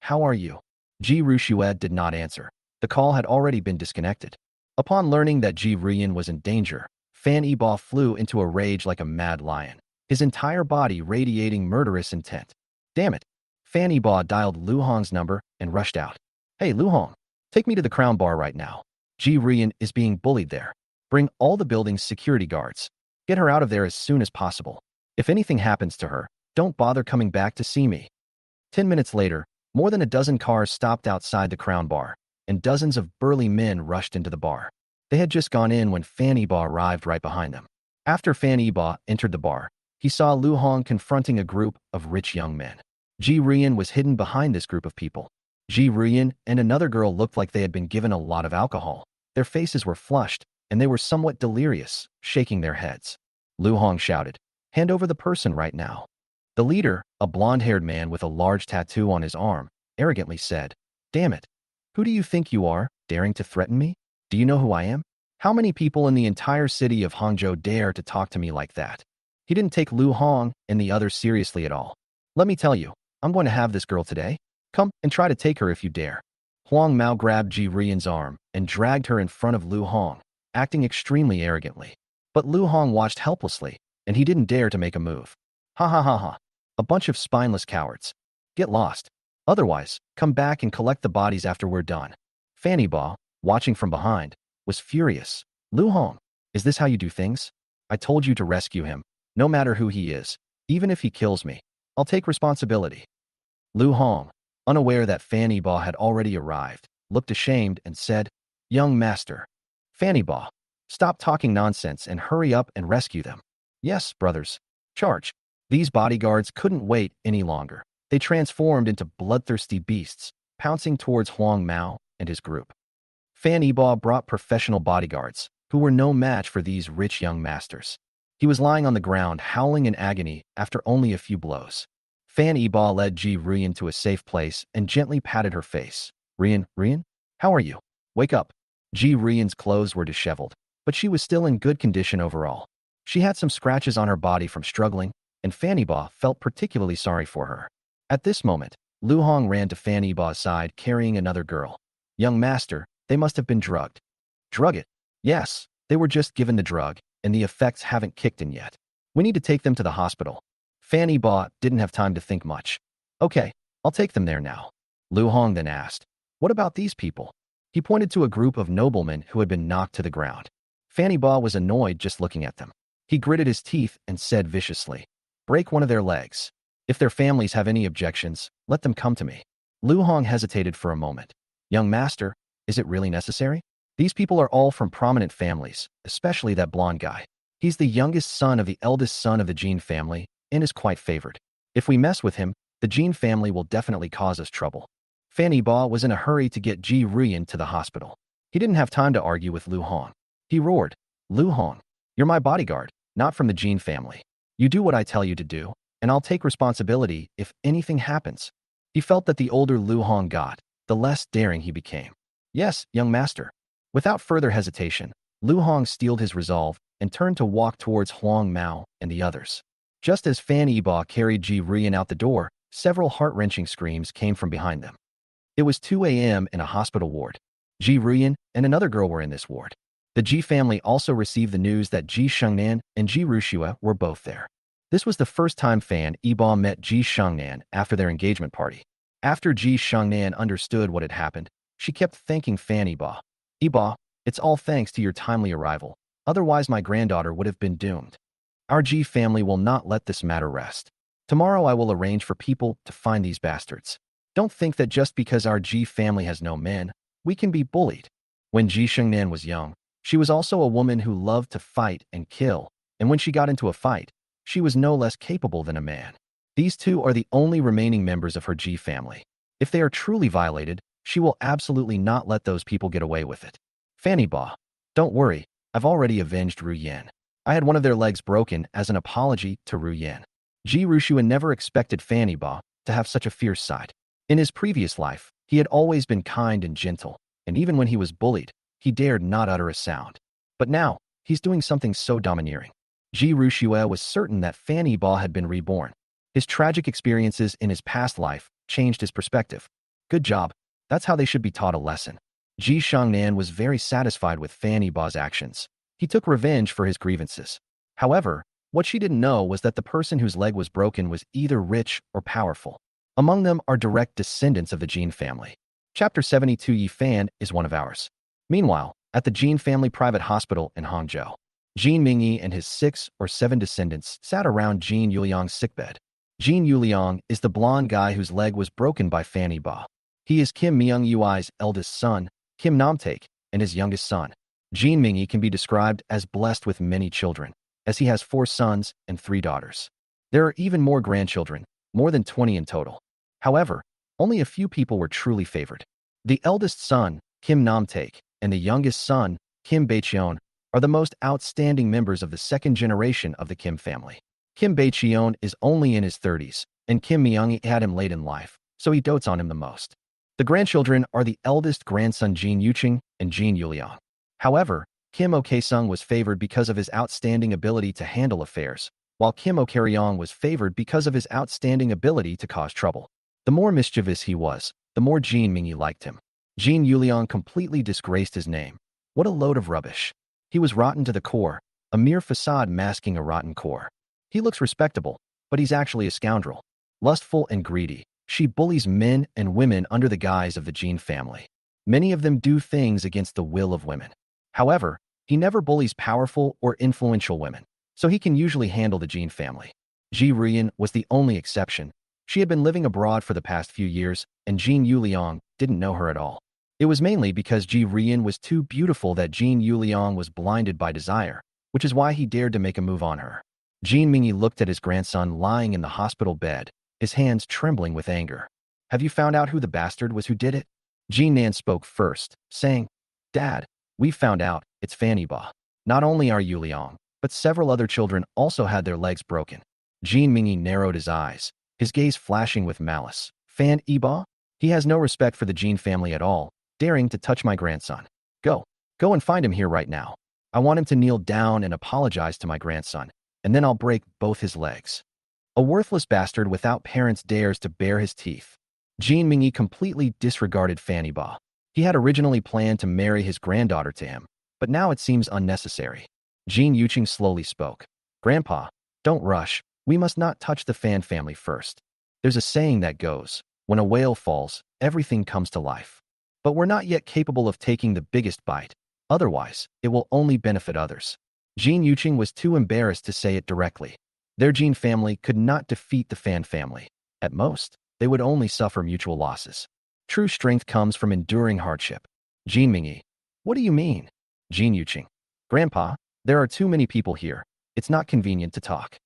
how are you? Ji Rushua did not answer. The call had already been disconnected. Upon learning that Ji Ruyan was in danger, Fan Iba flew into a rage like a mad lion, his entire body radiating murderous intent. Damn it. Fan Iba dialed Lu Hong's number and rushed out. Hey Lu Hong, take me to the Crown Bar right now. Ji Ruyan is being bullied there. Bring all the building's security guards. Get her out of there as soon as possible. If anything happens to her, don't bother coming back to see me. 10 minutes later, more than a dozen cars stopped outside the Crown Bar, and dozens of burly men rushed into the bar. They had just gone in when Fan Iba arrived right behind them. After Fan Iba entered the bar, he saw Lu Hong confronting a group of rich young men. Ji Ruyan was hidden behind this group of people. Ji Ruyan and another girl looked like they had been given a lot of alcohol. Their faces were flushed, and they were somewhat delirious, shaking their heads. Lu Hong shouted, "Hand over the person right now." The leader, a blonde-haired man with a large tattoo on his arm, arrogantly said, "Damn it. Who do you think you are, daring to threaten me? Do you know who I am? How many people in the entire city of Hangzhou dare to talk to me like that?" He didn't take Lu Hong and the others seriously at all. "Let me tell you, I'm going to have this girl today. Come and try to take her if you dare." Huang Mao grabbed Ji Ruyan's arm and dragged her in front of Lu Hong, acting extremely arrogantly. But Lu Hong watched helplessly, and he didn't dare to make a move. Ha ha ha ha. A bunch of spineless cowards. Get lost. Otherwise, come back and collect the bodies after we're done. Fanny Ba, watching from behind, was furious. Lu Hong, is this how you do things? I told you to rescue him, no matter who he is. Even if he kills me, I'll take responsibility. Lu Hong, unaware that Fanny Ba had already arrived, looked ashamed and said, Young master. Fanny Ba, stop talking nonsense and hurry up and rescue them. Yes, brothers. Charge. These bodyguards couldn't wait any longer. They transformed into bloodthirsty beasts, pouncing towards Huang Mao and his group. Fanny Ba brought professional bodyguards, who were no match for these rich young masters. He was lying on the ground, howling in agony after only a few blows. Fanny Ba led Ji Ruyan to a safe place and gently patted her face. Ruyan, how are you? Wake up. Ji Ruyan's clothes were disheveled, but she was still in good condition overall. She had some scratches on her body from struggling, and Fanny Ba felt particularly sorry for her. At this moment, Lu Hong ran to Fanny Ba's side carrying another girl. Young master, they must have been drugged. Drug it? Yes, they were just given the drug, and the effects haven't kicked in yet. We need to take them to the hospital. Fanny Ba didn't have time to think much. Okay, I'll take them there now. Lu Hong then asked, what about these people? He pointed to a group of noblemen who had been knocked to the ground. Fanny Ba was annoyed just looking at them. He gritted his teeth and said viciously, break one of their legs. If their families have any objections, let them come to me. Lu Hong hesitated for a moment. Young master, is it really necessary? These people are all from prominent families, especially that blonde guy. He's the youngest son of the eldest son of the Jin family and is quite favored. If we mess with him, the Jin family will definitely cause us trouble. Fanny Ba was in a hurry to get Ji Ruyan to the hospital. He didn't have time to argue with Lu Hong. He roared, Lu Hong, you're my bodyguard, not from the Jin family. You do what I tell you to do, and I'll take responsibility if anything happens. He felt that the older Lu Hong got, the less daring he became. Yes, young master. Without further hesitation, Lu Hong steeled his resolve and turned to walk towards Huang Mao and the others. Just as Fanny Ba carried Ji Ruyan out the door, several heart-wrenching screams came from behind them. It was 2 a.m. in a hospital ward. Ji Ruyan and another girl were in this ward. The Ji family also received the news that Ji Shengnan and Ji Rushua were both there. This was the first time Fan Yiba met Ji Shengnan after their engagement party. After Ji Shengnan understood what had happened, she kept thanking Fan Yiba. Yiba, it's all thanks to your timely arrival. Otherwise my granddaughter would have been doomed. Our Ji family will not let this matter rest. Tomorrow I will arrange for people to find these bastards. Don't think that just because our Ji family has no men, we can be bullied. When Ji Shengnan was young, she was also a woman who loved to fight and kill, and when she got into a fight, she was no less capable than a man. These two are the only remaining members of her Ji family. If they are truly violated, she will absolutely not let those people get away with it. Fanny Ba, don't worry, I've already avenged Ru Yan. I had one of their legs broken as an apology to Ru Yan. Ji Rushua never expected Fanny Ba to have such a fierce side. In his previous life, he had always been kind and gentle, and even when he was bullied, he dared not utter a sound. But now, he's doing something so domineering. Ji Rushua was certain that Fanny Ba had been reborn. His tragic experiences in his past life changed his perspective. Good job. That's how they should be taught a lesson. Ji Shengnan was very satisfied with Fanny Ba's actions. He took revenge for his grievances. However, what she didn't know was that the person whose leg was broken was either rich or powerful. Among them are direct descendants of the Jin family. Chapter 72 Yi Fan is one of ours. Meanwhile, at the Jin family private hospital in Hangzhou, Jin Mingyi and his 6 or 7 descendants sat around Jin Yuliang's sickbed. Jin Yuliang is the blonde guy whose leg was broken by Fanny Ba. He is Kim Myung Yui's eldest son, Kim Namtaek, and his youngest son. Jin Mingyi can be described as blessed with many children, as he has 4 sons and 3 daughters. There are even more grandchildren, more than 20 in total. However, only a few people were truly favored. The eldest son, Kim Namtaek, and the youngest son, Kim Baicheon, are the most outstanding members of the second generation of the Kim family. Kim Baicheon is only in his 30s, and Kim Myung had him late in life, so he dotes on him the most. The grandchildren are the eldest grandson Jin Yuqing and Jin Yuliang. However, Kim Okesung was favored because of his outstanding ability to handle affairs, while Kim Okaryong was favored because of his outstanding ability to cause trouble. The more mischievous he was, the more Jin Mingyi liked him. Jin Yuliang completely disgraced his name. What a load of rubbish. He was rotten to the core, a mere facade masking a rotten core. He looks respectable, but he's actually a scoundrel. Lustful and greedy, She bullies men and women under the guise of the Jean family. Many of them do things against the will of women. However, he never bullies powerful or influential women, so he can usually handle the Jean family. Ji Ruyan was the only exception. She had been living abroad for the past few years, and Jean Yuliang didn't know her at all. It was mainly because Ji Ruyan was too beautiful that Jean Yuliang was blinded by desire, which is why he dared to make a move on her. Jean Mingyi looked at his grandson lying in the hospital bed, his hands trembling with anger. Have you found out who the bastard was who did it? Jean Nan spoke first, saying, Dad, we found out, it's Fan Yiba. Not only are Yuliang, but several other children also had their legs broken. Jean Mingyi narrowed his eyes, his gaze flashing with malice. Fan Yiba? He has no respect for the Jean family at all, daring to touch my grandson. Go and find him here right now. I want him to kneel down and apologize to my grandson, and then I'll break both his legs. A worthless bastard without parents dares to bare his teeth. Jean Mingyi completely disregarded Fan Yiba. He had originally planned to marry his granddaughter to him, but now it seems unnecessary. Jean Yuqing slowly spoke. Grandpa, don't rush. We must not touch the Fan family first. There's a saying that goes, when a whale falls, everything comes to life. But we're not yet capable of taking the biggest bite. Otherwise, it will only benefit others. Jean Yuqing was too embarrassed to say it directly. Their Jean family could not defeat the Fan family. At most, they would only suffer mutual losses. True strength comes from enduring hardship. Jean Mingyi. What do you mean? Jean Yuqing. Grandpa, there are too many people here. It's not convenient to talk.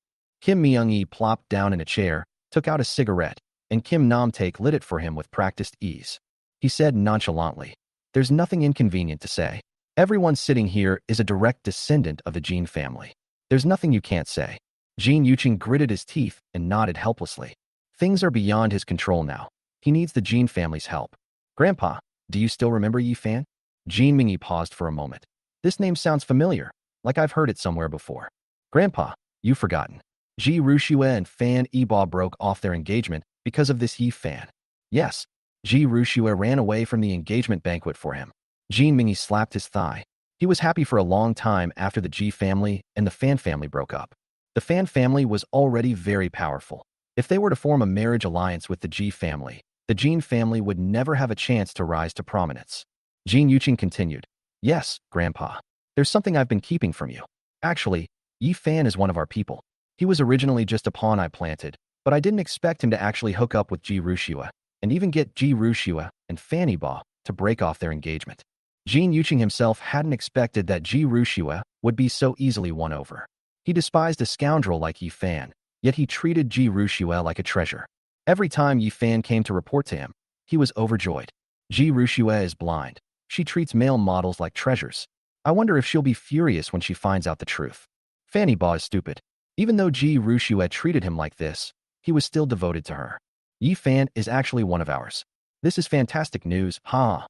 Kim Myung-yi plopped down in a chair, took out a cigarette, and Kim Nam-taek lit it for him with practiced ease. He said nonchalantly, There's nothing inconvenient to say. Everyone sitting here is a direct descendant of the Jean family. There's nothing you can't say. Jean Yuqing gritted his teeth and nodded helplessly. Things are beyond his control now. He needs the Jean family's help. Grandpa, do you still remember Yi Fan? Jean Mingyi paused for a moment. This name sounds familiar, like I've heard it somewhere before. Grandpa, you've forgotten. Ji Ruxue and Fan Yiba broke off their engagement because of this Yi Fan. Yes, Ji Ruxue ran away from the engagement banquet for him. Jean Mingyi slapped his thigh. He was happy for a long time after the Ji family and the Fan family broke up. The Fan family was already very powerful. If they were to form a marriage alliance with the Ji family, the Jean family would never have a chance to rise to prominence. Jean Yuqing continued, Yes, Grandpa. There's something I've been keeping from you. Actually, Yi Fan is one of our people. He was originally just a pawn I planted, but I didn't expect him to actually hook up with Ji Ruxue, and even get Ji Ruxue and Fan Yiba to break off their engagement. Jean Yuqing himself hadn't expected that Ji Ruxue would be so easily won over. He despised a scoundrel like Yi Fan, yet he treated Ji Ruxue like a treasure. Every time Yi Fan came to report to him, he was overjoyed. Ji Ruxue is blind. She treats male models like treasures. I wonder if she'll be furious when she finds out the truth. Fan Yiba is stupid. Even though Ji Ruxue treated him like this, he was still devoted to her. Yi Fan is actually one of ours. This is fantastic news, huh?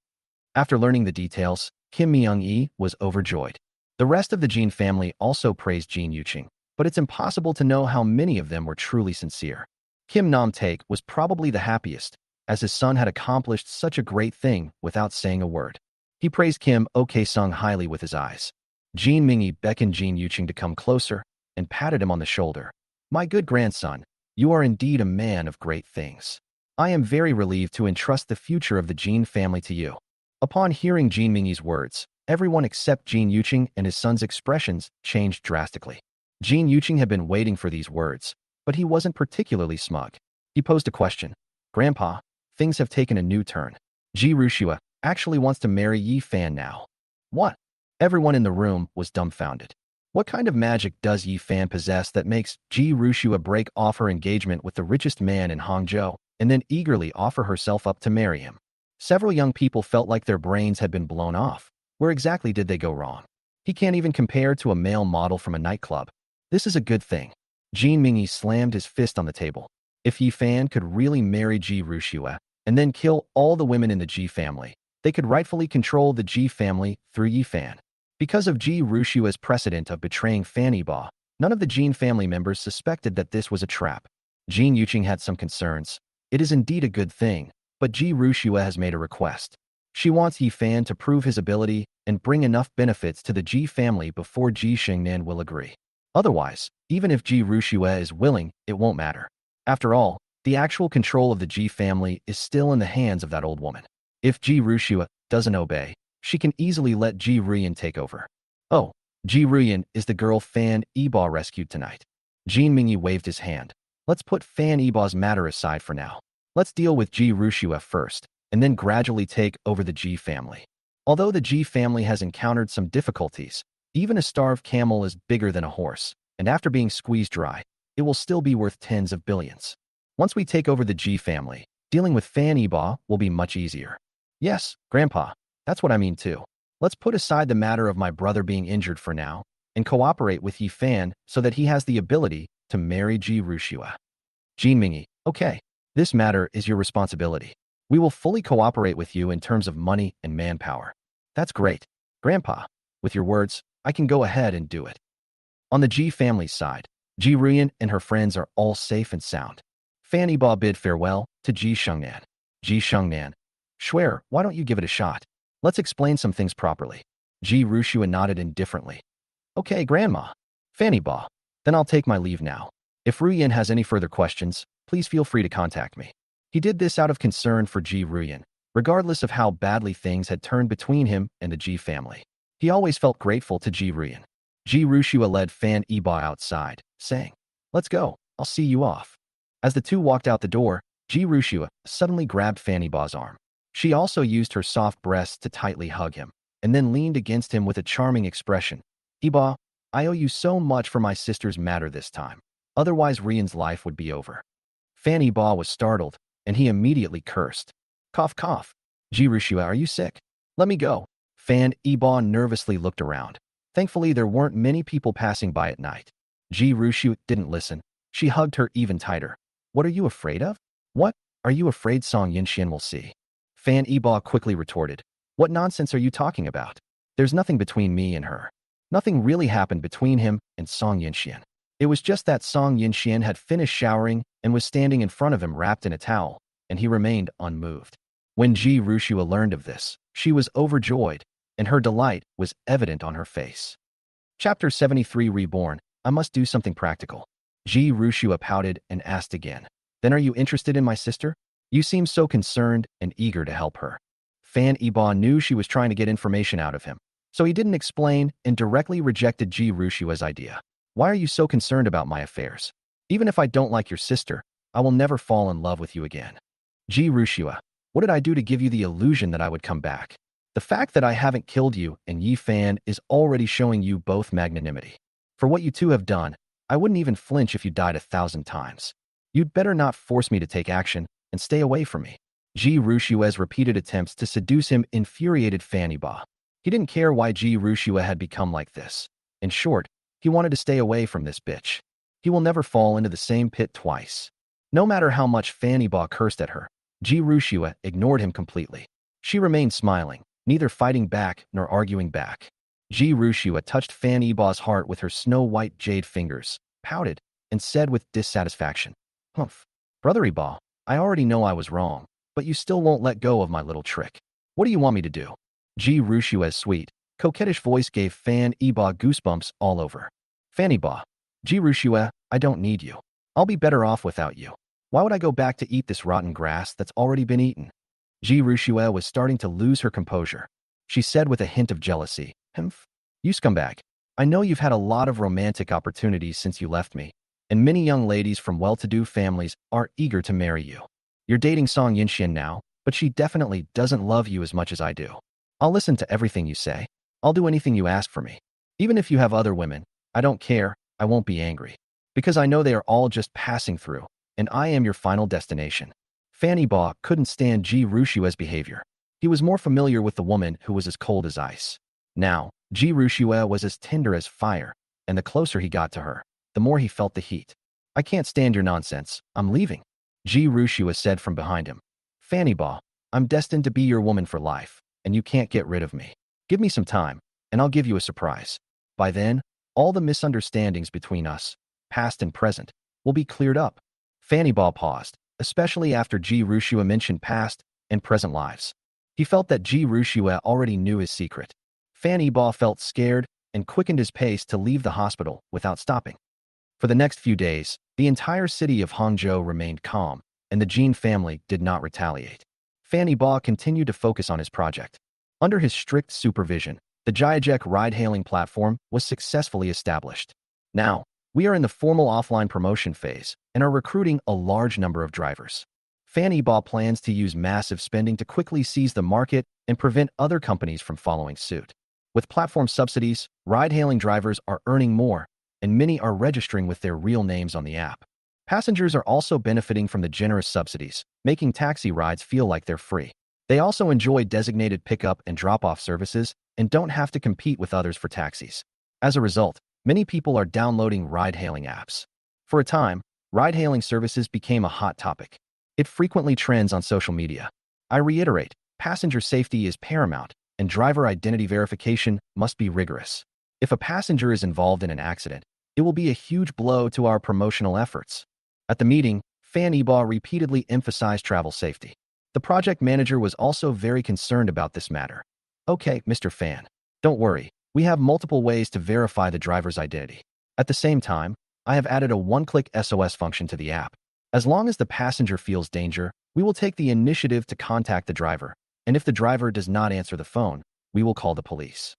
After learning the details, Kim Myung-yi was overjoyed. The rest of the Jean family also praised Jean Yuqing, but it's impossible to know how many of them were truly sincere. Kim Nam-taek was probably the happiest, as his son had accomplished such a great thing without saying a word. He praised Kim Ok-sung highly with his eyes. Jean Mingyi beckoned Jean Yuqing to come closer and patted him on the shoulder. My good grandson, you are indeed a man of great things. I am very relieved to entrust the future of the Jean family to you. Upon hearing Jean Mingyi's words, everyone except Jean Yuqing and his son's expressions changed drastically. Jean Yuqing had been waiting for these words, but he wasn't particularly smug. He posed a question. Grandpa, things have taken a new turn. Ji Ruxue actually wants to marry Yi Fan now. What? Everyone in the room was dumbfounded. What kind of magic does Yi Fan possess that makes Ji Ruxue break off her engagement with the richest man in Hangzhou and then eagerly offer herself up to marry him? Several young people felt like their brains had been blown off. Where exactly did they go wrong? He can't even compare to a male model from a nightclub. This is a good thing. Jean Mingyi slammed his fist on the table. If Yi Fan could really marry Ji Ruxue and then kill all the women in the Ji family, they could rightfully control the Ji family through Yi Fan. Because of Ji Ruxue's precedent of betraying Fan Yiba, none of the Jean family members suspected that this was a trap. Jean Yuqing had some concerns. It is indeed a good thing, but Ji Ruxue has made a request. She wants Yi Fan to prove his ability and bring enough benefits to the Ji family before Ji Shengnan will agree. Otherwise, even if Ji Ruxue is willing, it won't matter. After all, The actual control of the Ji family is still in the hands of that old woman. If Ji Rushua doesn't obey, she can easily let Ji Ruyan take over. Oh, Ji Ruyan is the girl Fan Yiba rescued tonight. Jin Mingyi waved his hand. Let's put Fan Yiba's matter aside for now. Let's deal with Ji Rushua first, and then gradually take over the Ji family. Although the Ji family has encountered some difficulties, even a starved camel is bigger than a horse, and after being squeezed dry, it will still be worth tens of billions. Once we take over the Ji family, dealing with Fan Yiba will be much easier. Yes, Grandpa, that's what I mean too. Let's put aside the matter of my brother being injured for now, and cooperate with Yi Fan so that he has the ability to marry Ji Rushua. Jin Mingyi, okay, this matter is your responsibility. We will fully cooperate with you in terms of money and manpower. That's great. Grandpa, with your words, I can go ahead and do it. On the Ji family's side, Ji Ruyan and her friends are all safe and sound. Fan Yiba bid farewell to Ji Shengnan. Ji Shengnan, Shuer, why don't you give it a shot? Let's explain some things properly. Ji Rushua nodded indifferently. Okay, Grandma. Fan Yiba, then I'll take my leave now. If Ruyan has any further questions, please feel free to contact me. He did this out of concern for Ji Ruyan, regardless of how badly things had turned between him and the Ji family. He always felt grateful to Ji Ruyan. Ji Rushua led Fan Yiba outside, saying, Let's go, I'll see you off. As the two walked out the door, Ji Rushua suddenly grabbed Fan Yiba's arm. She also used her soft breasts to tightly hug him, and then leaned against him with a charming expression. Yiba, I owe you so much for my sister's matter this time. Otherwise Rian's life would be over. Fan Yiba was startled, and he immediately cursed. Cough, cough. Ji Rushua, are you sick? Let me go. Fan Yiba nervously looked around. Thankfully, there weren't many people passing by at night. Ji Rushua didn't listen. She hugged her even tighter. What are you afraid of? What? Are you afraid Song Yinxian will see? Fan Yiba quickly retorted. What nonsense are you talking about? There's nothing between me and her. Nothing really happened between him and Song Yinxian. It was just that Song Yinxian had finished showering and was standing in front of him wrapped in a towel, and he remained unmoved. When Ji Rushua learned of this, she was overjoyed, and her delight was evident on her face. Chapter 73 Reborn, I must do something practical. Ji Rushua pouted and asked again. Then are you interested in my sister? You seem so concerned and eager to help her. Fan Yiba knew she was trying to get information out of him, so he didn't explain and directly rejected Ji Rushua's idea. Why are you so concerned about my affairs? Even if I don't like your sister, I will never fall in love with you again. Ji Rushua, what did I do to give you the illusion that I would come back? The fact that I haven't killed you and Yi Fan is already showing you both magnanimity. For what you two have done, I wouldn't even flinch if you died 1,000 times. You'd better not force me to take action and stay away from me. Ji Rushua's repeated attempts to seduce him infuriated Fan Yiba. He didn't care why Ji Rushua had become like this. In short, he wanted to stay away from this bitch. He will never fall into the same pit twice. No matter how much Fan Yiba cursed at her, Ji Rushua ignored him completely. She remained smiling, neither fighting back nor arguing back. Ji Rushua touched Fan Yiba's heart with her snow-white jade fingers, pouted, and said with dissatisfaction, Humph. Brother Yiba, I already know I was wrong, but you still won't let go of my little trick. What do you want me to do? Ji Rushua's sweet, coquettish voice gave Fan Yiba goosebumps all over. Fan Yiba, Ji Rushua, I don't need you. I'll be better off without you. Why would I go back to eat this rotten grass that's already been eaten? Ji Rushua was starting to lose her composure. She said with a hint of jealousy, Humph. You scumbag. I know you've had a lot of romantic opportunities since you left me, and many young ladies from well-to-do families are eager to marry you. You're dating Song Yinxian now, but she definitely doesn't love you as much as I do. I'll listen to everything you say. I'll do anything you ask for me. Even if you have other women, I don't care, I won't be angry. Because I know they are all just passing through, and I am your final destination. Fan Yiba couldn't stand Ji Rushua's behavior. He was more familiar with the woman who was as cold as ice. Now, Ji Rushua was as tender as fire, and the closer he got to her, the more he felt the heat. I can't stand your nonsense, I'm leaving. Ji Rushua said from behind him. Fan Yiba, I'm destined to be your woman for life, and you can't get rid of me. Give me some time, and I'll give you a surprise. By then, all the misunderstandings between us, past and present, will be cleared up. Fan Yiba paused, especially after Ji Rushua mentioned past and present lives. He felt that Ji Rushua already knew his secret. Fan Yiba felt scared and quickened his pace to leave the hospital without stopping. For the next few days, the entire city of Hangzhou remained calm, and the Jean family did not retaliate. Fan Yibo continued to focus on his project. Under his strict supervision, the Jiajek ride-hailing platform was successfully established. Now, we are in the formal offline promotion phase and are recruiting a large number of drivers. Fan Yibo plans to use massive spending to quickly seize the market and prevent other companies from following suit. With platform subsidies, ride-hailing drivers are earning more, and many are registering with their real names on the app. Passengers are also benefiting from the generous subsidies, making taxi rides feel like they're free. They also enjoy designated pickup and drop-off services and don't have to compete with others for taxis. As a result, many people are downloading ride-hailing apps. For a time, ride-hailing services became a hot topic. It frequently trends on social media. I reiterate, passenger safety is paramount, and driver identity verification must be rigorous. If a passenger is involved in an accident, it will be a huge blow to our promotional efforts. At the meeting, Fan Yibo repeatedly emphasized travel safety. The project manager was also very concerned about this matter. Okay, Mr. Fan, don't worry. We have multiple ways to verify the driver's identity. At the same time, I have added a one-click SOS function to the app. As long as the passenger feels danger, we will take the initiative to contact the driver, and if the driver does not answer the phone, we will call the police.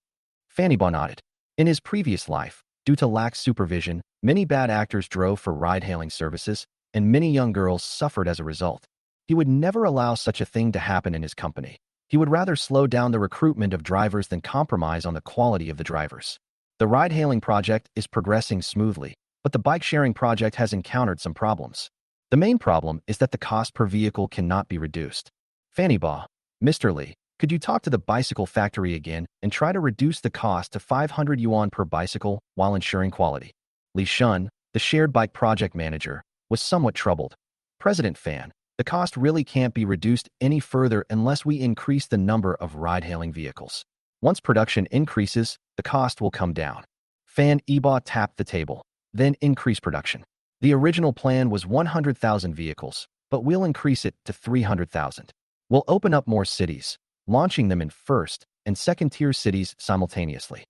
Fan Yibo nodded. In his previous life, due to lax supervision, many bad actors drove for ride-hailing services, and many young girls suffered as a result. He would never allow such a thing to happen in his company. He would rather slow down the recruitment of drivers than compromise on the quality of the drivers. The ride-hailing project is progressing smoothly, but the bike-sharing project has encountered some problems. The main problem is that the cost per vehicle cannot be reduced. Fan Yibo, Mr. Lee, could you talk to the bicycle factory again and try to reduce the cost to 500 yuan per bicycle while ensuring quality? Li Shun, the shared bike project manager, was somewhat troubled. President Fan, the cost really can't be reduced any further unless we increase the number of ride-hailing vehicles. Once production increases, the cost will come down. Fan Yibo tapped the table, then increase production. The original plan was 100,000 vehicles, but we'll increase it to 300,000. We'll open up more cities, launching them in first and second-tier cities simultaneously.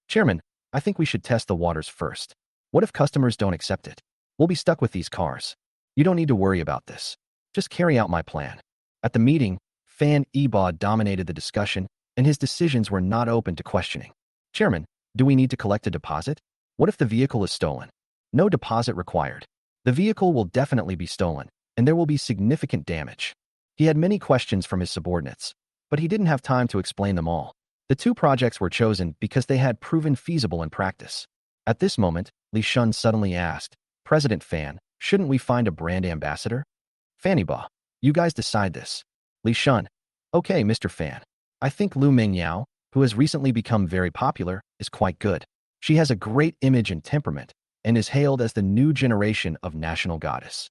Chairman, I think we should test the waters first. What if customers don't accept it? We'll be stuck with these cars. You don't need to worry about this. Just carry out my plan. At the meeting, Fan Yibo dominated the discussion, and his decisions were not open to questioning. Chairman, do we need to collect a deposit? What if the vehicle is stolen? No deposit required. The vehicle will definitely be stolen, and there will be significant damage. He had many questions from his subordinates, but he didn't have time to explain them all. The two projects were chosen because they had proven feasible in practice. At this moment, Li Shun suddenly asked, President Fan, shouldn't we find a brand ambassador? Fan Yibo, you guys decide this. Li Shun, okay, Mr. Fan. I think Lu Mingyao, who has recently become very popular, is quite good. She has a great image and temperament, and is hailed as the new generation of national goddess.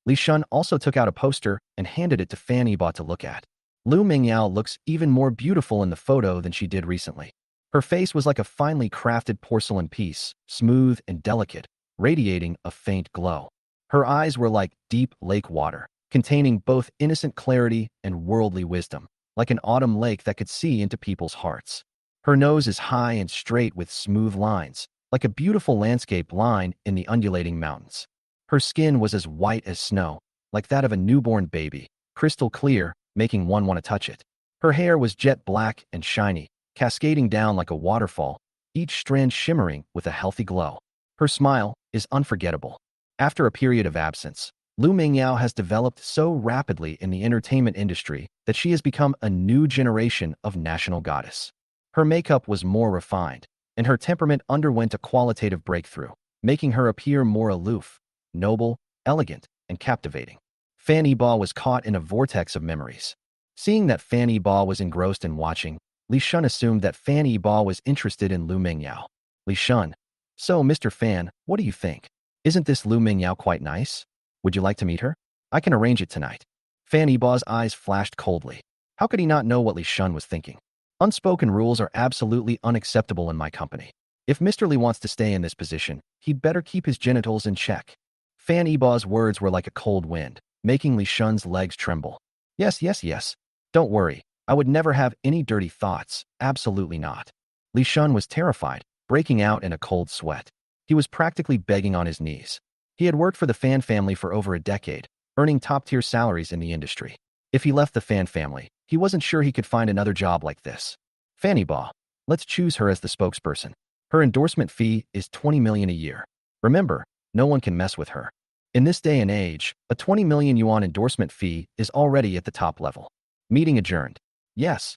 Li Shun also took out a poster and handed it to Fan Yibo to look at. Lu Mingyao looks even more beautiful in the photo than she did recently. Her face was like a finely crafted porcelain piece, smooth and delicate, radiating a faint glow. Her eyes were like deep lake water, containing both innocent clarity and worldly wisdom, like an autumn lake that could see into people's hearts. Her nose is high and straight with smooth lines, like a beautiful landscape line in the undulating mountains. Her skin was as white as snow, like that of a newborn baby, crystal clear, making one want to touch it. Her hair was jet black and shiny, cascading down like a waterfall, each strand shimmering with a healthy glow. Her smile is unforgettable. After a period of absence, Lu Mingyao has developed so rapidly in the entertainment industry that she has become a new generation of national goddess. Her makeup was more refined, and her temperament underwent a qualitative breakthrough, making her appear more aloof, noble, elegant, and captivating. Fan Yibo was caught in a vortex of memories. Seeing that Fan Yibo was engrossed in watching, Li Shun assumed that Fan Yibo was interested in Lu Mingyao. Li Shun, so Mr. Fan, what do you think? Isn't this Lu Mingyao quite nice? Would you like to meet her? I can arrange it tonight. Fan Yibo's eyes flashed coldly. How could he not know what Li Shun was thinking? Unspoken rules are absolutely unacceptable in my company. If Mr. Li wants to stay in this position, he'd better keep his genitals in check. Fan Yibo's words were like a cold wind, making Li Shun's legs tremble. Yes. Don't worry. I would never have any dirty thoughts. Absolutely not. Li Shun was terrified, breaking out in a cold sweat. He was practically begging on his knees. He had worked for the Fan family for over a decade, earning top-tier salaries in the industry. If he left the Fan family, he wasn't sure he could find another job like this. Fanny Baugh. Let's choose her as the spokesperson. Her endorsement fee is $20 million a year. Remember, no one can mess with her. In this day and age, a 20 million yuan endorsement fee is already at the top level. Meeting adjourned. Yes.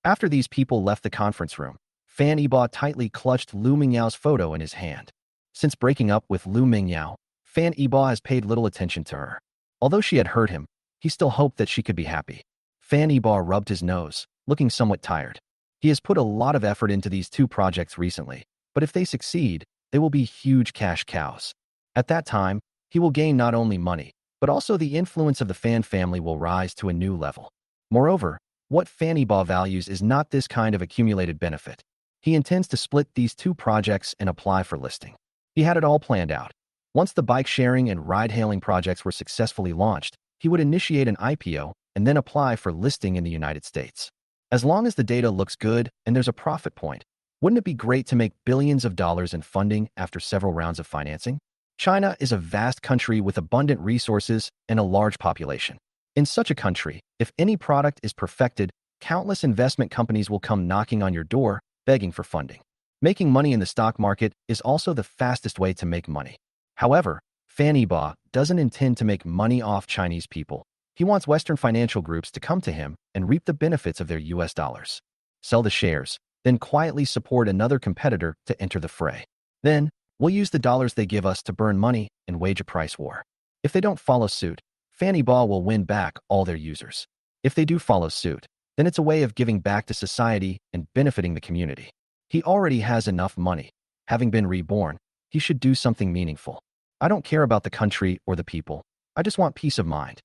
After these people left the conference room, Fan Yibao tightly clutched Lu Mingyao's photo in his hand. Since breaking up with Lu Mingyao, Fan Yibao has paid little attention to her. Although she had hurt him, he still hoped that she could be happy. Fan Yibao rubbed his nose, looking somewhat tired. He has put a lot of effort into these two projects recently, but if they succeed, they will be huge cash cows. At that time, he will gain not only money, but also the influence of the Fan family will rise to a new level. Moreover, what Fan Yibao values is not this kind of accumulated benefit. He intends to split these two projects and apply for listing. He had it all planned out. Once the bike-sharing and ride-hailing projects were successfully launched, he would initiate an IPO and then apply for listing in the United States. As long as the data looks good and there's a profit point, wouldn't it be great to make billions of dollars in funding after several rounds of financing? China is a vast country with abundant resources and a large population. In such a country, if any product is perfected, countless investment companies will come knocking on your door, begging for funding. Making money in the stock market is also the fastest way to make money. However, Fan Yibao doesn't intend to make money off Chinese people. He wants Western financial groups to come to him and reap the benefits of their US dollars. Sell the shares, then quietly support another competitor to enter the fray. Then, we'll use the dollars they give us to burn money and wage a price war. If they don't follow suit, Fan Yibao will win back all their users. If they do follow suit, then it's a way of giving back to society and benefiting the community. He already has enough money. Having been reborn, he should do something meaningful. I don't care about the country or the people. I just want peace of mind.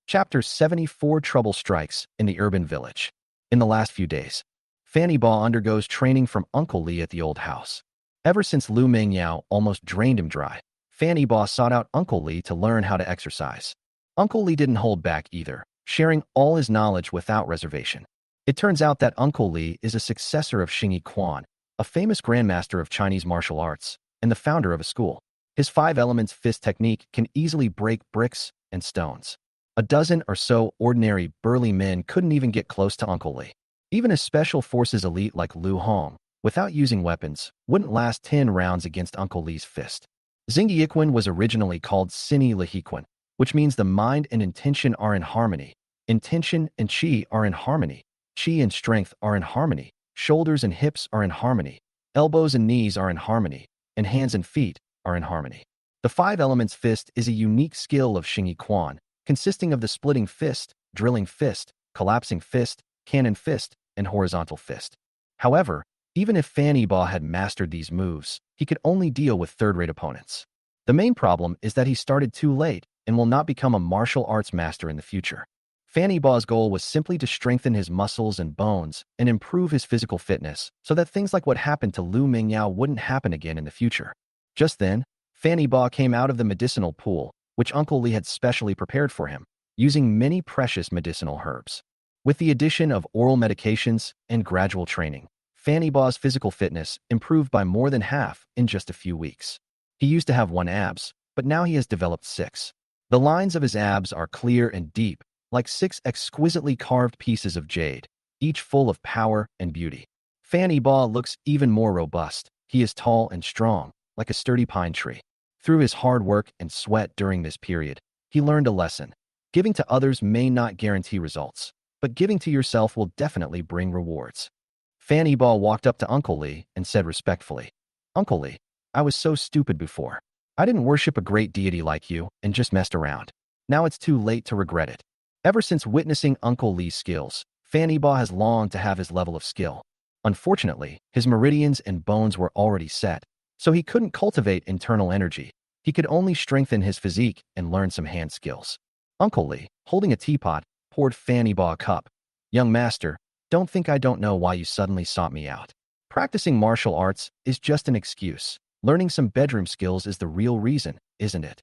Chapter 74 Trouble Strikes in the Urban Village. In the last few days, Fan Yibao undergoes training from Uncle Li at the old house. Ever since Lu Mingyao almost drained him dry, Fan Yibao sought out Uncle Li to learn how to exercise. Uncle Li didn't hold back either, sharing all his knowledge without reservation. It turns out that Uncle Li is a successor of Xingyi Quan, a famous grandmaster of Chinese martial arts, and the founder of a school. His 5 elements fist technique can easily break bricks and stones. A dozen or so ordinary burly men couldn't even get close to Uncle Li. Even a special forces elite like Lu Hong, without using weapons, wouldn't last 10 rounds against Uncle Li's fist. Xingyi Quan was originally called Sini Lihiquan, which means the mind and intention are in harmony. Intention and qi are in harmony. Qi and strength are in harmony. Shoulders and hips are in harmony. Elbows and knees are in harmony. And hands and feet are in harmony. The 5 elements fist is a unique skill of Xingyi Quan, consisting of the splitting fist, drilling fist, collapsing fist, cannon fist, and horizontal fist. However, even if Fan Yibao had mastered these moves, he could only deal with third-rate opponents. The main problem is that he started too late and will not become a martial arts master in the future. Fan Yibao's goal was simply to strengthen his muscles and bones and improve his physical fitness so that things like what happened to Lu Mingyao wouldn't happen again in the future. Just then, Fan Yibao came out of the medicinal pool, which Uncle Li had specially prepared for him, using many precious medicinal herbs. With the addition of oral medications and gradual training, Fan Yibao's physical fitness improved by more than half in just a few weeks. He used to have 1 abs, but now he has developed 6. The lines of his abs are clear and deep, like 6 exquisitely carved pieces of jade, each full of power and beauty. Fan Yibao looks even more robust. He is tall and strong, like a sturdy pine tree. Through his hard work and sweat during this period, he learned a lesson. Giving to others may not guarantee results, but giving to yourself will definitely bring rewards. Fan Yibao walked up to Uncle Li and said respectfully, "Uncle Li, I was so stupid before. I didn't worship a great deity like you and just messed around. Now it's too late to regret it." Ever since witnessing Uncle Li's skills, Fan Yibao has longed to have his level of skill. Unfortunately, his meridians and bones were already set, so he couldn't cultivate internal energy. He could only strengthen his physique and learn some hand skills. Uncle Li, holding a teapot, poured Fan Yibao a cup. "Young master, don't think I don't know why you suddenly sought me out. Practicing martial arts is just an excuse. Learning some bedroom skills is the real reason, isn't it?"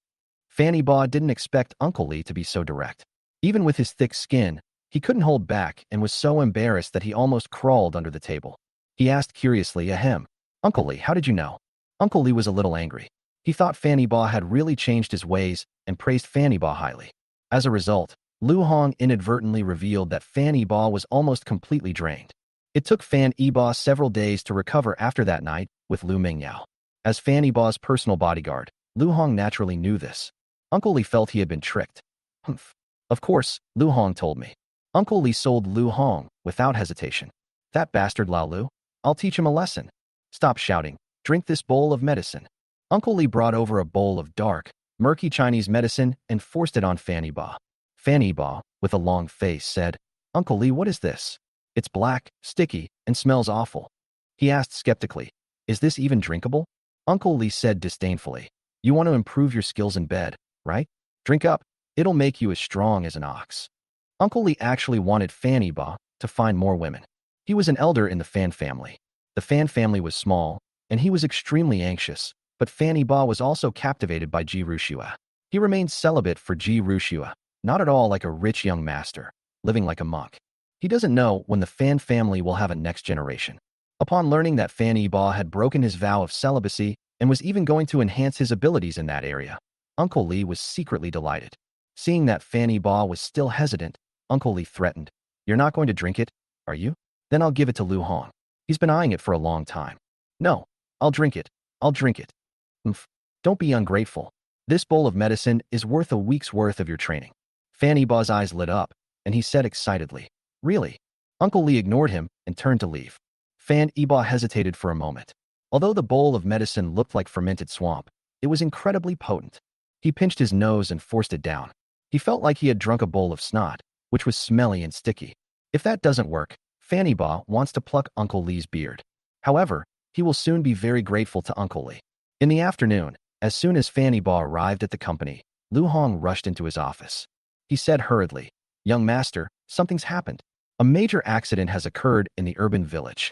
Fan Yibao didn't expect Uncle Li to be so direct. Even with his thick skin, he couldn't hold back and was so embarrassed that he almost crawled under the table. He asked curiously, "Ahem, Uncle Li, how did you know?" Uncle Li was a little angry. He thought Fan Yibao had really changed his ways and praised Fan Yibao highly. As a result, Lu Hong inadvertently revealed that Fan Yiba was almost completely drained. It took Fan Yiba several days to recover after that night with Lu Mingyao. As Fan Yiba's personal bodyguard, Lu Hong naturally knew this. Uncle Li felt he had been tricked. Humph. Of course, Lu Hong told me. Uncle Li sold Lu Hong without hesitation. That bastard Lao Lu. I'll teach him a lesson. Stop shouting. Drink this bowl of medicine. Uncle Li brought over a bowl of dark, murky Chinese medicine and forced it on Fan Yiba. Fan Yiba, with a long face, said, Uncle Li, what is this? It's black, sticky, and smells awful. He asked skeptically, is this even drinkable? Uncle Li said disdainfully, you want to improve your skills in bed, right? Drink up. It'll make you as strong as an ox. Uncle Li actually wanted Fan Yiba to find more women. He was an elder in the Fan family. The Fan family was small, and he was extremely anxious, but Fan Yiba was also captivated by Ji Rushua. He remained celibate for Ji Rushua, not at all like a rich young master, living like a monk. He doesn't know when the Fan family will have a next generation. Upon learning that Fan Yiba had broken his vow of celibacy and was even going to enhance his abilities in that area, Uncle Li was secretly delighted. Seeing that Fan Yiba was still hesitant, Uncle Li threatened, you're not going to drink it, are you? Then I'll give it to Lu Hong. He's been eyeing it for a long time. No, I'll drink it. I'll drink it. Umph. Don't be ungrateful. This bowl of medicine is worth a week's worth of your training. Fan Yiba's eyes lit up, and he said excitedly, really? Uncle Li ignored him and turned to leave. Fan Yiba hesitated for a moment. Although the bowl of medicine looked like fermented swamp, it was incredibly potent. He pinched his nose and forced it down. He felt like he had drunk a bowl of snot, which was smelly and sticky. If that doesn't work, Fan Yiba wants to pluck Uncle Li's beard. However, he will soon be very grateful to Uncle Li. In the afternoon, as soon as Fan Yiba arrived at the company, Lu Hong rushed into his office. He said hurriedly, young master, something's happened. A major accident has occurred in the urban village.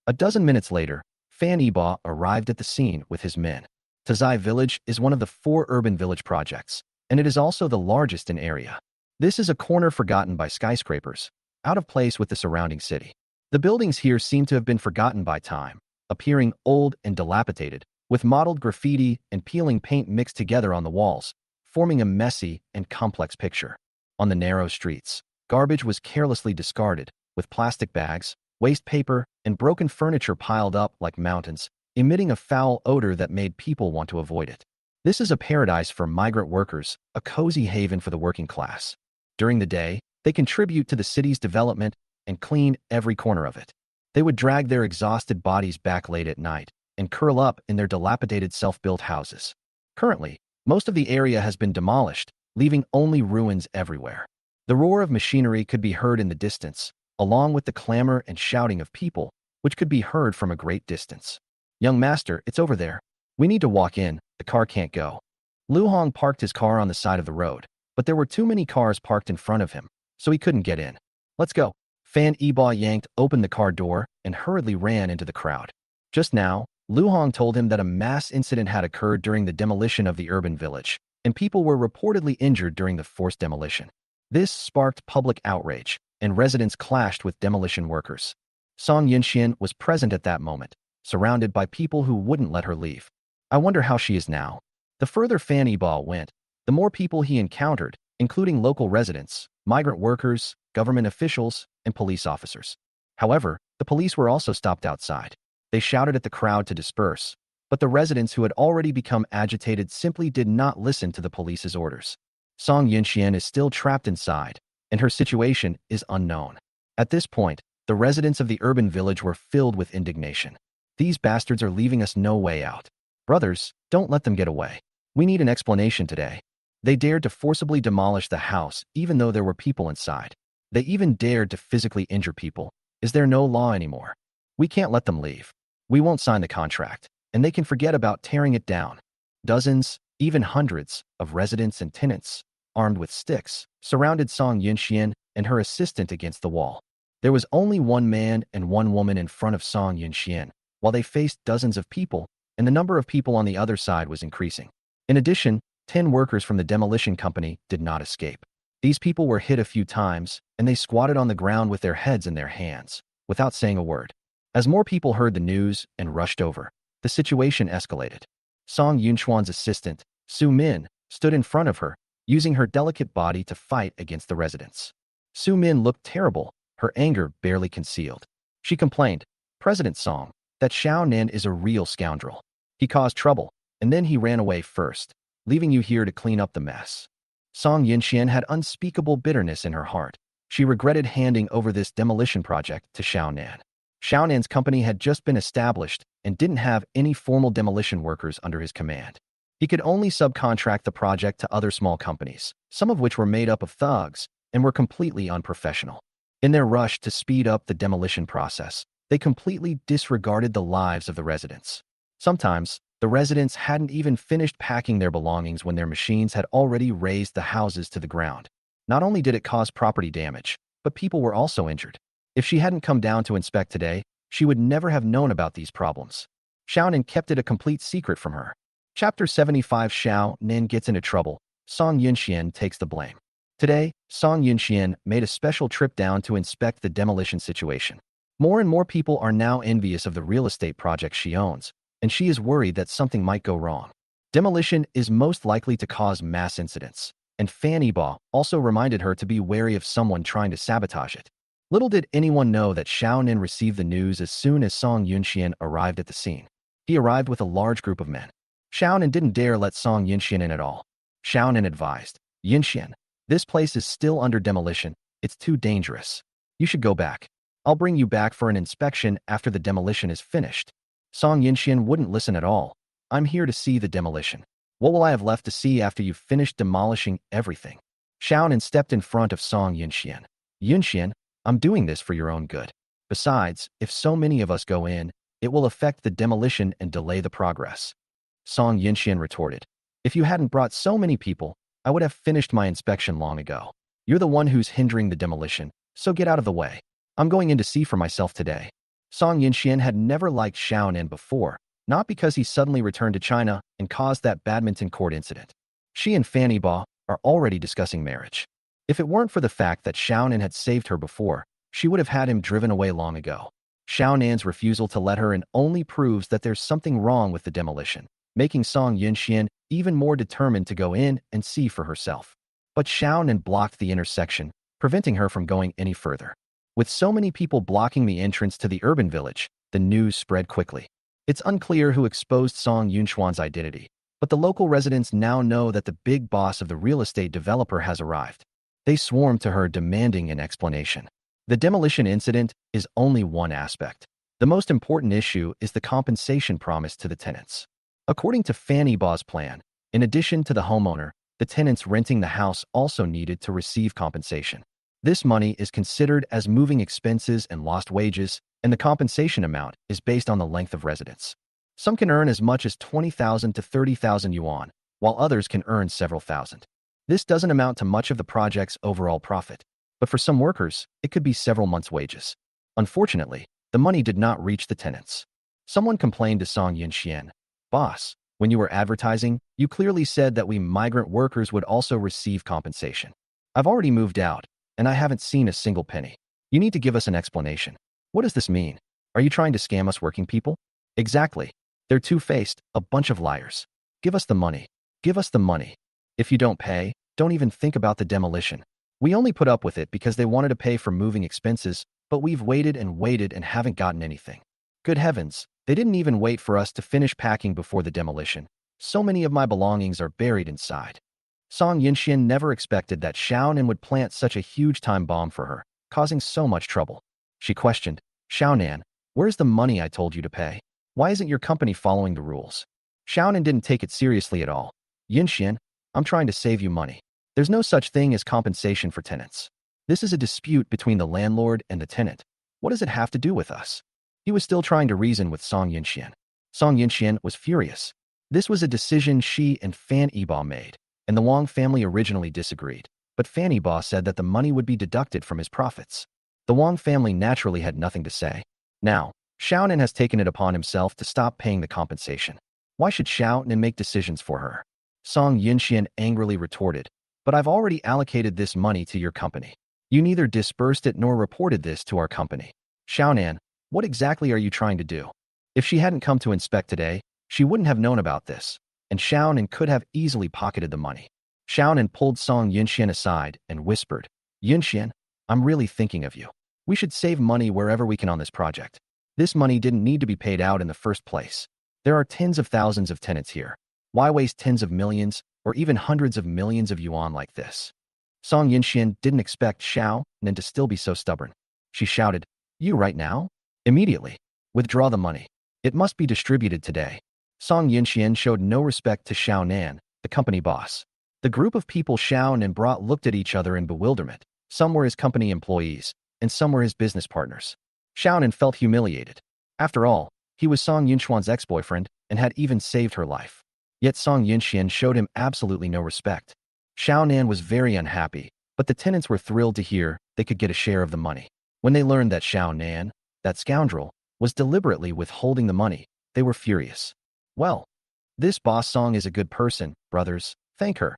A dozen minutes later, Fan Yiba arrived at the scene with his men. Tazai Village is one of the 4 urban village projects, and it is also the largest in area. This is a corner forgotten by skyscrapers, out of place with the surrounding city. The buildings here seem to have been forgotten by time, appearing old and dilapidated, with mottled graffiti and peeling paint mixed together on the walls, forming a messy and complex picture. On the narrow streets, garbage was carelessly discarded, with plastic bags, waste paper, and broken furniture piled up like mountains, emitting a foul odor that made people want to avoid it. This is a paradise for migrant workers, a cozy haven for the working class. During the day, they contribute to the city's development and clean every corner of it. They would drag their exhausted bodies back late at night and curl up in their dilapidated self-built houses. Currently, most of the area has been demolished, leaving only ruins everywhere. The roar of machinery could be heard in the distance, along with the clamor and shouting of people, which could be heard from a great distance. Young master, it's over there. We need to walk in, the car can't go. Lu Hong parked his car on the side of the road, but there were too many cars parked in front of him, so he couldn't get in. Let's go. Fan Yiba yanked open the car door and hurriedly ran into the crowd. Just now, Lu Hong told him that a mass incident had occurred during the demolition of the urban village, and people were reportedly injured during the forced demolition. This sparked public outrage, and residents clashed with demolition workers. Song Yinxian was present at that moment, surrounded by people who wouldn't let her leave. I wonder how she is now. The further Fan Yiba went, the more people he encountered, including local residents, migrant workers, government officials, and police officers. However, the police were also stopped outside. They shouted at the crowd to disperse, but the residents who had already become agitated simply did not listen to the police's orders. Song Yinxian is still trapped inside, and her situation is unknown. At this point, the residents of the urban village were filled with indignation. These bastards are leaving us no way out. Brothers, don't let them get away. We need an explanation today. They dared to forcibly demolish the house even though there were people inside. They even dared to physically injure people. Is there no law anymore? We can't let them leave. We won't sign the contract, and they can forget about tearing it down. Dozens, even hundreds, of residents and tenants, armed with sticks, surrounded Song Yinxian and her assistant against the wall. There was only one man and one woman in front of Song Yinxian, while they faced dozens of people, and the number of people on the other side was increasing. In addition, 10 workers from the demolition company did not escape. These people were hit a few times, and they squatted on the ground with their heads in their hands, without saying a word. As more people heard the news and rushed over, the situation escalated. Song Yunchuan's assistant, Su Min, stood in front of her, using her delicate body to fight against the residents. Su Min looked terrible, her anger barely concealed. She complained, "President Song, that Xiao Nin is a real scoundrel. He caused trouble, and then he ran away first, leaving you here to clean up the mess." Song Yinxian had unspeakable bitterness in her heart. She regretted handing over this demolition project to Xiao Nan. Xiao Nan's company had just been established and didn't have any formal demolition workers under his command. He could only subcontract the project to other small companies, some of which were made up of thugs and were completely unprofessional. In their rush to speed up the demolition process, they completely disregarded the lives of the residents. Sometimes, the residents hadn't even finished packing their belongings when their machines had already razed the houses to the ground. Not only did it cause property damage, but people were also injured. If she hadn't come down to inspect today, she would never have known about these problems. Xiao Nin kept it a complete secret from her. Chapter 75. Xiao Nin gets into trouble. Song Yunxian takes the blame. Today, Song Yunxian made a special trip down to inspect the demolition situation. More and more people are now envious of the real estate project she owns, and she is worried that something might go wrong. Demolition is most likely to cause mass incidents, and Fan Yibo also reminded her to be wary of someone trying to sabotage it. Little did anyone know that Xiao Nin received the news as soon as Song Yunxian arrived at the scene. He arrived with a large group of men. Xiao Nin didn't dare let Song Yunxian in at all. Xiao Nin advised, "Yunxian, this place is still under demolition. It's too dangerous. You should go back. I'll bring you back for an inspection after the demolition is finished." Song Yunxian wouldn't listen at all. "I'm here to see the demolition. What will I have left to see after you've finished demolishing everything?" Xiao Nin stepped in front of Song Yunxian. "Yunxian, I'm doing this for your own good. Besides, if so many of us go in, it will affect the demolition and delay the progress." Song Yunxian retorted, "If you hadn't brought so many people, I would have finished my inspection long ago. You're the one who's hindering the demolition, so get out of the way. I'm going in to see for myself today." Song Yunxian had never liked Xiao Nin before, not because he suddenly returned to China and caused that badminton court incident. She and Fan Yibo are already discussing marriage. If it weren't for the fact that Xiao Nin had saved her before, she would have had him driven away long ago. Xiao Nan's refusal to let her in only proves that there's something wrong with the demolition, making Song Yunxian even more determined to go in and see for herself. But Xiao Nin blocked the intersection, preventing her from going any further. With so many people blocking the entrance to the urban village, the news spread quickly. It's unclear who exposed Song Yunxuan's identity, but the local residents now know that the big boss of the real estate developer has arrived. They swarmed to her demanding an explanation. The demolition incident is only one aspect. The most important issue is the compensation promised to the tenants. According to Fan Yibo's plan, in addition to the homeowner, the tenants renting the house also needed to receive compensation. This money is considered as moving expenses and lost wages, and the compensation amount is based on the length of residence. Some can earn as much as 20,000 to 30,000 yuan, while others can earn several thousand. This doesn't amount to much of the project's overall profit, but for some workers, it could be several months' wages. Unfortunately, the money did not reach the tenants. Someone complained to Song Yunxian, "Boss, when you were advertising, you clearly said that we migrant workers would also receive compensation. I've already moved out, and I haven't seen a single penny. You need to give us an explanation. What does this mean? Are you trying to scam us working people?" "Exactly. They're two-faced, a bunch of liars. Give us the money. Give us the money. If you don't pay, don't even think about the demolition. We only put up with it because they wanted to pay for moving expenses, but we've waited and haven't gotten anything. Good heavens, they didn't even wait for us to finish packing before the demolition. So many of my belongings are buried inside." Song Yunxian never expected that Xiao Nan would plant such a huge time bomb for her, causing so much trouble. She questioned, "Xiao Nan, where's the money I told you to pay? Why isn't your company following the rules?" Xiao Nan didn't take it seriously at all. "Yunxian, I'm trying to save you money. There's no such thing as compensation for tenants. This is a dispute between the landlord and the tenant. What does it have to do with us?" He was still trying to reason with Song Yunxian. Song Yunxian was furious. This was a decision she and Fan Yibo made, and the Wang family originally disagreed, but Fan Yibo said that the money would be deducted from his profits. The Wang family naturally had nothing to say. Now, Xiao Nan has taken it upon himself to stop paying the compensation. Why should Xiao Nan make decisions for her? Song Yunxian angrily retorted, "But I've already allocated this money to your company. You neither disbursed it nor reported this to our company. Xiao Nan, what exactly are you trying to do?" If she hadn't come to inspect today, she wouldn't have known about this, and Xiao Nan could have easily pocketed the money. Xiaonan pulled Song Yunxian aside and whispered, Yunxian, I'm really thinking of you. We should save money wherever we can on this project. This money didn't need to be paid out in the first place. There are tens of thousands of tenants here. Why waste tens of millions or even hundreds of millions of yuan like this? Song Yunxian didn't expect Xiaonan to still be so stubborn. She shouted, You right now? Immediately. Withdraw the money. It must be distributed today. Song Yunxian showed no respect to Xiaonan, the company boss. The group of people Xiaonan brought looked at each other in bewilderment. Some were his company employees, and some were his business partners. Xiaonan felt humiliated. After all, he was Song Yunxuan's ex-boyfriend and had even saved her life. Yet Song Yunxian showed him absolutely no respect. Xiaonan was very unhappy, but the tenants were thrilled to hear they could get a share of the money. When they learned that Xiaonan, that scoundrel, was deliberately withholding the money, they were furious. Well, this boss Song is a good person, brothers, thank her.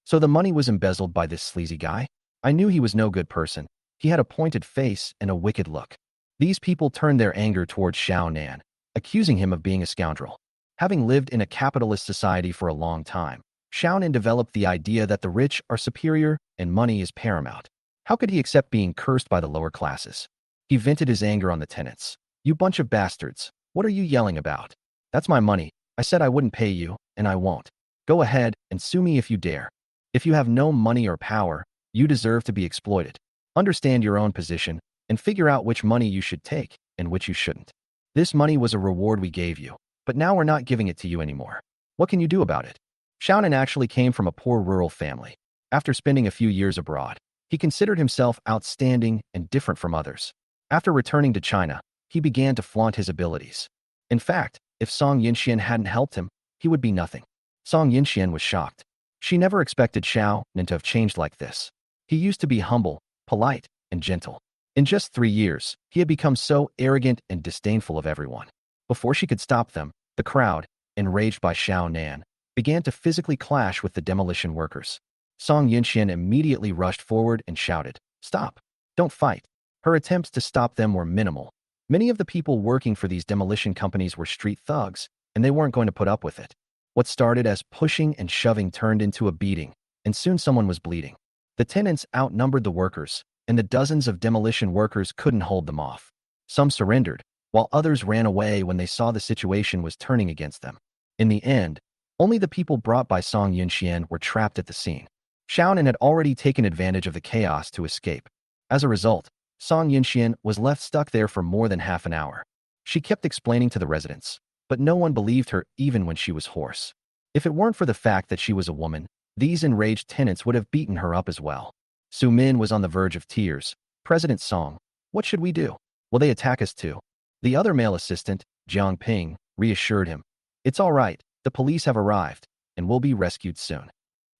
So the money was embezzled by this sleazy guy? I knew he was no good person. He had a pointed face and a wicked look. These people turned their anger towards Xiaonan, accusing him of being a scoundrel. Having lived in a capitalist society for a long time, Xiaonan developed the idea that the rich are superior and money is paramount. How could he accept being cursed by the lower classes? He vented his anger on the tenants. You bunch of bastards, what are you yelling about? That's my money. I said I wouldn't pay you, and I won't. Go ahead and sue me if you dare. If you have no money or power, you deserve to be exploited. Understand your own position and figure out which money you should take and which you shouldn't. This money was a reward we gave you, but now we're not giving it to you anymore. What can you do about it? Xiaonan actually came from a poor rural family. After spending a few years abroad, he considered himself outstanding and different from others. After returning to China, he began to flaunt his abilities. In fact, if Song Yunxian hadn't helped him, he would be nothing. Song Yunxian was shocked. She never expected Xiaonan to have changed like this. He used to be humble, polite, and gentle. In just 3 years, he had become so arrogant and disdainful of everyone. Before she could stop them, the crowd, enraged by Xiaonan, began to physically clash with the demolition workers. Song Yunxian immediately rushed forward and shouted, Stop! Don't fight! Her attempts to stop them were minimal. Many of the people working for these demolition companies were street thugs, and they weren't going to put up with it. What started as pushing and shoving turned into a beating, and soon someone was bleeding. The tenants outnumbered the workers, and the dozens of demolition workers couldn't hold them off. Some surrendered, while others ran away when they saw the situation was turning against them. In the end, only the people brought by Song Yunxian were trapped at the scene. Xiaonan had already taken advantage of the chaos to escape. As a result, Song Yunxian was left stuck there for more than half an hour. She kept explaining to the residents, but no one believed her even when she was hoarse. If it weren't for the fact that she was a woman, these enraged tenants would have beaten her up as well. Su Min was on the verge of tears. President Song, what should we do? Will they attack us too? The other male assistant, Jiang Ping, reassured him. It's all right, the police have arrived, and will be rescued soon.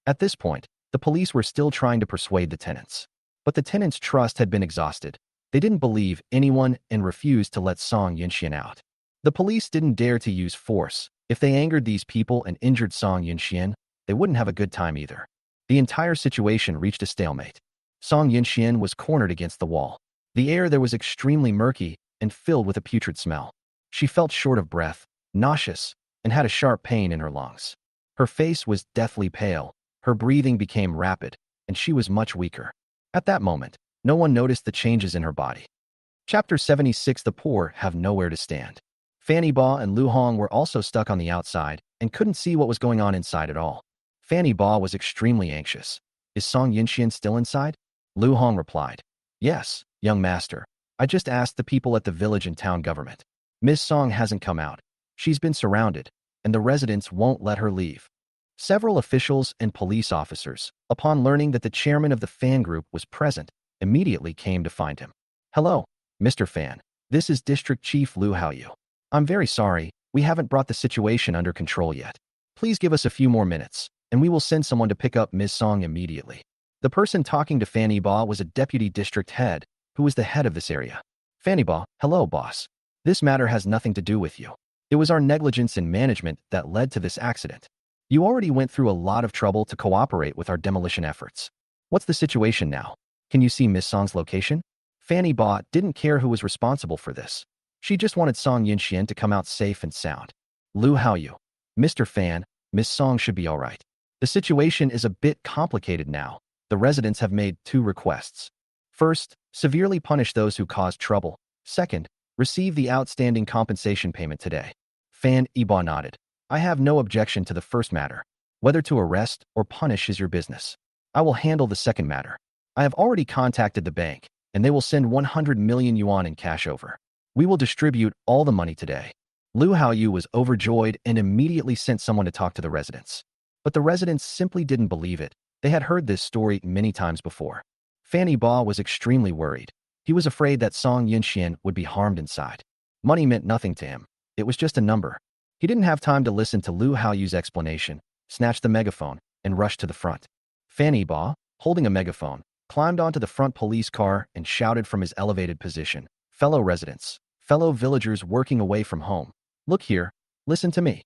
At this point, the police were still trying to persuade the tenants. But the tenants' trust had been exhausted. They didn't believe anyone and refused to let Song Yunxian out. The police didn't dare to use force. If they angered these people and injured Song Yunxian, they wouldn't have a good time either. The entire situation reached a stalemate. Song Yunxian was cornered against the wall. The air there was extremely murky and filled with a putrid smell. She felt short of breath, nauseous, and had a sharp pain in her lungs. Her face was deathly pale, her breathing became rapid, and she was much weaker. At that moment, no one noticed the changes in her body. Chapter 76. The poor have nowhere to stand. Fanny Ba and Lu Hong were also stuck on the outside and couldn't see what was going on inside at all. Fanny Ba was extremely anxious. Is Song Yunxian still inside? Lu Hong replied. Yes, young master. I just asked the people at the village and town government. Miss Song hasn't come out. She's been surrounded, and the residents won't let her leave. Several officials and police officers, upon learning that the chairman of the fan group was present, immediately came to find him. Hello, Mr. Fan. This is District Chief Lu Haoyu. I'm very sorry, we haven't brought the situation under control yet. Please give us a few more minutes, and we will send someone to pick up Ms. Song immediately. The person talking to Fanny Ba was a deputy district head, who was the head of this area. Fanny Ba, hello, boss. This matter has nothing to do with you. It was our negligence in management that led to this accident. You already went through a lot of trouble to cooperate with our demolition efforts. What's the situation now? Can you see Miss Song's location? Fanny Ba didn't care who was responsible for this. She just wanted Song Yunxian to come out safe and sound. Lu Haoyu. Mr. Fan, Miss Song should be all right. The situation is a bit complicated now. The residents have made two requests. First, severely punish those who caused trouble. Second, receive the outstanding compensation payment today. Fan Yibo nodded. I have no objection to the first matter. Whether to arrest or punish is your business. I will handle the second matter. I have already contacted the bank, and they will send 100 million yuan in cash over. We will distribute all the money today. Lu Haoyu was overjoyed and immediately sent someone to talk to the residents. But the residents simply didn't believe it. They had heard this story many times before. Fan Yibo was extremely worried. He was afraid that Song Yunxian would be harmed inside. Money meant nothing to him. It was just a number. He didn't have time to listen to Lu Haoyu's explanation, snatched the megaphone, and rushed to the front. Fan Yibo, holding a megaphone, climbed onto the front police car and shouted from his elevated position, "Fellow residents, fellow villagers working away from home, look here, listen to me."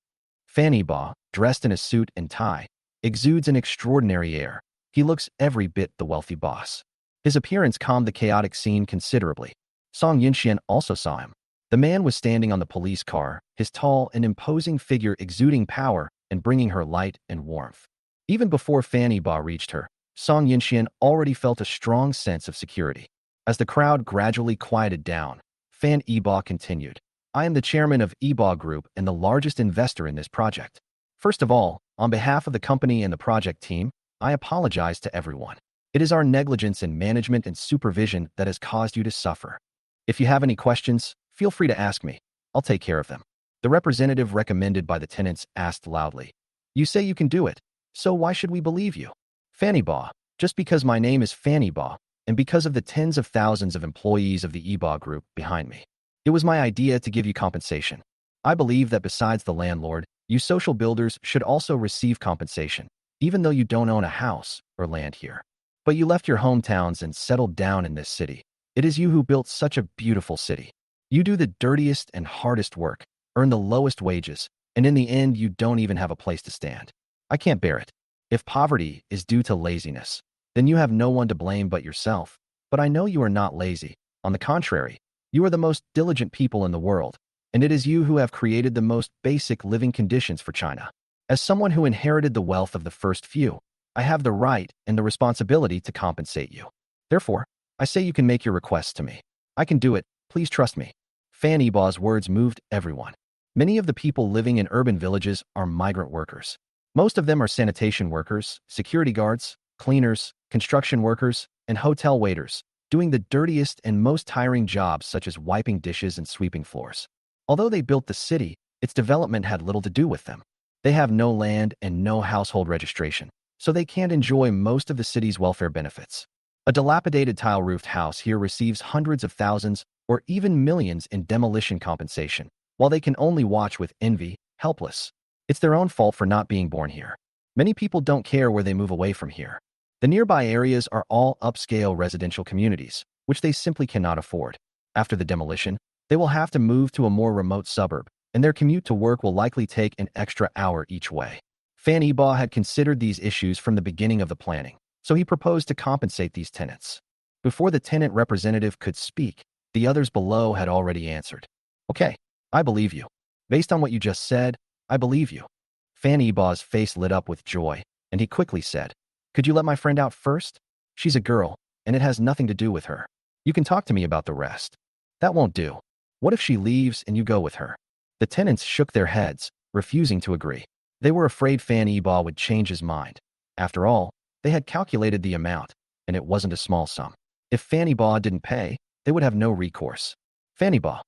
Fan Yibo, dressed in a suit and tie, exudes an extraordinary air. He looks every bit the wealthy boss. His appearance calmed the chaotic scene considerably. Song Yunxian also saw him. The man was standing on the police car, his tall and imposing figure exuding power and bringing her light and warmth. Even before Fan Yibo reached her, Song Yunxian already felt a strong sense of security. As the crowd gradually quieted down, Fan Yibo continued, I am the chairman of Yibo Group and the largest investor in this project. First of all, on behalf of the company and the project team, I apologize to everyone. It is our negligence in management and supervision that has caused you to suffer. If you have any questions, feel free to ask me. I'll take care of them. The representative recommended by the tenants asked loudly. You say you can do it, so why should we believe you? Fan Yibo, just because my name is Fan Yibo, and because of the tens of thousands of employees of the Yibo Group behind me. It was my idea to give you compensation. I believe that besides the landlord, you social builders should also receive compensation, even though you don't own a house or land here. But you left your hometowns and settled down in this city. It is you who built such a beautiful city. You do the dirtiest and hardest work, earn the lowest wages, and in the end you don't even have a place to stand. I can't bear it. If poverty is due to laziness, then you have no one to blame but yourself. But I know you are not lazy. On the contrary, you are the most diligent people in the world, and it is you who have created the most basic living conditions for China. As someone who inherited the wealth of the first few, I have the right and the responsibility to compensate you. Therefore, I say you can make your requests to me. I can do it, please trust me. Fan Yibo's words moved everyone. Many of the people living in urban villages are migrant workers. Most of them are sanitation workers, security guards, cleaners, construction workers, and hotel waiters, doing the dirtiest and most tiring jobs such as wiping dishes and sweeping floors. Although they built the city, its development had little to do with them. They have no land and no household registration, so they can't enjoy most of the city's welfare benefits. A dilapidated tile-roofed house here receives hundreds of thousands or even millions in demolition compensation, while they can only watch with envy, helpless. It's their own fault for not being born here. Many people don't care where they move away from here. The nearby areas are all upscale residential communities, which they simply cannot afford. After the demolition, they will have to move to a more remote suburb, and their commute to work will likely take an extra hour each way. Fan Yibo had considered these issues from the beginning of the planning, so he proposed to compensate these tenants. Before the tenant representative could speak, the others below had already answered. Okay, I believe you. Based on what you just said, I believe you. Fan Yibo's face lit up with joy, and he quickly said, Could you let my friend out first? She's a girl, and it has nothing to do with her. You can talk to me about the rest. That won't do. What if she leaves and you go with her? The tenants shook their heads, refusing to agree. They were afraid Fan Yibo would change his mind. After all, they had calculated the amount, and it wasn't a small sum. If Fan Yibo didn't pay, they would have no recourse. Fan Yibo,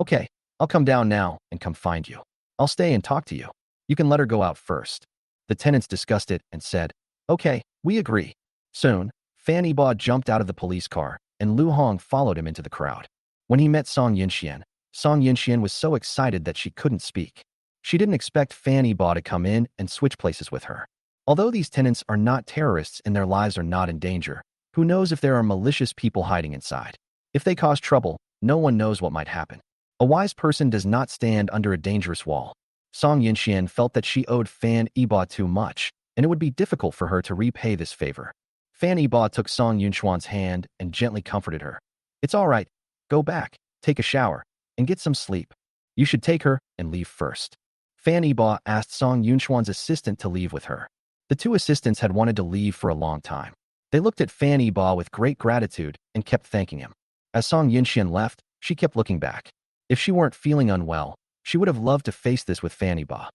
okay, I'll come down now and come find you. I'll stay and talk to you. You can let her go out first. The tenants discussed it and said, Okay, we agree. Soon, Fan Yibo jumped out of the police car, and Lu Hong followed him into the crowd. When he met Song Yunxian was so excited that she couldn't speak. She didn't expect Fan Yibo to come in and switch places with her. Although these tenants are not terrorists and their lives are not in danger, who knows if there are malicious people hiding inside? If they cause trouble, no one knows what might happen. A wise person does not stand under a dangerous wall. Song Yunxian felt that she owed Fan Yibo too much, and it would be difficult for her to repay this favor. Fan Yibo took Song Yunxuan's hand and gently comforted her. It's all right. Go back, take a shower, and get some sleep. You should take her and leave first. Fan Yibo asked Song Yunxuan's assistant to leave with her. The two assistants had wanted to leave for a long time. They looked at Fan Yibo with great gratitude and kept thanking him. As Song Yinxian left, she kept looking back. If she weren't feeling unwell, she would have loved to face this with Fan Yibo.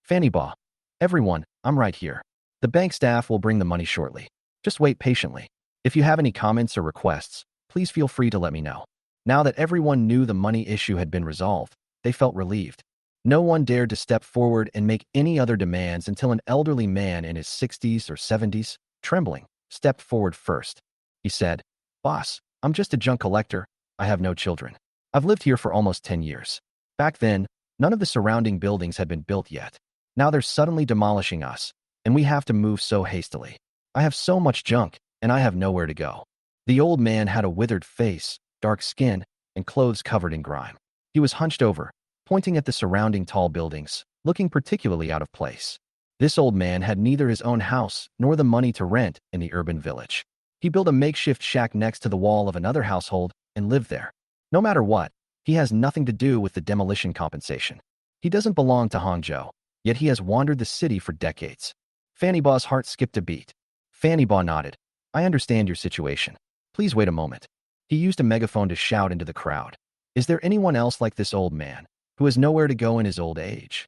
Fan Yibo, everyone, I'm right here. The bank staff will bring the money shortly. Just wait patiently. If you have any comments or requests, please feel free to let me know. Now that everyone knew the money issue had been resolved, they felt relieved. No one dared to step forward and make any other demands until an elderly man in his 60s or 70s, trembling, stepped forward first. He said, "Boss, I'm just a junk collector. I have no children. I've lived here for almost 10 years. Back then, none of the surrounding buildings had been built yet. Now they're suddenly demolishing us, and we have to move so hastily. I have so much junk, and I have nowhere to go." The old man had a withered face, dark skin, and clothes covered in grime. He was hunched over, pointing at the surrounding tall buildings, looking particularly out of place. This old man had neither his own house nor the money to rent in the urban village. He built a makeshift shack next to the wall of another household and lived there. No matter what, he has nothing to do with the demolition compensation. He doesn't belong to Hangzhou, yet he has wandered the city for decades. Fan Yibo's heart skipped a beat. Fan Yibo nodded. "I understand your situation. Please wait a moment." He used a megaphone to shout into the crowd. "Is there anyone else like this old man, who has nowhere to go in his old age?"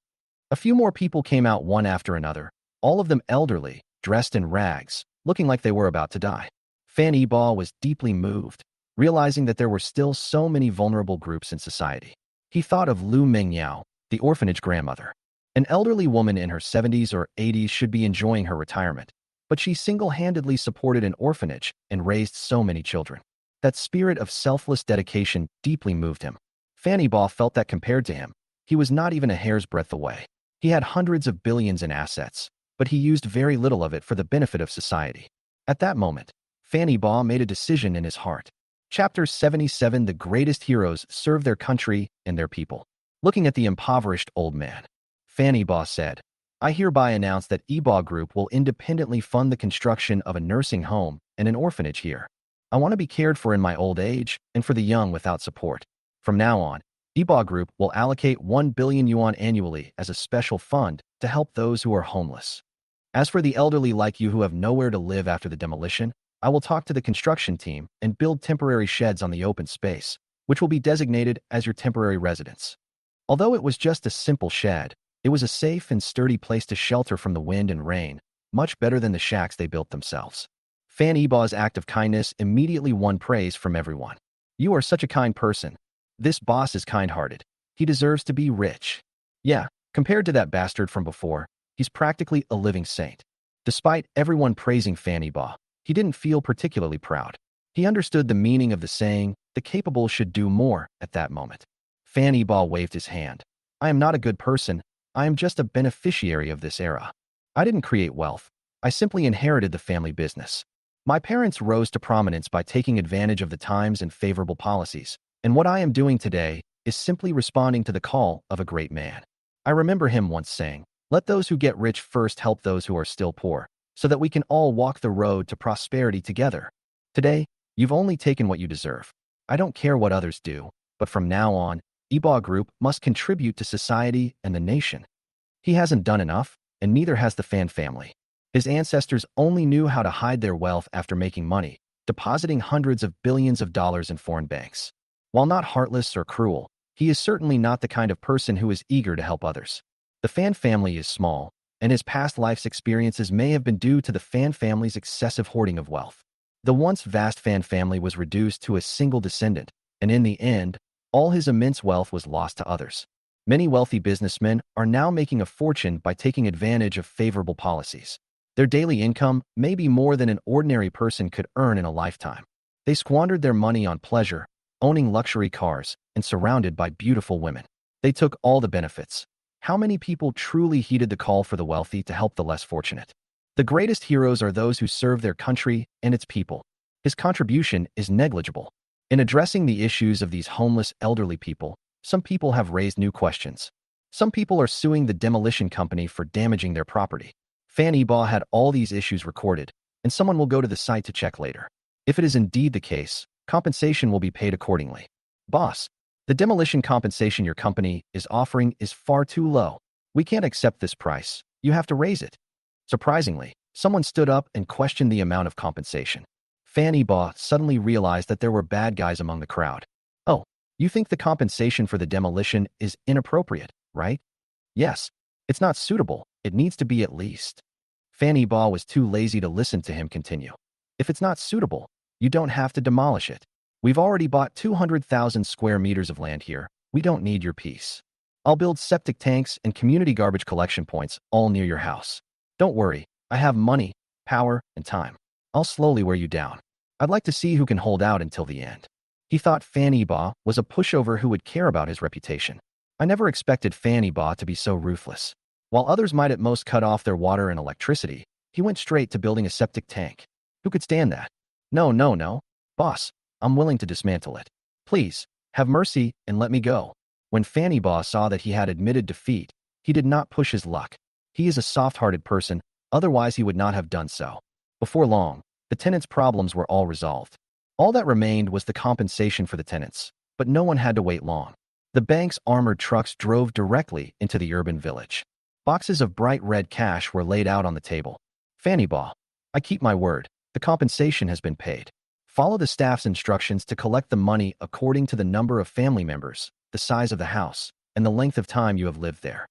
A few more people came out one after another, all of them elderly, dressed in rags, looking like they were about to die. Fan Yibo was deeply moved, realizing that there were still so many vulnerable groups in society. He thought of Lu Mingyao, the orphanage grandmother. An elderly woman in her 70s or 80s should be enjoying her retirement, but she single-handedly supported an orphanage and raised so many children. That spirit of selfless dedication deeply moved him. Fan Yibo felt that compared to him, he was not even a hair's breadth away. He had hundreds of billions in assets, but he used very little of it for the benefit of society. At that moment, Fan Yibo made a decision in his heart. Chapter 77: The greatest heroes serve their country and their people. Looking at the impoverished old man, Fan Yibo said, "I hereby announce that Yibo Group will independently fund the construction of a nursing home and an orphanage here. I want to be cared for in my old age and for the young without support. From now on, Yibo Group will allocate 1 billion yuan annually as a special fund to help those who are homeless. As for the elderly like you who have nowhere to live after the demolition, I will talk to the construction team and build temporary sheds on the open space, which will be designated as your temporary residence." Although it was just a simple shed, it was a safe and sturdy place to shelter from the wind and rain, much better than the shacks they built themselves. Fan Yibo's act of kindness immediately won praise from everyone. "You are such a kind person. This boss is kind-hearted. He deserves to be rich." Yeah, compared to that bastard from before, he's practically a living saint. Despite everyone praising Fan Yibo, he didn't feel particularly proud. He understood the meaning of the saying, "the capable should do more," at that moment. Fan Yibo waved his hand. "I am not a good person. I am just a beneficiary of this era. I didn't create wealth. I simply inherited the family business. My parents rose to prominence by taking advantage of the times and favorable policies, and what I am doing today is simply responding to the call of a great man. I remember him once saying, 'Let those who get rich first help those who are still poor, so that we can all walk the road to prosperity together.' Today, you've only taken what you deserve. I don't care what others do, but from now on, Yibo Group must contribute to society and the nation." He hasn't done enough, and neither has the Fan family. His ancestors only knew how to hide their wealth after making money, depositing hundreds of billions of dollars in foreign banks. While not heartless or cruel, he is certainly not the kind of person who is eager to help others. The Fan family is small, and his past life's experiences may have been due to the Fan family's excessive hoarding of wealth. The once vast Fan family was reduced to a single descendant, and in the end, all his immense wealth was lost to others. Many wealthy businessmen are now making a fortune by taking advantage of favorable policies. Their daily income may be more than an ordinary person could earn in a lifetime. They squandered their money on pleasure, owning luxury cars, and surrounded by beautiful women. They took all the benefits. How many people truly heeded the call for the wealthy to help the less fortunate? The greatest heroes are those who serve their country and its people. His contribution is negligible. In addressing the issues of these homeless elderly people, some people have raised new questions. Some people are suing the demolition company for damaging their property. Fan Yibo had all these issues recorded, and someone will go to the site to check later. If it is indeed the case, compensation will be paid accordingly. "Boss, the demolition compensation your company is offering is far too low. We can't accept this price. You have to raise it." Surprisingly, someone stood up and questioned the amount of compensation. Fan Yibo suddenly realized that there were bad guys among the crowd. Oh, you think the compensation for the demolition is inappropriate, right? Yes. It's not suitable. It needs to be at least. Fan Yibo was too lazy to listen to him continue. If it's not suitable, you don't have to demolish it. We've already bought 200,000 square meters of land here. We don't need your piece. I'll build septic tanks and community garbage collection points all near your house. Don't worry, I have money, power, and time. I'll slowly wear you down. I'd like to see who can hold out until the end. He thought Fan Yibo was a pushover who would care about his reputation. I never expected Fan Yibo to be so ruthless. While others might at most cut off their water and electricity, he went straight to building a septic tank. Who could stand that? No, no, no. Boss, I'm willing to dismantle it. Please, have mercy and let me go. When Fan Yibo saw that he had admitted defeat, he did not push his luck. He is a soft-hearted person, otherwise he would not have done so. Before long, the tenants' problems were all resolved. All that remained was the compensation for the tenants, but no one had to wait long. The bank's armored trucks drove directly into the urban village. Boxes of bright red cash were laid out on the table. Fan Yibo, I keep my word. The compensation has been paid. Follow the staff's instructions to collect the money according to the number of family members, the size of the house, and the length of time you have lived there.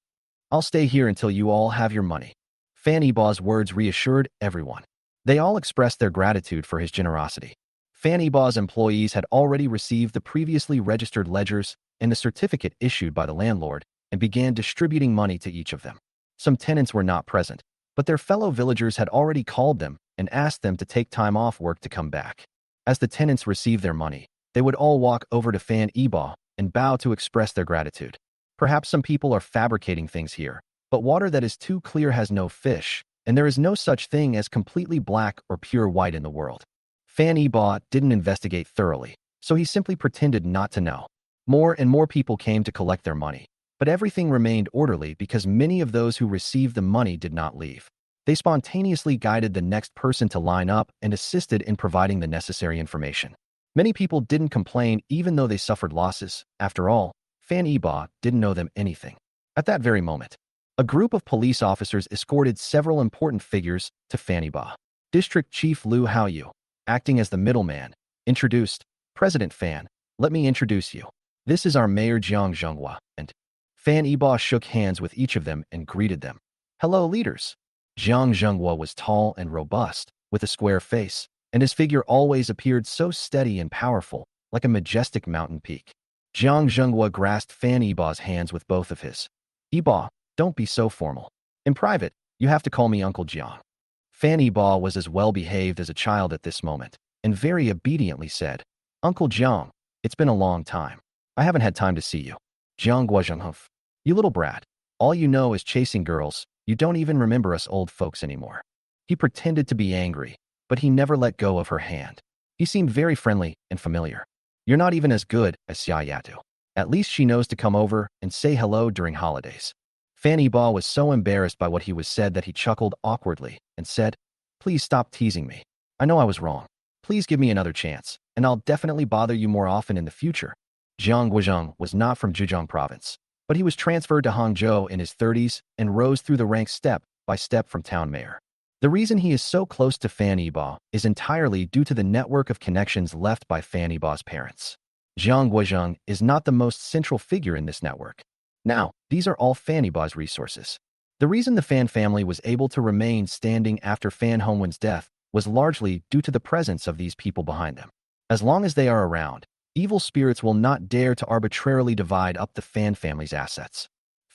I'll stay here until you all have your money. Fan Yibo's words reassured everyone. They all expressed their gratitude for his generosity. Fan Yibo's employees had already received the previously registered ledgers and the certificate issued by the landlord and began distributing money to each of them. Some tenants were not present, but their fellow villagers had already called them and asked them to take time off work to come back. As the tenants received their money, they would all walk over to Fan Yibo and bow to express their gratitude. Perhaps some people are fabricating things here, but water that is too clear has no fish, and there is no such thing as completely black or pure white in the world. Fan Yibo didn't investigate thoroughly, so he simply pretended not to know. More and more people came to collect their money, but everything remained orderly because many of those who received the money did not leave. They spontaneously guided the next person to line up and assisted in providing the necessary information. Many people didn't complain even though they suffered losses. After all, Fan Yibo didn't know them anything. At that very moment, a group of police officers escorted several important figures to Fan Yibo. District Chief Liu Haoyu, acting as the middleman, introduced, President Fan, let me introduce you. This is our Mayor Jiang Zhenghua, and Fan Yibo shook hands with each of them and greeted them. Hello, leaders. Jiang Zhenghua was tall and robust, with a square face, and his figure always appeared so steady and powerful, like a majestic mountain peak. Jiang Zhenghua grasped Fan Yibo's hands with both of his. Yibo, don't be so formal. In private, you have to call me Uncle Jiang. Fan Yibo was as well behaved as a child at this moment, and very obediently said, Uncle Jiang, it's been a long time. I haven't had time to see you. Jiang Guozhenghuf, you little brat. All you know is chasing girls. You don't even remember us old folks anymore. He pretended to be angry, but he never let go of her hand. He seemed very friendly and familiar. You're not even as good as Xia Yatu. At least she knows to come over and say hello during holidays. Fan Yibo was so embarrassed by what he was said that he chuckled awkwardly and said, Please stop teasing me. I know I was wrong. Please give me another chance, and I'll definitely bother you more often in the future. Jiang Guozheng was not from Zhejiang province, but he was transferred to Hangzhou in his 30s and rose through the ranks step by step from town mayor. The reason he is so close to Fan Yibo is entirely due to the network of connections left by Fan Yibo's parents. Jiang Guozheng is not the most central figure in this network. Now, these are all Fan Yibo's resources. The reason the Fan family was able to remain standing after Fan Hongwen's death was largely due to the presence of these people behind them. As long as they are around, evil spirits will not dare to arbitrarily divide up the Fan family's assets.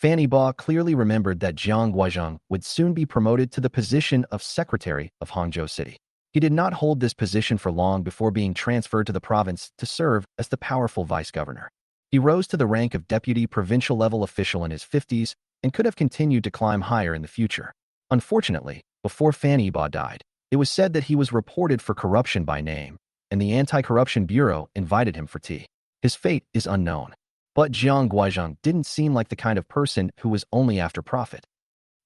Fan Yibo clearly remembered that Jiang Guozheng would soon be promoted to the position of Secretary of Hangzhou City. He did not hold this position for long before being transferred to the province to serve as the powerful vice-governor. He rose to the rank of deputy provincial-level official in his 50s and could have continued to climb higher in the future. Unfortunately, before Fan Yibo died, it was said that he was reported for corruption by name, and the Anti-Corruption Bureau invited him for tea. His fate is unknown. But Jiang Guozheng didn't seem like the kind of person who was only after profit.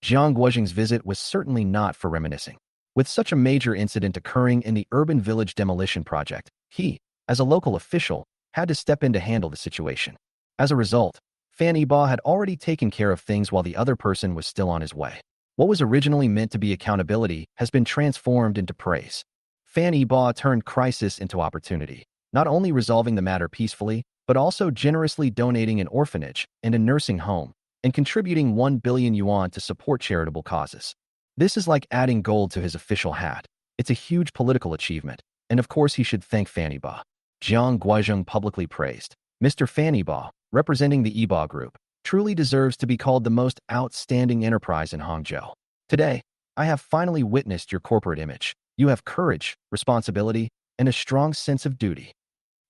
Jiang Guozheng's visit was certainly not for reminiscing. With such a major incident occurring in the urban village demolition project, he, as a local official, had to step in to handle the situation. As a result, Fan Yibo had already taken care of things while the other person was still on his way. What was originally meant to be accountability has been transformed into praise. Fan Yibo turned crisis into opportunity, not only resolving the matter peacefully, but also generously donating an orphanage and a nursing home, and contributing 1 billion yuan to support charitable causes. This is like adding gold to his official hat. It's a huge political achievement, and of course he should thank Fan Yibo. Jiang Guozheng publicly praised. Mr. Fan Yibo, representing the Yibo Group, truly deserves to be called the most outstanding enterprise in Hangzhou. Today, I have finally witnessed your corporate image. You have courage, responsibility, and a strong sense of duty.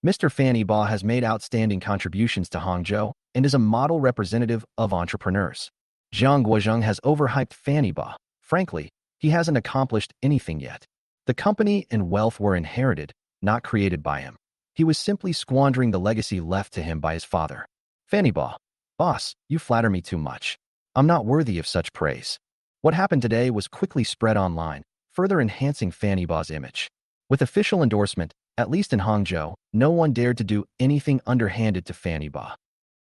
Mr. Fan Yibo has made outstanding contributions to Hangzhou and is a model representative of entrepreneurs. Jiang Guozheng has overhyped Fan Yibo. Frankly, he hasn't accomplished anything yet. The company and wealth were inherited, not created by him. He was simply squandering the legacy left to him by his father. Fan Yibo, boss, you flatter me too much. I'm not worthy of such praise. What happened today was quickly spread online, further enhancing Fan Yibo's image. With official endorsement, at least in Hangzhou, no one dared to do anything underhanded to Fan Yibo.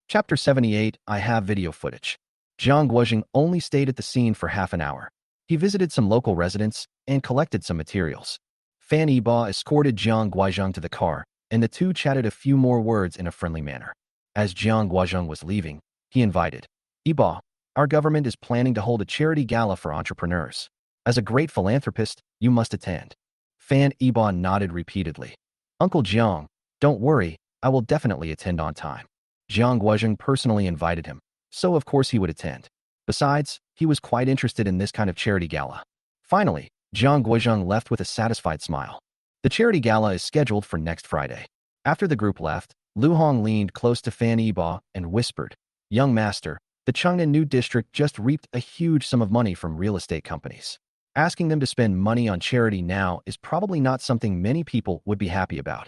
Chapter 78. I have video footage. Jiang Guozheng only stayed at the scene for half an hour. He visited some local residents and collected some materials. Fan Yibo escorted Jiang Guozheng to the car, and the two chatted a few more words in a friendly manner. As Jiang Guozheng was leaving, he invited, Yibo, our government is planning to hold a charity gala for entrepreneurs. As a great philanthropist, you must attend. Fan Yibo nodded repeatedly. Uncle Jiang, don't worry, I will definitely attend on time. Jiang Guozheng personally invited him, so of course he would attend. Besides, he was quite interested in this kind of charity gala. Finally, Jiang Guozheng left with a satisfied smile. The charity gala is scheduled for next Friday. After the group left, Lu Hong leaned close to Fan Yibo and whispered, Young master, the Chengnan New District just reaped a huge sum of money from real estate companies. Asking them to spend money on charity now is probably not something many people would be happy about.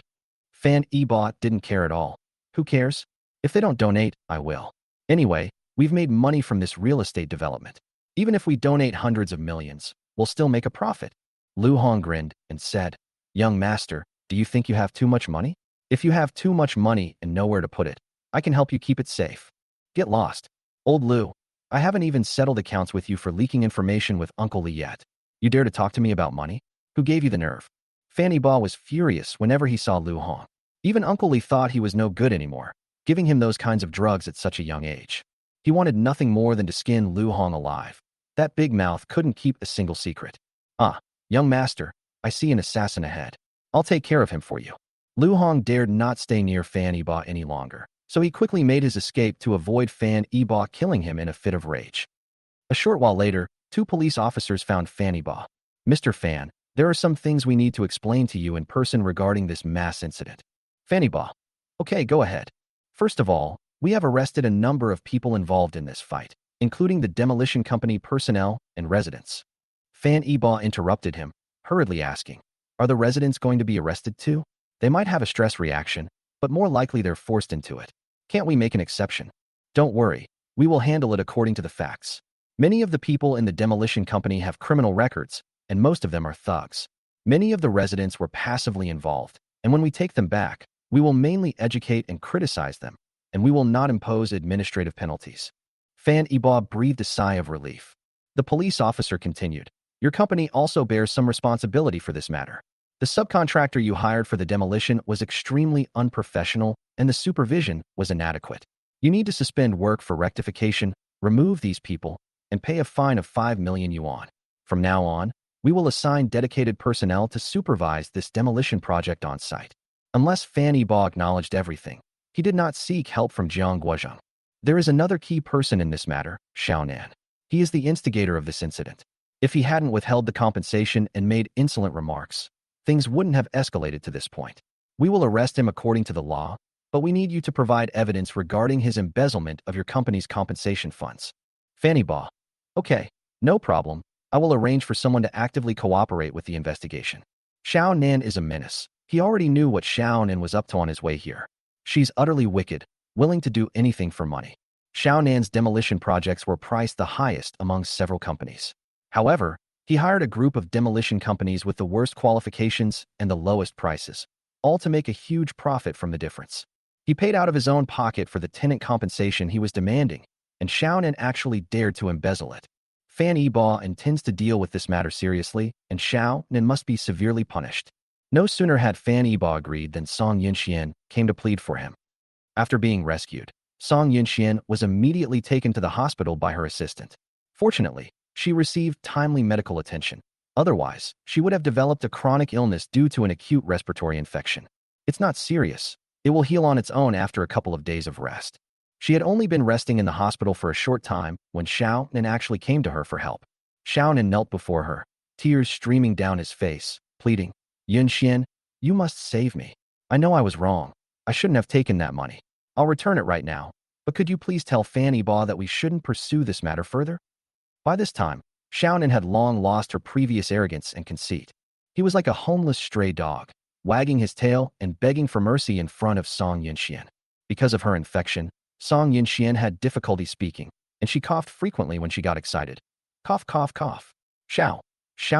Fan Yibo didn't care at all. Who cares? If they don't donate, I will. Anyway, we've made money from this real estate development. Even if we donate hundreds of millions, we'll still make a profit. Lu Hong grinned and said, Young master, do you think you have too much money? If you have too much money and nowhere to put it, I can help you keep it safe. Get lost. Old Lu, I haven't even settled accounts with you for leaking information with Uncle Li yet. You dare to talk to me about money? Who gave you the nerve? Fan Yibo was furious whenever he saw Lu Hong. Even Uncle Li thought he was no good anymore, giving him those kinds of drugs at such a young age. He wanted nothing more than to skin Lu Hong alive. That big mouth couldn't keep a single secret. Ah, young master, I see an assassin ahead. I'll take care of him for you. Lu Hong dared not stay near Fan Yibo any longer, so he quickly made his escape to avoid Fan Yibo killing him in a fit of rage. A short while later, two police officers found Fan Yibo. Mr. Fan, there are some things we need to explain to you in person regarding this mass incident. Fan Yibo. Okay, go ahead. First of all, we have arrested a number of people involved in this fight, including the demolition company personnel and residents. Fan Yibo interrupted him, hurriedly asking, Are the residents going to be arrested too? They might have a stress reaction, but more likely they're forced into it. Can't we make an exception? Don't worry, we will handle it according to the facts. Many of the people in the demolition company have criminal records, and most of them are thugs. Many of the residents were passively involved, and when we take them back, we will mainly educate and criticize them, and we will not impose administrative penalties. Fan Yibo breathed a sigh of relief. The police officer continued, Your company also bears some responsibility for this matter. The subcontractor you hired for the demolition was extremely unprofessional, and the supervision was inadequate. You need to suspend work for rectification, remove these people, and pay a fine of 5 million yuan. From now on, we will assign dedicated personnel to supervise this demolition project on site. Unless Fan Yibo acknowledged everything, he did not seek help from Jiang Guozheng. There is another key person in this matter, Xiao Nan. He is the instigator of this incident. If he hadn't withheld the compensation and made insolent remarks, things wouldn't have escalated to this point. We will arrest him according to the law, but we need you to provide evidence regarding his embezzlement of your company's compensation funds. Fan Yibo. Okay, no problem. I will arrange for someone to actively cooperate with the investigation. Xiao Nan is a menace. He already knew what Xiao Nan was up to on his way here. She's utterly wicked, willing to do anything for money. Xiao Nan's demolition projects were priced the highest among several companies. However, he hired a group of demolition companies with the worst qualifications and the lowest prices, all to make a huge profit from the difference. He paid out of his own pocket for the tenant compensation he was demanding, and Xiao Nan actually dared to embezzle it. Fan Yibo intends to deal with this matter seriously, and Xiao Nin must be severely punished. No sooner had Fan Yibo agreed than Song Yunxian came to plead for him. After being rescued, Song Yunxian was immediately taken to the hospital by her assistant. Fortunately, she received timely medical attention. Otherwise, she would have developed a chronic illness due to an acute respiratory infection. It's not serious. It will heal on its own after a couple of days of rest. She had only been resting in the hospital for a short time when Xiao Nin actually came to her for help. Xiao Nin knelt before her, tears streaming down his face, pleading, Yunxian, you must save me. I know I was wrong. I shouldn't have taken that money. I'll return it right now. But could you please tell Fan Yibo that we shouldn't pursue this matter further? By this time, Xiao Nin had long lost her previous arrogance and conceit. He was like a homeless stray dog, wagging his tail and begging for mercy in front of Song Yunxian. Because of her infection, Song Yunxian had difficulty speaking, and she coughed frequently when she got excited. Cough, cough, cough. Xiao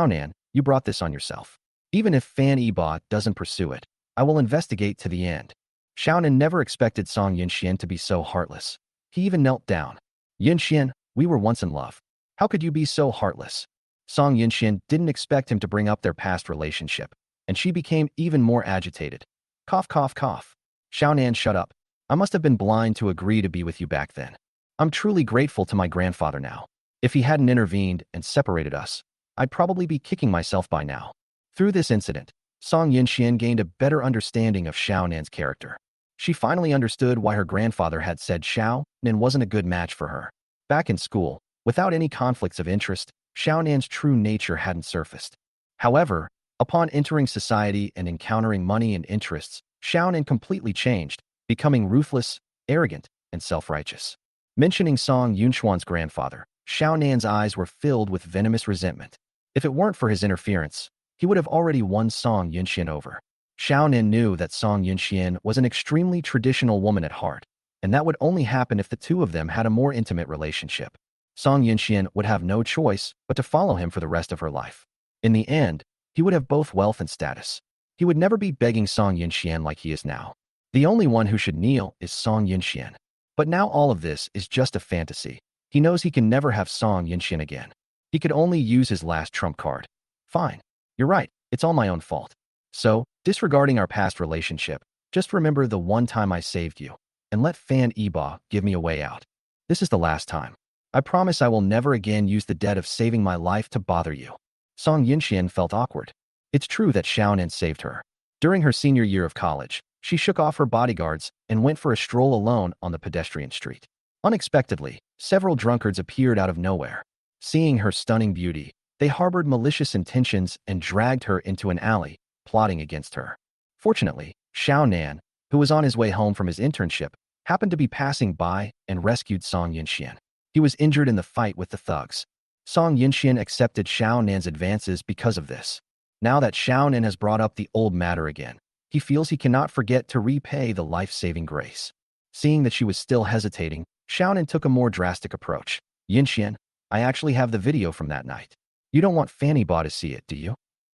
Nan, you brought this on yourself. Even if Fan Yibo doesn't pursue it, I will investigate to the end. Xiao Nan never expected Song Yunxian to be so heartless. He even knelt down. Yunxian, we were once in love. How could you be so heartless? Song Yunxian didn't expect him to bring up their past relationship, and she became even more agitated. Cough, cough, cough. Xiao Nan, shut up. I must have been blind to agree to be with you back then. I'm truly grateful to my grandfather now. If he hadn't intervened and separated us, I'd probably be kicking myself by now. Through this incident, Song Yunxian gained a better understanding of Xiao Nan's character. She finally understood why her grandfather had said Xiao Nan wasn't a good match for her. Back in school, without any conflicts of interest, Xiao Nan's true nature hadn't surfaced. However, upon entering society and encountering money and interests, Xiao Nan completely changed, becoming ruthless, arrogant, and self-righteous. Mentioning Song Yunxuan's grandfather, Xiao Nan's eyes were filled with venomous resentment. If it weren't for his interference, he would have already won Song Yunxian over. Xiao Nan knew that Song Yunxian was an extremely traditional woman at heart, and that would only happen if the two of them had a more intimate relationship. Song Yunxian would have no choice but to follow him for the rest of her life. In the end, he would have both wealth and status. He would never be begging Song Yunxian like he is now. The only one who should kneel is Song Yunxian. But now all of this is just a fantasy. He knows he can never have Song Yunxian again. He could only use his last trump card. Fine. You're right. It's all my own fault. So, disregarding our past relationship, just remember the one time I saved you, and let Fan Yibo give me a way out. This is the last time. I promise I will never again use the debt of saving my life to bother you. Song Yunxian felt awkward. It's true that Xiao Nan saved her. During her senior year of college, she shook off her bodyguards and went for a stroll alone on the pedestrian street. Unexpectedly, several drunkards appeared out of nowhere. Seeing her stunning beauty, they harbored malicious intentions and dragged her into an alley, plotting against her. Fortunately, Xiao Nan, who was on his way home from his internship, happened to be passing by and rescued Song Yunxian. He was injured in the fight with the thugs. Song Yunxian accepted Xiao Nan's advances because of this. Now that Xiao Nan has brought up the old matter again, he feels he cannot forget to repay the life-saving grace. Seeing that she was still hesitating, Xiao Nan took a more drastic approach. Yunxian, I actually have the video from that night. You don't want Fan Yibo to see it, do you?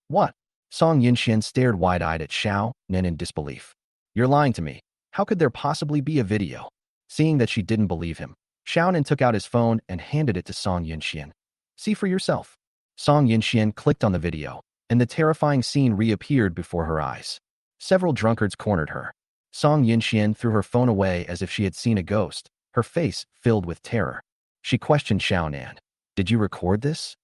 What? Song Yunxian stared wide-eyed at Xiao Nan in disbelief. You're lying to me. How could there possibly be a video? Seeing that she didn't believe him, Xiao Nan took out his phone and handed it to Song Yunxian. See for yourself. Song Yunxian clicked on the video, and the terrifying scene reappeared before her eyes. Several drunkards cornered her. Song Yunxian threw her phone away as if she had seen a ghost, her face filled with terror. She questioned Xiao Nan. Did you record this?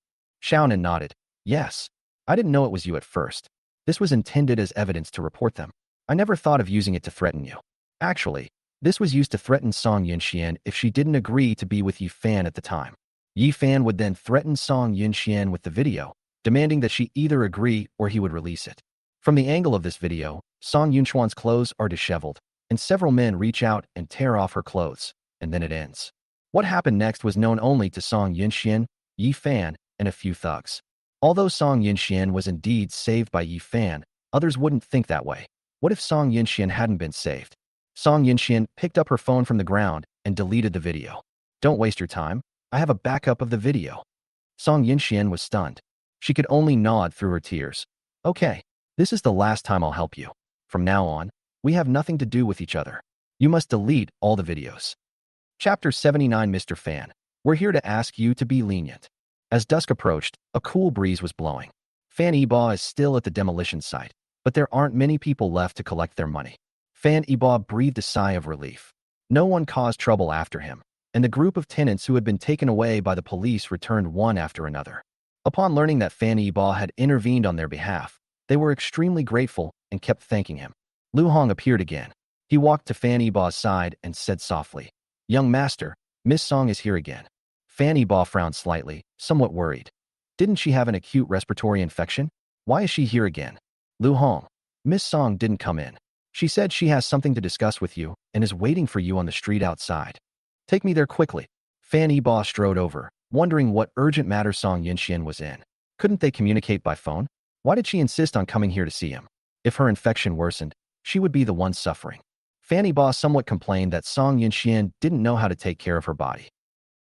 Xiao Nan nodded. Yes. I didn't know it was you at first. This was intended as evidence to report them. I never thought of using it to threaten you. Actually, this was used to threaten Song Yunxian if she didn't agree to be with Yi Fan at the time. Yi Fan would then threaten Song Yunxian with the video, demanding that she either agree or he would release it. From the angle of this video, Song Yunxuan's clothes are disheveled, and several men reach out and tear off her clothes, and then it ends. What happened next was known only to Song Yunxian, Yi Fan, and a few thugs. Although Song Yunxian was indeed saved by Yi Fan, others wouldn't think that way. What if Song Yunxian hadn't been saved? Song Yunxian picked up her phone from the ground and deleted the video. Don't waste your time. I have a backup of the video. Song Yunxian was stunned. She could only nod through her tears. Okay, this is the last time I'll help you. From now on, we have nothing to do with each other. You must delete all the videos. Chapter 79. Mr. Fan, we're here to ask you to be lenient. As dusk approached, a cool breeze was blowing. Fan Yiba is still at the demolition site, but there aren't many people left to collect their money. Fan Yiba breathed a sigh of relief. No one caused trouble after him, and the group of tenants who had been taken away by the police returned one after another. Upon learning that Fan Yiba had intervened on their behalf, they were extremely grateful and kept thanking him. Lu Hong appeared again. He walked to Fan Yiba's side and said softly, "Young master, Miss Song is here again." Fan Yiba frowned slightly, somewhat worried. Didn't she have an acute respiratory infection? Why is she here again? Lu Hong, Miss Song didn't come in. She said she has something to discuss with you and is waiting for you on the street outside. Take me there quickly. Fan Yiba strode over, wondering what urgent matter Song Yinxian was in. Couldn't they communicate by phone? Why did she insist on coming here to see him? If her infection worsened, she would be the one suffering. Fan Yiba somewhat complained that Song Yinxian didn't know how to take care of her body.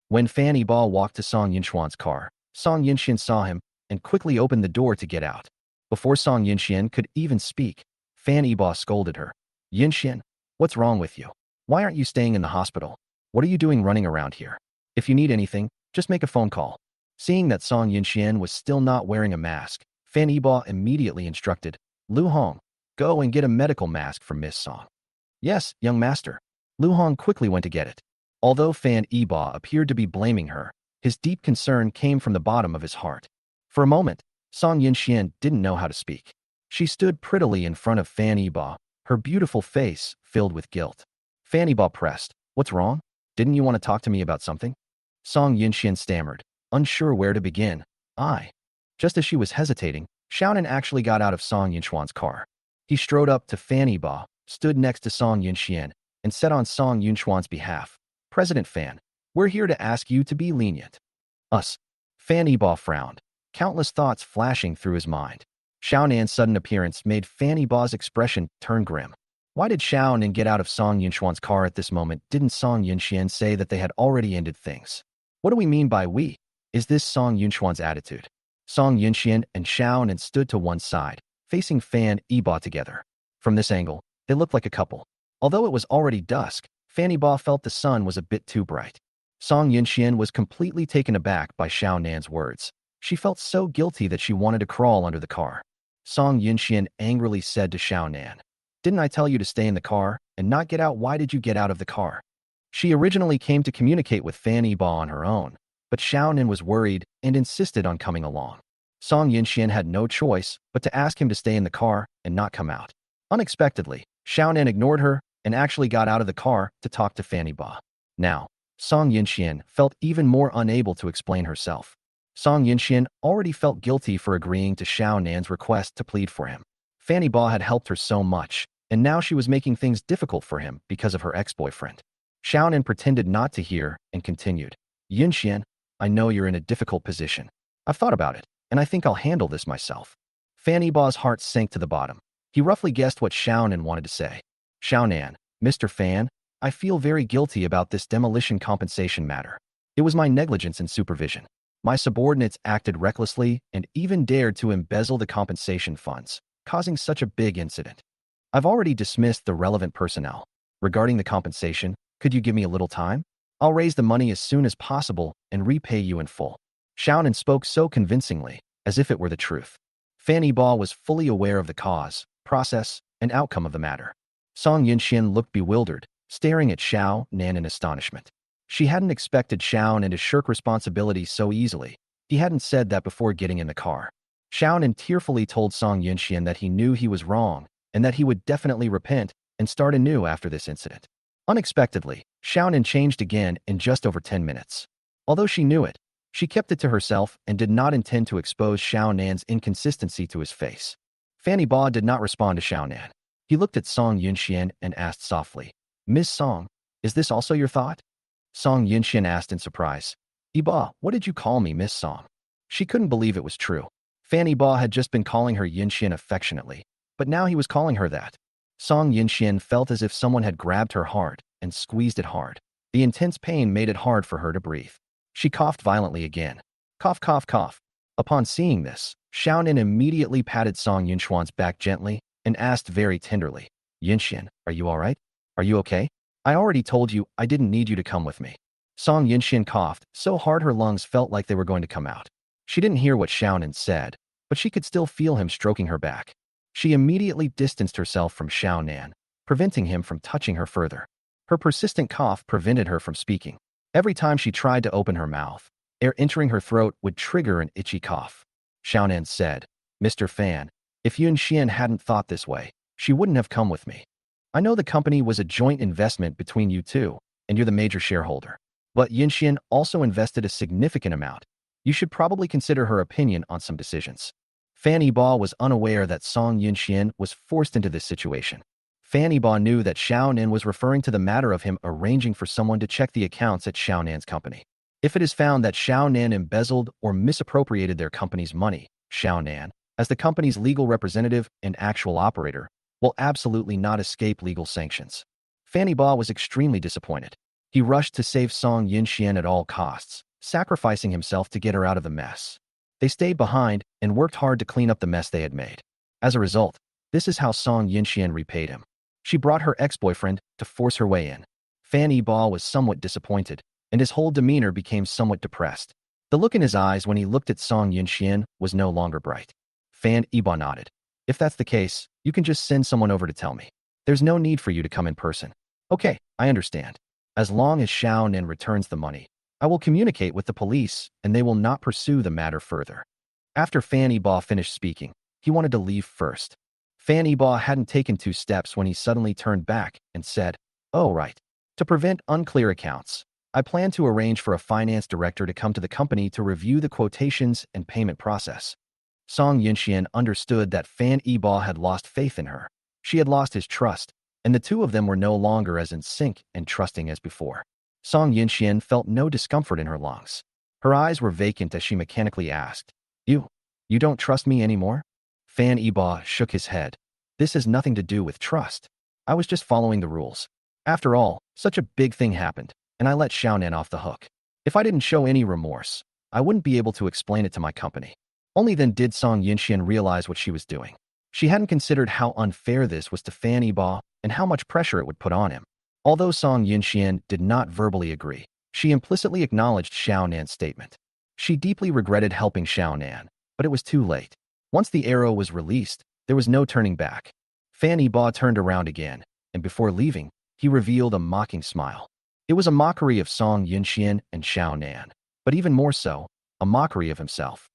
When Fan Yiba walked to Song Yinxuan's car, Song Yinxian saw him and quickly opened the door to get out. Before Song Yinxian could even speak, Fan Yiba scolded her. "Yinxian, what's wrong with you? Why aren't you staying in the hospital? What are you doing running around here? If you need anything, just make a phone call." Seeing that Song Yinxian was still not wearing a mask, Fan Yiba immediately instructed, "Lu Hong, go and get a medical mask for Miss Song." "Yes, young master." Lu Hong quickly went to get it. Although Fan Yiba appeared to be blaming her, his deep concern came from the bottom of his heart. For a moment, Song Yinxian didn't know how to speak. She stood prettily in front of Fan Yiba, her beautiful face filled with guilt. Fan Yiba pressed, "What's wrong? Didn't you want to talk to me about something?" Song Yinxian stammered, unsure where to begin. Just as she was hesitating, Xiaonan actually got out of Song Yinxuan's car. He strode up to Fan Yiba, stood next to Song Yinxian, and said on Song Yinxuan's behalf, "President Fan, we're here to ask you to be lenient." Us. Fan Yiba frowned, countless thoughts flashing through his mind. Xiaonan's sudden appearance made Fan Yiba's expression turn grim. Why did Xiaonan get out of Song Yinxuan's car at this moment? Didn't Song Yinxian say that they had already ended things? What do we mean by we? Is this Song Yinxuan's attitude? Song Yinxian and Xiaonan stood to one side, facing Fan Yiba together. From this angle, they looked like a couple. Although it was already dusk, Fan Yiba felt the sun was a bit too bright. Song Yinxian was completely taken aback by Xiaonan's words. She felt so guilty that she wanted to crawl under the car. Song Yinxian angrily said to Xiaonan, "Didn't I tell you to stay in the car and not get out? Why did you get out of the car?" She originally came to communicate with Fan Yiba on her own, but Xiaonan was worried and insisted on coming along. Song Yinxian had no choice but to ask him to stay in the car and not come out. Unexpectedly, Xiaonan ignored her and actually got out of the car to talk to Fan Yiba. Now, Song Yinxian felt even more unable to explain herself. Song Yinxian already felt guilty for agreeing to Xiaonan's request to plead for him. Fan Yiba had helped her so much, and now she was making things difficult for him because of her ex-boyfriend. Xiaonan pretended not to hear and continued, "Yinxian, I know you're in a difficult position. I've thought about it, and I think I'll handle this myself." Fan Yiba's heart sank to the bottom. He roughly guessed what Xiaonan wanted to say. "Xiaonan, Mr. Fan, I feel very guilty about this demolition compensation matter. It was my negligence in supervision. My subordinates acted recklessly and even dared to embezzle the compensation funds, causing such a big incident. I've already dismissed the relevant personnel. Regarding the compensation, could you give me a little time? I'll raise the money as soon as possible and repay you in full." Xiaonan spoke so convincingly, as if it were the truth. Fan Yiba was fully aware of the cause, process, and outcome of the matter. Song Yinxian looked bewildered, staring at Xiaonan in astonishment. She hadn't expected Xiaonan to shirk responsibility so easily. He hadn't said that before getting in the car. Xiaonan tearfully told Song Yinxian that he knew he was wrong and that he would definitely repent and start anew after this incident. Unexpectedly, Xiaonan changed again in just over 10 minutes. Although she knew it, she kept it to herself and did not intend to expose Xiaonan's inconsistency to his face. Fan Yiba did not respond to Xiaonan. He looked at Song Yinxian and asked softly, "Miss Song, is this also your thought?" Song Yinxian asked in surprise, "Yiba, what did you call me, Miss Song?" She couldn't believe it was true. Fan Yiba had just been calling her Yinxian affectionately, but now he was calling her that. Song Yinxian felt as if someone had grabbed her heart and squeezed it hard. The intense pain made it hard for her to breathe. She coughed violently again. Cough, cough, cough. Upon seeing this, Xiaonan immediately patted Song Yinxuan's back gently and asked very tenderly, "Yinxian, are you all right? Are you okay? I already told you I didn't need you to come with me." Song Yinxian coughed so hard her lungs felt like they were going to come out. She didn't hear what Xiaonan said, but she could still feel him stroking her back. She immediately distanced herself from Xiaonan, preventing him from touching her further. Her persistent cough prevented her from speaking. Every time she tried to open her mouth, air entering her throat would trigger an itchy cough. Xiaonan said, "Mr. Fan, if Yun Xian hadn't thought this way, she wouldn't have come with me. I know the company was a joint investment between you two, and you're the major shareholder. But Yun Xian also invested a significant amount. You should probably consider her opinion on some decisions." Fan Yibo was unaware that Song Yunxian was forced into this situation. Fan Yibo knew that Xiaonan was referring to the matter of him arranging for someone to check the accounts at Xiaonan's company. If it is found that Xiaonan embezzled or misappropriated their company's money, Xiaonan, as the company's legal representative and actual operator, will absolutely not escape legal sanctions. Fan Yibo was extremely disappointed. He rushed to save Song Yunxian at all costs, sacrificing himself to get her out of the mess. They stayed behind and worked hard to clean up the mess they had made. As a result, this is how Song Yunxian repaid him. She brought her ex-boyfriend to force her way in. Fan Yibo was somewhat disappointed, and his whole demeanor became somewhat depressed. The look in his eyes when he looked at Song Yunxian was no longer bright. Fan Yibo nodded. "If that's the case, you can just send someone over to tell me. There's no need for you to come in person." "Okay, I understand. As long as Xiaonan returns the money, I will communicate with the police and they will not pursue the matter further." After Fan Yibo finished speaking, he wanted to leave first. Fan Yibo hadn't taken 2 steps when he suddenly turned back and said, "Oh right. To prevent unclear accounts, I plan to arrange for a finance director to come to the company to review the quotations and payment process." Song Yunxian understood that Fan Yibo had lost faith in her. She had lost his trust, and the two of them were no longer as in sync and trusting as before. Song Yunxian felt no discomfort in her lungs. Her eyes were vacant as she mechanically asked, You don't trust me anymore?" Fan Yibo shook his head. "This has nothing to do with trust. I was just following the rules. After all, such a big thing happened, and I let Xiaonan off the hook. If I didn't show any remorse, I wouldn't be able to explain it to my company." Only then did Song Yunxian realize what she was doing. She hadn't considered how unfair this was to Fan Yibo and how much pressure it would put on him. Although Song Yunxian did not verbally agree, she implicitly acknowledged Xiaonan's statement. She deeply regretted helping Xiaonan, but it was too late. Once the arrow was released, there was no turning back. Fan Yibo turned around again, and before leaving, he revealed a mocking smile. It was a mockery of Song Yunxian and Xiaonan, but even more so, a mockery of himself.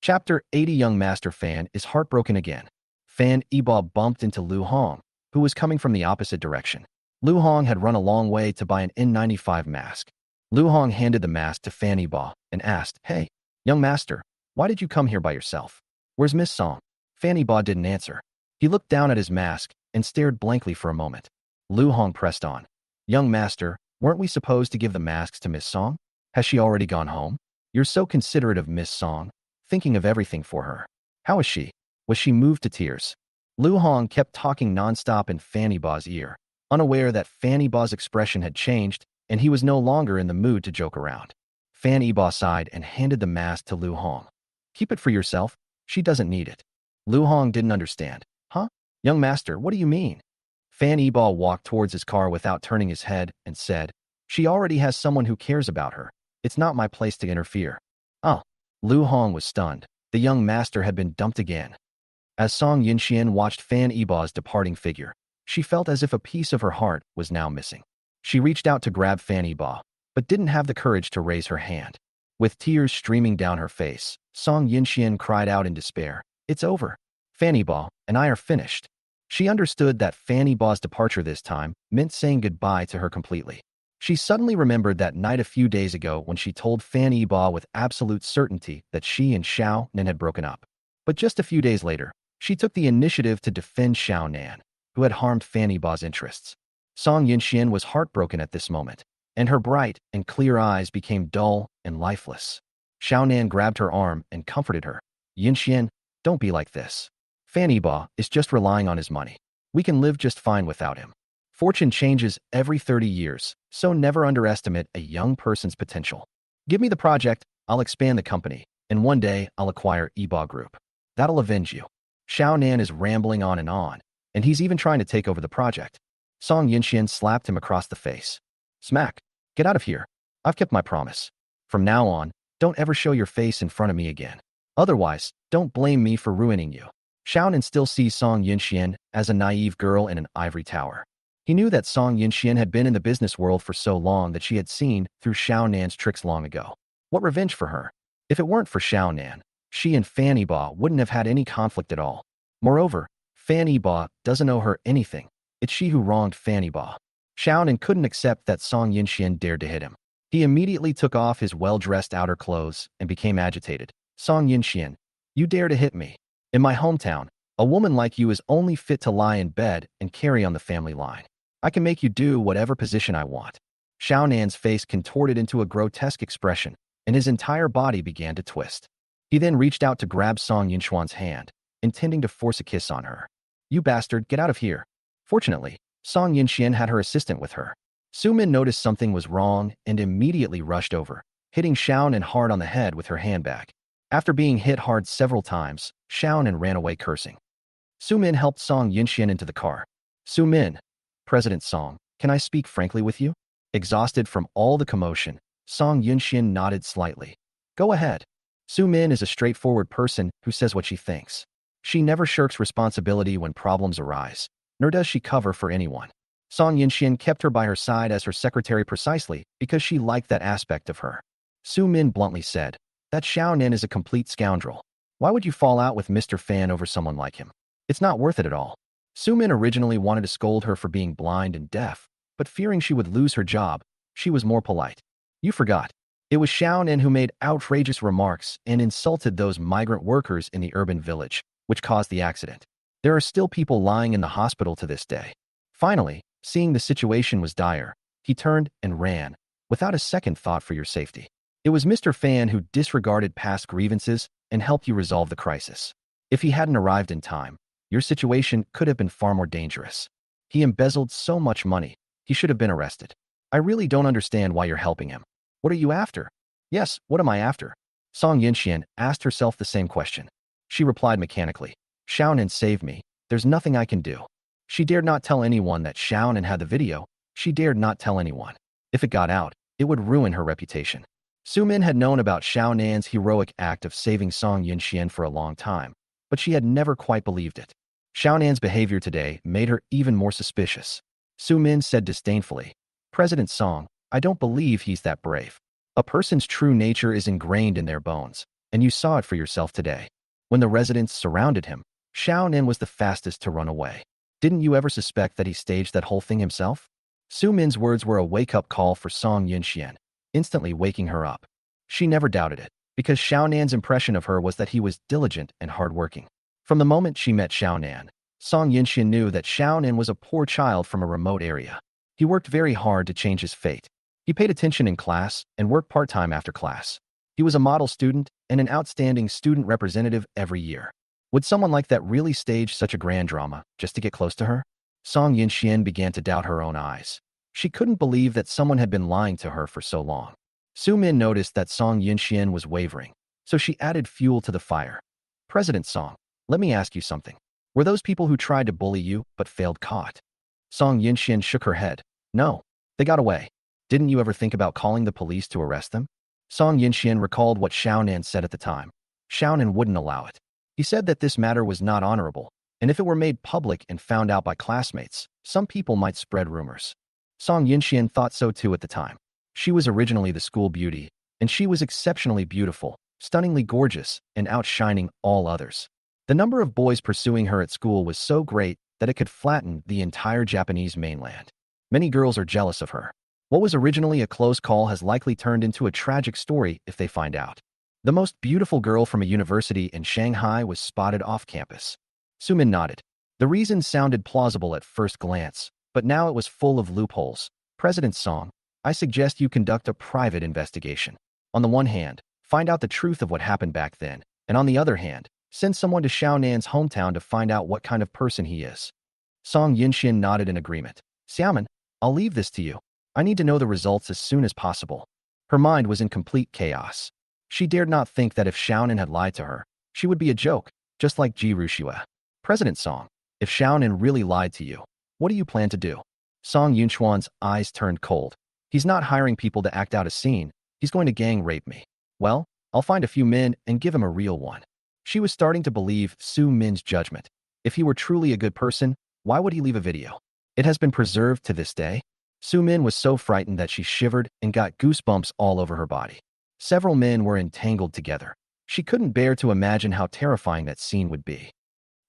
Chapter 80. Young Master Fan is heartbroken again. Fan Yibo bumped into Lu Hong, who was coming from the opposite direction. Lu Hong had run a long way to buy an N95 mask. Lu Hong handed the mask to Fan Yibo and asked, "Hey, young master, why did you come here by yourself? Where's Miss Song?" Fan Yibo didn't answer. He looked down at his mask and stared blankly for a moment. Lu Hong pressed on. "Young master, weren't we supposed to give the masks to Miss Song? Has she already gone home? You're so considerate of Miss Song, thinking of everything for her. How is she? Was she moved to tears?" Lu Hong kept talking nonstop in Fan Yibo's ear, unaware that Fan Yibo's expression had changed and he was no longer in the mood to joke around. Fan Yibo sighed and handed the mask to Lu Hong. "Keep it for yourself. She doesn't need it." Lu Hong didn't understand. "Huh? Young master, what do you mean?" Fan Yibo walked towards his car without turning his head and said, "She already has someone who cares about her. It's not my place to interfere." Oh. Lu Hong was stunned. The young master had been dumped again. As Song Yunxian watched Fan Yibo's departing figure, she felt as if a piece of her heart was now missing. She reached out to grab Fan Yibo, but didn't have the courage to raise her hand. With tears streaming down her face, Song Yunxian cried out in despair, "It's over. Fan Yibo and I are finished." She understood that Fan Yibo's departure this time meant saying goodbye to her completely. She suddenly remembered that night a few days ago when she told Fan Yibo with absolute certainty that she and Xiaonan had broken up. But just a few days later, she took the initiative to defend Xiaonan, who had harmed Fan Yibo's interests. Song Yunxian was heartbroken at this moment, and her bright and clear eyes became dull and lifeless. Xiaonan grabbed her arm and comforted her. "Yunxian, don't be like this. Fan Yibo is just relying on his money. We can live just fine without him. Fortune changes every 30 years, so never underestimate a young person's potential. Give me the project, I'll expand the company, and one day I'll acquire Yibo Group. That'll avenge you." Xiaonan is rambling on, and he's even trying to take over the project. Song Yunxian slapped him across the face. "Smack! Get out of here. I've kept my promise. From now on, Don't ever show your face in front of me again. Otherwise, don't blame me for ruining you. Xiaonan still sees Song Yinxian as a naive girl in an ivory tower. He knew that Song Yinxian had been in the business world for so long that she had seen through Xiaonan's tricks long ago. What revenge for her? If it weren't for Xiaonan, she and Fanny Ba wouldn't have had any conflict at all. Moreover, Fanny Ba doesn't owe her anything. It's she who wronged Fanny Ba. Xiaonan couldn't accept that Song Yinxian dared to hit him. He immediately took off his well-dressed outer clothes and became agitated. Song Yinxian, you dare to hit me. In my hometown, a woman like you is only fit to lie in bed and carry on the family line. I can make you do whatever position I want. Xiaonan's face contorted into a grotesque expression, and his entire body began to twist. He then reached out to grab Song Yinxuan's hand, intending to force a kiss on her. You bastard, get out of here. Fortunately, Song Yinxian had her assistant with her. Su Min noticed something was wrong and immediately rushed over, hitting Xiaonan hard on the head with her handbag. After being hit hard several times, Xiaonan ran away cursing. Su Min helped Song Yinxian into the car. Su Min, President Song, can I speak frankly with you? Exhausted from all the commotion, Song Yinxian nodded slightly. Go ahead. Su Min is a straightforward person who says what she thinks. She never shirks responsibility when problems arise, nor does she cover for anyone. Song Yinxian kept her by her side as her secretary precisely because she liked that aspect of her. Su Min bluntly said, that Xiaonan is a complete scoundrel. Why would you fall out with Mr. Fan over someone like him? It's not worth it at all. Su Min originally wanted to scold her for being blind and deaf, but fearing she would lose her job, she was more polite. You forgot. It was Xiaonan who made outrageous remarks and insulted those migrant workers in the urban village, which caused the accident. There are still people lying in the hospital to this day. Finally, seeing the situation was dire, he turned and ran, without a second thought for your safety. It was Mr. Fan who disregarded past grievances and helped you resolve the crisis. If he hadn't arrived in time, your situation could have been far more dangerous. He embezzled so much money, he should have been arrested. I really don't understand why you're helping him. What are you after? Yes, what am I after? Song Yinxian asked herself the same question. She replied mechanically. Xiaonan saved me. There's nothing I can do. She dared not tell anyone that Xiaonan had the video. She dared not tell anyone. If it got out, it would ruin her reputation. Su Min had known about Xiaonan's heroic act of saving Song Yinxian for a long time, but she had never quite believed it. Xiaonan's behavior today made her even more suspicious. Su Min said disdainfully, President Song, I don't believe he's that brave. A person's true nature is ingrained in their bones, and you saw it for yourself today. When the residents surrounded him, Xiaonan was the fastest to run away. Didn't you ever suspect that he staged that whole thing himself? Su Min's words were a wake-up call for Song Yinxian, instantly waking her up. She never doubted it, because Xiaonan's impression of her was that he was diligent and hardworking. From the moment she met Xiaonan, Song Yinxian knew that Xiaonan was a poor child from a remote area. He worked very hard to change his fate. He paid attention in class and worked part-time after class. He was a model student and an outstanding student representative every year. Would someone like that really stage such a grand drama just to get close to her? Song Yinxian began to doubt her own eyes. She couldn't believe that someone had been lying to her for so long. Su Min noticed that Song Yinxian was wavering, so she added fuel to the fire. President Song, let me ask you something. Were those people who tried to bully you but failed caught? Song Yinxian shook her head. No, they got away. Didn't you ever think about calling the police to arrest them? Song Yinxian recalled what Xiaonan said at the time. Xiaonan wouldn't allow it. He said that this matter was not honorable, and if it were made public and found out by classmates, some people might spread rumors. Song Yinxian thought so too at the time. She was originally the school beauty, and she was exceptionally beautiful, stunningly gorgeous, and outshining all others. The number of boys pursuing her at school was so great that it could flatten the entire Japanese mainland. Many girls are jealous of her. What was originally a close call has likely turned into a tragic story if they find out. The most beautiful girl from a university in Shanghai was spotted off campus. Su Min nodded. The reason sounded plausible at first glance, but now it was full of loopholes. President Song, I suggest you conduct a private investigation. On the one hand, find out the truth of what happened back then, and on the other hand, send someone to Xiaonan's hometown to find out what kind of person he is. Song Yinxian nodded in agreement. Xiaoman, I'll leave this to you. I need to know the results as soon as possible. Her mind was in complete chaos. She dared not think that if Xiaonan had lied to her, she would be a joke, just like Ji Rushue. President Song, if Xiaonan really lied to you, what do you plan to do? Song Yunchuan's eyes turned cold. He's not hiring people to act out a scene. He's going to gang rape me. Well, I'll find a few men and give him a real one. She was starting to believe Su Min's judgment. If he were truly a good person, why would he leave a video? It has been preserved to this day. Su Min was so frightened that she shivered and got goosebumps all over her body. Several men were entangled together. She couldn't bear to imagine how terrifying that scene would be.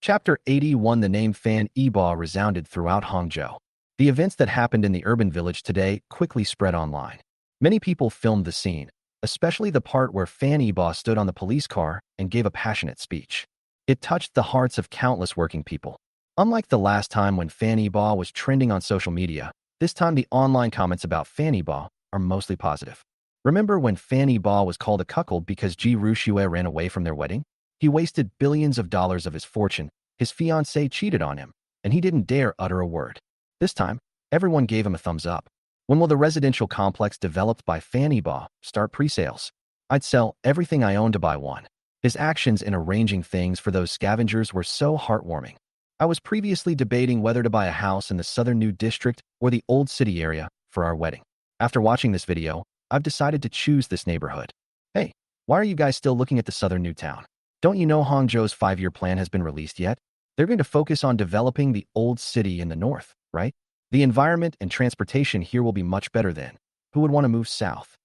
Chapter 81. The name Fan Yibo resounded throughout Hangzhou. The events that happened in the urban village today quickly spread online. Many people filmed the scene, especially the part where Fan Yibo stood on the police car and gave a passionate speech. It touched the hearts of countless working people. Unlike the last time when Fan Yibo was trending on social media, this time the online comments about Fan Yibo are mostly positive. Remember when Fan Yibo was called a cuckold because Ji Ruxue ran away from their wedding? He wasted billions of dollars of his fortune, his fiancée cheated on him, and he didn't dare utter a word. This time, everyone gave him a thumbs up. When will the residential complex developed by Fan Yibo start pre-sales? I'd sell everything I own to buy one. His actions in arranging things for those scavengers were so heartwarming. I was previously debating whether to buy a house in the Southern New District or the Old City area for our wedding. After watching this video, I've decided to choose this neighborhood. Hey, why are you guys still looking at the Southern New Town? Don't you know Hangzhou's 5-year plan has been released yet? They're going to focus on developing the Old City in the north, right? The environment and transportation here will be much better then. Who would want to move south?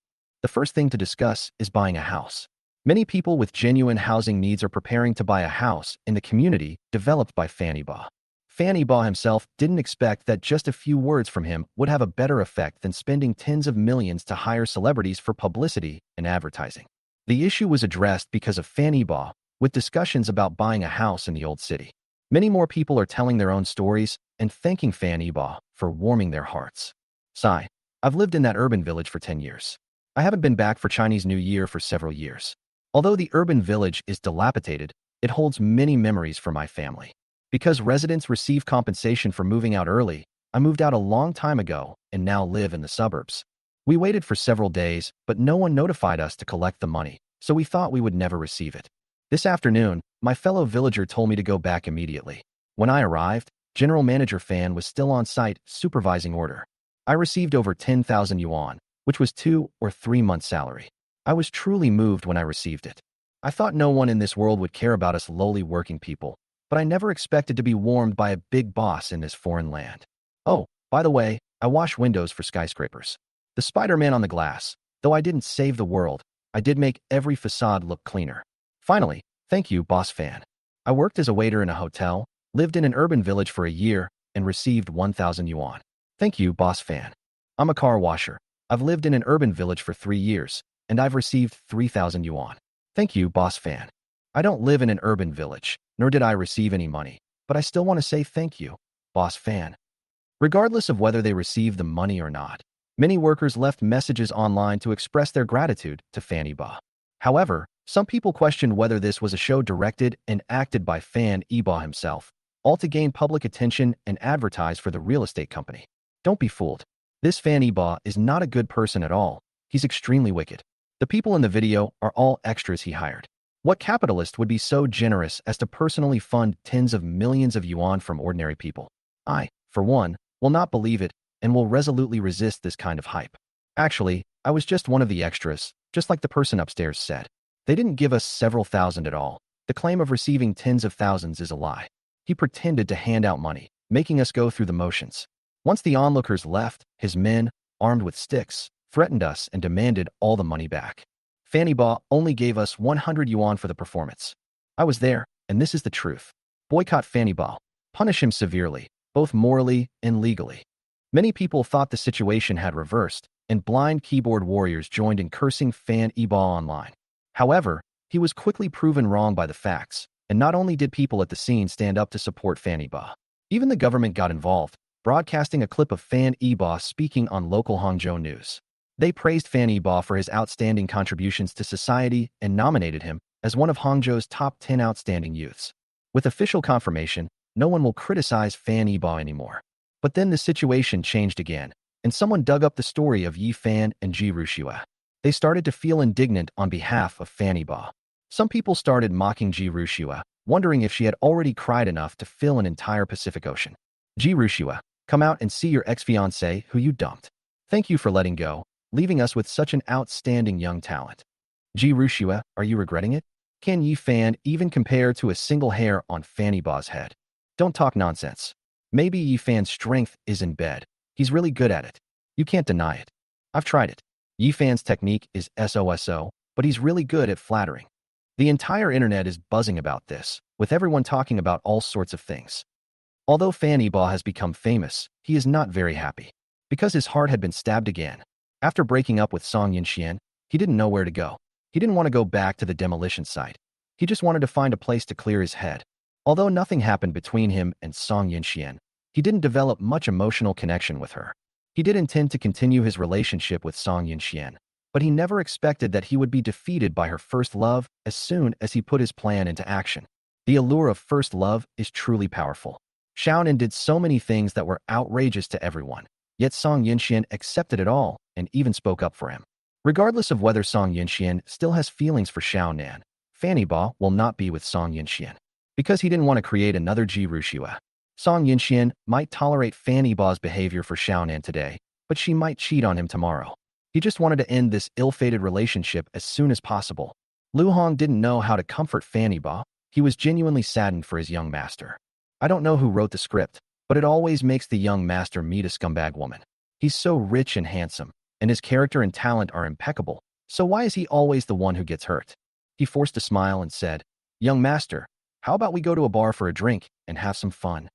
The first thing to discuss is buying a house. Many people with genuine housing needs are preparing to buy a house in the community developed by Fan Yibo. Fan Yibo himself didn't expect that just a few words from him would have a better effect than spending tens of millions to hire celebrities for publicity and advertising. The issue was addressed because of Fan Yibo, with discussions about buying a house in the Old City. Many more people are telling their own stories and thanking Fan Yibo for warming their hearts. Sigh, I've lived in that urban village for 10 years. I haven't been back for Chinese New Year for several years. Although the urban village is dilapidated, it holds many memories for my family. Because residents receive compensation for moving out early, I moved out a long time ago and now live in the suburbs. We waited for several days, but no one notified us to collect the money, so we thought we would never receive it. This afternoon, my fellow villager told me to go back immediately. When I arrived, General Manager Fan was still on site supervising order. I received over 10,000 yuan, which was 2 or 3 months' salary. I was truly moved when I received it. I thought no one in this world would care about us lowly working people, but I never expected to be warmed by a big boss in this foreign land. Oh, by the way, I wash windows for skyscrapers. The Spider-Man on the glass. Though I didn't save the world, I did make every facade look cleaner. Finally, thank you, Boss Fan. I worked as a waiter in a hotel, lived in an urban village for a year, and received 1,000 yuan. Thank you, Boss Fan. I'm a car washer. I've lived in an urban village for 3 years, and I've received 3,000 yuan. Thank you, Boss Fan. I don't live in an urban village, nor did I receive any money, but I still want to say thank you, Boss Fan. Regardless of whether they received the money or not, many workers left messages online to express their gratitude to Fan Yibo. However, some people questioned whether this was a show directed and acted by Fan Yibo himself, all to gain public attention and advertise for the real estate company. Don't be fooled. This Fan Yibo is not a good person at all. He's extremely wicked. The people in the video are all extras he hired. What capitalist would be so generous as to personally fund tens of millions of yuan from ordinary people? I, for one, will not believe it and will resolutely resist this kind of hype. Actually, I was just one of the extras, just like the person upstairs said. They didn't give us several thousand at all. The claim of receiving tens of thousands is a lie. He pretended to hand out money, making us go through the motions. Once the onlookers left, his men, armed with sticks, threatened us and demanded all the money back. Fan Yibo only gave us 100 yuan for the performance. I was there, and this is the truth. Boycott Fan Yibo. Punish him severely, both morally and legally. Many people thought the situation had reversed, and blind keyboard warriors joined in cursing Fan Yibo online. However, he was quickly proven wrong by the facts, and not only did people at the scene stand up to support Fan Yibo, even the government got involved, broadcasting a clip of Fan Yibo speaking on local Hangzhou news. They praised Fan Yibo for his outstanding contributions to society and nominated him as one of Hangzhou's top 10 outstanding youths. With official confirmation, no one will criticize Fan Yibo anymore. But then the situation changed again, and someone dug up the story of Yi Fan and Ji Ruxue. They started to feel indignant on behalf of Fan Yibo. Some people started mocking Ji Ruxue, wondering if she had already cried enough to fill an entire Pacific Ocean. Ji Ruxue, come out and see your ex-fiancé who you dumped. Thank you for letting go, leaving us with such an outstanding young talent. Ji Rushua, are you regretting it? Can Yi Fan even compare to a single hair on Fanny Ba's head? Don't talk nonsense. Maybe Yi Fan's strength is in bed. He's really good at it. You can't deny it. I've tried it. Yi Fan's technique is SOSO, but he's really good at flattering. The entire internet is buzzing about this, with everyone talking about all sorts of things. Although Fan Yiba has become famous, he is not very happy. Because his heart had been stabbed again. After breaking up with Song Yinxian, he didn't know where to go. He didn't want to go back to the demolition site. He just wanted to find a place to clear his head. Although nothing happened between him and Song Yinxian, he didn't develop much emotional connection with her. He did intend to continue his relationship with Song Yinxian, but he never expected that he would be defeated by her first love as soon as he put his plan into action. The allure of first love is truly powerful. Xiaonan did so many things that were outrageous to everyone, yet Song Yinxian accepted it all and even spoke up for him. Regardless of whether Song Yinxian still has feelings for Xiaonan, Fan Yiba will not be with Song Yinxian because he didn't want to create another Ji Rushua. Song Yinxian might tolerate Fan Yiba's behavior for Xiaonan today, but she might cheat on him tomorrow. He just wanted to end this ill-fated relationship as soon as possible. Lu Hong didn't know how to comfort Fan Yiba. He was genuinely saddened for his young master. I don't know who wrote the script, but it always makes the young master meet a scumbag woman. He's so rich and handsome, and his character and talent are impeccable, so why is he always the one who gets hurt? He forced a smile and said, "Young master, how about we go to a bar for a drink and have some fun?"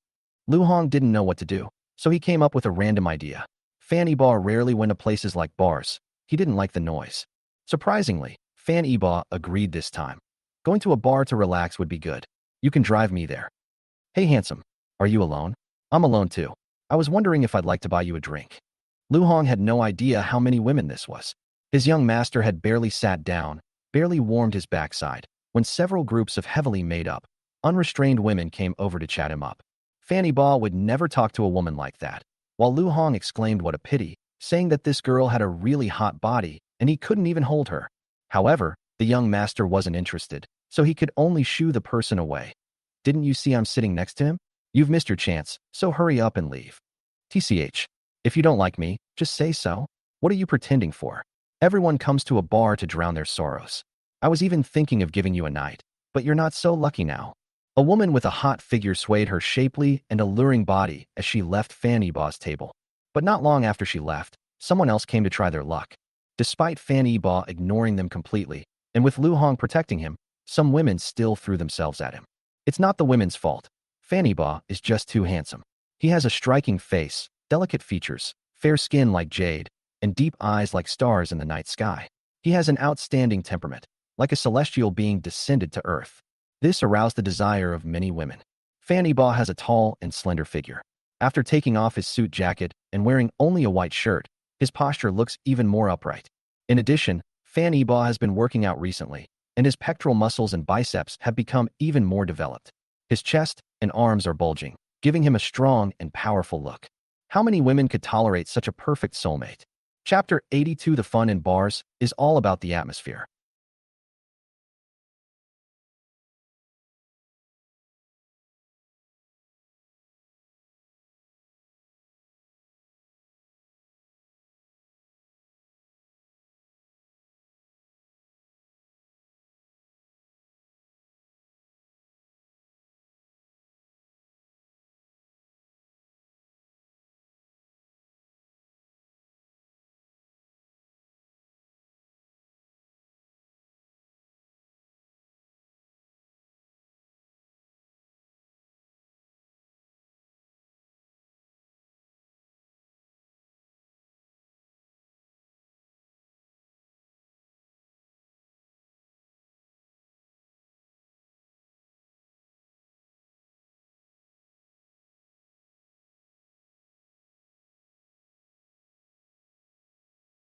Lu Hong didn't know what to do, so he came up with a random idea. Fan Yiba rarely went to places like bars. He didn't like the noise. Surprisingly, Fan Yiba agreed this time. Going to a bar to relax would be good. You can drive me there. Hey handsome, are you alone? I'm alone too. I was wondering if I'd like to buy you a drink. Lu Hong had no idea how many women this was. His young master had barely sat down, barely warmed his backside, when several groups of heavily made up, unrestrained women came over to chat him up. Fan Yiba would never talk to a woman like that, while Lu Hong exclaimed what a pity, saying that this girl had a really hot body and he couldn't even hold her. However, the young master wasn't interested, so he could only shoo the person away. Didn't you see I'm sitting next to him? You've missed your chance, so hurry up and leave. TCH. If you don't like me, just say so. What are you pretending for? Everyone comes to a bar to drown their sorrows. I was even thinking of giving you a night, but you're not so lucky now. A woman with a hot figure swayed her shapely and alluring body as she left Fan Yiba's table. But not long after she left, someone else came to try their luck. Despite Fan Yiba ignoring them completely, and with Lu Hong protecting him, some women still threw themselves at him. It's not the women's fault. Fan Yiba is just too handsome. He has a striking face, delicate features, fair skin like jade, and deep eyes like stars in the night sky. He has an outstanding temperament, like a celestial being descended to earth. This aroused the desire of many women. Fan Yiba has a tall and slender figure. After taking off his suit jacket and wearing only a white shirt, his posture looks even more upright. In addition, Fan Yiba has been working out recently, and his pectoral muscles and biceps have become even more developed. His chest and arms are bulging, giving him a strong and powerful look. How many women could tolerate such a perfect soulmate? Chapter 82 The fun in bars is all about the atmosphere.